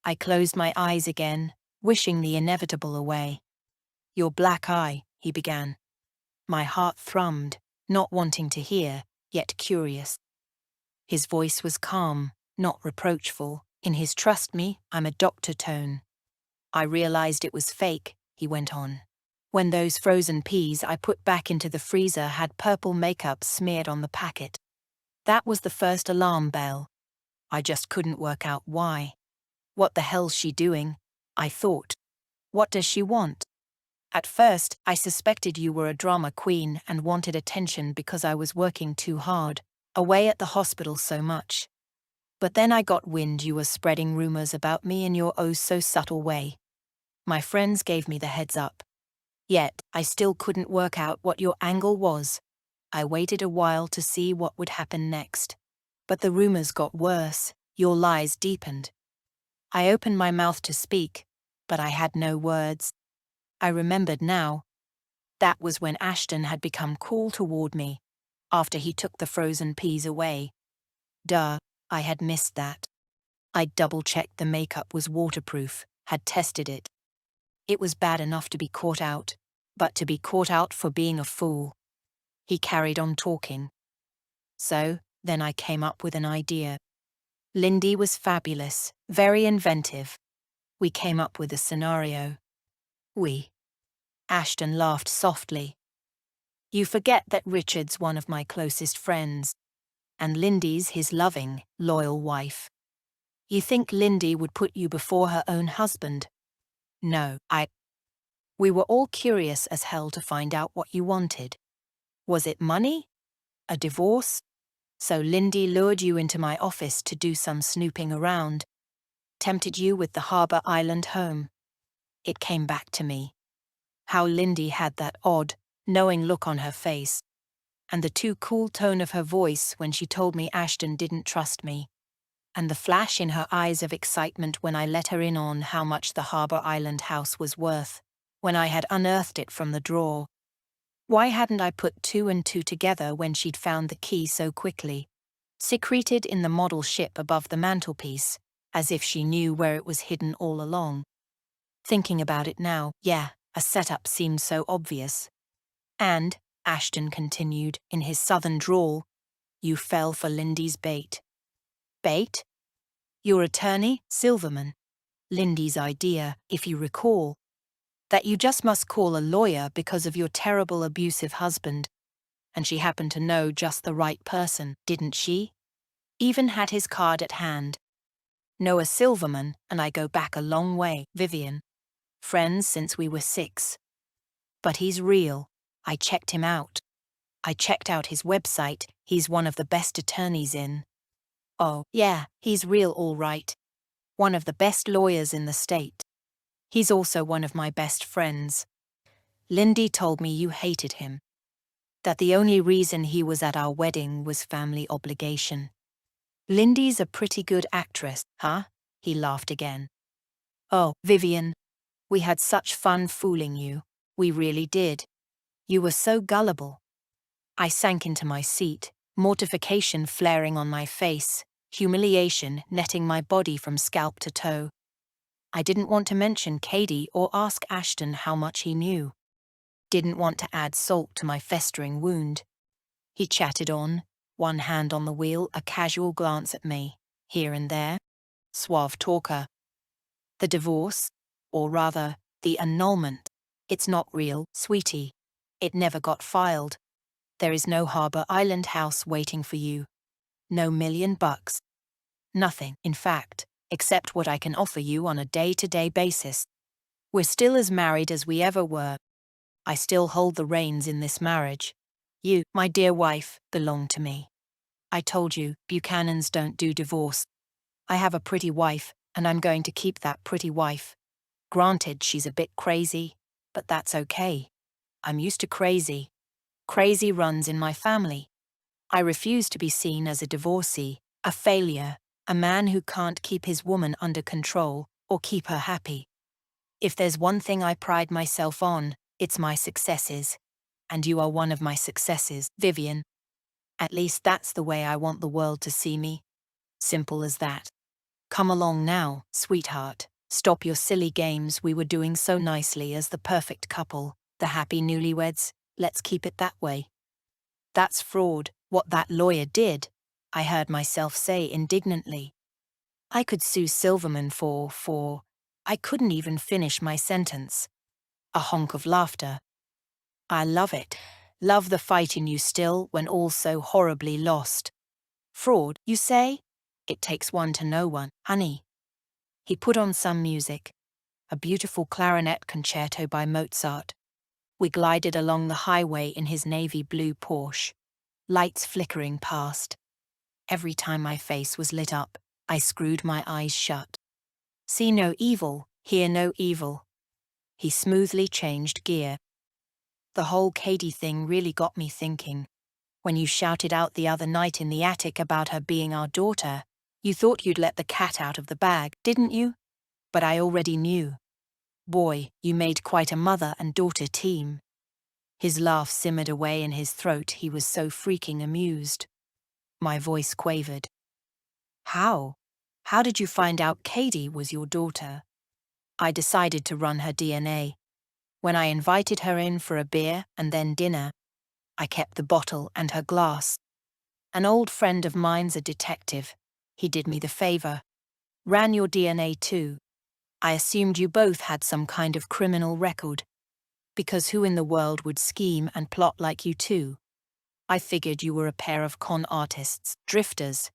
I closed my eyes again, wishing the inevitable away. Your black eye, he began. My heart thrummed, not wanting to hear, yet curious. His voice was calm, not reproachful, in his trust me, I'm a doctor tone. I realized it was fake, he went on. When those frozen peas I put back into the freezer had purple makeup smeared on the packet. That was the first alarm bell. I just couldn't work out why. What the hell's she doing? I thought. What does she want? At first, I suspected you were a drama queen and wanted attention because I was working too hard, away at the hospital so much. But then I got wind you were spreading rumors about me in your oh-so-subtle way. My friends gave me the heads up. Yet, I still couldn't work out what your angle was. I waited a while to see what would happen next. But the rumors got worse, your lies deepened. I opened my mouth to speak, but I had no words. I remembered now. That was when Ashton had become cool toward me, after he took the frozen peas away. Duh, I had missed that. I'd double-checked the makeup was waterproof, had tested it. It was bad enough to be caught out, but to be caught out for being a fool. He carried on talking. So, then I came up with an idea. Lindy was fabulous, very inventive. We came up with a scenario. Ashton laughed softly. You forget that Richard's one of my closest friends, and Lindy's his loving, loyal wife. You think Lindy would put you before her own husband? No, We were all curious as hell to find out what you wanted. Was it money? A divorce? So Lindy lured you into my office to do some snooping around, tempted you with the Harbour Island home. It came back to me. How Lindy had that odd, knowing look on her face, and the too cool tone of her voice when she told me Ashton didn't trust me, and the flash in her eyes of excitement when I let her in on how much the Harbour Island house was worth, when I had unearthed it from the drawer. Why hadn't I put two and two together when she'd found the key so quickly, secreted in the model ship above the mantelpiece, as if she knew where it was hidden all along? Thinking about it now, a setup seemed so obvious. And, Ashton continued, in his southern drawl, you fell for Lindy's bait. Bait? Your attorney, Silverman. Lindy's idea, if you recall. That you just must call a lawyer because of your terrible abusive husband. And she happened to know just the right person, didn't she? Even had his card at hand. Noah Silverman and I go back a long way, Vivian. Friends since we were 6. But he's real. I checked him out. I checked out his website, he's one of the best attorneys in. Oh, yeah, he's real all right. One of the best lawyers in the state. He's also one of my best friends. Lindy told me you hated him. That the only reason he was at our wedding was family obligation. Lindy's a pretty good actress, huh? He laughed again. Oh, Vivian, we had such fun fooling you. We really did. You were so gullible. I sank into my seat, mortification flaring on my face, humiliation netting my body from scalp to toe. I didn't want to mention Katie or ask Ashton how much he knew. Didn't want to add salt to my festering wound. He chatted on, one hand on the wheel, a casual glance at me, here and there. Suave talker. The divorce, or rather, the annulment. It's not real, sweetie. It never got filed. There is no Harbour Island house waiting for you. No $1 million. Nothing, in fact. except what I can offer you on a day-to-day basis. We're still as married as we ever were. I still hold the reins in this marriage. You, my dear wife, belong to me. I told you, Buchanans don't do divorce. I have a pretty wife, and I'm going to keep that pretty wife. Granted, she's a bit crazy, but that's okay. I'm used to crazy. Crazy runs in my family. I refuse to be seen as a divorcee, a failure, a man who can't keep his woman under control or keep her happy. If there's one thing I pride myself on, it's my successes. And you are one of my successes, Vivian. At least that's the way I want the world to see me. Simple as that. Come along now, sweetheart. Stop your silly games. We were doing so nicely as the perfect couple, the happy newlyweds. Let's keep it that way. That's fraud, what that lawyer did, I heard myself say indignantly. I could sue Silverman for, I couldn't even finish my sentence. A honk of laughter. I love it. Love the fight in you still when all's so horribly lost. Fraud, you say? It takes one to know one, honey. He put on some music, a beautiful clarinet concerto by Mozart. We glided along the highway in his navy blue Porsche, lights flickering past. Every time my face was lit up, I screwed my eyes shut. See no evil, hear no evil. He smoothly changed gear. The whole Katie thing really got me thinking. When you shouted out the other night in the attic about her being our daughter, you thought you'd let the cat out of the bag, didn't you? But I already knew. Boy, you made quite a mother and daughter team. His laugh simmered away in his throat. He was so freaking amused. My voice quavered. How? How did you find out Katie was your daughter? I decided to run her DNA. When I invited her in for a beer and then dinner, I kept the bottle and her glass. An old friend of mine's a detective. He did me the favor. Ran your DNA too. I assumed you both had some kind of criminal record. Because who in the world would scheme and plot like you two? I figured you were a pair of con artists, drifters.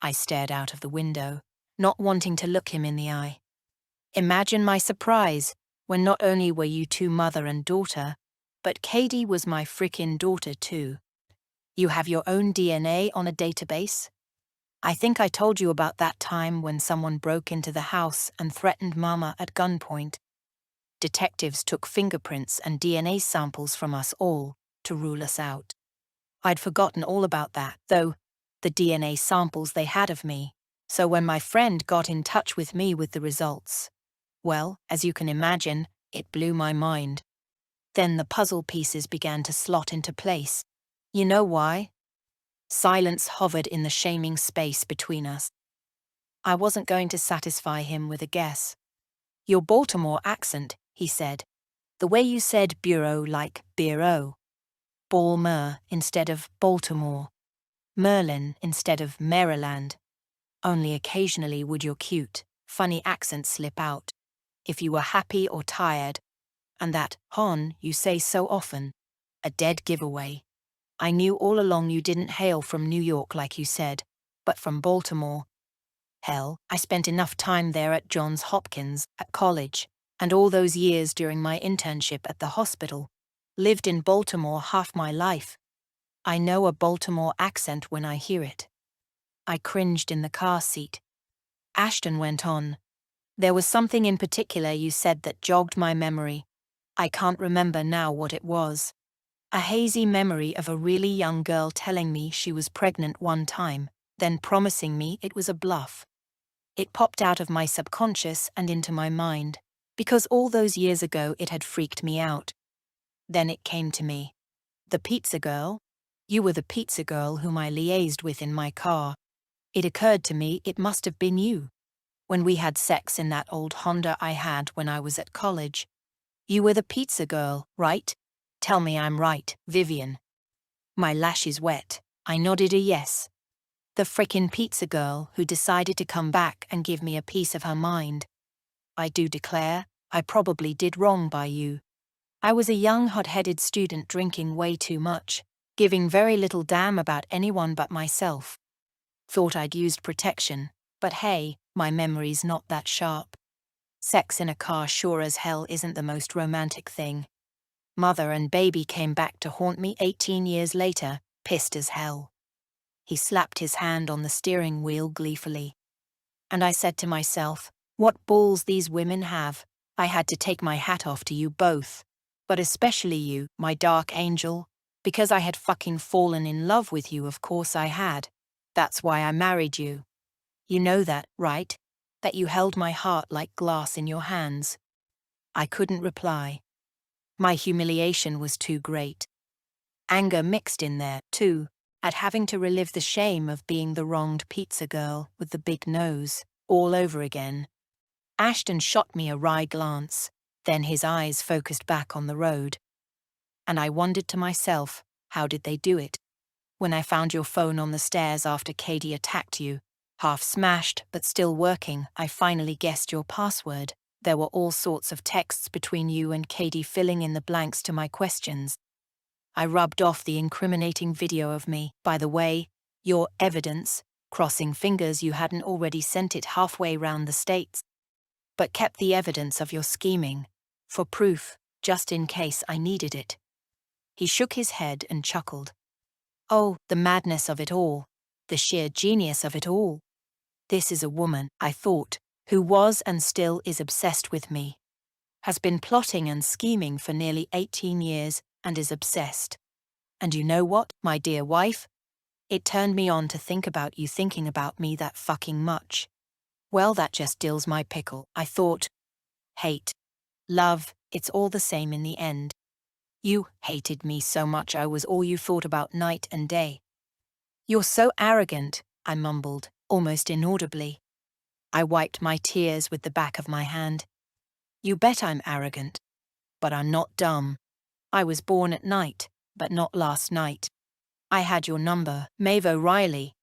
I stared out of the window, not wanting to look him in the eye. Imagine my surprise when not only were you two mother and daughter, but Katie was my frickin' daughter too. You have your own DNA on a database? I think I told you about that time when someone broke into the house and threatened Mama at gunpoint. Detectives took fingerprints and DNA samples from us all to rule us out. I'd forgotten all about that, though, the DNA samples they had of me. So when my friend got in touch with me with the results, well, as you can imagine, it blew my mind. Then the puzzle pieces began to slot into place. You know why? Silence hovered in the shaming space between us. I wasn't going to satisfy him with a guess. Your Baltimore accent, he said. The way you said bureau like bureau. Balmer instead of Baltimore. Merlin instead of Maryland. Only occasionally would your cute, funny accent slip out. If you were happy or tired. And that hon you say so often. A dead giveaway. I knew all along you didn't hail from New York like you said, but from Baltimore. Hell, I spent enough time there at Johns Hopkins, at college, and all those years during my internship at the hospital. Lived in Baltimore half my life. I know a Baltimore accent when I hear it. I cringed in the car seat. Ashton went on. There was something in particular you said that jogged my memory. I can't remember now what it was. A hazy memory of a really young girl telling me she was pregnant one time, then promising me it was a bluff. It popped out of my subconscious and into my mind, because all those years ago it had freaked me out. Then it came to me. The pizza girl? You were the pizza girl whom I liaised with in my car. It occurred to me it must have been you. When we had sex in that old Honda I had when I was at college. You were the pizza girl, right? Tell me I'm right, Vivian. My lashes wet. I nodded a yes. The frickin' pizza girl who decided to come back and give me a piece of her mind. I do declare, I probably did wrong by you. I was a young hot-headed student drinking way too much, giving very little damn about anyone but myself. Thought I'd used protection, but hey, My memory's not that sharp. Sex in a car sure as hell isn't the most romantic thing. Mother and baby came back to haunt me 18 years later, pissed as hell. He slapped his hand on the steering wheel gleefully. And I said to myself, what balls these women have. I had to take my hat off to you both. But especially you, my dark angel. Because I had fucking fallen in love with you, of course I had. That's why I married you. You know that, right? That you held my heart like glass in your hands. I couldn't reply. My humiliation was too great. Anger mixed in there, too, at having to relive the shame of being the wronged pizza girl with the big nose, all over again. Ashton shot me a wry glance, then his eyes focused back on the road. And I wondered to myself, how did they do it? When I found your phone on the stairs after Katie attacked you, half smashed but still working, I finally guessed your password. There were all sorts of texts between you and Katie filling in the blanks to my questions. I rubbed off the incriminating video of me, by the way, your evidence, crossing fingers you hadn't already sent it halfway round the states. But kept the evidence of your scheming, for proof, just in case I needed it. He shook his head and chuckled. Oh, the madness of it all, the sheer genius of it all. This is a woman, I thought, who was and still is obsessed with me. Has been plotting and scheming for nearly 18 years and is obsessed. And you know what, my dear wife? It turned me on to think about you thinking about me that fucking much. Well, that just dills my pickle, I thought. Hate. Love, it's all the same in the end. You hated me so much I was all you thought about night and day. You're so arrogant, I mumbled, almost inaudibly. I wiped my tears with the back of my hand. You bet I'm arrogant. But I'm not dumb. I was born at night, but not last night. I had your number, Maeve O'Reilly.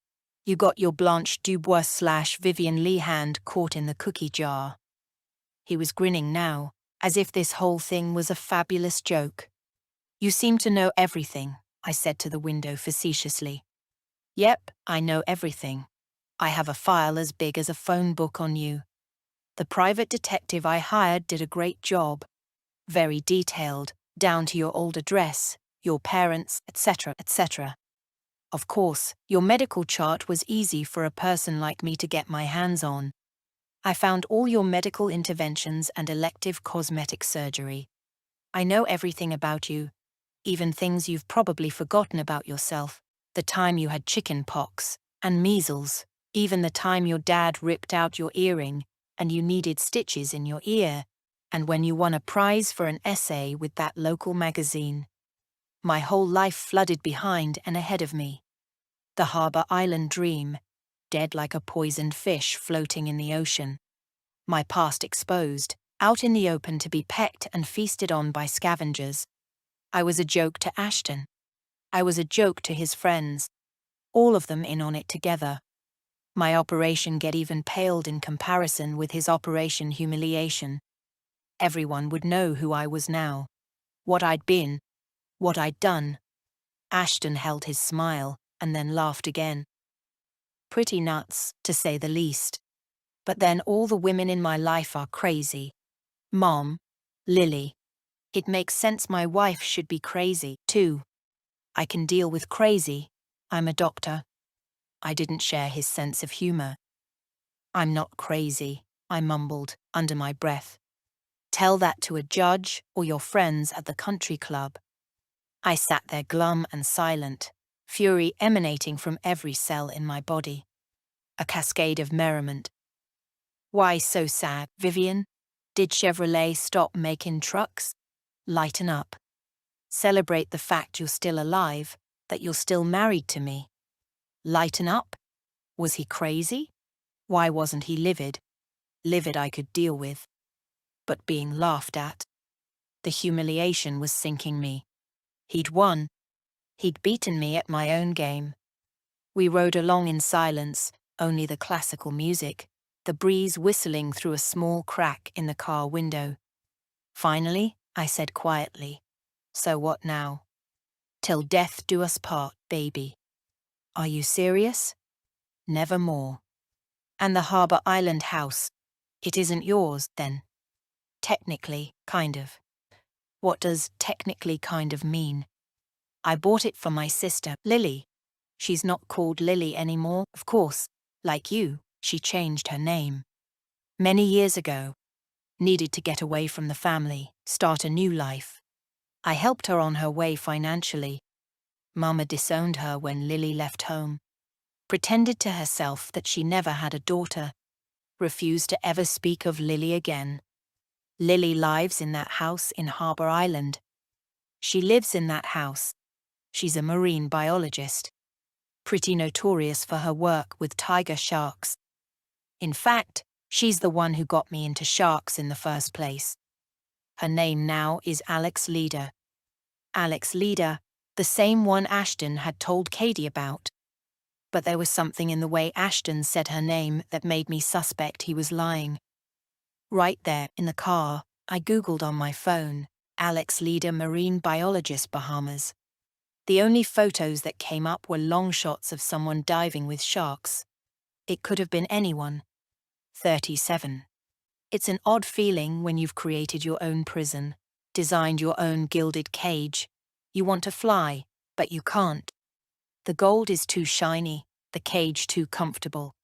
You got your Blanche Dubois/Vivian Lee hand caught in the cookie jar. He was grinning now, as if this whole thing was a fabulous joke. You seem to know everything, I said to the window facetiously. Yep, I know everything. I have a file as big as a phone book on you. The private detective I hired did a great job. Very detailed, down to your old address, your parents, etc., etc. Of course, your medical chart was easy for a person like me to get my hands on. I found all your medical interventions and elective cosmetic surgery. I know everything about you, even things you've probably forgotten about yourself, the time you had chicken pox and measles, even the time your dad ripped out your earring and you needed stitches in your ear, and when you won a prize for an essay with that local magazine. My whole life flooded behind and ahead of me. The Harbour Island dream, dead like a poisoned fish floating in the ocean. My past exposed, out in the open to be pecked and feasted on by scavengers. I was a joke to Ashton. I was a joke to his friends. All of them in on it together. My Operation Get Even paled in comparison with his Operation Humiliation. Everyone would know who I was now. What I'd been. What I'd done. Ashton held his smile, and then laughed again. Pretty nuts, to say the least. But then all the women in my life are crazy. Mom. Lily. It makes sense my wife should be crazy, too. I can deal with crazy. I'm a doctor. I didn't share his sense of humor. I'm not crazy, I mumbled, under my breath. Tell that to a judge or your friends at the country club. I sat there glum and silent, fury emanating from every cell in my body. A cascade of merriment. Why so sad, Vivian? Did Chevrolet stop making trucks? Lighten up. Celebrate the fact you're still alive, that you're still married to me. Lighten up? Was he crazy? Why wasn't he livid? Livid I could deal with. But being laughed at. The humiliation was sinking me. He'd won. He'd beaten me at my own game. We rode along in silence, only the classical music, the breeze whistling through a small crack in the car window. Finally, I said quietly, so what now? Till death do us part, baby. Are you serious? Nevermore. And the Harbour Island house. It isn't yours, then? Technically, kind of. What does technically kind of mean? I bought it for my sister, Lily. She's not called Lily anymore, of course. Like you, she changed her name. Many years ago. Needed to get away from the family, start a new life. I helped her on her way financially. Mama disowned her when Lily left home. Pretended to herself that she never had a daughter. Refused to ever speak of Lily again. Lily lives in that house in Harbour Island. She lives in that house. She's a marine biologist. Pretty notorious for her work with tiger sharks. In fact, she's the one who got me into sharks in the first place. Her name now is Alex Leader. Alex Leader, the same one Ashton had told Katie about. But there was something in the way Ashton said her name that made me suspect he was lying. Right there, in the car, I googled on my phone, Alex Leader Marine Biologist Bahamas. The only photos that came up were long shots of someone diving with sharks. It could have been anyone. 37. It's an odd feeling when you've created your own prison, designed your own gilded cage. You want to fly, but you can't. The gold is too shiny, the cage too comfortable.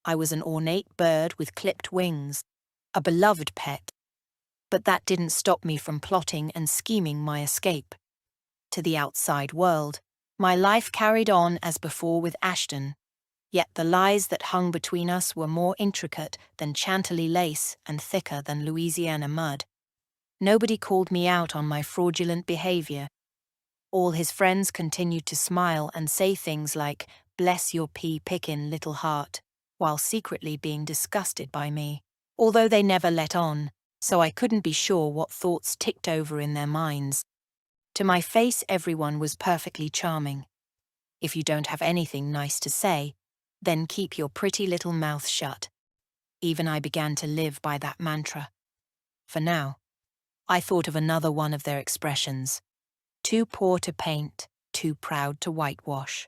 I was an ornate bird with clipped wings, a beloved pet. But that didn't stop me from plotting and scheming my escape. To the outside world, my life carried on as before with Ashton. Yet the lies that hung between us were more intricate than Chantilly lace and thicker than Louisiana mud. Nobody called me out on my fraudulent behavior. All his friends continued to smile and say things like, "Bless your pea-pickin' little heart," while secretly being disgusted by me, although they never let on, so I couldn't be sure what thoughts ticked over in their minds. To my face, everyone was perfectly charming. If you don't have anything nice to say, then keep your pretty little mouth shut. Even I began to live by that mantra. For now, I thought of another one of their expressions. Too poor to paint, too proud to whitewash.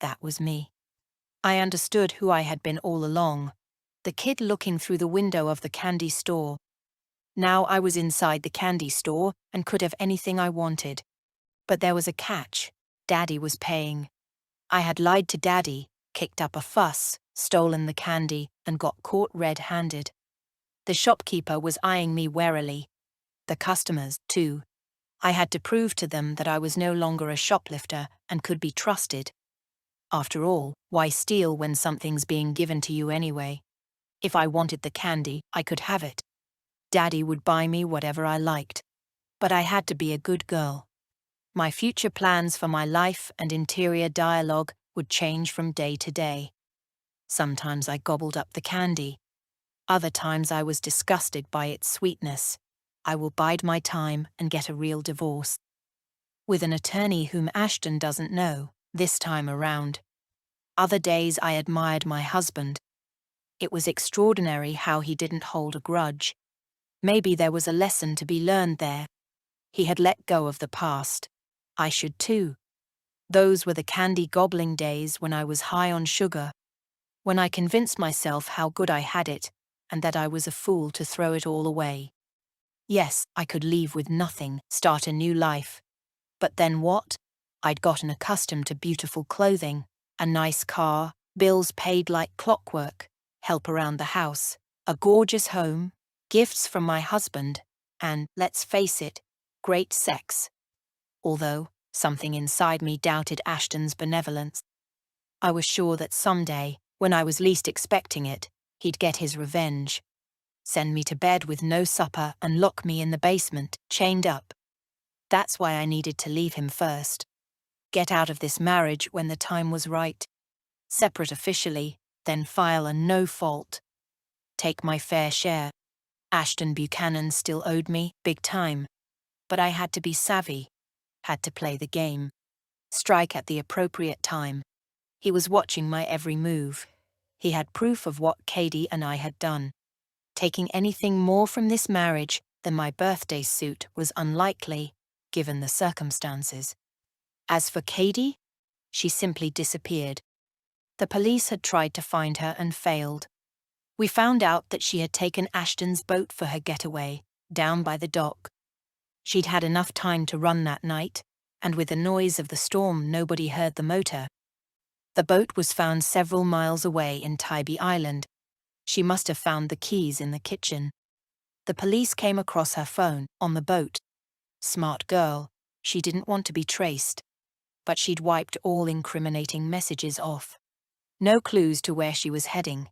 That was me. I understood who I had been all along, the kid looking through the window of the candy store. Now I was inside the candy store and could have anything I wanted. But there was a catch. Daddy was paying. I had lied to Daddy, kicked up a fuss, stolen the candy, and got caught red-handed. The shopkeeper was eyeing me warily. The customers, too. I had to prove to them that I was no longer a shoplifter and could be trusted. After all, why steal when something's being given to you anyway? If I wanted the candy, I could have it. Daddy would buy me whatever I liked. But I had to be a good girl. My future plans for my life and interior dialogue would change from day to day. Sometimes I gobbled up the candy. Other times I was disgusted by its sweetness. I will bide my time and get a real divorce. With an attorney whom Ashton doesn't know, this time around. Other days I admired my husband. It was extraordinary how he didn't hold a grudge. Maybe there was a lesson to be learned there. He had let go of the past. I should too. Those were the candy-gobbling days when I was high on sugar, when I convinced myself how good I had it, and that I was a fool to throw it all away. Yes, I could leave with nothing, start a new life. But then what? I'd gotten accustomed to beautiful clothing, a nice car, bills paid like clockwork, help around the house, a gorgeous home, gifts from my husband, and, let's face it, great sex. Although, something inside me doubted Ashton's benevolence. I was sure that someday, when I was least expecting it, he'd get his revenge. Send me to bed with no supper and lock me in the basement, chained up. That's why I needed to leave him first. Get out of this marriage when the time was right. Separate officially, then file a no-fault. Take my fair share. Ashton Buchanan still owed me, big time. But I had to be savvy. Had to play the game. Strike at the appropriate time. He was watching my every move. He had proof of what Katie and I had done. Taking anything more from this marriage than my birthday suit was unlikely, given the circumstances. As for Katie, she simply disappeared. The police had tried to find her and failed. We found out that she had taken Ashton's boat for her getaway, down by the dock. She'd had enough time to run that night, and with the noise of the storm nobody heard the motor. The boat was found several miles away in Tybee Island. She must have found the keys in the kitchen. The police came across her phone on the boat. Smart girl, she didn't want to be traced. But she'd wiped all incriminating messages off. No clues to where she was heading.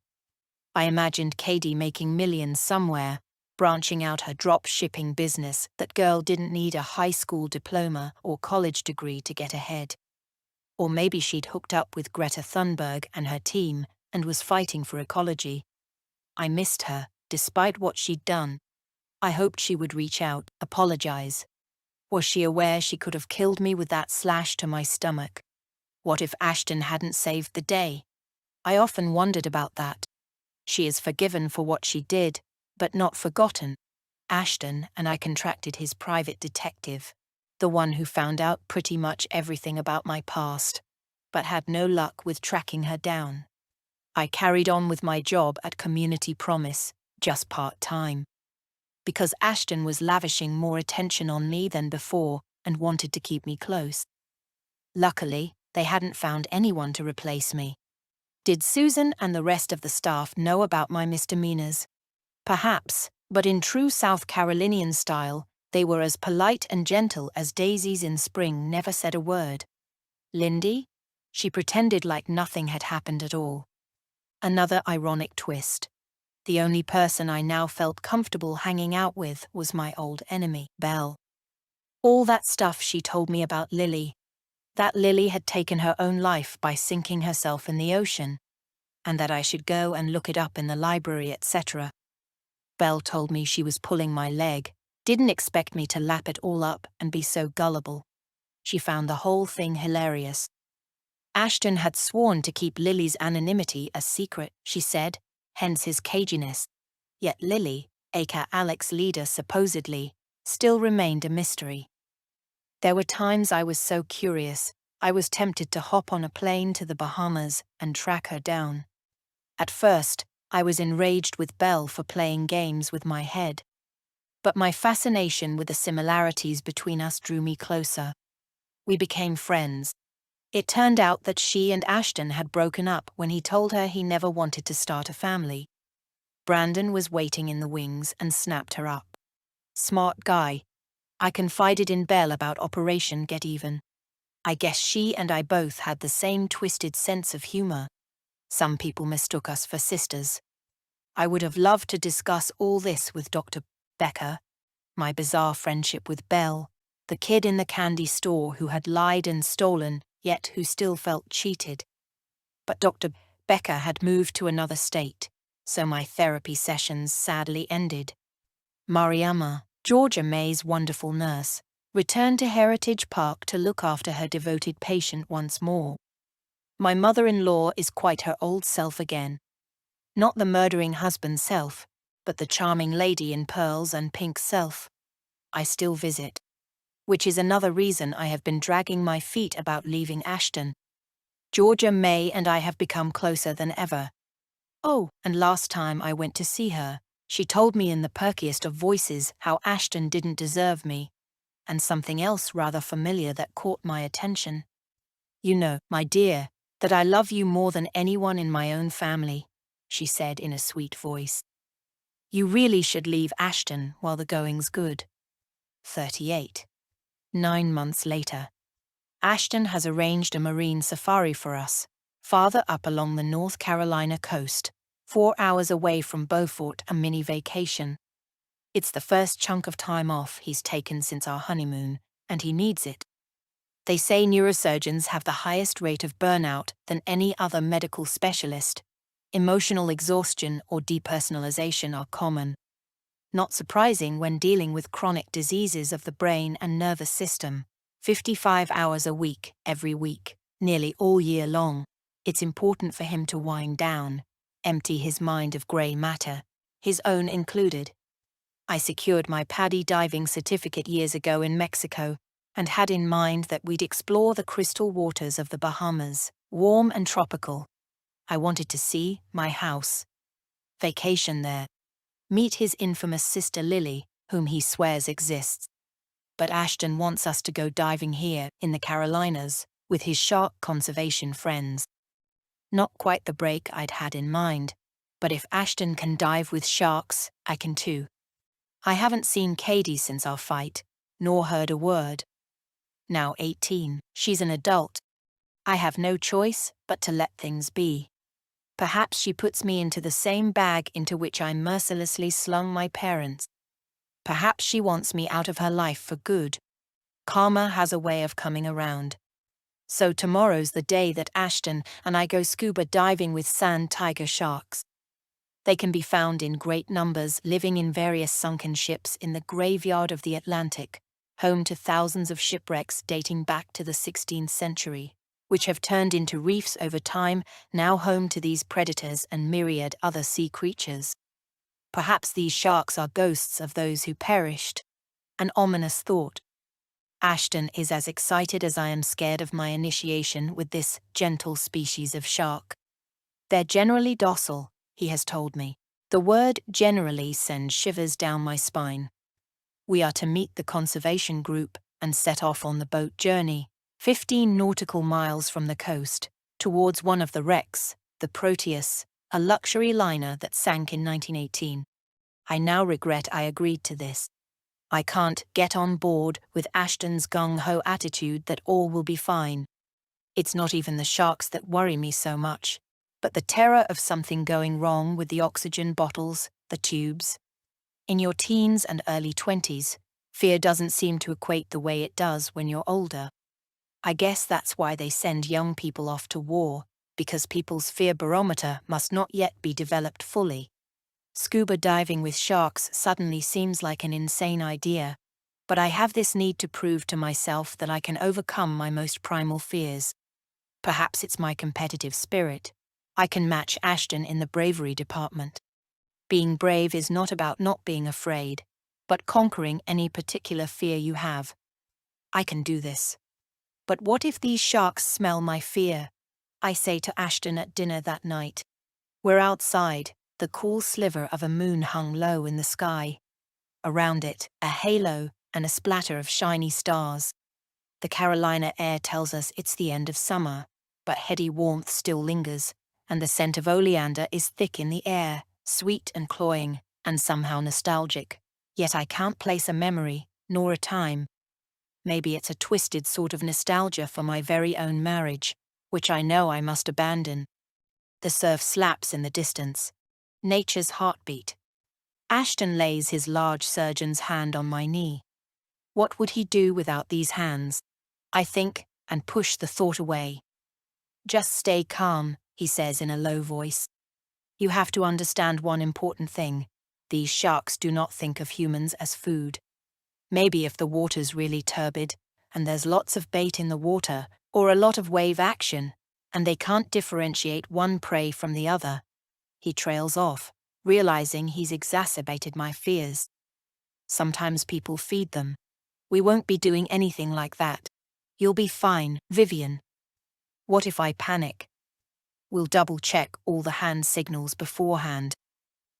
I imagined Katie making millions somewhere, branching out her drop-shipping business. That girl didn't need a high school diploma or college degree to get ahead. Or maybe she'd hooked up with Greta Thunberg and her team and was fighting for ecology. I missed her, despite what she'd done. I hoped she would reach out, apologize. Was she aware she could have killed me with that slash to my stomach? What if Ashton hadn't saved the day? I often wondered about that. She is forgiven for what she did, but not forgotten. Ashton and I contracted his private detective, the one who found out pretty much everything about my past, but had no luck with tracking her down. I carried on with my job at Community Promise, just part-time. Because Ashton was lavishing more attention on me than before and wanted to keep me close. Luckily, they hadn't found anyone to replace me. Did Susan and the rest of the staff know about my misdemeanors? Perhaps, but in true South Carolinian style, they were as polite and gentle as daisies in spring, never said a word. Lindy? She pretended like nothing had happened at all. Another ironic twist. The only person I now felt comfortable hanging out with was my old enemy, Belle. All that stuff she told me about Lily. That Lily had taken her own life by sinking herself in the ocean, and that I should go and look it up in the library, etc. Belle told me she was pulling my leg, didn't expect me to lap it all up and be so gullible. She found the whole thing hilarious. Ashton had sworn to keep Lily's anonymity a secret, she said, hence his caginess. Yet Lily, aka Alex's leader supposedly, still remained a mystery. There were times I was so curious, I was tempted to hop on a plane to the Bahamas and track her down. At first, I was enraged with Belle for playing games with my head. But my fascination with the similarities between us drew me closer. We became friends. It turned out that she and Ashton had broken up when he told her he never wanted to start a family. Brandon was waiting in the wings and snapped her up. Smart guy. I confided in Belle about Operation Get Even. I guess she and I both had the same twisted sense of humor. Some people mistook us for sisters. I would have loved to discuss all this with Dr. Becker, my bizarre friendship with Belle, the kid in the candy store who had lied and stolen, yet who still felt cheated. But Dr. Becker had moved to another state, so my therapy sessions sadly ended. Mariama, Georgia May's wonderful nurse, returned to Heritage Park to look after her devoted patient once more. My mother-in-law is quite her old self again. Not the murdering husband self, but the charming lady in pearls and pink self. I still visit. Which is another reason I have been dragging my feet about leaving Ashton. Georgia May and I have become closer than ever. Oh, and last time I went to see her, she told me in the perkiest of voices how Ashton didn't deserve me, and something else rather familiar that caught my attention. You know, my dear, that I love you more than anyone in my own family, she said in a sweet voice. You really should leave Ashton while the going's good. 38. 9 months later. Ashton has arranged a marine safari for us, farther up along the North Carolina coast, 4 hours away from Beaufort, a mini vacation. It's the first chunk of time off he's taken since our honeymoon, and he needs it. They say neurosurgeons have the highest rate of burnout than any other medical specialist. Emotional exhaustion or depersonalization are common. Not surprising when dealing with chronic diseases of the brain and nervous system. 55 hours a week, every week, nearly all year long. It's important for him to wind down, empty his mind of grey matter, his own included. I secured my PADI diving certificate years ago in Mexico, and had in mind that we'd explore the crystal waters of the Bahamas, warm and tropical. I wanted to see my house. Vacation there. Meet his infamous sister Lily, whom he swears exists. But Ashton wants us to go diving here, in the Carolinas, with his shark conservation friends. Not quite the break I'd had in mind, but if Ashton can dive with sharks, I can too. I haven't seen Katie since our fight, nor heard a word. Now 18, she's an adult. I have no choice but to let things be. Perhaps she puts me into the same bag into which I mercilessly slung my parents. Perhaps she wants me out of her life for good. Karma has a way of coming around. So tomorrow's the day that Ashton and I go scuba diving with sand tiger sharks. They can be found in great numbers living in various sunken ships in the graveyard of the Atlantic, home to thousands of shipwrecks dating back to the 16th century, which have turned into reefs over time, now home to these predators and myriad other sea creatures. Perhaps these sharks are ghosts of those who perished. An ominous thought. Ashton is as excited as I am scared of my initiation with this gentle species of shark. They're generally docile, he has told me. The word generally sends shivers down my spine. We are to meet the conservation group and set off on the boat journey, 15 nautical miles from the coast, towards one of the wrecks, the Proteus, a luxury liner that sank in 1918. I now regret I agreed to this. I can't get on board with Ashton's gung-ho attitude that all will be fine. It's not even the sharks that worry me so much, but the terror of something going wrong with the oxygen bottles, the tubes. In your teens and early 20s, fear doesn't seem to equate the way it does when you're older. I guess that's why they send young people off to war, because people's fear barometer must not yet be developed fully. Scuba diving with sharks suddenly seems like an insane idea, but I have this need to prove to myself that I can overcome my most primal fears. Perhaps it's my competitive spirit. I can match Ashton in the bravery department. Being brave is not about not being afraid, but conquering any particular fear you have. I can do this. But what if these sharks smell my fear? I say to Ashton at dinner that night. We're outside. The cool sliver of a moon hung low in the sky. Around it, a halo and a splatter of shiny stars. The Carolina air tells us it's the end of summer, but heady warmth still lingers, and the scent of oleander is thick in the air, sweet and cloying, and somehow nostalgic. Yet I can't place a memory, nor a time. Maybe it's a twisted sort of nostalgia for my very own marriage, which I know I must abandon. The surf slaps in the distance. Nature's heartbeat. Ashton lays his large surgeon's hand on my knee. What would he do without these hands? I think, and push the thought away. Just stay calm, he says in a low voice. You have to understand one important thing. These sharks do not think of humans as food. Maybe if the water's really turbid, and there's lots of bait in the water, or a lot of wave action, and they can't differentiate one prey from the other. He trails off, realizing he's exacerbated my fears. Sometimes people feed them. We won't be doing anything like that. You'll be fine, Vivian. What if I panic? We'll double-check all the hand signals beforehand.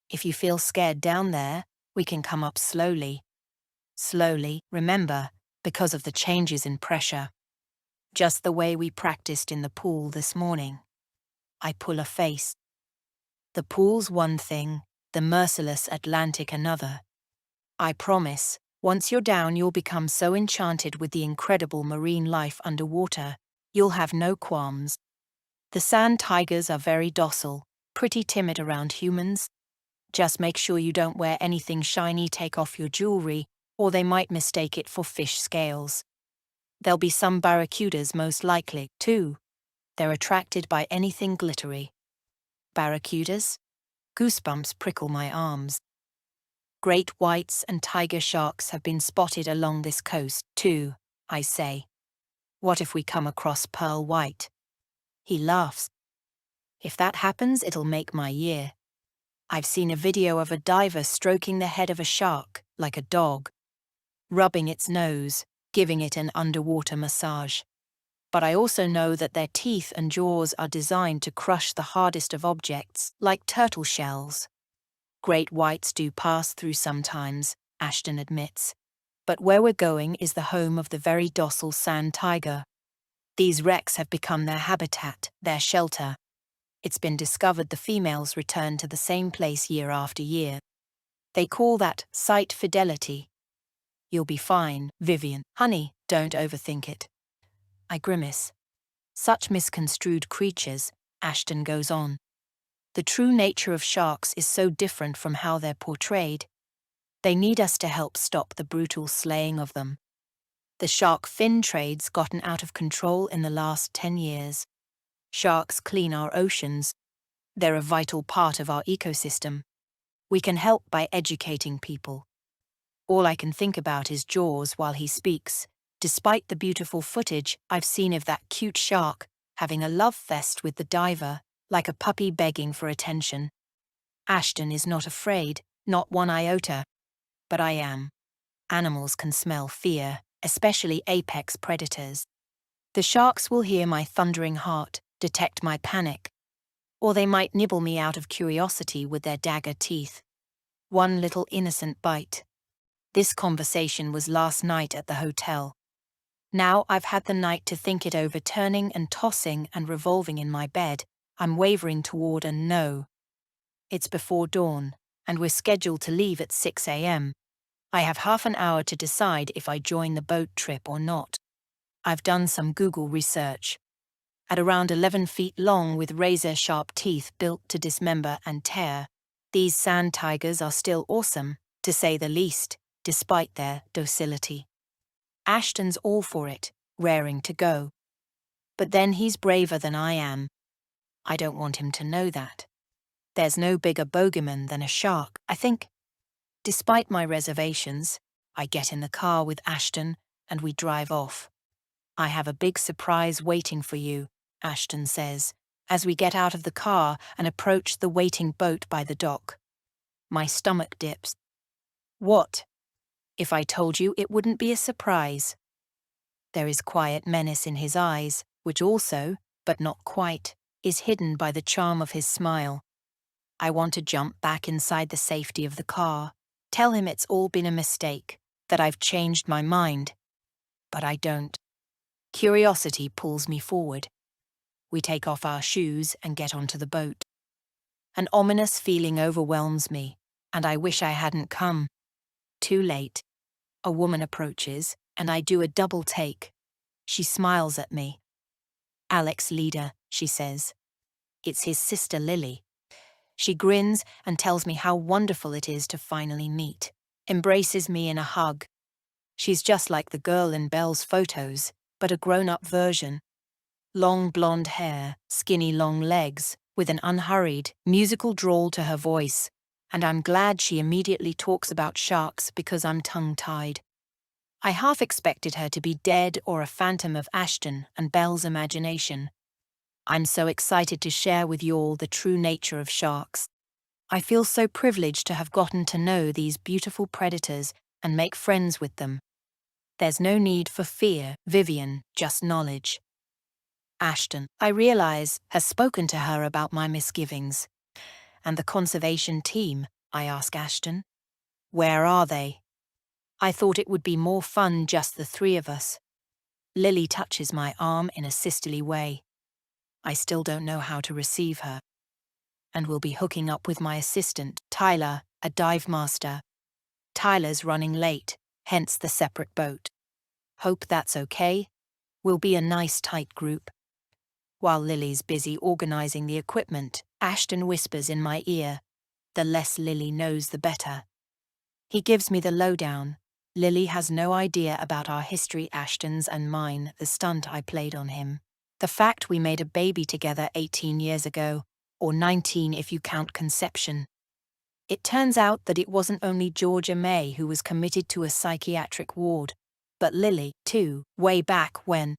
If you feel scared down there, we can come up slowly. Slowly, remember, because of the changes in pressure. Just the way we practiced in the pool this morning. I pull a face. The pool's one thing, the merciless Atlantic another. I promise, once you're down you'll become so enchanted with the incredible marine life underwater, you'll have no qualms. The sand tigers are very docile, pretty timid around humans. Just make sure you don't wear anything shiny, take off your jewelry, or they might mistake it for fish scales. There'll be some barracudas most likely, too. They're attracted by anything glittery. Barracudas? Goosebumps prickle my arms. Great whites and tiger sharks have been spotted along this coast, too, I say. What if we come across pearl white? He laughs. If that happens, it'll make my year. I've seen a video of a diver stroking the head of a shark, like a dog, rubbing its nose, giving it an underwater massage. But I also know that their teeth and jaws are designed to crush the hardest of objects, like turtle shells. Great whites do pass through sometimes, Ashton admits. But where we're going is the home of the very docile sand tiger. These wrecks have become their habitat, their shelter. It's been discovered the females return to the same place year after year. They call that site fidelity. You'll be fine, Vivian. Honey, don't overthink it. I grimace. Such misconstrued creatures, Ashton goes on. The true nature of sharks is so different from how they're portrayed. They need us to help stop the brutal slaying of them. The shark fin trade's gotten out of control in the last 10 years. Sharks clean our oceans. They're a vital part of our ecosystem. We can help by educating people. All I can think about is Jaws while he speaks, despite the beautiful footage I've seen of that cute shark having a love fest with the diver, like a puppy begging for attention. Ashton is not afraid, not one iota. But I am. Animals can smell fear, especially apex predators. The sharks will hear my thundering heart, detect my panic. Or they might nibble me out of curiosity with their dagger teeth. One little innocent bite. This conversation was last night at the hotel. Now I've had the night to think it over, turning and tossing and revolving in my bed. I'm wavering toward a no. It's before dawn, and we're scheduled to leave at 6 a.m. I have half an hour to decide if I join the boat trip or not. I've done some Google research. At around 11 feet long with razor-sharp teeth built to dismember and tear, these sand tigers are still awesome, to say the least, despite their docility. Ashton's all for it, raring to go. But then he's braver than I am. I don't want him to know that. There's no bigger bogeyman than a shark, I think. Despite my reservations, I get in the car with Ashton and we drive off. I have a big surprise waiting for you, Ashton says, as we get out of the car and approach the waiting boat by the dock. My stomach dips. What? If I told you it wouldn't be a surprise. There is quiet menace in his eyes, which also, but not quite, is hidden by the charm of his smile. I want to jump back inside the safety of the car, tell him it's all been a mistake, that I've changed my mind. But I don't. Curiosity pulls me forward. We take off our shoes and get onto the boat. An ominous feeling overwhelms me, and I wish I hadn't come. Too late. A woman approaches, and I do a double take. She smiles at me. Alex Leader, she says. It's his sister Lily. She grins and tells me how wonderful it is to finally meet, embraces me in a hug. She's just like the girl in Belle's photos, but a grown-up version. Long blonde hair, skinny long legs, with an unhurried, musical drawl to her voice, and I'm glad she immediately talks about sharks because I'm tongue-tied. I half expected her to be dead or a phantom of Ashton and Belle's imagination. I'm so excited to share with you all the true nature of sharks. I feel so privileged to have gotten to know these beautiful predators and make friends with them. There's no need for fear, Vivian, just knowledge. Ashton, I realize, has spoken to her about my misgivings. And the conservation team, I ask Ashton. Where are they? I thought it would be more fun just the three of us. Lily touches my arm in a sisterly way. I still don't know how to receive her. And will be hooking up with my assistant, Tyler, a dive master. Tyler's running late, hence the separate boat. Hope that's okay. We'll be a nice tight group. While Lily's busy organizing the equipment, Ashton whispers in my ear. The less Lily knows, the better. He gives me the lowdown. Lily has no idea about our history, Ashton's and mine, the stunt I played on him. The fact we made a baby together 18 years ago, or 19 if you count conception. It turns out that it wasn't only Georgia May who was committed to a psychiatric ward, but Lily, too, way back when.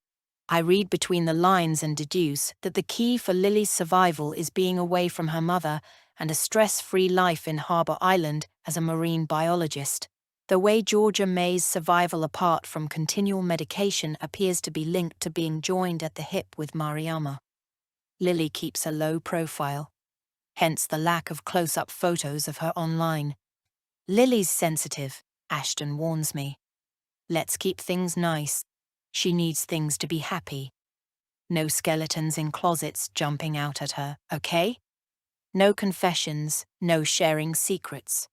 I read between the lines and deduce that the key for Lily's survival is being away from her mother and a stress-free life in Harbour Island as a marine biologist. The way Georgia May's survival apart from continual medication appears to be linked to being joined at the hip with Mariama. Lily keeps a low profile, hence the lack of close-up photos of her online. Lily's sensitive, Ashton warns me. Let's keep things nice. She needs things to be happy. No skeletons in closets jumping out at her, okay? No confessions, no sharing secrets.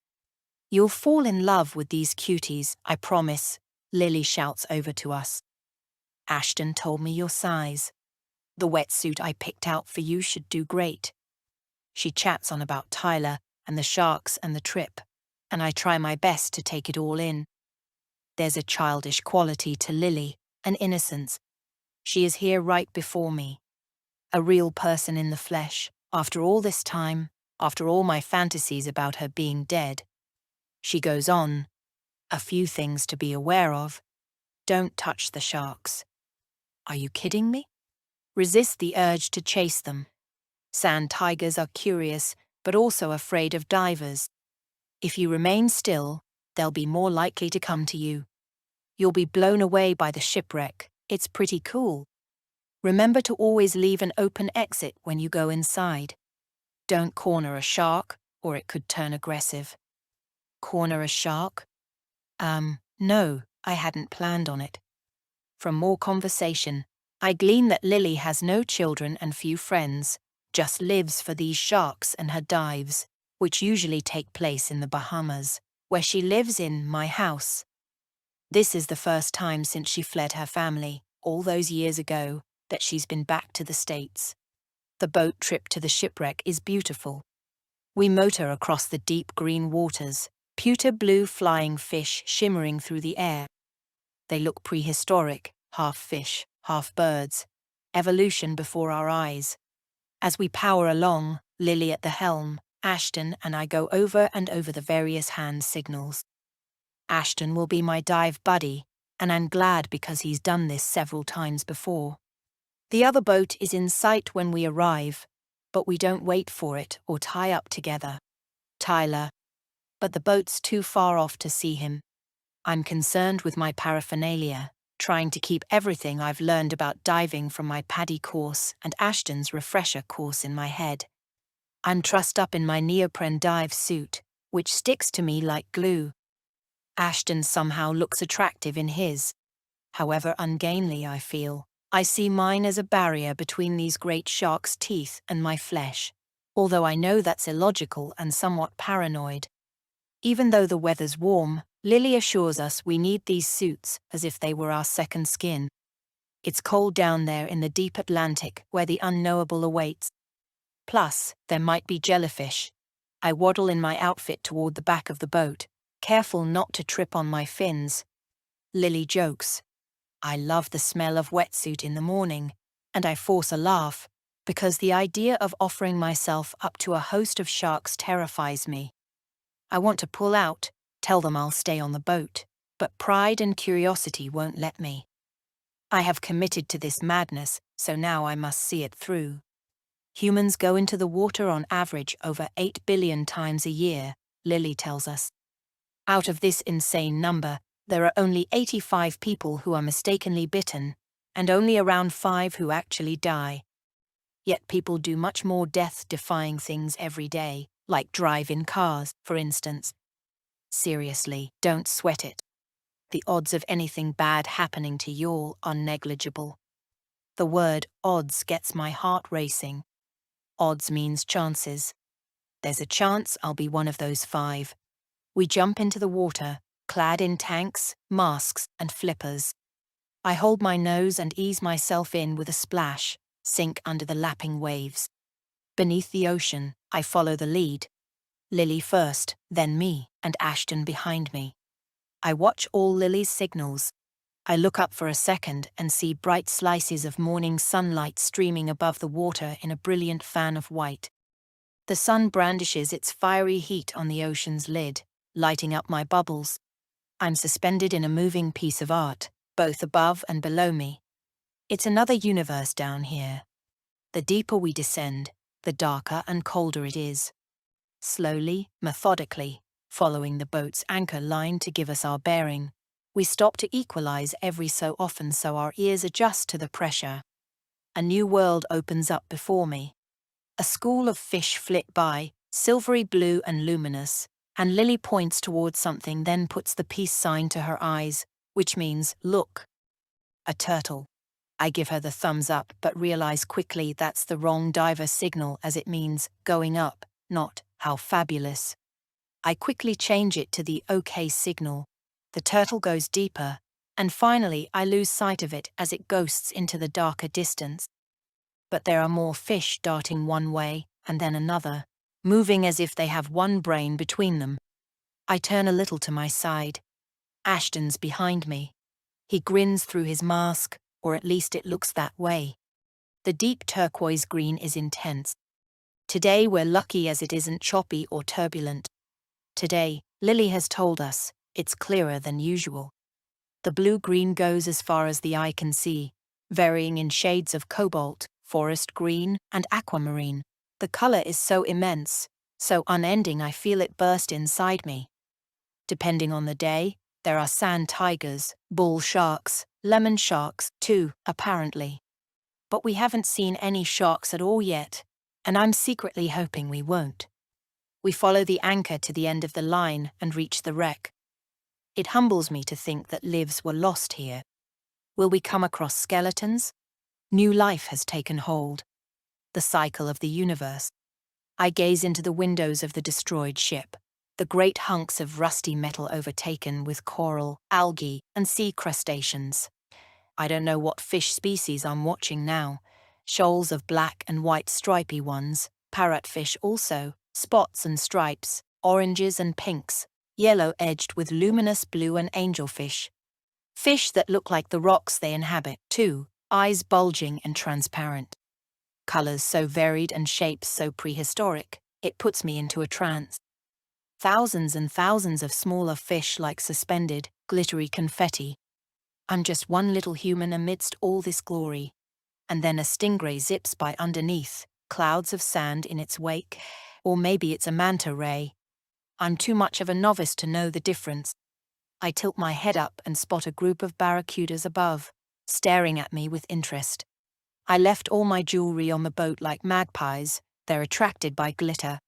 You'll fall in love with these cuties, I promise, Lily shouts over to us. Ashton told me your size. The wetsuit I picked out for you should do great. She chats on about Tyler and the sharks and the trip, and I try my best to take it all in. There's a childish quality to Lily, an innocence. She is here right before me. A real person in the flesh, after all this time, after all my fantasies about her being dead. She goes on. A few things to be aware of. Don't touch the sharks. Are you kidding me? Resist the urge to chase them. Sand tigers are curious, but also afraid of divers. If you remain still, they'll be more likely to come to you. You'll be blown away by the shipwreck. It's pretty cool. Remember to always leave an open exit when you go inside. Don't corner a shark, or it could turn aggressive. Corner a shark? No, I hadn't planned on it. From more conversation, I glean that Lily has no children and few friends, just lives for these sharks and her dives, which usually take place in the Bahamas, where she lives in my house. This is the first time since she fled her family, all those years ago, that she's been back to the States. The boat trip to the shipwreck is beautiful. We motor across the deep green waters, pewter blue flying fish shimmering through the air. They look prehistoric, half fish, half birds. Evolution before our eyes. As we power along, Lily at the helm, Ashton and I go over and over the various hand signals. Ashton will be my dive buddy, and I'm glad because he's done this several times before. The other boat is in sight when we arrive, but we don't wait for it or tie up together. Tyler. But the boat's too far off to see him. I'm concerned with my paraphernalia, trying to keep everything I've learned about diving from my PADI course and Ashton's refresher course in my head. I'm trussed up in my neoprene dive suit, which sticks to me like glue. Ashton somehow looks attractive in his. However ungainly I feel, I see mine as a barrier between these great sharks' teeth and my flesh, although I know that's illogical and somewhat paranoid. Even though the weather's warm, Lily assures us we need these suits as if they were our second skin. It's cold down there in the deep Atlantic where the unknowable awaits. Plus, there might be jellyfish. I waddle in my outfit toward the back of the boat, careful not to trip on my fins. Lily jokes. I love the smell of wetsuit in the morning, and I force a laugh, because the idea of offering myself up to a host of sharks terrifies me. I want to pull out, tell them I'll stay on the boat, but pride and curiosity won't let me. I have committed to this madness, so now I must see it through. Humans go into the water on average over 8 billion times a year, Lily tells us. Out of this insane number, there are only 85 people who are mistakenly bitten, and only around 5 who actually die. Yet people do much more death-defying things every day, like drive in cars, for instance. Seriously, don't sweat it. The odds of anything bad happening to y'all are negligible. The word odds gets my heart racing. Odds means chances. There's a chance I'll be one of those 5. We jump into the water, clad in tanks, masks, and flippers. I hold my nose and ease myself in with a splash, sink under the lapping waves. Beneath the ocean, I follow the lead. Lily first, then me, and Ashton behind me. I watch all Lily's signals. I look up for a second and see bright slices of morning sunlight streaming above the water in a brilliant fan of white. The sun brandishes its fiery heat on the ocean's lid, lighting up my bubbles. I'm suspended in a moving piece of art, both above and below me. It's another universe down here. The deeper we descend, the darker and colder it is. Slowly, methodically, following the boat's anchor line to give us our bearing. We stop to equalize every so often so our ears adjust to the pressure. A new world opens up before me. A school of fish flit by, silvery blue and luminous, and Lily points towards something, then puts the peace sign to her eyes, which means, look. A turtle. I give her the thumbs up but realize quickly that's the wrong diver signal, as it means going up, not how fabulous. I quickly change it to the OK signal. The turtle goes deeper, and finally I lose sight of it as it ghosts into the darker distance. But there are more fish darting one way and then another, moving as if they have one brain between them. I turn a little to my side. Ashton's behind me. He grins through his mask, or at least it looks that way. The deep turquoise green is intense. Today we're lucky as it isn't choppy or turbulent. Today, Lily has told us, it's clearer than usual. The blue-green goes as far as the eye can see, varying in shades of cobalt, forest green, and aquamarine. The color is so immense, so unending I feel it burst inside me. Depending on the day, there are sand tigers, bull sharks, lemon sharks, too, apparently. But we haven't seen any sharks at all yet, and I'm secretly hoping we won't. We follow the anchor to the end of the line and reach the wreck. It humbles me to think that lives were lost here. Will we come across skeletons? New life has taken hold. The cycle of the universe. I gaze into the windows of the destroyed ship. The great hunks of rusty metal overtaken with coral, algae, and sea crustaceans. I don't know what fish species I'm watching now. Shoals of black and white stripy ones, parrotfish also, spots and stripes, oranges and pinks, yellow edged with luminous blue and angelfish. Fish that look like the rocks they inhabit, too, eyes bulging and transparent. Colors so varied and shapes so prehistoric, it puts me into a trance. Thousands and thousands of smaller fish like suspended, glittery confetti. I'm just one little human amidst all this glory. And then a stingray zips by underneath, clouds of sand in its wake, or maybe it's a manta ray. I'm too much of a novice to know the difference. I tilt my head up and spot a group of barracudas above, staring at me with interest. I left all my jewelry on the boat like magpies, they're attracted by glitter.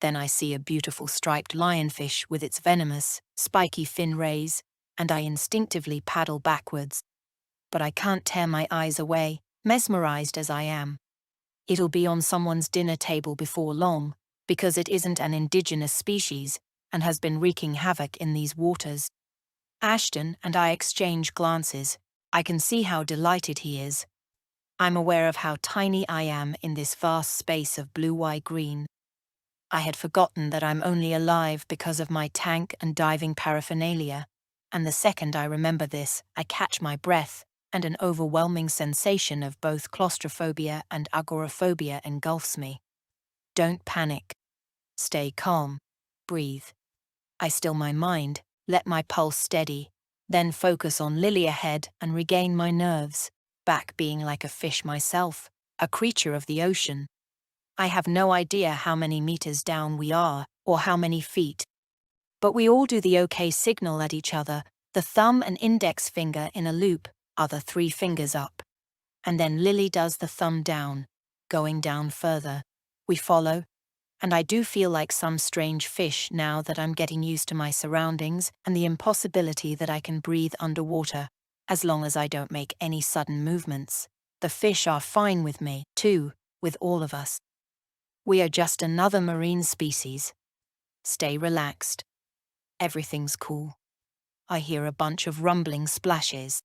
Then I see a beautiful striped lionfish with its venomous, spiky fin rays, and I instinctively paddle backwards. But I can't tear my eyes away, mesmerized as I am. It'll be on someone's dinner table before long, because it isn't an indigenous species, and has been wreaking havoc in these waters. Ashton and I exchange glances. I can see how delighted he is. I'm aware of how tiny I am in this vast space of blue-green. I had forgotten that I'm only alive because of my tank and diving paraphernalia, and the second I remember this, I catch my breath, and an overwhelming sensation of both claustrophobia and agoraphobia engulfs me. Don't panic. Stay calm. Breathe. I still my mind, let my pulse steady, then focus on Lily ahead and regain my nerves, back being like a fish myself, a creature of the ocean. I have no idea how many meters down we are, or how many feet. But we all do the OK signal at each other, the thumb and index finger in a loop, other 3 fingers up. And then Lily does the thumb down, going down further. We follow, and I do feel like some strange fish now that I'm getting used to my surroundings and the impossibility that I can breathe underwater, as long as I don't make any sudden movements. The fish are fine with me, too, with all of us. We are just another marine species. Stay relaxed. Everything's cool. I hear a bunch of rumbling splashes.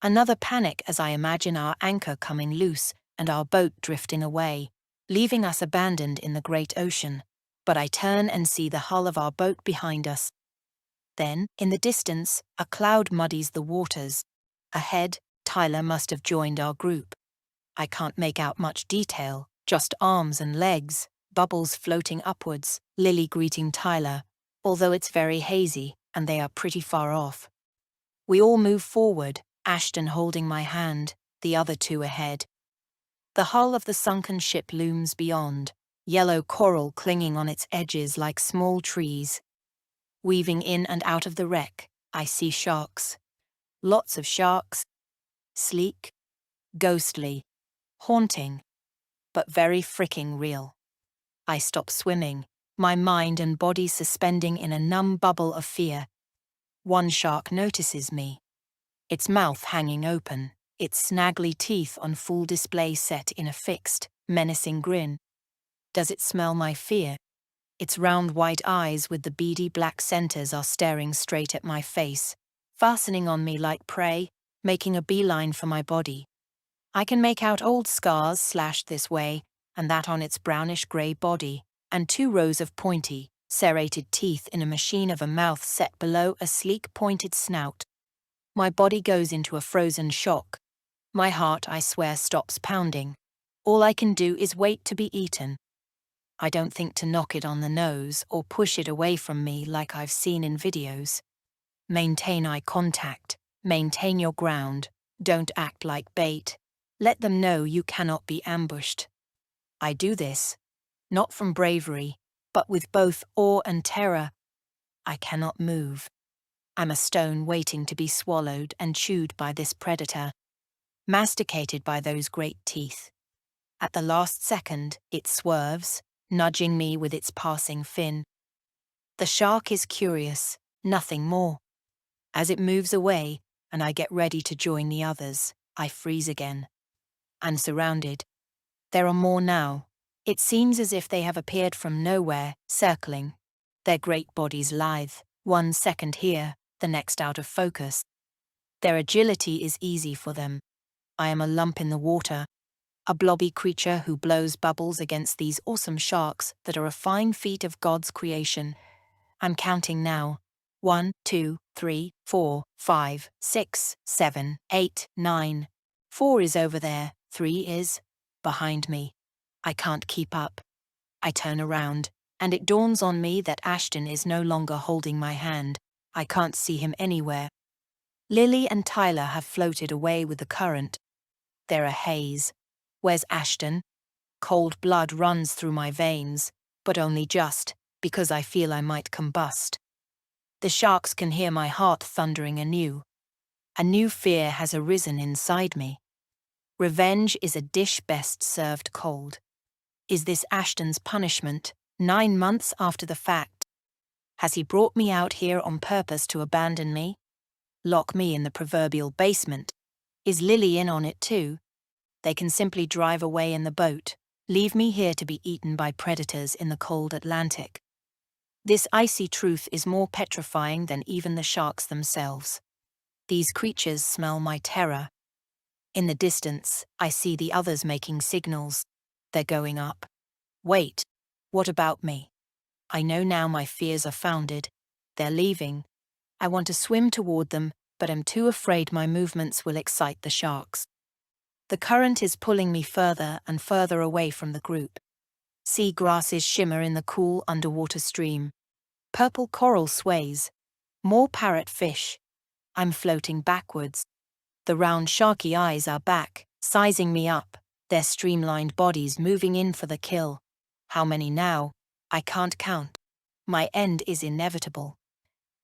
Another panic as I imagine our anchor coming loose and our boat drifting away, leaving us abandoned in the great ocean. But I turn and see the hull of our boat behind us. Then, in the distance, a cloud muddies the waters. Ahead, Tyler must have joined our group. I can't make out much detail, just arms and legs, bubbles floating upwards, Lily greeting Tyler, although it's very hazy and they are pretty far off. We all move forward, Ashton holding my hand, the other 2 ahead. The hull of the sunken ship looms beyond, yellow coral clinging on its edges like small trees. Weaving in and out of the wreck, I see sharks. Lots of sharks. Sleek, ghostly, haunting, but very fricking real. I stop swimming, my mind and body suspending in a numb bubble of fear. One shark notices me. Its mouth hanging open, its snaggly teeth on full display set in a fixed, menacing grin. Does it smell my fear? Its round white eyes with the beady black centers are staring straight at my face, fastening on me like prey, making a beeline for my body. I can make out old scars slashed this way and that on its brownish-grey body, and 2 rows of pointy, serrated teeth in a machine of a mouth set below a sleek pointed snout. My body goes into a frozen shock. My heart, I swear, stops pounding. All I can do is wait to be eaten. I don't think to knock it on the nose or push it away from me like I've seen in videos. Maintain eye contact, maintain your ground, don't act like bait. Let them know you cannot be ambushed. I do this, not from bravery, but with both awe and terror. I cannot move. I'm a stone waiting to be swallowed and chewed by this predator, masticated by those great teeth. At the last second, it swerves, nudging me with its passing fin. The shark is curious, nothing more. As it moves away, and I get ready to join the others, I freeze again. I'm surrounded. There are more now. It seems as if they have appeared from nowhere, circling. Their great bodies lithe, 1 second here, the next out of focus. Their agility is easy for them. I am a lump in the water, a blobby creature who blows bubbles against these awesome sharks that are a fine feat of God's creation. I'm counting now. 1, 2, 3, 4, 5, 6, 7, 8, 9. 4 is over there, 3 is behind me. I can't keep up. I turn around, and it dawns on me that Ashton is no longer holding my hand. I can't see him anywhere. Lily and Tyler have floated away with the current. They're a haze. Where's Ashton? Cold blood runs through my veins, but only just, because I feel I might combust. The sharks can hear my heart thundering anew. A new fear has arisen inside me. Revenge is a dish best served cold. Is this Ashton's punishment, 9 months after the fact? Has he brought me out here on purpose to abandon me? Lock me in the proverbial basement? Is Lily in on it too? They can simply drive away in the boat, leave me here to be eaten by predators in the cold Atlantic. This icy truth is more petrifying than even the sharks themselves. These creatures smell my terror. In the distance, I see the others making signals. They're going up. Wait, what about me? I know now my fears are founded. They're leaving. I want to swim toward them, but am too afraid my movements will excite the sharks. The current is pulling me further and further away from the group. Sea grasses shimmer in the cool underwater stream. Purple coral sways. More parrot fish. I'm floating backwards. The round sharky eyes are back, sizing me up, their streamlined bodies moving in for the kill. How many now? I can't count. My end is inevitable.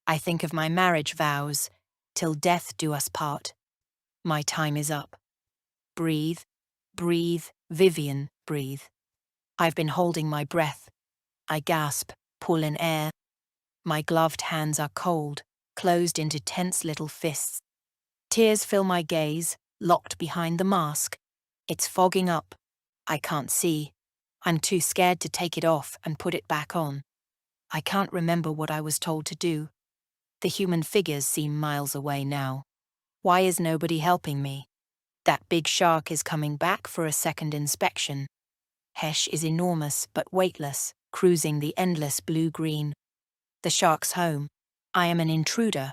I think of my marriage vows, till death do us part. My time is up. Breathe, breathe, Vivian, breathe. I've been holding my breath. I gasp, pull in air. My gloved hands are cold, closed into tense little fists. Tears fill my gaze, locked behind the mask. It's fogging up. I can't see. I'm too scared to take it off and put it back on. I can't remember what I was told to do. The human figures seem miles away now. Why is nobody helping me? That big shark is coming back for a second inspection. Hesh is enormous but weightless, cruising the endless blue-green. The shark's home. I am an intruder.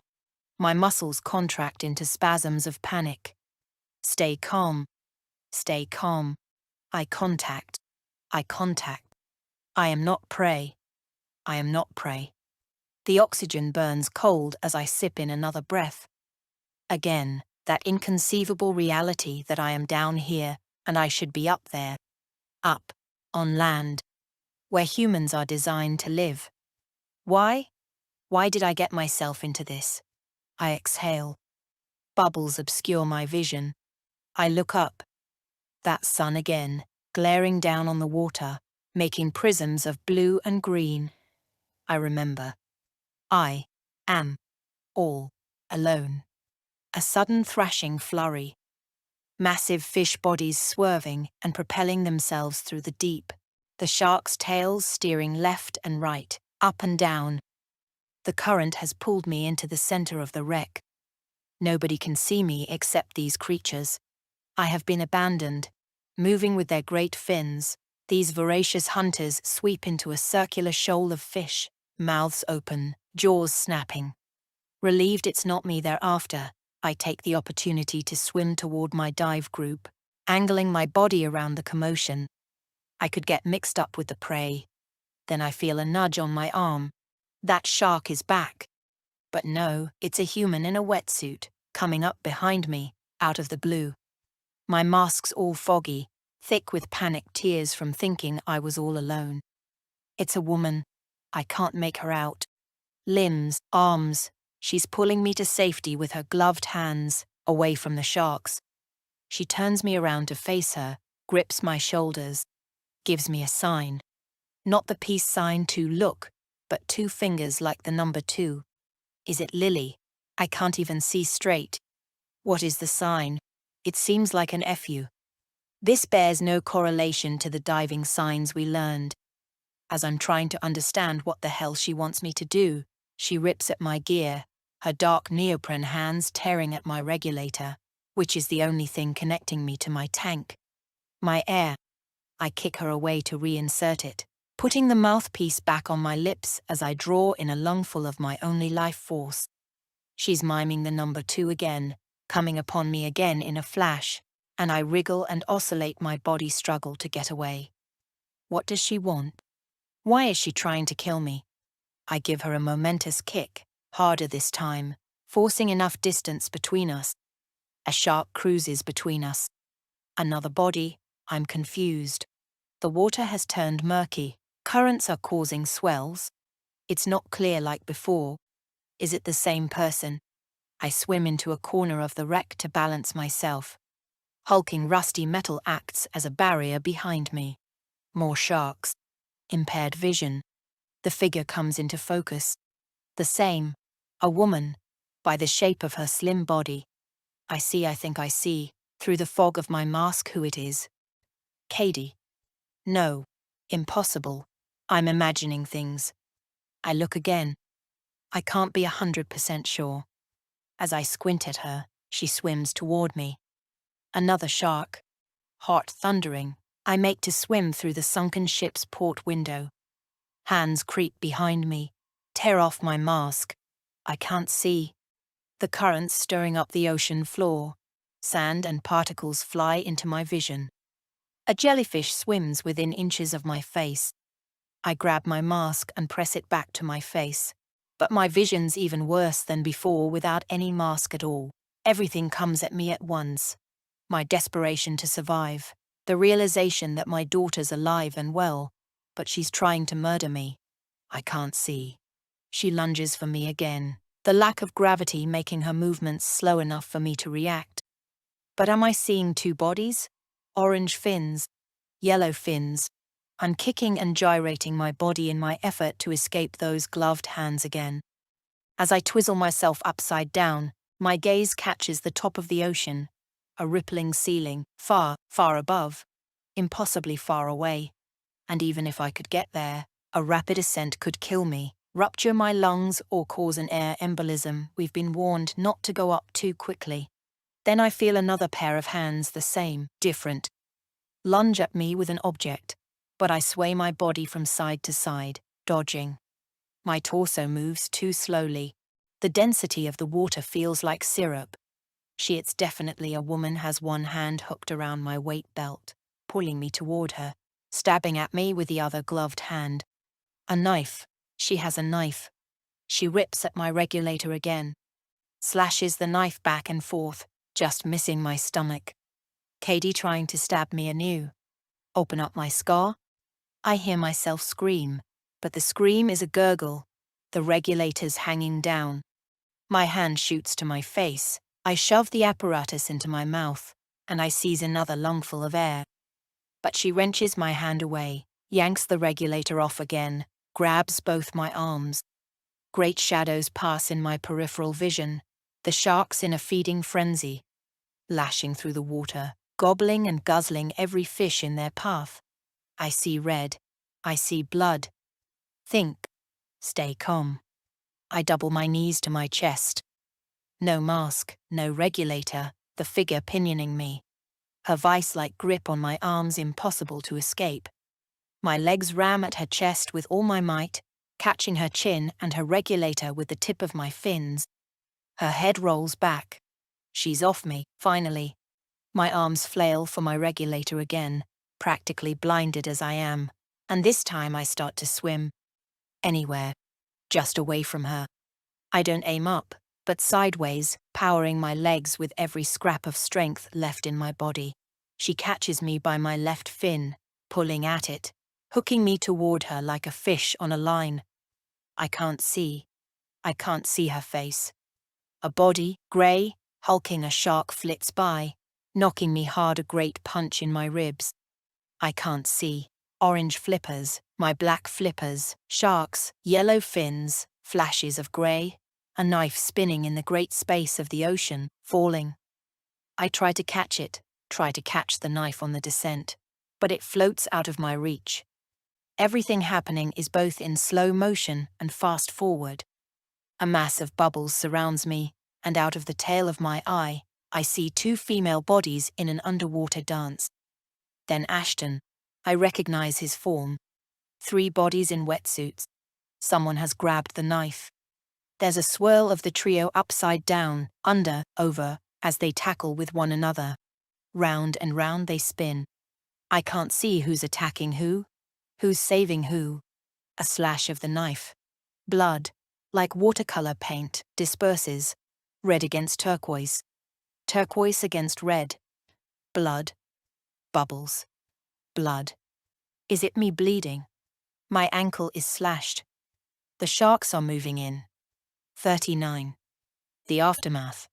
My muscles contract into spasms of panic. Stay calm. Stay calm. Eye contact. Eye contact. I am not prey. I am not prey. The oxygen burns cold as I sip in another breath. Again, that inconceivable reality that I am down here and I should be up there. Up, on land, where humans are designed to live. Why? Why did I get myself into this? I exhale. Bubbles obscure my vision. I look up. That sun again, glaring down on the water, making prisms of blue and green. I remember. I am all alone. A sudden thrashing flurry. Massive fish bodies swerving and propelling themselves through the deep. The sharks' tails steering left and right, up and down. The current has pulled me into the center of the wreck. Nobody can see me except these creatures. I have been abandoned. Moving with their great fins, these voracious hunters sweep into a circular shoal of fish, mouths open, jaws snapping. Relieved it's not me they're after, I take the opportunity to swim toward my dive group, angling my body around the commotion. I could get mixed up with the prey. Then I feel a nudge on my arm. That shark is back. But no, it's a human in a wetsuit, coming up behind me, out of the blue. My mask's all foggy, thick with panicked tears from thinking I was all alone. It's a woman. I can't make her out. Limbs, arms. She's pulling me to safety with her gloved hands, away from the sharks. She turns me around to face her, grips my shoulders, gives me a sign. Not the peace sign to look, but 2 fingers like the number 2. Is it Lily? I can't even see straight. What is the sign? It seems like an FU. This bears no correlation to the diving signs we learned. As I'm trying to understand what the hell she wants me to do, she rips at my gear, her dark neoprene hands tearing at my regulator, which is the only thing connecting me to my tank. My air. I kick her away to reinsert it, putting the mouthpiece back on my lips as I draw in a lungful of my only life force. She's miming the number 2 again, coming upon me again in a flash, and I wriggle and oscillate my body struggle to get away. What does she want? Why is she trying to kill me? I give her a momentous kick, harder this time, forcing enough distance between us. A shark cruises between us. Another body. I'm confused. The water has turned murky. Currents are causing swells. It's not clear like before. Is it the same person? I swim into a corner of the wreck to balance myself. Hulking rusty metal acts as a barrier behind me. More sharks. Impaired vision. The figure comes into focus. The same. A woman. By the shape of her slim body. I think I see, through the fog of my mask who it is. Katie. No. Impossible. I'm imagining things. I look again. I can't be 100% sure. As I squint at her, she swims toward me. Another shark. Heart thundering, I make to swim through the sunken ship's port window. Hands creep behind me, tear off my mask. I can't see. The currents stirring up the ocean floor. Sand and particles fly into my vision. A jellyfish swims within inches of my face. I grab my mask and press it back to my face. But my vision's even worse than before without any mask at all. Everything comes at me at once. My desperation to survive. The realization that my daughter's alive and well, but she's trying to murder me. I can't see. She lunges for me again, the lack of gravity making her movements slow enough for me to react. But am I seeing 2 bodies? Orange fins, yellow fins. I'm kicking and gyrating my body in my effort to escape those gloved hands again. As I twizzle myself upside down, my gaze catches the top of the ocean, a rippling ceiling, far, far above, impossibly far away. And even if I could get there, a rapid ascent could kill me, rupture my lungs, or cause an air embolism. We've been warned not to go up too quickly. Then I feel another pair of hands, the same, different, lunge at me with an object, but I sway my body from side to side, dodging. My torso moves too slowly. The density of the water feels like syrup. It's definitely a woman, has one hand hooked around my weight belt, pulling me toward her, stabbing at me with the other gloved hand. A knife. She has a knife. She rips at my regulator again, slashes the knife back and forth, just missing my stomach. Katie trying to stab me anew. Open up my scar? I hear myself scream, but the scream is a gurgle. the regulators hanging down. My hand shoots to my face. I shove the apparatus into my mouth, and I seize another lungful of air. But she wrenches my hand away, yanks the regulator off again, grabs both my arms. Great shadows pass in my peripheral vision, the sharks in a feeding frenzy, lashing through the water, gobbling and guzzling every fish in their path. I see red. I see blood. Think. Stay calm. I double my knees to my chest. No mask, no regulator, the figure pinioning me. Her vice-like grip on my arms impossible to escape. My legs ram at her chest with all my might, catching her chin and her regulator with the tip of my fins. Her head rolls back. She's off me, finally. My arms flail for my regulator again, practically blinded as I am, and this time I start to swim. Anywhere. Just away from her. I don't aim up, but sideways, powering my legs with every scrap of strength left in my body. She catches me by my left fin, pulling at it, hooking me toward her like a fish on a line. I can't see her face. A body, grey, hulking a shark flits by, knocking me hard a great punch in my ribs. I can't see. Orange flippers, my black flippers, sharks, yellow fins, flashes of grey, a knife spinning in the great space of the ocean, falling. I try to catch it, try to catch the knife on the descent, but it floats out of my reach. Everything happening is both in slow motion and fast forward. A mass of bubbles surrounds me, and out of the tail of my eye, I see two female bodies in an underwater dance. Then Ashton. I recognize his form. 3 bodies in wetsuits. Someone has grabbed the knife. There's a swirl of the trio upside down, under, over, as they tackle with one another. Round and round they spin. I can't see who's attacking who's saving who. A slash of the knife. Blood, like watercolor paint, disperses. Red against turquoise. Turquoise against red. Blood. Bubbles. Blood. Is it me bleeding? My ankle is slashed. The sharks are moving in. 39. The aftermath.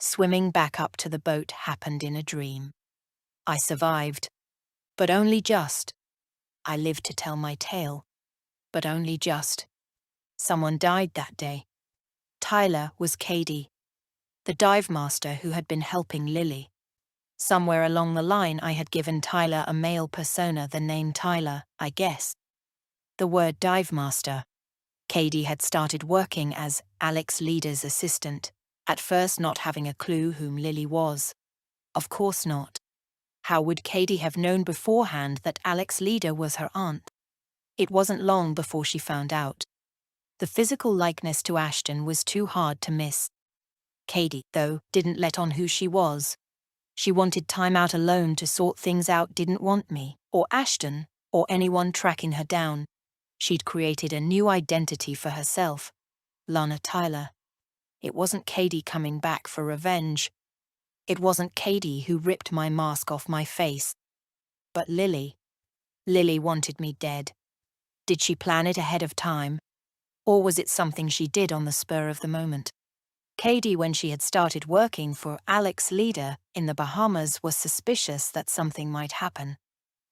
Swimming back up to the boat happened in a dream. I survived, but only just. I lived to tell my tale, but only just. Someone died that day. Tyler was Katie, the dive master who had been helping Lily. Somewhere along the line I had given Tyler a male persona, the name Tyler, I guess. The word dive master. Katie had started working as Alex Leader's assistant, at first not having a clue whom Lily was. Of course not. How would Katie have known beforehand that Alex Leader was her aunt? It wasn't long before she found out. The physical likeness to Ashton was too hard to miss. Katie, though, didn't let on who she was. She wanted time out alone to sort things out, didn't want me, or Ashton, or anyone tracking her down. She'd created a new identity for herself, Lana Tyler. It wasn't Katie coming back for revenge. It wasn't Katie who ripped my mask off my face. But Lily. Lily wanted me dead. Did she plan it ahead of time? Or was it something she did on the spur of the moment? Katie, when she had started working for Alex Leader in the Bahamas, was suspicious that something might happen.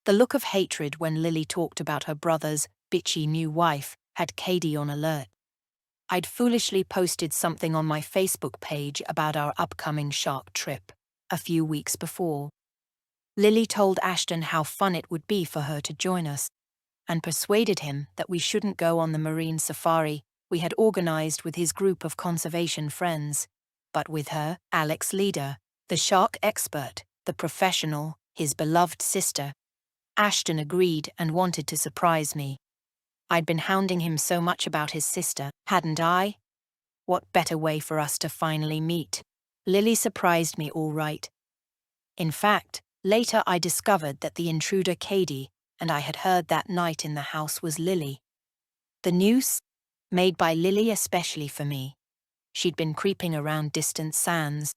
The look of hatred when Lily talked about her brother's bitchy new wife had Katie on alert. I'd foolishly posted something on my Facebook page about our upcoming shark trip a few weeks before. Lily told Ashton how fun it would be for her to join us, and persuaded him that we shouldn't go on the marine safari we had organized with his group of conservation friends, but with her, Alex Leader, the shark expert, the professional, his beloved sister. Ashton agreed and wanted to surprise me. I'd been hounding him so much about his sister, hadn't I? What better way for us to finally meet? Lily surprised me all right. In fact, later I discovered that the intruder Katie and I had heard that night in the house was Lily. The noose, made by Lily especially for me. She'd been creeping around distant sands.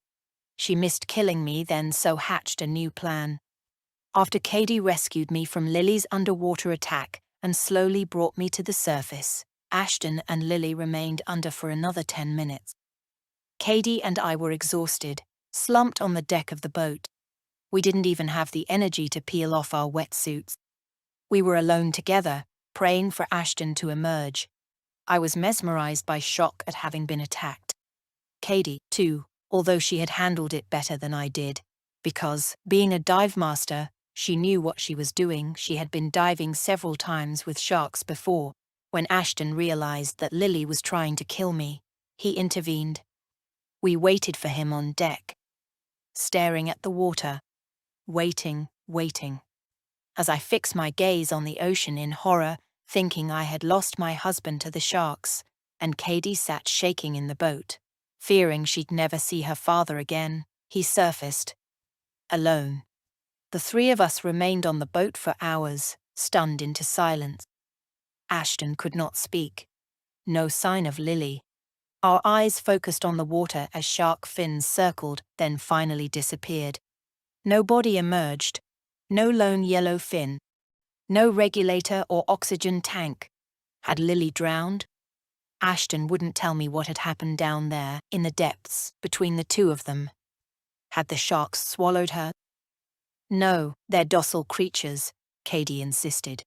She missed killing me, then so hatched a new plan. After Katie rescued me from Lily's underwater attack and slowly brought me to the surface, Ashton and Lily remained under for another 10 minutes. Katie and I were exhausted, slumped on the deck of the boat. We didn't even have the energy to peel off our wetsuits. We were alone together, praying for Ashton to emerge. I was mesmerized by shock at having been attacked. Katie, too, although she had handled it better than I did, because, being a dive master, she knew what she was doing. She had been diving several times with sharks before. When Ashton realized that Lily was trying to kill me, he intervened. We waited for him on deck, staring at the water, waiting. As I fixed my gaze on the ocean in horror, thinking I had lost my husband to the sharks, and Katie sat shaking in the boat, fearing she'd never see her father again, he surfaced. Alone. The three of us remained on the boat for hours, stunned into silence. Ashton could not speak. No sign of Lily. Our eyes focused on the water as shark fins circled, then finally disappeared. No body emerged. No lone yellow fin. No regulator or oxygen tank. Had Lily drowned? Ashton wouldn't tell me what had happened down there, in the depths, between the two of them. Had the sharks swallowed her? No, they're docile creatures, Katie insisted.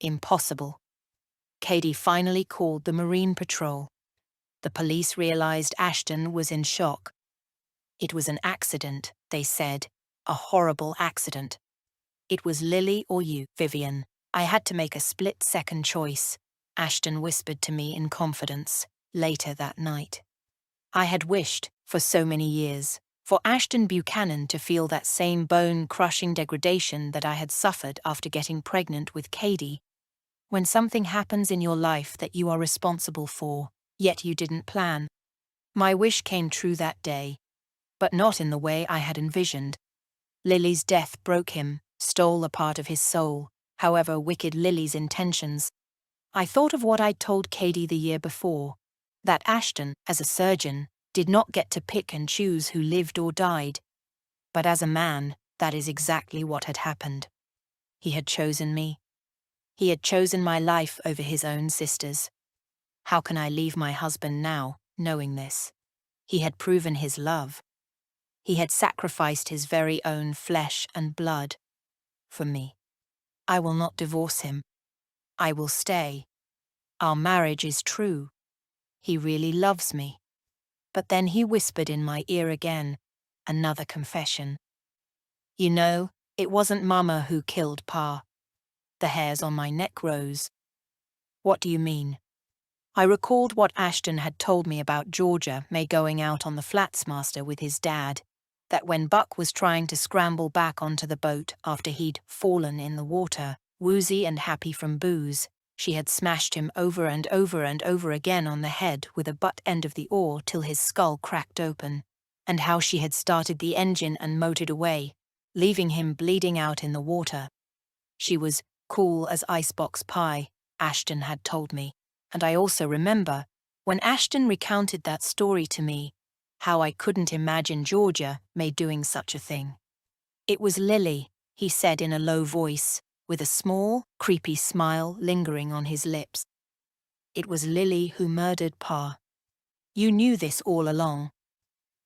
Impossible. Katie finally called the Marine Patrol. The police realized Ashton was in shock. It was an accident, they said. A horrible accident. It was Lily or you, Vivian. I had to make a split-second choice, Ashton whispered to me in confidence, later that night. I had wished, for so many years, for Ashton Buchanan to feel that same bone-crushing degradation that I had suffered after getting pregnant with Katie. When something happens in your life that you are responsible for, yet you didn't plan. My wish came true that day, but not in the way I had envisioned. Lily's death broke him, stole a part of his soul, however wicked Lily's intentions. I thought of what I'd told Katie the year before, that Ashton, as a surgeon, did not get to pick and choose who lived or died. But as a man, that is exactly what had happened. He had chosen me. He had chosen my life over his own sister's. How can I leave my husband now, knowing this? He had proven his love. He had sacrificed his very own flesh and blood for me. I will not divorce him. I will stay. Our marriage is true. He really loves me. But then he whispered in my ear again, another confession. You know, it wasn't Mama who killed Pa. The hairs on my neck rose. What do you mean? I recalled what Ashton had told me about Georgia May going out on the Flatsmaster with his dad, that when Buck was trying to scramble back onto the boat after he'd fallen in the water, woozy and happy from booze, she had smashed him over and over again on the head with a butt end of the oar till his skull cracked open, and how she had started the engine and motored away, leaving him bleeding out in the water. She was cool as icebox pie, Ashton had told me, and I also remember, when Ashton recounted that story to me, how I couldn't imagine Georgia May doing such a thing. It was Lily, he said in a low voice, with a small, creepy smile lingering on his lips. It was Lily who murdered Pa. You knew this all along.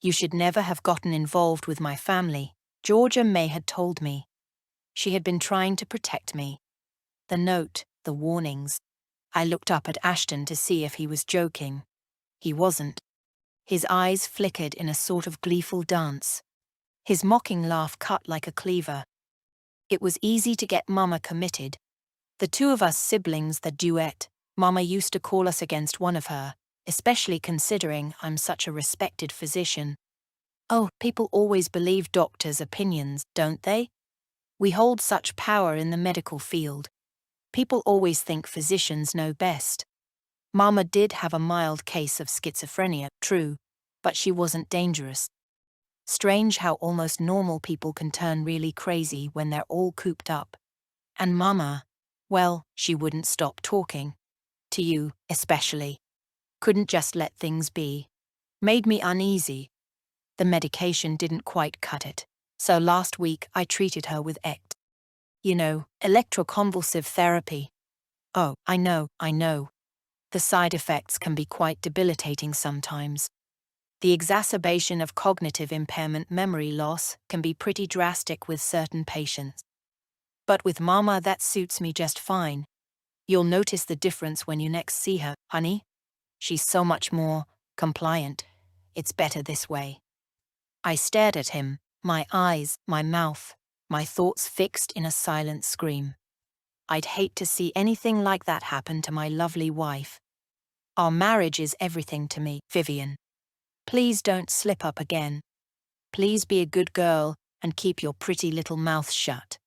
You should never have gotten involved with my family, Georgia May had told me. She had been trying to protect me. The note, the warnings. I looked up at Ashton to see if he was joking. He wasn't. His eyes flickered in a sort of gleeful dance. His mocking laugh cut like a cleaver. It was easy to get Mama committed. The two of us siblings, the duet, Mama used to call us against one of her, especially considering I'm such a respected physician. Oh, people always believe doctors' opinions, don't they? We hold such power in the medical field. People always think physicians know best. Mama did have a mild case of schizophrenia, true, but she wasn't dangerous. Strange how almost normal people can turn really crazy when they're all cooped up. And Mama, well, she wouldn't stop talking. To you, especially. Couldn't just let things be. Made me uneasy. The medication didn't quite cut it, so last week I treated her with ECT. You know, electroconvulsive therapy. Oh, I know. The side effects can be quite debilitating sometimes. The exacerbation of cognitive impairment, memory loss, can be pretty drastic with certain patients. But with Mama, that suits me just fine. You'll notice the difference when you next see her, honey. She's so much more compliant. It's better this way. I stared at him, my eyes, my mouth, my thoughts fixed in a silent scream. I'd hate to see anything like that happen to my lovely wife. Our marriage is everything to me, Vivian. Please don't slip up again. Please be a good girl and keep your pretty little mouth shut.